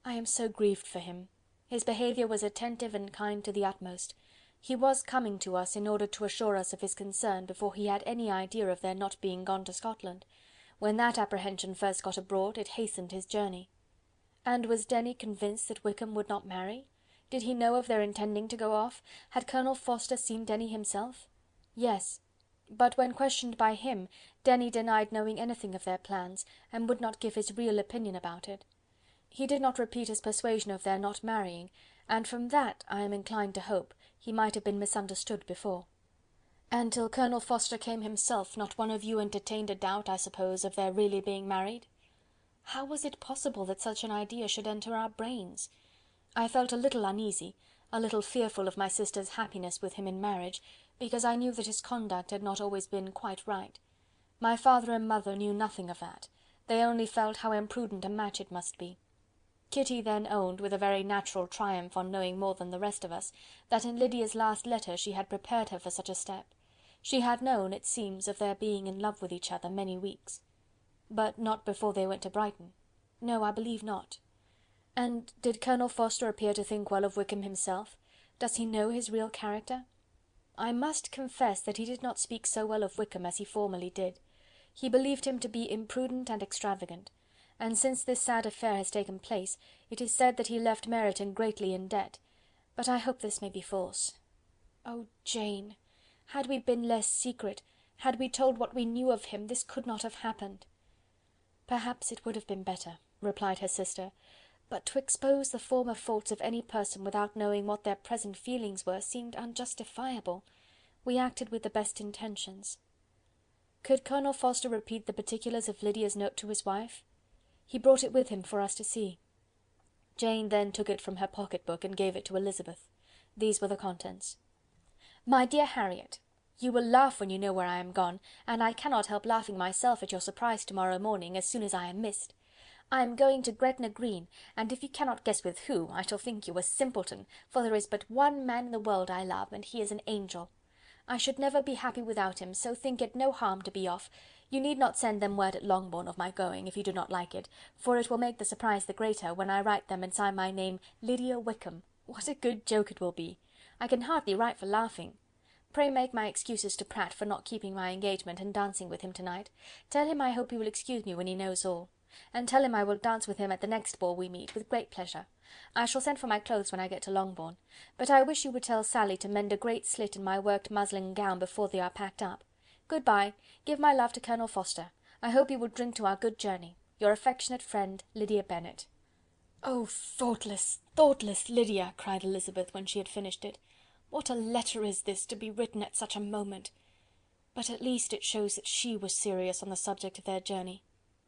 I am so grieved for him. His behaviour was attentive and kind to the utmost. He was coming to us in order to assure us of his concern before he had any idea of their not being gone to Scotland. When that apprehension first got abroad, it hastened his journey. And was Denny convinced that Wickham would not marry? Did he know of their intending to go off? Had Colonel Forster seen Denny himself? Yes. But when questioned by him, Denny denied knowing anything of their plans, and would not give his real opinion about it. He did not repeat his persuasion of their not marrying, and from that, I am inclined to hope, he might have been misunderstood before. And till Colonel Forster came himself, not one of you entertained a doubt, I suppose, of their really being married? How was it possible that such an idea should enter our brains? I felt a little uneasy, a little fearful of my sister's happiness with him in marriage, because I knew that his conduct had not always been quite right. My father and mother knew nothing of that. They only felt how imprudent a match it must be. Kitty then owned, with a very natural triumph on knowing more than the rest of us, that in Lydia's last letter she had prepared her for such a step. She had known, it seems, of their being in love with each other many weeks. But not before they went to Brighton. No, I believe not. And did Colonel Forster appear to think well of Wickham himself? Does he know his real character? I must confess that he did not speak so well of Wickham as he formerly did. He believed him to be imprudent and extravagant, and since this sad affair has taken place, it is said that he left Meryton greatly in debt, but I hope this may be false. Oh, Jane! Had we been less secret, had we told what we knew of him, this could not have happened. Perhaps it would have been better, replied her sister, but to expose the former faults of any person without knowing what their present feelings were seemed unjustifiable. We acted with the best intentions. Could Colonel Forster repeat the particulars of Lydia's note to his wife? He brought it with him for us to see. Jane then took it from her pocket-book and gave it to Elizabeth. These were the contents: "My dear Harriet, you will laugh when you know where I am gone, and I cannot help laughing myself at your surprise to-morrow morning, as soon as I am missed. I am going to Gretna Green, and if you cannot guess with who, I shall think you a simpleton, for there is but one man in the world I love, and he is an angel. I should never be happy without him, so think it no harm to be off. You need not send them word at Longbourn of my going, if you do not like it, for it will make the surprise the greater, when I write them and sign my name Lydia Wickham. What a good joke it will be! I can hardly write for laughing. Pray make my excuses to Pratt for not keeping my engagement and dancing with him to-night. Tell him I hope he will excuse me when he knows all. And tell him I will dance with him at the next ball we meet, with great pleasure. I shall send for my clothes when I get to Longbourn. But I wish you would tell Sally to mend a great slit in my worked muslin gown before they are packed up. Good-bye. Give my love to Colonel Forster. I hope you will drink to our good journey. Your affectionate friend, Lydia Bennet." "Oh, thoughtless, thoughtless Lydia!" cried Elizabeth, when she had finished it. "What a letter is this, to be written at such a moment! But at least it shows that she was serious on the subject of their journey.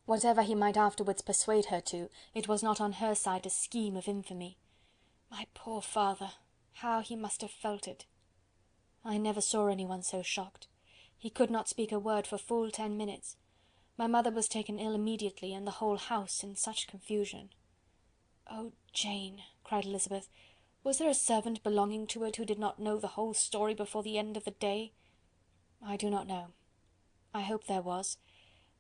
Whatever he might afterwards persuade her to, it was not on her side a scheme of infamy. My poor father, how he must have felt it! I never saw anyone so shocked. He could not speak a word for full 10 minutes. My mother was taken ill immediately, and the whole house in such confusion." "Oh, Jane!" cried Elizabeth, "was there a servant belonging to it who did not know the whole story before the end of the day?" "I do not know. I hope there was.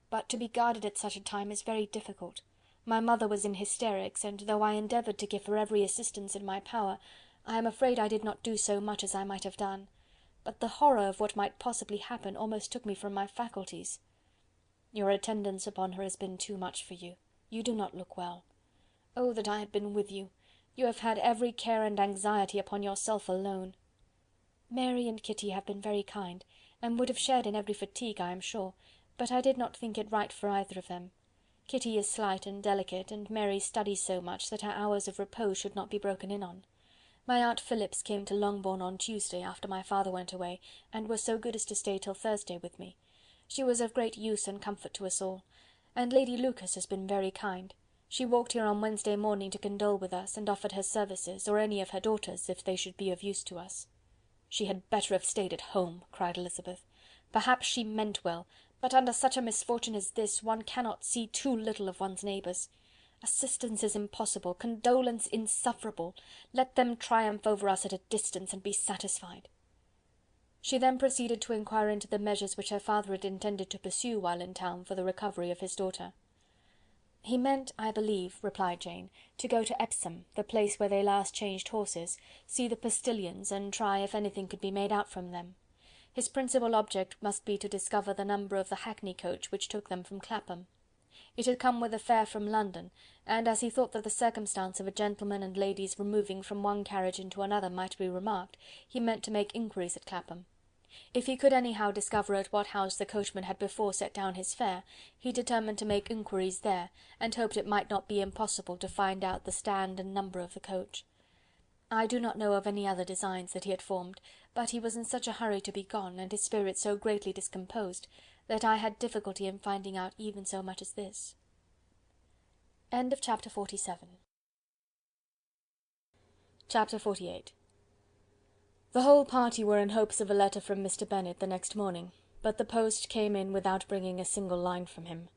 But to be guarded at such a time is very difficult. My mother was in hysterics, and though I endeavoured to give her every assistance in my power, I am afraid I did not do so much as I might have done. But the horror of what might possibly happen almost took me from my faculties. Your attendance upon her has been too much for you. You do not look well. Oh, that I had been with you! You have had every care and anxiety upon yourself alone. Mary and Kitty have been very kind, and would have shared in every fatigue, I am sure, but I did not think it right for either of them. Kitty is slight and delicate, and Mary studies so much that her hours of repose should not be broken in on. My aunt Phillips came to Longbourn on Tuesday, after my father went away, and was so good as to stay till Thursday with me. She was of great use and comfort to us all, and Lady Lucas has been very kind. She walked here on Wednesday morning to condole with us, and offered her services, or any of her daughters, if they should be of use to us." "She had better have stayed at home," cried Elizabeth. "Perhaps she meant well, but under such a misfortune as this, one cannot see too little of one's neighbours. Assistance is impossible, condolence insufferable. Let them triumph over us at a distance, and be satisfied." She then proceeded to inquire into the measures which her father had intended to pursue while in town for the recovery of his daughter. "He meant, I believe," replied Jane, "to go to Epsom, the place where they last changed horses, see the postillions, and try if anything could be made out from them. His principal object must be to discover the number of the hackney coach which took them from Clapham. It had come with a fare from London, and as he thought that the circumstance of a gentleman and ladies removing from one carriage into another might be remarked, he meant to make inquiries at Clapham. If he could anyhow discover at what house the coachman had before set down his fare, he determined to make inquiries there, and hoped it might not be impossible to find out the stand and number of the coach. I do not know of any other designs that he had formed, but he was in such a hurry to be gone, and his spirits so greatly discomposed, that I had difficulty in finding out even so much as this. End of chapter 47. Chapter 48. The whole party were in hopes of a letter from Mr. Bennet the next morning, but the post came in without bringing a single line from him.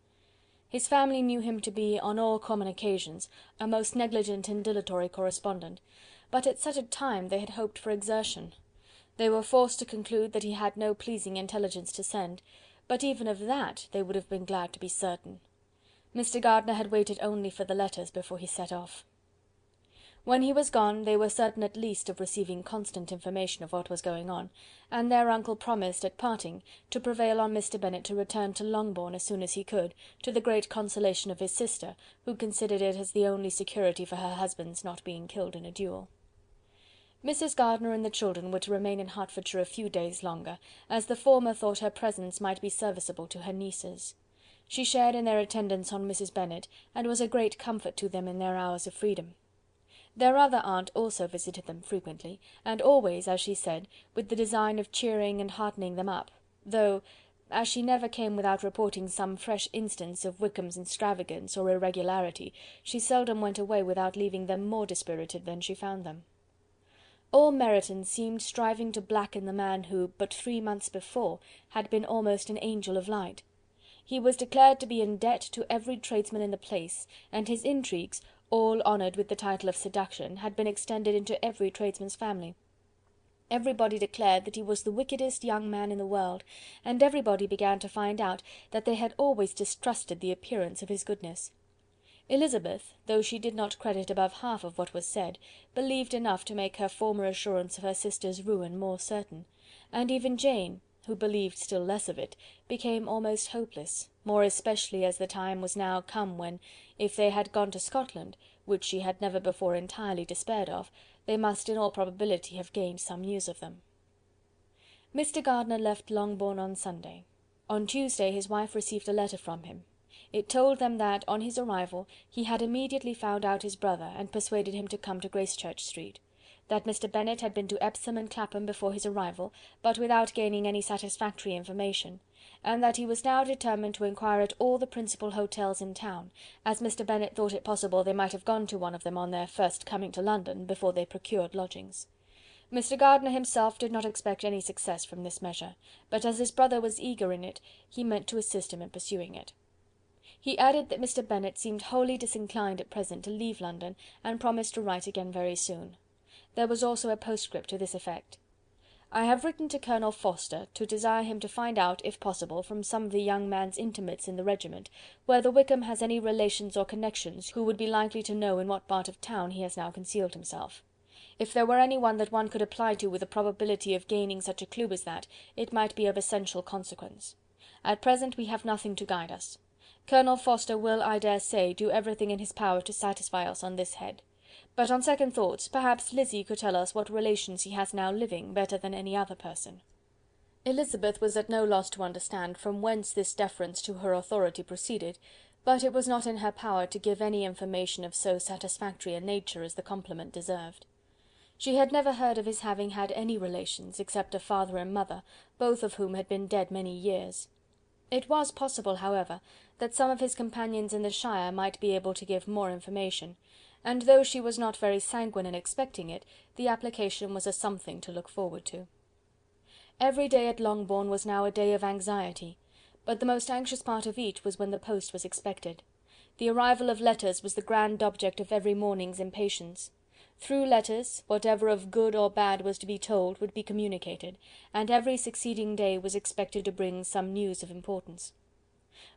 His family knew him to be, on all common occasions, a most negligent and dilatory correspondent, but at such a time they had hoped for exertion. They were forced to conclude that he had no pleasing intelligence to send, but even of that they would have been glad to be certain. Mr. Gardiner had waited only for the letters before he set off. When he was gone, they were certain at least of receiving constant information of what was going on, and their uncle promised, at parting, to prevail on Mr. Bennet to return to Longbourn as soon as he could, to the great consolation of his sister, who considered it as the only security for her husband's not being killed in a duel. Mrs. Gardiner and the children were to remain in Hertfordshire a few days longer, as the former thought her presence might be serviceable to her nieces. She shared in their attendance on Mrs. Bennet, and was a great comfort to them in their hours of freedom. Their other aunt also visited them frequently, and always, as she said, with the design of cheering and heartening them up, though, as she never came without reporting some fresh instance of Wickham's extravagance or irregularity, she seldom went away without leaving them more dispirited than she found them. All Meryton seemed striving to blacken the man who, but 3 months before, had been almost an angel of light. He was declared to be in debt to every tradesman in the place, and his intrigues, all honoured with the title of seduction, had been extended into every tradesman's family. Everybody declared that he was the wickedest young man in the world, and everybody began to find out that they had always distrusted the appearance of his goodness. Elizabeth, though she did not credit above half of what was said, believed enough to make her former assurance of her sister's ruin more certain, and even Jane, who believed still less of it, became almost hopeless, more especially as the time was now come when, if they had gone to Scotland, which she had never before entirely despaired of, they must in all probability have gained some news of them. Mr. Gardiner left Longbourn on Sunday. On Tuesday his wife received a letter from him. It told them that, on his arrival, he had immediately found out his brother, and persuaded him to come to Gracechurch Street; that Mr. Bennet had been to Epsom and Clapham before his arrival, but without gaining any satisfactory information; and that he was now determined to inquire at all the principal hotels in town, as Mr. Bennet thought it possible they might have gone to one of them on their first coming to London, before they procured lodgings. Mr. Gardiner himself did not expect any success from this measure, but as his brother was eager in it, he meant to assist him in pursuing it. He added that Mr. Bennet seemed wholly disinclined at present to leave London, and promised to write again very soon. There was also a postscript to this effect: "I have written to Colonel Forster to desire him to find out, if possible, from some of the young man's intimates in the regiment, whether Wickham has any relations or connections who would be likely to know in what part of town he has now concealed himself. If there were any one that one could apply to with a probability of gaining such a clue as that, it might be of essential consequence. At present we have nothing to guide us. Colonel Forster will, I dare say, do everything in his power to satisfy us on this head; but on second thoughts, perhaps Lizzie could tell us what relations he has now living, better than any other person." Elizabeth was at no loss to understand from whence this deference to her authority proceeded, but it was not in her power to give any information of so satisfactory a nature as the compliment deserved. She had never heard of his having had any relations, except a father and mother, both of whom had been dead many years. It was possible, however, that some of his companions in the shire might be able to give more information, and though she was not very sanguine in expecting it, the application was a something to look forward to. Every day at Longbourn was now a day of anxiety, but the most anxious part of each was when the post was expected. The arrival of letters was the grand object of every morning's impatience. Through letters, whatever of good or bad was to be told would be communicated, and every succeeding day was expected to bring some news of importance.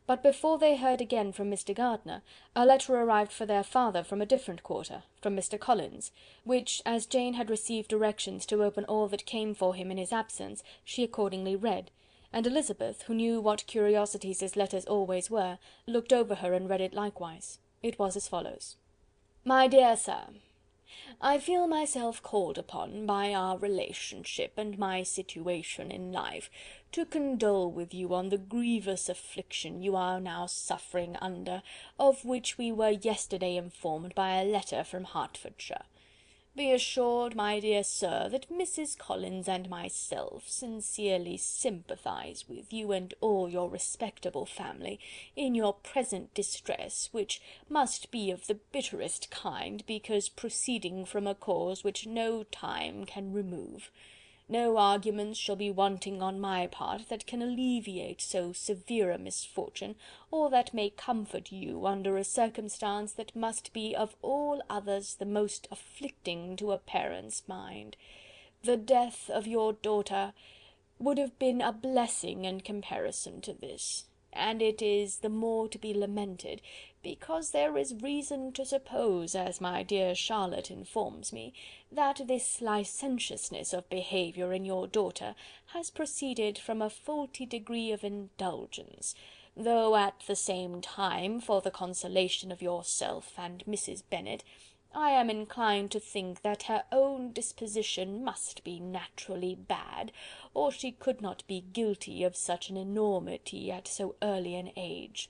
But before they heard again from Mr. Gardiner, a letter arrived for their father from a different quarter, from Mr. Collins, which, as Jane had received directions to open all that came for him in his absence, she accordingly read, and Elizabeth, who knew what curiosities his letters always were, looked over her and read it likewise. It was as follows: "My dear Sir, I feel myself called upon by our relationship and my situation in life to condole with you on the grievous affliction you are now suffering under, of which we were yesterday informed by a letter from Hertfordshire. Be assured, my dear sir, that Mrs. Collins and myself sincerely sympathise with you and all your respectable family in your present distress, which must be of the bitterest kind, because proceeding from a cause which no time can remove. No arguments shall be wanting on my part that can alleviate so severe a misfortune, or that may comfort you under a circumstance that must be of all others the most afflicting to a parent's mind. The death of your daughter would have been a blessing in comparison to this, and it is the more to be lamented, because there is reason to suppose, as my dear Charlotte informs me, that this licentiousness of behaviour in your daughter has proceeded from a faulty degree of indulgence, though at the same time, for the consolation of yourself and Mrs. Bennet, I am inclined to think that her own disposition must be naturally bad, or she could not be guilty of such an enormity at so early an age.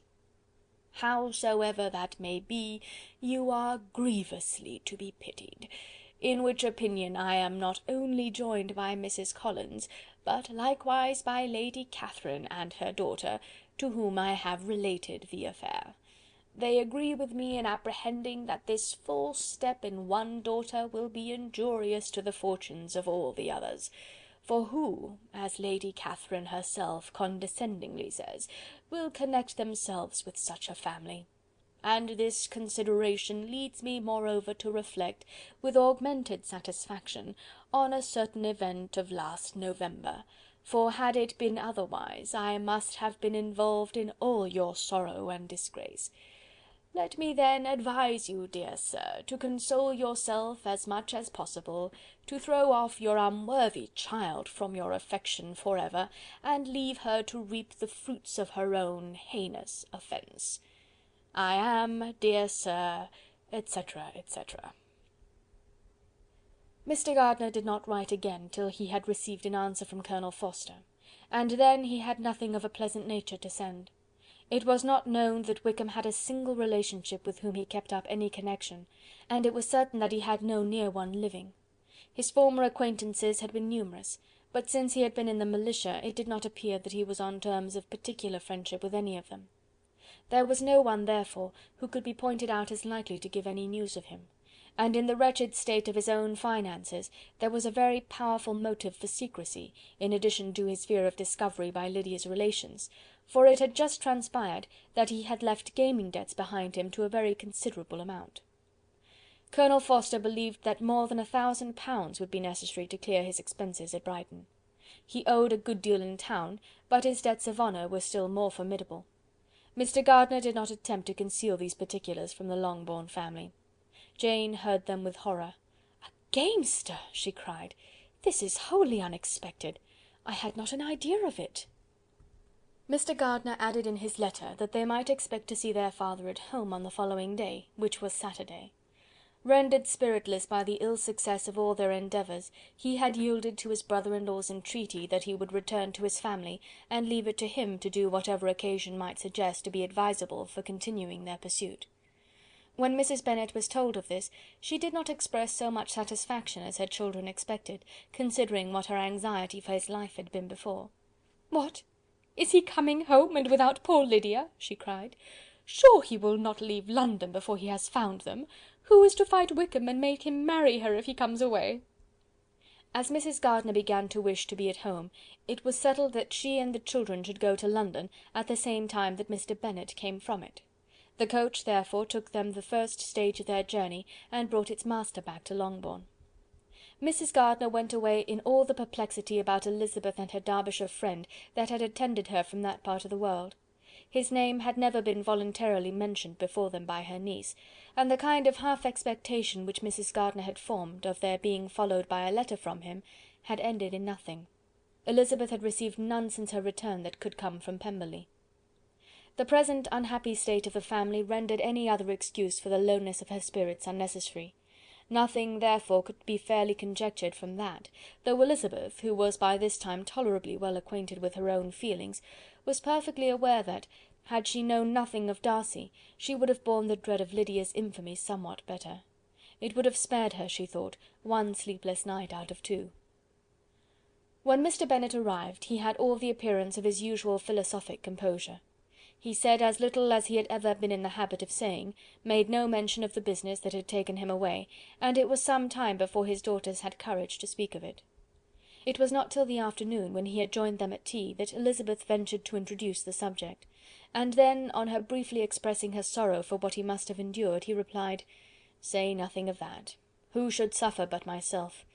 Howsoever that may be, you are grievously to be pitied, in which opinion I am not only joined by Mrs. Collins, but likewise by Lady Catherine and her daughter, to whom I have related the affair. They agree with me in apprehending that this false step in one daughter will be injurious to the fortunes of all the others. For who, as Lady Catherine herself condescendingly says, will connect themselves with such a family? And this consideration leads me moreover to reflect, with augmented satisfaction, on a certain event of last November, for had it been otherwise, I must have been involved in all your sorrow and disgrace. Let me then advise you, dear sir, to console yourself as much as possible, to throw off your unworthy child from your affection for ever, and leave her to reap the fruits of her own heinous offence. I am, dear sir, etc., etc. Mr. Gardiner did not write again till he had received an answer from Colonel Forster, and then he had nothing of a pleasant nature to send. It was not known that Wickham had a single relationship with whom he kept up any connection, and it was certain that he had no near one living. His former acquaintances had been numerous, but since he had been in the militia it did not appear that he was on terms of particular friendship with any of them. There was no one, therefore, who could be pointed out as likely to give any news of him, and in the wretched state of his own finances there was a very powerful motive for secrecy, in addition to his fear of discovery by Lydia's relations, for it had just transpired that he had left gaming debts behind him to a very considerable amount. Colonel Forster believed that more than £1,000 would be necessary to clear his expenses at Brighton. He owed a good deal in town, but his debts of honour were still more formidable. Mr. Gardiner did not attempt to conceal these particulars from the Longbourn family. Jane heard them with horror. "A gamester!" she cried. "This is wholly unexpected. I had not an idea of it." Mr. Gardiner added in his letter that they might expect to see their father at home on the following day, which was Saturday. Rendered spiritless by the ill success of all their endeavours, he had yielded to his brother-in-law's entreaty that he would return to his family, and leave it to him to do whatever occasion might suggest to be advisable for continuing their pursuit. When Mrs. Bennet was told of this, she did not express so much satisfaction as her children expected, considering what her anxiety for his life had been before. "What! Is he coming home, and without poor Lydia?" she cried. "Sure he will not leave London before he has found them. Who is to fight Wickham and make him marry her if he comes away?" As Mrs. Gardiner began to wish to be at home, it was settled that she and the children should go to London at the same time that Mr. Bennet came from it. The coach therefore took them the first stage of their journey, and brought its master back to Longbourn. Mrs. Gardiner went away in all the perplexity about Elizabeth and her Derbyshire friend that had attended her from that part of the world. His name had never been voluntarily mentioned before them by her niece, and the kind of half-expectation which Mrs. Gardiner had formed, of their being followed by a letter from him, had ended in nothing. Elizabeth had received none since her return that could come from Pemberley. The present unhappy state of the family rendered any other excuse for the lowness of her spirits unnecessary. Nothing, therefore, could be fairly conjectured from that, though Elizabeth, who was by this time tolerably well acquainted with her own feelings, was perfectly aware that, had she known nothing of Darcy, she would have borne the dread of Lydia's infamy somewhat better. It would have spared her, she thought, one sleepless night out of two. When Mr. Bennet arrived, he had all the appearance of his usual philosophic composure. He said as little as he had ever been in the habit of saying, made no mention of the business that had taken him away, and it was some time before his daughters had courage to speak of it. It was not till the afternoon, when he had joined them at tea, that Elizabeth ventured to introduce the subject, and then, on her briefly expressing her sorrow for what he must have endured, he replied, "Say nothing of that. Who should suffer but myself?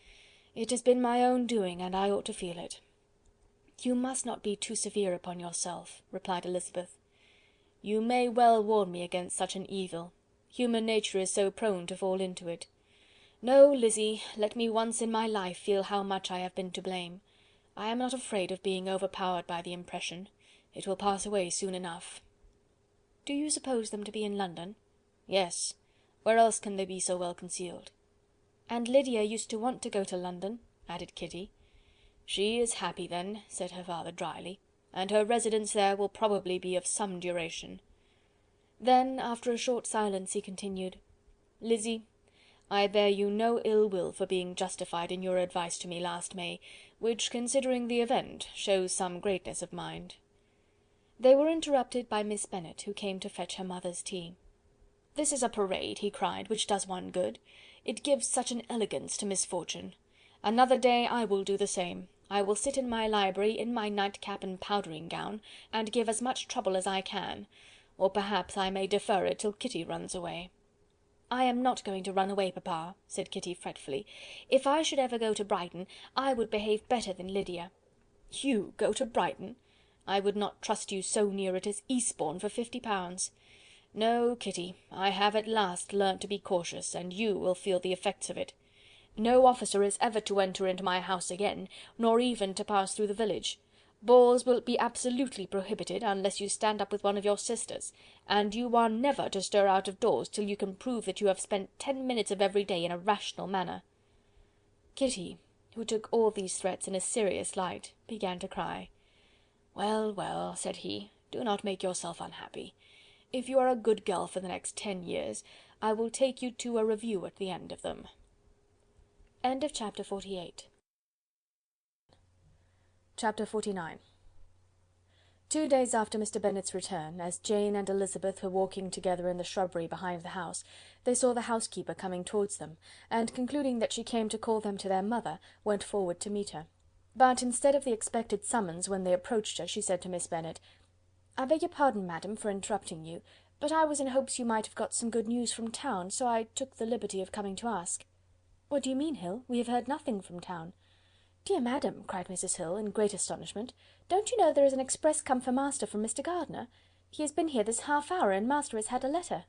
It has been my own doing, and I ought to feel it." "You must not be too severe upon yourself," replied Elizabeth. "You may well warn me against such an evil. Human nature is so prone to fall into it. No, Lizzy, let me once in my life feel how much I have been to blame. I am not afraid of being overpowered by the impression. It will pass away soon enough." "Do you suppose them to be in London?" "Yes. Where else can they be so well concealed?" "And Lydia used to want to go to London," added Kitty. "She is happy then," said her father drily, "and her residence there will probably be of some duration." Then, after a short silence, he continued, "Lizzy, I bear you no ill will for being justified in your advice to me last May, which, considering the event, shows some greatness of mind." They were interrupted by Miss Bennet, who came to fetch her mother's tea. "This is a parade," he cried, "which does one good. It gives such an elegance to misfortune. Another day I will do the same. I will sit in my library, in my nightcap and powdering gown, and give as much trouble as I can, or perhaps I may defer it till Kitty runs away." "I am not going to run away, papa," said Kitty fretfully. "If I should ever go to Brighton, I would behave better than Lydia." "You go to Brighton! I would not trust you so near it as Eastbourne for £50. No, Kitty, I have at last learnt to be cautious, and you will feel the effects of it. No officer is ever to enter into my house again, nor even to pass through the village. Balls will be absolutely prohibited, unless you stand up with one of your sisters, and you are never to stir out of doors till you can prove that you have spent 10 minutes of every day in a rational manner." Kitty, who took all these threats in a serious light, began to cry. "Well, well," said he, "do not make yourself unhappy. If you are a good girl for the next 10 years, I will take you to a review at the end of them." Chapter 48. Chapter 49. 2 days after Mr. Bennet's return, as Jane and Elizabeth were walking together in the shrubbery behind the house, they saw the housekeeper coming towards them, and concluding that she came to call them to their mother, went forward to meet her. But instead of the expected summons when they approached her, she said to Miss Bennet, "I beg your pardon, madam, for interrupting you, but I was in hopes you might have got some good news from town, so I took the liberty of coming to ask." "What do you mean, Hill? We have heard nothing from town." "Dear madam," cried Mrs. Hill, in great astonishment, "don't you know there is an express come for master from Mr. Gardiner? He has been here this half hour, and master has had a letter."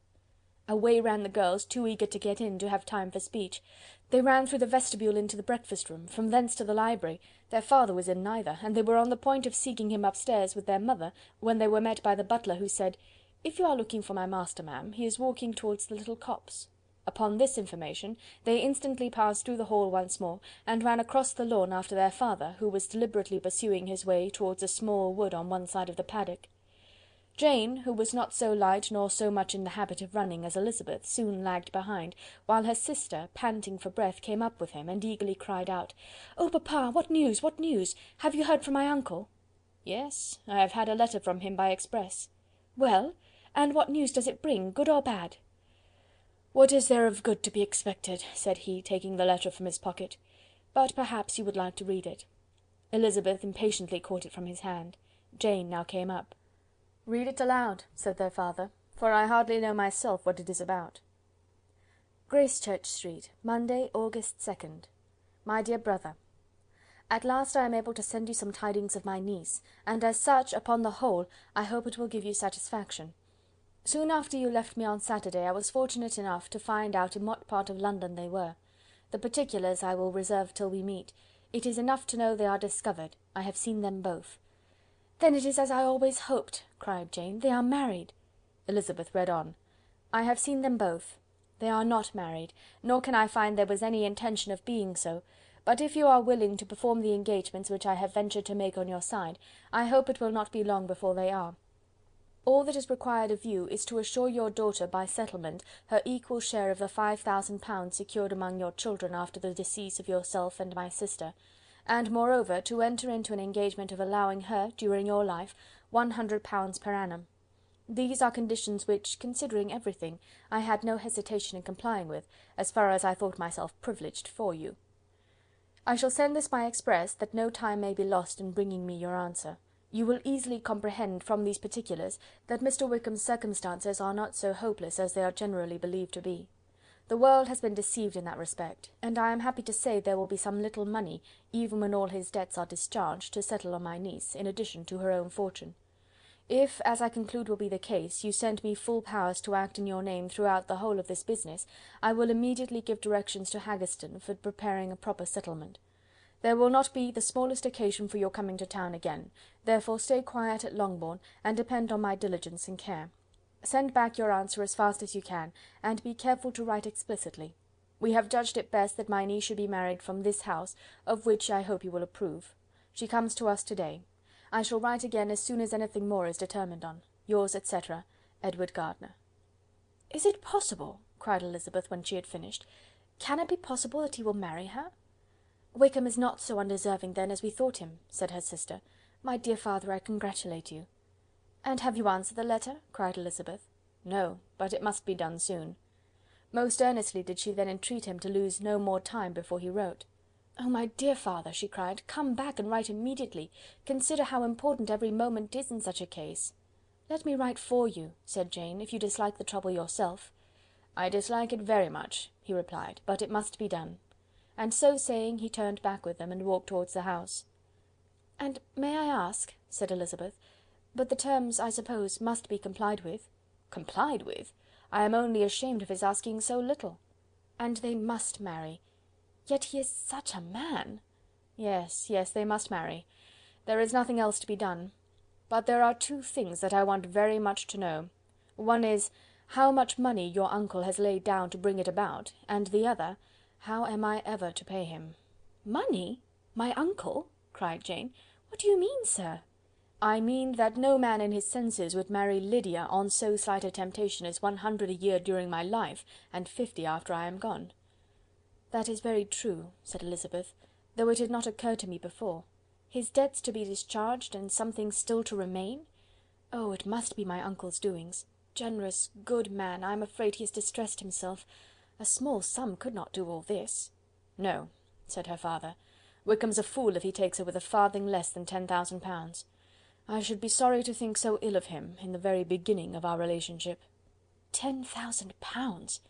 Away ran the girls, too eager to get in to have time for speech. They ran through the vestibule into the breakfast room, from thence to the library. Their father was in neither, and they were on the point of seeking him upstairs with their mother, when they were met by the butler, who said, "If you are looking for my master, ma'am, he is walking towards the little copse." Upon this information, they instantly passed through the hall once more, and ran across the lawn after their father, who was deliberately pursuing his way towards a small wood on one side of the paddock. Jane, who was not so light nor so much in the habit of running as Elizabeth, soon lagged behind, while her sister, panting for breath, came up with him, and eagerly cried out, "Oh, papa, what news? What news? Have you heard from my uncle?" "Yes, I have had a letter from him by express." "Well, and what news does it bring, good or bad?" "What is there of good to be expected?" said he, taking the letter from his pocket. "But perhaps you would like to read it." Elizabeth impatiently caught it from his hand. Jane now came up. "Read it aloud," said their father, "for I hardly know myself what it is about." Gracechurch Street, Monday, August 2nd. My dear brother, at last I am able to send you some tidings of my niece, and as such, upon the whole, I hope it will give you satisfaction. Soon after you left me on Saturday, I was fortunate enough to find out in what part of London they were. The particulars I will reserve till we meet. It is enough to know they are discovered. I have seen them both. "Then it is as I always hoped," cried Jane. "They are married." Elizabeth read on. "I have seen them both. They are not married, nor can I find there was any intention of being so, but if you are willing to perform the engagements which I have ventured to make on your side, I hope it will not be long before they are. All that is required of you is to assure your daughter by settlement her equal share of the £5000 secured among your children after the decease of yourself and my sister, and moreover to enter into an engagement of allowing her, during your life, £100 per annum. These are conditions which, considering everything, I had no hesitation in complying with, as far as I thought myself privileged for you. I shall send this by express, that no time may be lost in bringing me your answer. You will easily comprehend from these particulars that Mr. Wickham's circumstances are not so hopeless as they are generally believed to be. The world has been deceived in that respect, and I am happy to say there will be some little money, even when all his debts are discharged, to settle on my niece, in addition to her own fortune. If, as I conclude will be the case, you send me full powers to act in your name throughout the whole of this business, I will immediately give directions to Haggerston for preparing a proper settlement. There will not be the smallest occasion for your coming to town again, therefore stay quiet at Longbourn, and depend on my diligence and care. Send back your answer as fast as you can, and be careful to write explicitly. We have judged it best that my niece should be married from this house, of which I hope you will approve. She comes to us to-day. I shall write again as soon as anything more is determined on. Yours, etc., Edward Gardiner. "Is it possible?" cried Elizabeth, when she had finished. "Can it be possible that he will marry her?" "Wickham is not so undeserving, then, as we thought him," said her sister. "My dear father, I congratulate you." "And have you answered the letter?" cried Elizabeth. No, but it must be done soon. Most earnestly did she then entreat him to lose no more time before he wrote. "Oh, my dear father," she cried, "come back and write immediately. Consider how important every moment is in such a case." "Let me write for you," said Jane, "if you dislike the trouble yourself." "I dislike it very much," he replied, "but it must be done." And so saying, he turned back with them, and walked towards the house. "And may I ask," said Elizabeth, "but the terms, I suppose, must be complied with?" "Complied with! I am only ashamed of his asking so little." "And they must marry. Yet he is such a man!" "Yes, yes, they must marry. There is nothing else to be done. But there are two things that I want very much to know. One is, how much money your uncle has laid down to bring it about, and the other, how am I ever to pay him?" "Money! My uncle!" cried Jane. "What do you mean, sir?" "I mean that no man in his senses would marry Lydia on so slight a temptation as 100 a year during my life, and 50 after I am gone." "That is very true," said Elizabeth, "though it had not occurred to me before. His debts to be discharged, and something still to remain! Oh, it must be my uncle's doings. Generous, good man, I am afraid he has distressed himself. A small sum could not do all this." "No," said her father. "Wickham's a fool if he takes her with a farthing less than 10,000 pounds. I should be sorry to think so ill of him in the very beginning of our relationship." 10,000 pounds!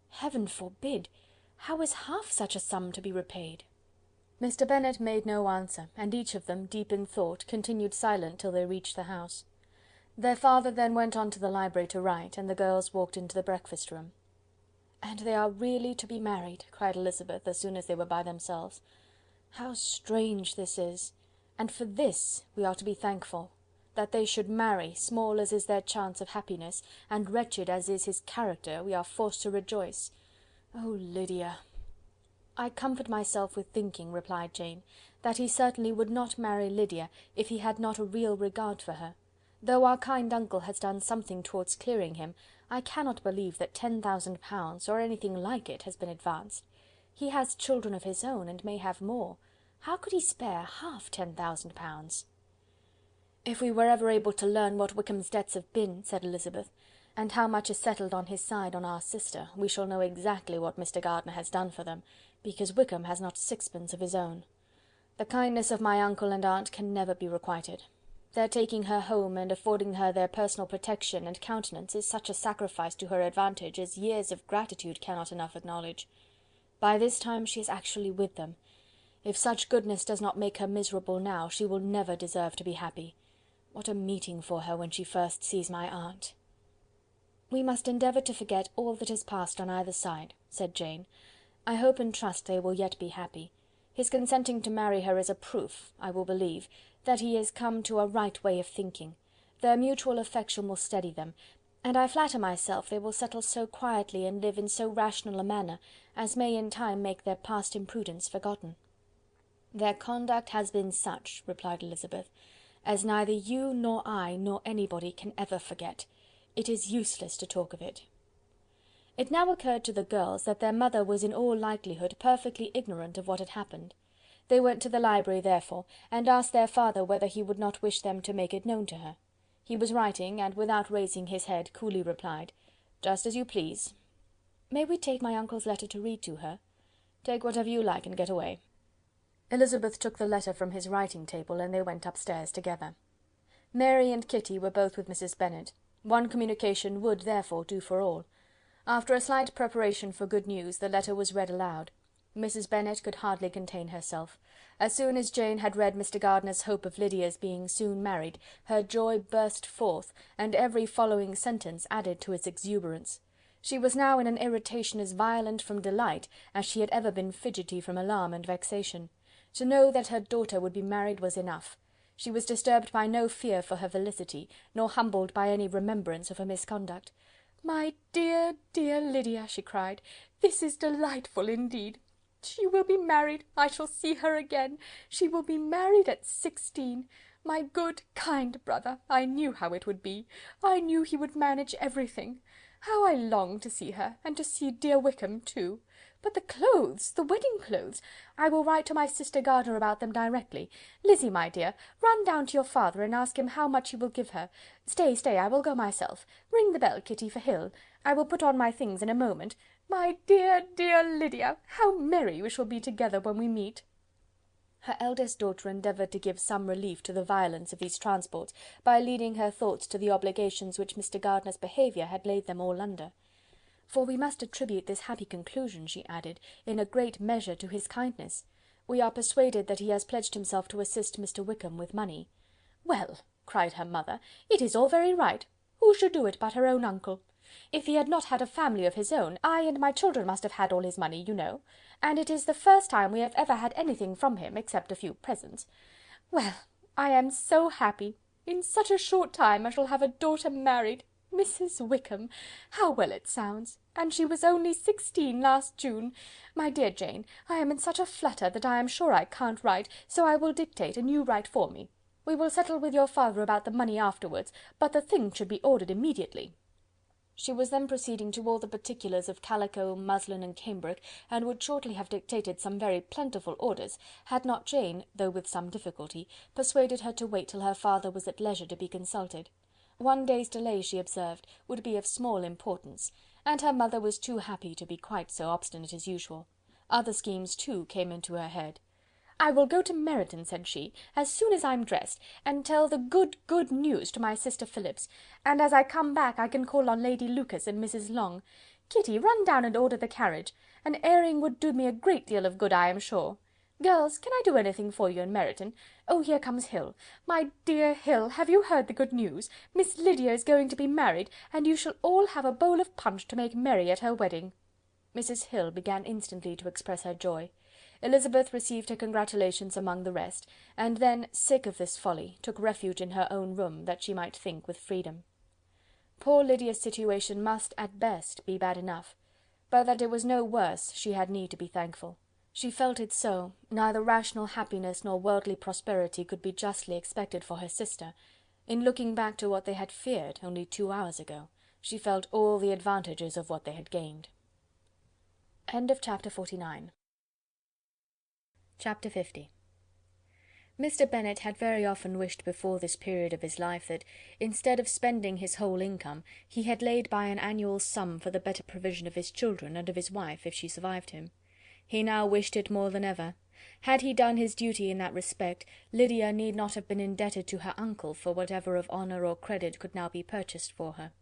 Heaven forbid! How is half such a sum to be repaid? Mr. Bennet made no answer, and each of them, deep in thought, continued silent till they reached the house. Their father then went on to the library to write, and the girls walked into the breakfast room. "And they are really to be married," cried Elizabeth, as soon as they were by themselves. "How strange this is! And for this we are to be thankful. That they should marry, small as is their chance of happiness, and wretched as is his character, we are forced to rejoice. Oh, Lydia!" "I comfort myself with thinking," replied Jane, "that he certainly would not marry Lydia if he had not a real regard for her. Though our kind uncle has done something towards clearing him, I cannot believe that 10,000 pounds, or anything like it, has been advanced. He has children of his own, and may have more. How could he spare half 10,000 pounds? "If we were ever able to learn what Wickham's debts have been," said Elizabeth, "and how much is settled on his side on our sister, we shall know exactly what Mr. Gardiner has done for them, because Wickham has not sixpence of his own. The kindness of my uncle and aunt can never be requited. Their taking her home and affording her their personal protection and countenance is such a sacrifice to her advantage as years of gratitude cannot enough acknowledge. By this time she is actually with them. If such goodness does not make her miserable now, she will never deserve to be happy. What a meeting for her when she first sees my aunt!" "We must endeavour to forget all that has passed on either side," said Jane. "I hope and trust they will yet be happy. His consenting to marry her is a proof, I will believe, that he is come to a right way of thinking. Their mutual affection will steady them, and I flatter myself they will settle so quietly and live in so rational a manner as may in time make their past imprudence forgotten." "Their conduct has been such," replied Elizabeth, "as neither you nor I nor anybody can ever forget. It is useless to talk of it." It now occurred to the girls that their mother was in all likelihood perfectly ignorant of what had happened. They went to the library, therefore, and asked their father whether he would not wish them to make it known to her. He was writing, and without raising his head, coolly replied, "Just as you please." "May we take my uncle's letter to read to her?" "Take whatever you like and get away." Elizabeth took the letter from his writing table, and they went upstairs together. Mary and Kitty were both with Mrs. Bennet. One communication would, therefore, do for all. After a slight preparation for good news, the letter was read aloud. Mrs. Bennet could hardly contain herself. As soon as Jane had read Mr. Gardiner's hope of Lydia's being soon married, her joy burst forth, and every following sentence added to its exuberance. She was now in an irritation as violent from delight as she had ever been fidgety from alarm and vexation. To know that her daughter would be married was enough. She was disturbed by no fear for her felicity, nor humbled by any remembrance of her misconduct. "My dear, dear Lydia," she cried, "this is delightful indeed! She will be married, I shall see her again. She will be married at 16. My good, kind brother, I knew how it would be. I knew he would manage everything. How I long to see her, and to see dear Wickham too. But the clothes, the wedding clothes! I will write to my sister Gardiner about them directly. Lizzy, my dear, run down to your father and ask him how much he will give her. Stay, stay, I will go myself. Ring the bell, Kitty, for Hill. I will put on my things in a moment. My dear, dear Lydia, how merry we shall be together when we meet!" Her eldest daughter endeavoured to give some relief to the violence of these transports by leading her thoughts to the obligations which Mr. Gardiner's behaviour had laid them all under. "For we must attribute this happy conclusion," she added, "in a great measure to his kindness. We are persuaded that he has pledged himself to assist Mr. Wickham with money." "Well," cried her mother, "it is all very right. Who should do it but her own uncle? If he had not had a family of his own, I and my children must have had all his money, you know, and it is the first time we have ever had anything from him, except a few presents. Well, I am so happy! In such a short time I shall have a daughter married. Mrs. Wickham! How well it sounds! And she was only 16 last June. My dear Jane, I am in such a flutter that I am sure I can't write, so I will dictate and you write for me. We will settle with your father about the money afterwards, but the things should be ordered immediately." She was then proceeding to all the particulars of calico, muslin, and cambric, and would shortly have dictated some very plentiful orders, had not Jane, though with some difficulty, persuaded her to wait till her father was at leisure to be consulted. One day's delay, she observed, would be of small importance, and her mother was too happy to be quite so obstinate as usual. Other schemes, too, came into her head. "I will go to Meryton," said she, "as soon as I'm dressed, and tell the good news to my sister Phillips, and as I come back I can call on Lady Lucas and Mrs. Long. Kitty, run down and order the carriage. An airing would do me a great deal of good, I am sure. Girls, can I do anything for you in Meryton? Oh, here comes Hill. My dear Hill, have you heard the good news? Miss Lydia is going to be married, and you shall all have a bowl of punch to make merry at her wedding." Mrs. Hill began instantly to express her joy. Elizabeth received her congratulations among the rest, and then, sick of this folly, took refuge in her own room, that she might think with freedom. Poor Lydia's situation must, at best, be bad enough, but that it was no worse she had need to be thankful. She felt it so, neither rational happiness nor worldly prosperity could be justly expected for her sister. In looking back to what they had feared only 2 hours ago, she felt all the advantages of what they had gained. End of chapter 49. Chapter 50. Mr. Bennet had very often wished before this period of his life that, instead of spending his whole income, he had laid by an annual sum for the better provision of his children and of his wife, if she survived him. He now wished it more than ever. Had he done his duty in that respect, Lydia need not have been indebted to her uncle for whatever of honour or credit could now be purchased for her.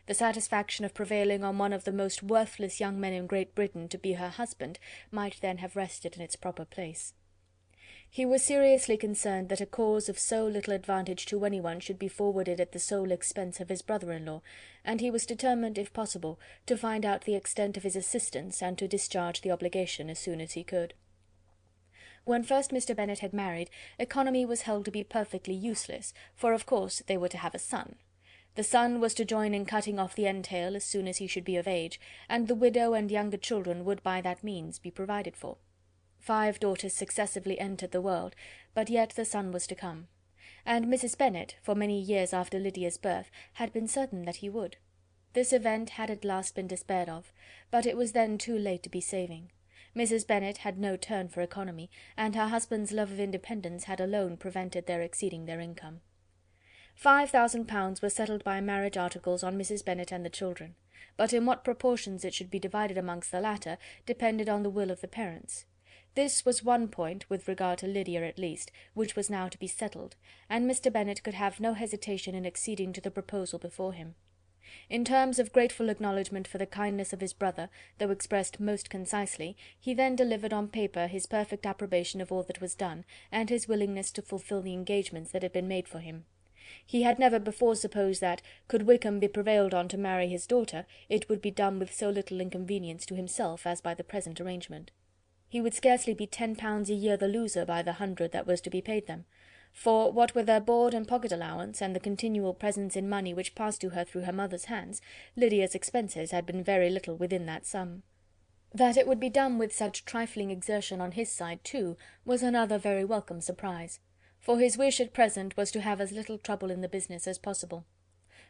The satisfaction of prevailing on one of the most worthless young men in Great Britain to be her husband might then have rested in its proper place. He was seriously concerned that a cause of so little advantage to anyone should be forwarded at the sole expense of his brother-in-law, and he was determined, if possible, to find out the extent of his assistance and to discharge the obligation as soon as he could. When first Mr. Bennet had married, economy was held to be perfectly useless, for of course they were to have a son. The son was to join in cutting off the entail as soon as he should be of age, and the widow and younger children would by that means be provided for. 5 daughters successively entered the world, but yet the son was to come. And Mrs. Bennet, for many years after Lydia's birth, had been certain that he would. This event had at last been despaired of, but it was then too late to be saving. Mrs. Bennet had no turn for economy, and her husband's love of independence had alone prevented their exceeding their income. £5,000 were settled by marriage articles on Mrs. Bennet and the children, but in what proportions it should be divided amongst the latter depended on the will of the parents. This was one point, with regard to Lydia at least, which was now to be settled, and Mr. Bennet could have no hesitation in acceding to the proposal before him. In terms of grateful acknowledgment for the kindness of his brother, though expressed most concisely, he then delivered on paper his perfect approbation of all that was done, and his willingness to fulfil the engagements that had been made for him. He had never before supposed that, could Wickham be prevailed on to marry his daughter, it would be done with so little inconvenience to himself as by the present arrangement. He would scarcely be £10 a year the loser by the 100 that was to be paid them, for, what with their board and pocket allowance, and the continual presents in money which passed to her through her mother's hands, Lydia's expenses had been very little within that sum. That it would be done with such trifling exertion on his side, too, was another very welcome surprise, for his wish at present was to have as little trouble in the business as possible.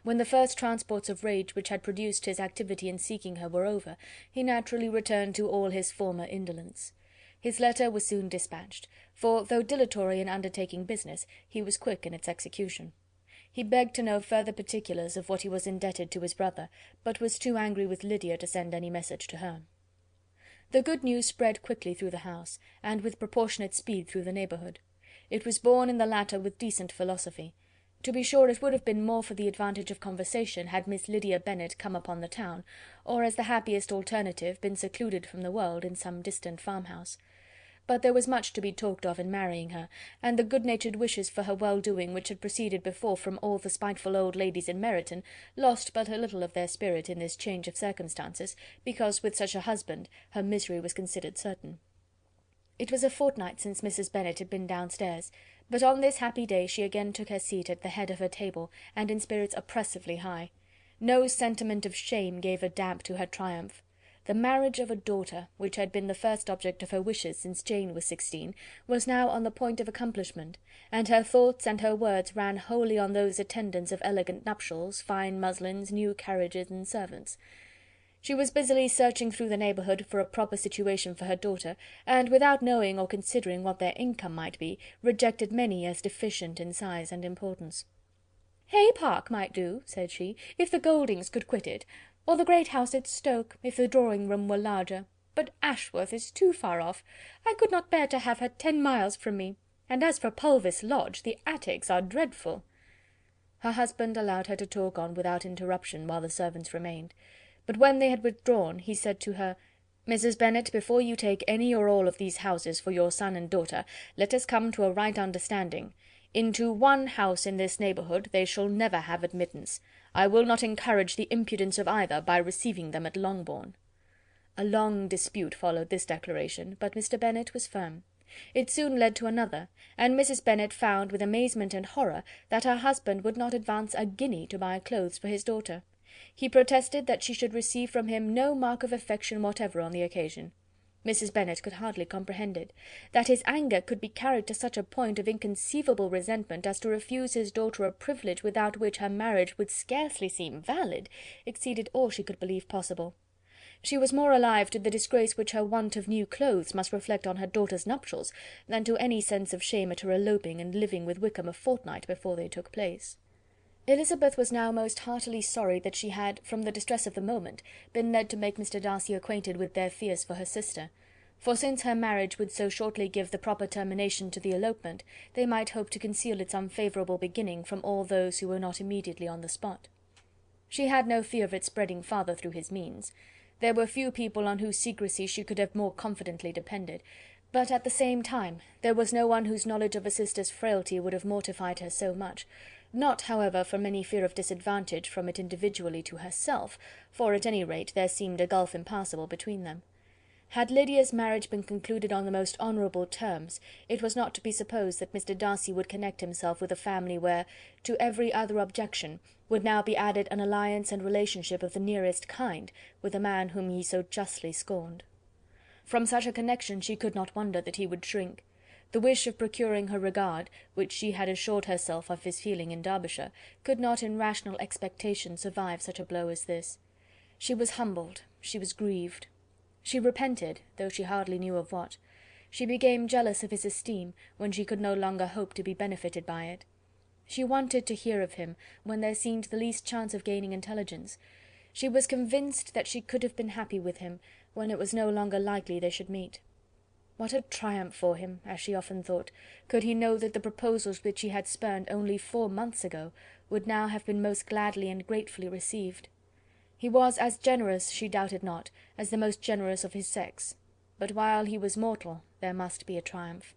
When the first transports of rage which had produced his activity in seeking her were over, he naturally returned to all his former indolence. His letter was soon dispatched, for, though dilatory in undertaking business, he was quick in its execution. He begged to know further particulars of what he was indebted to his brother, but was too angry with Lydia to send any message to her. The good news spread quickly through the house, and with proportionate speed through the neighbourhood. It was borne in the latter with decent philosophy. To be sure, it would have been more for the advantage of conversation had Miss Lydia Bennet come upon the town, or, as the happiest alternative, been secluded from the world in some distant farmhouse. But there was much to be talked of in marrying her, and the good-natured wishes for her well-doing which had proceeded before from all the spiteful old ladies in Meryton lost but a little of their spirit in this change of circumstances, because with such a husband her misery was considered certain. It was a fortnight since Mrs. Bennet had been downstairs, but on this happy day she again took her seat at the head of her table, and in spirits oppressively high. No sentiment of shame gave a damp to her triumph. The marriage of a daughter, which had been the first object of her wishes since Jane was 16, was now on the point of accomplishment, and her thoughts and her words ran wholly on those attendants of elegant nuptials, fine muslins, new carriages, and servants. She was busily searching through the neighbourhood for a proper situation for her daughter, and, without knowing or considering what their income might be, rejected many as deficient in size and importance. "Hay Park might do," said she, "if the Gouldings could quit it, or the great house at Stoke, if the drawing-room were larger. But Ashworth is too far off. I could not bear to have her 10 miles from me, and as for Pulvis Lodge, the attics are dreadful." Her husband allowed her to talk on without interruption while the servants remained, but when they had withdrawn, he said to her, "Mrs. Bennet, before you take any or all of these houses for your son and daughter, let us come to a right understanding. Into one house in this neighbourhood they shall never have admittance. I will not encourage the impudence of either by receiving them at Longbourn." A long dispute followed this declaration, but Mr. Bennet was firm. It soon led to another, and Mrs. Bennet found with amazement and horror that her husband would not advance a guinea to buy clothes for his daughter. He protested that she should receive from him no mark of affection whatever on the occasion. Mrs. Bennet could hardly comprehend it. That his anger could be carried to such a point of inconceivable resentment as to refuse his daughter a privilege without which her marriage would scarcely seem valid, exceeded all she could believe possible. She was more alive to the disgrace which her want of new clothes must reflect on her daughter's nuptials, than to any sense of shame at her eloping and living with Wickham a fortnight before they took place. Elizabeth was now most heartily sorry that she had, from the distress of the moment, been led to make Mr. Darcy acquainted with their fears for her sister, for since her marriage would so shortly give the proper termination to the elopement, they might hope to conceal its unfavourable beginning from all those who were not immediately on the spot. She had no fear of its spreading farther through his means. There were few people on whose secrecy she could have more confidently depended, but at the same time there was no one whose knowledge of a sister's frailty would have mortified her so much, not, however, from any fear of disadvantage from it individually to herself, for at any rate there seemed a gulf impassable between them. Had Lydia's marriage been concluded on the most honourable terms, it was not to be supposed that Mr. Darcy would connect himself with a family where, to every other objection, would now be added an alliance and relationship of the nearest kind with a man whom he so justly scorned. From such a connection she could not wonder that he would shrink. The wish of procuring her regard, which she had assured herself of his feeling in Derbyshire, could not in rational expectation survive such a blow as this. She was humbled, she was grieved. She repented, though she hardly knew of what. She became jealous of his esteem, when she could no longer hope to be benefited by it. She wanted to hear of him, when there seemed the least chance of gaining intelligence. She was convinced that she could have been happy with him, when it was no longer likely they should meet. What a triumph for him, as she often thought, could he know that the proposals which he had spurned only 4 months ago would now have been most gladly and gratefully received. He was as generous, she doubted not, as the most generous of his sex, but while he was mortal there must be a triumph.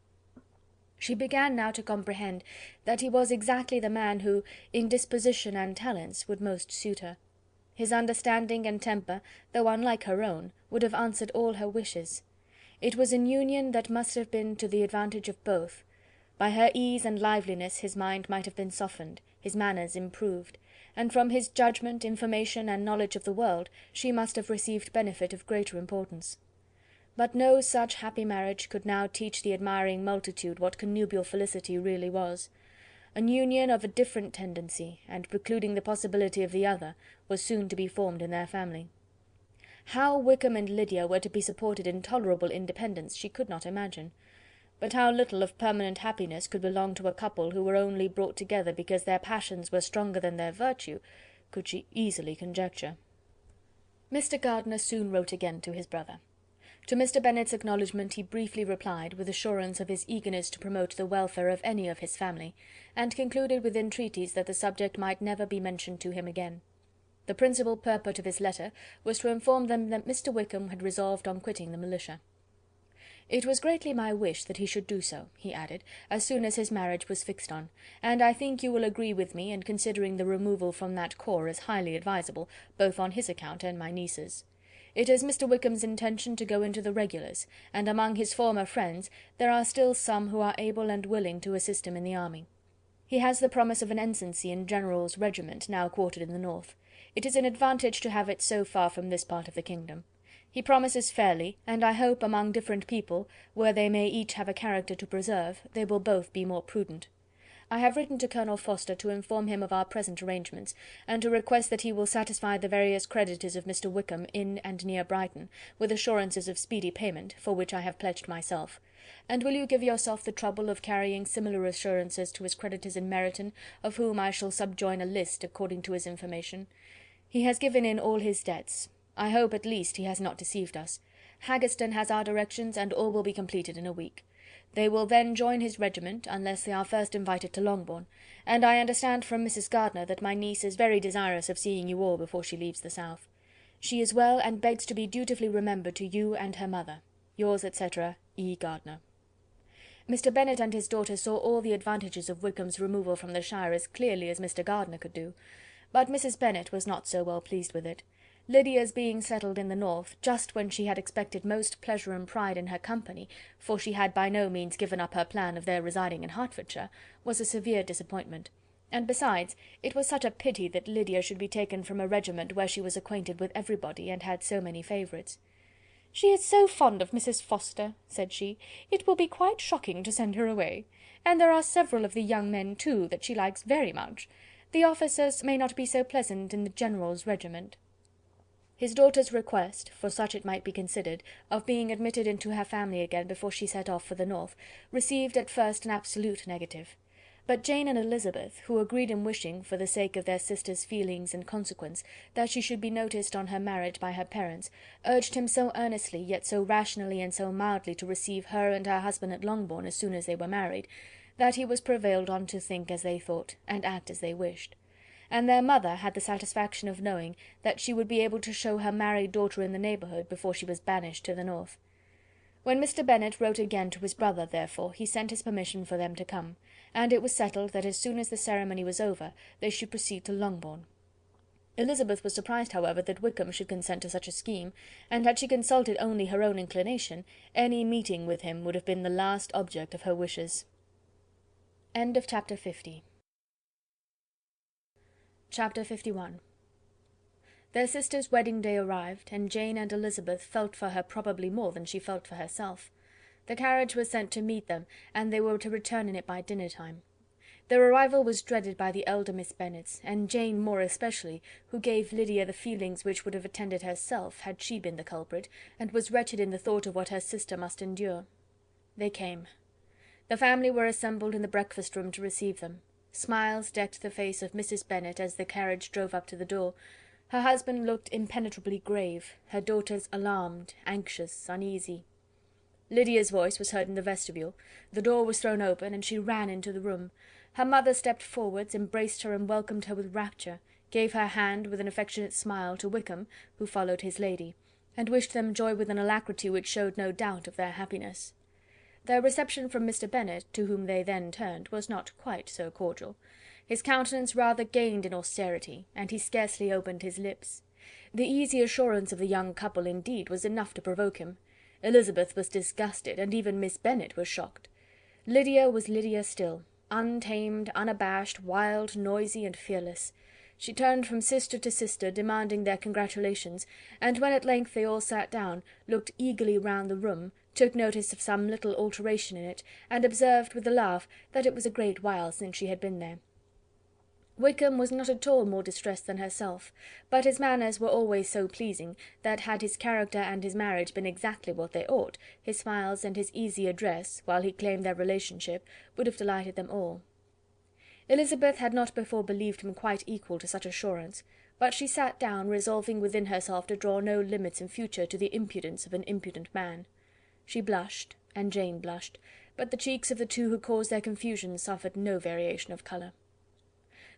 She began now to comprehend that he was exactly the man who, in disposition and talents, would most suit her. His understanding and temper, though unlike her own, would have answered all her wishes. It was an union that must have been to the advantage of both. By her ease and liveliness his mind might have been softened, his manners improved, and from his judgment, information, and knowledge of the world, she must have received benefit of greater importance. But no such happy marriage could now teach the admiring multitude what connubial felicity really was. An union of a different tendency, and precluding the possibility of the other, was soon to be formed in their family. How Wickham and Lydia were to be supported in tolerable independence she could not imagine. But how little of permanent happiness could belong to a couple who were only brought together because their passions were stronger than their virtue, could she easily conjecture. Mr. Gardiner soon wrote again to his brother. To Mr. Bennet's acknowledgment he briefly replied, with assurance of his eagerness to promote the welfare of any of his family, and concluded with entreaties that the subject might never be mentioned to him again. The principal purport of his letter was to inform them that Mr. Wickham had resolved on quitting the militia. "It was greatly my wish that he should do so," he added, "as soon as his marriage was fixed on, and I think you will agree with me in considering the removal from that corps as highly advisable, both on his account and my niece's. It is Mr. Wickham's intention to go into the regulars, and among his former friends there are still some who are able and willing to assist him in the army. He has the promise of an ensigncy in General's regiment, now quartered in the north. It is an advantage to have it so far from this part of the kingdom. He promises fairly, and I hope among different people, where they may each have a character to preserve, they will both be more prudent. I have written to Colonel Forster to inform him of our present arrangements, and to request that he will satisfy the various creditors of Mr. Wickham in and near Brighton, with assurances of speedy payment, for which I have pledged myself. And will you give yourself the trouble of carrying similar assurances to his creditors in Meryton, of whom I shall subjoin a list according to his information? He has given in all his debts. I hope at least he has not deceived us. Haggerston has our directions, and all will be completed in a week. They will then join his regiment, unless they are first invited to Longbourn, and I understand from Mrs. Gardiner that my niece is very desirous of seeing you all before she leaves the south. She is well, and begs to be dutifully remembered to you and her mother. Yours, etc., E. Gardiner." Mr. Bennet and his daughter saw all the advantages of Wickham's removal from the shire as clearly as Mr. Gardiner could do, but Mrs. Bennet was not so well pleased with it. Lydia's being settled in the north, just when she had expected most pleasure and pride in her company, for she had by no means given up her plan of their residing in Hertfordshire, was a severe disappointment. And besides, it was such a pity that Lydia should be taken from a regiment where she was acquainted with everybody, and had so many favourites. "She is so fond of Mrs. Forster," said she, "it will be quite shocking to send her away. And there are several of the young men, too, that she likes very much. The officers may not be so pleasant in the General's regiment." His daughter's request, for such it might be considered, of being admitted into her family again before she set off for the north, received at first an absolute negative. But Jane and Elizabeth, who agreed in wishing, for the sake of their sister's feelings and consequence, that she should be noticed on her marriage by her parents, urged him so earnestly, yet so rationally and so mildly, to receive her and her husband at Longbourn as soon as they were married, that he was prevailed on to think as they thought, and act as they wished. And their mother had the satisfaction of knowing that she would be able to show her married daughter in the neighbourhood before she was banished to the north. When Mr. Bennet wrote again to his brother, therefore, he sent his permission for them to come, and it was settled that as soon as the ceremony was over they should proceed to Longbourn. Elizabeth was surprised, however, that Wickham should consent to such a scheme, and had she consulted only her own inclination, any meeting with him would have been the last object of her wishes. End of chapter 50. Chapter 51. Their sister's wedding day arrived, and Jane and Elizabeth felt for her probably more than she felt for herself. The carriage was sent to meet them, and they were to return in it by dinner time. Their arrival was dreaded by the elder Miss Bennets, and Jane more especially, who gave Lydia the feelings which would have attended herself had she been the culprit, and was wretched in the thought of what her sister must endure. They came. The family were assembled in the breakfast-room to receive them. Smiles decked the face of Mrs. Bennet as the carriage drove up to the door. Her husband looked impenetrably grave, her daughters alarmed, anxious, uneasy. Lydia's voice was heard in the vestibule, the door was thrown open, and she ran into the room. Her mother stepped forwards, embraced her and welcomed her with rapture, gave her hand with an affectionate smile to Wickham, who followed his lady, and wished them joy with an alacrity which showed no doubt of their happiness. Their reception from Mr. Bennet, to whom they then turned, was not quite so cordial. His countenance rather gained in austerity, and he scarcely opened his lips. The easy assurance of the young couple, indeed, was enough to provoke him. Elizabeth was disgusted, and even Miss Bennet was shocked. Lydia was Lydia still, untamed, unabashed, wild, noisy, and fearless. She turned from sister to sister, demanding their congratulations, and when at length they all sat down, looked eagerly round the room, took notice of some little alteration in it, and observed with a laugh that it was a great while since she had been there. Wickham was not at all more distressed than herself, but his manners were always so pleasing, that had his character and his marriage been exactly what they ought, his smiles and his easy address, while he claimed their relationship, would have delighted them all. Elizabeth had not before believed him quite equal to such assurance, but she sat down, resolving within herself to draw no limits in future to the impudence of an impudent man. She blushed, and Jane blushed, but the cheeks of the two who caused their confusion suffered no variation of colour.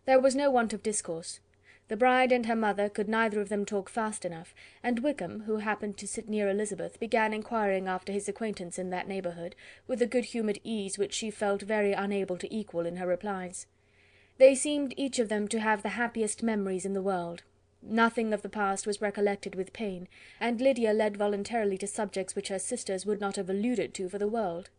There was no want of discourse. The bride and her mother could neither of them talk fast enough, and Wickham, who happened to sit near Elizabeth, began inquiring after his acquaintance in that neighbourhood, with a good-humoured ease which she felt very unable to equal in her replies. They seemed each of them to have the happiest memories in the world. Nothing of the past was recollected with pain, and Lydia led voluntarily to subjects which her sisters would not have alluded to for the world.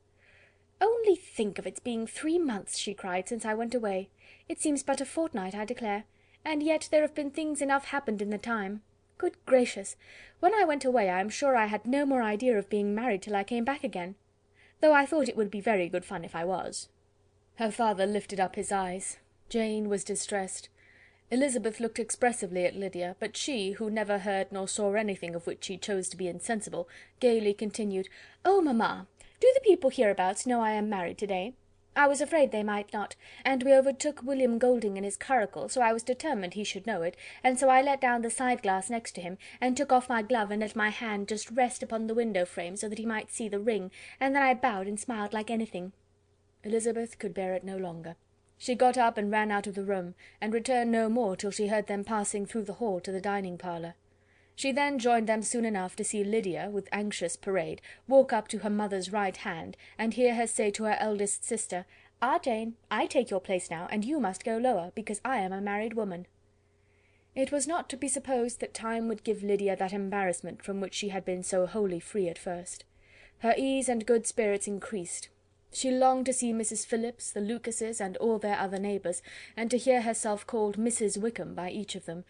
"Only think of its being 3 months," she cried, "since I went away! It seems but a fortnight, I declare, and yet there have been things enough happened in the time. Good gracious! When I went away I am sure I had no more idea of being married till I came back again, though I thought it would be very good fun if I was." Her father lifted up his eyes. Jane was distressed. Elizabeth looked expressively at Lydia, but she, who never heard nor saw anything of which she chose to be insensible, gaily continued, "Oh, mamma! Do the people hereabouts know I am married to-day? I was afraid they might not, and we overtook William Golding in his curricle, so I was determined he should know it, and so I let down the side-glass next to him, and took off my glove and let my hand just rest upon the window-frame, so that he might see the ring, and then I bowed and smiled like anything." Elizabeth could bear it no longer. She got up and ran out of the room, and returned no more till she heard them passing through the hall to the dining-parlour. She then joined them soon enough to see Lydia, with anxious parade, walk up to her mother's right hand, and hear her say to her eldest sister, "Ah, Jane, I take your place now, and you must go lower, because I am a married woman." It was not to be supposed that time would give Lydia that embarrassment from which she had been so wholly free at first. Her ease and good spirits increased. She longed to see Mrs. Phillips, the Lucases, and all their other neighbours, and to hear herself called Mrs. Wickham by each of them,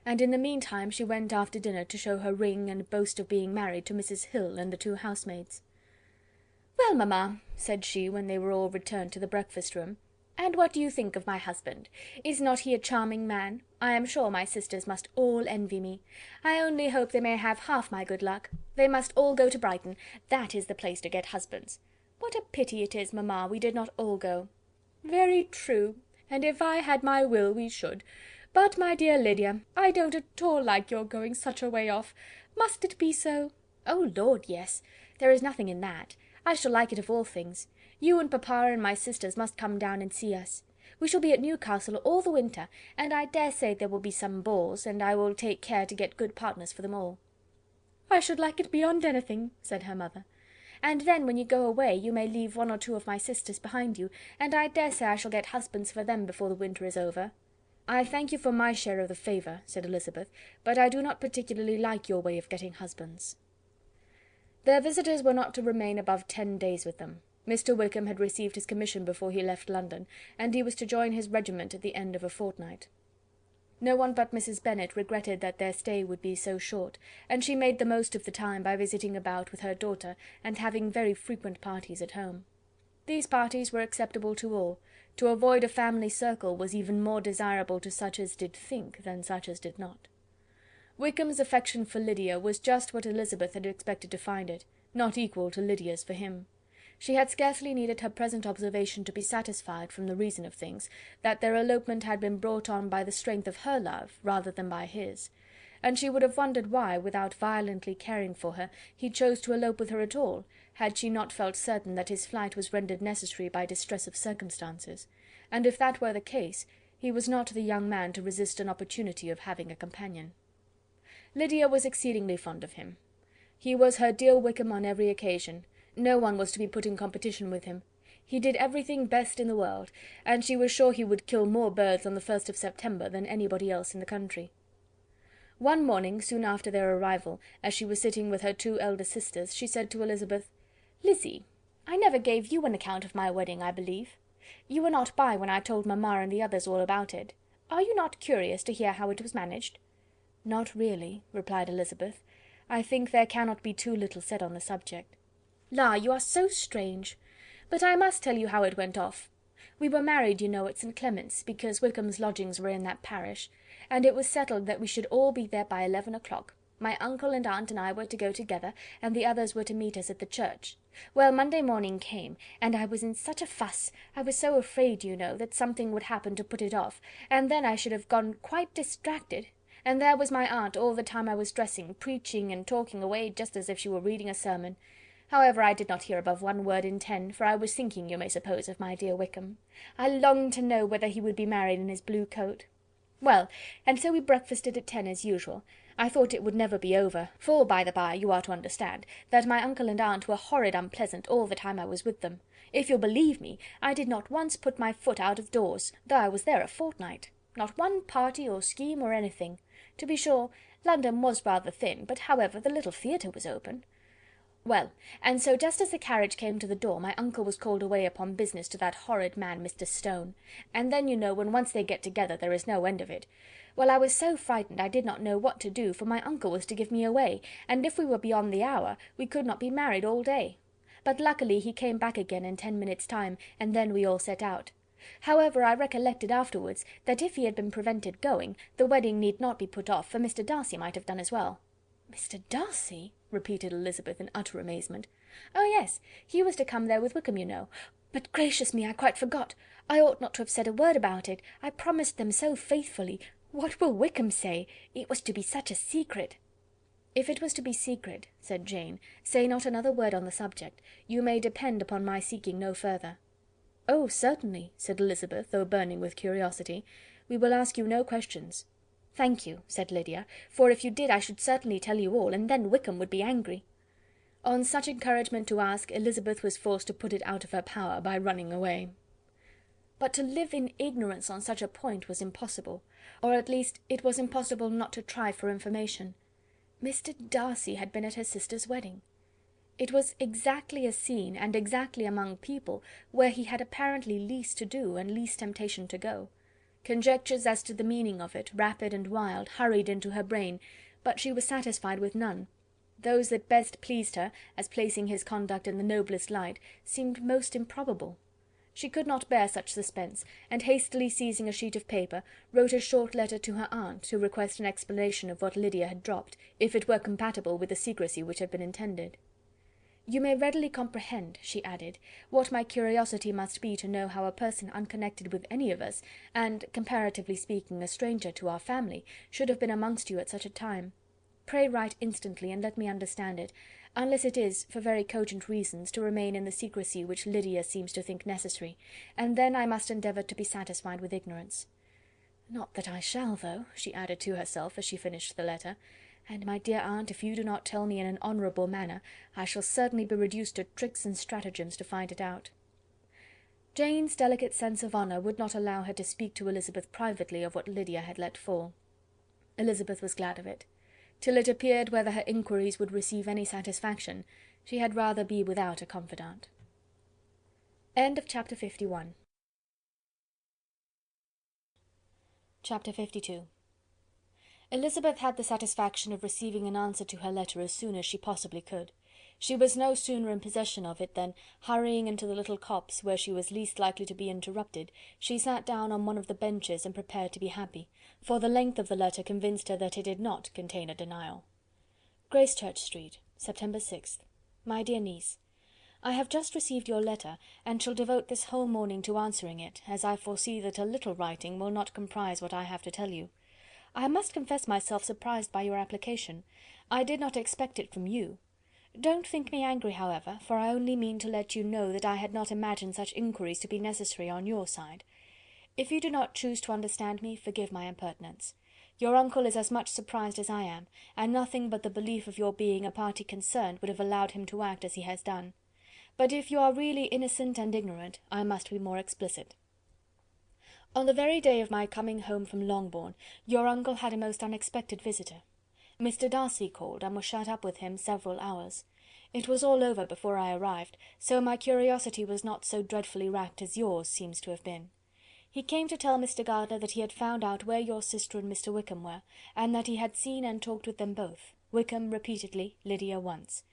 and in the meantime she went after dinner to show her ring and boast of being married to Mrs. Hill and the 2 housemaids. "Well, mamma," said she, when they were all returned to the breakfast-room, "and what do you think of my husband? Is not he a charming man? I am sure my sisters must all envy me. I only hope they may have half my good luck. They must all go to Brighton. That is the place to get husbands. What a pity it is, mamma, we did not all go." "Very true, and if I had my will we should. But, my dear Lydia, I don't at all like your going such a way off. Must it be so?" "Oh Lord, yes! There is nothing in that. I shall like it of all things. You and papa and my sisters must come down and see us. We shall be at Newcastle all the winter, and I dare say there will be some balls, and I will take care to get good partners for them all." "I should like it beyond anything," said her mother. "And then when you go away you may leave 1 or 2 of my sisters behind you, and I dare say I shall get husbands for them before the winter is over." "I thank you for my share of the favour," said Elizabeth, "but I do not particularly like your way of getting husbands." Their visitors were not to remain above 10 days with them. Mr. Wickham had received his commission before he left London, and he was to join his regiment at the end of a fortnight. No one but Mrs. Bennet regretted that their stay would be so short, and she made the most of the time by visiting about with her daughter, and having very frequent parties at home. These parties were acceptable to all. To avoid a family circle was even more desirable to such as did think than such as did not. Wickham's affection for Lydia was just what Elizabeth had expected to find it, not equal to Lydia's for him. She had scarcely needed her present observation to be satisfied, from the reason of things, that their elopement had been brought on by the strength of her love rather than by his, and she would have wondered why, without violently caring for her, he chose to elope with her at all, had she not felt certain that his flight was rendered necessary by distress of circumstances, and if that were the case, he was not the young man to resist an opportunity of having a companion. Lydia was exceedingly fond of him. He was her dear Wickham on every occasion. No one was to be put in competition with him. He did everything best in the world, and she was sure he would kill more birds on the 1st of September than anybody else in the country. One morning, soon after their arrival, as she was sitting with her 2 elder sisters, she said to Elizabeth, "Lizzy, I never gave you an account of my wedding, I believe. You were not by when I told mamma and the others all about it. Are you not curious to hear how it was managed?" "Not really," replied Elizabeth. "I think there cannot be too little said on the subject." La, you are so strange! But I must tell you how it went off. We were married, you know, at St. Clement's, because Wickham's lodgings were in that parish, and it was settled that we should all be there by 11 o'clock. My uncle and aunt and I were to go together, and the others were to meet us at the church. Well, Monday morning came, and I was in such a fuss, I was so afraid, you know, that something would happen to put it off, and then I should have gone quite distracted, and there was my aunt all the time I was dressing, preaching and talking away just as if she were reading a sermon. However, I did not hear above 1 word in 10, for I was thinking, you may suppose, of my dear Wickham. I longed to know whether he would be married in his blue coat. Well, and so we breakfasted at 10 as usual. I thought it would never be over, for, by the by, you are to understand, that my uncle and aunt were horrid unpleasant all the time I was with them. If you'll believe me, I did not once put my foot out of doors, though I was there a fortnight. Not one party or scheme or anything. To be sure, London was rather thin, but however, the little theatre was open. Well, and so just as the carriage came to the door, my uncle was called away upon business to that horrid man, Mr. Stone, and then, you know, when once they get together, there is no end of it. Well, I was so frightened I did not know what to do, for my uncle was to give me away, and if we were beyond the hour, we could not be married all day. But luckily he came back again in 10 minutes' time, and then we all set out. However, I recollected afterwards, that if he had been prevented going, the wedding need not be put off, for Mr. Darcy might have done as well. "Mr. Darcy?" repeated Elizabeth in utter amazement. "Oh, yes, he was to come there with Wickham, you know. But gracious me, I quite forgot. I ought not to have said a word about it. I promised them so faithfully. What will Wickham say? It was to be such a secret." "If it was to be secret," said Jane, "say not another word on the subject. You may depend upon my seeking no further." "Oh, certainly," said Elizabeth, though burning with curiosity. "We will ask you no questions." "Thank you," said Lydia, "for if you did I should certainly tell you all, and then Wickham would be angry." On such encouragement to ask, Elizabeth was forced to put it out of her power by running away. But to live in ignorance on such a point was impossible, or at least it was impossible not to try for information. Mr. Darcy had been at her sister's wedding. It was exactly a scene, and exactly among people, where he had apparently least to do and least temptation to go. Conjectures as to the meaning of it, rapid and wild, hurried into her brain, but she was satisfied with none. Those that best pleased her, as placing his conduct in the noblest light, seemed most improbable. She could not bear such suspense, and hastily seizing a sheet of paper, wrote a short letter to her aunt, to request an explanation of what Lydia had dropped, if it were compatible with the secrecy which had been intended. "You may readily comprehend," she added, "what my curiosity must be to know how a person unconnected with any of us, and, comparatively speaking, a stranger to our family, should have been amongst you at such a time. Pray write instantly, and let me understand it, unless it is, for very cogent reasons, to remain in the secrecy which Lydia seems to think necessary, and then I must endeavour to be satisfied with ignorance. Not that I shall, though," she added to herself, as she finished the letter, "and, my dear aunt, if you do not tell me in an honourable manner, I shall certainly be reduced to tricks and stratagems to find it out." Jane's delicate sense of honour would not allow her to speak to Elizabeth privately of what Lydia had let fall. Elizabeth was glad of it. Till it appeared whether her inquiries would receive any satisfaction, she had rather be without a confidant. End of chapter 51. Chapter 52. Elizabeth had the satisfaction of receiving an answer to her letter as soon as she possibly could. She was no sooner in possession of it than, hurrying into the little copse where she was least likely to be interrupted, she sat down on one of the benches and prepared to be happy, for the length of the letter convinced her that it did not contain a denial. Gracechurch Street, September 6th. My dear niece, I have just received your letter, and shall devote this whole morning to answering it, as I foresee that a little writing will not comprise what I have to tell you. I must confess myself surprised by your application. I did not expect it from you. Don't think me angry, however, for I only mean to let you know that I had not imagined such inquiries to be necessary on your side. If you do not choose to understand me, forgive my impertinence. Your uncle is as much surprised as I am, and nothing but the belief of your being a party concerned would have allowed him to act as he has done. But if you are really innocent and ignorant, I must be more explicit. On the very day of my coming home from Longbourn, your uncle had a most unexpected visitor. Mr. Darcy called, and was shut up with him several hours. It was all over before I arrived, so my curiosity was not so dreadfully racked as yours seems to have been. He came to tell Mr. Gardiner that he had found out where your sister and Mr. Wickham were, and that he had seen and talked with them both, Wickham repeatedly, Lydia once.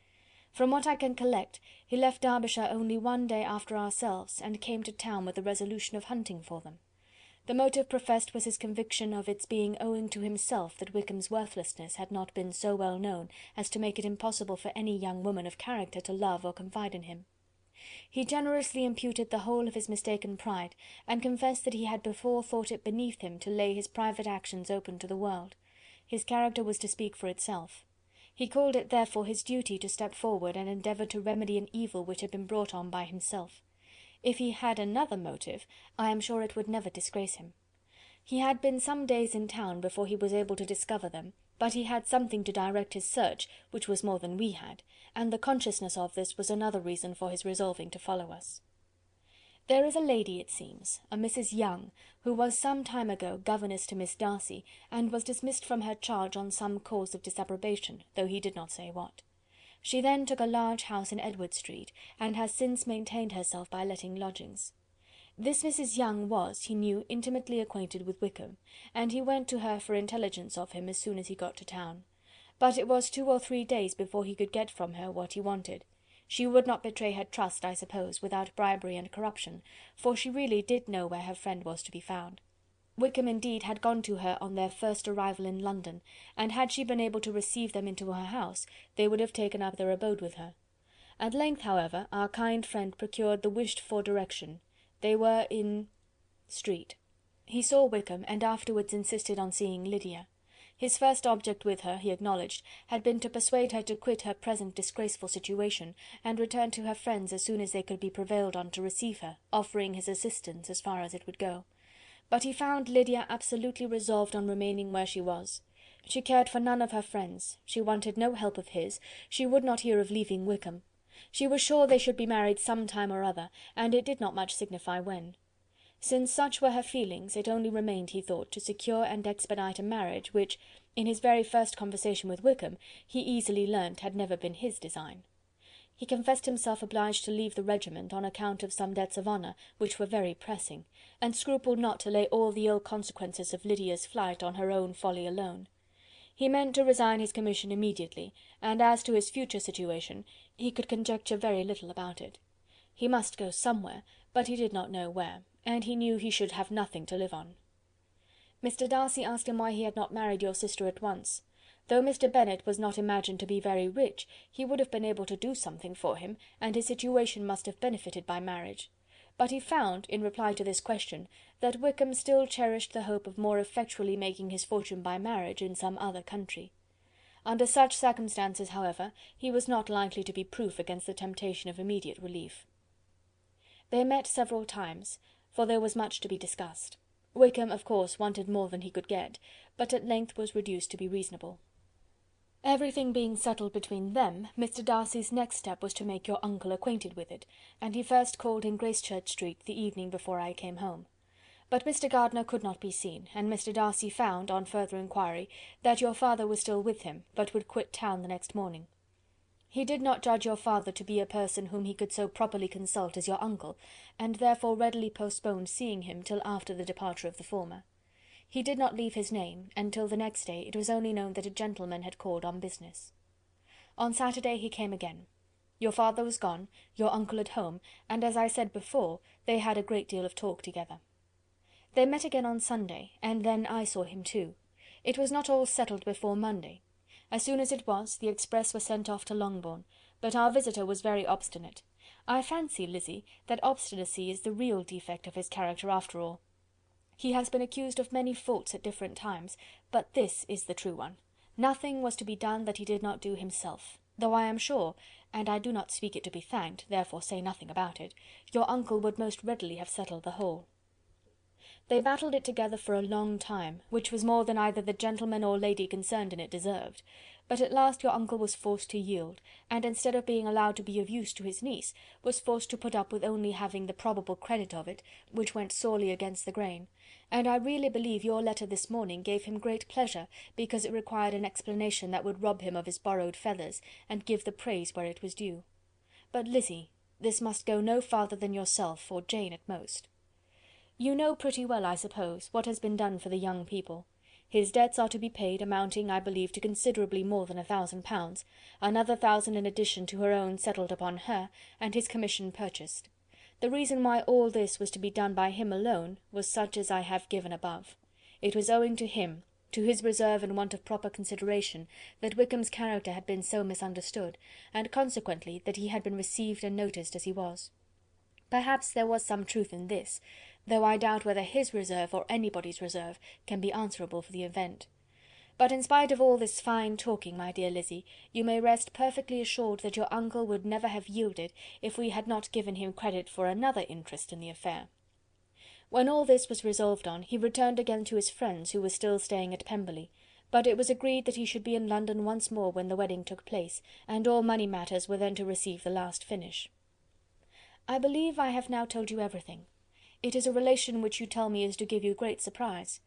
From what I can collect, he left Derbyshire only one day after ourselves, and came to town with the resolution of hunting for them. The motive professed was his conviction of its being owing to himself that Wickham's worthlessness had not been so well known as to make it impossible for any young woman of character to love or confide in him. He generously imputed the whole of his mistaken pride, and confessed that he had before thought it beneath him to lay his private actions open to the world. His character was to speak for itself. He called it therefore his duty to step forward and endeavour to remedy an evil which had been brought on by himself. If he had another motive, I am sure it would never disgrace him. He had been some days in town before he was able to discover them, but he had something to direct his search, which was more than we had, and the consciousness of this was another reason for his resolving to follow us. There is a lady, it seems, a Mrs. Young, who was some time ago governess to Miss Darcy, and was dismissed from her charge on some cause of disapprobation, though he did not say what. She then took a large house in Edward Street, and has since maintained herself by letting lodgings. This Mrs. Young was, he knew, intimately acquainted with Wickham, and he went to her for intelligence of him as soon as he got to town. But it was 2 or 3 days before he could get from her what he wanted. She would not betray her trust, I suppose, without bribery and corruption, for she really did know where her friend was to be found. Wickham indeed had gone to her on their first arrival in London, and had she been able to receive them into her house, they would have taken up their abode with her. At length, however, our kind friend procured the wished-for direction. They were in Street. He saw Wickham, and afterwards insisted on seeing Lydia. His first object with her, he acknowledged, had been to persuade her to quit her present disgraceful situation, and return to her friends as soon as they could be prevailed on to receive her, offering his assistance as far as it would go. But he found Lydia absolutely resolved on remaining where she was. She cared for none of her friends, she wanted no help of his, she would not hear of leaving Wickham. She was sure they should be married some time or other, and it did not much signify when. Since such were her feelings, it only remained, he thought, to secure and expedite a marriage, which, in his very first conversation with Wickham, he easily learnt had never been his design. He confessed himself obliged to leave the regiment on account of some debts of honour, which were very pressing, and scrupled not to lay all the ill consequences of Lydia's flight on her own folly alone. He meant to resign his commission immediately, and as to his future situation, he could conjecture very little about it. He must go somewhere, but he did not know where, and he knew he should have nothing to live on. Mr. Darcy asked him why he had not married your sister at once. Though Mr. Bennet was not imagined to be very rich, he would have been able to do something for him, and his situation must have benefited by marriage. But he found, in reply to this question, that Wickham still cherished the hope of more effectually making his fortune by marriage in some other country. Under such circumstances, however, he was not likely to be proof against the temptation of immediate relief. They met several times, for there was much to be discussed. Wickham, of course, wanted more than he could get, but at length was reduced to be reasonable. Everything being settled between them, Mr. Darcy's next step was to make your uncle acquainted with it, and he first called in Gracechurch Street the evening before I came home. But Mr. Gardiner could not be seen, and Mr. Darcy found, on further inquiry, that your father was still with him, but would quit town the next morning. He did not judge your father to be a person whom he could so properly consult as your uncle, and therefore readily postponed seeing him till after the departure of the former. He did not leave his name, and till the next day it was only known that a gentleman had called on business. On Saturday he came again. Your father was gone, your uncle at home, and, as I said before, they had a great deal of talk together. They met again on Sunday, and then I saw him too. It was not all settled before Monday. As soon as it was, the express was sent off to Longbourn, but our visitor was very obstinate. I fancy, Lizzie, that obstinacy is the real defect of his character after all. He has been accused of many faults at different times, but this is the true one. Nothing was to be done that he did not do himself, though I am sure, and I do not speak it to be thanked, therefore say nothing about it, your uncle would most readily have settled the whole. They battled it together for a long time, which was more than either the gentleman or lady concerned in it deserved, but at last your uncle was forced to yield, and instead of being allowed to be of use to his niece, was forced to put up with only having the probable credit of it, which went sorely against the grain, and I really believe your letter this morning gave him great pleasure, because it required an explanation that would rob him of his borrowed feathers, and give the praise where it was due. But, Lizzie, this must go no farther than yourself, or Jane at most. You know pretty well, I suppose, what has been done for the young people. His debts are to be paid, amounting, I believe, to considerably more than £1,000, another £1,000 in addition to her own settled upon her, and his commission purchased. The reason why all this was to be done by him alone was such as I have given above. It was owing to him, to his reserve and want of proper consideration, that Wickham's character had been so misunderstood, and consequently that he had been received and noticed as he was. Perhaps there was some truth in this, though I doubt whether his reserve or anybody's reserve can be answerable for the event. But in spite of all this fine talking, my dear Lizzy, you may rest perfectly assured that your uncle would never have yielded if we had not given him credit for another interest in the affair. When all this was resolved on, he returned again to his friends, who were still staying at Pemberley, but it was agreed that he should be in London once more when the wedding took place, and all money matters were then to receive the last finish. I believe I have now told you everything. It is a relation which you tell me is to give you great surprise.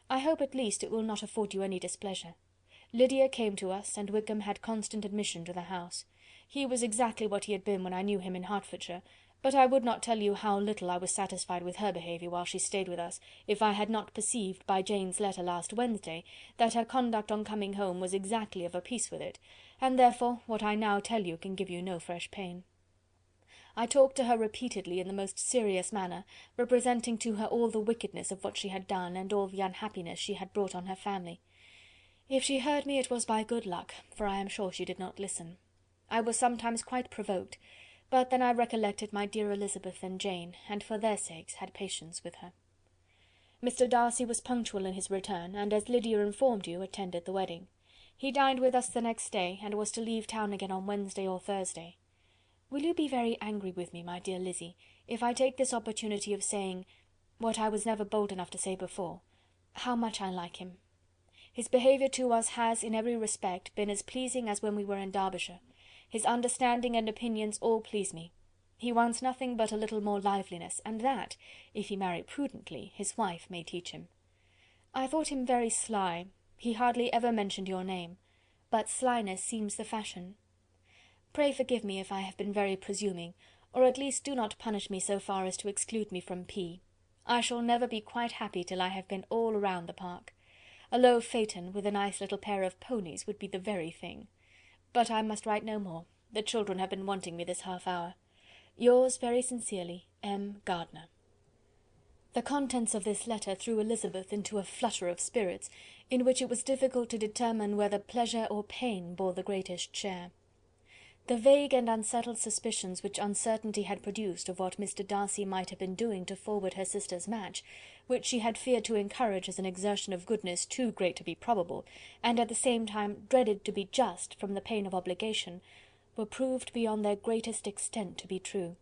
I hope at least it will not afford you any displeasure. Lydia came to us, and Wickham had constant admission to the house. He was exactly what he had been when I knew him in Hertfordshire, but I would not tell you how little I was satisfied with her behaviour while she stayed with us, if I had not perceived by Jane's letter last Wednesday that her conduct on coming home was exactly of a piece with it, and therefore what I now tell you can give you no fresh pain. I talked to her repeatedly in the most serious manner, representing to her all the wickedness of what she had done, and all the unhappiness she had brought on her family. If she heard me, it was by good luck, for I am sure she did not listen. I was sometimes quite provoked, but then I recollected my dear Elizabeth and Jane, and for their sakes had patience with her. Mr. Darcy was punctual in his return, and, as Lydia informed you, attended the wedding. He dined with us the next day, and was to leave town again on Wednesday or Thursday. Will you be very angry with me, my dear Lizzy, if I take this opportunity of saying, what I was never bold enough to say before, how much I like him? His behaviour to us has, in every respect, been as pleasing as when we were in Derbyshire. His understanding and opinions all please me. He wants nothing but a little more liveliness, and that, if he marry prudently, his wife may teach him. I thought him very sly. He hardly ever mentioned your name, but slyness seems the fashion. Pray forgive me if I have been very presuming, or at least do not punish me so far as to exclude me from P. I shall never be quite happy till I have been all round the park. A low phaeton, with a nice little pair of ponies, would be the very thing. But I must write no more. The children have been wanting me this half-hour. Yours very sincerely, M. Gardiner. The contents of this letter threw Elizabeth into a flutter of spirits, in which it was difficult to determine whether pleasure or pain bore the greatest share. The vague and unsettled suspicions which uncertainty had produced of what Mr. Darcy might have been doing to forward her sister's match, which she had feared to encourage as an exertion of goodness too great to be probable, and at the same time dreaded to be just from the pain of obligation, were proved beyond their greatest extent to be true.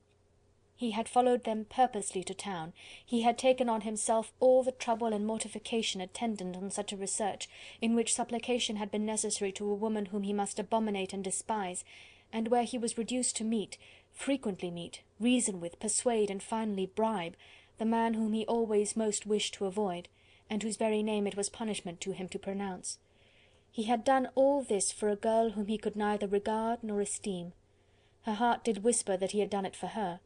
He had followed them purposely to town, he had taken on himself all the trouble and mortification attendant on such a research, in which supplication had been necessary to a woman whom he must abominate and despise, and where he was reduced to meet, frequently meet, reason with, persuade, and finally bribe, the man whom he always most wished to avoid, and whose very name it was punishment to him to pronounce. He had done all this for a girl whom he could neither regard nor esteem. Her heart did whisper that he had done it for her,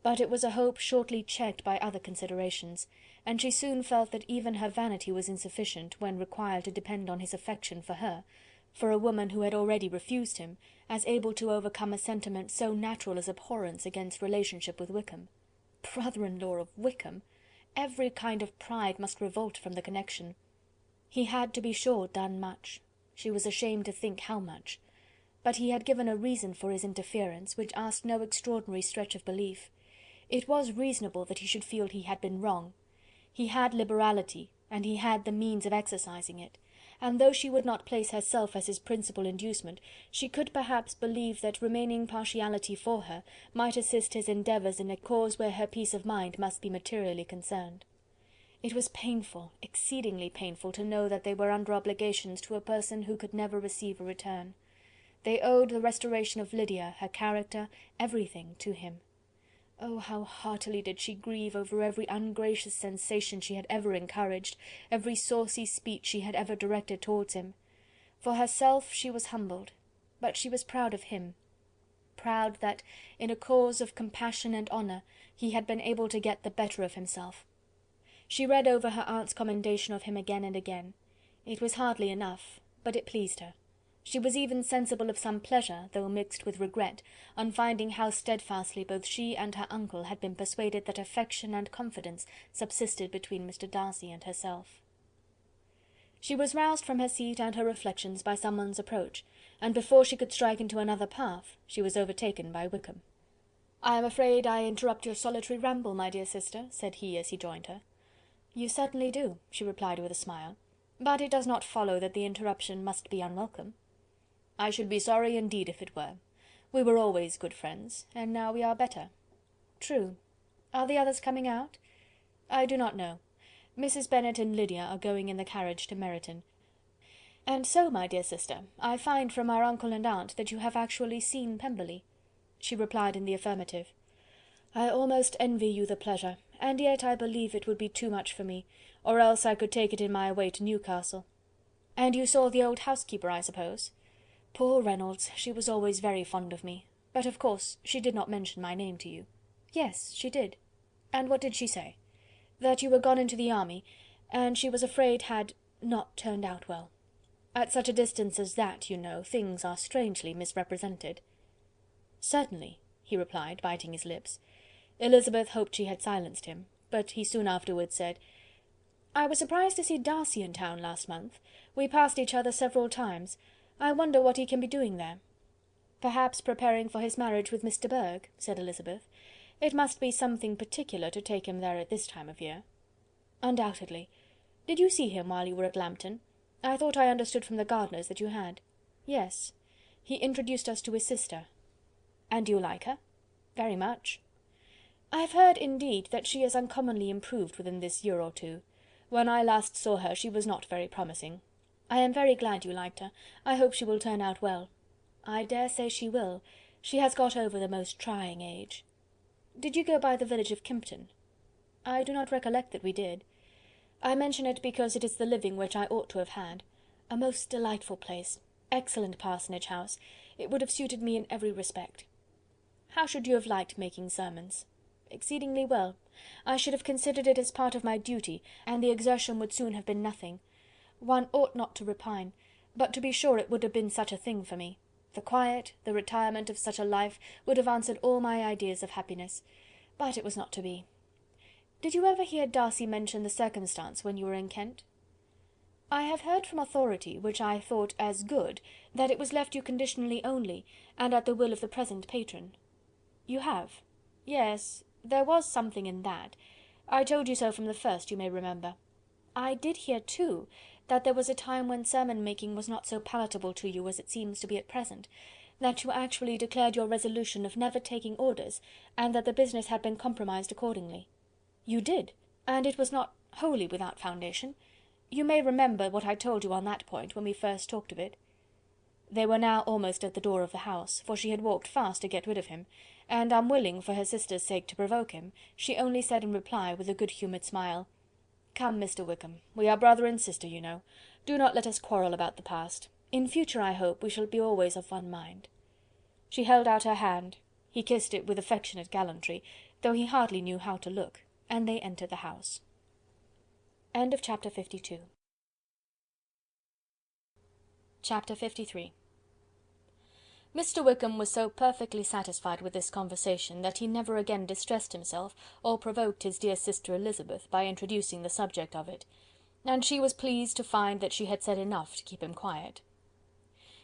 but it was a hope shortly checked by other considerations, and she soon felt that even her vanity was insufficient, when required to depend on his affection for her, for a woman who had already refused him, as able to overcome a sentiment so natural as abhorrence against relationship with Wickham. Brother-in-law of Wickham! Every kind of pride must revolt from the connection. He had, to be sure, done much. She was ashamed to think how much. But he had given a reason for his interference, which asked no extraordinary stretch of belief. It was reasonable that he should feel he had been wrong. He had liberality, and he had the means of exercising it, and though she would not place herself as his principal inducement, she could perhaps believe that remaining partiality for her might assist his endeavours in a cause where her peace of mind must be materially concerned. It was painful, exceedingly painful, to know that they were under obligations to a person who could never receive a return. They owed the restoration of Lydia, her character, everything, to him. Oh, how heartily did she grieve over every ungracious sensation she had ever encouraged, every saucy speech she had ever directed towards him. For herself she was humbled, but she was proud of him, proud that, in a cause of compassion and honour, he had been able to get the better of himself. She read over her aunt's commendation of him again and again. It was hardly enough, but it pleased her. She was even sensible of some pleasure, though mixed with regret, on finding how steadfastly both she and her uncle had been persuaded that affection and confidence subsisted between Mr. Darcy and herself. She was roused from her seat and her reflections by someone's approach, and before she could strike into another path, she was overtaken by Wickham. "I am afraid I interrupt your solitary ramble, my dear sister," said he as he joined her. "You certainly do," she replied with a smile, "but it does not follow that the interruption must be unwelcome." "I should be sorry indeed if it were. We were always good friends, and now we are better." "True. Are the others coming out?" "I do not know. Mrs. Bennet and Lydia are going in the carriage to Meryton. And so, my dear sister, I find from our uncle and aunt that you have actually seen Pemberley." She replied in the affirmative. "I almost envy you the pleasure, and yet I believe it would be too much for me, or else I could take it in my way to Newcastle." "And you saw the old housekeeper, I suppose?" "Poor Reynolds, she was always very fond of me, but of course she did not mention my name to you." "Yes, she did." "And what did she say?" "That you were gone into the army, and she was afraid had not turned out well. At such a distance as that, you know, things are strangely misrepresented." "Certainly," he replied, biting his lips. Elizabeth hoped she had silenced him, but he soon afterwards said, "I was surprised to see Darcy in town last month. We passed each other several times. I wonder what he can be doing there." "Perhaps preparing for his marriage with Mr. Burgh," said Elizabeth. "It must be something particular to take him there at this time of year." "Undoubtedly. Did you see him while you were at Lambton? I thought I understood from the gardeners that you had." "Yes. He introduced us to his sister." "And do you like her?" "Very much." "I have heard, indeed, that she is uncommonly improved within this year or two. When I last saw her she was not very promising. I am very glad you liked her. I hope she will turn out well." "I dare say she will. She has got over the most trying age." "Did you go by the village of Kympton?" "I do not recollect that we did. I mention it because it is the living which I ought to have had. A most delightful place. Excellent parsonage house. It would have suited me in every respect." "How should you have liked making sermons?" "Exceedingly well. I should have considered it as part of my duty, and the exertion would soon have been nothing. One ought not to repine, but to be sure it would have been such a thing for me. The quiet, the retirement of such a life would have answered all my ideas of happiness, but it was not to be. Did you ever hear Darcy mention the circumstance when you were in Kent?" "I have heard from authority, which I thought as good, that it was left you conditionally only, and at the will of the present patron." "You have?" "Yes, there was something in that. I told you so from the first, you may remember. I did hear, too, that there was a time when sermon making was not so palatable to you as it seems to be at present, that you actually declared your resolution of never taking orders, and that the business had been compromised accordingly." "You did, and it was not wholly without foundation. You may remember what I told you on that point when we first talked of it." They were now almost at the door of the house, for she had walked fast to get rid of him, and unwilling, for her sister's sake, to provoke him, she only said in reply, with a good-humoured smile, "Come, Mr. Wickham, we are brother and sister, you know. Do not let us quarrel about the past. In future, I hope, we shall be always of one mind." She held out her hand. He kissed it with affectionate gallantry, though he hardly knew how to look, and they entered the house. End of chapter 52. Chapter 53. Mr. Wickham was so perfectly satisfied with this conversation that he never again distressed himself or provoked his dear sister Elizabeth by introducing the subject of it, and she was pleased to find that she had said enough to keep him quiet.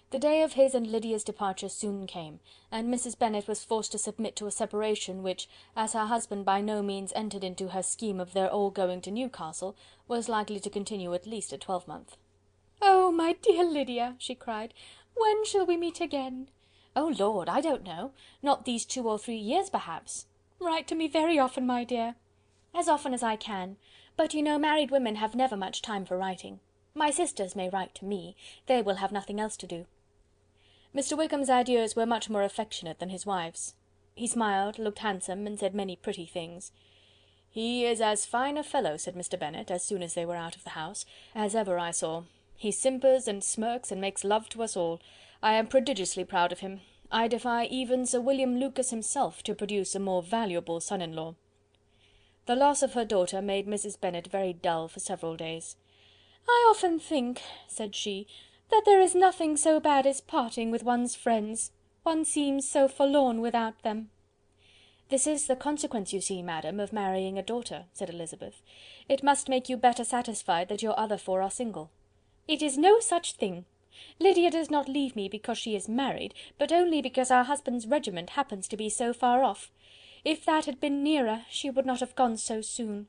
The day of his and Lydia's departure soon came, and Mrs. Bennet was forced to submit to a separation which, as her husband by no means entered into her scheme of their all going to Newcastle, was likely to continue at least a twelvemonth. "Oh, my dear Lydia!" she cried, "when shall we meet again?" "Oh Lord, I don't know. Not these 2 or 3 years, perhaps." "Write to me very often, my dear." "As often as I can. But you know married women have never much time for writing. My sisters may write to me. They will have nothing else to do." Mr. Wickham's adieus were much more affectionate than his wife's. He smiled, looked handsome, and said many pretty things. "He is as fine a fellow," said Mr. Bennet, as soon as they were out of the house, "as ever I saw. He simpers and smirks and makes love to us all. I am prodigiously proud of him. I defy even Sir William Lucas himself to produce a more valuable son-in-law." The loss of her daughter made Mrs. Bennet very dull for several days. "I often think," said she, "that there is nothing so bad as parting with one's friends. One seems so forlorn without them." "This is the consequence, you see, madam, of marrying a daughter," said Elizabeth. "It must make you better satisfied that your other four are single." "It is no such thing. Lydia does not leave me because she is married, but only because our husband's regiment happens to be so far off. If that had been nearer, she would not have gone so soon."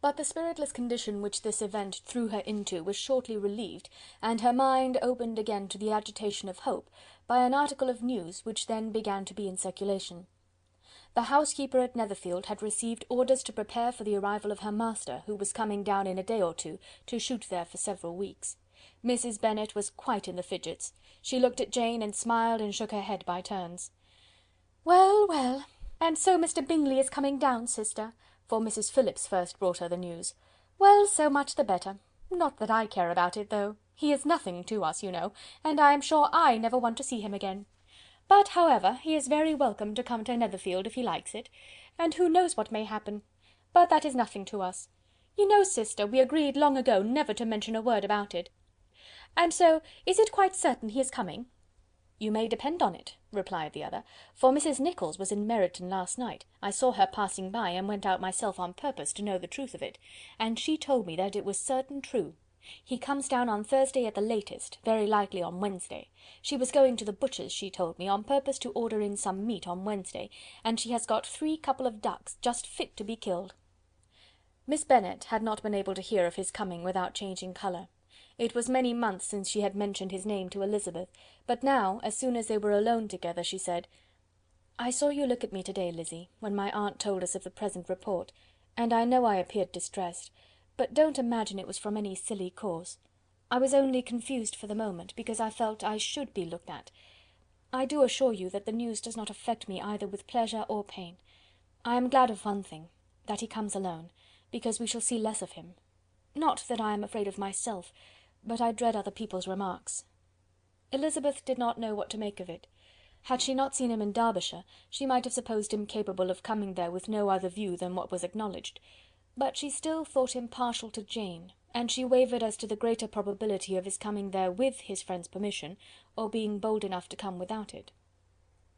But the spiritless condition which this event threw her into was shortly relieved, and her mind opened again to the agitation of hope, by an article of news which then began to be in circulation. The housekeeper at Netherfield had received orders to prepare for the arrival of her master, who was coming down in a day or two, to shoot there for several weeks. Mrs. Bennet was quite in the fidgets. She looked at Jane, and smiled and shook her head by turns. "Well, well, and so Mr. Bingley is coming down, sister?" for Mrs. Phillips first brought her the news. "Well, so much the better. Not that I care about it, though. He is nothing to us, you know, and I am sure I never want to see him again. But, however, he is very welcome to come to Netherfield if he likes it, and who knows what may happen? But that is nothing to us. You know, sister, we agreed long ago never to mention a word about it. And so, is it quite certain he is coming?" "You may depend on it," replied the other, "for Mrs. Nicholls was in Meryton last night. I saw her passing by, and went out myself on purpose to know the truth of it, and she told me that it was certain true. He comes down on Thursday at the latest, very likely on Wednesday. She was going to the butcher's, she told me, on purpose to order in some meat on Wednesday, and she has got 3 couple of ducks, just fit to be killed." Miss Bennet had not been able to hear of his coming without changing colour. It was many months since she had mentioned his name to Elizabeth, but now, as soon as they were alone together, she said, "I saw you look at me to-day, Lizzy, when my aunt told us of the present report, and I know I appeared distressed, but don't imagine it was from any silly cause. I was only confused for the moment, because I felt I should be looked at. I do assure you that the news does not affect me either with pleasure or pain. I am glad of one thing, that he comes alone, because we shall see less of him. Not that I am afraid of myself, but I dread other people's remarks." Elizabeth did not know what to make of it. Had she not seen him in Derbyshire, she might have supposed him capable of coming there with no other view than what was acknowledged, but she still thought him partial to Jane, and she wavered as to the greater probability of his coming there with his friend's permission, or being bold enough to come without it.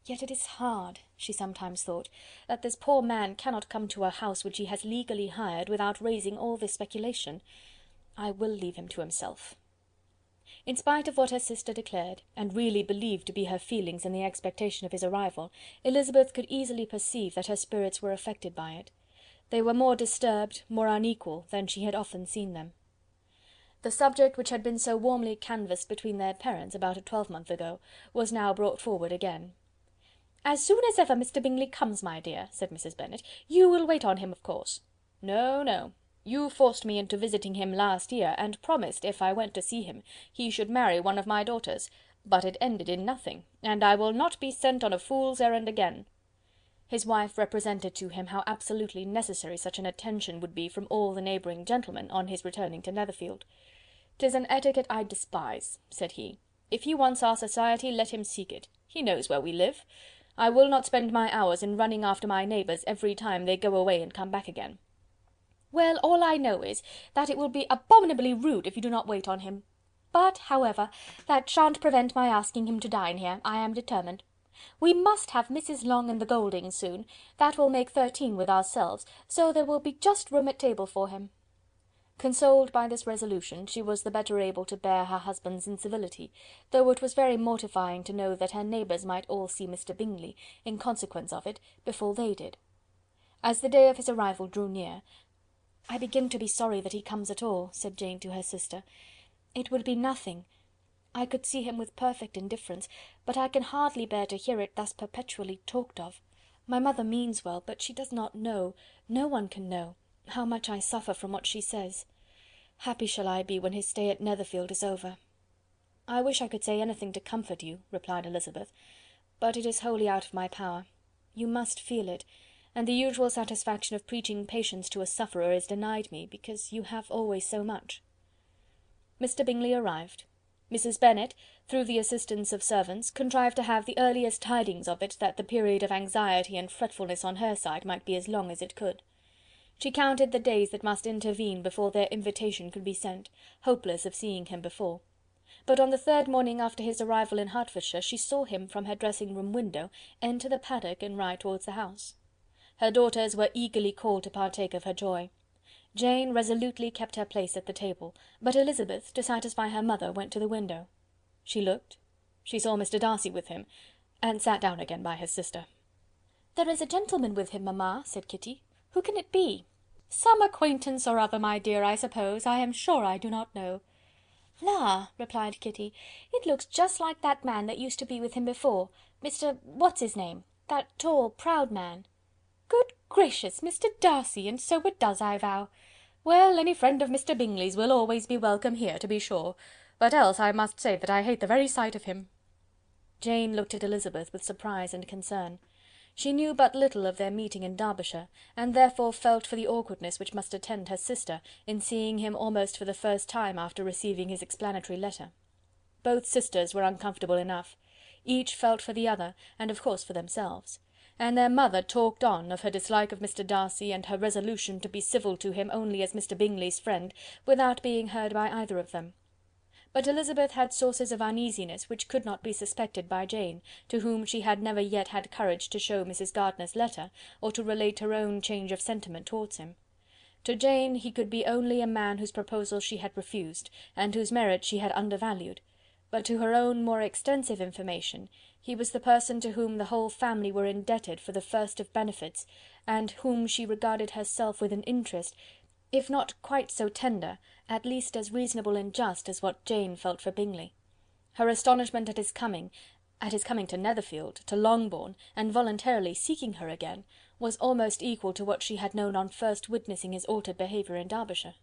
Yet it is hard, she sometimes thought, that this poor man cannot come to a house which he has legally hired without raising all this speculation. I will leave him to himself. In spite of what her sister declared, and really believed to be her feelings in the expectation of his arrival, Elizabeth could easily perceive that her spirits were affected by it. They were more disturbed, more unequal, than she had often seen them. The subject which had been so warmly canvassed between their parents about a 12-month ago, was now brought forward again. "As soon as ever Mr. Bingley comes, my dear," said Mrs. Bennet, "you will wait on him, of course." "No, no. You forced me into visiting him last year, and promised, if I went to see him, he should marry one of my daughters, but it ended in nothing, and I will not be sent on a fool's errand again." His wife represented to him how absolutely necessary such an attention would be from all the neighbouring gentlemen, on his returning to Netherfield. "'Tis an etiquette I despise," said he. "If he wants our society, let him seek it. He knows where we live. I will not spend my hours in running after my neighbours every time they go away and come back again." "Well, all I know is, that it will be abominably rude if you do not wait on him. But, however, that shan't prevent my asking him to dine here, I am determined. We must have Mrs. Long and the Gouldings soon. That will make 13 with ourselves, so there will be just room at table for him." Consoled by this resolution, she was the better able to bear her husband's incivility, though it was very mortifying to know that her neighbours might all see Mr. Bingley, in consequence of it, before they did. As the day of his arrival drew near, "I begin to be sorry that he comes at all," said Jane to her sister. "It would be nothing. I could see him with perfect indifference, but I can hardly bear to hear it thus perpetually talked of. My mother means well, but she does not know, no one can know, how much I suffer from what she says. Happy shall I be when his stay at Netherfield is over." "I wish I could say anything to comfort you," replied Elizabeth, "but it is wholly out of my power. You must feel it, and the usual satisfaction of preaching patience to a sufferer is denied me, because you have always so much." Mr. Bingley arrived. Mrs. Bennet, through the assistance of servants, contrived to have the earliest tidings of it, that the period of anxiety and fretfulness on her side might be as long as it could. She counted the days that must intervene before their invitation could be sent, hopeless of seeing him before. But on the third morning after his arrival in Hertfordshire, she saw him from her dressing-room window enter the paddock and ride towards the house. Her daughters were eagerly called to partake of her joy. Jane resolutely kept her place at the table, but Elizabeth, to satisfy her mother, went to the window. She looked, she saw Mr. Darcy with him, and sat down again by his sister. "There is a gentleman with him, mamma," said Kitty. "Who can it be?" "Some acquaintance or other, my dear, I suppose. I am sure I do not know." "La!" replied Kitty, "it looks just like that man that used to be with him before, Mr. what's his name, that tall, proud man." "Good gracious, Mr. Darcy, and so it does, I vow. Well, any friend of Mr. Bingley's will always be welcome here, to be sure, but else I must say that I hate the very sight of him." Jane looked at Elizabeth with surprise and concern. She knew but little of their meeting in Derbyshire, and therefore felt for the awkwardness which must attend her sister in seeing him almost for the first time after receiving his explanatory letter. Both sisters were uncomfortable enough. Each felt for the other, and of course for themselves. And their mother talked on of her dislike of Mr. Darcy, and her resolution to be civil to him only as Mr. Bingley's friend, without being heard by either of them. But Elizabeth had sources of uneasiness which could not be suspected by Jane, to whom she had never yet had courage to show Mrs. Gardiner's letter, or to relate her own change of sentiment towards him. To Jane he could be only a man whose proposal she had refused, and whose merit she had undervalued; but to her own more extensive information, he was the person to whom the whole family were indebted for the first of benefits, and whom she regarded herself with an interest, if not quite so tender, at least as reasonable and just as what Jane felt for Bingley. Her astonishment at his coming to Netherfield, to Longbourn, and voluntarily seeking her again, was almost equal to what she had known on first witnessing his altered behaviour in Derbyshire.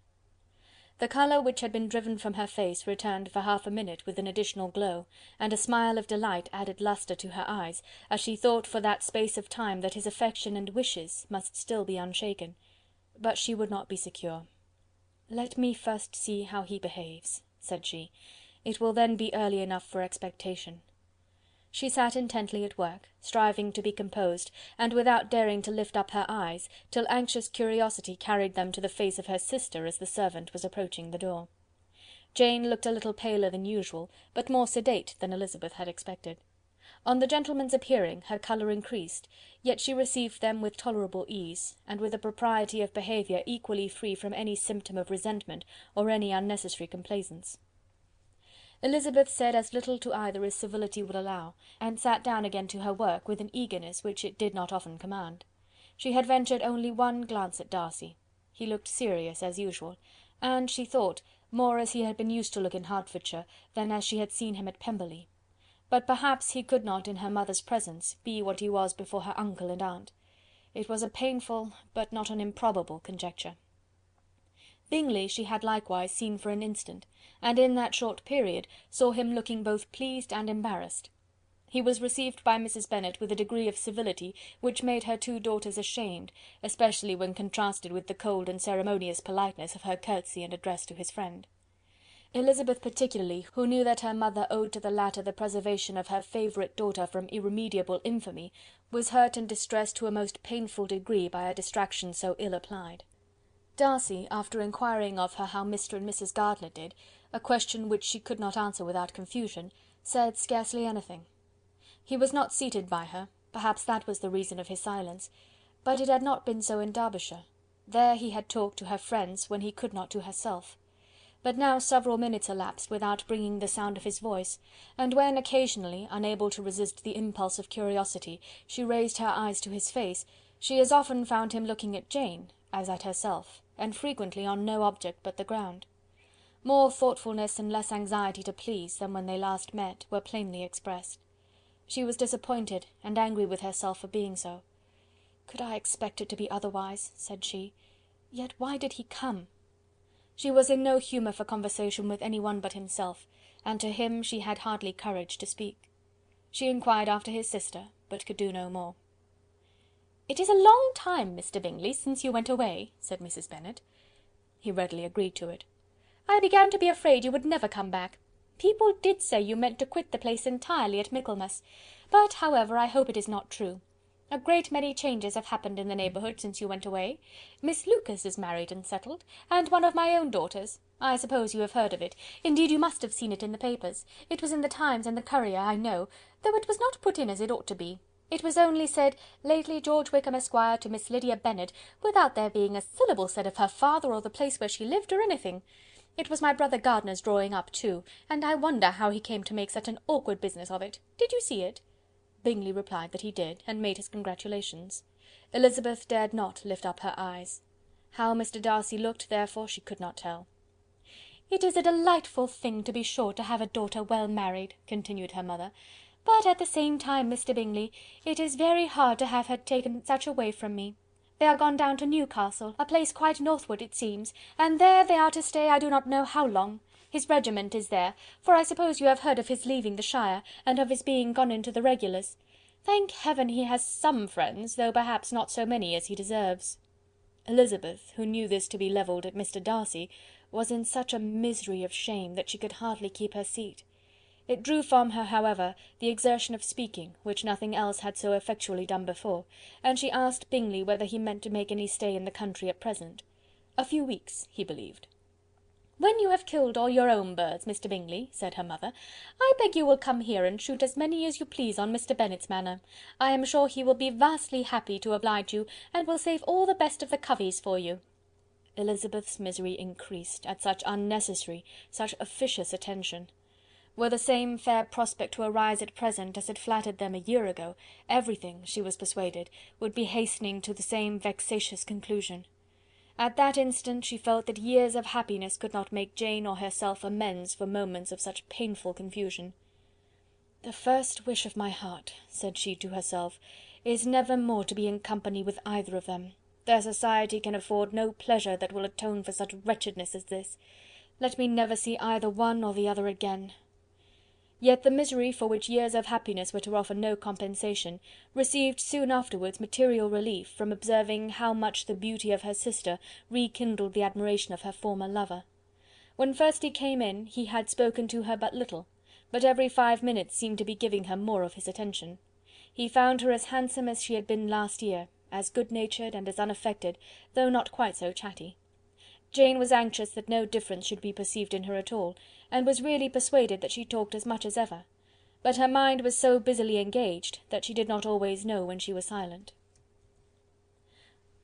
The colour which had been driven from her face returned for half a minute with an additional glow, and a smile of delight added lustre to her eyes, as she thought for that space of time that his affection and wishes must still be unshaken. But she would not be secure. "Let me first see how he behaves," said she. "It will then be early enough for expectation." She sat intently at work, striving to be composed, and without daring to lift up her eyes, till anxious curiosity carried them to the face of her sister as the servant was approaching the door. Jane looked a little paler than usual, but more sedate than Elizabeth had expected. On the gentlemen's appearing, her colour increased, yet she received them with tolerable ease, and with a propriety of behaviour equally free from any symptom of resentment or any unnecessary complaisance. Elizabeth said as little to either as civility would allow, and sat down again to her work with an eagerness which it did not often command. She had ventured only one glance at Darcy. He looked serious as usual, and, she thought, more as he had been used to look in Hertfordshire than as she had seen him at Pemberley. But perhaps he could not, in her mother's presence, be what he was before her uncle and aunt. It was a painful, but not an improbable conjecture. Bingley she had likewise seen for an instant, and in that short period saw him looking both pleased and embarrassed. He was received by Mrs. Bennet with a degree of civility which made her two daughters ashamed, especially when contrasted with the cold and ceremonious politeness of her curtsy and address to his friend. Elizabeth particularly, who knew that her mother owed to the latter the preservation of her favourite daughter from irremediable infamy, was hurt and distressed to a most painful degree by a distraction so ill applied. Darcy, after inquiring of her how Mr. and Mrs. Gardiner did, a question which she could not answer without confusion, said scarcely anything. He was not seated by her, perhaps that was the reason of his silence, but it had not been so in Derbyshire. There he had talked to her friends when he could not to herself. But now several minutes elapsed without bringing the sound of his voice, and when occasionally, unable to resist the impulse of curiosity, she raised her eyes to his face, she as often found him looking at Jane as at herself, and frequently on no object but the ground. More thoughtfulness and less anxiety to please than when they last met were plainly expressed. She was disappointed and angry with herself for being so. "Could I expect it to be otherwise?" said she. "Yet why did he come?" She was in no humour for conversation with any one but himself, and to him she had hardly courage to speak. She inquired after his sister, but could do no more. "It is a long time, Mr. Bingley, since you went away," said Mrs. Bennet. He readily agreed to it. "I began to be afraid you would never come back. People did say you meant to quit the place entirely at Michaelmas, but, however, I hope it is not true. A great many changes have happened in the neighbourhood since you went away. Miss Lucas is married and settled, and one of my own daughters. I suppose you have heard of it. Indeed, you must have seen it in the papers. It was in the Times and the Courier, I know, though it was not put in as it ought to be. It was only said, 'Lately George Wickham, Esquire, to Miss Lydia Bennet,' without there being a syllable said of her father or the place where she lived, or anything. It was my brother Gardiner's drawing up too, and I wonder how he came to make such an awkward business of it. Did you see it?" Bingley replied that he did, and made his congratulations. Elizabeth dared not lift up her eyes. How Mr. Darcy looked, therefore, she could not tell. "It is a delightful thing, to be sure, to have a daughter well married," continued her mother, "but at the same time, Mr. Bingley, it is very hard to have her taken such away from me. They are gone down to Newcastle, a place quite northward, it seems, and there they are to stay I do not know how long. His regiment is there, for I suppose you have heard of his leaving the shire, and of his being gone into the regulars. Thank heaven he has some friends, though perhaps not so many as he deserves." Elizabeth, who knew this to be levelled at Mr. Darcy, was in such a misery of shame that she could hardly keep her seat. It drew from her, however, the exertion of speaking, which nothing else had so effectually done before, and she asked Bingley whether he meant to make any stay in the country at present. A few weeks, he believed. "When you have killed all your own birds, Mr. Bingley," said her mother, "I beg you will come here and shoot as many as you please on Mr. Bennet's manor. I am sure he will be vastly happy to oblige you, and will save all the best of the coveys for you." Elizabeth's misery increased, at such unnecessary, such officious attention. Were the same fair prospect to arise at present as had flattered them a year ago, everything, she was persuaded, would be hastening to the same vexatious conclusion. At that instant she felt that years of happiness could not make Jane or herself amends for moments of such painful confusion. "The first wish of my heart," said she to herself, "is never more to be in company with either of them. Their society can afford no pleasure that will atone for such wretchedness as this. Let me never see either one or the other again." Yet the misery for which years of happiness were to offer no compensation, received soon afterwards material relief from observing how much the beauty of her sister rekindled the admiration of her former lover. When first he came in, he had spoken to her but little, but every 5 minutes seemed to be giving her more of his attention. He found her as handsome as she had been last year, as good-natured and as unaffected, though not quite so chatty. Jane was anxious that no difference should be perceived in her at all, and was really persuaded that she talked as much as ever; but her mind was so busily engaged that she did not always know when she was silent.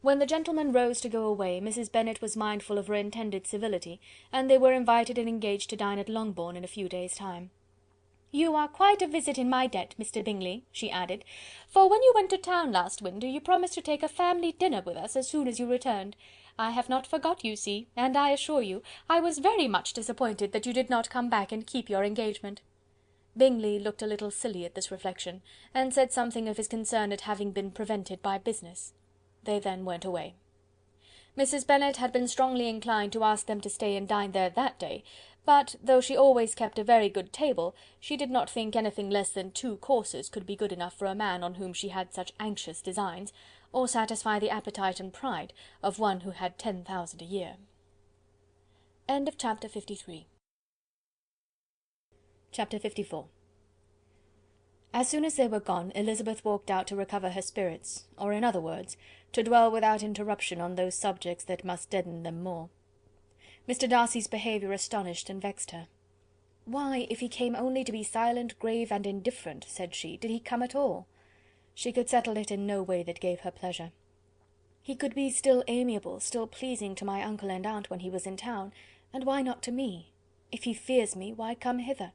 When the gentlemen rose to go away, Mrs. Bennet was mindful of her intended civility, and they were invited and engaged to dine at Longbourn in a few days' time. "You are quite a visit in my debt, Mr. Bingley," she added, "for when you went to town last winter, you promised to take a family dinner with us as soon as you returned. I have not forgot, you see, and I assure you, I was very much disappointed that you did not come back and keep your engagement." Bingley looked a little silly at this reflection, and said something of his concern at having been prevented by business. They then went away. Mrs. Bennet had been strongly inclined to ask them to stay and dine there that day, but, though she always kept a very good table, she did not think anything less than 2 courses could be good enough for a man on whom she had such anxious designs, or satisfy the appetite and pride of one who had 10,000 a year. Chapter 53. Chapter 54. As soon as they were gone, Elizabeth walked out to recover her spirits, or in other words, to dwell without interruption on those subjects that must deaden them more. Mr. Darcy's behaviour astonished and vexed her. "Why, if he came only to be silent, grave, and indifferent," said she, "did he come at all?" She could settle it in no way that gave her pleasure. "He could be still amiable, still pleasing to my uncle and aunt when he was in town, and why not to me? If he fears me, why come hither?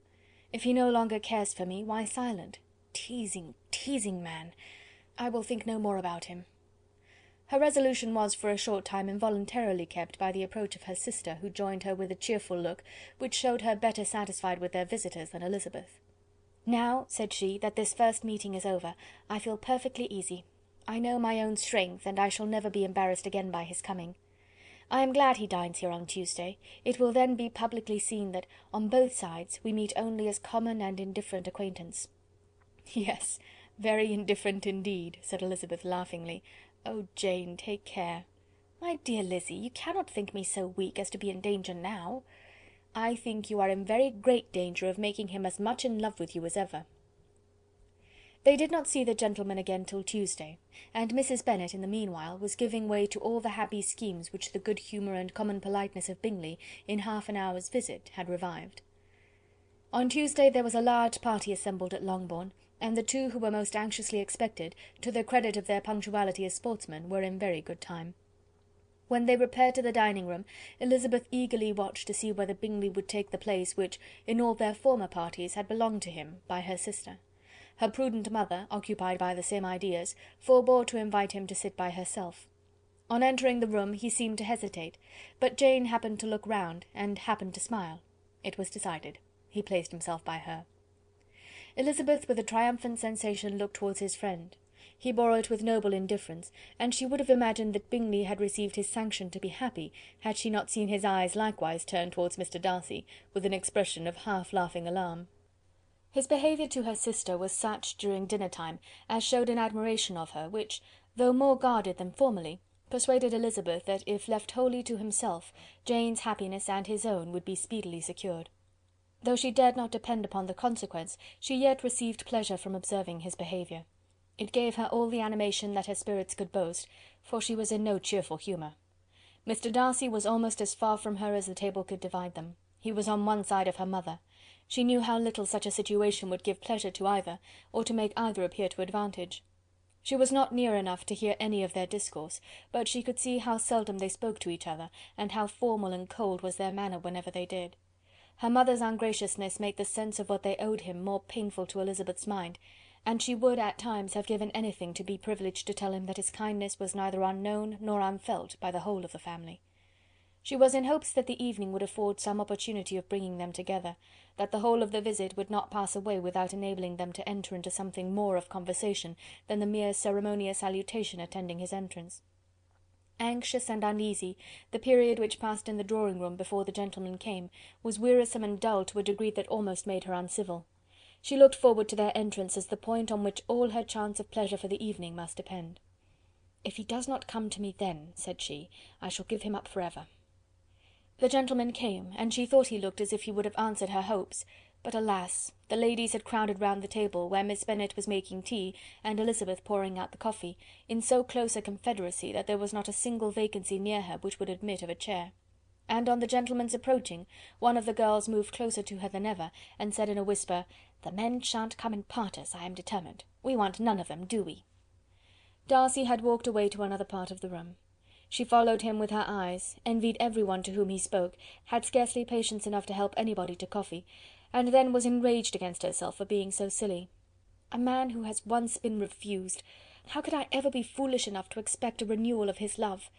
If he no longer cares for me, why silent? Teasing, teasing man! I will think no more about him." Her resolution was for a short time involuntarily kept by the approach of her sister, who joined her with a cheerful look, which showed her better satisfied with their visitors than Elizabeth. "Now," said she, "that this first meeting is over, I feel perfectly easy. I know my own strength, and I shall never be embarrassed again by his coming. I am glad he dines here on Tuesday. It will then be publicly seen that, on both sides, we meet only as common and indifferent acquaintance." "Yes, very indifferent indeed," said Elizabeth laughingly. "Oh, Jane, take care." "My dear Lizzy, you cannot think me so weak as to be in danger now." "I think you are in very great danger of making him as much in love with you as ever." They did not see the gentleman again till Tuesday, and Mrs. Bennet, in the meanwhile, was giving way to all the happy schemes which the good humour and common politeness of Bingley, in half an hour's visit, had revived. On Tuesday there was a large party assembled at Longbourn, and the two who were most anxiously expected, to the credit of their punctuality as sportsmen, were in very good time. When they repaired to the dining-room, Elizabeth eagerly watched to see whether Bingley would take the place which, in all their former parties, had belonged to him, by her sister. Her prudent mother, occupied by the same ideas, forbore to invite him to sit by herself. On entering the room he seemed to hesitate, but Jane happened to look round, and happened to smile. It was decided. He placed himself by her. Elizabeth, with a triumphant sensation, looked towards his friend. He bore it with noble indifference, and she would have imagined that Bingley had received his sanction to be happy, had she not seen his eyes likewise turn towards Mr. Darcy, with an expression of half-laughing alarm. His behaviour to her sister was such, during dinner-time, as showed an admiration of her, which, though more guarded than formerly, persuaded Elizabeth that if left wholly to himself, Jane's happiness and his own would be speedily secured. Though she dared not depend upon the consequence, she yet received pleasure from observing his behaviour. It gave her all the animation that her spirits could boast, for she was in no cheerful humour. Mr. Darcy was almost as far from her as the table could divide them. He was on one side of her mother. She knew how little such a situation would give pleasure to either, or to make either appear to advantage. She was not near enough to hear any of their discourse, but she could see how seldom they spoke to each other, and how formal and cold was their manner whenever they did. Her mother's ungraciousness made the sense of what they owed him more painful to Elizabeth's mind, and she would at times have given anything to be privileged to tell him that his kindness was neither unknown nor unfelt by the whole of the family. She was in hopes that the evening would afford some opportunity of bringing them together, that the whole of the visit would not pass away without enabling them to enter into something more of conversation than the mere ceremonious salutation attending his entrance. Anxious and uneasy, the period which passed in the drawing-room before the gentlemen came was wearisome and dull to a degree that almost made her uncivil. She looked forward to their entrance as the point on which all her chance of pleasure for the evening must depend. "If he does not come to me then," said she, "I shall give him up for ever." The gentleman came, and she thought he looked as if he would have answered her hopes, but alas! the ladies had crowded round the table, where Miss Bennet was making tea, and Elizabeth pouring out the coffee, in so close a confederacy that there was not a single vacancy near her which would admit of a chair. And on the gentleman's approaching, one of the girls moved closer to her than ever, and said in a whisper, "The men shan't come and part us, I am determined. We want none of them, do we?" Darcy had walked away to another part of the room. She followed him with her eyes, envied every one to whom he spoke, had scarcely patience enough to help anybody to coffee, and then was enraged against herself for being so silly. A man who has once been refused! How could I ever be foolish enough to expect a renewal of his love?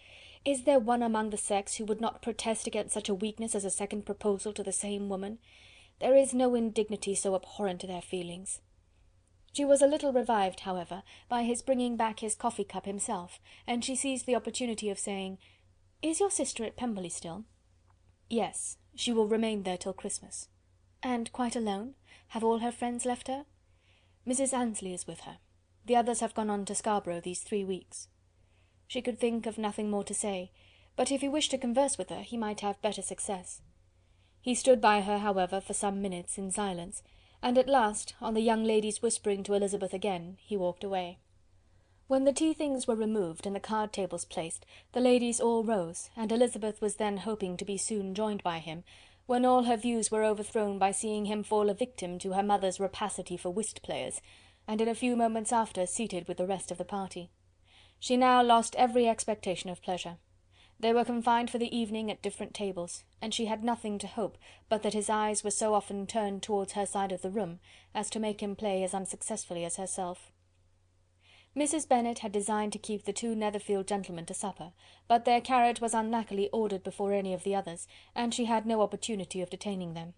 Is there one among the sex who would not protest against such a weakness as a second proposal to the same woman? There is no indignity so abhorrent to their feelings. She was a little revived, however, by his bringing back his coffee-cup himself, and she seized the opportunity of saying, "Is your sister at Pemberley still?" "Yes, she will remain there till Christmas." "And quite alone? Have all her friends left her?" "Mrs. Annesley is with her. The others have gone on to Scarborough these 3 weeks." She could think of nothing more to say, but if he wished to converse with her, he might have better success. He stood by her, however, for some minutes in silence, and at last, on the young lady's whispering to Elizabeth again, he walked away. When the tea things were removed and the card tables placed, the ladies all rose, and Elizabeth was then hoping to be soon joined by him, when all her views were overthrown by seeing him fall a victim to her mother's rapacity for whist players, and in a few moments after seated with the rest of the party. She now lost every expectation of pleasure. They were confined for the evening at different tables, and she had nothing to hope but that his eyes were so often turned towards her side of the room as to make him play as unsuccessfully as herself. Mrs. Bennet had designed to keep the 2 Netherfield gentlemen to supper, but their carriage was unluckily ordered before any of the others, and she had no opportunity of detaining them.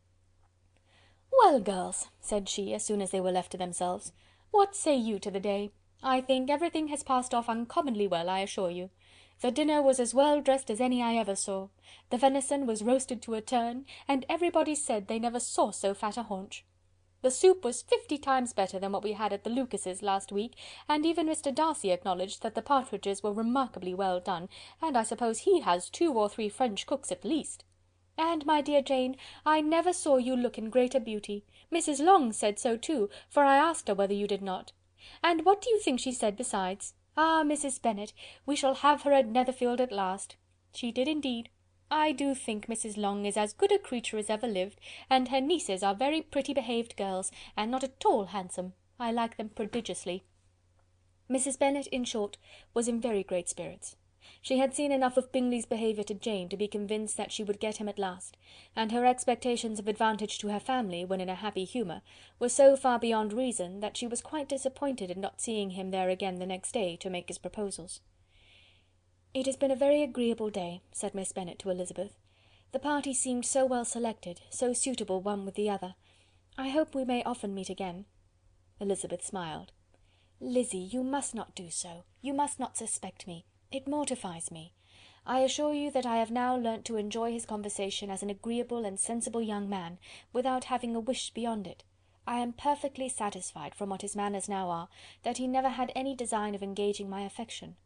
"Well, girls," said she, as soon as they were left to themselves, "what say you to the day? I think everything has passed off uncommonly well, I assure you. The dinner was as well dressed as any I ever saw. The venison was roasted to a turn, and everybody said they never saw so fat a haunch. The soup was 50 times better than what we had at the Lucases last week, and even Mr. Darcy acknowledged that the partridges were remarkably well done, and I suppose he has 2 or 3 French cooks at least. And, my dear Jane, I never saw you look in greater beauty. Mrs. Long said so too, for I asked her whether you did not. And what do you think she said besides? Ah, Mrs. Bennet, we shall have her at Netherfield at last. She did indeed. I do think Mrs. Long is as good a creature as ever lived, and her nieces are very pretty behaved girls, and not at all handsome. I like them prodigiously." Mrs. Bennet, in short, was in very great spirits. She had seen enough of Bingley's behaviour to Jane to be convinced that she would get him at last, and her expectations of advantage to her family, when in a happy humour, were so far beyond reason, that she was quite disappointed at not seeing him there again the next day to make his proposals. "It has been a very agreeable day," said Miss Bennet to Elizabeth. "The party seemed so well selected, so suitable one with the other. I hope we may often meet again." Elizabeth smiled. "Lizzy, you must not do so. You must not suspect me. It mortifies me. I assure you that I have now learnt to enjoy his conversation as an agreeable and sensible young man, without having a wish beyond it. I am perfectly satisfied, from what his manners now are, that he never had any design of engaging my affection.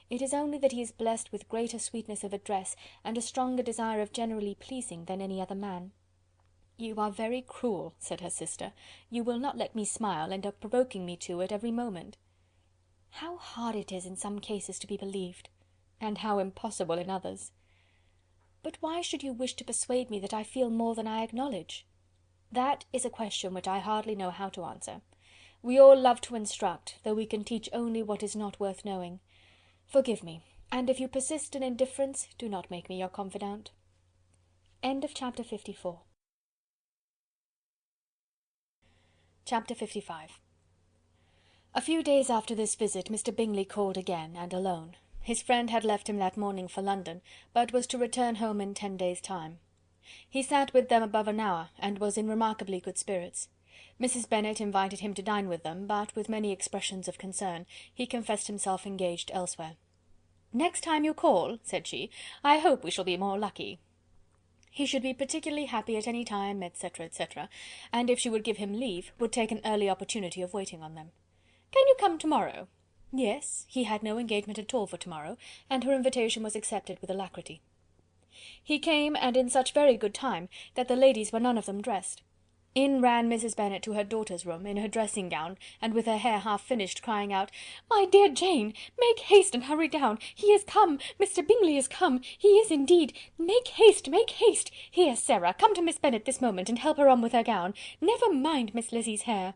It is only that he is blessed with greater sweetness of address, and a stronger desire of generally pleasing, than any other man." "You are very cruel," said her sister. "You will not let me smile, and are provoking me to it every moment." "How hard it is in some cases to be believed!" "And how impossible in others." "But why should you wish to persuade me that I feel more than I acknowledge?" "That is a question which I hardly know how to answer. We all love to instruct, though we can teach only what is not worth knowing. Forgive me, and if you persist in indifference, do not make me your confidante." Chapter 54. Chapter 55. A few days after this visit Mr. Bingley called again, and alone. His friend had left him that morning for London, but was to return home in 10 days' time. He sat with them above an hour, and was in remarkably good spirits. Mrs. Bennet invited him to dine with them, but, with many expressions of concern, he confessed himself engaged elsewhere. "Next time you call," said she, "I hope we shall be more lucky." He should be particularly happy at any time, etc., etc., and if she would give him leave, would take an early opportunity of waiting on them. "Can you come to-morrow?" Yes, he had no engagement at all for to-morrow, and her invitation was accepted with alacrity. He came, and in such very good time, that the ladies were none of them dressed. In ran Mrs. Bennet to her daughter's room, in her dressing gown, and with her hair half finished, crying out, "My dear Jane, make haste and hurry down. He is come, Mr. Bingley is come, he is indeed. Make haste, make haste. Here, Sarah, come to Miss Bennet this moment, and help her on with her gown. Never mind Miss Lizzie's hair."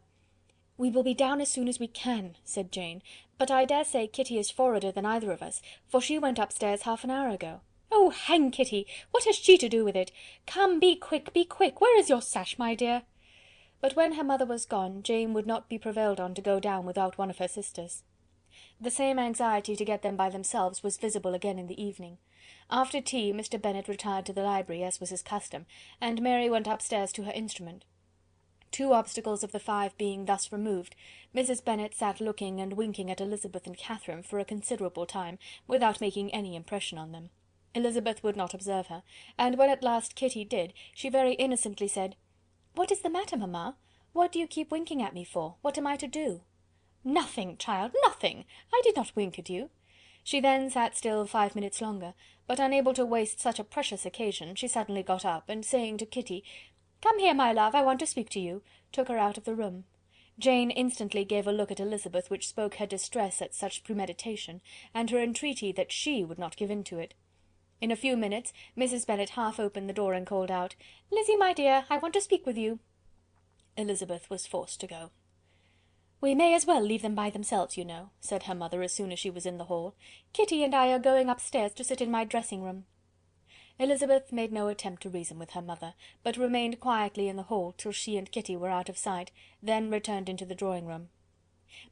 "We will be down as soon as we can," said Jane, "but I dare say Kitty is forwarder than either of us, for she went upstairs half an hour ago." "Oh, hang Kitty! What has she to do with it? Come, be quick, be quick. Where is your sash, my dear?" But when her mother was gone, Jane would not be prevailed on to go down without one of her sisters. The same anxiety to get them by themselves was visible again in the evening. After tea Mr. Bennet retired to the library, as was his custom, and Mary went upstairs to her instrument. 2 obstacles of the 5 being thus removed, Mrs. Bennet sat looking and winking at Elizabeth and Catherine for a considerable time, without making any impression on them. Elizabeth would not observe her, and when at last Kitty did, she very innocently said, "What is the matter, mamma? What do you keep winking at me for? What am I to do?" "Nothing, child, nothing. I did not wink at you." She then sat still 5 minutes longer, but unable to waste such a precious occasion, she suddenly got up, and saying to Kitty, "Come here, my love, I want to speak to you," took her out of the room. Jane instantly gave a look at Elizabeth which spoke her distress at such premeditation, and her entreaty that she would not give in to it. In a few minutes Mrs. Bennet half opened the door and called out, "Lizzie, my dear, I want to speak with you." Elizabeth was forced to go. "We may as well leave them by themselves, you know," said her mother as soon as she was in the hall. "Kitty and I are going upstairs to sit in my dressing room." Elizabeth made no attempt to reason with her mother, but remained quietly in the hall till she and Kitty were out of sight, then returned into the drawing-room.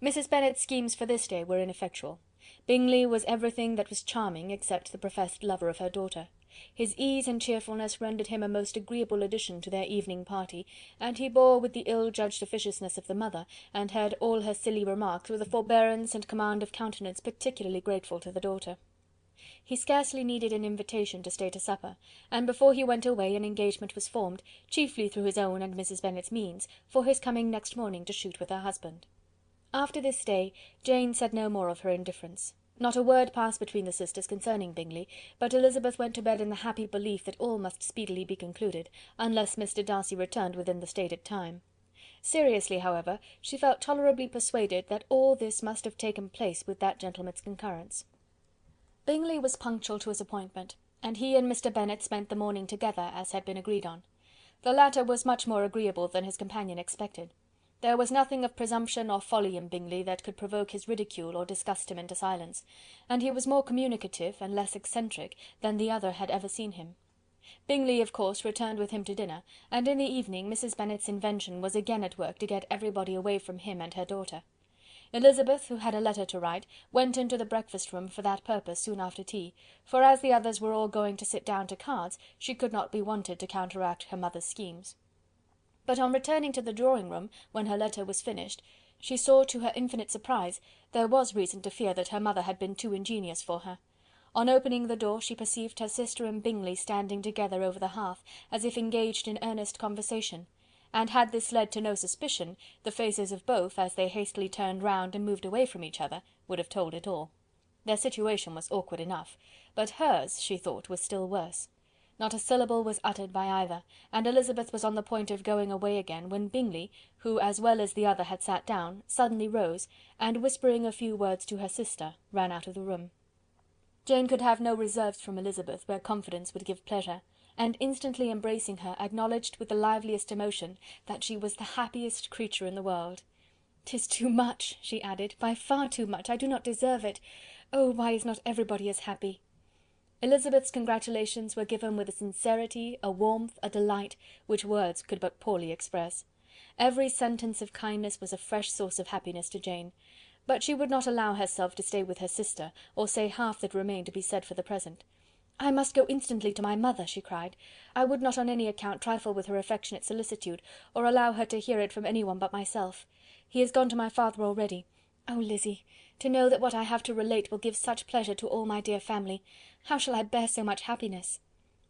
Mrs. Bennet's schemes for this day were ineffectual. Bingley was everything that was charming except the professed lover of her daughter. His ease and cheerfulness rendered him a most agreeable addition to their evening party, and he bore with the ill-judged officiousness of the mother, and heard all her silly remarks with a forbearance and command of countenance particularly grateful to the daughter. He scarcely needed an invitation to stay to supper, and before he went away an engagement was formed, chiefly through his own and Mrs. Bennet's means, for his coming next morning to shoot with her husband. After this day, Jane said no more of her indifference. Not a word passed between the sisters concerning Bingley, but Elizabeth went to bed in the happy belief that all must speedily be concluded, unless Mr. Darcy returned within the stated time. Seriously, however, she felt tolerably persuaded that all this must have taken place with that gentleman's concurrence. Bingley was punctual to his appointment, and he and Mr. Bennet spent the morning together, as had been agreed on. The latter was much more agreeable than his companion expected. There was nothing of presumption or folly in Bingley that could provoke his ridicule or disgust him into silence, and he was more communicative and less eccentric than the other had ever seen him. Bingley, of course, returned with him to dinner, and in the evening Mrs. Bennet's invention was again at work to get everybody away from him and her daughter. Elizabeth, who had a letter to write, went into the breakfast-room for that purpose soon after tea, for as the others were all going to sit down to cards, she could not be wanted to counteract her mother's schemes. But on returning to the drawing-room, when her letter was finished, she saw, to her infinite surprise, there was reason to fear that her mother had been too ingenious for her. On opening the door, she perceived her sister and Bingley standing together over the hearth, as if engaged in earnest conversation, and had this led to no suspicion, the faces of both, as they hastily turned round and moved away from each other, would have told it all. Their situation was awkward enough, but hers, she thought, was still worse. Not a syllable was uttered by either, and Elizabeth was on the point of going away again, when Bingley, who as well as the other had sat down, suddenly rose, and whispering a few words to her sister, ran out of the room. Jane could have no reserves from Elizabeth where confidence would give pleasure, and instantly embracing her, acknowledged with the liveliest emotion that she was the happiest creature in the world. "'Tis too much," she added, "by far too much. I do not deserve it. Oh, why is not everybody as happy?" Elizabeth's congratulations were given with a sincerity, a warmth, a delight, which words could but poorly express. Every sentence of kindness was a fresh source of happiness to Jane, but she would not allow herself to stay with her sister, or say half that remained to be said for the present. "I must go instantly to my mother," she cried. "I would not on any account trifle with her affectionate solicitude, or allow her to hear it from any one but myself. He is gone to my father already. Oh, Lizzy! to know that what I have to relate will give such pleasure to all my dear family! How shall I bear so much happiness?"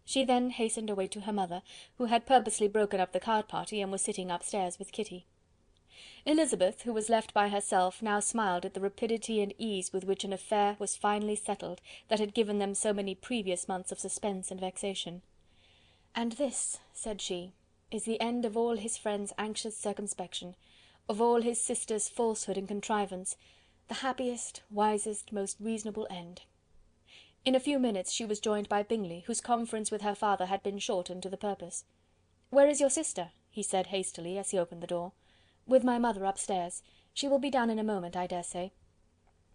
She then hastened away to her mother, who had purposely broken up the card party, and was sitting upstairs with Kitty. Elizabeth, who was left by herself, now smiled at the rapidity and ease with which an affair was finally settled that had given them so many previous months of suspense and vexation. "And this," said she, "is the end of all his friends' anxious circumspection, of all his sister's falsehood and contrivance, the happiest, wisest, most reasonable end." In a few minutes she was joined by Bingley, whose conference with her father had been short and to the purpose. "Where is your sister?" he said hastily, as he opened the door. "With my mother upstairs. She will be down in a moment, I dare say."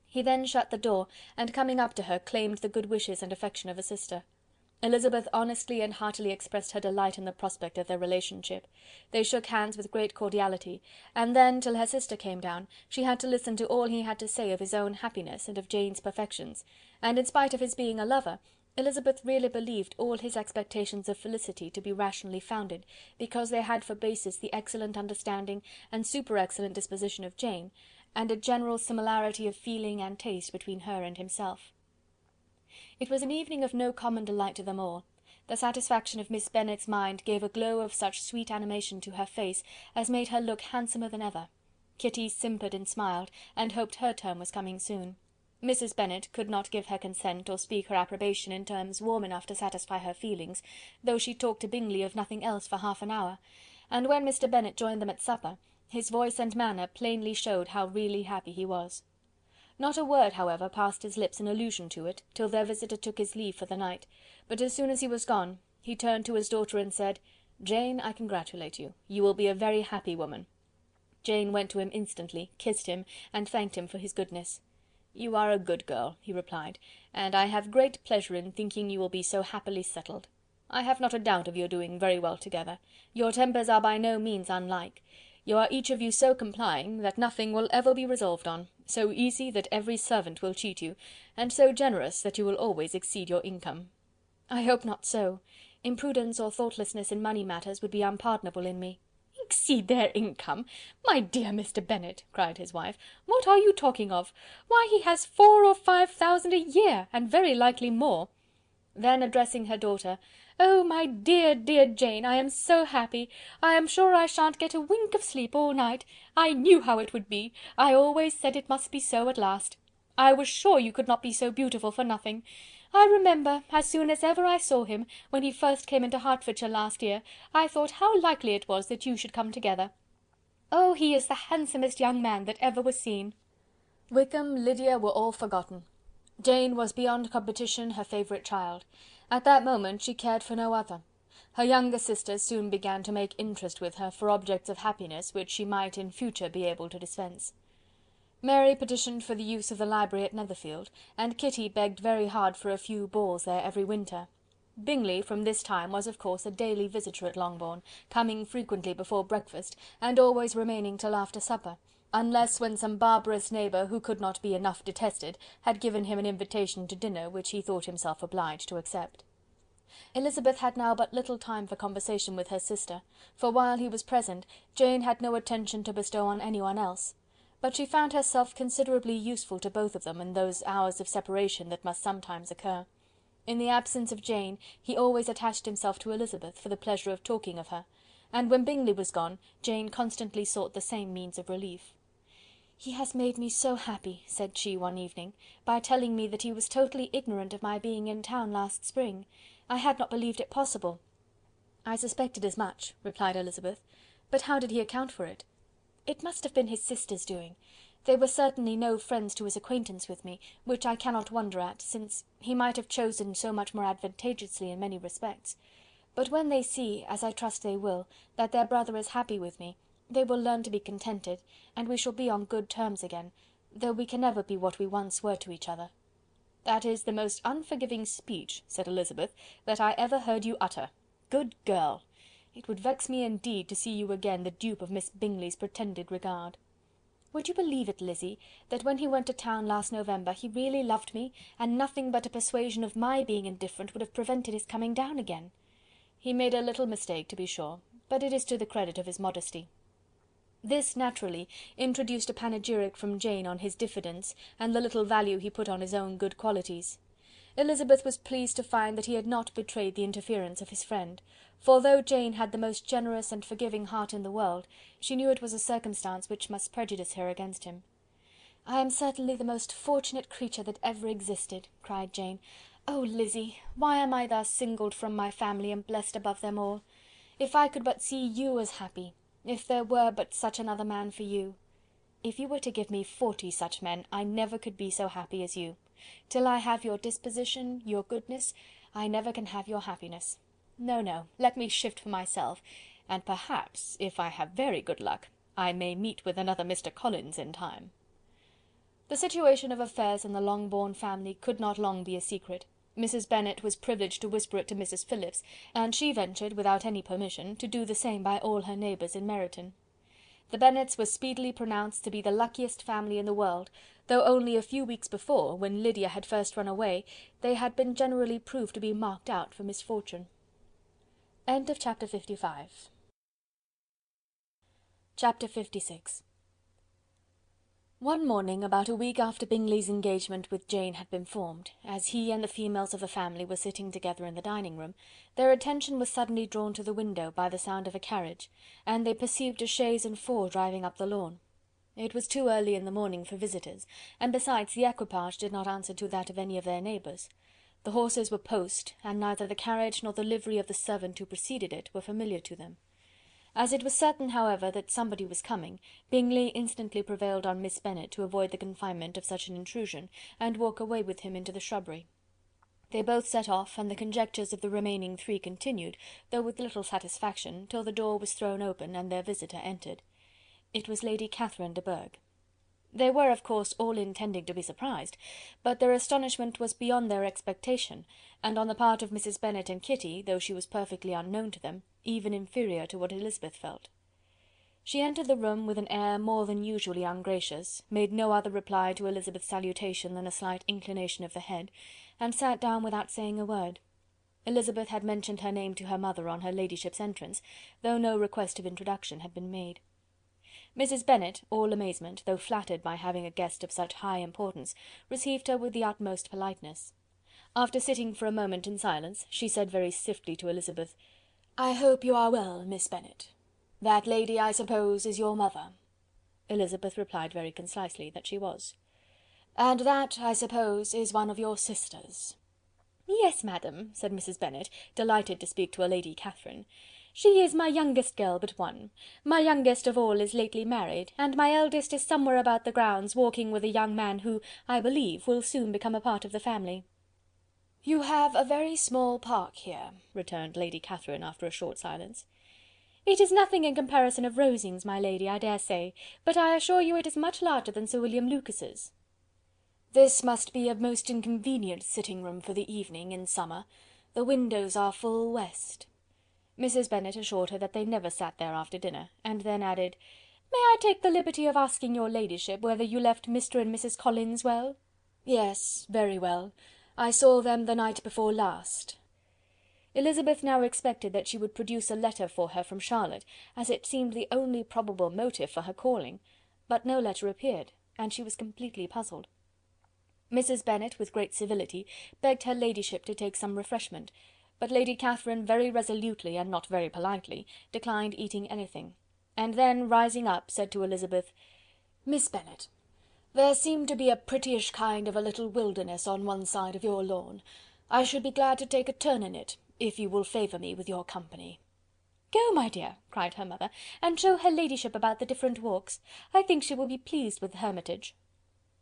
He then shut the door, and coming up to her, claimed the good wishes and affection of a sister. Elizabeth honestly and heartily expressed her delight in the prospect of their relationship. They shook hands with great cordiality, and then, till her sister came down, she had to listen to all he had to say of his own happiness and of Jane's perfections, and in spite of his being a lover, Elizabeth really believed all his expectations of felicity to be rationally founded, because they had for basis the excellent understanding and super-excellent disposition of Jane, and a general similarity of feeling and taste between her and himself. It was an evening of no common delight to them all. The satisfaction of Miss Bennet's mind gave a glow of such sweet animation to her face as made her look handsomer than ever. Kitty simpered and smiled, and hoped her turn was coming soon. Mrs. Bennet could not give her consent or speak her approbation in terms warm enough to satisfy her feelings, though she talked to Bingley of nothing else for half an hour, and when Mr. Bennet joined them at supper, his voice and manner plainly showed how really happy he was. Not a word, however, passed his lips in allusion to it, till their visitor took his leave for the night, but as soon as he was gone, he turned to his daughter and said, "Jane, I congratulate you. You will be a very happy woman." Jane went to him instantly, kissed him, and thanked him for his goodness. "You are a good girl," he replied, "and I have great pleasure in thinking you will be so happily settled. I have not a doubt of your doing very well together. Your tempers are by no means unlike. You are each of you so complying, that nothing will ever be resolved on, so easy that every servant will cheat you, and so generous that you will always exceed your income." "I hope not so. Imprudence or thoughtlessness in money matters would be unpardonable in me." "Exceed their income! My dear Mr. Bennet," cried his wife, "what are you talking of? Why, he has 4,000 or 5,000 a year, and very likely more." Then addressing her daughter, "Oh, my dear, dear Jane, I am so happy! I am sure I shan't get a wink of sleep all night. I knew how it would be. I always said it must be so at last. I was sure you could not be so beautiful for nothing. I remember, as soon as ever I saw him, when he first came into Hertfordshire last year, I thought how likely it was that you should come together." Oh, he is the handsomest young man that ever was seen." Wickham, Lydia were all forgotten. Jane was beyond competition her favourite child. At that moment she cared for no other. Her younger sisters soon began to make interest with her for objects of happiness which she might in future be able to dispense. Mary petitioned for the use of the library at Netherfield, and Kitty begged very hard for a few balls there every winter. Bingley from this time was of course a daily visitor at Longbourn, coming frequently before breakfast, and always remaining till after supper, unless when some barbarous neighbour, who could not be enough detested, had given him an invitation to dinner which he thought himself obliged to accept. Elizabeth had now but little time for conversation with her sister, for while he was present, Jane had no attention to bestow on anyone else; but she found herself considerably useful to both of them in those hours of separation that must sometimes occur. In the absence of Jane, he always attached himself to Elizabeth for the pleasure of talking of her, and when Bingley was gone, Jane constantly sought the same means of relief. "He has made me so happy," said she one evening, "by telling me that he was totally ignorant of my being in town last spring. I had not believed it possible." "I suspected as much," replied Elizabeth, "but how did he account for it?" "It must have been his sister's doing. They were certainly no friends to his acquaintance with me, which I cannot wonder at, since he might have chosen so much more advantageously in many respects. But when they see, as I trust they will, that their brother is happy with me, they will learn to be contented, and we shall be on good terms again, though we can never be what we once were to each other." "That is the most unforgiving speech," said Elizabeth, "that I ever heard you utter. Good girl! It would vex me indeed to see you again the dupe of Miss Bingley's pretended regard." "Would you believe it, Lizzy, that when he went to town last November he really loved me, and nothing but a persuasion of my being indifferent would have prevented his coming down again?" "He made a little mistake, to be sure, but it is to the credit of his modesty." This, naturally, introduced a panegyric from Jane on his diffidence, and the little value he put on his own good qualities. Elizabeth was pleased to find that he had not betrayed the interference of his friend, for though Jane had the most generous and forgiving heart in the world, she knew it was a circumstance which must prejudice her against him. "I am certainly the most fortunate creature that ever existed," cried Jane. "Oh, Lizzy, why am I thus singled from my family and blessed above them all? If I could but see you as happy, if there were but such another man for you! If you were to give me 40 such men, I never could be so happy as you. Till I have your disposition, your goodness, I never can have your happiness. No, no, let me shift for myself, and perhaps, if I have very good luck, I may meet with another Mr. Collins in time." The situation of affairs in the Longbourn family could not long be a secret. Mrs. Bennet was privileged to whisper it to Mrs. Phillips, and she ventured, without any permission, to do the same by all her neighbours in Meryton. The Bennets were speedily pronounced to be the luckiest family in the world, though only a few weeks before, when Lydia had first run away, they had been generally proved to be marked out for misfortune. End of chapter 55. Chapter 56. One morning, about a week after Bingley's engagement with Jane had been formed, as he and the females of the family were sitting together in the dining-room, their attention was suddenly drawn to the window by the sound of a carriage, and they perceived a chaise and four driving up the lawn. It was too early in the morning for visitors, and besides the equipage did not answer to that of any of their neighbours. The horses were post, and neither the carriage nor the livery of the servant who preceded it were familiar to them. As it was certain, however, that somebody was coming, Bingley instantly prevailed on Miss Bennet to avoid the confinement of such an intrusion, and walk away with him into the shrubbery. They both set off, and the conjectures of the remaining three continued, though with little satisfaction, till the door was thrown open, and their visitor entered. It was Lady Catherine de Bourgh. They were, of course, all intending to be surprised, but their astonishment was beyond their expectation, and on the part of Mrs. Bennet and Kitty, though she was perfectly unknown to them, even inferior to what Elizabeth felt. She entered the room with an air more than usually ungracious, made no other reply to Elizabeth's salutation than a slight inclination of the head, and sat down without saying a word. Elizabeth had mentioned her name to her mother on her ladyship's entrance, though no request of introduction had been made. Mrs. Bennet, all amazement, though flattered by having a guest of such high importance, received her with the utmost politeness. After sitting for a moment in silence, she said very stiffly to Elizabeth, "I hope you are well, Miss Bennet. That lady, I suppose, is your mother?" Elizabeth replied very concisely that she was. "And that, I suppose, is one of your sisters?" "Yes, madam," said Mrs. Bennet, delighted to speak to a Lady Catherine. She is my youngest girl but one. My youngest of all is lately married, and my eldest is somewhere about the grounds walking with a young man who, I believe, will soon become a part of the family." "You have a very small park here," returned Lady Catherine after a short silence. "It is nothing in comparison of Rosings, my lady, I dare say, but I assure you it is much larger than Sir William Lucas's." "This must be a most inconvenient sitting room for the evening, in summer. The windows are full west." Mrs. Bennet assured her that they never sat there after dinner, and then added, "May I take the liberty of asking your ladyship whether you left Mr. and Mrs. Collins well?" "Yes, very well. I saw them the night before last." Elizabeth now expected that she would produce a letter for her from Charlotte, as it seemed the only probable motive for her calling, but no letter appeared, and she was completely puzzled. Mrs. Bennet, with great civility, begged her ladyship to take some refreshment, but Lady Catherine very resolutely, and not very politely, declined eating anything, and then, rising up, said to Elizabeth, "Miss Bennet, there seemed to be a prettyish kind of a little wilderness on one side of your lawn. I should be glad to take a turn in it, if you will favour me with your company." "Go, my dear," cried her mother, "and show her ladyship about the different walks. I think she will be pleased with the Hermitage."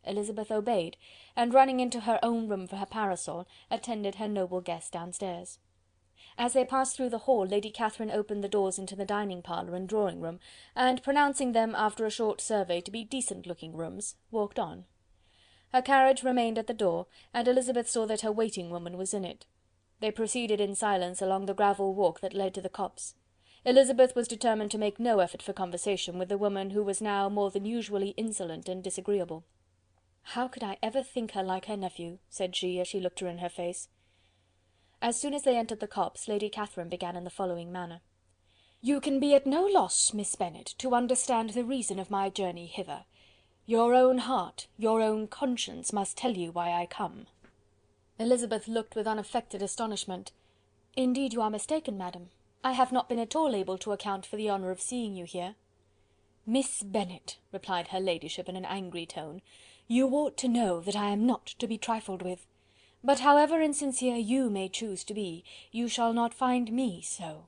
Elizabeth obeyed, and running into her own room for her parasol, attended her noble guest downstairs. As they passed through the hall, Lady Catherine opened the doors into the dining parlour and drawing room, and pronouncing them, after a short survey, to be decent-looking rooms, walked on. Her carriage remained at the door, and Elizabeth saw that her waiting-woman was in it. They proceeded in silence along the gravel walk that led to the copse. Elizabeth was determined to make no effort for conversation with the woman who was now more than usually insolent and disagreeable. "How could I ever think her like her nephew?" said she, as she looked her in her face. As soon as they entered the copse, Lady Catherine began in the following manner. "You can be at no loss, Miss Bennet, to understand the reason of my journey hither. Your own heart, your own conscience must tell you why I come." Elizabeth looked with unaffected astonishment. "Indeed you are mistaken, madam. I have not been at all able to account for the honour of seeing you here." "Miss Bennet," replied her ladyship in an angry tone, "you ought to know that I am not to be trifled with. But however insincere you may choose to be, you shall not find me so.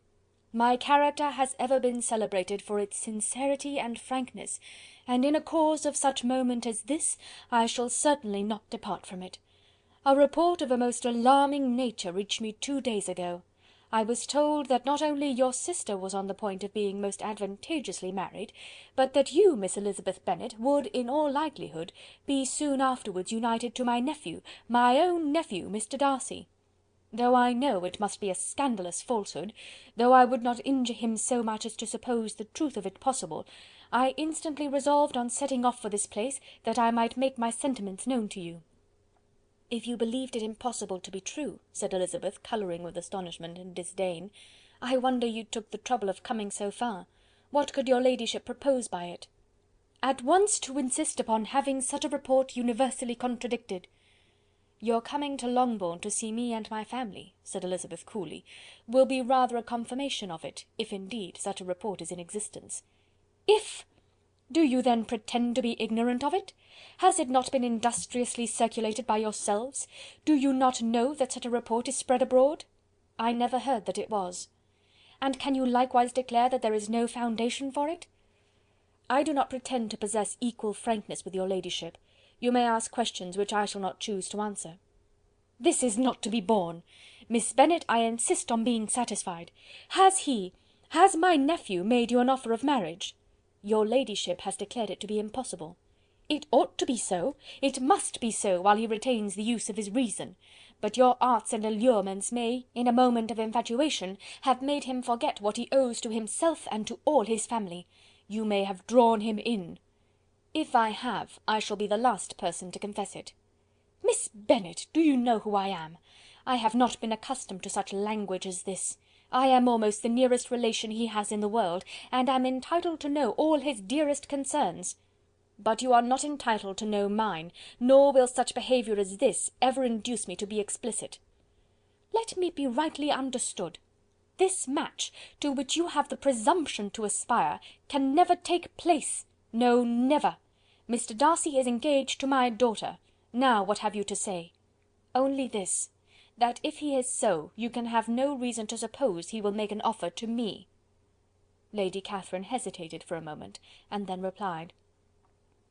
My character has ever been celebrated for its sincerity and frankness, and in a cause of such moment as this, I shall certainly not depart from it. A report of a most alarming nature reached me 2 days ago. I was told that not only your sister was on the point of being most advantageously married, but that you, Miss Elizabeth Bennet, would, in all likelihood, be soon afterwards united to my nephew, my own nephew, Mr. Darcy. Though I know it must be a scandalous falsehood, though I would not injure him so much as to suppose the truth of it possible, I instantly resolved on setting off for this place, that I might make my sentiments known to you." "If you believed it impossible to be true," said Elizabeth, colouring with astonishment and disdain, "I wonder you took the trouble of coming so far. What could your ladyship propose by it?" "At once to insist upon having such a report universally contradicted." "Your coming to Longbourn to see me and my family," said Elizabeth coolly, "will be rather a confirmation of it, if indeed such a report is in existence." "If! Do you then pretend to be ignorant of it? Has it not been industriously circulated by yourselves? Do you not know that such a report is spread abroad?" "I never heard that it was." "And can you likewise declare that there is no foundation for it?" "I do not pretend to possess equal frankness with your ladyship. You may ask questions which I shall not choose to answer." "This is not to be borne. Miss Bennet, I insist on being satisfied. Has my nephew made you an offer of marriage?" "Your ladyship has declared it to be impossible." "It ought to be so, it must be so, while he retains the use of his reason. But your arts and allurements may, in a moment of infatuation, have made him forget what he owes to himself and to all his family. You may have drawn him in." "If I have, I shall be the last person to confess it." "Miss Bennet, do you know who I am? I have not been accustomed to such language as this. I am almost the nearest relation he has in the world, and am entitled to know all his dearest concerns." "But you are not entitled to know mine, nor will such behaviour as this ever induce me to be explicit." "Let me be rightly understood. This match, to which you have the presumption to aspire, can never take place. No, never. Mr. Darcy is engaged to my daughter. Now what have you to say?" "Only this, that if he is so, you can have no reason to suppose he will make an offer to me." Lady Catherine hesitated for a moment, and then replied: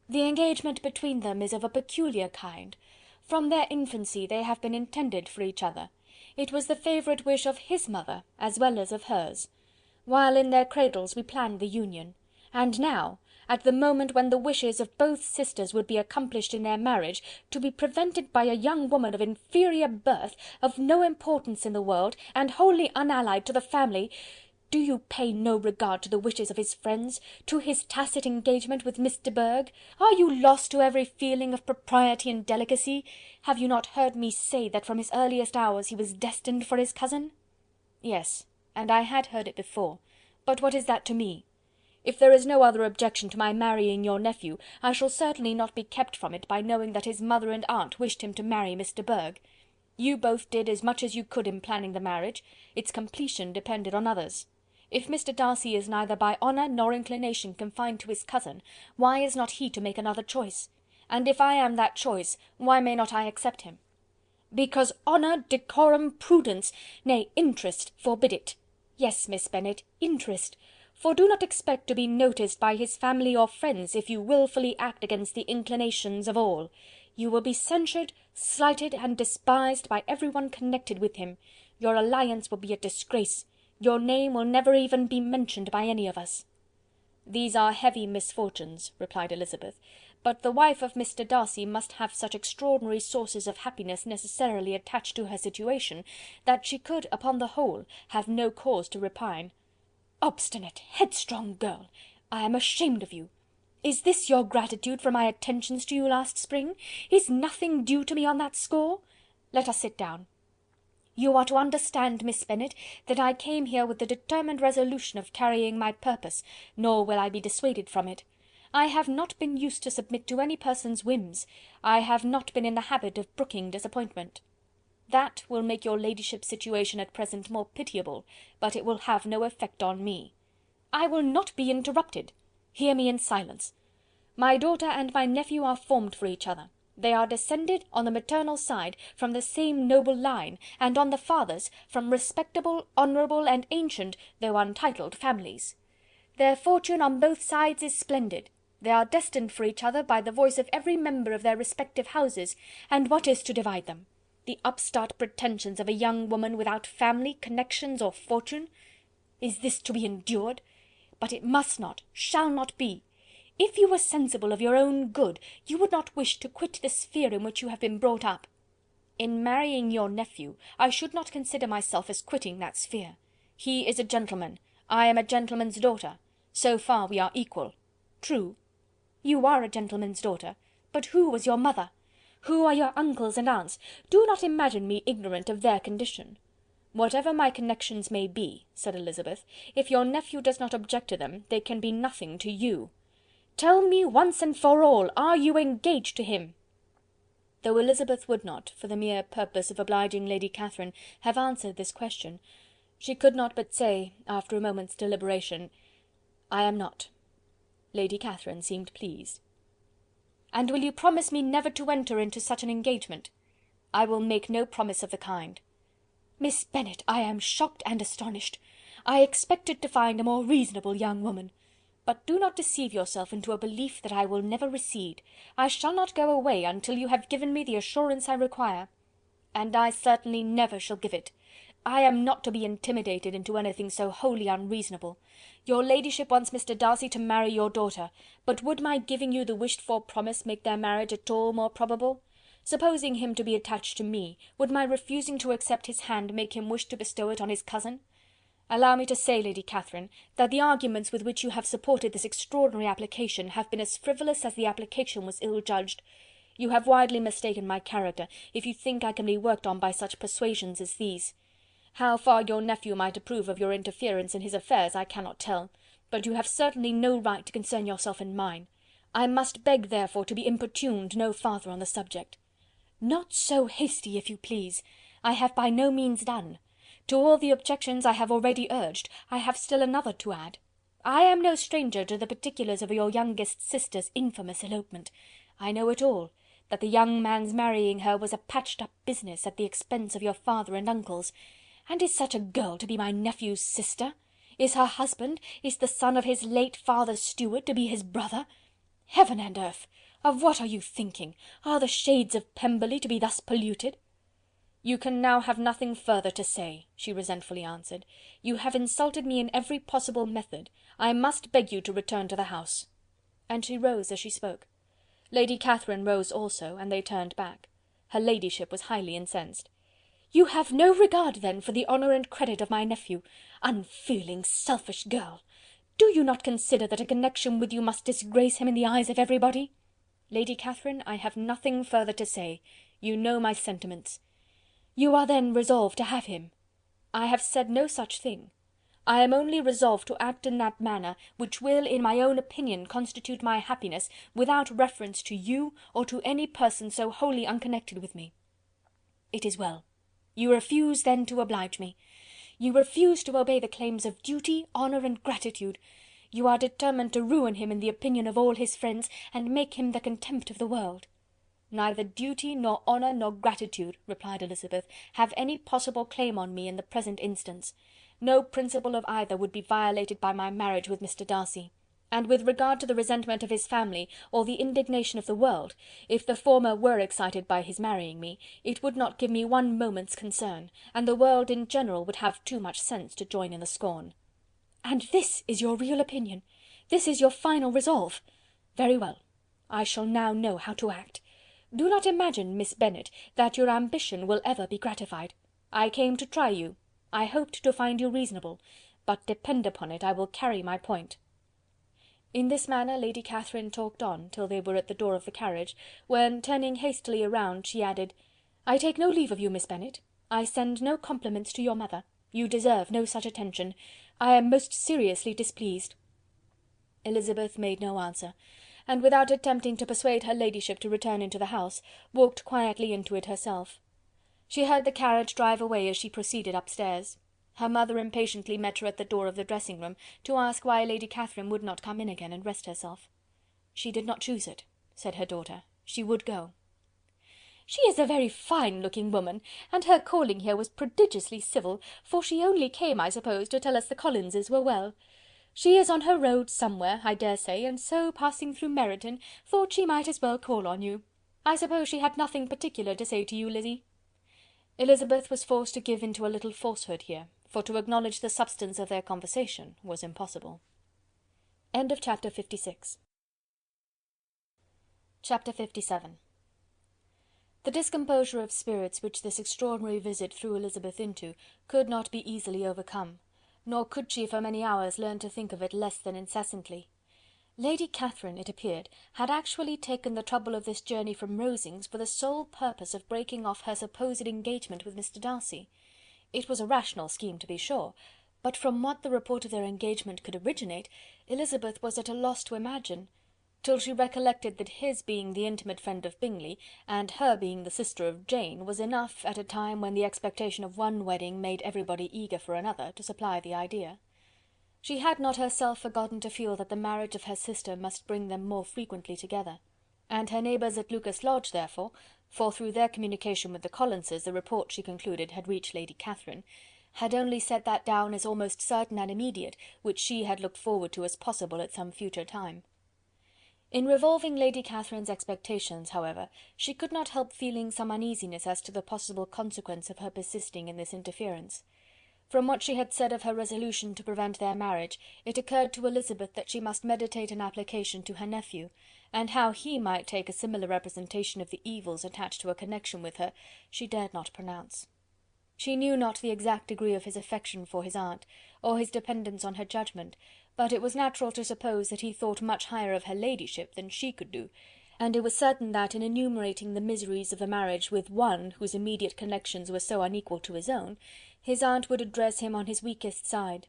"The engagement between them is of a peculiar kind. From their infancy they have been intended for each other. It was the favourite wish of his mother as well as of hers. While in their cradles we planned the union, and now, at the moment when the wishes of both sisters would be accomplished in their marriage, to be prevented by a young woman of inferior birth, of no importance in the world, and wholly unallied to the family. Do you pay no regard to the wishes of his friends, to his tacit engagement with Miss de Bourgh? Are you lost to every feeling of propriety and delicacy? Have you not heard me say that from his earliest hours he was destined for his cousin?" "Yes, and I had heard it before, but what is that to me? If there is no other objection to my marrying your nephew, I shall certainly not be kept from it by knowing that his mother and aunt wished him to marry Miss de Bourgh. You both did as much as you could in planning the marriage; its completion depended on others. If Mr. Darcy is neither by honour nor inclination confined to his cousin, why is not he to make another choice? And if I am that choice, why may not I accept him? Because honour, decorum, prudence, nay, interest, forbid it. Yes, Miss Bennet, interest. For do not expect to be noticed by his family or friends if you wilfully act against the inclinations of all. You will be censured, slighted, and despised by every one connected with him. Your alliance will be a disgrace. Your name will never even be mentioned by any of us." "These are heavy misfortunes," replied Elizabeth, "but the wife of Mr. Darcy must have such extraordinary sources of happiness necessarily attached to her situation, that she could, upon the whole, have no cause to repine." "Obstinate, headstrong girl! I am ashamed of you. Is this your gratitude for my attentions to you last spring? Is nothing due to me on that score? Let us sit down. You are to understand, Miss Bennet, that I came here with the determined resolution of carrying my purpose, nor will I be dissuaded from it. I have not been used to submit to any person's whims. I have not been in the habit of brooking disappointment. That will make your ladyship's situation at present more pitiable, but it will have no effect on me. I will not be interrupted. Hear me in silence. My daughter and my nephew are formed for each other. They are descended, on the maternal side, from the same noble line, and on the father's, from respectable, honourable, and ancient, though untitled families. Their fortune on both sides is splendid. They are destined for each other by the voice of every member of their respective houses, and what is to divide them? The upstart pretensions of a young woman without family, connections, or fortune? Is this to be endured? But it must not, shall not be. If you were sensible of your own good, you would not wish to quit the sphere in which you have been brought up. In marrying your nephew, I should not consider myself as quitting that sphere. He is a gentleman, I am a gentleman's daughter. So far we are equal. True. You are a gentleman's daughter, but who was your mother? Who are your uncles and aunts? Do not imagine me ignorant of their condition. Whatever my connections may be, said Elizabeth, if your nephew does not object to them, they can be nothing to you. Tell me once and for all, are you engaged to him?" Though Elizabeth would not, for the mere purpose of obliging Lady Catherine, have answered this question, she could not but say, after a moment's deliberation, "I am not." Lady Catherine seemed pleased. "And will you promise me never to enter into such an engagement?" "I will make no promise of the kind." "Miss Bennet, I am shocked and astonished. I expected to find a more reasonable young woman. But do not deceive yourself into a belief that I will never recede. I shall not go away until you have given me the assurance I require. And I certainly never shall give it. I am not to be intimidated into anything so wholly unreasonable. Your ladyship wants Mr. Darcy to marry your daughter, but would my giving you the wished-for promise make their marriage at all more probable? Supposing him to be attached to me, would my refusing to accept his hand make him wish to bestow it on his cousin? Allow me to say, Lady Catherine, that the arguments with which you have supported this extraordinary application have been as frivolous as the application was ill-judged. You have widely mistaken my character, if you think I can be worked on by such persuasions as these. How far your nephew might approve of your interference in his affairs I cannot tell, but you have certainly no right to concern yourself in mine. I must beg, therefore, to be importuned no farther on the subject." "Not so hasty, if you please. I have by no means done. To all the objections I have already urged, I have still another to add. I am no stranger to the particulars of your youngest sister's infamous elopement. I know it all, that the young man's marrying her was a patched-up business at the expense of your father and uncles. And is such a girl to be my nephew's sister? Is her husband, is the son of his late father's steward, to be his brother? Heaven and earth! Of what are you thinking? Are the shades of Pemberley to be thus polluted?" "You can now have nothing further to say," she resentfully answered. "You have insulted me in every possible method. I must beg you to return to the house." And she rose as she spoke. Lady Catherine rose also, and they turned back. Her ladyship was highly incensed. "You have no regard, then, for the honour and credit of my nephew. Unfeeling, selfish girl! Do you not consider that a connection with you must disgrace him in the eyes of everybody?" "Lady Catherine, I have nothing further to say. You know my sentiments." "You are then resolved to have him?" "I have said no such thing. I am only resolved to act in that manner which will, in my own opinion, constitute my happiness, without reference to you, or to any person so wholly unconnected with me." "It is well. You refuse, then, to oblige me. You refuse to obey the claims of duty, honour, and gratitude. You are determined to ruin him in the opinion of all his friends, and make him the contempt of the world." "Neither duty, nor honour, nor gratitude," replied Elizabeth, "have any possible claim on me in the present instance. No principle of either would be violated by my marriage with Mr. Darcy. And with regard to the resentment of his family, or the indignation of the world, if the former were excited by his marrying me, it would not give me one moment's concern, and the world in general would have too much sense to join in the scorn." "And this is your real opinion? This is your final resolve? Very well, I shall now know how to act. Do not imagine, Miss Bennet, that your ambition will ever be gratified. I came to try you. I hoped to find you reasonable, but depend upon it I will carry my point." In this manner Lady Catherine talked on, till they were at the door of the carriage, when, turning hastily around, she added, "I take no leave of you, Miss Bennet. I send no compliments to your mother. You deserve no such attention. I am most seriously displeased." Elizabeth made no answer, and without attempting to persuade her ladyship to return into the house, walked quietly into it herself. She heard the carriage drive away as she proceeded upstairs. Her mother impatiently met her at the door of the dressing room, to ask why Lady Catherine would not come in again and rest herself. "She did not choose it," said her daughter. "She would go." "She is a very fine looking woman, and her calling here was prodigiously civil, for she only came, I suppose, to tell us the Collinses were well. She is on her road somewhere, I dare say, and so, passing through Meryton, thought she might as well call on you. I suppose she had nothing particular to say to you, Lizzy?" Elizabeth was forced to give into a little falsehood here, for to acknowledge the substance of their conversation was impossible. Chapter 56. Chapter 57. The discomposure of spirits which this extraordinary visit threw Elizabeth into could not be easily overcome, nor could she for many hours learn to think of it less than incessantly. Lady Catherine, it appeared, had actually taken the trouble of this journey from Rosings for the sole purpose of breaking off her supposed engagement with Mr. Darcy. It was a rational scheme, to be sure, but from what the report of their engagement could originate, Elizabeth was at a loss to imagine, till she recollected that his being the intimate friend of Bingley, and her being the sister of Jane, was enough, at a time when the expectation of one wedding made everybody eager for another, to supply the idea. She had not herself forgotten to feel that the marriage of her sister must bring them more frequently together, and her neighbours at Lucas Lodge, therefore, for through their communication with the Collinses the report, she concluded, had reached Lady Catherine, had only set that down as almost certain and immediate, which she had looked forward to as possible at some future time. In revolving Lady Catherine's expectations, however, she could not help feeling some uneasiness as to the possible consequence of her persisting in this interference. From what she had said of her resolution to prevent their marriage, it occurred to Elizabeth that she must meditate an application to her nephew, and how he might take a similar representation of the evils attached to a connection with her, she dared not pronounce. She knew not the exact degree of his affection for his aunt, or his dependence on her judgment, but it was natural to suppose that he thought much higher of her ladyship than she could do, and it was certain that, in enumerating the miseries of a marriage with one whose immediate connections were so unequal to his own, his aunt would address him on his weakest side.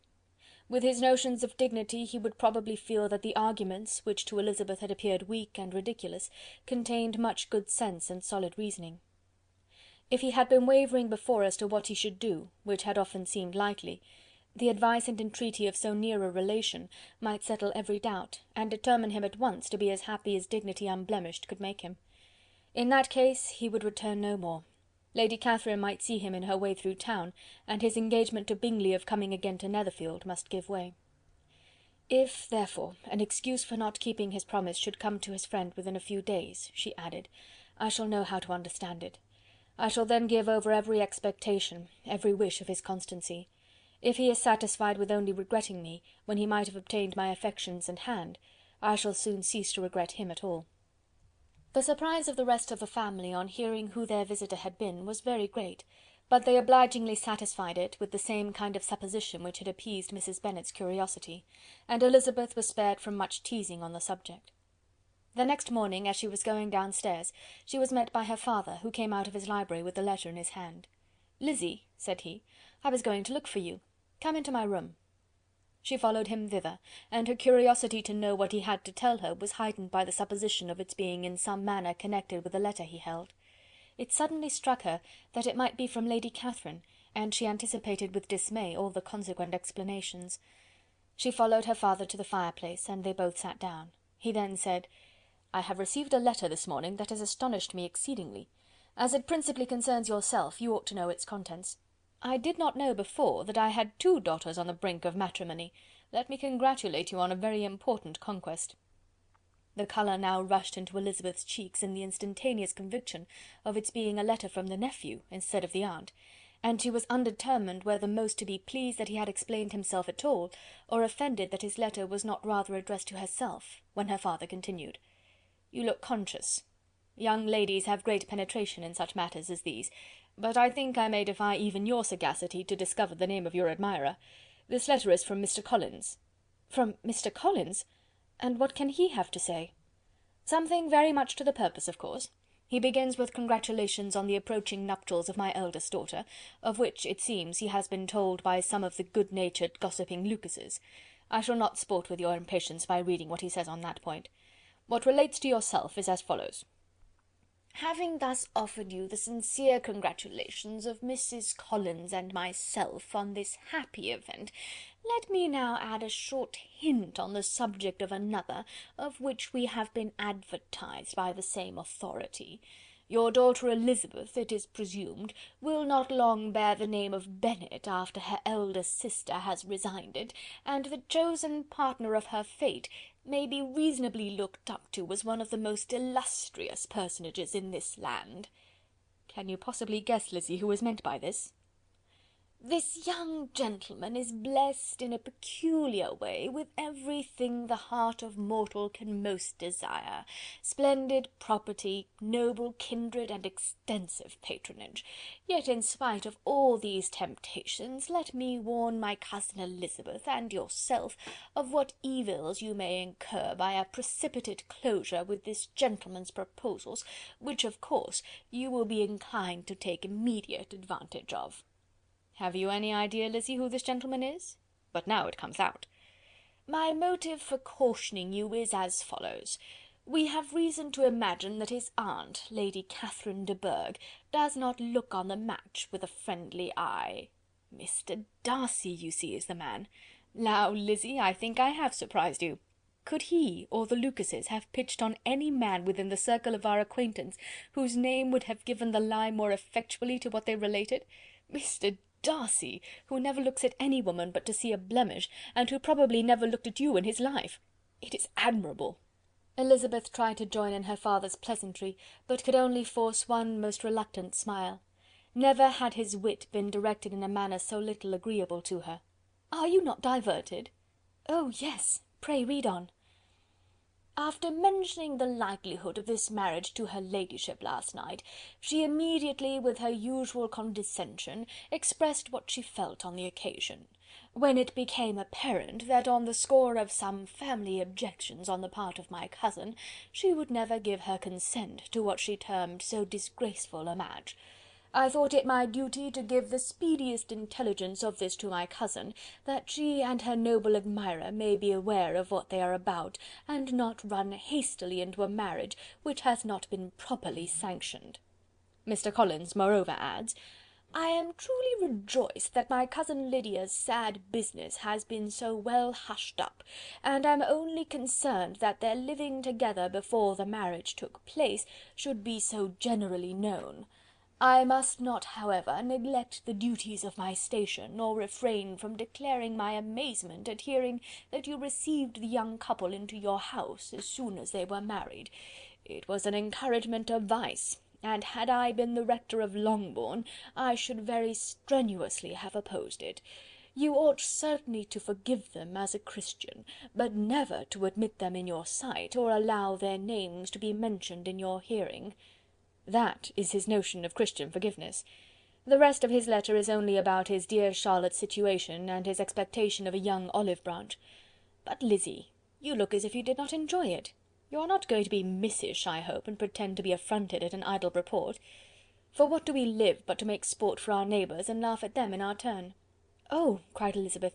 With his notions of dignity he would probably feel that the arguments, which to Elizabeth had appeared weak and ridiculous, contained much good sense and solid reasoning. If he had been wavering before as to what he should do, which had often seemed likely, the advice and entreaty of so near a relation might settle every doubt, and determine him at once to be as happy as dignity unblemished could make him. In that case he would return no more. Lady Catherine might see him in her way through town, and his engagement to Bingley of coming again to Netherfield must give way. "If, therefore, an excuse for not keeping his promise should come to his friend within a few days," she added, "I shall know how to understand it. I shall then give over every expectation, every wish of his constancy. If he is satisfied with only regretting me, when he might have obtained my affections and hand, I shall soon cease to regret him at all." The surprise of the rest of the family on hearing who their visitor had been was very great, but they obligingly satisfied it with the same kind of supposition which had appeased Mrs. Bennet's curiosity, and Elizabeth was spared from much teasing on the subject. The next morning, as she was going downstairs, she was met by her father, who came out of his library with the letter in his hand. "Lizzy," said he, "I was going to look for you. Come into my room." She followed him thither, and her curiosity to know what he had to tell her was heightened by the supposition of its being in some manner connected with the letter he held. It suddenly struck her that it might be from Lady Catherine, and she anticipated with dismay all the consequent explanations. She followed her father to the fireplace, and they both sat down. He then said, "I have received a letter this morning that has astonished me exceedingly. As it principally concerns yourself, you ought to know its contents. I did not know before that I had 2 daughters on the brink of matrimony. Let me congratulate you on a very important conquest." The colour now rushed into Elizabeth's cheeks in the instantaneous conviction of its being a letter from the nephew instead of the aunt, and she was undetermined whether most to be pleased that he had explained himself at all, or offended that his letter was not rather addressed to herself, when her father continued, "You look conscious. Young ladies have great penetration in such matters as these, but I think I may defy even your sagacity to discover the name of your admirer. This letter is from Mr. Collins." "From Mr. Collins? And what can he have to say?" "Something very much to the purpose, of course. He begins with congratulations on the approaching nuptials of my eldest daughter, of which, it seems, he has been told by some of the good-natured, gossiping Lucases. I shall not sport with your impatience by reading what he says on that point. What relates to yourself is as follows: "Having thus offered you the sincere congratulations of Mrs. Collins and myself on this happy event, let me now add a short hint on the subject of another, of which we have been advertised by the same authority. Your daughter Elizabeth, it is presumed, will not long bear the name of Bennet after her elder sister has resigned it, and the chosen partner of her fate may be reasonably looked up to as one of the most illustrious personages in this land." "Can you possibly guess, Lizzy, who is meant by this?" "This young gentleman is blessed in a peculiar way with everything the heart of mortal can most desire: splendid property, noble kindred, and extensive patronage. Yet in spite of all these temptations, let me warn my cousin Elizabeth and yourself of what evils you may incur by a precipitate closure with this gentleman's proposals, which, of course, you will be inclined to take immediate advantage of." "Have you any idea, Lizzy, who this gentleman is? But now it comes out." "My motive for cautioning you is as follows. We have reason to imagine that his aunt, Lady Catherine de Bourgh, does not look on the match with a friendly eye. Mr. Darcy, you see, is the man. Now, Lizzy, I think I have surprised you. Could he or the Lucases have pitched on any man within the circle of our acquaintance whose name would have given the lie more effectually to what they related? Mr. Darcy, who never looks at any woman but to see a blemish, and who probably never looked at you in his life. It is admirable." Elizabeth tried to join in her father's pleasantry, but could only force one most reluctant smile. Never had his wit been directed in a manner so little agreeable to her. "Are you not diverted?" "Oh, yes! Pray read on." "After mentioning the likelihood of this marriage to her ladyship last night, she immediately, with her usual condescension, expressed what she felt on the occasion. When it became apparent that on the score of some family objections on the part of my cousin, she would never give her consent to what she termed so disgraceful a match, I thought it my duty to give the speediest intelligence of this to my cousin, that she and her noble admirer may be aware of what they are about, and not run hastily into a marriage which has not been properly sanctioned." Mr. Collins moreover adds, "I am truly rejoiced that my cousin Lydia's sad business has been so well hushed up, and am only concerned that their living together before the marriage took place should be so generally known. I must not, however, neglect the duties of my station, nor refrain from declaring my amazement at hearing that you received the young couple into your house as soon as they were married. It was an encouragement of vice, and had I been the rector of Longbourn, I should very strenuously have opposed it. You ought certainly to forgive them as a Christian, but never to admit them in your sight, or allow their names to be mentioned in your hearing." That is his notion of Christian forgiveness. The rest of his letter is only about his dear Charlotte's situation, and his expectation of a young olive branch. But, Lizzy, you look as if you did not enjoy it. You are not going to be missish, I hope, and pretend to be affronted at an idle report. For what do we live but to make sport for our neighbours, and laugh at them in our turn? "Oh!" cried Elizabeth,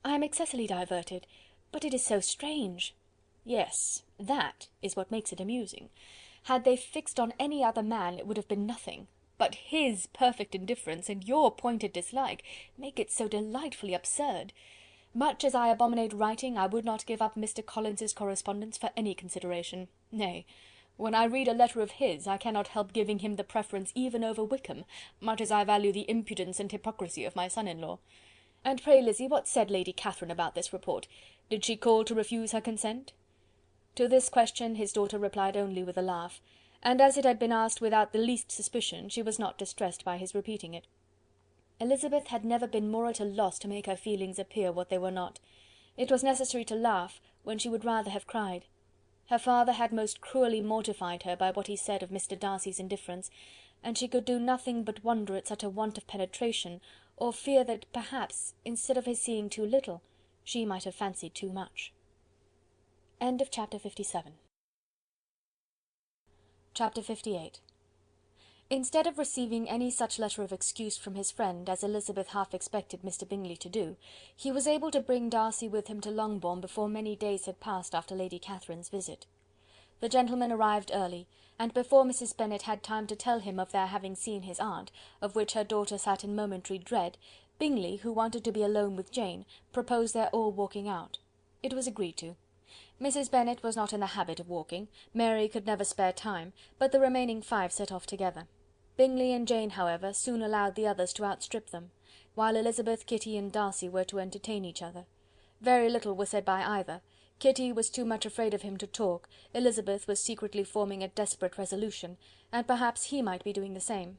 "I am excessively diverted, but it is so strange." "Yes, that is what makes it amusing. Had they fixed on any other man, it would have been nothing, but his perfect indifference and your pointed dislike make it so delightfully absurd. Much as I abominate writing, I would not give up Mr. Collins's correspondence for any consideration. Nay, when I read a letter of his, I cannot help giving him the preference even over Wickham, much as I value the impudence and hypocrisy of my son-in-law. And pray, Lizzy, what said Lady Catherine about this report? Did she call to refuse her consent?" To this question his daughter replied only with a laugh, and as it had been asked without the least suspicion, she was not distressed by his repeating it. Elizabeth had never been more at a loss to make her feelings appear what they were not. It was necessary to laugh, when she would rather have cried. Her father had most cruelly mortified her by what he said of Mr. Darcy's indifference, and she could do nothing but wonder at such a want of penetration, or fear that, perhaps, instead of his seeing too little, she might have fancied too much. End of chapter 57. Chapter 58. Instead of receiving any such letter of excuse from his friend as Elizabeth half expected Mr. Bingley to do, he was able to bring Darcy with him to Longbourn before many days had passed after Lady Catherine's visit. The gentleman arrived early, and before Mrs. Bennet had time to tell him of their having seen his aunt, of which her daughter sat in momentary dread, Bingley, who wanted to be alone with Jane, proposed their all walking out. It was agreed to. Mrs. Bennet was not in the habit of walking, Mary could never spare time, but the remaining 5 set off together. Bingley and Jane, however, soon allowed the others to outstrip them, while Elizabeth, Kitty, and Darcy were to entertain each other. Very little was said by either. Kitty was too much afraid of him to talk, Elizabeth was secretly forming a desperate resolution, and perhaps he might be doing the same.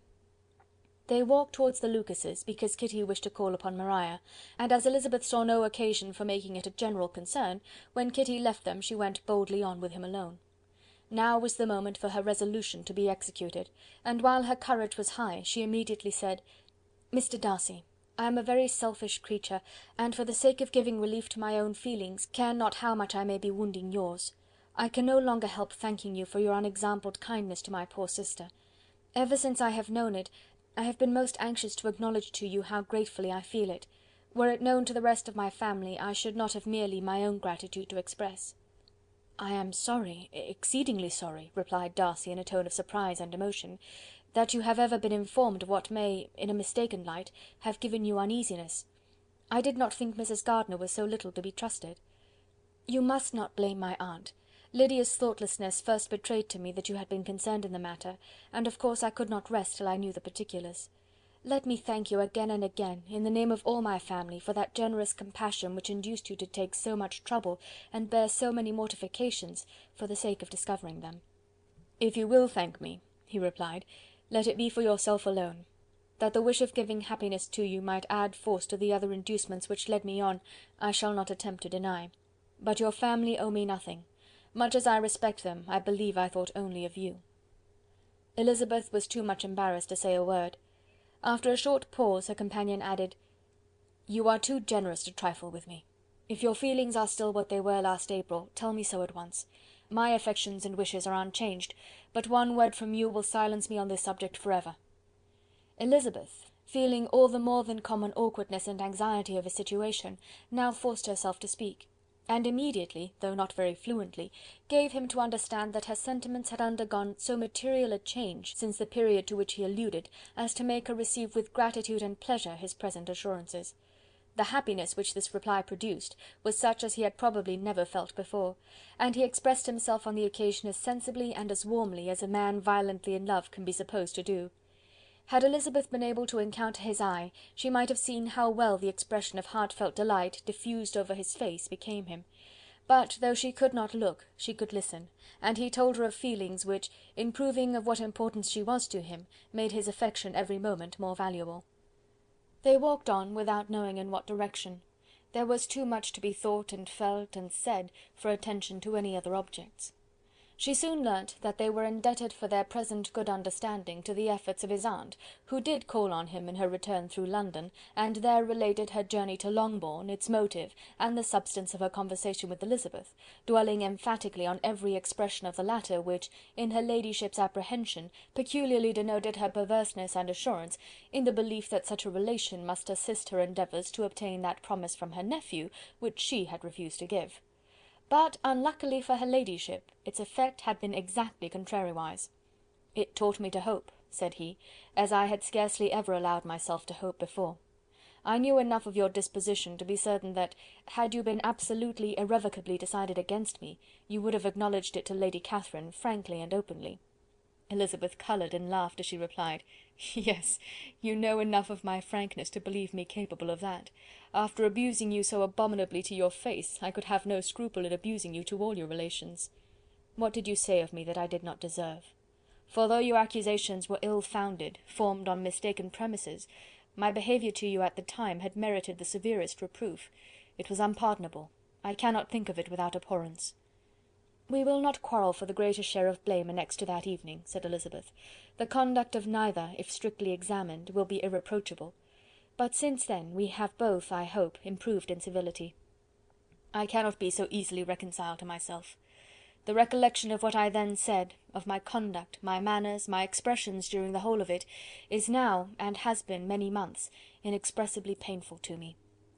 They walked towards the Lucases, because Kitty wished to call upon Maria, and as Elizabeth saw no occasion for making it a general concern, when Kitty left them she went boldly on with him alone. Now was the moment for her resolution to be executed, and while her courage was high, she immediately said, "Mr. Darcy, I am a very selfish creature, and for the sake of giving relief to my own feelings, care not how much I may be wounding yours. I can no longer help thanking you for your unexampled kindness to my poor sister. Ever since I have known it, I have been most anxious to acknowledge to you how gratefully I feel it. Were it known to the rest of my family, I should not have merely my own gratitude to express." "I am sorry, exceedingly sorry," replied Darcy in a tone of surprise and emotion, "that you have ever been informed of what may, in a mistaken light, have given you uneasiness. I did not think Mrs. Gardiner was so little to be trusted. You must not blame my aunt. Lydia's thoughtlessness first betrayed to me that you had been concerned in the matter, and of course I could not rest till I knew the particulars. Let me thank you again and again, in the name of all my family, for that generous compassion which induced you to take so much trouble, and bear so many mortifications, for the sake of discovering them." "If you will thank me," he replied, "let it be for yourself alone. That the wish of giving happiness to you might add force to the other inducements which led me on, I shall not attempt to deny. But your family owe me nothing. Much as I respect them, I believe I thought only of you." Elizabeth was too much embarrassed to say a word. After a short pause, her companion added, "You are too generous to trifle with me. If your feelings are still what they were last April, tell me so at once. My affections and wishes are unchanged, but one word from you will silence me on this subject for ever." Elizabeth, feeling all the more than common awkwardness and anxiety of his situation, now forced herself to speak, and immediately, though not very fluently, gave him to understand that her sentiments had undergone so material a change since the period to which he alluded, as to make her receive with gratitude and pleasure his present assurances. The happiness which this reply produced was such as he had probably never felt before, and he expressed himself on the occasion as sensibly and as warmly as a man violently in love can be supposed to do. Had Elizabeth been able to encounter his eye, she might have seen how well the expression of heartfelt delight diffused over his face became him. But though she could not look, she could listen, and he told her of feelings which, in proving of what importance she was to him, made his affection every moment more valuable. They walked on without knowing in what direction. There was too much to be thought and felt and said for attention to any other objects. She soon learnt that they were indebted for their present good understanding to the efforts of his aunt, who did call on him in her return through London, and there related her journey to Longbourn, its motive, and the substance of her conversation with Elizabeth, dwelling emphatically on every expression of the latter which, in her ladyship's apprehension, peculiarly denoted her perverseness and assurance, in the belief that such a relation must assist her endeavours to obtain that promise from her nephew, which she had refused to give. But, unluckily for her ladyship, its effect had been exactly contrariwise. "It taught me to hope," said he, "as I had scarcely ever allowed myself to hope before. I knew enough of your disposition to be certain that, had you been absolutely, irrevocably decided against me, you would have acknowledged it to Lady Catherine frankly and openly." Elizabeth coloured and laughed as she replied, "Yes, you know enough of my frankness to believe me capable of that. After abusing you so abominably to your face, I could have no scruple in abusing you to all your relations. What did you say of me that I did not deserve? For though your accusations were ill-founded, formed on mistaken premises, my behaviour to you at the time had merited the severest reproof. It was unpardonable. I cannot think of it without abhorrence." "We will not quarrel for the greater share of blame annexed to that evening," said Elizabeth. "The conduct of neither, if strictly examined, will be irreproachable. But since then we have both, I hope, improved in civility." "I cannot be so easily reconciled to myself. The recollection of what I then said, of my conduct, my manners, my expressions during the whole of it, is now, and has been many months, inexpressibly painful to me.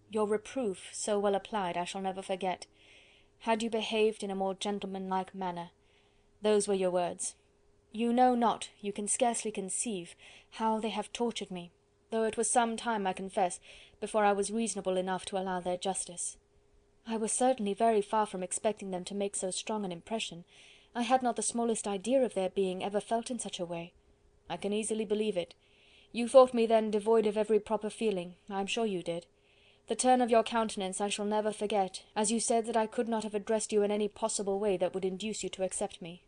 Your reproof, so well applied, I shall never forget. Had you behaved in a more gentlemanlike manner, those were your words. You know not, you can scarcely conceive, how they have tortured me, though it was some time, I confess, before I was reasonable enough to allow their justice. I was certainly very far from expecting them to make so strong an impression. I had not the smallest idea of their being ever felt in such a way." "I can easily believe it. You thought me then devoid of every proper feeling, I am sure you did. The turn of your countenance I shall never forget, as you said that I could not have addressed you in any possible way that would induce you to accept me.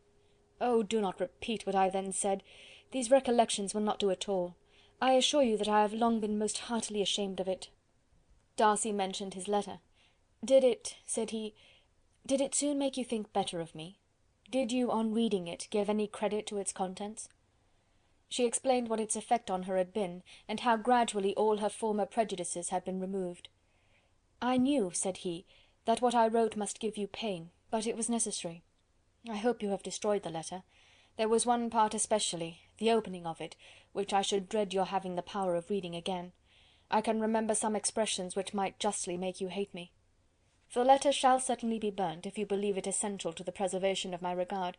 Oh, do not repeat what I then said. These recollections will not do at all. I assure you that I have long been most heartily ashamed of it." Darcy mentioned his letter. "Did it," said he, "did it soon make you think better of me? Did you, on reading it, give any credit to its contents?" She explained what its effect on her had been, and how gradually all her former prejudices had been removed. "I knew," said he, "that what I wrote must give you pain, but it was necessary. I hope you have destroyed the letter. There was one part especially, the opening of it, which I should dread your having the power of reading again. I can remember some expressions which might justly make you hate me. The letter shall certainly be burnt, if you believe it essential to the preservation of my regard,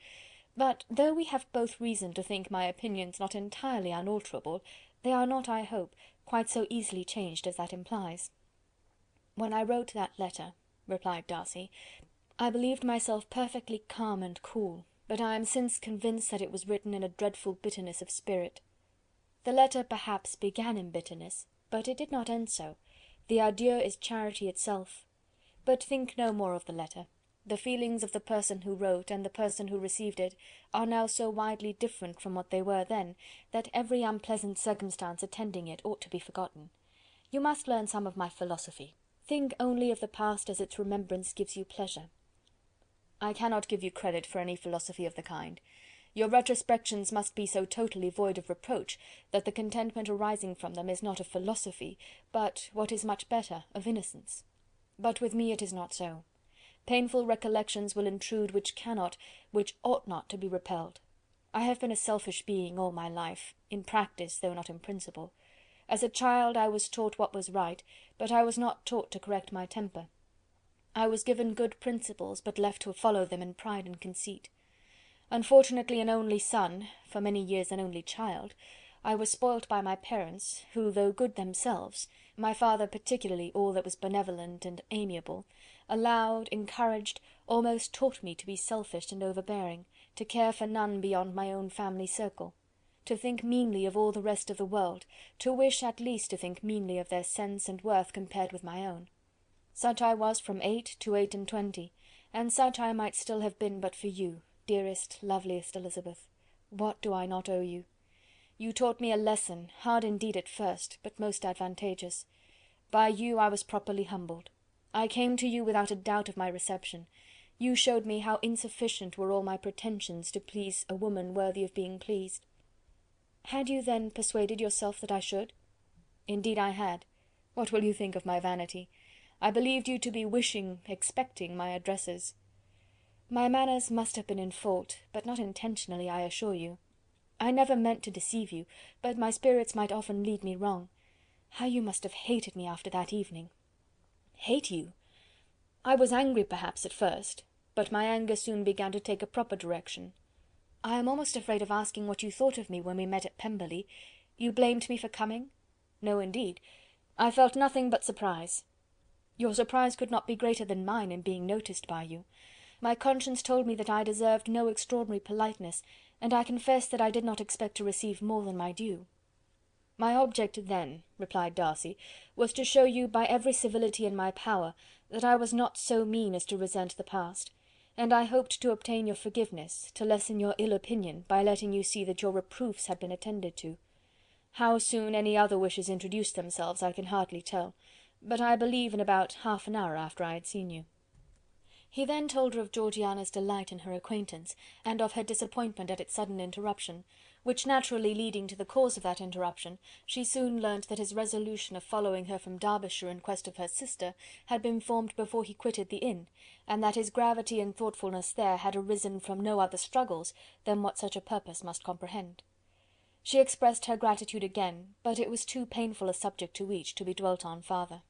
but though we have both reason to think my opinions not entirely unalterable, they are not, I hope, quite so easily changed as that implies." "When I wrote that letter," replied Darcy, "I believed myself perfectly calm and cool, but I am since convinced that it was written in a dreadful bitterness of spirit. The letter perhaps began in bitterness, but it did not end so. The adieu is charity itself. But think no more of the letter. The feelings of the person who wrote and the person who received it are now so widely different from what they were then, that every unpleasant circumstance attending it ought to be forgotten. You must learn some of my philosophy. Think only of the past as its remembrance gives you pleasure." "I cannot give you credit for any philosophy of the kind. Your retrospections must be so totally void of reproach, that the contentment arising from them is not of philosophy, but, what is much better, of innocence. But with me it is not so. Painful recollections will intrude which cannot, which ought not to be repelled. I have been a selfish being all my life, in practice though not in principle. As a child I was taught what was right, but I was not taught to correct my temper. I was given good principles, but left to follow them in pride and conceit. Unfortunately an only son, for many years an only child, I was spoilt by my parents, who, though good themselves, my father particularly all that was benevolent and amiable, allowed, encouraged, almost taught me to be selfish and overbearing, to care for none beyond my own family circle. to think meanly of all the rest of the world, to wish at least to think meanly of their sense and worth compared with my own. Such I was from 8 to 28, and such I might still have been but for you, dearest, loveliest Elizabeth. What do I not owe you? You taught me a lesson, hard indeed at first, but most advantageous. By you I was properly humbled. I came to you without a doubt of my reception. You showed me how insufficient were all my pretensions to please a woman worthy of being pleased. Had you then persuaded yourself that I should? Indeed I had. What will you think of my vanity? I believed you to be wishing, expecting my addresses. My manners must have been in fault, but not intentionally, I assure you. I never meant to deceive you, but my spirits might often lead me wrong. How you must have hated me after that evening! Hate you? I was angry perhaps at first, but my anger soon began to take a proper direction. I am almost afraid of asking what you thought of me when we met at Pemberley. You blamed me for coming? No, indeed. I felt nothing but surprise. Your surprise could not be greater than mine in being noticed by you. My conscience told me that I deserved no extraordinary politeness, and I confess that I did not expect to receive more than my due. My object then, replied Darcy, was to show you by every civility in my power that I was not so mean as to resent the past, and I hoped to obtain your forgiveness, to lessen your ill opinion, by letting you see that your reproofs had been attended to. How soon any other wishes introduced themselves I can hardly tell, but I believe in about half an hour after I had seen you. He then told her of Georgiana's delight in her acquaintance, and of her disappointment at its sudden interruption, which naturally leading to the cause of that interruption, she soon learnt that his resolution of following her from Derbyshire in quest of her sister had been formed before he quitted the inn, and that his gravity and thoughtfulness there had arisen from no other struggles than what such a purpose must comprehend. She expressed her gratitude again, but it was too painful a subject to each to be dwelt on farther.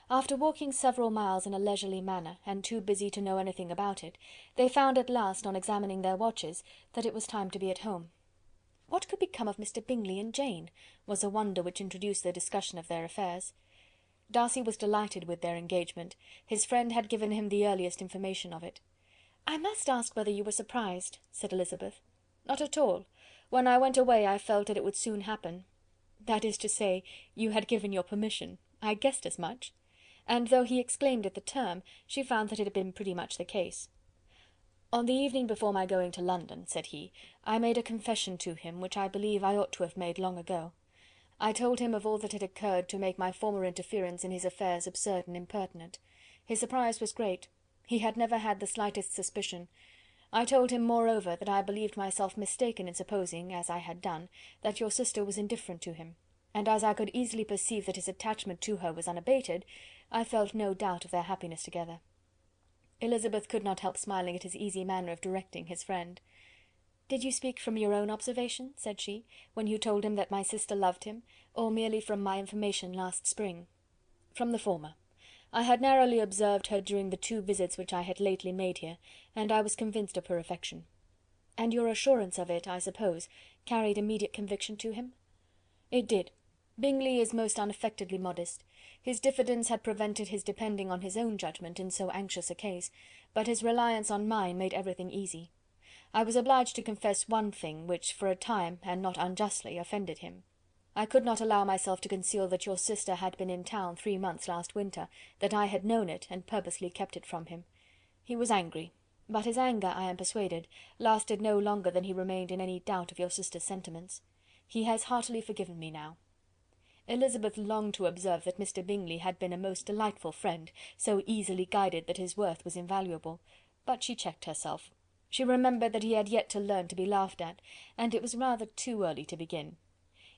After walking several miles in a leisurely manner, and too busy to know anything about it, they found at last, on examining their watches, that it was time to be at home. What could become of Mr. Bingley and Jane, was a wonder which introduced the discussion of their affairs. Darcy was delighted with their engagement. His friend had given him the earliest information of it. "I must ask whether you were surprised," said Elizabeth. "Not at all. When I went away I felt that it would soon happen. That is to say, you had given your permission. I guessed as much." And though he exclaimed at the term, she found that it had been pretty much the case. "On the evening before my going to London," said he, "I made a confession to him, which I believe I ought to have made long ago. I told him of all that had occurred to make my former interference in his affairs absurd and impertinent. His surprise was great. He had never had the slightest suspicion. I told him, moreover, that I believed myself mistaken in supposing, as I had done, that your sister was indifferent to him, and as I could easily perceive that his attachment to her was unabated, I felt no doubt of their happiness together." Elizabeth could not help smiling at his easy manner of directing his friend. "Did you speak from your own observation," said she, "when you told him that my sister loved him, or merely from my information last spring?" "From the former. I had narrowly observed her during the 2 visits which I had lately made here, and I was convinced of her affection." "And your assurance of it, I suppose, carried immediate conviction to him?" "It did. Bingley is most unaffectedly modest. His diffidence had prevented his depending on his own judgment in so anxious a case, but his reliance on mine made everything easy. I was obliged to confess one thing, which for a time, and not unjustly, offended him. I could not allow myself to conceal that your sister had been in town 3 months last winter, that I had known it, and purposely kept it from him. He was angry, but his anger, I am persuaded, lasted no longer than he remained in any doubt of your sister's sentiments. He has heartily forgiven me now." Elizabeth longed to observe that Mr. Bingley had been a most delightful friend, so easily guided that his worth was invaluable, but she checked herself. She remembered that he had yet to learn to be laughed at, and it was rather too early to begin.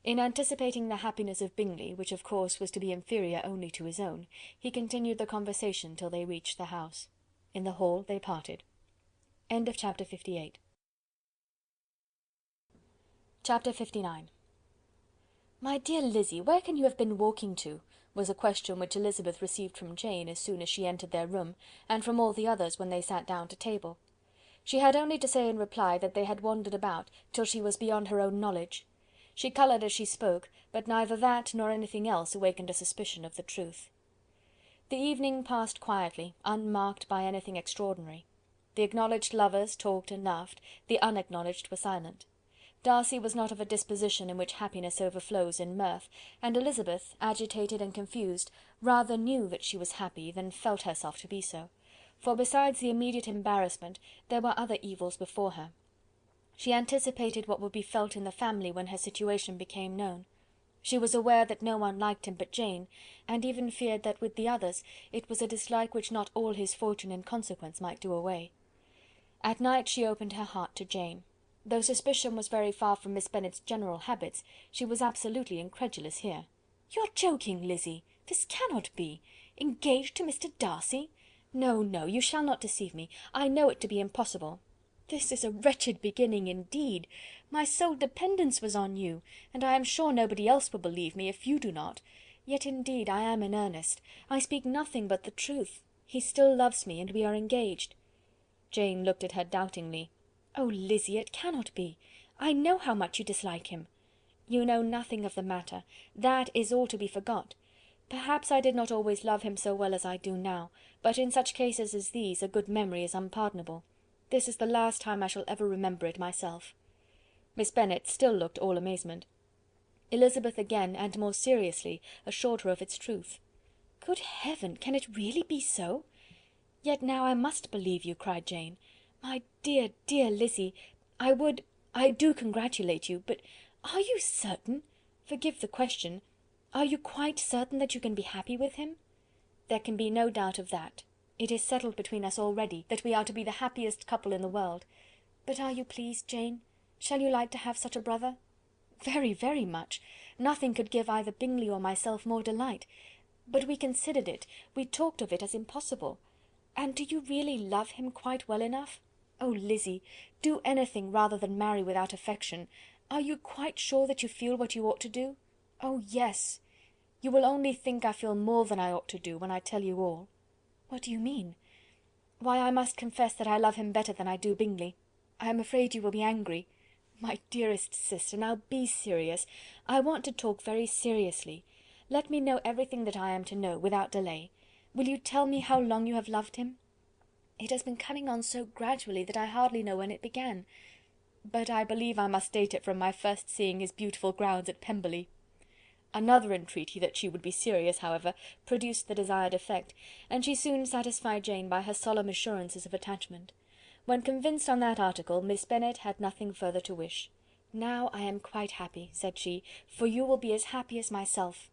In anticipating the happiness of Bingley, which of course was to be inferior only to his own, he continued the conversation till they reached the house. In the hall they parted. End of chapter 58. Chapter 59. "My dear Lizzy, where can you have been walking to?" was a question which Elizabeth received from Jane as soon as she entered their room, and from all the others when they sat down to table. She had only to say in reply that they had wandered about till she was beyond her own knowledge. She coloured as she spoke, but neither that nor anything else awakened a suspicion of the truth. The evening passed quietly, unmarked by anything extraordinary. The acknowledged lovers talked and laughed, the unacknowledged were silent. Darcy was not of a disposition in which happiness overflows in mirth, and Elizabeth, agitated and confused, rather knew that she was happy than felt herself to be so, for besides the immediate embarrassment, there were other evils before her. She anticipated what would be felt in the family when her situation became known. She was aware that no one liked him but Jane, and even feared that with the others it was a dislike which not all his fortune and consequence might do away. At night she opened her heart to Jane. Though suspicion was very far from Miss Bennet's general habits, she was absolutely incredulous here. "You're joking, Lizzy! This cannot be! Engaged to Mr. Darcy? No, no, you shall not deceive me. I know it to be impossible. This is a wretched beginning indeed. My sole dependence was on you, and I am sure nobody else will believe me if you do not. Yet indeed I am in earnest. I speak nothing but the truth. He still loves me, and we are engaged." Jane looked at her doubtingly. "Oh, Lizzy, it cannot be. I know how much you dislike him." "You know nothing of the matter. That is all to be forgot. Perhaps I did not always love him so well as I do now, but in such cases as these a good memory is unpardonable. This is the last time I shall ever remember it myself." Miss Bennet still looked all amazement. Elizabeth again, and more seriously, assured her of its truth. "Good heaven! Can it really be so? Yet now I must believe you," cried Jane. "My dear, dear Lizzy, I do congratulate you, but are you certain? Forgive the question. Are you quite certain that you can be happy with him?" "There can be no doubt of that. It is settled between us already, that we are to be the happiest couple in the world. But are you pleased, Jane? Shall you like to have such a brother?" "Very, very much. Nothing could give either Bingley or myself more delight. But we considered it, we talked of it as impossible. And do you really love him quite well enough? Oh, Lizzy, do anything rather than marry without affection. Are you quite sure that you feel what you ought to do?" "Oh, yes." "You will only think I feel more than I ought to do, when I tell you all." "What do you mean?" "Why, I must confess that I love him better than I do Bingley. I am afraid you will be angry." "My dearest sister, now be serious. I want to talk very seriously. Let me know everything that I am to know, without delay. Will you tell me how long you have loved him?" "It has been coming on so gradually that I hardly know when it began. But I believe I must date it from my first seeing his beautiful grounds at Pemberley." Another entreaty that she would be serious, however, produced the desired effect, and she soon satisfied Jane by her solemn assurances of attachment. When convinced on that article, Miss Bennet had nothing further to wish. "Now I am quite happy," said she, "for you will be as happy as myself.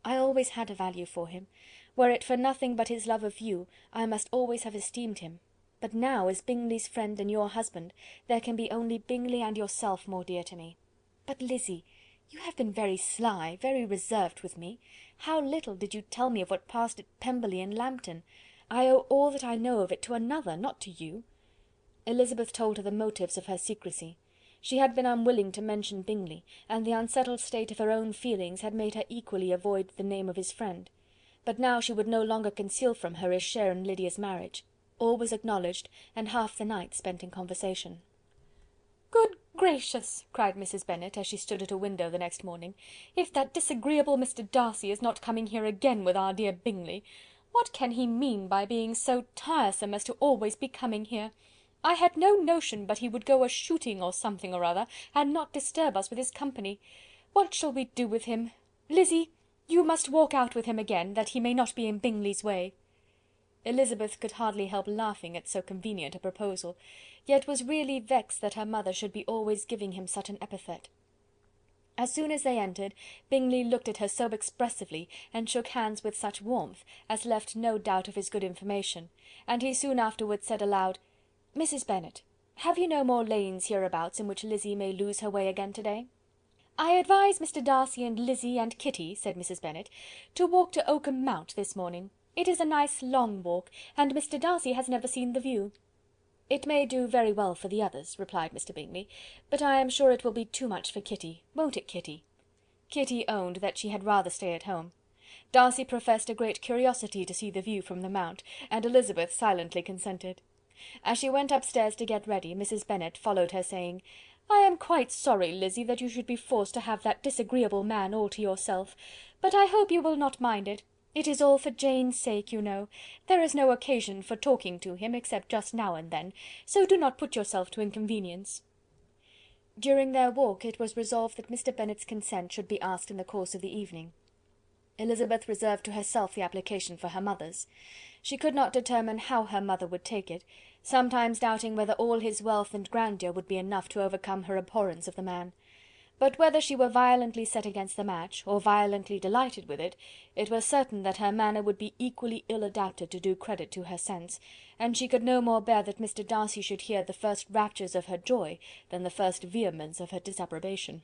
I always had a value for him. Were it for nothing but his love of you, I must always have esteemed him. But now, as Bingley's friend and your husband, there can be only Bingley and yourself more dear to me. But, Lizzy, you have been very sly, very reserved with me. How little did you tell me of what passed at Pemberley and Lambton! I owe all that I know of it to another, not to you." Elizabeth told her the motives of her secrecy. She had been unwilling to mention Bingley, and the unsettled state of her own feelings had made her equally avoid the name of his friend. But now she would no longer conceal from her his share in Lydia's marriage. All was acknowledged, and half the night spent in conversation. "Good gracious!" cried Mrs. Bennet, as she stood at a window the next morning, "if that disagreeable Mr. Darcy is not coming here again with our dear Bingley! What can he mean by being so tiresome as to always be coming here? I had no notion but he would go a-shooting or something or other, and not disturb us with his company. What shall we do with him? Lizzy, you must walk out with him again, that he may not be in Bingley's way." Elizabeth could hardly help laughing at so convenient a proposal, yet was really vexed that her mother should be always giving him such an epithet. As soon as they entered, Bingley looked at her so expressively, and shook hands with such warmth, as left no doubt of his good information, and he soon afterwards said aloud, "Mrs. Bennet, have you no more lanes hereabouts in which Lizzy may lose her way again to-day?" "I advise Mr. Darcy and Lizzy and Kitty," said Mrs. Bennet, "to walk to Oakham Mount this morning. It is a nice long walk, and Mr. Darcy has never seen the view." "It may do very well for the others," replied Mr. Bingley, "but I am sure it will be too much for Kitty. Won't it, Kitty?" Kitty owned that she had rather stay at home. Darcy professed a great curiosity to see the view from the Mount, and Elizabeth silently consented. As she went upstairs to get ready, Mrs. Bennet followed her, saying, "I am quite sorry, Lizzy, that you should be forced to have that disagreeable man all to yourself, but I hope you will not mind it. It is all for Jane's sake, you know. There is no occasion for talking to him, except just now and then, so do not put yourself to inconvenience." During their walk it was resolved that Mr. Bennet's consent should be asked in the course of the evening. Elizabeth reserved to herself the application for her mother's. She could not determine how her mother would take it, sometimes doubting whether all his wealth and grandeur would be enough to overcome her abhorrence of the man. But whether she were violently set against the match, or violently delighted with it, it was certain that her manner would be equally ill adapted to do credit to her sense, and she could no more bear that Mr. Darcy should hear the first raptures of her joy than the first vehemence of her disapprobation.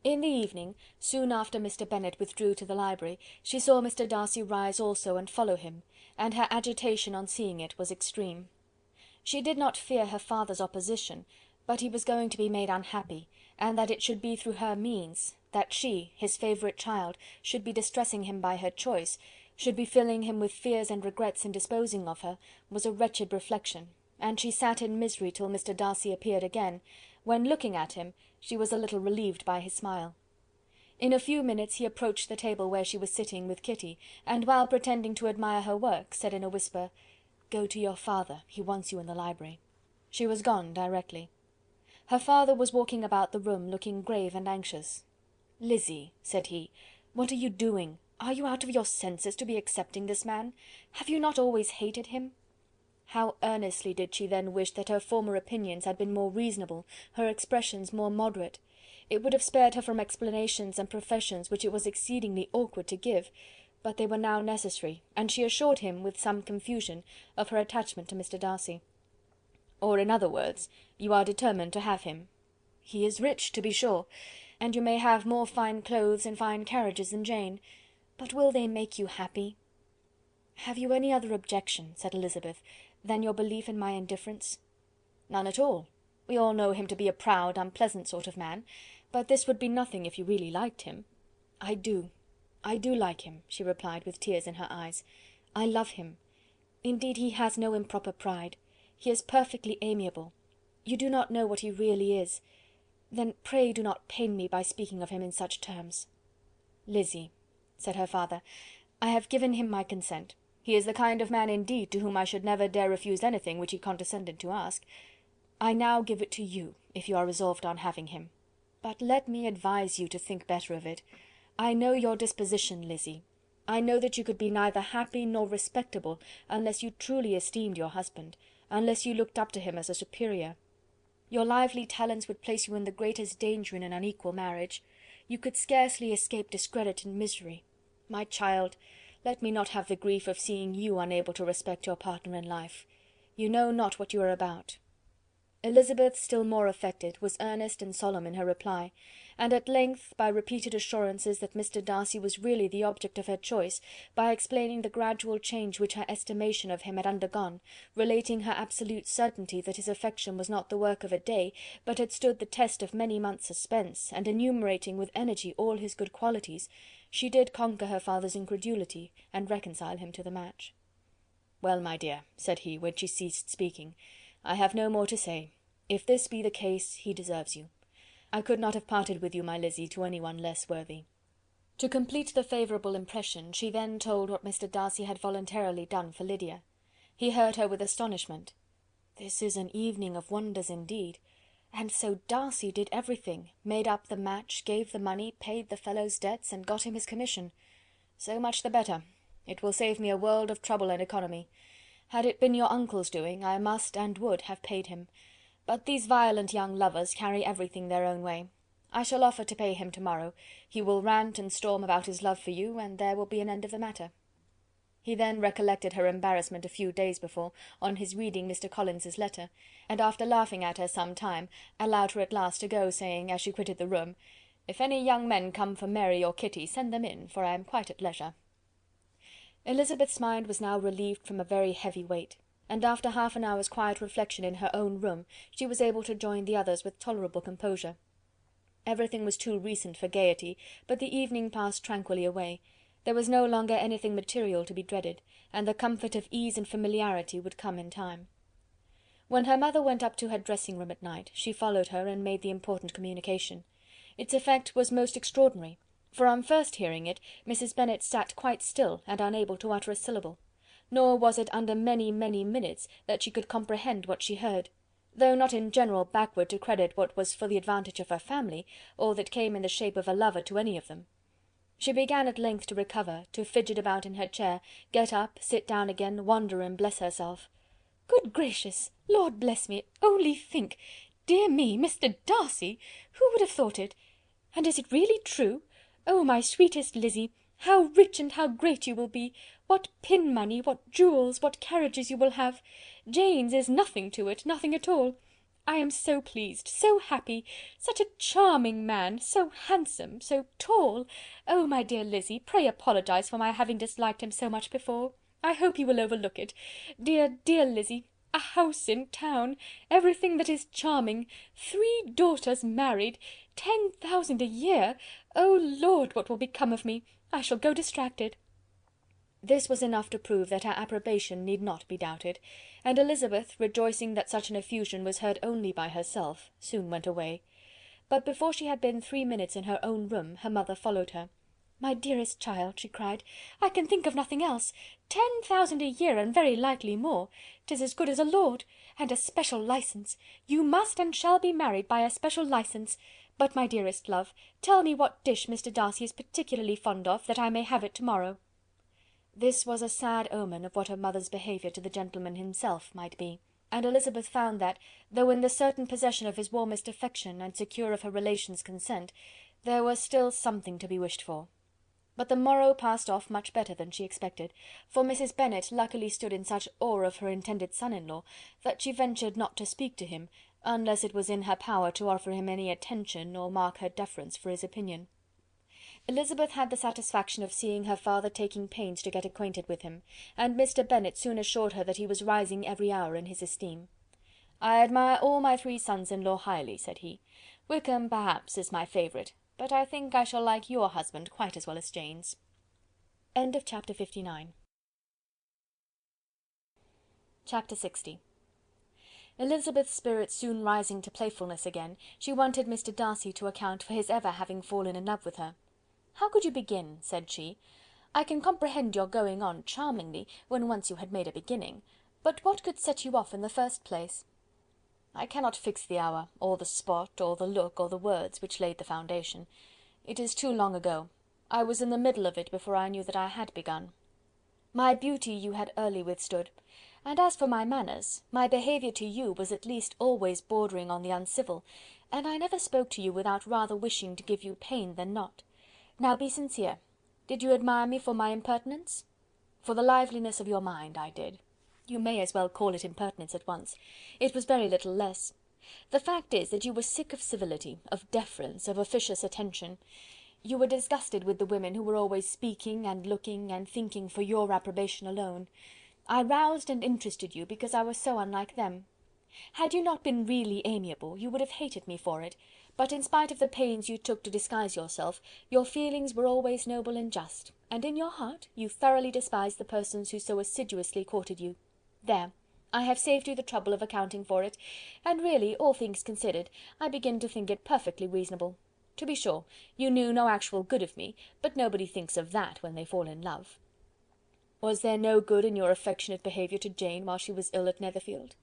In the evening, soon after Mr. Bennet withdrew to the library, she saw Mr. Darcy rise also and follow him, and her agitation on seeing it was extreme. She did not fear her father's opposition, but he was going to be made unhappy, and that it should be through her means, that she, his favourite child, should be distressing him by her choice, should be filling him with fears and regrets in disposing of her, was a wretched reflection, and she sat in misery till Mr. Darcy appeared again, when, looking at him, she was a little relieved by his smile. In a few minutes he approached the table where she was sitting with Kitty, and while pretending to admire her work, said in a whisper, "Go to your father, he wants you in the library." She was gone directly. Her father was walking about the room, looking grave and anxious. "Lizzy," said he, "what are you doing? Are you out of your senses to be accepting this man? Have you not always hated him?" How earnestly did she then wish that her former opinions had been more reasonable, her expressions more moderate! It would have spared her from explanations and professions which it was exceedingly awkward to give, but they were now necessary, and she assured him, with some confusion, of her attachment to Mr. Darcy. "Or, in other words, you are determined to have him. He is rich, to be sure, and you may have more fine clothes and fine carriages than Jane, but will they make you happy?" "Have you any other objection," said Elizabeth, "than your belief in my indifference?" "None at all. We all know him to be a proud, unpleasant sort of man, but this would be nothing if you really liked him." I do like him," she replied, with tears in her eyes. "I love him. Indeed, he has no improper pride. He is perfectly amiable. You do not know what he really is. Then pray do not pain me by speaking of him in such terms." "Lizzy," said her father, "I have given him my consent. He is the kind of man indeed to whom I should never dare refuse anything which he condescended to ask. I now give it to you, if you are resolved on having him. But let me advise you to think better of it. I know your disposition, Lizzy. I know that you could be neither happy nor respectable unless you truly esteemed your husband, unless you looked up to him as a superior. Your lively talents would place you in the greatest danger in an unequal marriage. You could scarcely escape discredit and misery. My child, let me not have the grief of seeing you unable to respect your partner in life. You know not what you are about." Elizabeth, still more affected, was earnest and solemn in her reply, and at length, by repeated assurances that Mr. Darcy was really the object of her choice, by explaining the gradual change which her estimation of him had undergone, relating her absolute certainty that his affection was not the work of a day, but had stood the test of many months' suspense, and enumerating with energy all his good qualities, she did conquer her father's incredulity, and reconcile him to the match. "Well, my dear," said he, when she ceased speaking, "I have no more to say. If this be the case, he deserves you. I could not have parted with you, my Lizzy, to any one less worthy." To complete the favourable impression, she then told what Mr. Darcy had voluntarily done for Lydia. He heard her with astonishment. "This is an evening of wonders indeed! And so Darcy did everything, made up the match, gave the money, paid the fellow's debts, and got him his commission. So much the better. It will save me a world of trouble and economy. Had it been your uncle's doing, I must and would have paid him. But these violent young lovers carry everything their own way. I shall offer to pay him to-morrow. He will rant and storm about his love for you, and there will be an end of the matter." He then recollected her embarrassment a few days before, on his reading Mr. Collins's letter, and after laughing at her some time, allowed her at last to go, saying, as she quitted the room, "If any young men come for Mary or Kitty, send them in, for I am quite at leisure." Elizabeth's mind was now relieved from a very heavy weight, and after half an hour's quiet reflection in her own room, she was able to join the others with tolerable composure. Everything was too recent for gaiety, but the evening passed tranquilly away. There was no longer anything material to be dreaded, and the comfort of ease and familiarity would come in time. When her mother went up to her dressing room at night, she followed her and made the important communication. Its effect was most extraordinary, for on first hearing it, Mrs. Bennet sat quite still and unable to utter a syllable, nor was it under many, many minutes that she could comprehend what she heard. though not in general backward to credit what was for the advantage of her family, or that came in the shape of a lover to any of them. She began at length to recover, to fidget about in her chair, get up, sit down again, wonder and bless herself. Good gracious! Lord bless me! Only think! Dear me, Mr. Darcy! Who would have thought it? And is it really true? Oh, my sweetest Lizzy, how rich and how great you will be! What pin money, what jewels, what carriages you will have! Jane's is nothing to it, nothing at all. I am so pleased, so happy! Such a charming man, so handsome, so tall! Oh, my dear Lizzy, pray apologise for my having disliked him so much before. I hope you will overlook it. Dear, dear Lizzy, a house in town, everything that is charming, 3 daughters married, 10,000 a year! Oh Lord, what will become of me? I shall go distracted." This was enough to prove that her approbation need not be doubted, and Elizabeth, rejoicing that such an effusion was heard only by herself, soon went away. But before she had been 3 minutes in her own room, her mother followed her. "My dearest child," she cried, "I can think of nothing else. 10,000 a year, and very likely more. 'Tis as good as a lord. And a special licence. You must and shall be married by a special licence. But, my dearest love, tell me what dish Mr. Darcy is particularly fond of, that I may have it to-morrow." This was a sad omen of what her mother's behaviour to the gentleman himself might be, and Elizabeth found that, though in the certain possession of his warmest affection, and secure of her relations' consent, there was still something to be wished for. But the morrow passed off much better than she expected, for Mrs. Bennet luckily stood in such awe of her intended son-in-law, that she ventured not to speak to him, unless it was in her power to offer him any attention, or mark her deference for his opinion. Elizabeth had the satisfaction of seeing her father taking pains to get acquainted with him, and Mr. Bennet soon assured her that he was rising every hour in his esteem. "I admire all my 3 sons-in-law highly," said he. "Wickham, perhaps, is my favourite, but I think I shall like your husband quite as well as Jane's." Chapter 59. Chapter 60. Elizabeth's spirits soon rising to playfulness again, she wanted Mr. Darcy to account for his ever having fallen in love with her. "How could you begin?" said she. "I can comprehend your going on charmingly, when once you had made a beginning, but what could set you off in the first place?" "I cannot fix the hour, or the spot, or the look, or the words, which laid the foundation. It is too long ago. I was in the middle of it before I knew that I had begun. My beauty you had early withstood, and as for my manners, my behaviour to you was at least always bordering on the uncivil, and I never spoke to you without rather wishing to give you pain than not. Now be sincere. Did you admire me for my impertinence? For the liveliness of your mind, I did. You may as well call it impertinence at once. It was very little less. The fact is that you were sick of civility, of deference, of officious attention. You were disgusted with the women who were always speaking and looking and thinking for your approbation alone. I roused and interested you because I was so unlike them. Had you not been really amiable, you would have hated me for it, but in spite of the pains you took to disguise yourself, your feelings were always noble and just, and in your heart you thoroughly despised the persons who so assiduously courted you. There, I have saved you the trouble of accounting for it, and really, all things considered, I begin to think it perfectly reasonable. To be sure, you knew no actual good of me, but nobody thinks of that when they fall in love. Was there no good in your affectionate behaviour to Jane while she was ill at Netherfield?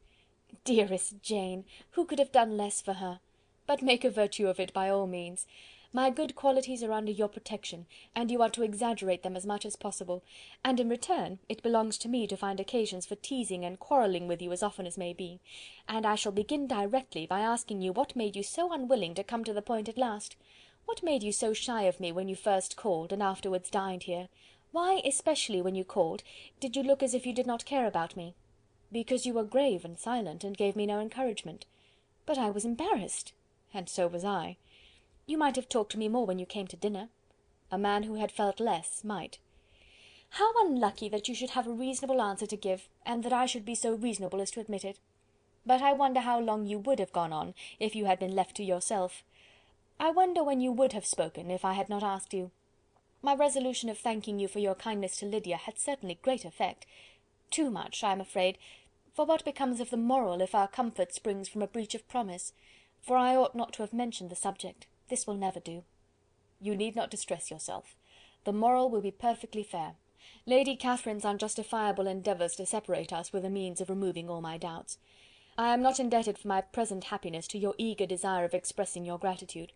Dearest Jane! Who could have done less for her? But make a virtue of it by all means. My good qualities are under your protection, and you are to exaggerate them as much as possible, and in return it belongs to me to find occasions for teasing and quarrelling with you as often as may be, and I shall begin directly by asking you what made you so unwilling to come to the point at last? What made you so shy of me when you first called, and afterwards dined here? Why, especially when you called, did you look as if you did not care about me? Because you were grave and silent, and gave me no encouragement. But I was embarrassed, and so was I. You might have talked to me more when you came to dinner. A man who had felt less might. How unlucky that you should have a reasonable answer to give, and that I should be so reasonable as to admit it. But I wonder how long you would have gone on, if you had been left to yourself. I wonder when you would have spoken, if I had not asked you. My resolution of thanking you for your kindness to Lydia had certainly great effect. Too much, I am afraid, for what becomes of the moral if our comfort springs from a breach of promise? For I ought not to have mentioned the subject. This will never do. You need not distress yourself. The moral will be perfectly fair. Lady Catherine's unjustifiable endeavours to separate us were the means of removing all my doubts. I am not indebted for my present happiness to your eager desire of expressing your gratitude.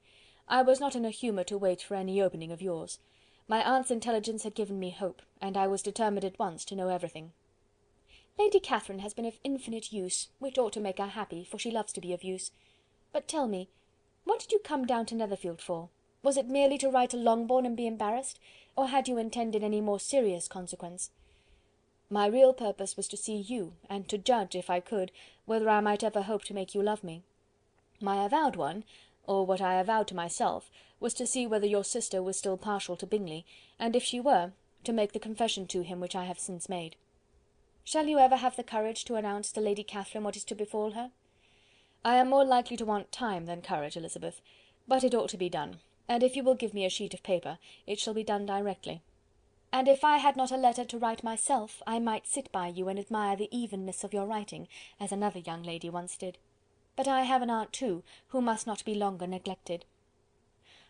I was not in a humour to wait for any opening of yours. My aunt's intelligence had given me hope, and I was determined at once to know everything. Lady Catherine has been of infinite use, which ought to make her happy, for she loves to be of use. But tell me, what did you come down to Netherfield for? Was it merely to write to Longbourn and be embarrassed, or had you intended any more serious consequence? My real purpose was to see you, and to judge, if I could, whether I might ever hope to make you love me. My avowed one, or what I avowed to myself, was to see whether your sister was still partial to Bingley, and if she were, to make the confession to him which I have since made. Shall you ever have the courage to announce to Lady Catherine what is to befall her? I am more likely to want time than courage, Elizabeth, but it ought to be done, and if you will give me a sheet of paper, it shall be done directly. And if I had not a letter to write myself, I might sit by you and admire the evenness of your writing, as another young lady once did. But I have an aunt too, who must not be longer neglected.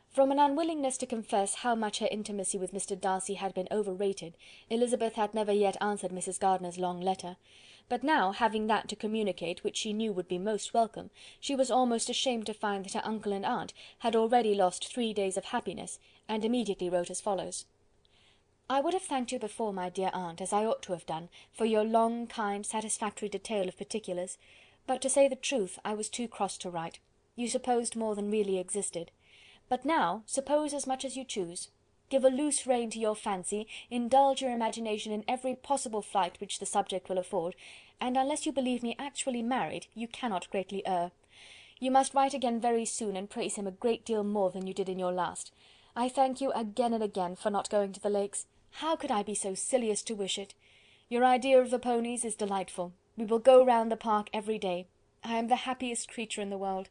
From an unwillingness to confess how much her intimacy with Mr. Darcy had been overrated, Elizabeth had never yet answered Mrs. Gardiner's long letter; but now, having that to communicate which she knew would be most welcome, she was almost ashamed to find that her uncle and aunt had already lost 3 days of happiness, and immediately wrote as follows: I would have thanked you before, my dear aunt, as I ought to have done, for your long, kind, satisfactory detail of particulars, but to say the truth, I was too cross to write. You supposed more than really existed. But now, suppose as much as you choose. Give a loose rein to your fancy, indulge your imagination in every possible flight which the subject will afford, and unless you believe me actually married, you cannot greatly err. You must write again very soon, and praise him a great deal more than you did in your last. I thank you again and again for not going to the Lakes. How could I be so silly as to wish it? Your idea of the ponies is delightful. We will go round the park every day. I am the happiest creature in the world.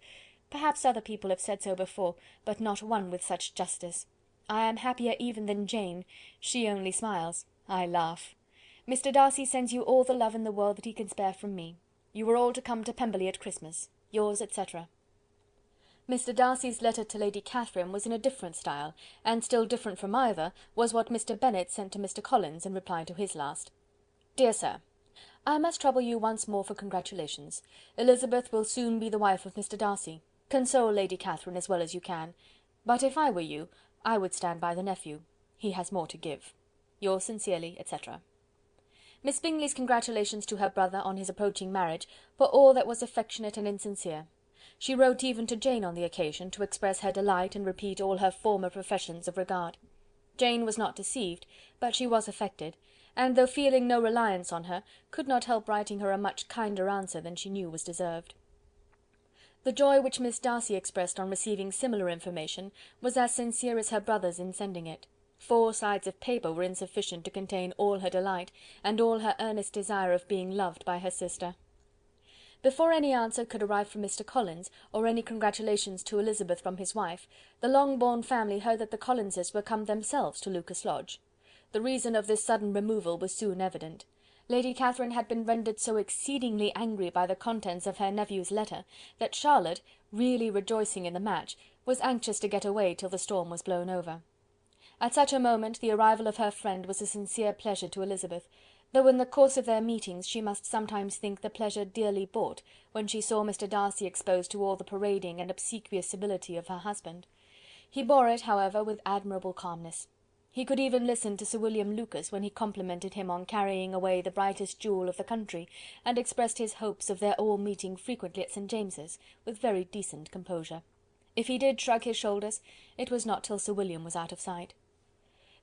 Perhaps other people have said so before, but not one with such justice. I am happier even than Jane. She only smiles. I laugh. Mr. Darcy sends you all the love in the world that he can spare from me. You are all to come to Pemberley at Christmas. Yours, etc. Mr. Darcy's letter to Lady Catherine was in a different style, and still different from either was what Mr. Bennet sent to Mr. Collins in reply to his last. Dear Sir, I must trouble you once more for congratulations. Elizabeth will soon be the wife of Mr. Darcy. Console Lady Catherine as well as you can. But if I were you, I would stand by the nephew. He has more to give. Yours sincerely, etc. Miss Bingley's congratulations to her brother on his approaching marriage were all that was affectionate and insincere. She wrote even to Jane on the occasion, to express her delight and repeat all her former professions of regard. Jane was not deceived, but she was affected, and though feeling no reliance on her, could not help writing her a much kinder answer than she knew was deserved. The joy which Miss Darcy expressed on receiving similar information was as sincere as her brother's in sending it. 4 sides of paper were insufficient to contain all her delight, and all her earnest desire of being loved by her sister. Before any answer could arrive from Mr. Collins, or any congratulations to Elizabeth from his wife, the Longbourn family heard that the Collinses were come themselves to Lucas Lodge. The reason of this sudden removal was soon evident. Lady Catherine had been rendered so exceedingly angry by the contents of her nephew's letter, that Charlotte, really rejoicing in the match, was anxious to get away till the storm was blown over. At such a moment the arrival of her friend was a sincere pleasure to Elizabeth, though in the course of their meetings she must sometimes think the pleasure dearly bought, when she saw Mr. Darcy exposed to all the parading and obsequious civility of her husband. He bore it, however, with admirable calmness. He could even listen to Sir William Lucas when he complimented him on carrying away the brightest jewel of the country, and expressed his hopes of their all meeting frequently at St. James's, with very decent composure. If he did shrug his shoulders, it was not till Sir William was out of sight.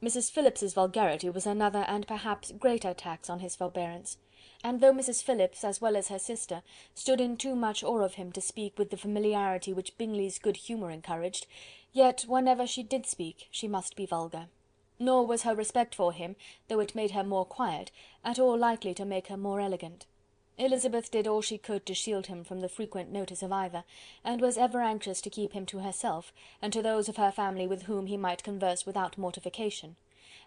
Mrs. Phillips's vulgarity was another and perhaps greater tax on his forbearance, and though Mrs. Phillips, as well as her sister, stood in too much awe of him to speak with the familiarity which Bingley's good humour encouraged, yet whenever she did speak she must be vulgar. Nor was her respect for him, though it made her more quiet, at all likely to make her more elegant. Elizabeth did all she could to shield him from the frequent notice of either, and was ever anxious to keep him to herself, and to those of her family with whom he might converse without mortification;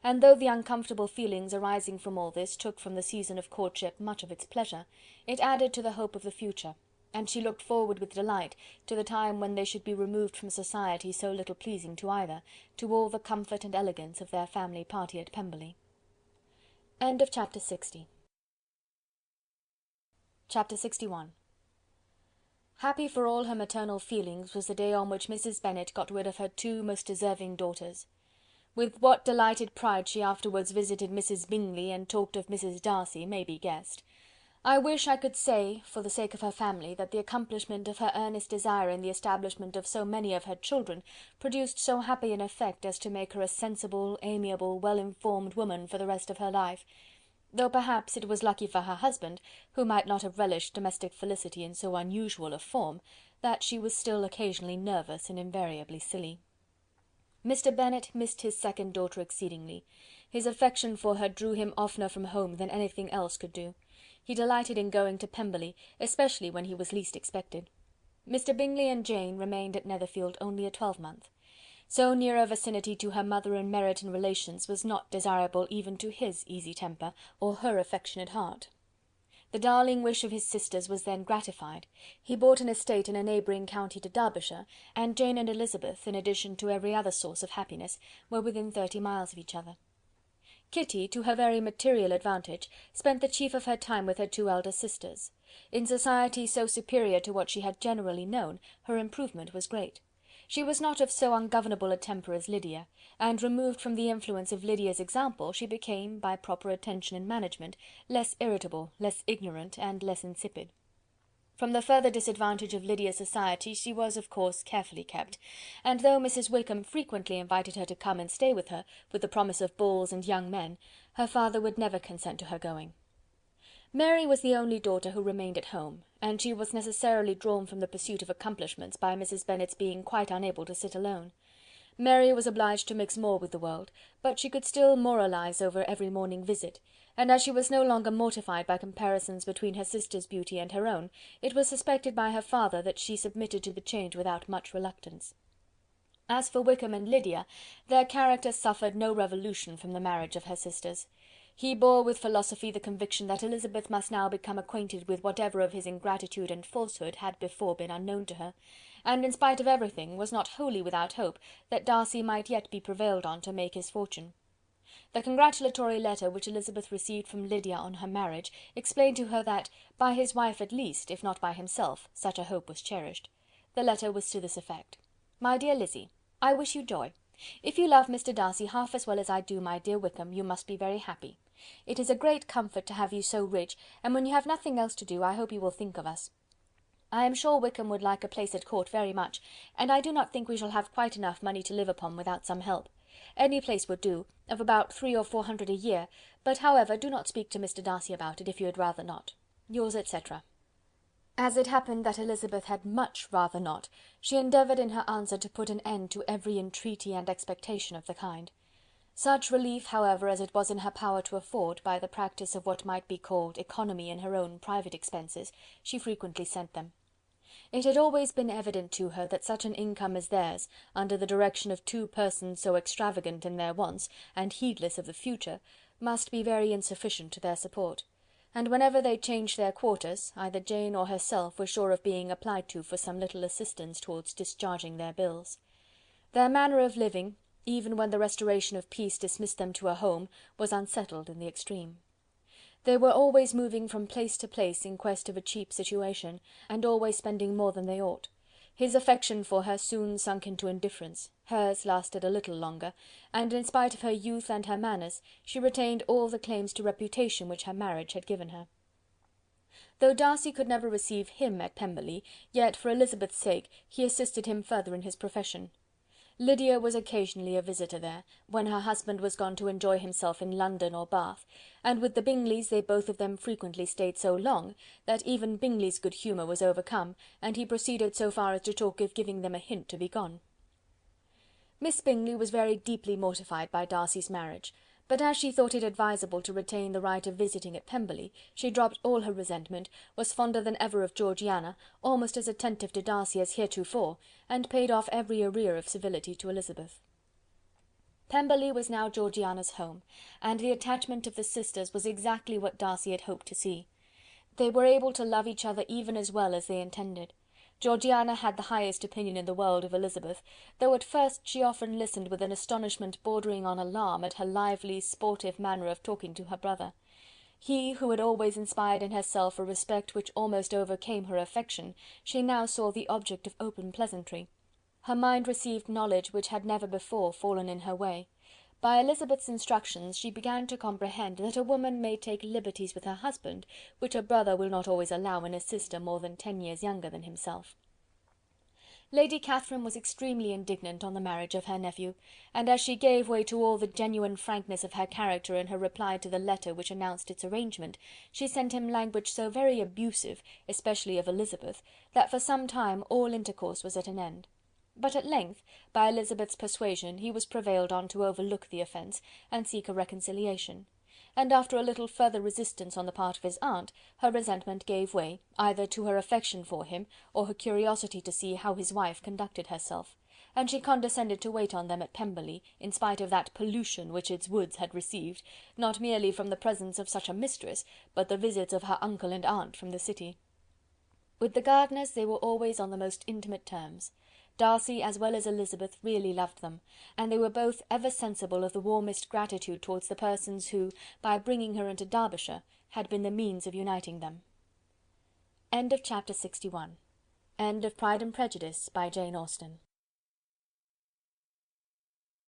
and though the uncomfortable feelings arising from all this took from the season of courtship much of its pleasure, it added to the hope of the future, and she looked forward with delight to the time when they should be removed from society so little pleasing to either, to all the comfort and elegance of their family party at Pemberley. Chapter 61. Happy for all her maternal feelings was the day on which Mrs. Bennet got rid of her two most deserving daughters. With what delighted pride she afterwards visited Mrs. Bingley and talked of Mrs. Darcy may be guessed. I wish I could say, for the sake of her family, that the accomplishment of her earnest desire in the establishment of so many of her children produced so happy an effect as to make her a sensible, amiable, well-informed woman for the rest of her life, though perhaps it was lucky for her husband, who might not have relished domestic felicity in so unusual a form, that she was still occasionally nervous and invariably silly. Mr. Bennet missed his second daughter exceedingly. His affection for her drew him oftener from home than anything else could do. He delighted in going to Pemberley, especially when he was least expected. Mr. Bingley and Jane remained at Netherfield only a twelvemonth. So near a vicinity to her mother and Meryton relations was not desirable even to his easy temper, or her affectionate heart. The darling wish of his sisters was then gratified. He bought an estate in a neighbouring county to Derbyshire, and Jane and Elizabeth, in addition to every other source of happiness, were within 30 miles of each other. Kitty, to her very material advantage, spent the chief of her time with her two elder sisters. In society so superior to what she had generally known, her improvement was great. She was not of so ungovernable a temper as Lydia, and removed from the influence of Lydia's example, she became, by proper attention and management, less irritable, less ignorant, and less insipid. From the further disadvantage of Lydia's society she was, of course, carefully kept, and though Mrs. Wickham frequently invited her to come and stay with her, with the promise of balls and young men, her father would never consent to her going. Mary was the only daughter who remained at home, and she was necessarily drawn from the pursuit of accomplishments by Mrs. Bennet's being quite unable to sit alone. Mary was obliged to mix more with the world, but she could still moralize over every morning visit, and as she was no longer mortified by comparisons between her sister's beauty and her own, it was suspected by her father that she submitted to the change without much reluctance. As for Wickham and Lydia, their characters suffered no revolution from the marriage of her sisters. He bore with philosophy the conviction that Elizabeth must now become acquainted with whatever of his ingratitude and falsehood had before been unknown to her, and in spite of everything was not wholly without hope that Darcy might yet be prevailed on to make his fortune. The congratulatory letter which Elizabeth received from Lydia on her marriage explained to her that, by his wife at least, if not by himself, such a hope was cherished. The letter was to this effect: "My dear Lizzy, I wish you joy. If you love Mr. Darcy half as well as I do my dear Wickham, you must be very happy. It is a great comfort to have you so rich, and when you have nothing else to do, I hope you will think of us. I am sure Wickham would like a place at court very much, and I do not think we shall have quite enough money to live upon without some help. Any place would do, of about 300 or 400 a year, but however, do not speak to Mr. Darcy about it, if you had rather not. Yours, etc." As it happened that Elizabeth had much rather not, she endeavoured in her answer to put an end to every entreaty and expectation of the kind. Such relief, however, as it was in her power to afford, by the practice of what might be called economy in her own private expenses, she frequently sent them. It had always been evident to her that such an income as theirs, under the direction of two persons so extravagant in their wants, and heedless of the future, must be very insufficient to their support, and whenever they changed their quarters, either Jane or herself were sure of being applied to for some little assistance towards discharging their bills. Their manner of living, even when the restoration of peace dismissed them to a home, was unsettled in the extreme. They were always moving from place to place in quest of a cheap situation, and always spending more than they ought. His affection for her soon sunk into indifference, hers lasted a little longer, and in spite of her youth and her manners, she retained all the claims to reputation which her marriage had given her. Though Darcy could never receive him at Pemberley, yet for Elizabeth's sake he assisted him further in his profession. Lydia was occasionally a visitor there, when her husband was gone to enjoy himself in London or Bath, and with the Bingleys they both of them frequently stayed so long, that even Bingley's good humour was overcome, and he proceeded so far as to talk of giving them a hint to be gone. Miss Bingley was very deeply mortified by Darcy's marriage, but as she thought it advisable to retain the right of visiting at Pemberley, she dropped all her resentment, was fonder than ever of Georgiana, almost as attentive to Darcy as heretofore, and paid off every arrear of civility to Elizabeth. Pemberley was now Georgiana's home, and the attachment of the sisters was exactly what Darcy had hoped to see. They were able to love each other even as well as they intended. Georgiana had the highest opinion in the world of Elizabeth, though at first she often listened with an astonishment bordering on alarm at her lively, sportive manner of talking to her brother. He who had always inspired in herself a respect which almost overcame her affection, she now saw the object of open pleasantry. Her mind received knowledge which had never before fallen in her way. By Elizabeth's instructions she began to comprehend that a woman may take liberties with her husband, which a brother will not always allow in a sister more than 10 years younger than himself. Lady Catherine was extremely indignant on the marriage of her nephew, and as she gave way to all the genuine frankness of her character in her reply to the letter which announced its arrangement, she sent him language so very abusive, especially of Elizabeth, that for some time all intercourse was at an end. But at length, by Elizabeth's persuasion, he was prevailed on to overlook the offence, and seek a reconciliation; and after a little further resistance on the part of his aunt, her resentment gave way, either to her affection for him, or her curiosity to see how his wife conducted herself, and she condescended to wait on them at Pemberley, in spite of that pollution which its woods had received, not merely from the presence of such a mistress, but the visits of her uncle and aunt from the city. With the Gardiners they were always on the most intimate terms. Darcy as well as Elizabeth really loved them, and they were both ever sensible of the warmest gratitude towards the persons who, by bringing her into Derbyshire, had been the means of uniting them. End of Chapter 61. End of Pride and Prejudice by Jane Austen.